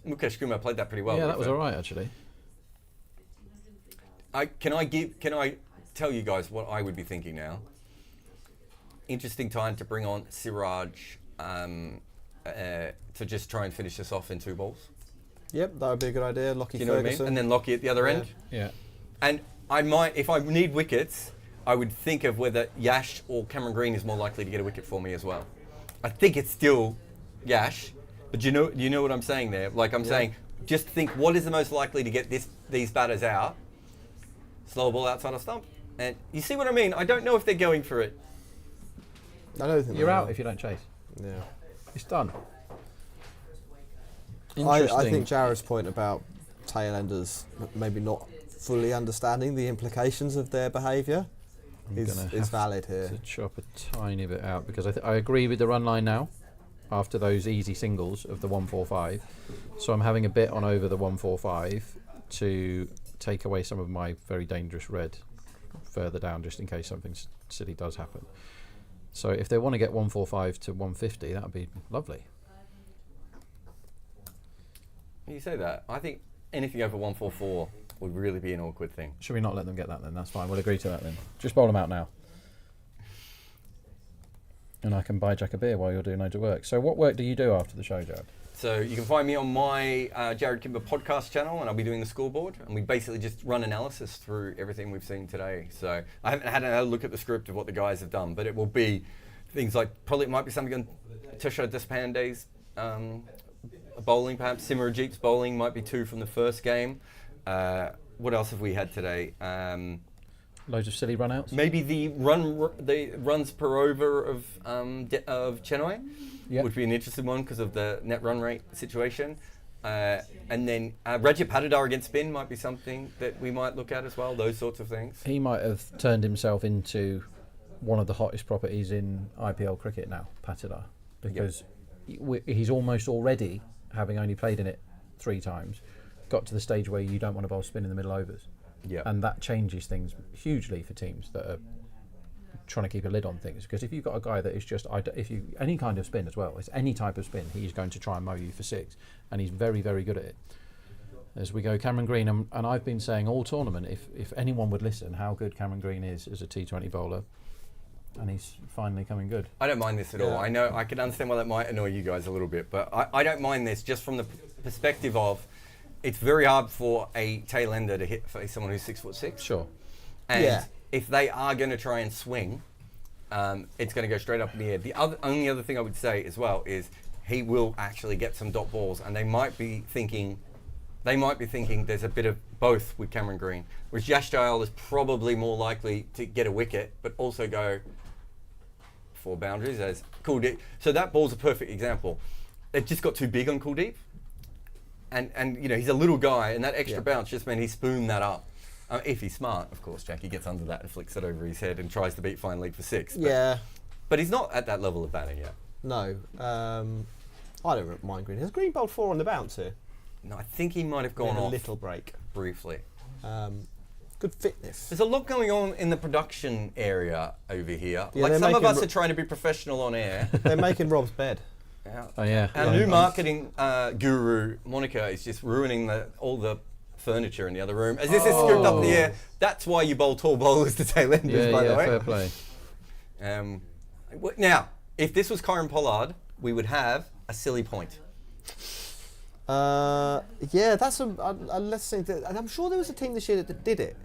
Mukesh Kumar played that pretty well. Yeah, that was all right actually. Can I tell you guys what I would be thinking now? Interesting time to bring on Siraj to just try and finish this off in 2 balls. Yep, that would be a good idea. Lockie Do you know Ferguson. what I mean? And then Lockie at the other end. Yeah. And I might, if I need wickets, I would think of whether Yash or Cameron Green is more likely to get a wicket for me as well. I think it's still Yash, but you know what I'm saying there? Like I'm saying, just think what is the most likely to get these batters out? Slow ball outside of stump. And you see what I mean? I don't know if they're going for it. I don't think You're they out are. if you don't chase. Yeah. It's done. I think Jarrod's point about tailenders maybe not fully understanding the implications of their behaviour is valid here. To chop a tiny bit out because I agree with the run line now after those easy singles of the 145. So I'm having a bit on over the 145 to take away some of my very dangerous red further down just in case something silly does happen. So if they want to get 145 to 150, that would be lovely. You say that. I think anything over 144 would really be an awkward thing. Should we not let them get that then? That's fine. We'll agree to that then. Just bowl them out now. And I can buy Jack a beer while you're doing loads of work. So what work do you do after the show, Jarrod? So you can find me on my Jarrod Kimber podcast channel, and I'll be doing the scoreboard. And we basically just run analysis through everything we've seen today. So I haven't had a look at the script of what the guys have done, but it will be things like probably it might be something on Tushar Deshpande's bowling, perhaps Simranjit's bowling might be 2 from the first game. What else have we had today? Loads of silly run-outs? Maybe the runs per over of Chennai would be an interesting one because of the net run rate situation. And then Rajat Patidar against spin might be something that we might look at as well, those sorts of things. He might have turned himself into one of the hottest properties in IPL cricket now, Patidar, because he's almost already, having only played in it 3 times, got to the stage where you don't want to bowl spin in the middle overs. Yeah. And that changes things hugely for teams that are trying to keep a lid on things. Because if you've got a guy that is just, any kind of spin as well, it's any type of spin, he's going to try and mow you for 6. And he's very, very good at it. As we go, Cameron Green, and I've been saying all tournament, if anyone would listen, how good Cameron Green is as a T20 bowler. And he's finally coming good. I don't mind this at all. I know I can understand why that might annoy you guys a little bit, but I don't mind this just from the perspective of it's very hard for a tail ender to hit face someone who's 6'6". Sure. And if they are going to try and swing, it's going to go straight up in the air. The only other thing I would say as well is he will actually get some dot balls, and they might be thinking there's a bit of both with Cameron Green, whereas Yash Dayal is probably more likely to get a wicket, but also go 4 boundaries as Kuldeep. So that ball's a perfect example. It just got too big on Kuldeep. And you know, he's a little guy, and that extra bounce just meant he spooned that up. If he's smart, of course, Jackie gets under that and flicks it over his head and tries to beat fine leg for 6. But he's not at that level of batting yet. No. I don't mind Green. Has Green bowled 4 on the bounce here? No, I think he might have gone off a little break. Briefly. Good fitness. There's a lot going on in the production area over here. Yeah, like some of us are trying to be professional on air. They're making Rob's bed. Oh yeah. Our new marketing guru, Monica, is just ruining all the furniture in the other room. As this is scooped up in the air, that's why you bowl tall bowlers to tail enders, by the way. Fair play. Now, if this was Kyron Pollard, we would have a silly point. That's let's see. I'm sure there was a team this year that did it.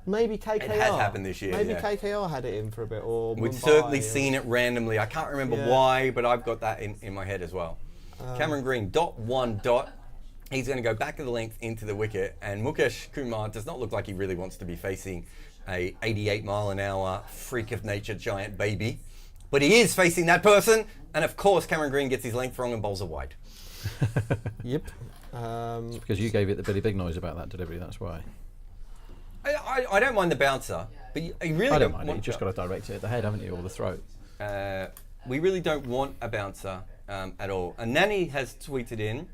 Maybe KKR. It has happened this year. Maybe KKR had it in for a bit, or we've Mumbai certainly seen it randomly. I can't remember why, but I've got that in my head as well. Cameron Green, .1. He's going to go back of the length into the wicket, and Mukesh Kumar does not look like he really wants to be facing a 88 mile an hour freak of nature giant baby. but he is facing that person. And of course, Cameron Green gets his length wrong and bowls are wide. Yep. It's because you gave it the Billy Big Noise about that delivery, that's why. I don't mind the bouncer, but you really I don't don't mind it, want you've just got to direct it at the head, haven't you, or the throat. we really don't want a bouncer at all. And Nanny has tweeted in,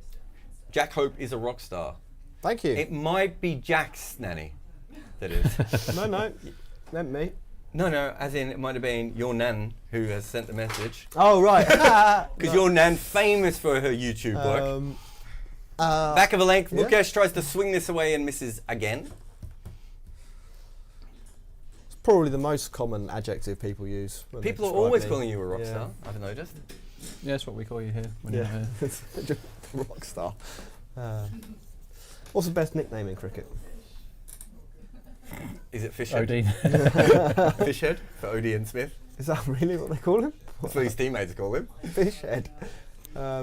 Jack Hope is a rock star. Thank you. It might be Jack's Nanny, that is. No, meant me. No, as in it might have been your Nan who has sent the message. Oh, right. Because your Nan, famous for her YouTube work. Back of a length, yeah. Mukesh tries to swing this away and misses again. It's probably the most common adjective people use. When People they are always describe calling me. you a rock Yeah. star, I've noticed. Yeah, that's what we call you here when you're Yeah, here. just rock star. What's the best nickname in cricket? Is it Fishhead? Odin. Fishhead for Odie and Smith. Is that really what they call him? That's what his teammates call him. Fishhead.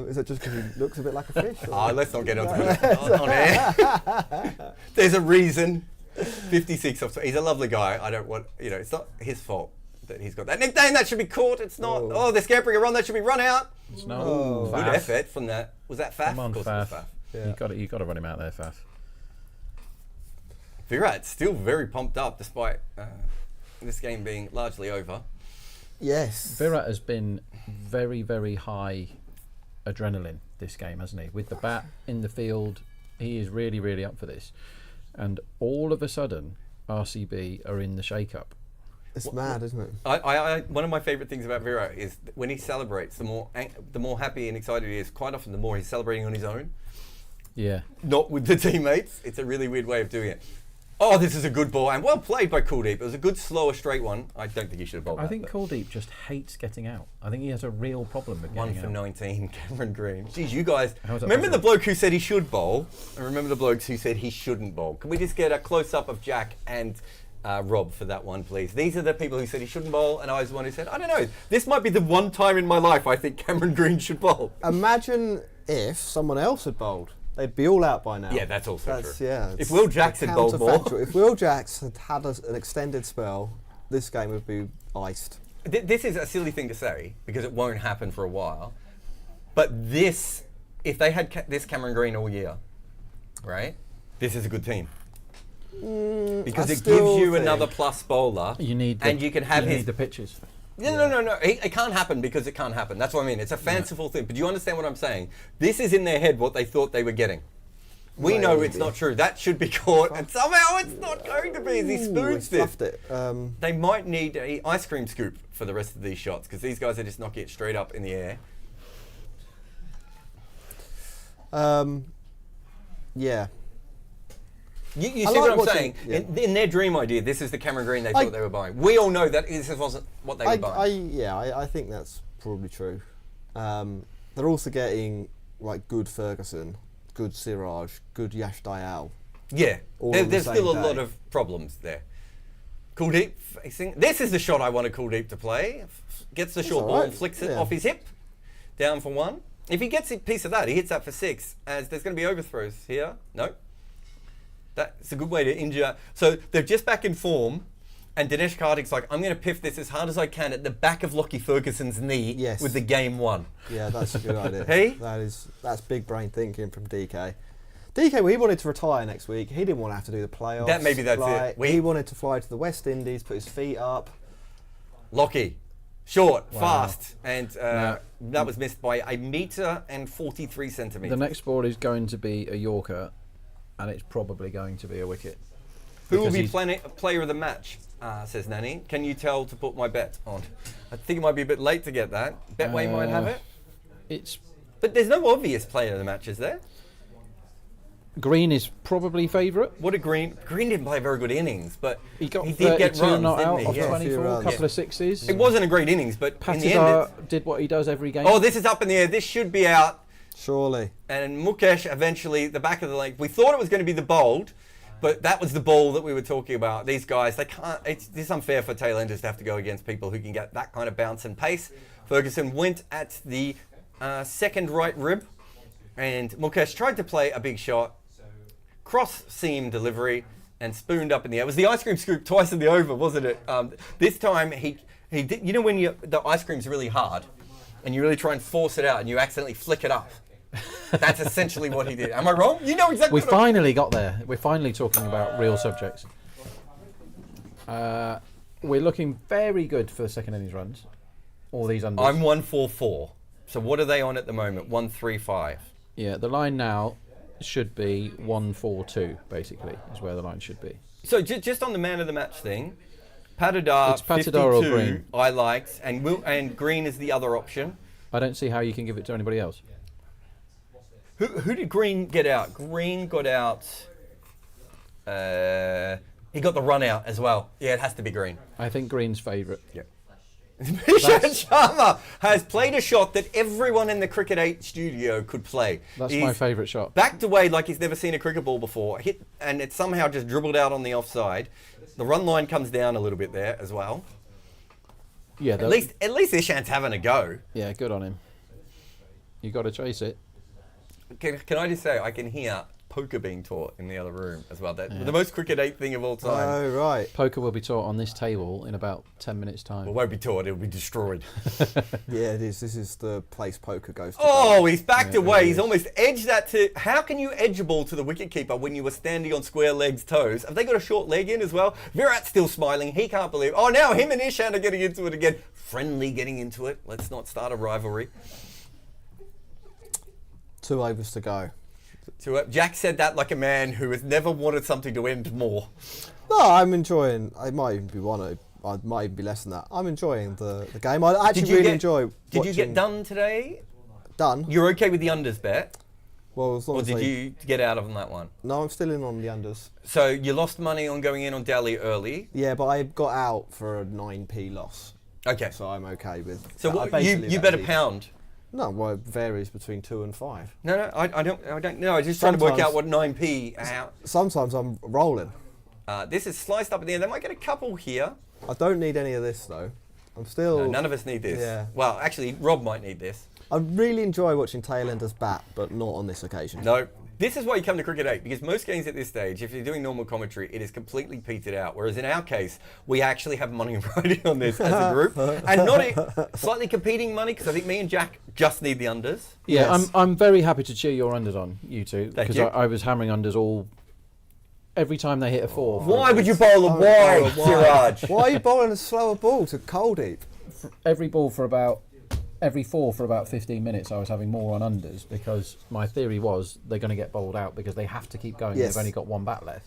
Is that just because he looks a bit like a fish? or- Let's not get onto it on air. There's a reason. 56 off. He's a lovely guy. I don't want, it's not his fault that he's got that nickname. That should be caught. It's not. Oh, they're scampering a run. That should be run out. It's not. Good Faf. effort from that. Was that Faf? Come on, Of course it was Faf. Yeah. You got to run him out there, Faf. Virat's still very pumped up despite this game being largely over. Yes. Virat has been very, very high adrenaline this game, hasn't he? With the bat in the field, he is really, really up for this. And all of a sudden, RCB are in the shake-up. It's mad, isn't it? One of my favourite things about Virat is when he celebrates, the more happy and excited he is, quite often the more he's celebrating on his own, Yeah. not with the teammates. It's a really weird way of doing it. Oh, this is a good ball, and well played by Kuldeep. It was a good, slower, straight one. I don't think he should have bowled that. I think Kuldeep just hates getting out. I think he has a real problem with One getting for out. 19, Cameron Green. Geez, you guys. How is that Remember the possible? bloke who said he should bowl, and remember the blokes who said he shouldn't bowl. Can we just get a close-up of Jack and Rob for that one, please? These are the people who said he shouldn't bowl, and I was the one who said, I don't know, this might be the one time in my life I think Cameron Green should bowl. Imagine if someone else had bowled. They'd be all out by now. Yeah, that's also true. Yeah, If Will Jacks had bowled more. counterfactual. If Will Jacks had had an extended spell, this game would be iced. This is a silly thing to say, because it won't happen for a while, but this, if they had this Cameron Green all year, right, this is a good team. Because I it still gives you think- another plus bowler, You need and you can have you his need the pitches. No. It can't happen because it can't happen. That's what I mean. It's a fanciful thing. But do you understand what I'm saying? This is in their head what they thought they were getting. We know it's not true. That should be caught, and somehow it's not going to be. He spoons He it. fluffed it. They might need an ice cream scoop for the rest of these shots because these guys are just knocking it straight up in the air. Yeah. You I see like what I'm watching- saying? yeah. In their dream idea, this is the Cameron Green they thought they were buying. We all know that this wasn't what they were buying. I think that's probably true. They're also getting like good Ferguson, good Siraj, good Yash Dayal. Yeah, All on the there's same still a day. lot of problems there. Kuldeep facing. This is the shot I wanted Kuldeep to play. Gets the short all ball right. and flicks it Yeah. off his hip. Down for one. If he gets a piece of that, he hits that for 6. As there's going to be overthrows here. No. That's a good way to injure. So they're just back in form. And Dinesh Karthik's like, I'm going to piff this as hard as I can at the back of Lockie Ferguson's knee Yes. with the game won. Yeah, that's a good idea. Hey? That's big brain thinking from DK. DK, well, he wanted to retire next week. He didn't want to have to do the playoffs. Maybe that's fly. it. He wanted to fly to the West Indies, put his feet up. Lockie. Short, Wow. fast. And that was missed by 1 metre and 43 centimetres. The next ball is going to be a Yorker, and it's probably going to be a wicket. Who will Because be he's- player of the match, says Nanny. Can you tell to put my bet on? I think it might be a bit late to get that. Betway might have it. It's But there's no obvious player of the match, is there? Green is probably favourite. What a Green didn't play a very good innings, but He got did get 32 runs, not didn't out he? of Yeah. 24, runs. couple of sixes. It wasn't a great innings, but in the end... Patidar did what he does every game. Oh, this is up in the air. This should be out. Surely. And Mukesh eventually, the back of the length. We thought it was going to be the bowled, but that was the ball that we were talking about. These guys, they can't. It's unfair for tailenders to have to go against people who can get that kind of bounce and pace. Ferguson went at the second right rib, and Mukesh tried to play a big shot, cross seam delivery, and spooned up in the air. It was the ice cream scoop twice in the over, wasn't it? This time he did. You know when the ice cream's really hard, and you really try and force it out, and you accidentally flick it up. That's essentially what he did. Am I wrong? You know exactly. We finally got there. We're finally talking about real subjects. We're looking very good for the second innings runs. All these unders. I'm 144. So what are they on at the moment? 135. Yeah, the line now should be 142. Basically, is where the line should be. So just on the man of the match thing, Patidar, It's Patidar or 52, Green. I liked, and Green is the other option. I don't see how you can give it to anybody else. Who did Green get out? Green got out. He got the run out as well. Yeah, it has to be Green. I think Green's favourite. Yeah. Ishant Sharma has played a shot that everyone in the Cricket 8 studio could play. That's my favourite shot. Backed away like he's never seen a cricket ball before. Hit, and it somehow just dribbled out on the offside. The run line comes down a little bit there as well. Yeah, At least Ishant's having a go. Yeah, good on him. You got to chase it. Can I just say, I can hear poker being taught in the other room as well. The most Cricket 8 thing of all time. Oh, right. Poker will be taught on this table in about 10 minutes' time. Well, it won't be taught, it'll be destroyed. Yeah, it is. This is the place poker goes to. Oh, he's backed away. He's almost edged that to... How can you edge a ball to the wicketkeeper when you were standing on square legs, toes? Have they got a short leg in as well? Virat's still smiling. He can't believe... Oh, now him and Ishant are getting into it again. Friendly getting into it. Let's not start a rivalry. 2 overs to go. Jack said that like a man who has never wanted something to end more. No, I'm enjoying. It might even be one. I might even be less than that. I'm enjoying the game. I actually really enjoy. Did you get done today? Done. You're okay with the unders bet? Well, as long Or as did you get out of that one? No, I'm still in on the unders. So you lost money on going in on Dehli early? Yeah, but I got out for a 9p loss. Okay. So I'm okay with. So what, you bet a pound? No, well, it varies between 2 and 5. No, I don't know. I'm just trying to work out what 9p. Sometimes I'm rolling. This is sliced up at the end. They might get a couple here. I don't need any of this though. I'm still. No, none of us need this. Yeah. Well, actually, Rob might need this. I really enjoy watching tailenders bat, but not on this occasion. No. This is why you come to Cricket 8, because most games at this stage, if you're doing normal commentary, it is completely petered out. Whereas in our case, we actually have money riding on this as a group. And not slightly competing money, because I think me and Jack just need the unders. Yeah, yes. I'm very happy to cheer your unders on, you two. Because I was hammering unders every time they hit a 4. Why would you bowl a wide, Siraj? Why are you bowling a slower ball to Kuldeep? Every 4 for about 15 minutes, I was having more on unders because my theory was they're going to get bowled out because they have to keep going. Yes. They've only got 1 bat left,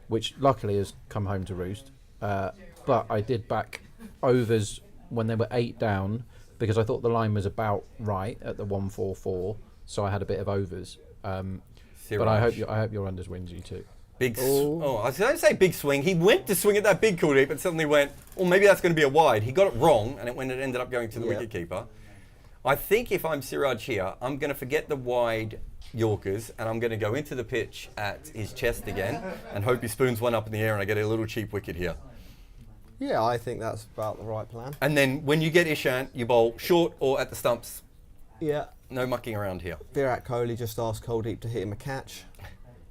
which luckily has come home to roost. But I did back overs when they were 8 down because I thought the line was about right at the 144, so I had a bit of overs. But I hope your unders wins, you too. I don't say big swing. He went to swing at that big Kuldeep and suddenly went, maybe that's going to be a wide. He got it wrong, and it ended up going to the wicketkeeper. I think if I'm Siraj here, I'm going to forget the wide Yorkers, and I'm going to go into the pitch at his chest again and hope he spoons one up in the air and I get a little cheap wicket here. Yeah, I think that's about the right plan. And then when you get Ishant, you bowl short or at the stumps. Yeah. No mucking around here. Virat Kohli just asked Kuldeep to hit him a catch.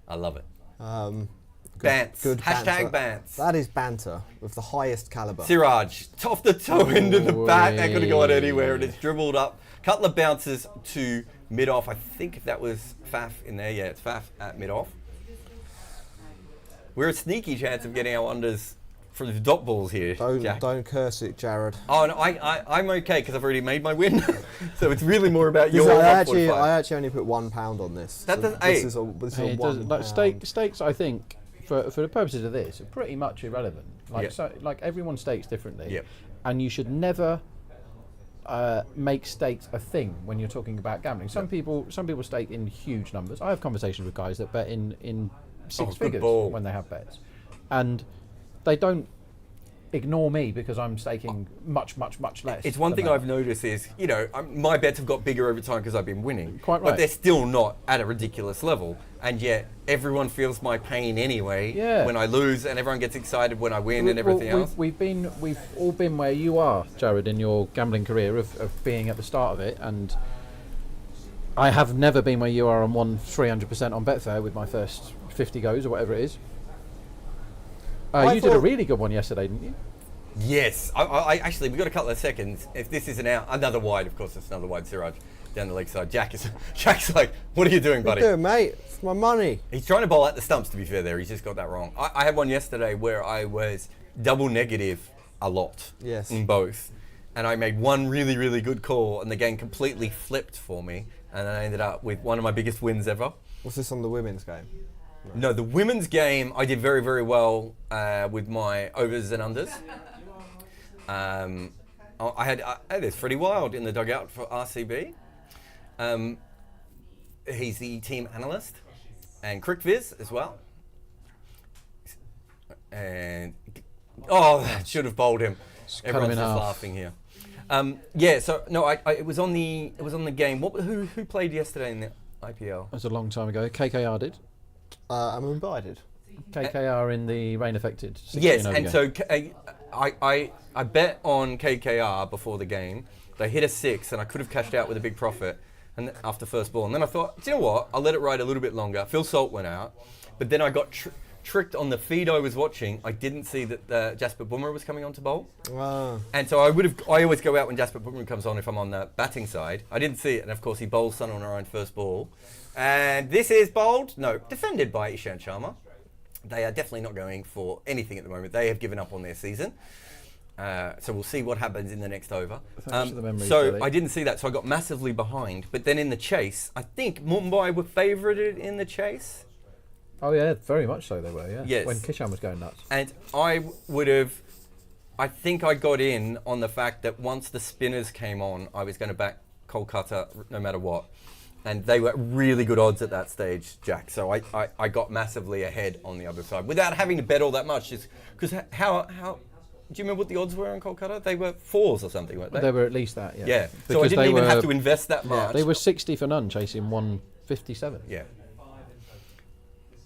I love it. Bants. Good Hashtag bants. That is banter of the highest calibre. Siraj, off the toe end of the bat. That could have gone anywhere, and it's dribbled up. Couple of bounces to mid-off. I think if that was Faf in there, yeah, it's Faf at mid-off. We're a sneaky chance of getting our unders from the dot balls here, Jack. Don't curse it, Jarrod. Oh, no, I'm okay because I've already made my win. So it's really more about your I actually only put £1 on this. That doesn't. This is a £1. Stakes, I think, for the purposes of this, are pretty much irrelevant. Like everyone stakes differently, yep. And you should never make stakes a thing when you're talking about gambling. Some people stake in huge numbers. I have conversations with guys that bet in 6 figures when they have bets, and they don't ignore me because I'm staking much less. It's one thing I've noticed is, my bets have got bigger over time because I've been winning. Quite right. But they're still not at a ridiculous level. And yet everyone feels my pain anyway when I lose, and everyone gets excited when I win and everything else. We've all been where you are, Jarrod, in your gambling career of being at the start of it, and I have never been where you are and won 300% on Betfair with my first 50 goes or whatever it is. You did a really good one yesterday, didn't you? Yes. I actually, we've got a couple of seconds. If this isn't out, another wide, of course, it's another wide, Siraj, down the leg side. Jack's like, what are you doing, buddy? What are you doing, mate? It's my money. He's trying to bowl at the stumps, to be fair there. He's just got that wrong. I had one yesterday where I was double negative a lot in both. And I made one really, really good call, and the game completely flipped for me. And I ended up with one of my biggest wins ever. What's this on the women's game? No, the women's game, I did very, very well with my overs and unders. I had this Freddie Wild in the dugout for RCB. He's the team analyst, and CricViz as well. And that should have bowled him. Everyone's just laughing here. It was on the game. Who played yesterday in the IPL? That was a long time ago. KKR did. Mumbai did. KKR in the rain affected. Yes, and so I bet on KKR before the game. They hit a 6, and I could have cashed out with a big profit. And after first ball, and then I thought, do you know what? I'll let it ride a little bit longer. Phil Salt went out, but then I got tricked on the feed I was watching. I didn't see that Jasper Bumrah was coming on to bowl. Wow. And so I always go out when Jasper Bumrah comes on if I'm on the batting side. I didn't see it, and of course he bowls Sun on our own first ball. And this is defended by Ishant Sharma. They are definitely not going for anything at the moment. They have given up on their season. So we'll see what happens in the next over. I didn't see that, so I got massively behind. But then in the chase, I think Mumbai were favoured in the chase. Oh yeah, very much so they were, yeah. Yes. When Kishan was going nuts. And I think I got in on the fact that once the spinners came on, I was going to back Kolkata no matter what. And they were really good odds at that stage, Jack. So I got massively ahead on the other side without having to bet all that much. Just because how do you remember what the odds were on Kolkata? They were 4s or something, weren't they? They were at least that, yeah. Yeah. So I didn't even have to invest that much. They were 60 for none, chasing 157. Yeah.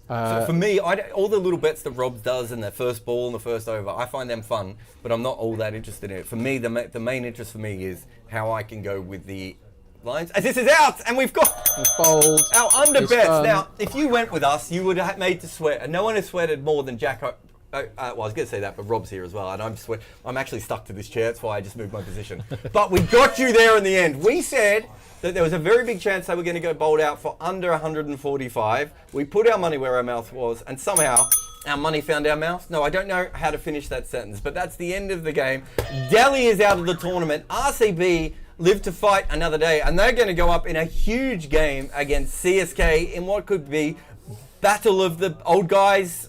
So for me, all the little bets that Rob does in the first ball and the first over, I find them fun, but I'm not all that interested in it. For me, the main interest for me is how I can go with the lines. As this is out, and we've got our under bets. Now, if you went with us, you would have made to sweat, and no one has sweated more than Jack. Well, I was going to say that, but Rob's here as well, and I'm actually stuck to this chair. That's why I just moved my position. But we got you there in the end. We said that there was a very big chance they were going to go bowled out for under 145. We put our money where our mouth was, and somehow our money found our mouth. No, I don't know how to finish that sentence, but that's the end of the game. Delhi is out of the tournament. RCB live to fight another day, and they're going to go up in a huge game against CSK in what could be battle of the old guys,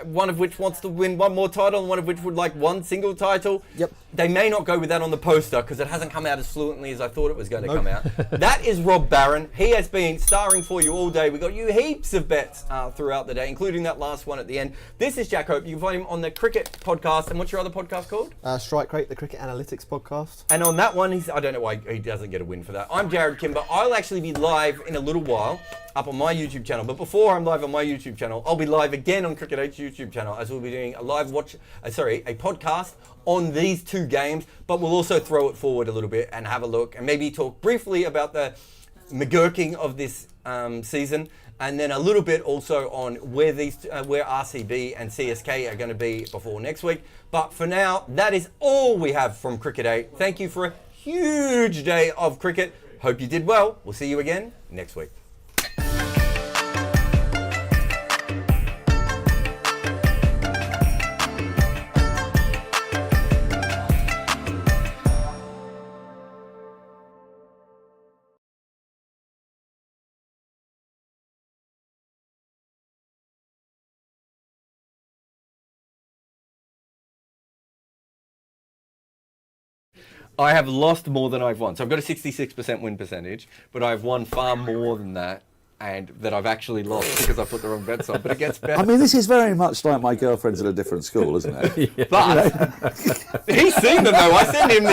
one of which wants to win one more title and one of which would like one single title. Yep. They may not go with that on the poster because it hasn't come out as fluently as I thought it was going to come out. That is Rob Barron. He has been starring for you all day. We got you heaps of bets throughout the day, including that last one at the end. This is Jack Hope. You can find him on the Cricket Podcast. And what's your other podcast called? Strike Rate, the Cricket Analytics Podcast. And on that one, I don't know why he doesn't get a win for that. I'm Jarrod Kimber. I'll actually be live in a little while up on my YouTube channel. But before I'm live on my YouTube channel, I'll be live again on Cricket 8's YouTube channel as we'll be doing a a podcast on these two games, but we'll also throw it forward a little bit and have a look and maybe talk briefly about the McGurking of this season, and then a little bit also on where RCB and CSK are going to be before next week. But for now, that is all we have from Cricket 8. Thank you for a huge day of cricket. Hope you did well. We'll see you again next week. I have lost more than I've won. So I've got a 66% win percentage, but I've won far more than that, and that I've actually lost because I put the wrong bets on. But it gets better. I mean, this is very much like my girlfriend's at a different school, isn't it? Yeah. But he's seen them though. I sent him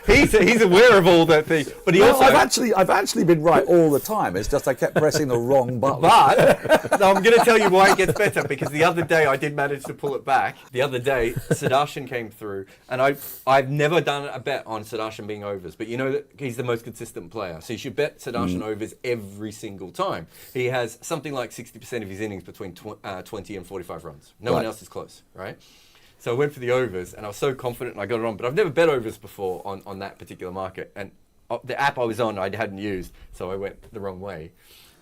he's aware of all that thing. But I've actually been right all the time. It's just I kept pressing the wrong button. But I'm going to tell you why it gets better, because the other day I did manage to pull it back. The other day Sudarshan came through, and I've never done a bet on Sudarshan being overs, but you know that he's the most consistent player, so you should bet Sudarshan overs every single time. time. He has something like 60% of his innings between 20 and 45 runs. No one else is close, right? So I went for the overs, and I was so confident, and I got it on. But I've never bet overs before on that particular market. And the app I was on, I hadn't used, so I went the wrong way.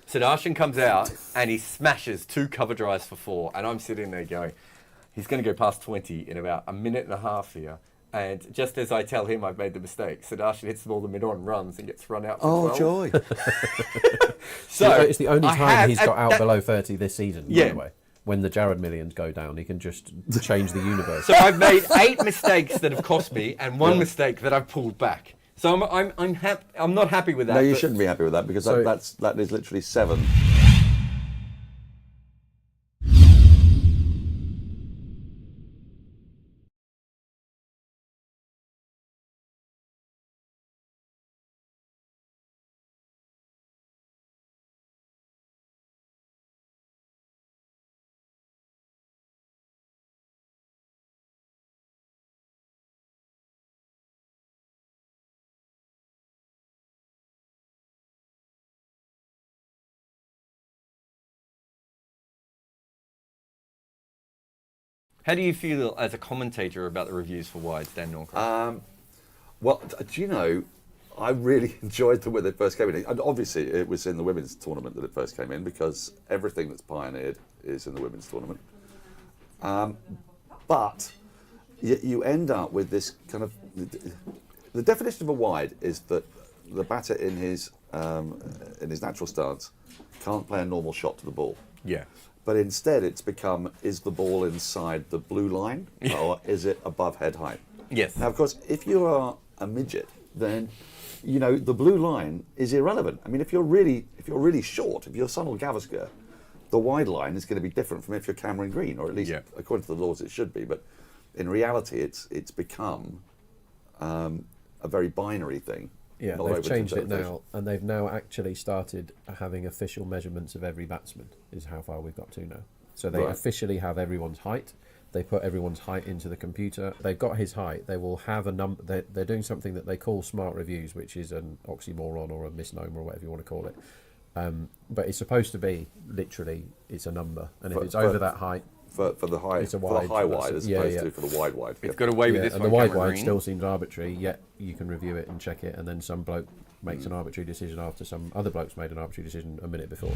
Sudarshan comes out, and he smashes 2 cover drives for 4. And I'm sitting there going, he's going to go past 20 in about a minute and a half here. And just as I tell him I've made the mistake, Sudarshan hits the ball the mid-on, runs, and gets run out for 12. joy. So it's the only time he's got out below 30 this season, by Yeah. the way. When the Jarrod millions go down, he can just change the universe. So I've made 8 mistakes that have cost me, and 1 mistake that I've pulled back. So I'm not happy with that. No, you shouldn't be happy with that because So- that is literally 7. How do you feel as a commentator about the reviews for wides, Dan Norcross? Well, do you know, I really enjoyed the way they first came in. And obviously, it was in the women's tournament that it first came in because everything that's pioneered is in the women's tournament. But you end up with this kind of... The definition of a wide is that the batter in his natural stance can't play a normal shot to the ball. Yeah. But instead, it's become, is the ball inside the blue line or is it above head height? Yes. Now, of course, if you are a midget, then the blue line is irrelevant. I mean, if you're really short, if you're Sunil Gavaskar, the wide line is going to be different from if you're Cameron Green, or at least according to the laws it should be. But in reality, it's become a very binary thing. Yeah, not they've open to changed it interpretation. now, and they've now actually started having official measurements of every batsman, is how far we've got to now. So they Right. officially have everyone's height. They put everyone's height into the computer. They've got his height. They will have a number. They're doing something that they call smart reviews, which is an oxymoron or a misnomer or whatever you want to call it. But it's supposed to be literally it's a number, and if it's over that height, For the high, it's a for the wide, high that's wide it. as Yeah, opposed yeah. to for the wide. It's got away with yeah, this and one, the wide Cameron wide Green. still seems arbitrary. Yet you can review it and check it, and then some bloke makes an arbitrary decision after some other bloke's made an arbitrary decision a minute before.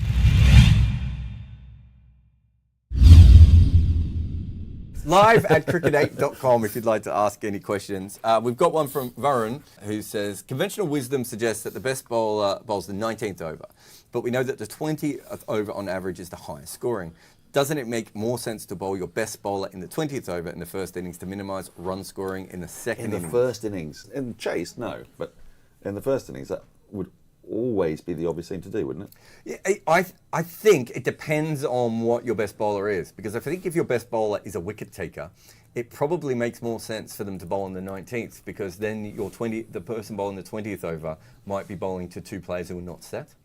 Live at cricket8.com if you'd like to ask any questions. We've got one from Varun who says, conventional wisdom suggests that the best bowler bowls the 19th over, but we know that the 20th over on average is the highest scoring. Doesn't it make more sense to bowl your best bowler in the 20th over in the first innings to minimise run scoring in the second innings? In the first innings. In chase, no. But in the first innings, that would always be the obvious thing to do, wouldn't it? Yeah, I think it depends on what your best bowler is, because I think if your best bowler is a wicket taker, it probably makes more sense for them to bowl on the 19th, because then the person bowling the 20th over might be bowling to 2 players who are not set.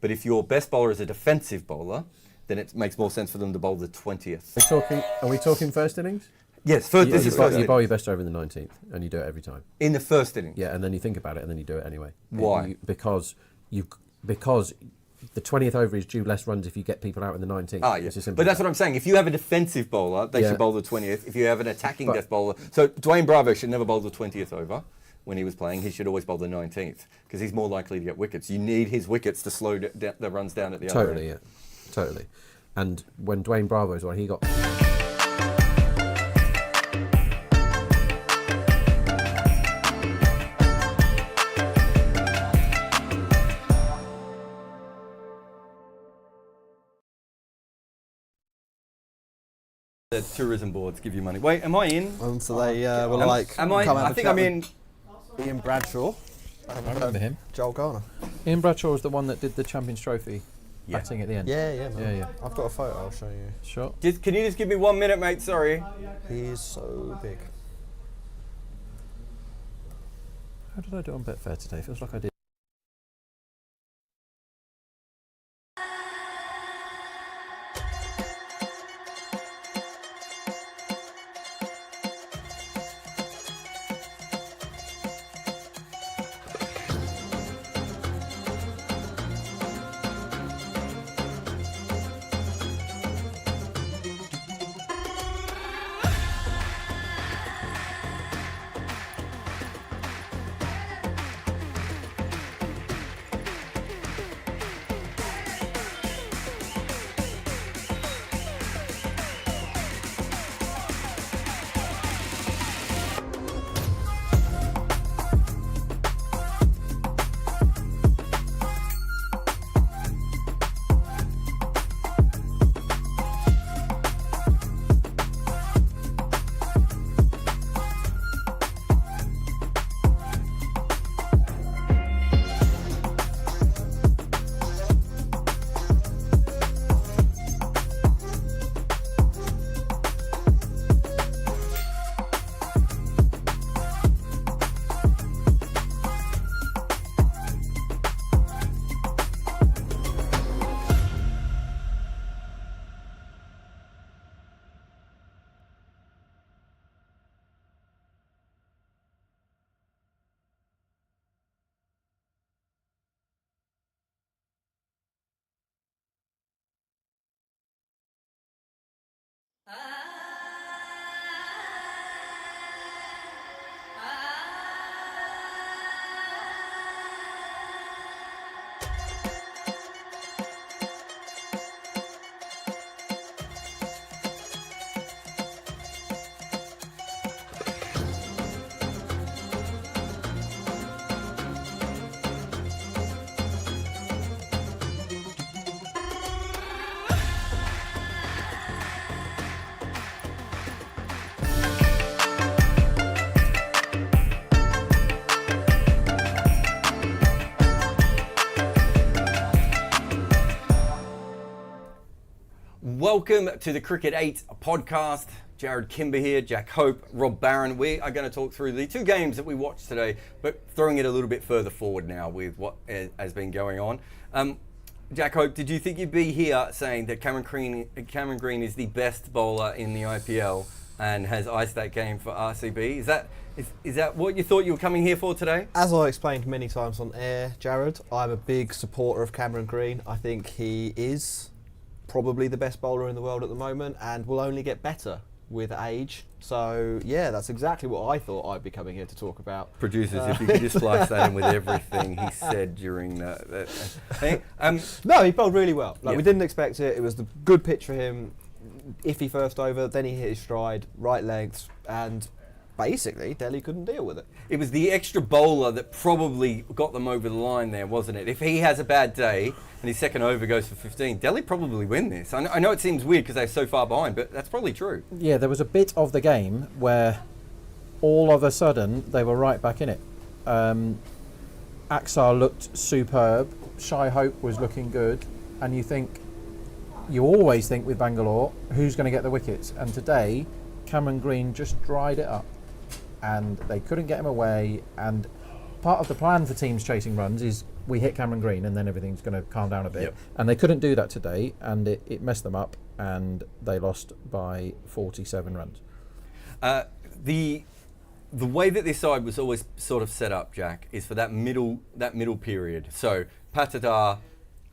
But if your best bowler is a defensive bowler, then it makes more sense for them to bowl the 20th. Are we talking first innings? Yes, You first bowl your best over in the 19th, and you do it every time. in the first inning. Yeah, and then you think about it, and then you do it anyway. Why? Because the 20th over is due less runs if you get people out in the 19th. Ah, yeah. It's as simple But as that's that. what I'm saying. If you have a defensive bowler, they Yeah. should bowl the 20th. If you have an attacking But- death bowler... So Dwayne Bravo should never bowl the 20th over when he was playing. He should always bowl the 19th because he's more likely to get wickets. You need his wickets to slow the runs down at the other Totally, end. yeah. Totally. And when Dwayne Bravo's on, he got... The tourism boards give you money. Wait, am I in? And so they were Am- like, am I? come have I a think chat I'm with in. Ian Bradshaw. I remember him. Joel Garner. Ian Bradshaw was the one that did the Champions Trophy batting at the end. Yeah, man. Yeah. I've got a photo, I'll show you. Sure. Can you just give me 1 minute, mate? Sorry. He's so big. How did I do on Betfair today? Feels like I did. Welcome to the Cricket 8 podcast. Jarrod Kimber here, Jack Hope, Rob Barron. We are going to talk through the two games that we watched today, but throwing it a little bit further forward now with what has been going on. Jack Hope, did you think you'd be here saying that Cameron Green is the best bowler in the IPL and has iced that game for RCB? Is that what you thought you were coming here for today? As I explained many times on air, Jarrod, I'm a big supporter of Cameron Green. I think he is probably the best bowler in the world at the moment and will only get better with age. So yeah, that's exactly what I thought I'd be coming here to talk about. Producers, if you could just splice that in with everything he said during that thing. No, he bowled really well. Yep. We didn't expect it. It was the good pitch for him. Iffy first over, then he hit his stride, right lengths, and basically Dehli couldn't deal with it. It was the extra bowler that probably got them over the line there, wasn't it? If he has a bad day and his second over goes for 15, Dehli probably win this. I know it seems weird because they're so far behind, but that's probably true. Yeah, there was a bit of the game where all of a sudden they were right back in it. Axar looked superb, Shai Hope was looking good, and you always think with Bangalore, who's going to get the wickets? And today, Cameron Green just dried it up. And they couldn't get him away. And part of the plan for teams chasing runs is we hit Cameron Green and then everything's going to calm down a bit. Yep. And they couldn't do that today, and it messed them up, and they lost by 47 runs. The way that this side was always sort of set up, Jack, is for that middle period. So Patidar,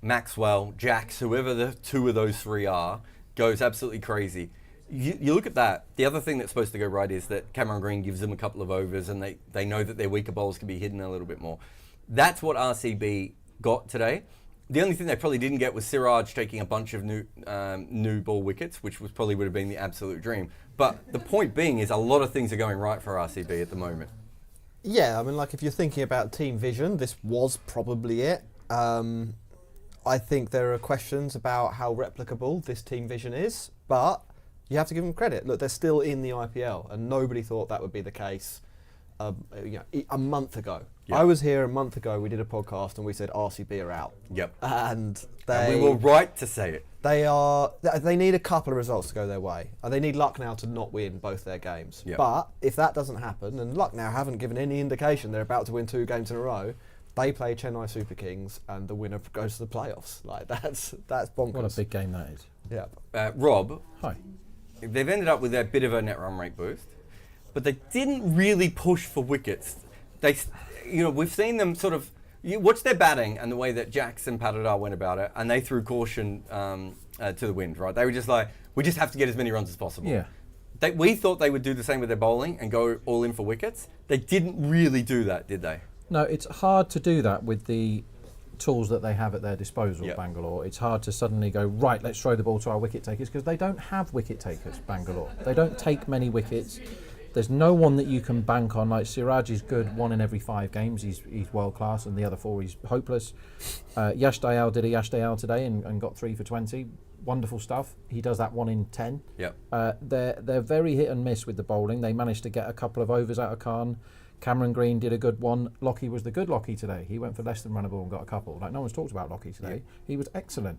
Maxwell, Jacks, whoever the two of those three are, goes absolutely crazy. You look at that, the other thing that's supposed to go right is that Cameron Green gives them a couple of overs and they know that their weaker bowls can be hidden a little bit more. That's what RCB got today. The only thing they probably didn't get was Siraj taking a bunch of new ball wickets, which probably would have been the absolute dream. But the point being is a lot of things are going right for RCB at the moment. Yeah, I mean, like if you're thinking about team vision, this was probably it. I think there are questions about how replicable this team vision is, but you have to give them credit. Look, they're still in the IPL, and nobody thought that would be the case a month ago. Yep. I was here a month ago, we did a podcast, and we said RCB are out. Yep. And we were right to say it. They need a couple of results to go their way. And they need Lucknow to not win both their games. Yep. But if that doesn't happen, and Lucknow haven't given any indication they're about to win 2 games in a row, they play Chennai Super Kings, and the winner goes to the playoffs. Like that's bonkers. What a big game that is. Yeah. Rob. Hi. They've ended up with a bit of a net run rate boost, but they didn't really push for wickets. We've seen them sort of. You watch their batting and the way that Jacks and Patidar went about it, and they threw caution to the wind. Right? They were just like, we just have to get as many runs as possible. Yeah. We thought they would do the same with their bowling and go all in for wickets. They didn't really do that, did they? No, it's hard to do that with the tools that they have at their disposal, Yep. Bangalore. It's hard to suddenly go, right, let's throw the ball to our wicket takers, because they don't have wicket takers, Bangalore. They don't take many wickets. There's no one that you can bank on. Like Siraj is good 1 in every 5 games. He's world class, and the other 4 he's hopeless. Yash Dayal did a Yash Dayal today and got 3 for 20. Wonderful stuff. He does that 1 in 10. Yep. They're very hit and miss with the bowling. They managed to get a couple of overs out of Khan. Cameron Green did a good one. Lockie was the good Lockie today. He went for less than runnable and got a couple. Like, no one's talked about Lockie today. Yeah. He was excellent.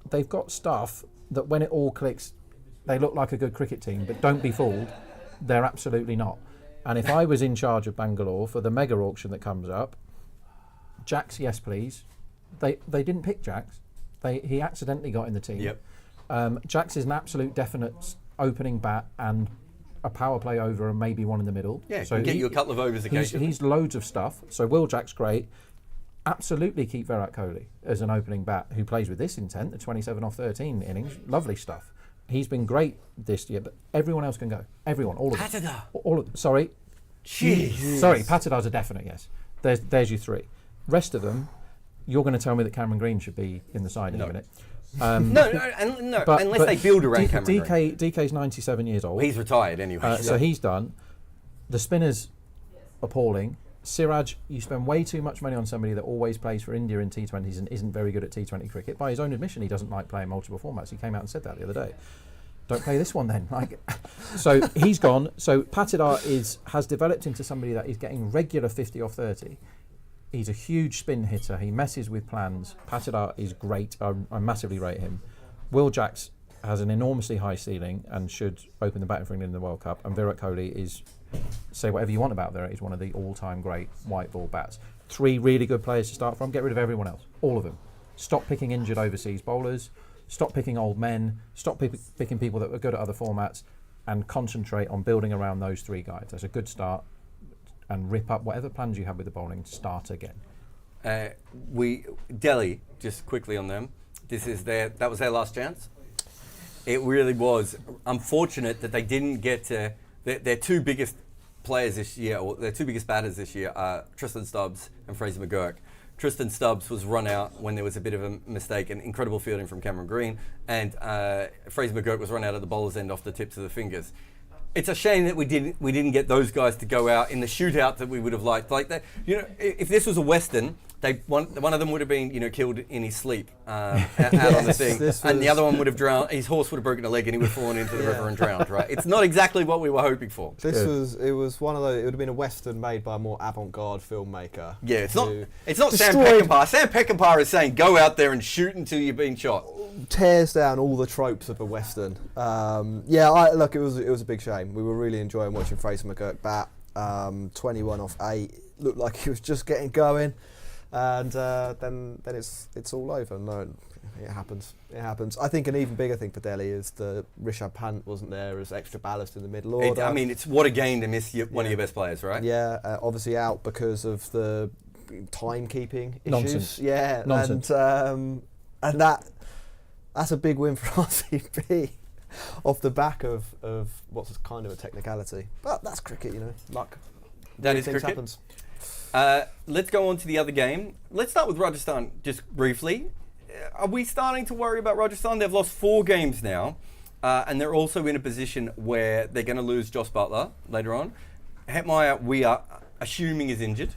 They've got stuff that when it all clicks, they look like a good cricket team, but don't be fooled. They're absolutely not. And if I was in charge of Bangalore for the mega auction that comes up, Jacks, yes please. They didn't pick Jacks. He accidentally got in the team. Yep. Jacks is an absolute definite opening bat and a power play over and maybe one in the middle. Yeah, so get you a couple of overs occasionally. He's loads of stuff. So Will Jack's great. Absolutely keep Virat Kohli as an opening bat who plays with this intent, the 27 off 13 innings. Lovely stuff. He's been great this year, but everyone else can go. Everyone, all of them. Patidar. Sorry. Jeez. Sorry, Patidar's a definite yes. There's your 3. Rest of them, you're going to tell me that Cameron Green should be in the side in a minute. No, unless they build around Cameron Green. DK's 97 years old. He's retired anyway. So he's done. The spinner's appalling. Siraj, you spend way too much money on somebody that always plays for India in T20s and isn't very good at T20 cricket. By his own admission, he doesn't like playing multiple formats. He came out and said that the other day. Don't play this one then. So he's gone. So Patidar has developed into somebody that is getting regular 50 off 30. He's a huge spin hitter. He messes with plans. Patidar is great. I massively rate him. Will Jacks has an enormously high ceiling and should open the batting for England in the World Cup. And Virat Kohli is, say whatever you want about Virat, he's one of the all-time great white ball bats. 3 really good players to start from. Get rid of everyone else, all of them. Stop picking injured overseas bowlers. Stop picking old men. Stop picking people that were good at other formats, and concentrate on building around those 3 guys. That's a good start. And rip up whatever plans you have with the bowling. Start again. Delhi, just quickly on them. That was their last chance. It really was unfortunate that they didn't get to their 2 biggest players this year, or their 2 biggest batters this year are Tristan Stubbs and Fraser McGurk. Tristan Stubbs was run out when there was a bit of a mistake, and incredible fielding from Cameron Green, and Fraser McGurk was run out at the bowler's end off the tips of the fingers. It's a shame that we didn't get those guys to go out in the shootout that we would have liked. Like that, if this was a Western, one of them would have been, killed in his sleep out on the thing, and the other one would have drowned. His horse would have broken a leg, and he would have fallen into the river and drowned. Right? It's not exactly what we were hoping for. It was one of those. It would have been a Western made by a more avant-garde filmmaker. Yeah, it's not Sam Peckinpah. Sam Peckinpah is saying go out there and shoot until you've been shot. Tears down all the tropes of a Western. Look, it was a big shame. We were really enjoying watching Fraser McGurk bat. 21 off 8, looked like he was just getting going. And then it's all over. No, it happens. It happens. I think an even bigger thing for Delhi is the Rishabh Pant wasn't there as extra ballast in the middle order. It's what a game to miss one of your best players, right? Yeah, obviously out because of the timekeeping issues. Nonsense. Yeah, Nonsense. And that's a big win for RCB off the back of what's kind of a technicality. But that's cricket, luck. That is cricket. Happens. Let's go on to the other game. Let's start with Rajasthan just briefly. Are we starting to worry about Rajasthan? They've lost 4 games now, and they're also in a position where they're going to lose Joss Butler later on. Hetmeyer, we are assuming, is injured.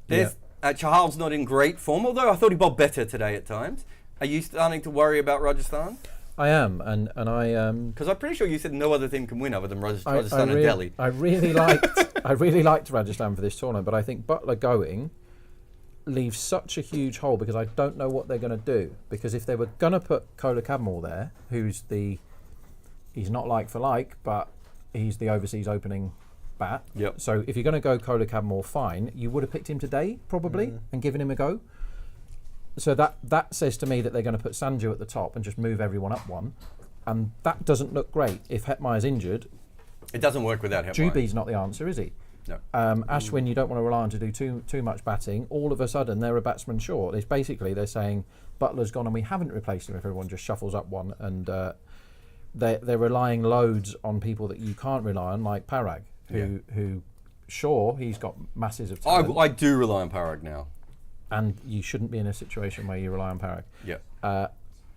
Chahal's not in great form, although I thought he bowled better today at times. Are you starting to worry about Rajasthan? I am, and I because I'm pretty sure you said no other team can win other than Rajasthan and Delhi. I really liked Rajasthan for this tournament, but I think Butler going leaves such a huge hole because I don't know what they're going to do. Because if they were going to put Kola Cadmore there, he's not like for like, but he's the overseas opening bat. Yep. So if you're going to go Kola Cadmore, fine. You would have picked him today probably and given him a go. So that says to me that they're going to put Sanju at the top and just move everyone up one, and that doesn't look great. If Hetmeyer's injured, it doesn't work without Hetmeyer. Juby's not the answer, is he? No. Ashwin, you don't want to rely on to do too much batting. All of a sudden, they're a batsman short. It's basically they're saying Butler's gone and we haven't replaced him if everyone just shuffles up one, and they're relying loads on people that you can't rely on, like Parag, who sure, he's got masses of talent. I do rely on Parag now. And you shouldn't be in a situation where you rely on Parag. Yeah.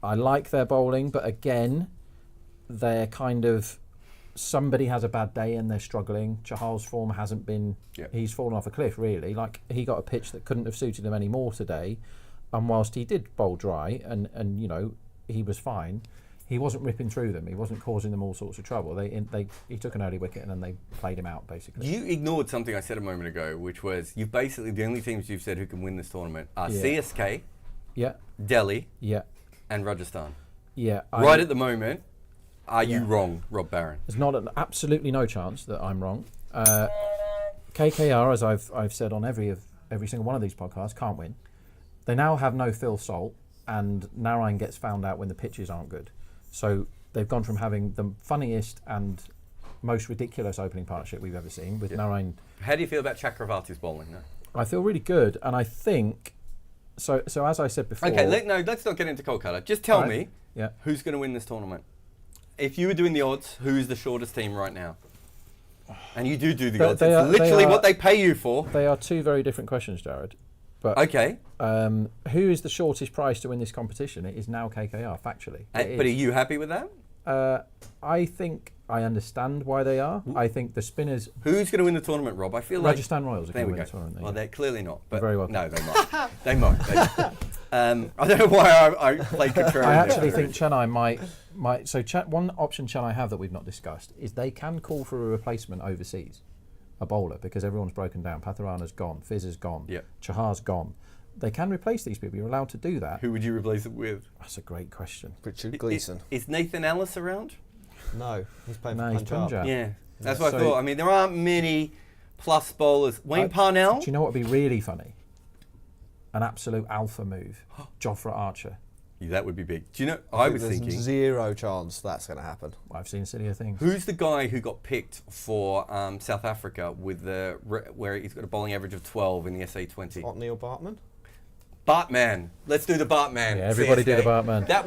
I like their bowling, but again, they're kind of somebody has a bad day and they're struggling. Chahal's form hasn't been. He's fallen off a cliff, really. Like he got a pitch that couldn't have suited him any more today, and whilst he did bowl dry and he was fine, he wasn't ripping through them. He wasn't causing them all sorts of trouble. He took an early wicket and then they played him out, basically. You ignored something I said a moment ago, which was the only teams you've said who can win this tournament are CSK, Delhi, and Rajasthan. Right at the moment, are you wrong, Rob Barron? There's absolutely no chance that I'm wrong. KKR, as I've said on every single one of these podcasts, can't win. They now have no Phil Salt, and Narayan gets found out when the pitches aren't good. So they've gone from having the funniest and most ridiculous opening partnership we've ever seen with Narayan. How do you feel about Chakravarti's bowling now? I feel really good, and I think so. As I said before. Okay, let's not get into Kolkata. Just tell me who's going to win this tournament. If you were doing the odds, who's the shortest team right now? And you do the odds. It's literally what they pay you for. They are 2 very different questions, Jarrod. But okay. Who is the shortest price to win this competition? It is now KKR, factually. But are you happy with that? I think I understand why they are. I think the spinners. Who's going to win the tournament, Rob? I feel like Rajasthan Royals are going to win the tournament. Well, they're clearly not. But very well. No, they might. They might. I don't know why I play contrarian. I actually think Chennai might. So one option Chennai have that we've not discussed is they can call for a replacement overseas, a bowler, because everyone's broken down. Patharana's gone, Fizz is gone, Chahar's gone. They can replace these people. You're allowed to do that. Who would you replace it with? That's a great question. Richard Gleeson. Is Nathan Ellis around? No, he's playing No, for he's Punjab. Punjab. Yeah, that's what I So- thought. I mean, there aren't many plus bowlers. Wayne Parnell? Do you know what would be really funny? An absolute alpha move. Jofra Archer. Yeah, that would be big. Do you know, I was There's thinking, zero chance that's going to happen. I've seen sillier things. who's the guy who got picked for South Africa with where he's got a bowling average of 12 in the SA20? Not Neil Bartman? Bartman. Let's do the Bartman. Yeah, everybody do the CSK. Bartman. That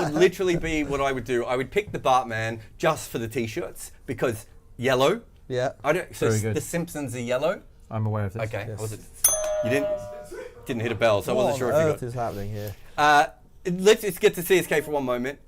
would literally be what I would do. I would pick the Bartman just for the t-shirts because yellow. Yeah. So Very good. the Simpsons are yellow. I'm aware of this. Okay. Yes. Was it? You didn't hit a bell, so I wasn't sure What on if earth you is happening here? got. Let's just get to CSK for one moment.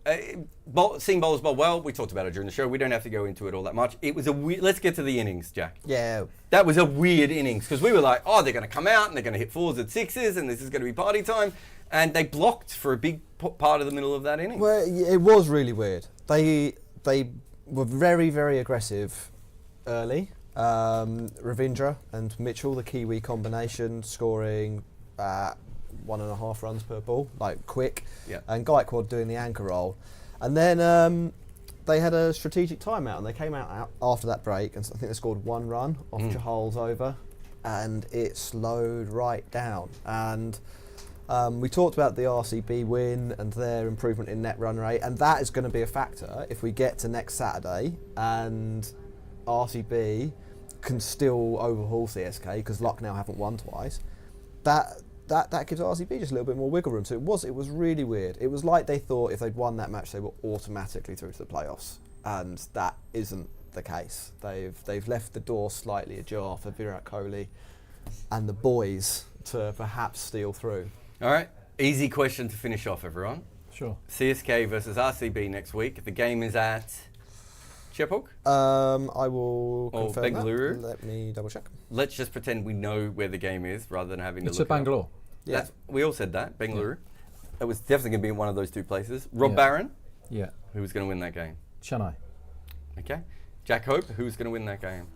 Seeing bowlers bowl well, we talked about it during the show. We don't have to go into it all that much. It was let's get to the innings, Jack. Yeah. That was a weird innings because we were like, oh, they're going to come out and they're going to hit 4s and 6s and this is going to be party time. And they blocked for a big part of the middle of that inning. Well, it was really weird. They were very, very aggressive early. Ravindra and Mitchell, the Kiwi combination, scoring 1.5 runs per ball, like quick. Yeah. And Gaikwad doing the anchor role. And then they had a strategic timeout, and they came out after that break, and I think they scored 1 run off Chahal's over, and it slowed right down. And we talked about the RCB win and their improvement in net run rate, and that is going to be a factor if we get to next Saturday and RCB can still overhaul CSK because Lucknow haven't won twice. That gives RCB just a little bit more wiggle room. So it was really weird. It was like they thought if they'd won that match they were automatically through to the playoffs, and that isn't the case. They've left the door slightly ajar for Virat Kohli and the boys to perhaps steal through. All right, easy question to finish off, everyone. Sure. CSK versus RCB next week. The game is at Chepauk. I will Or confirm Bengaluru. that. Let me double check. Let's just pretend we know where the game is rather than having to It's look at it up. Bangalore. Yeah. We all said that, Bengaluru. It was definitely going to be in one of those two places. Rob Yeah. Barron, Yeah. who was going to win that game? Chennai. Okay. Jack Hope, who's going to win that game?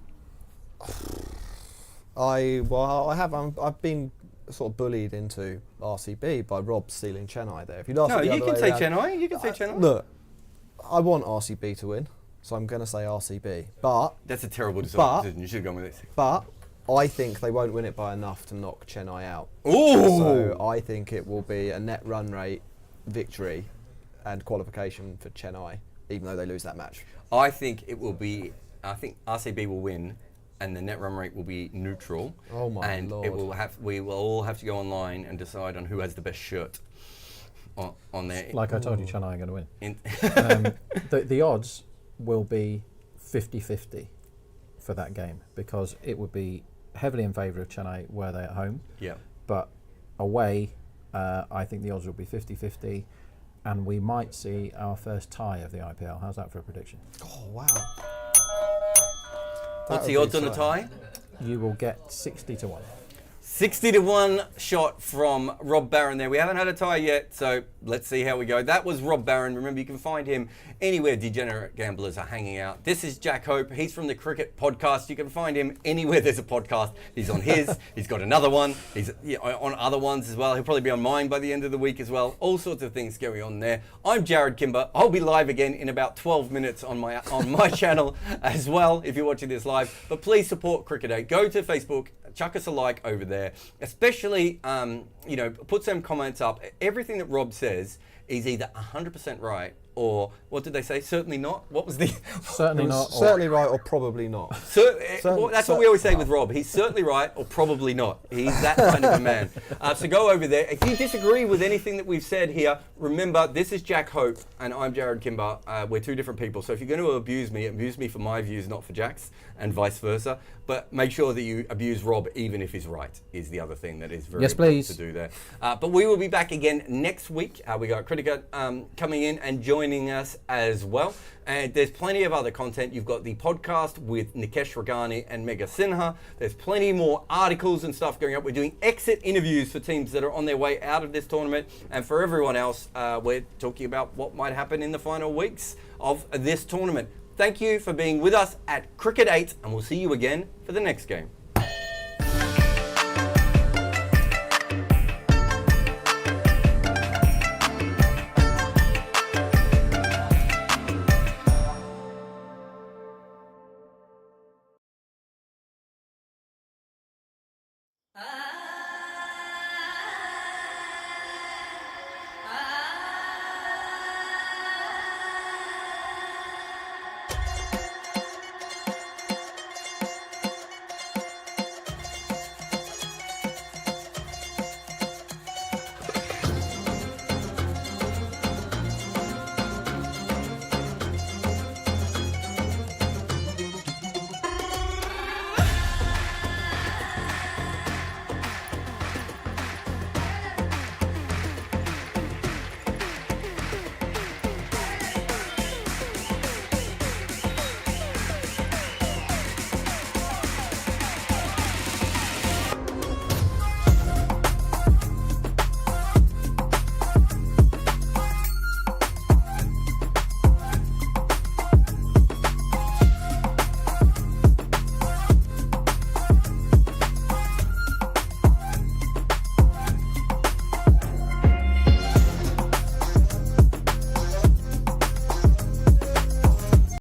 I've been sort of bullied into RCB by Rob stealing Chennai there. If you'd asked No, me the you other can way say around- Chennai. You can say Chennai. Look, I want RCB to win, so I'm going to say RCB. But That's a terrible But- decision. You should have gone with this. I think they won't win it by enough to knock Chennai out. Ooh! So I think it will be a net run rate victory and qualification for Chennai, even though they lose that match. I think RCB will win, and the net run rate will be neutral. Oh my and Lord. we will all have to go online and decide on who has the best shirt on there. Like I told you, Chennai are going to win. In The odds will be 50-50 for that game because it would be heavily in favour of Chennai were they at home. Yeah. But away, I think the odds will be 50-50 and we might see our first tie of the IPL. How's that for a prediction? Oh, wow. What's That the would odds be on the tie? You will get 60-1. 60-1 shot from Rob Barron there. We haven't had a tie yet, so let's see how we go. That was Rob Barron. Remember, you can find him anywhere degenerate gamblers are hanging out. This is Jack Hope. He's from the Cricket Podcast. You can find him anywhere there's a podcast. He's on his. He's got another one. He's on other ones as well. He'll probably be on mine by the end of the week as well. All sorts of things going on there. I'm Jarrod Kimber. I'll be live again in about 12 minutes on my channel as well if you're watching this live. But please support Cricket 8. Go to Facebook. Chuck us a like over there, especially, put some comments up. Everything that Rob says is either 100% right or, what did they say? Certainly not? What was the... Certainly not. Certainly right or probably not. That's what we always say with Rob. He's certainly right or probably not. He's that kind of a man. So go over there. If you disagree with anything that we've said here, remember, this is Jack Hope and I'm Jarrod Kimber. We're two different people. So if you're going to abuse me for my views, not for Jack's, and vice versa. But make sure that you abuse Rob even if he's right, is the other thing that is very Yes, important please. to do there. But we will be back again next week. We got Critica coming in and joining us as well. And there's plenty of other content. You've got the podcast with Nikesh Ragani and Mega Sinha. There's plenty more articles and stuff going up. We're doing exit interviews for teams that are on their way out of this tournament. And for everyone else, we're talking about what might happen in the final weeks of this tournament. Thank you for being with us at Cricket 8, and we'll see you again for the next game.